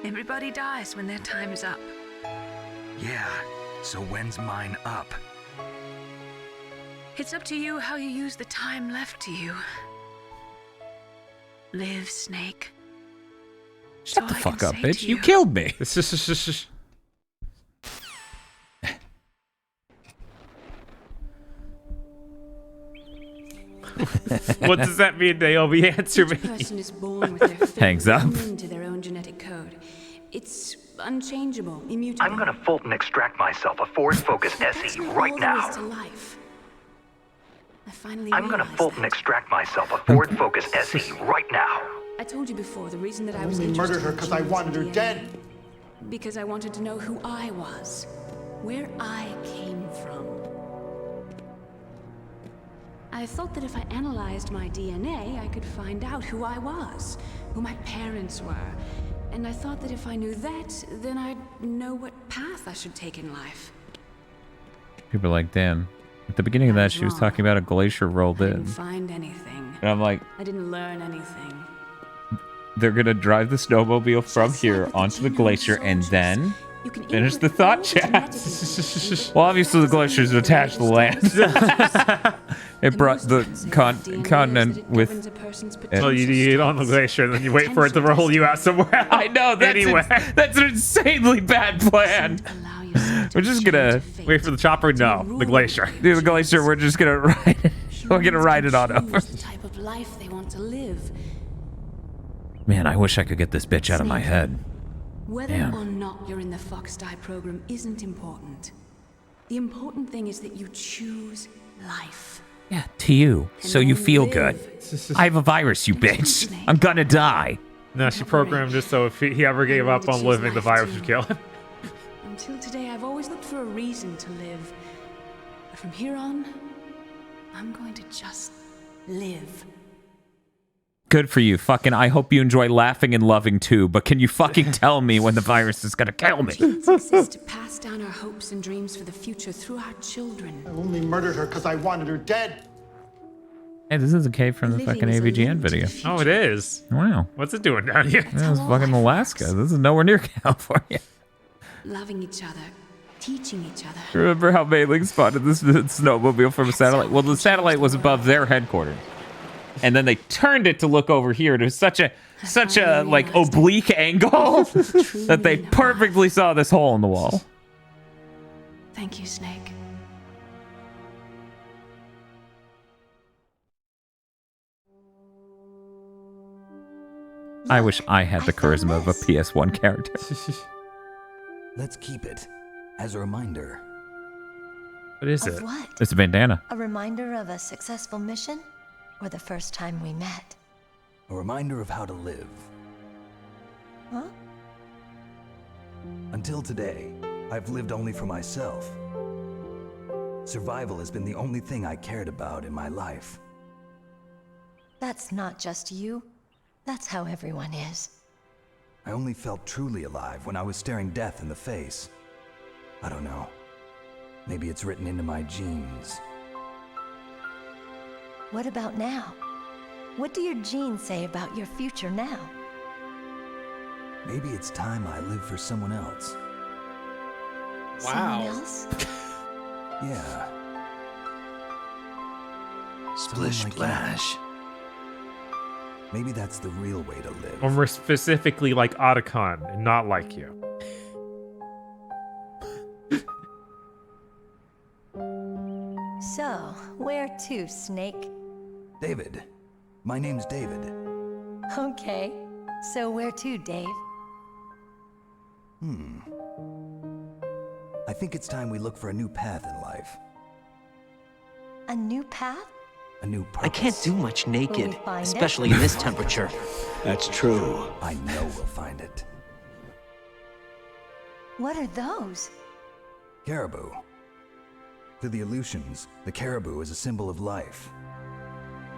Everybody dies when their time is up. Yeah, so when's mine up? It's up to you how you use the time left to you. Live, Snake. Shut the fuck up, bitch. You killed me. What does that mean, Naomi? Answer me. Each person is born with their fate Hangs up. written into their own genetic code. It's unchangeable, immutable. I'm gonna Fulton extract myself a force focus SE right All there is to now. life. I finally I'm gonna realized Fulton that. extract myself a Ford Focus SE right now. I told you before, the reason that I was only interested murdered her in 'cause I genes wanted her and dead. DNA. Because I wanted to know who I was, where I came from. I thought that if I analyzed my DNA, I could find out who I was, who my parents were. And I thought that if I knew that, then I'd know what path I should take in life. People are like, damn. At the beginning of that, she was talking about a glacier rolled I in. didn't find anything. And I'm like, I didn't learn anything. they're going to drive the snowmobile from here onto the glacier and then finish the thought chat. Well, obviously the glacier is attached to the land. It brought the continent with it. Well, you get on the glacier and then you wait for it to roll you out somewhere else. I know, that's, anyway. That's an insanely bad plan. We're just gonna wait for the chopper. No, the glacier. Do the glacier. We're just gonna ride it. We're gonna ride it on over. The type of life they want to live. Man, I wish I could get this bitch out of my head. Whether Damn. or not you're in the Fox Die program isn't important. The important thing is that you choose life. Yeah, to you, so you feel good. I have a virus, you bitch. I'm gonna die. No, she programmed just so if he ever gave up on living, the virus would kill him. Until today, I've always looked for a reason to live. But from here on, I'm going to just live. Good for you. Fucking, I hope you enjoy laughing and loving too, but can you fucking tell me when the virus is gonna kill me? Dreams exist to pass down our hopes and dreams for the future through our children. I only murdered her because I wanted her dead. Hey, this is a cave from the fucking AVGN video. Oh, it is? Wow. What's it doing down here? This is fucking Alaska. This is nowhere near California. Loving each other, teaching each other. Remember how Mailing spotted this snowmobile from a satellite? Well, the satellite was above their headquarters. And then they turned it to look over here. It was such a like oblique angle that they perfectly saw this hole in the wall. Thank you, Snake. I wish I had the charisma of a PS1 character. Let's keep it as a reminder. What is Of it? what? It's a bandana. A reminder of a successful mission? Or the first time we met? A reminder of how to live. Huh? Until today, I've lived only for myself. Survival has been the only thing I cared about in my life. That's not just you. That's how everyone is. I only felt truly alive when I was staring death in the face. I don't know. Maybe it's written into my genes. What about now? What do your genes say about your future now? Maybe it's time I live for someone else. Someone else? Yeah. Splish splash. Maybe that's the real way to live. Or more specifically like Otacon, and not like you. So, where to, Snake? David. My name's David. Okay. So where to, Dave? I think it's time we look for a new path in life. A new path? A new purpose. I can't do much naked, Will we find especially it? in this temperature. That's true. I know we'll find it. What are those? Caribou. To the Aleutians, the caribou is a symbol of life.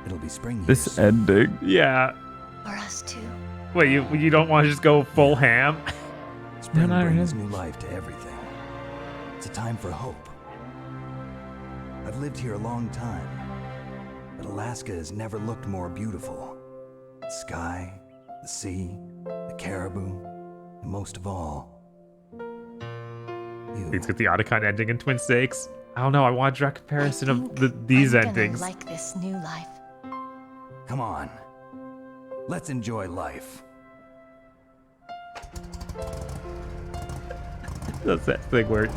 It'll be spring here This ending. Yeah. For us too. Wait, you don't want to just go full ham? Spring No, no, brings no. new life to everything. It's a time for hope. I've lived here a long time, but Alaska has never looked more beautiful. The sky, the sea, the caribou, and most of all, you. Let's get the Otacon ending in Twin Stakes. I don't know. I want a direct comparison of these I'm endings. gonna like this new life. Come on. Let's enjoy life. That's that thing where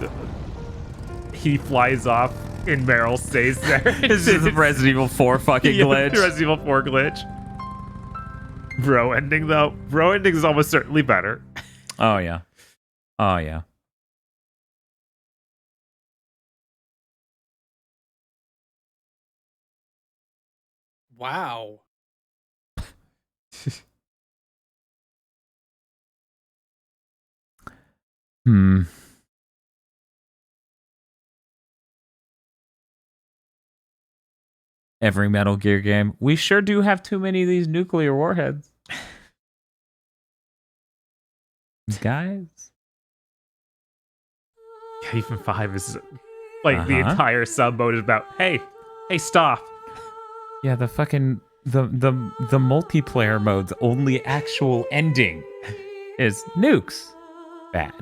he flies off and Meryl stays there. This is the Resident Evil 4 fucking glitch. The Resident Evil 4 glitch. Bro ending, though. Bro ending is almost certainly better. Oh, yeah. Oh, yeah. Wow. Every Metal Gear game. We sure do have too many of these nuclear warheads. Guys. Yeah, even 5 is like the Uh-huh. entire sub mode is about, hey, stop. Yeah, the fucking the multiplayer mode's only actual ending is nukes. Bad.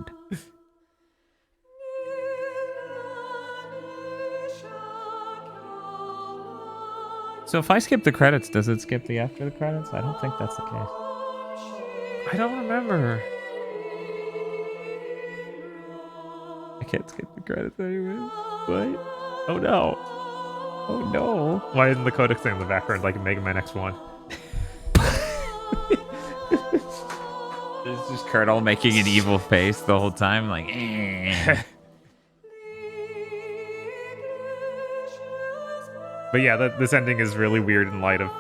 So if I skip the credits, does it skip the after the credits? I don't think that's the case. I don't remember. I can't skip the credits anyways. What? Oh no. Oh no. Why isn't the Codec thing in the background like in Mega Man X1? It's just Kurt all making an evil face the whole time, like, eh. But yeah, this ending is really weird in light of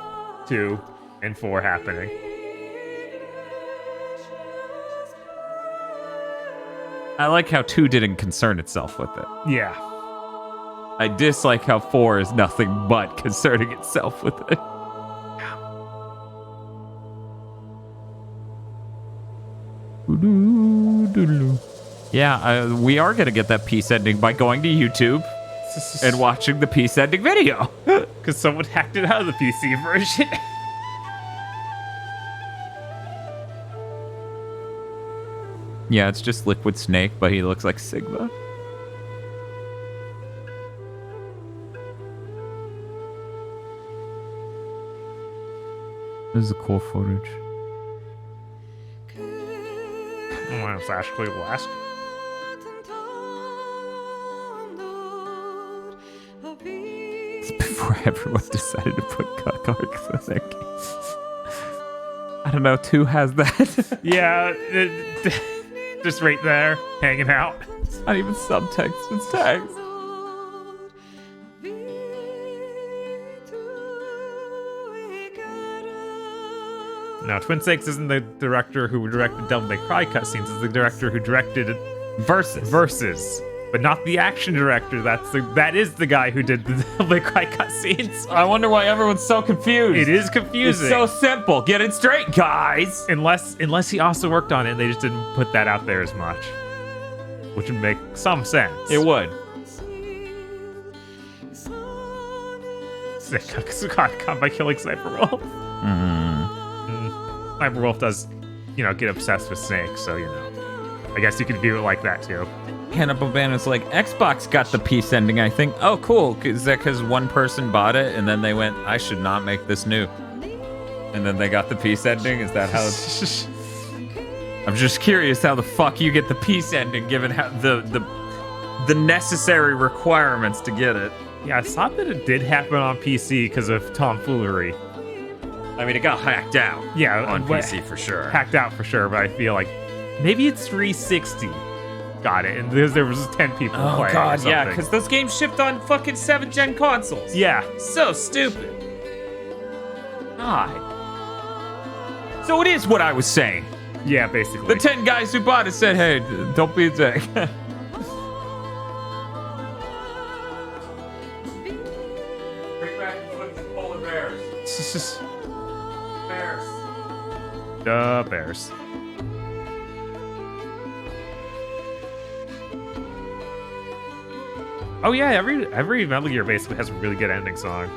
2 and 4 happening. I like how 2 didn't concern itself with it. Yeah. I dislike how 4 is nothing but concerning itself with it. Yeah, we are gonna get that peace ending by going to YouTube and watching the peace ending video. Because someone hacked it out of the PC version. Yeah, it's just Liquid Snake, but he looks like Sigma. This is a cool footage. Oh, it's actually last. It's before everyone decided to put cuck arcs in their games. I don't know, 2 has that. Yeah, just right there, hanging out. It's not even subtext, it's text. No, Twin Snakes isn't the director who directed Devil May Cry cutscenes. It's the director who directed Versus, but not the action director. That is the guy who did the Devil May Cry cutscenes. I wonder why everyone's so confused. It is confusing. It's so simple. Get it straight, guys. Unless he also worked on it, and they just didn't put that out there as much, which would make some sense. It would. Got caught by killing Sniper Wolf. Sniper Wolf does, get obsessed with snakes, so, I guess you could view it like that, too. Hannibal Banner's like, Xbox got the peace ending, I think. Oh, cool. Is that because one person bought it, and then they went, I should not make this new. And then they got the peace ending? Is that how it's... I'm just curious how the fuck you get the peace ending, given how the necessary requirements to get it. Yeah, I thought that it did happen on PC because of tomfoolery. I mean, it got hacked out. Yeah, on PC for sure. Hacked out for sure, but I feel like maybe it's 360 got it, and there was 10 people playing. Oh god, yeah, because those games shipped on fucking 7th gen consoles. Yeah, so stupid. God. So it is what I was saying. Yeah, basically. The 10 guys who bought it said, "Hey, don't be a dick." Bring back the footage of polar bears. The Bears. Oh yeah, every Metal Gear basically has a really good ending song.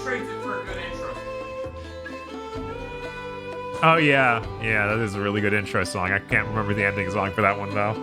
Trades it for a good intro. Oh yeah, that is a really good intro song. I can't remember the ending song for that one though.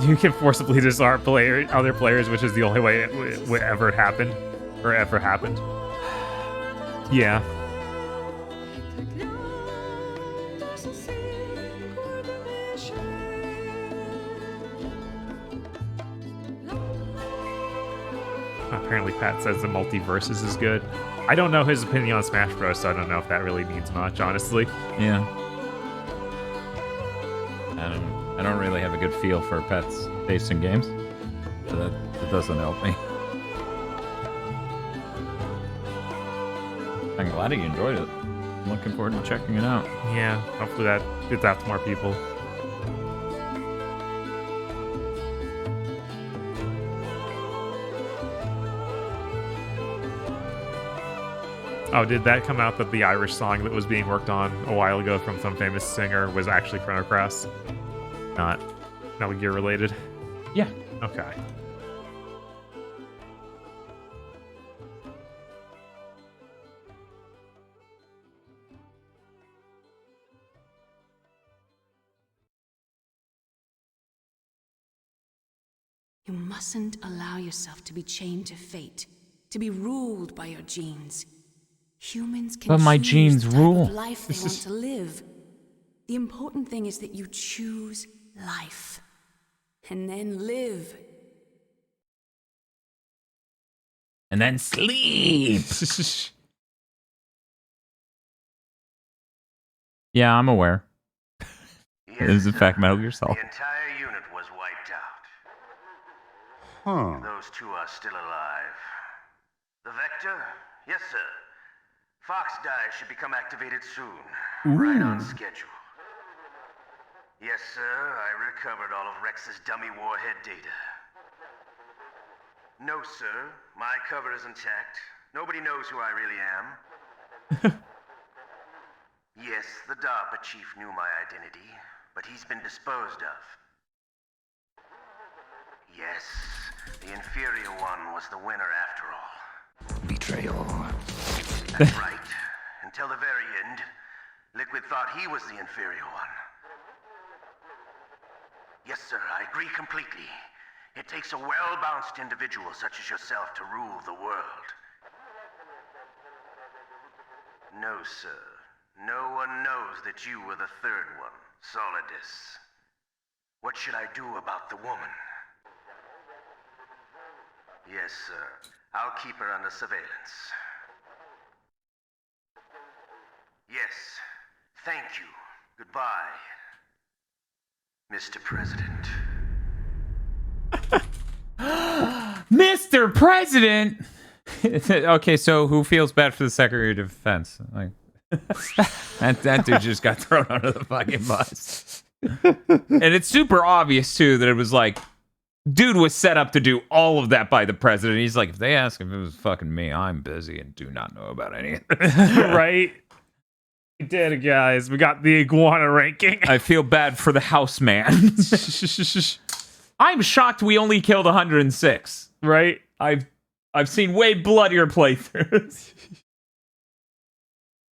You can forcibly disarm other players, which is the only way it would ever happen, or ever happened. Yeah. Apparently Pat says the multiverses is good. I don't know his opinion on Smash Bros, so I don't know if that really means much, honestly. Yeah. I don't really have a good feel for pets based in games, so that doesn't help me. I'm glad you enjoyed it. I'm looking forward to checking it out. Yeah, hopefully that gets out to more people. Oh, did that come out that the Irish song that was being worked on a while ago from some famous singer was actually Chrono Cross? Not Metal Gear related? Yeah. Okay. You mustn't allow yourself to be chained to fate, to be ruled by your genes. Humans can But my choose genes the type rule. of life they want to live. The important thing is that you choose life, and then live. And then sleep. Yeah, I'm aware. It is in fact Metal Gear Solid. The entire unit was wiped out. Those two are still alive. The vector? Yes, sir. Fox die should become activated soon. Right on schedule. Yes, sir. I recovered all of Rex's dummy warhead data. No, sir. My cover is intact. Nobody knows who I really am. Yes, the Darpa chief knew my identity, but he's been disposed of. Yes, the inferior one was the winner after all. Betrayal. That's right. Until the very end, Liquid thought he was the inferior one. Yes, sir, I agree completely. It takes a well-balanced individual such as yourself to rule the world. No, sir. No one knows that you were the third one, Solidus. What should I do about the woman? Yes, sir. I'll keep her under surveillance. Yes. Thank you. Goodbye, Mr. President. Mr. President! Okay, so who feels bad for the Secretary of Defense? Like, that dude just got thrown under the fucking bus. And it's super obvious, too, that it was like, dude was set up to do all of that by the president. He's like, if they ask if it was fucking me, I'm busy and do not know about any of this. Right? We did it, guys. We got the iguana ranking. I feel bad for the house man. I'm shocked we only killed 106. Right? I've seen way bloodier playthroughs.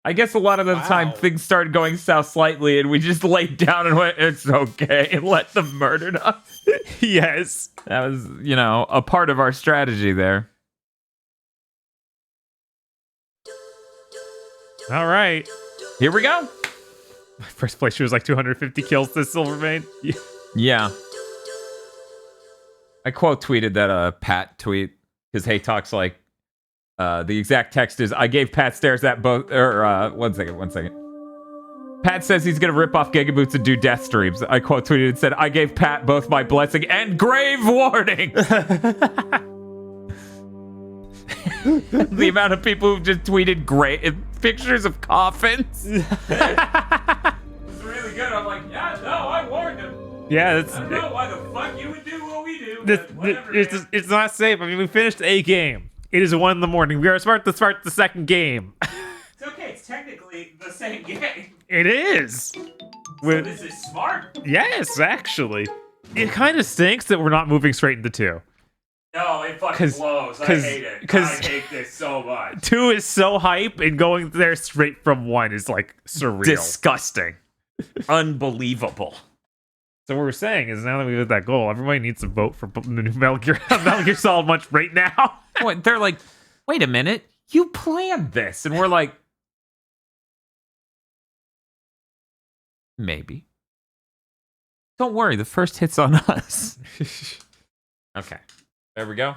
I guess a lot of the time things started going south slightly and we just laid down and went, it's okay, and let them murder us. Yes. That was, you know, a part of our strategy there. All right. Here we go. First place, she was like 250 kills to Silvermane. Yeah. I quote tweeted that Pat tweet because Hey Talk's like, the exact text is, I gave Pat stares at both, or, one second. Pat says he's gonna rip off Gigaboots and do death streams. I quote tweeted and said, I gave Pat both my blessing and grave warning. The amount of people who just tweeted pictures of coffins. It was really good. I'm like, yeah, no, I warned him. Yeah, I don't know why the fuck you would do what we do. It's not safe. I mean, we finished a game. It is 1 a.m. We are smart to start the second game. It's okay. It's technically the same game. It is. So this is smart. Yes, actually. It kind of stinks that we're not moving straight into 2. No, it fucking blows. I hate it. I hate this so much. 2 is so hype, and going there straight from 1 is like surreal. Disgusting. Unbelievable. So what we're saying is now that we hit that goal, everybody needs to vote for the new Metal Gear Solid much right now. They're like, wait a minute, you planned this. And we're like, maybe. Don't worry, the first hit's on us. Okay, there we go.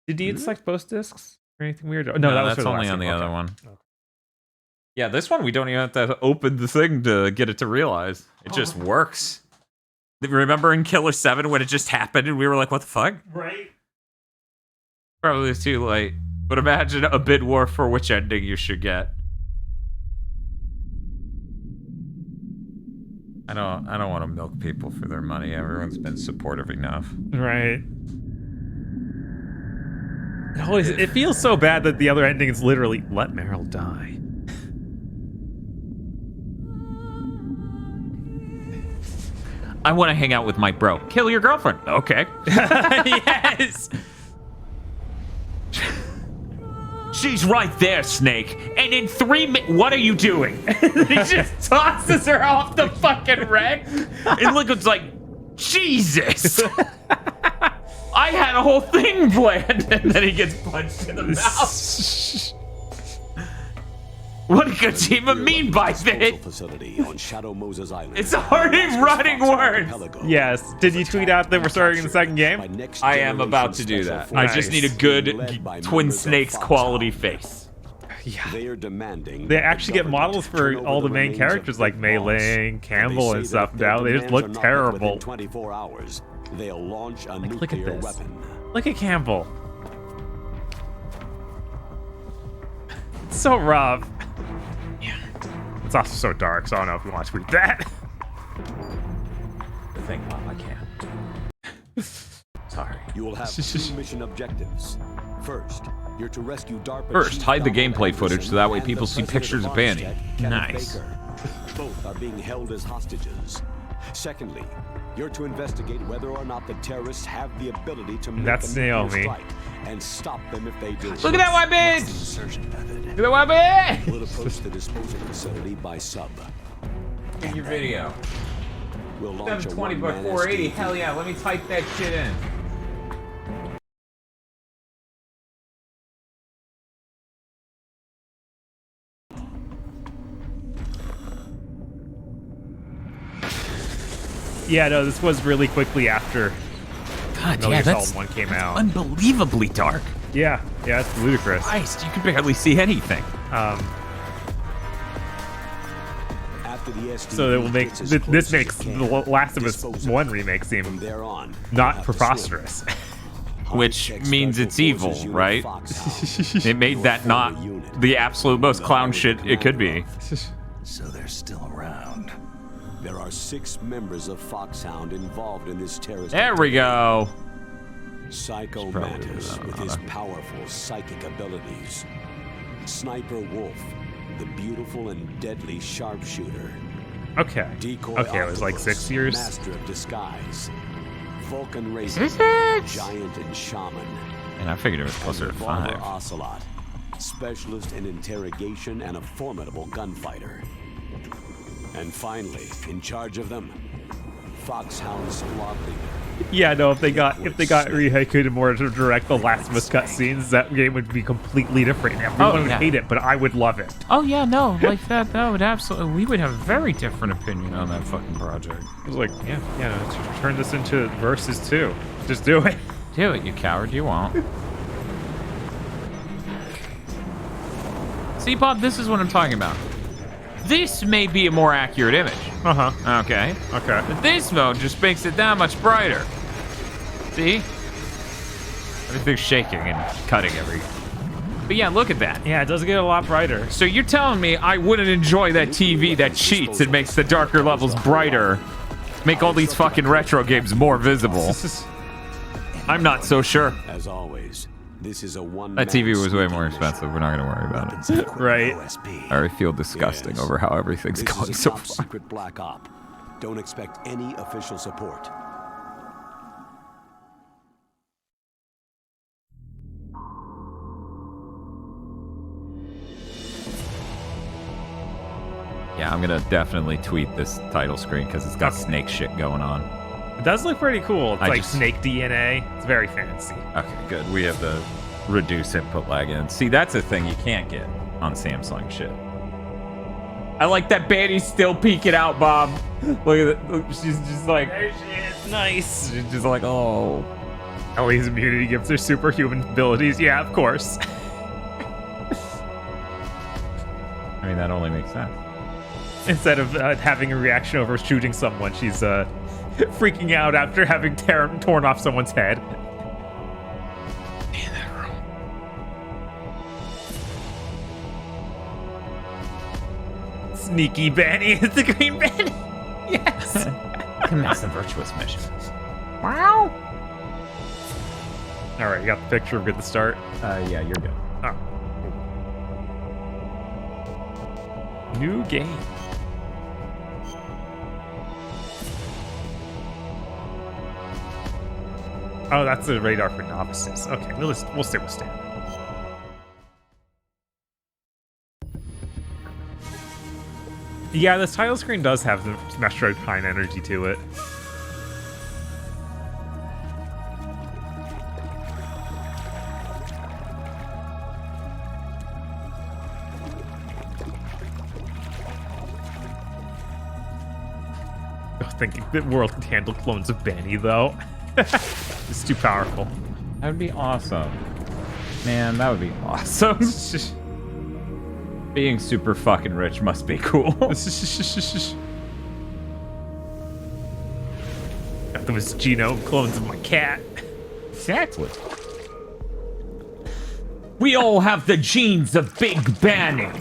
Did you select both discs or anything weird? No, that was that's only on the other one. Okay. Yeah, this one we don't even have to open the thing to get it to realize. It just works. Remember in Killer 7 when it just happened and we were like, what the fuck? Right. Probably too late. But imagine a bid war for which ending you should get. I don't want to milk people for their money. Everyone's been supportive enough. Right. It feels so bad that the other ending is literally let Meryl die. I want to hang out with my bro. Kill your girlfriend. Okay. Yes. She's right there, Snake. And in 3 minutes, what are you doing? He just tosses her off the fucking wreck. And Liquid's like, Jesus. I had a whole thing planned. And then he gets punched in the mouth. What could he even mean by that? Facility on Shadow Moses Island. It's already running words. Yes. Did you tweet out that we're starting the second game? I am about to do that. Nice. I just need a good Twin Snakes quality face. Yeah. They are demanding. They actually get models for all the main characters like Mei Ling, Campbell, and stuff now. They just look terrible. 24 hours. they'll launch a Like, look at nuclear this. weapon. Look at Campbell. It's so rough. Yeah. It's also so dark, so I don't know if we want to tweet that. Thank God I can't. Sorry. You will have 2 mission objectives. First, you're to rescue Darpa. First, Chief hide the Donald gameplay footage Anderson so that way and people the see president pictures of Armstead, Banny. Kenneth Nice. Baker. Both are being held as hostages. Secondly, you're to investigate whether or not the terrorists have the ability to make That's a nuclear Naomi. strike and stop them if they do. Look at that white bitch! Insertion method. Look at that white bitch! We'll approach the disposal facility by sub. In your video. We'll launch a 720 by 480. Hell yeah, let me type that shit in. Yeah, no, this was really quickly after God, Metal yeah, Gear that's Solid 1 came out. unbelievably dark. Yeah, it's ludicrous. Christ, you can barely see anything. After the SDV So it will make gets as this close makes as it the can, Last of Us dispose 1 it. remake seem From there on, not you'll have to preposterous. Which High-tech means Special it's evil, Forces Unit right? Foxhound. It made that not the absolute most clown shit it could be. So they're still around. There are 6 members of Foxhound involved in this terrorist There we go. Psycho Probably Mantis not with his powerful psychic abilities. Sniper Wolf, the beautiful and deadly sharpshooter. Okay. Decoy Okay, it was like Octopus, 6 years. Master of disguise. Vulcan Razor, 6? Giant and Shaman. And I figured it was closer to Revolver 5. Ocelot, specialist in interrogation and a formidable gunfighter. And finally, in charge of them, Foxhound squad leader. Yeah, no, if they got Rihei Kudamura to direct the Last of Us cutscenes, that game would be completely different. Everyone would hate it, but I would love it. Oh yeah, no, like that would absolutely, we would have a very different opinion on that fucking project. I was like, yeah, let's just turn this into Versus 2. Just do it. Do it, you coward, you won't. See, Bob, this is what I'm talking about. This may be a more accurate image. Okay. But this mode just makes it that much brighter. See? Everything's shaking and cutting every... But yeah, look at that. Yeah, it does get a lot brighter. So you're telling me I wouldn't enjoy that TV that cheats and makes the darker levels brighter, make all these fucking retro games more visible? I'm not so sure. As always, this is a one. That TV was way more expensive. We're not going to worry about it. Right. I already feel disgusting over how everything's This going is a so top far. secret black op. Don't expect any official support. Yeah, I'm going to definitely tweet this title screen because it's got snake shit going on. It does look pretty cool. It's I like just- snake DNA. It's very fancy. Okay, good. We have the reduce input lag in. See, that's a thing you can't get on Samsung shit. I like that Banny's still peeking out, Bob. Look at it. Look, she's just like... There she is. Nice. She's just like, oh. Ellie's immunity gives her superhuman abilities. Yeah, of course. I mean, that only makes sense. Instead of having a reaction over shooting someone, she's freaking out after having torn off someone's head. Man, that room. Sneaky Banny is the green Banny. Yes. Commence the virtuous mission. Wow. All right, you got the picture. We're good to start. Yeah, you're good. Oh. New game. Oh, that's the radar for novices. Okay, we'll stick with standard. Yeah, this title screen does have the Metroid Prime energy to it. I think the world can handle clones of Banny, though. It's too powerful. That would be awesome. Man, that would be awesome. Being super fucking rich must be cool. Got those genome clones of my cat. Exactly. We all have the genes of Big Banning.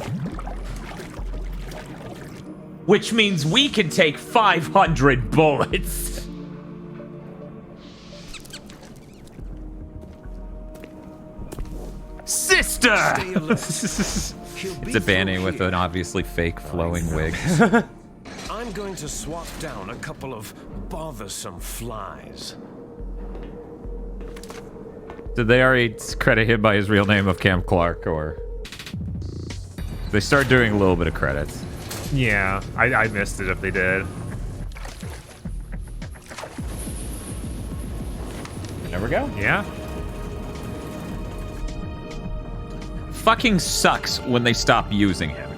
Which means we can take 500 bullets. Sister! It's a Banning with an obviously fake flowing wig. I'm going to swap down a couple of bothersome flies. Did they already credit him by his real name of Cam Clark, or they start doing a little bit of credits? Yeah, I missed it if they did. There we go. Yeah. Fucking sucks when they stop using it.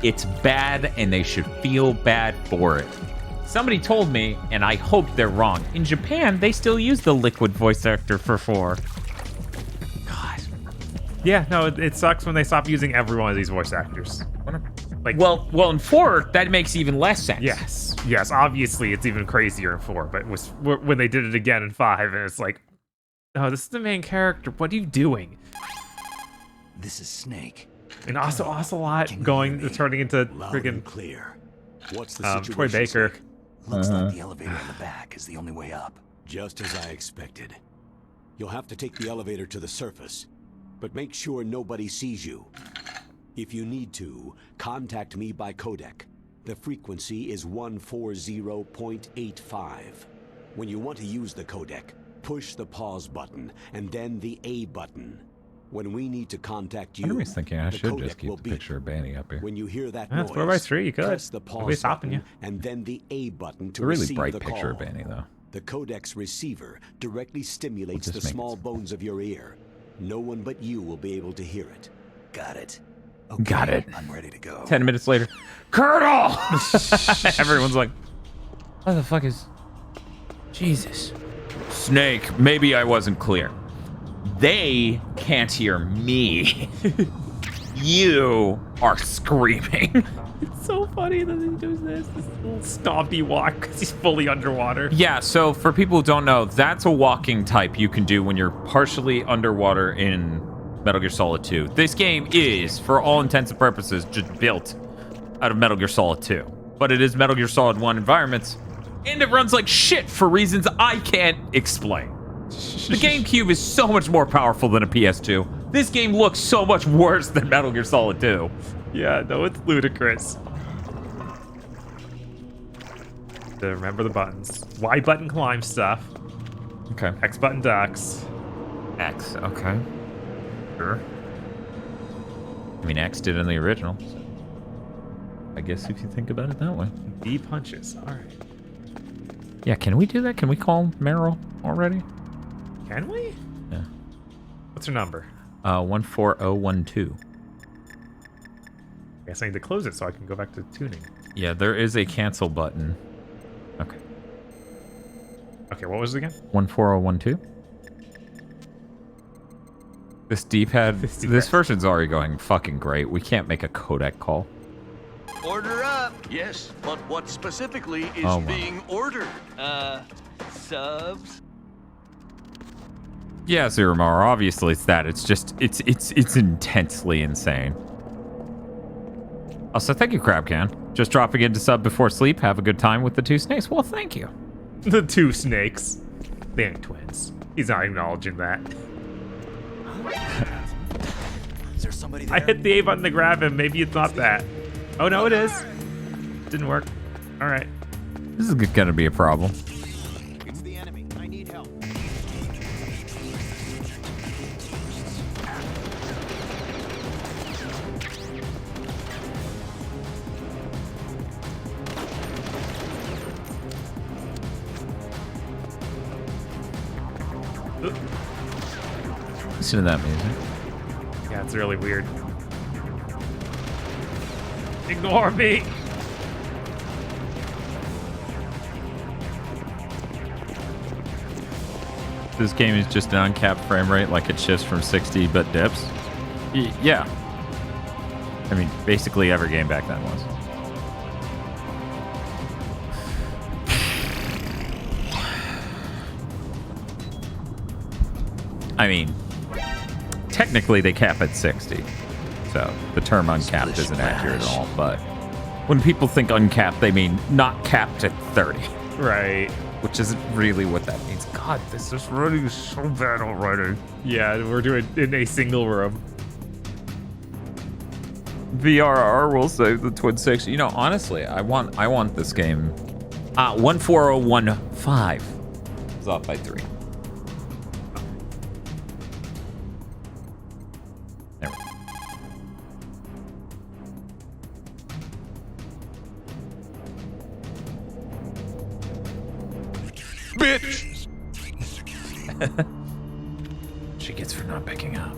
It's bad, and they should feel bad for it. Somebody told me, and I hope they're wrong. In Japan, they still use the liquid voice actor for 4. God. Yeah, no, it sucks when they stop using every one of these voice actors. Like, well, in 4, that makes even less sense. Yes. Obviously, it's even crazier in 4. But when they did it again in 5, and it's like, oh, this is the main character. What are you doing? This is Snake. And also Ocelot turning into friggin' clear. What's the situation? Troy Baker. Looks like the elevator in the back is the only way up. Just as I expected. You'll have to take the elevator to the surface, but make sure nobody sees you. If you need to, contact me by codec. The frequency is 140.85. When you want to use the codec, push the pause button and then the A button. When we need to contact you, I was thinking I should just keep the picture of Banny up here. When you hear that That's noise, 4x3, you could. press the pause button and then the A button to a really receive bright the picture call. of Banny, though. The codec's receiver directly stimulates the small bones of your ear. No one but you will be able to hear it. Got it. Okay, got it. I'm ready to go. 10 minutes later, Colonel! Everyone's like, what the fuck is... Jesus. Snake, maybe I wasn't clear. They can't hear me. You are screaming. It's so funny that he does this little stompy walk because he's fully underwater. Yeah, so for people who don't know, that's a walking type you can do when you're partially underwater in Metal Gear Solid 2. This game is, for all intents and purposes, just built out of Metal Gear Solid 2. But it is Metal Gear Solid 1 environments, and it runs like shit for reasons I can't explain. The GameCube is so much more powerful than a PS2. This game looks so much worse than Metal Gear Solid 2. Yeah, no, it's ludicrous. To remember the buttons. Y button climb stuff. Okay. X button ducks. X, okay. Sure. I mean, X did in the original. So I guess if you think about it that way. D punches, alright. Yeah, can we do that? Can we call Meryl already? Can we? Yeah. What's her number? 14012. I guess I need to close it so I can go back to tuning. Yeah, there is a cancel button. Okay. Okay, what was it again? 14012. This D-pad, this version's already going fucking great. We can't make a codec call. Order up. Yes, but what specifically is Oh, wow. being ordered? Subs? Yeah, Zeromar, obviously it's that. It's just, it's intensely insane. Also, thank you, Crabcan. Just dropping into sub before sleep. Have a good time with the 2 snakes. Well, thank you. The 2 snakes. They ain't twins. He's not acknowledging that. Is there somebody there? I hit the A button to grab him. Maybe it's not that. Oh, no, it is. Didn't work. All right. This is gonna be a problem. It's the enemy. I need help. Listen to that music. Yeah, it's really weird. Ignore me. This game is just an uncapped frame rate, like it shifts from 60 but dips. Yeah. I mean, basically every game back then was. I mean, technically they cap at 60. So the term uncapped isn't accurate at all. But when people think uncapped, they mean not capped at 30. Right. Which isn't really what that means. God, this is running so bad already. Yeah, we're doing it in a single room. VRR will save the Twin 60. You know, honestly, I want this game. 14015 is off by 3. There we go. Bitch! She gets for not picking up.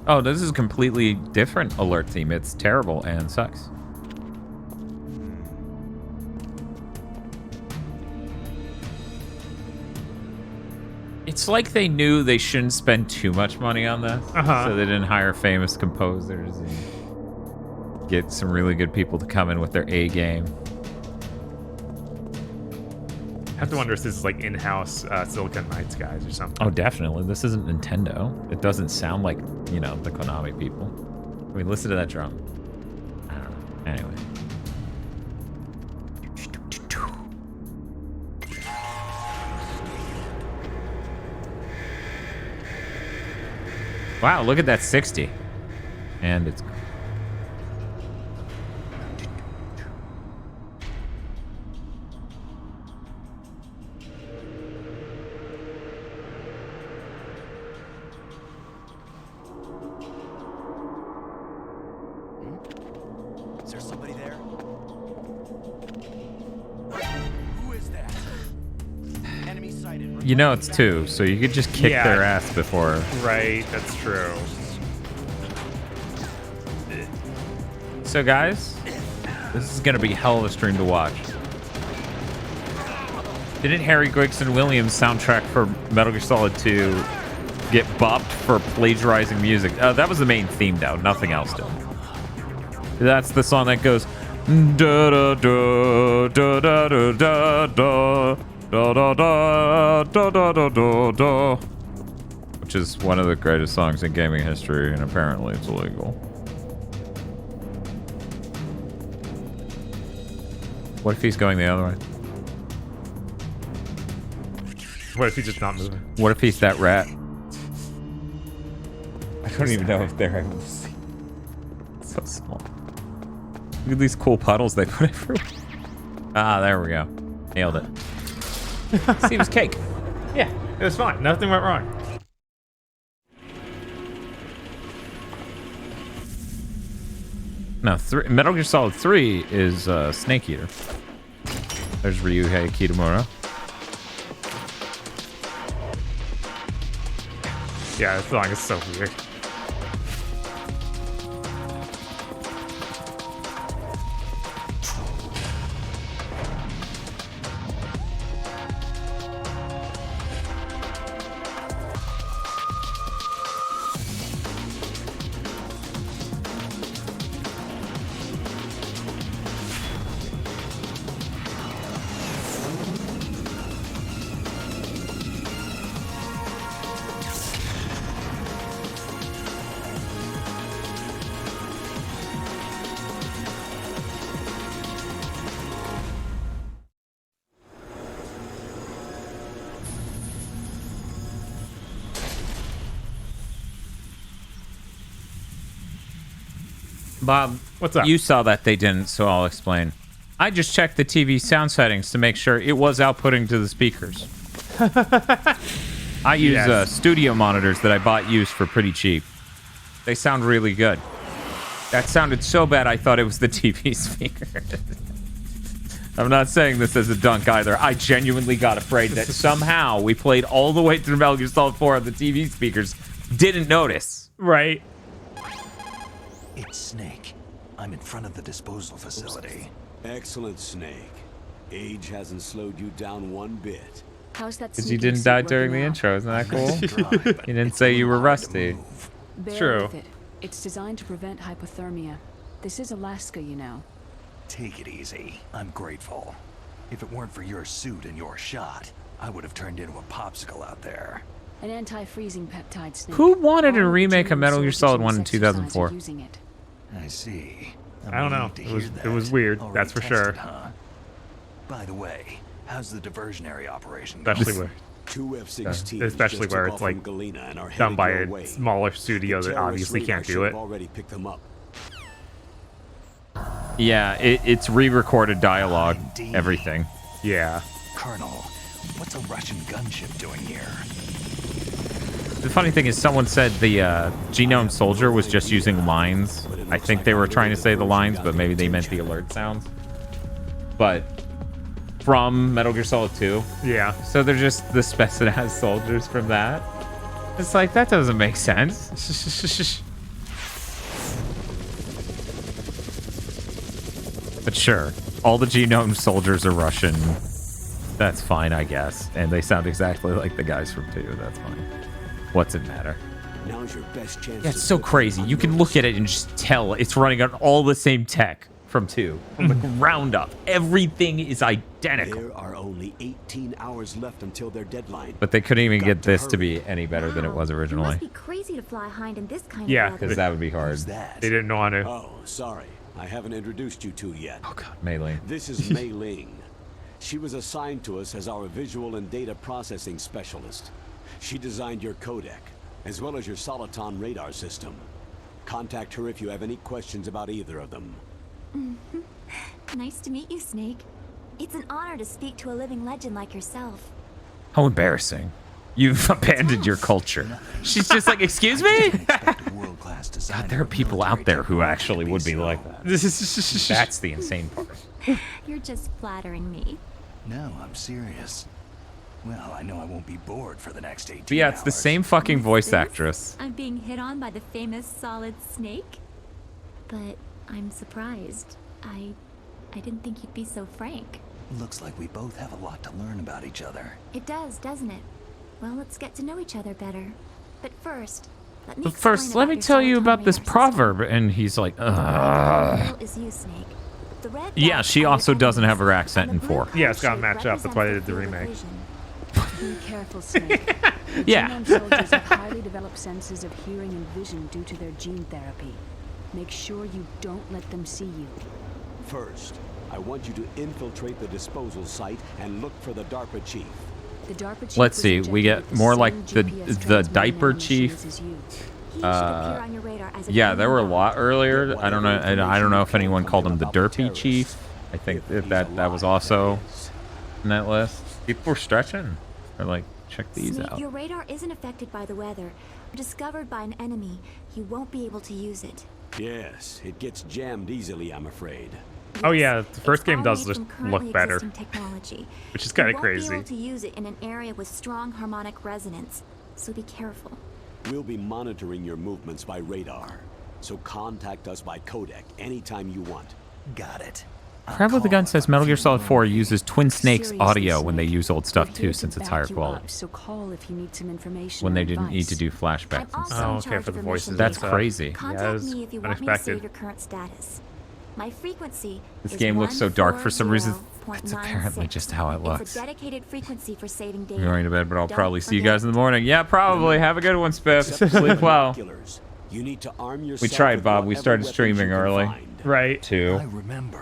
Oh, this is a completely different alert theme. It's terrible and sucks. It's like they knew they shouldn't spend too much money on this, so they didn't hire famous composers and get some really good people to come in with their A game. I have to wonder if this is like in-house Silicon Knights guys or something. Oh, definitely. This isn't Nintendo. It doesn't sound like, you know, the Konami people. I mean, listen to that drum. I don't know. Anyway. Wow, look at that 60. And it's... Is there somebody there? Who is that? Enemy sighted. You know it's 2, so you could just kick their ass before... Right, that's true. So guys, this is gonna be hell of a stream to watch. Didn't Harry Gregson Williams' soundtrack for Metal Gear Solid 2 get bopped for plagiarizing music? That was the main theme though, nothing else did. That's the song that goes da da da da da da da da da da da da da da da, which is one of the greatest songs in gaming history, and apparently it's illegal. What if he's going the other way? What if he's just not moving? What if he's that rat? I don't even know if they're able to see. It's so small. Look at these cool puddles they put everywhere. Ah, there we go. Nailed it. See, it was cake. Yeah, it was fine. Nothing went wrong. No, Metal Gear Solid 3 is Snake Eater. There's Ryuhei Kitamura. Yeah, this song is so weird. Bob, what's up? You saw that they didn't, so I'll explain. I just checked the TV sound settings to make sure it was outputting to the speakers. I use studio monitors that I bought used for pretty cheap. They sound really good. That sounded so bad I thought it was the TV speaker. I'm not saying this as a dunk either. I genuinely got afraid that somehow we played all the way through Metal Gear Solid 4 on the TV speakers, didn't notice. Right. It's Snake. I'm in front of the disposal facility. Excellent, Snake. Age hasn't slowed you down one bit. How's that? Because you didn't die during the intro, isn't that cool? You didn't say you were rusty. Bear with it. It's designed to prevent hypothermia. This is Alaska, you know. Take it easy. I'm grateful. If it weren't for your suit and your shot, I would have turned into a popsicle out there. An anti-freezing peptide snake. Who wanted a remake of Metal Gear Solid 1 in 2004? I see. I don't know. It was weird. That's for sure. By the way, how's the diversionary operation? Especially where, Two F-16s especially just where took it's off like from Galena and are done by headed a your way. smaller studio The that obviously terrorist can't do radar it. ship already picked them up. Yeah, it's re-recorded dialogue, everything. Yeah. Colonel, what's a Russian gunship doing here? The funny thing is, someone said the genome soldier was just using lines. I think they were trying to say the lines, but maybe they meant the alert sounds. But from Metal Gear Solid 2. Yeah. So they're just the specialized soldiers from that. It's like, that doesn't make sense. But sure, all the genome soldiers are Russian. That's fine, I guess. And they sound exactly like the guys from 2. That's fine. What's it matter? Now's your best chance. Yeah, it's so crazy. You can look at it and just tell it's running on all the same tech from 2. From the ground up. Everything is identical. There are only 18 hours left until their deadline. But they couldn't even get this to be any better than it was It originally. must be crazy to fly hind in this kind Yeah, of weather. because that would be hard. They didn't know how to. Oh, sorry. I haven't introduced you two yet. Oh, God. Mei Ling. This is Mei Ling. She was assigned to us as our visual and data processing specialist. She designed your codec, as well as your soliton radar system. Contact her if you have any questions about either of them. Nice to meet you, Snake. It's an honor to speak to a living legend like yourself. How embarrassing. You've abandoned your culture. She's just like, excuse me? God, there are people out there who actually would be like that. That's the insane part. You're just flattering me. No, I'm serious. Well, I know I won't be bored for the next 18 But yeah, it's the same fucking voice actress. I'm being hit on by the famous Solid Snake. But I'm surprised. I didn't think you'd be so frank. Looks like we both have a lot to learn about each other. It does, doesn't it? Well, let's get to know each other better. But first, let me But first, let me tell you about this proverb. And he's like, ugh. Is you, Snake. The red Yeah, she also doesn't have her accent in 4. Yeah, it's got to match up. That's why they did the remake. Be careful, Snake. Yeah. Genome soldiers have highly developed senses of hearing and vision due to their gene therapy. Make sure you don't let them see you. First, I want you to infiltrate the disposal site and look for the Darpa chief. The Darpa chief Let's was see, we get injected with more the like same the GPS diaper transmitting chief. nanomachines as you. Yeah, there were a lot earlier. I don't know. I don't know if anyone called him the Derpy Chief. I think that was also in that list. People were stretching. They're like, check these Snake, out. your radar isn't affected by the weather. Discovered by an enemy, you won't be able to use it. Yes, it gets jammed easily, I'm afraid. Oh yeah, the first game does Made just from currently look better, existing technology. which is kind of You won't crazy. be able to use it in an area with strong harmonic resonance, so be careful. We'll be monitoring your movements by radar, so contact us by codec anytime you want. Got it. Crab with the Gun says Metal Gear Solid 4 uses Twin Snakes audio when they use old stuff We're too, here since to it's back higher you quality. up, so call if you need some information When or they didn't need advice. to do flashbacks and I'm stuff. also in okay charge for of the the voices. mission. That's stuff. crazy. Contact Yeah, it was me if you want me to unexpected. save your current status. My frequency This is game looks so dark for some reason. 140.96. It's apparently just how it It's looks. a dedicated frequency for saving data. I'm going to bed, but I'll Don't probably see you forget. guys in the morning. Yeah, probably. Have a good one, Spiff. Sleep well. You need to arm We yourself tried, with Bob. We whatever started weapons streaming you can early. find. Right. 2.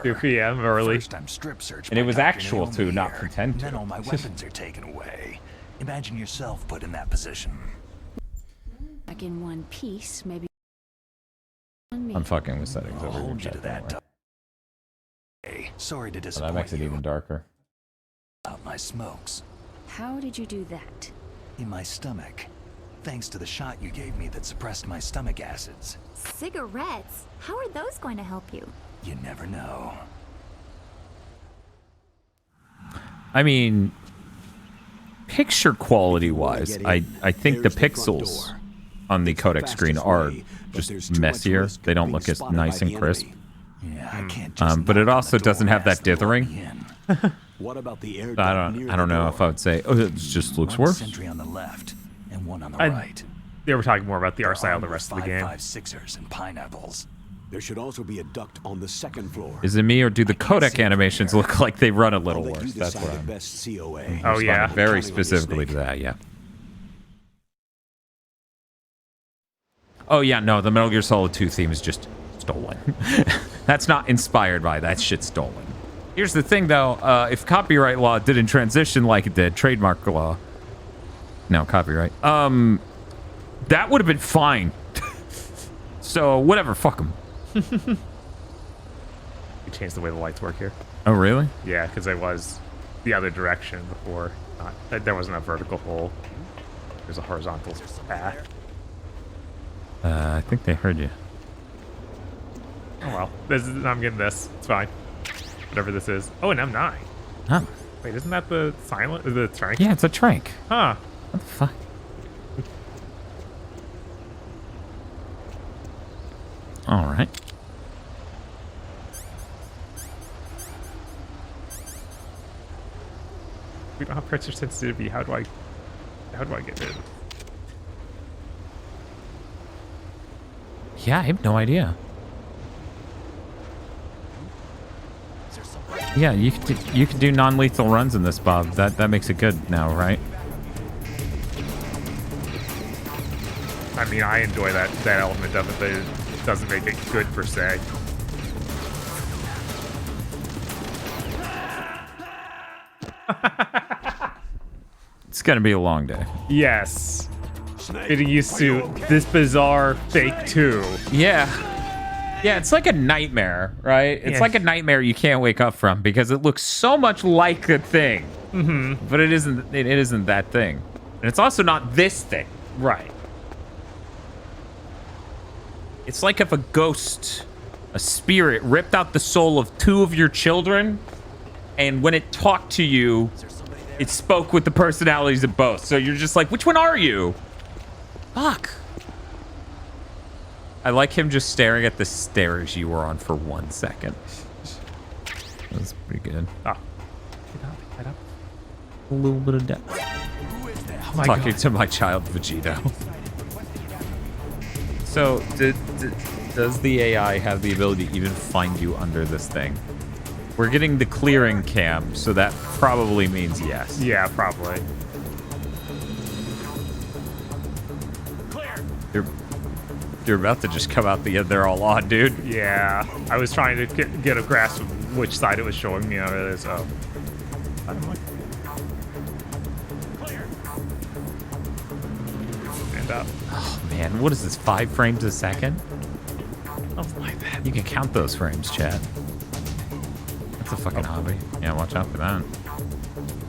2 p.m. early. First I'm strip searched And it by was Dr. actual Naomi 2, not here, pretend and then 2. all my weapons are taken away. Imagine yourself put in that position. Back in one piece, maybe. I'm fucking with settings I'll over here. hold you to chat, that. don't Hey, sorry to worry. But disappoint that makes it you. even darker. Out my smokes. How did you do that? In my stomach. Thanks to the shot you gave me that suppressed my stomach acids. Cigarettes? How are those going to help you? You never know. I mean, picture quality wise, I think the pixels on the codec screen are just messier. They don't look as nice and crisp. Yeah, I can't just But it also doesn't have that dithering. What about the air I don't know if I would say, oh, it just looks worse. Sentry on the left and one on the I- right. They were talking more about the art style of the Armed rest of with the game. 5.56ers and pineapples. There should also be a duct on the second floor. Is it me or do the codec animations look like they run a little I'll let you worse? That's decide what the I'm best COA. responding very Counting on you, specifically Snake. to that, yeah. Oh yeah, no, the Metal Gear Solid 2 theme is just stolen. That's not inspired by that shit stolen. Here's the thing though, if copyright law didn't transition like it did, trademark law. No, copyright. That would have been fine. So whatever, fuck them. You changed the way the lights work here. Oh really? Yeah, because it was the other direction before. There wasn't a vertical hole. There's a horizontal path. I think they heard you. Oh well, I'm getting this. It's fine. Whatever this is. Oh, an M9. Huh? Wait, isn't that the trank? Yeah, it's a trank. Huh? What the fuck? All right. We don't have pressure sensitivity. How do I get rid of it? Yeah, I have no idea. Yeah, you can do non-lethal runs in this, Bob. That makes it good now, right? I mean, I enjoy that element of it, but it doesn't make it good per se. It's gonna be a long day. Yes. Getting used to this bizarre fake 2. Yeah. Yeah, it's like a nightmare, right? It's like a nightmare you can't wake up from because it looks so much like the thing. Mm-hmm. But it isn't that thing. And it's also not this thing. Right. It's like if a ghost, a spirit, ripped out the soul of 2 of your children, and when it talked to you, it spoke with the personalities of both. So you're just like, which one are you? Fuck. I like him just staring at the stairs you were on for 1 second. That's pretty good. Ah. Get up. A little bit of depth. Oh my Talking God. to my child Vegito. So, does the AI have the ability to even find you under this thing? We're getting the clearing cam, so that probably means yes. Yeah, probably. You're about to just come out the end there all on, dude. Yeah. I was trying to get a grasp of which side it was showing me on it. So. I don't like. Stand up. Oh, man. What is this, 5 frames a second? Something like that. You can count those frames, chat. That's a fucking hobby. Yeah, watch out for that.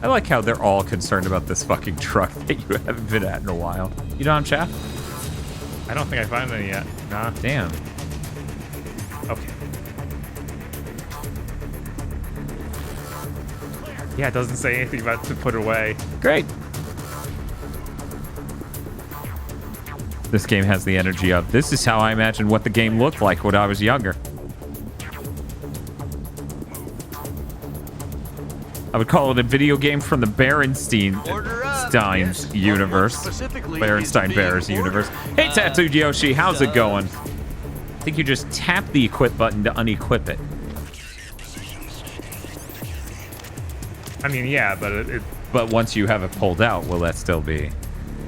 I like how they're all concerned about this fucking truck that you haven't been at in a while. You don't have chat? I don't think I found any yet. Nah. Damn. Okay. Yeah, it doesn't say anything about to put away. Great. This game has the energy of, this is how I imagined what the game looked like when I was younger. I would call it a video game from the Berenstein's universe. Berenstein Bears universe. Hey, Tattooed Yoshi, how's it going? I think you just tap the equip button to unequip it. I mean, yeah, but But once you have it pulled out, will that still be?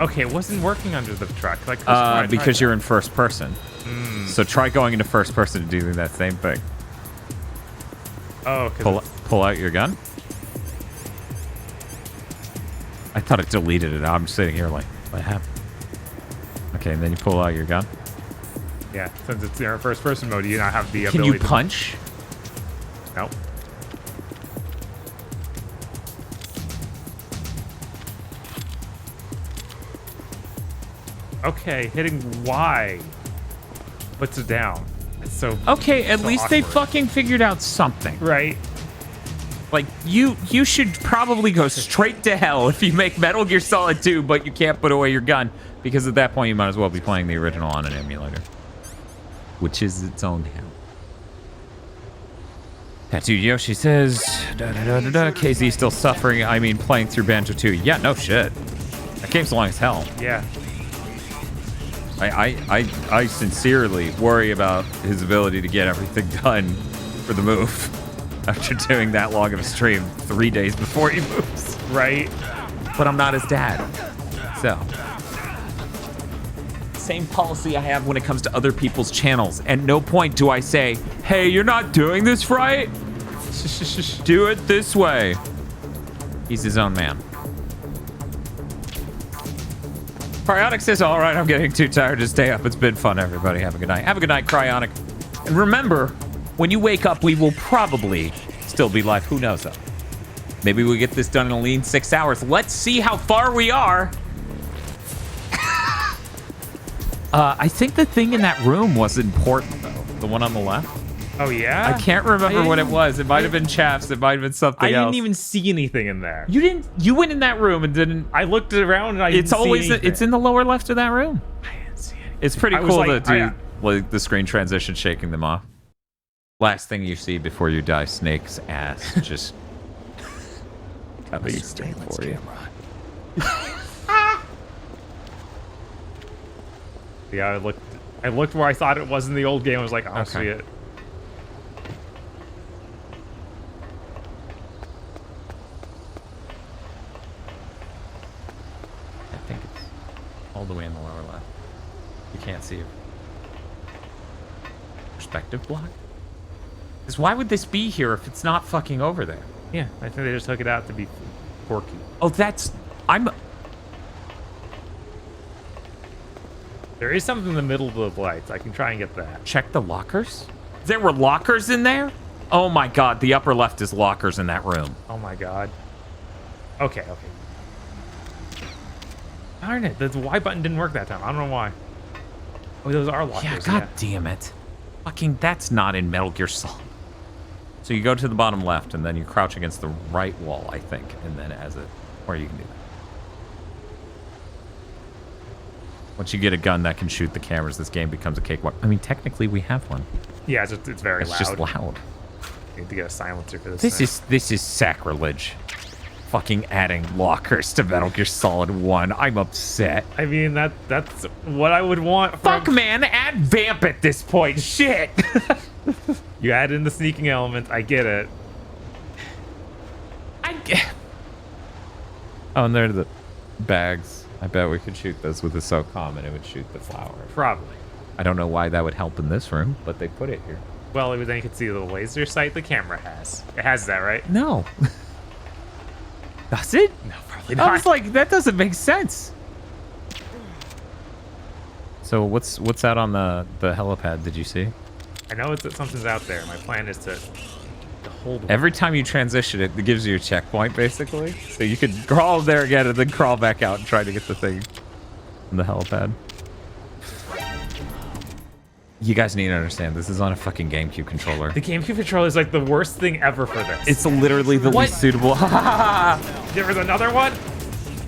Okay, it wasn't working under the truck. Like because you're in first person. So try going into first person to do that same thing. Oh, pull out your gun. I thought it deleted it. I'm sitting here like, what happened? Okay, and then you pull out your gun. Yeah, since it's in first person mode, you not have the ability. Can you punch? No. Okay, hitting Y puts it down. It's so okay. At so least awkward. they fucking figured out something, right? Like you should probably go straight to hell if you make Metal Gear Solid 2, but you can't put away your gun because at that point you might as well be playing the original on an emulator, which is its own hell. Tattoo Yoshi says, KZ still suffering. I mean, playing through Banjo 2. Yeah, no shit. That game's long as hell. Yeah. I sincerely worry about his ability to get everything done for the move after doing that long of a stream 3 days before he moves. Right. But I'm not his dad. So. same policy I have when it comes to other people's channels. At no point do I say, hey, you're not doing this right. Do it this way. He's his own man. Cryonic says, all right, I'm getting too tired to stay up. It's been fun, everybody. Have a good night. Have a good night, Cryonic. And remember, when you wake up, we will probably still be live. Who knows, though? Maybe we get this done in a lean 6 hours. Let's see how far we are. I think the thing in that room was important, though. The one on the left. Oh, yeah? I can't remember what it was. It might have been chaps. It might have been something else. I didn't even see anything in there. You didn't? You went in that room and didn't... I looked around and I didn't see anything. It's in the lower left of that room. I didn't see anything. It's pretty cool to do like the screen transition, shaking them off. Last thing you see before you die, Snake's ass just coming straight for you. Yeah, I looked where I thought it was in the old game. I was like, I don't see it. I think it's all the way in the lower left. You can't see it. Perspective block? Because why would this be here if it's not fucking over there? Yeah, I think they just took it out to be quirky. Oh, that's... There is something in the middle of the lights. I can try and get that. Check the lockers? There were lockers in there? Oh my god, the upper left is lockers in that room. Oh my god. Okay. Darn it, the Y button didn't work that time. I don't know why. Oh, those are lockers. Yeah, god damn it. Fucking, that's not in Metal Gear Solid. So you go to the bottom left, and then you crouch against the right wall, I think, and then as it... Or you can do that. Once you get a gun that can shoot the cameras, this game becomes a cakewalk. I mean, technically, we have one. Yeah, it's very loud. It's just loud. You need to get a silencer for this. This is sacrilege. Fucking adding lockers to Metal Gear Solid 1. I'm upset. I mean, that's what I would want. Fuck, man, add vamp at this point. Shit. You add in the sneaking element. I get it. Oh, and there are the bags. I bet we could shoot those with the SOCOM and it would shoot the flower. Probably. I don't know why that would help in this room, but they put it here. Well, then you can see the laser sight the camera has. It has that, right? No. Does it? No, probably not. I was like, that doesn't make sense. So what's out on the helipad? Did you see? I know something's out there. My plan is to hold one. Every time you transition it gives you a checkpoint, basically. So you could crawl there again and then crawl back out and try to get the thing on the helipad. You guys need to understand, this is on a fucking GameCube controller. The GameCube controller is like the worst thing ever for this. It's literally the least suitable. There was another one?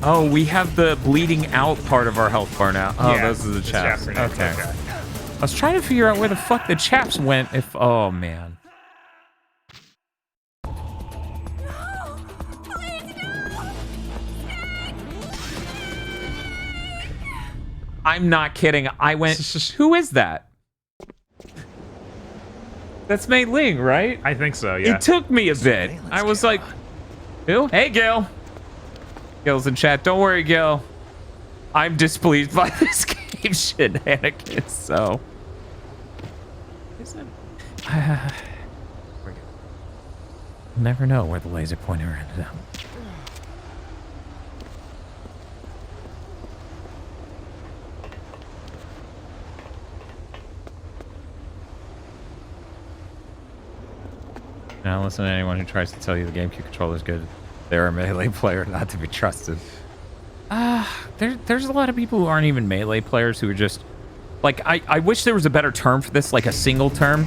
Oh, we have the bleeding out part of our health bar now. Oh, yeah, those are the chaps. Okay. I was trying to figure out where the fuck the chaps went if... Oh, man. I'm not kidding. I went... Who is that? That's Mei Ling, right? I think so, yeah. It took me a bit. I was like... Who? Hey, Gil. Gil's in chat. Don't worry, Gil. I'm displeased by this game shenanigans, so... Never know where the laser pointer ended up. Now listen to anyone who tries to tell you the GameCube controller is good. They're a melee player, not to be trusted. There's a lot of people who aren't even melee players who are just... Like, I wish there was a better term for this, like a single term.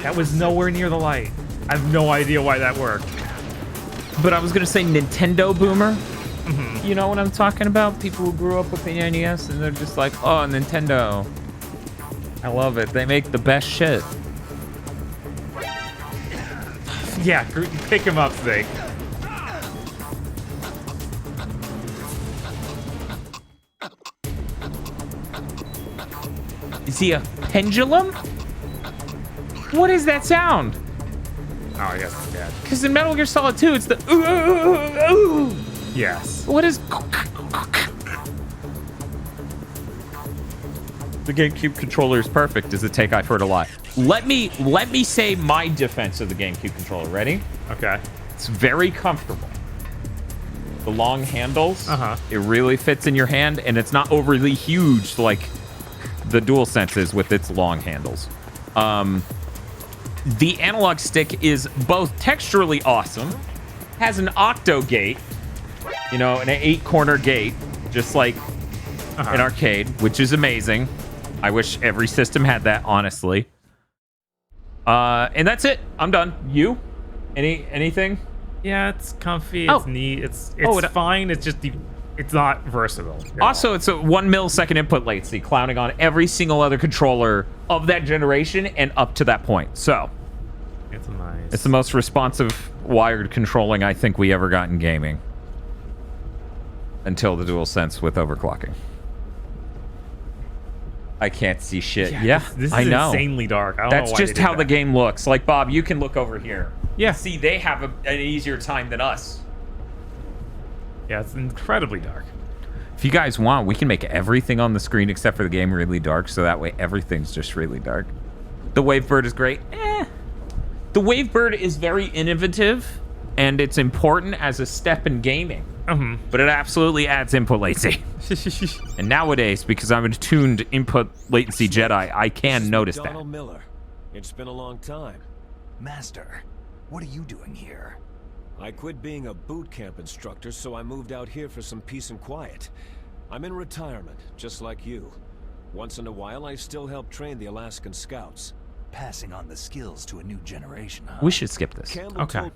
That was nowhere near the light. I have no idea why that worked. But I was going to say Nintendo boomer. You know what I'm talking about? People who grew up with the NES and they're just like, oh, Nintendo. I love it. They make the best shit. Yeah, pick him up, Snake. Is he a pendulum? What is that sound? Oh, I guess it's bad. Because in Metal Gear Solid 2, it's the ooh, ooh, ooh. Yes. What is... The GameCube controller is perfect. Does it take effort a lot? Let me say my defense of the GameCube controller. Ready? Okay. It's very comfortable. The long handles, it really fits in your hand, and it's not overly huge like the DualSense is with its long handles. The analog stick is both texturally awesome, has an octo gate, you know, an 8-corner gate, just like an arcade, which is amazing. I wish every system had that, honestly. And that's it. I'm done. You? Anything? Yeah, it's comfy. It's neat. It's fine. It's just it's not versatile. Also, it's a 1 millisecond input latency, clowning on every single other controller of that generation and up to that point. So it's nice. It's the most responsive wired controlling I think we ever got in gaming, until the DualSense with overclocking. I can't see shit. Yeah, this I is know. Insanely dark. I don't That's know why just they did how the that. game looks. Like, Bob, you can look over here. Yeah. See, they have an easier time than us. Yeah, it's incredibly dark. If you guys want, we can make everything on the screen except for the game really dark, so that way everything's just really dark. The Wavebird is great. The Wavebird is very innovative, and it's important as a step in gaming. But it absolutely adds input latency. And nowadays, because I'm a tuned input latency Jedi, I can notice that. Donald Miller. It's been a long time. Master, what are you doing here? I quit being a boot camp instructor, so I moved out here for some peace and quiet. I'm in retirement, just like you. Once in a while, I still help train the Alaskan Scouts. Passing on the skills to a new generation, huh? We should skip this. Okay.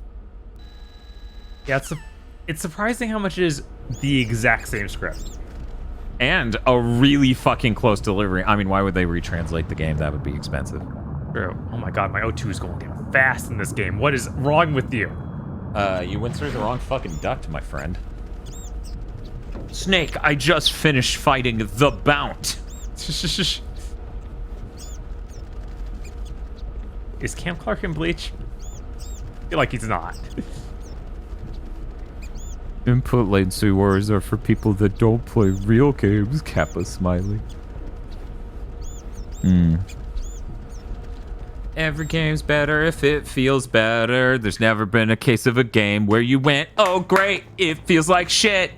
Yeah, it's surprising how much it is the exact same script. And a really fucking close delivery. I mean, why would they retranslate the game? That would be expensive. True. Oh my god, my O2 is going down fast in this game. What is wrong with you? You went through the wrong fucking duct, my friend. Snake, I just finished fighting the Bount. Is Cam Clark in Bleach? I feel like he's not. Input latency wars are for people that don't play real games, Kappa Smiley. Every game's better if it feels better. There's never been a case of a game where you went, oh great, it feels like shit.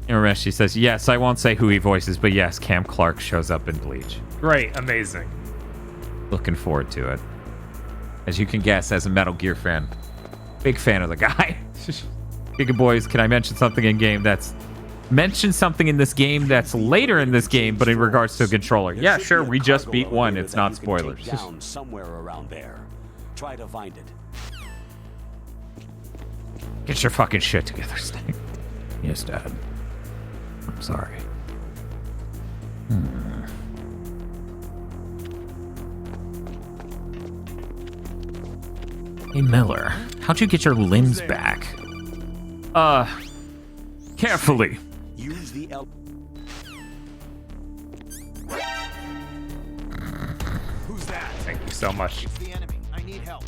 Urameshi says, yes, I won't say who he voices, but yes, Cam Clark shows up in Bleach. Great, amazing. Looking forward to it. As you can guess, as a Metal Gear fan, big fan of the guy. Giga Boys, can I mention something in game that's... Mention something in this game that's later in this game, but in regards to a controller. Yeah, sure, we just beat one. It's not spoilers. Down somewhere around there. Try to find it. Get your fucking shit together, Snake. Yes, Dad. I'm sorry. Hey, Miller, how'd you get your limbs back? Carefully. Use the Who's that? Thank you so much. It's the enemy. I need help.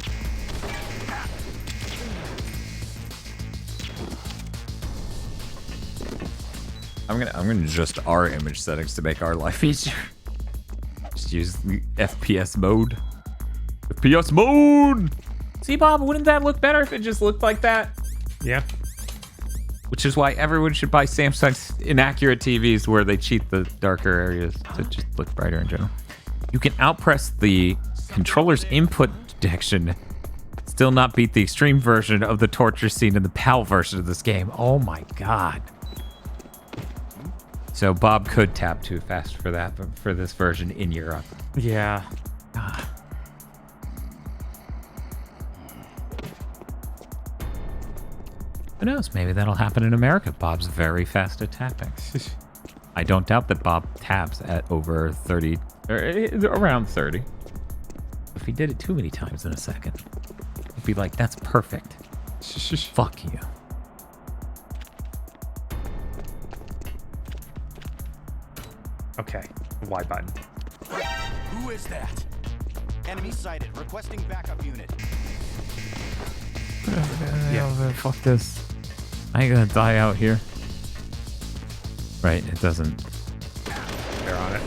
I'm gonna adjust our image settings to make our life easier. Just use the FPS mode. FPS mode! See, Bob, wouldn't that look better if it just looked like that? Yeah. Which is why everyone should buy Samsung's inaccurate TVs where they cheat the darker areas to just look brighter in general. You can outpress the controller's input detection, still not beat the extreme version of the torture scene in the PAL version of this game. Oh my god. So Bob could tap too fast for that, but for this version in Europe. Yeah. Who knows? Maybe that'll happen in America. Bob's very fast at tapping. I don't doubt that Bob taps at over 30, or around 30. If he did it too many times in a second, it'd be like, that's perfect. Fuck you. Okay, Y button. Who is that? Enemy sighted. Requesting backup unit. Yeah, fuck this. I ain't gonna die out here. Right, it doesn't. They're on it.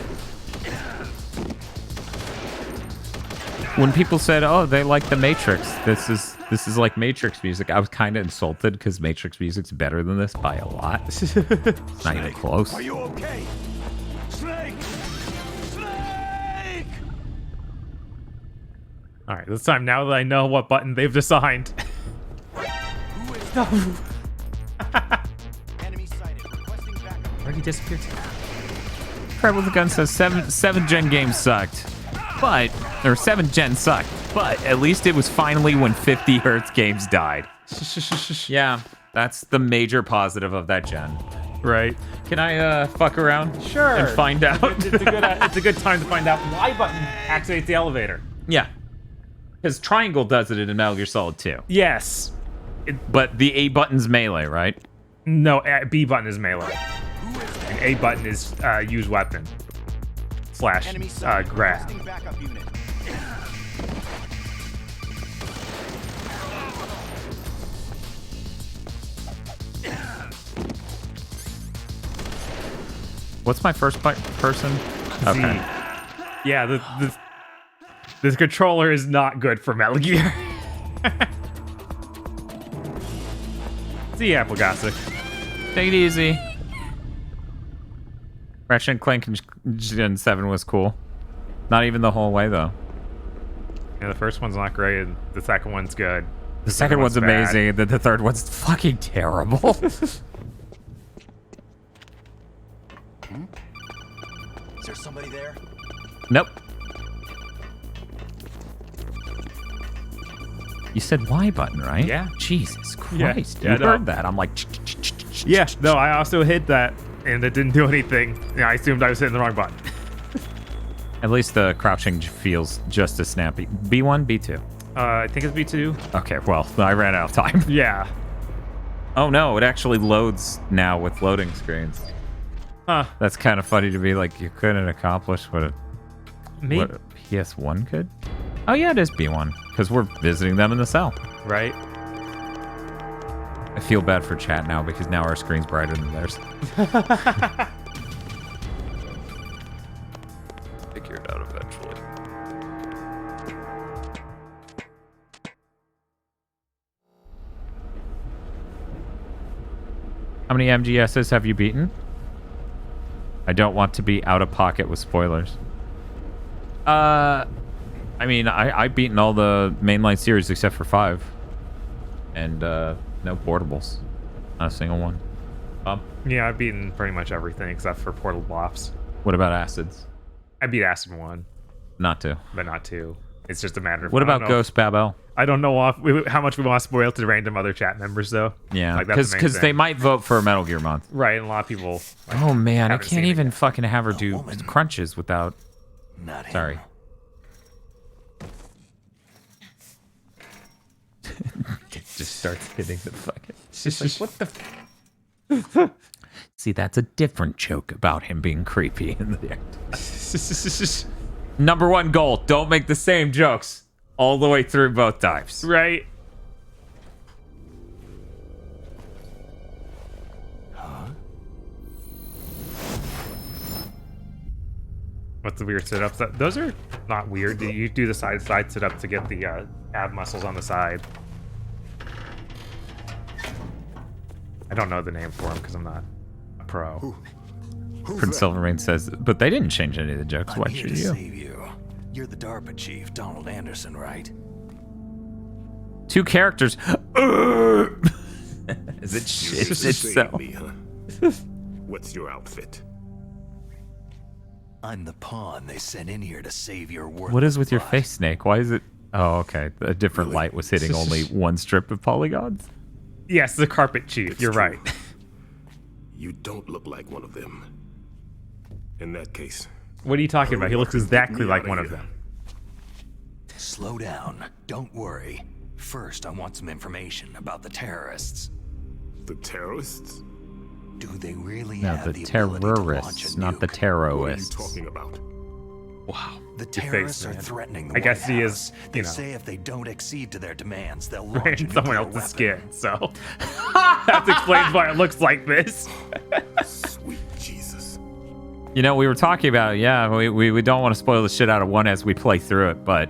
When people said, "Oh, they like the Matrix," this is like Matrix music, I was kind of insulted because Matrix music's better than this by a lot. Not even close. Are you okay? Snake! Snake! All right, this time now that I know what button they've assigned. Enemy sighted. Requesting backup. Where'd he disappear to? Crab with the Gun says 7 gen games sucked, but or 7 gen sucked, but at least it was finally when 50 hertz games died. Yeah, that's the major positive of that gen. Right. Can I fuck around? Sure. And find out? It's a good time to find out why button activates the elevator. Yeah. Because triangle does it in Metal Gear Solid 2. Yes. But the A button's melee, right? No, B button is melee. And A button is use weapon. / grab. Backup unit. What's my first person? Okay. Yeah, the controller is not good for Metal Gear. See ya, Plagasic. Take it easy. Ratchet and Clank in Gen 7 was cool. Not even the whole way, though. Yeah, the first one's not great, and the second one's good. The second one's amazing, and then the third one's fucking terrible. Is there somebody there? Nope. You said Y button, right? Yeah. Jesus Christ. Yeah, You no. heard that. I'm like... Yeah, no, I also hit that, and it didn't do anything. Yeah, I assumed I was hitting the wrong button. At least the crouching feels just as snappy. B1, B2? I think it's B2. Okay, well, I ran out of time. Yeah. Oh no, it actually loads now with loading screens. Huh. That's kind of funny to be like, you couldn't accomplish what a PS1 could? Oh yeah, it is B1, because we're visiting them in the cell. Right. I feel bad for chat now, because now our screen's brighter than theirs. Figure it out eventually. How many MGSs have you beaten? I don't want to be out of pocket with spoilers. I mean, I've beaten all the mainline series except for 5. And, no portables. Not a single one. Yeah, I've beaten pretty much everything except for Portal Ops. What about Acids? I beat Acid 1. Not 2. But not 2. It's just a matter of... What about Ghost Babel? I don't know how much we want to spoil to random other chat members, though. Yeah, like, that's the main because they thing. might vote for Metal Gear Month. Right, and a lot of people... Like, oh, man, I haven't can't seen even fucking have her do crunches without... Not Sorry. Just starts hitting the fucking... She's like, what the... See, that's a different joke about him being creepy in the end. Number 1 goal, don't make the same jokes all the way through both times. Right. What's the weird setups? Those are not weird. You do the side sit-up to get the ab muscles on the side. I don't know the name for them because I'm not a pro. Prince Silvermane says, but they didn't change any of the jokes. Why should you? Save you. You're the Darpa chief, Donald Anderson, right? 2 characters. Is it shit itself? Me, huh? What's your outfit? I'm the pawn they sent in here to save your worthless What is with your butt. face, Snake? Why is it... Oh, okay. A different light was hitting only 1 strip of polygons? Yes, the carpet chief. You're right. You don't look like one of them. In that case... What are you talking about? He looks exactly like one of them. Slow down. Don't worry. First, I want some information about the terrorists. The terrorists? Do they really No, have the the ability to launch terrorists, a not the nuke? terrorists. What are you talking about? Wow. The Your terrorists face, are man. threatening the I guess White he House. is, They you know. say if they don't accede to their demands, they'll Right, launch a someone nuclear else's weapon. skin, so that explains why it looks like this. Sweet Jesus. You know, we were talking about, we don't want to spoil the shit out of one as we play through it, but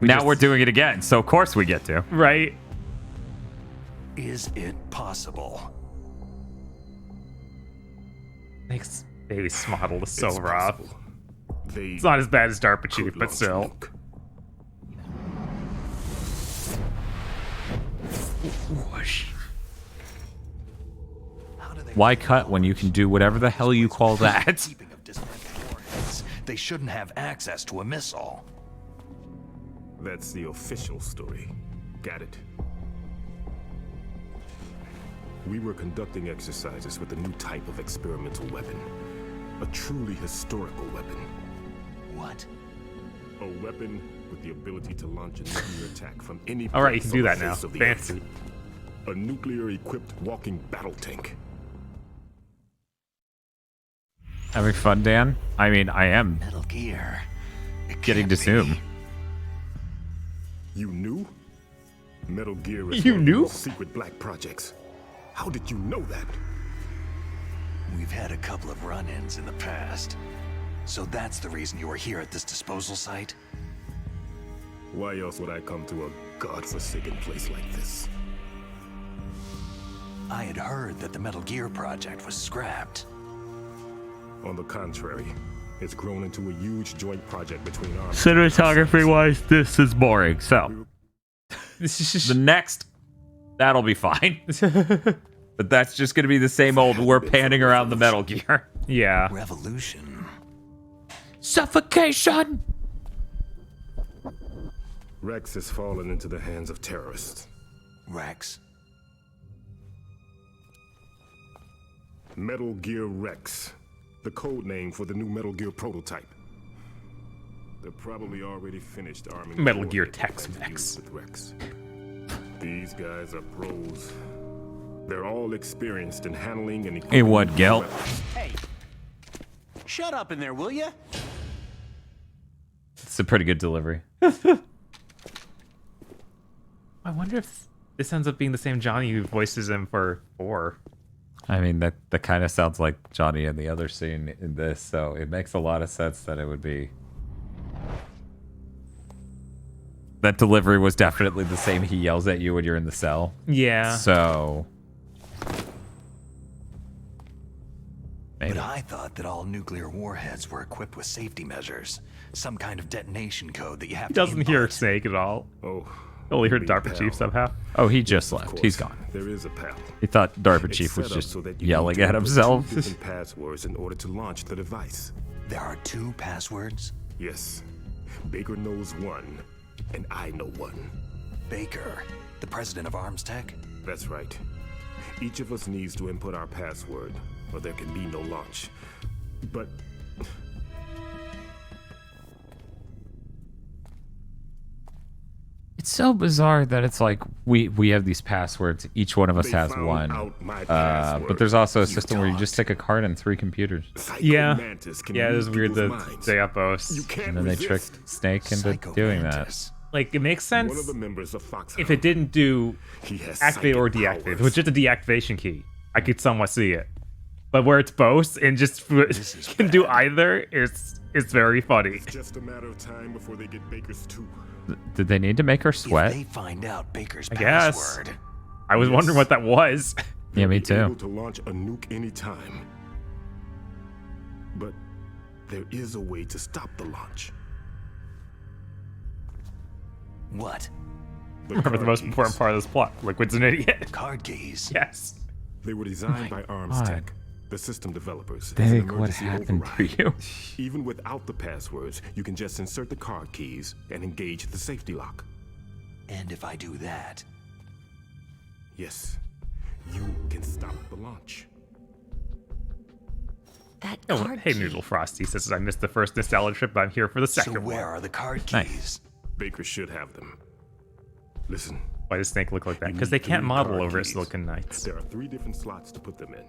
now we're doing it again, so of course we get to. Right. Is it possible? Makes face model is so It's rough. possible. They It's not as bad as Darpa Chief, but still. Whoosh. Why cut when you can do whatever the hell you call that? Keeping of dismantled warheads, they shouldn't have access to a missile. That's the official story. Got it. We were conducting exercises with a new type of experimental weapon. A truly historical weapon. What? A weapon with the ability to launch a nuclear attack from any All right, you place can do on that the now. face of the Fancy. earth. A nuclear-equipped walking battle tank. Having fun, Dan? I mean, I am Metal Gear. getting to zoom. You knew? Metal Gear is You one of the knew? most secret black projects. How did you know that? We've had a couple of run-ins in the past. So that's the reason you were here at this disposal site? Why else would I come to a godforsaken place like this? I had heard that the Metal Gear project was scrapped. On the contrary, it's grown into a huge joint project between our Cinematography-wise, this is boring, so... the next, that'll be fine. But that's just gonna be the same old, we're panning around the Metal Gear. Yeah. Revolution. Suffocation! Rex has fallen into the hands of terrorists. Rex? Metal Gear Rex, the code name for the new Metal Gear prototype. They're probably already finished arming Metal the Gear warhead Tex-Mex. with Rex. These guys are pros. They're all experienced in handling and Hey, what, Gelt? Hey, shut up in there, will ya? It's a pretty good delivery. I wonder if this ends up being the same Johnny who voices him for 4. I mean, that kind of sounds like Johnny in the other scene in this, so it makes a lot of sense that it would be... That delivery was definitely the same he yells at you when you're in the cell. Yeah. So... Maybe. But I thought that all nuclear warheads were equipped with safety measures. Some kind of detonation code that you have He to doesn't hear Snake at all. Oh. Only heard Darpa Chief somehow. Oh, he just left. He's gone. There is a PAL. He thought Darpa It's Chief was set up just so that you yelling need to at input himself. 2 different passwords in order to launch the device. There are 2 passwords? Yes. Baker knows one, and I know one. Baker, the president of Arms Tech? That's right. Each of us needs to input our password, or there can be no launch. But It's so bizarre that it's like we have these passwords. Each one of us They has found one. out my But there's also a system where you just stick a card in 3 computers. Yeah. Mantis can Yeah, it read was weird the people's minds. Deapos. You can't And then they resist. tricked Snake into doing that. Like, it makes One of sense the members of Fox if it didn't do He has activate or psychic deactivate. If it powers. was just a deactivation key, I could somewhat see it. But where it's both and just can do either, it's very funny. It's just a matter of time before they get Baker's too. Did they need to make her sweat? If they find out Baker's I guess. password. I was wondering what that was. Yeah, me They'll be too. able to launch a nuke anytime. But there is a way to stop the launch. What? Remember the most important part of this plot. Liquid's an idiot. Card keys? Yes. They were designed by Arms God. Tech, the system developers. as an Big, what emergency happened to override. you? Even without the passwords, you can just insert the card keys and engage the safety lock. And if I do that, Yes, you can stop the launch. That Oh, card hey, key. Noodle Frosty says I missed the first nostalgia trip, but I'm here for the so second where one. are the card keys? Nice. Baker should have them. Listen, Why does Snake look like that? You Because need they can't 3 model card over at keys. Silicon Knights. there are 3 different slots to put them in.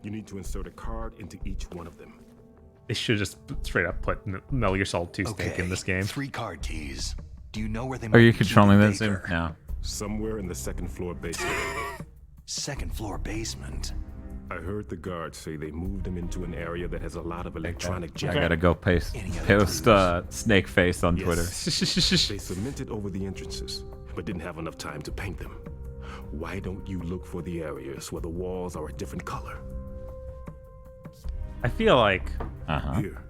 You need to insert a card into each one of them. They should just straight up put Metal Gear Solid 2 Snake in this game. 3 card keys. Do you know where they Are might you be controlling keeping that Zoom? Baker? No. Somewhere in the second floor basement. Second floor basement. I heard the guards say they moved him into an area that has a lot of electronic I jam. gotta go post Snake Face on Twitter. They cemented over the entrances, but didn't have enough time to paint them. Why don't you look for the areas where the walls are a different color? I feel like Here,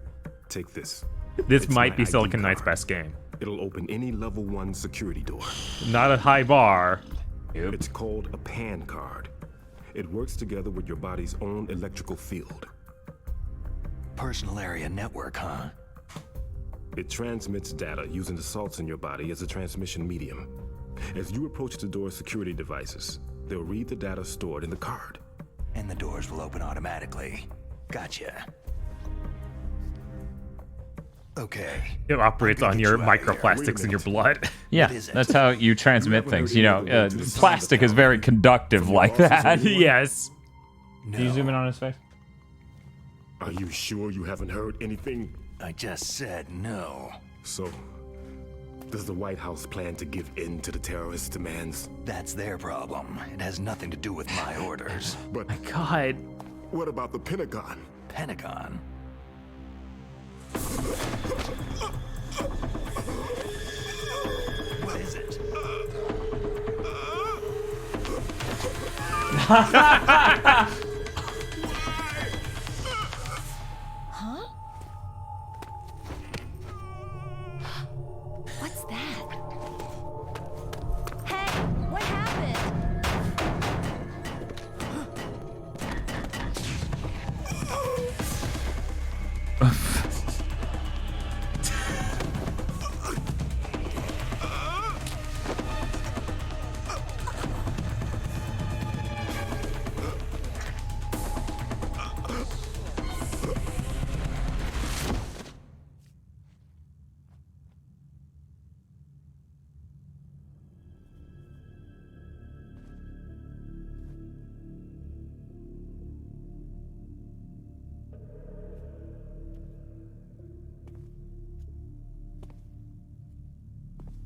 take this. this It's might my be ID Silicon Knight's card. best game. It'll open any level 1 security door. Not a high bar. It's called a PAN card. It works together with your body's own electrical field. Personal area network, huh? It transmits data using the salts in your body as a transmission medium. As you approach the door's security devices, they'll read the data stored in the card. And the doors will open automatically. Gotcha. Okay. It operates on your microplastics in your blood. Yeah, that's how you transmit things. You know, plastic is very conductive like that. Yes. Can you zoom in on his face? Are you sure you haven't heard anything? I just said no. So, does the White House plan to give in to the terrorists' demands? That's their problem. It has nothing to do with my orders. But my God. What about the Pentagon? Pentagon? What is it? Huh? What's that? Hey, what happened?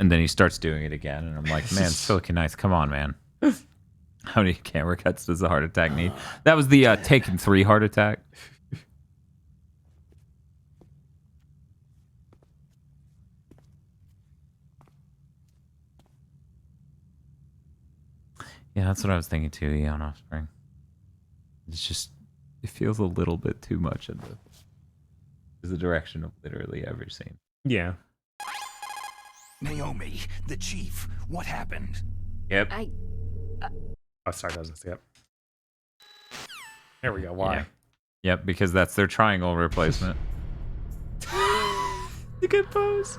And then he starts doing it again, and I'm like, man, Silicon Knights, come on, man. How many camera cuts does the heart attack need? That was the Taken 3 heart attack. Yeah, that's what I was thinking too, Eon Offspring. It's just, it feels a little bit too much in the direction of literally every scene. Yeah. Naomi, the chief, what happened? Yep. Oh, sorry, doesn't skip. There we go. Why? Yeah. Yep, because that's their triangle replacement. The good pose.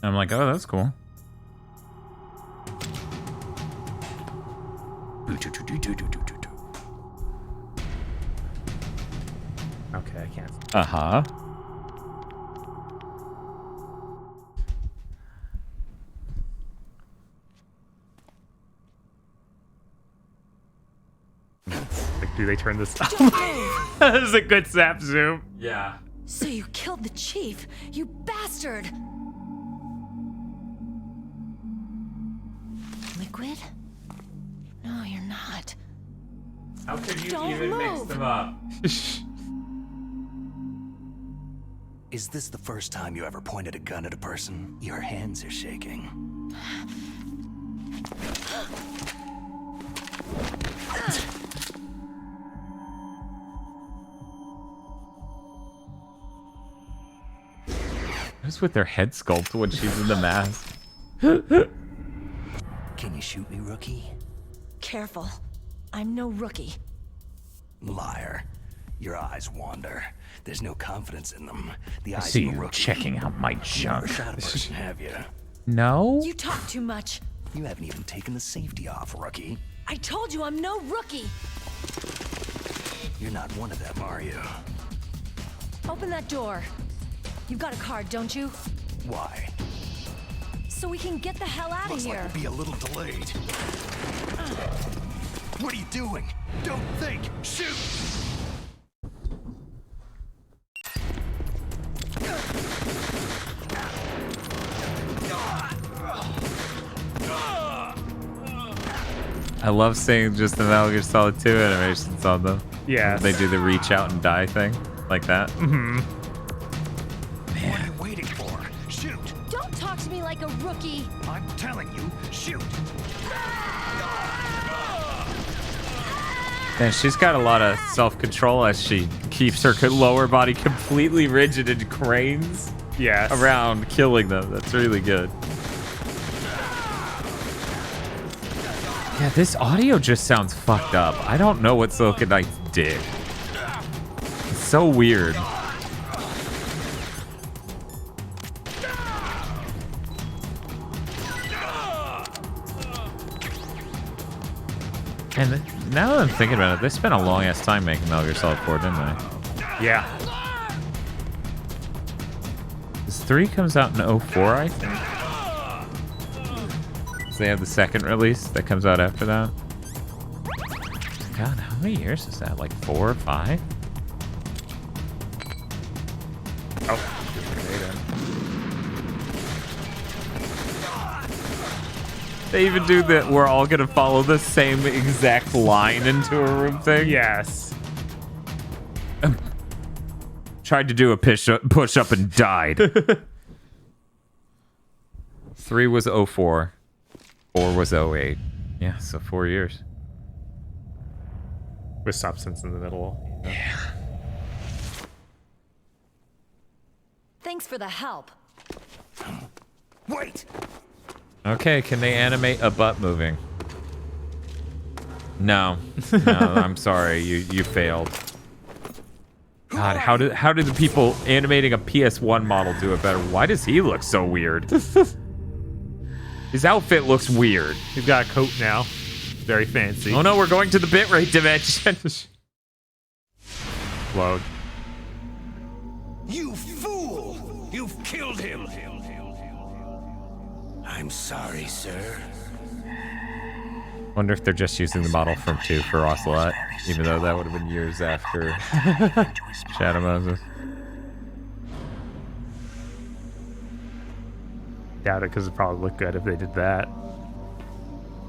I'm like, oh, that's cool. Okay, I can't. Uh-huh. Like, do they turn this up? This is a good zap zoom. Yeah. So you killed the chief, you bastard! Liquid? No, you're not. How could you Don't even mix move. them up? Is this the first time you ever pointed a gun at a person? Your hands are shaking. What's with their head sculpt when she's in the mask? Can you shoot me, rookie? Careful. I'm no rookie. Liar. Your eyes wander. There's no confidence in them. The I eyes see of a you rookie. checking out my Never junk. shot a person, have you? No? You talk too much. You haven't even taken the safety off, rookie. I told you I'm no rookie. You're not one of them, are you? Open that door. You've got a card, don't you? Why? So we can get the hell out of Looks here. like we'll be a little delayed. What are you doing? Don't think! Shoot! I love seeing just the Metal Gear Solid 2 animations on them. Yeah. They do the reach out and die thing, like that. Mm-hmm. What are you waiting for? Shoot! Don't talk to me like a rookie. I'm telling you, shoot! And she's got a lot of self-control as she keeps her lower body completely rigid and cranes around killing them. That's really good. Yeah, this audio just sounds fucked up. I don't know what Silicon Knights did. It's so weird. And now that I'm thinking about it, they spent a long ass time making Metal Gear Solid 4, didn't they? Yeah. This 3 comes out in 04, I think. So they have the second release that comes out after that. God, how many years is that? Like 4 or 5? Oh. They even do that. We're all gonna follow the same exact line into a room thing. Yes. Tried to do a push up and died. 3 was 04. 4 was 08. Yeah, so 4 years. With substance in the middle. Yeah. Thanks for the help. Wait! Okay, can they animate a butt moving? No. No, I'm sorry. You failed. God, how did the people animating a PS1 model do it better? Why does he look so weird? His outfit looks weird. He's got a coat now. Very fancy. Oh no, we're going to the bitrate dimension. Load. You fool! You've killed him! I'm sorry, sir. Wonder if they're just using the model from 2 for Ocelot, even though that would have been years after Shadow Moses. Doubt it, because it probably looked good if they did that.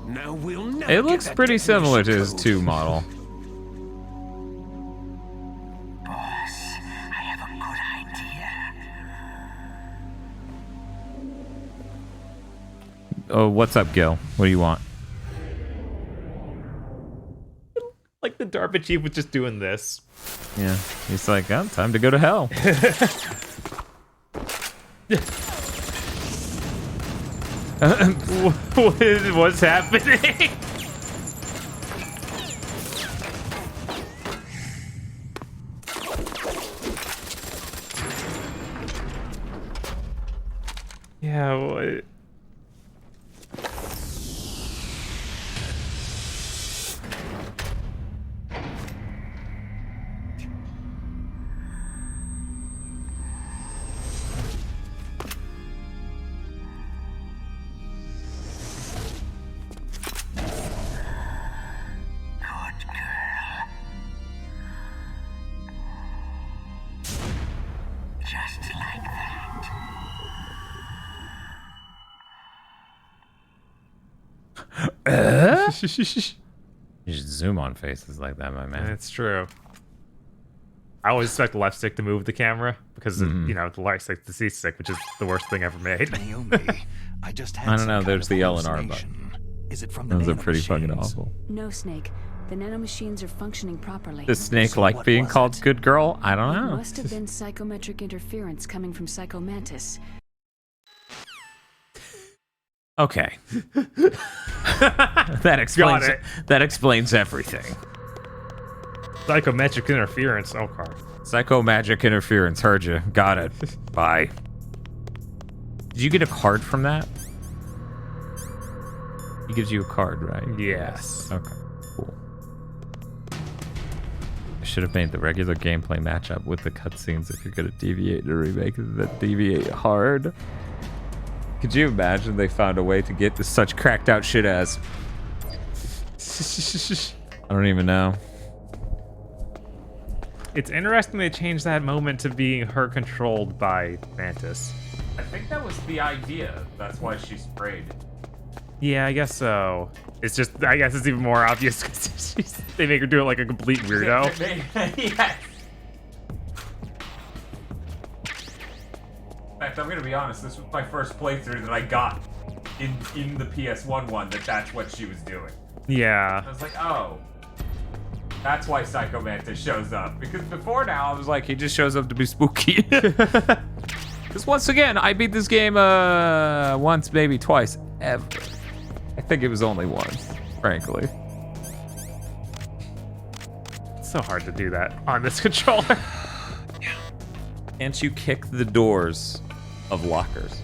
Now we'll never It looks pretty similar to his 2 model. Boss, I have a good idea. Oh, what's up, Gil? What do you want? Like the Darpa chief was just doing this. Yeah, he's like, oh, time to go to hell. What's happening? Yeah, what? You should zoom on faces like that, my man. That's true. I always expect the left stick to move the camera because, you know, the right stick the C stick, which is the worst thing ever made. Naomi, I just had I don't know. There's the L and R button. Is it from the Those are pretty fucking awful. No, Snake. The nanomachines are functioning properly. Does Snake like being called good girl? I don't It know. must have been psychometric interference coming from Psycho Mantis. Okay. That explains everything. Psychometric interference. Oh, card. Psychomagic interference. Heard you. Got it. Bye. Did you get a card from that? He gives you a card, right? Yes. Okay. Cool. I should have made the regular gameplay matchup with the cutscenes if you're gonna deviate to remake that deviate hard. Could you imagine they found a way to get to such cracked out shit as I don't even know. It's interesting they changed that moment to being her controlled by Mantis. I think that was the idea. That's why she sprayed. Yeah, I guess so. It's just, I guess it's even more obvious because they make her do it like a complete weirdo. Yes. In fact, I'm gonna be honest. This was my first playthrough that I got in the PS1 one. That's what she was doing. Yeah. I was like, oh, that's why Psycho Mantis shows up. Because before now, I was like, he just shows up to be spooky. Because once again, I beat this game once, maybe twice, ever. I think it was only once, frankly. It's so hard to do that on this controller. Can't you kick the doors of lockers?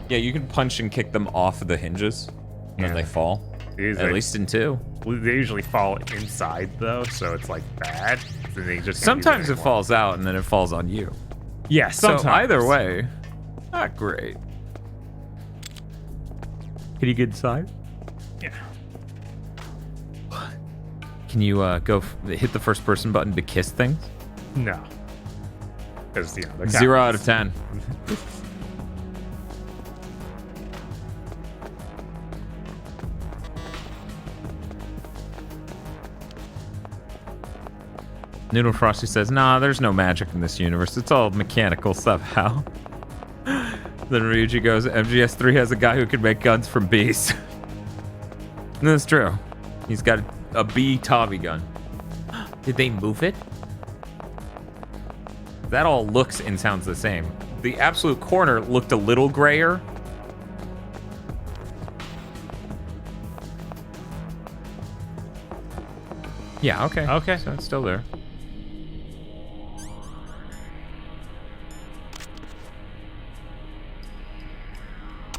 Yeah, you can punch and kick them off the hinges when they fall. At least in 2. They usually fall inside though, so it's like bad. So they just sometimes it falls out and then it falls on you. Yeah, sometimes. So either way, not great. Can you get inside? Yeah. Can you hit the first person button to kiss things? No. Because, you know, 0 out of 10. Noodle Frosty says, nah, there's no magic in this universe. It's all mechanical somehow. Then Ryuji goes, MGS3 has a guy who can make guns from bees. And that's true. He's got a bee Tommy gun. Did they move it? That all looks and sounds the same. The absolute corner looked a little grayer. Yeah, okay. Okay. So it's still there.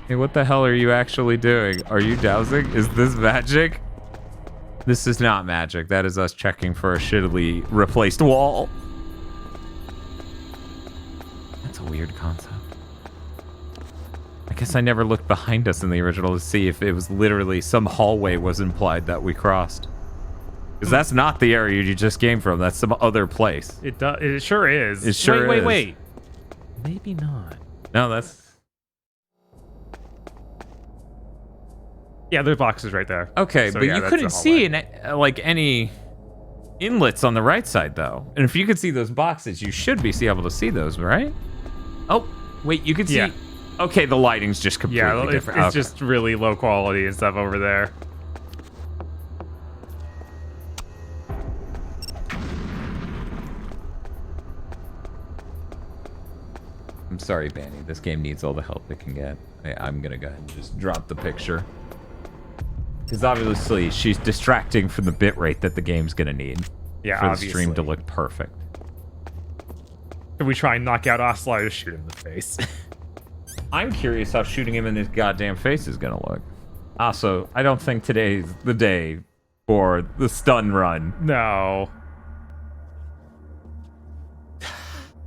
Hey, what the hell are you actually doing? Are you dowsing? Is this magic? This is not magic. That is us checking for a shittily replaced wall. That's a weird concept. I guess I never looked behind us in the original to see if it was literally some hallway was implied that we crossed. Because that's not the area you just came from. That's some other place. It does. It sure is. It sure is. Wait. Maybe not. No, that's... Yeah, there's boxes right there. Okay, so, but yeah, you couldn't see any inlets on the right side, though. And if you could see those boxes, you should be able to see those, right? Oh, wait, you can see... Yeah. Okay, the lighting's just completely different. It's just really low quality and stuff over there. I'm sorry, Banny. This game needs all the help it can get. I'm gonna go ahead and just drop the picture. Because obviously, she's distracting from the bitrate that the game's gonna need. Yeah, for obviously. the stream to look perfect. Can we try and knock out Ocelot or shoot him in the face? I'm curious how shooting him in his goddamn face is gonna look. Also, I don't think today's the day for the stun run. No.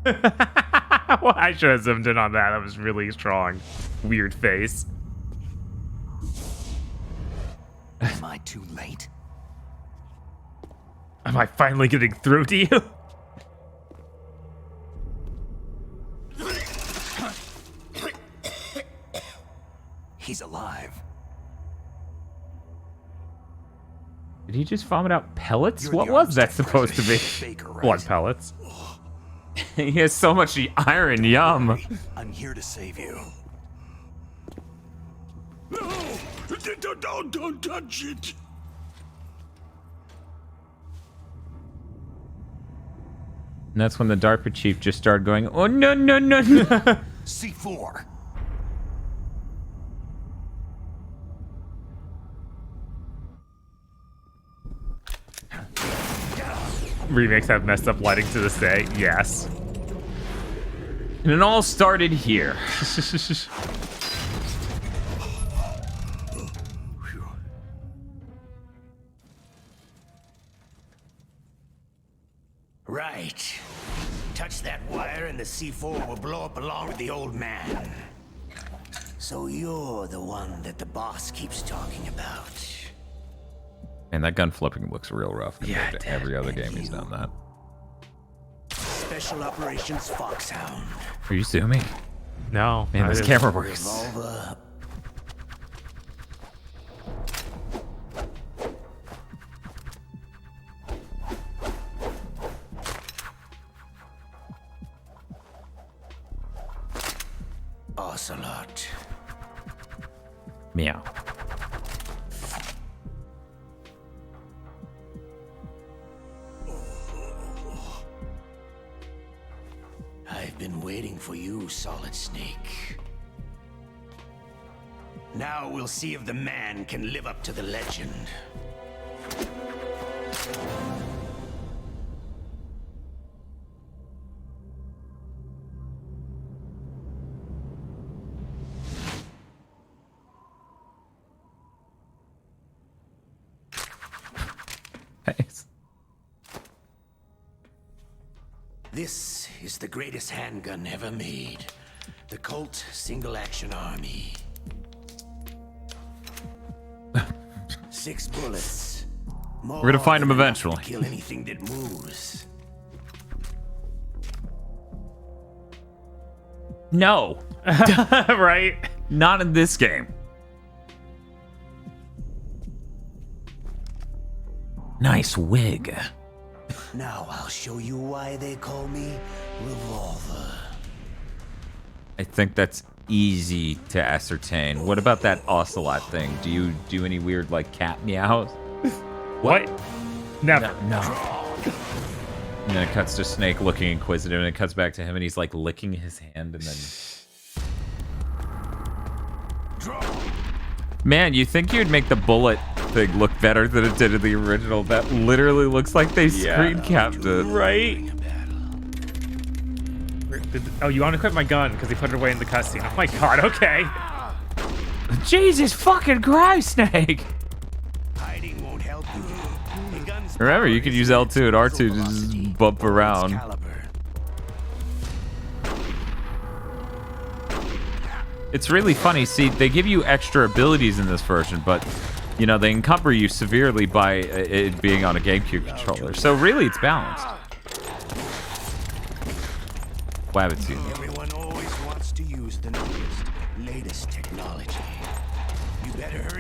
Well, I should have zoomed in on that. That was really strong. Weird face. Am I too late? Am I finally getting through to you? He's alive. Did he just vomit out pellets? You're What the was that Armstead supposed to be? president, Baker, right? Blood pellets. He has so much iron, yum. I'm here to save you. No! Don't touch it! And that's when the Darpa chief just started going, oh no, no, no, no. C4. remakes have messed up lighting to this day. Yes. And it all started here. Right. Touch that wire and the C4 will blow up along with the old man. So you're the one that the boss keeps talking about. And that gun flipping looks real rough compared to every other game he's done that. Special Operations Foxhound. Are you zooming? No. Man, this camera works. Revolver. Ocelot. Meow. I've been waiting for you, Solid Snake. Now we'll see if the man can live up to the legend. Nice. This is the greatest handgun ever made. The Colt Single Action Army. 6 bullets. We're gonna find him eventually. Kill anything that moves. No. Right? Not in this game. Nice wig. Now I'll show you why they call me Revolver. I think that's easy to ascertain. What about that ocelot thing? Do you do any weird like cat meows? What? Never. No. And then it cuts to Snake looking inquisitive, and it cuts back to him, and he's like licking his hand, and then. Man, you think you'd make the bullet thing look better than it did in the original? That literally looks like they screen capped it. Right? Oh, you unequip my gun because he put it away in the cutscene. Oh my god, okay. Jesus fucking Christ, Snake! Hiding won't help you. The gun's Remember, you could use L2 and R2 to just bump around. It's really funny. See, they give you extra abilities in this version, but, you know, they encumber you severely by it being on a GameCube controller. So really, it's balanced. Wabbit you. Everyone always wants to use the newest, latest technology. You better hurry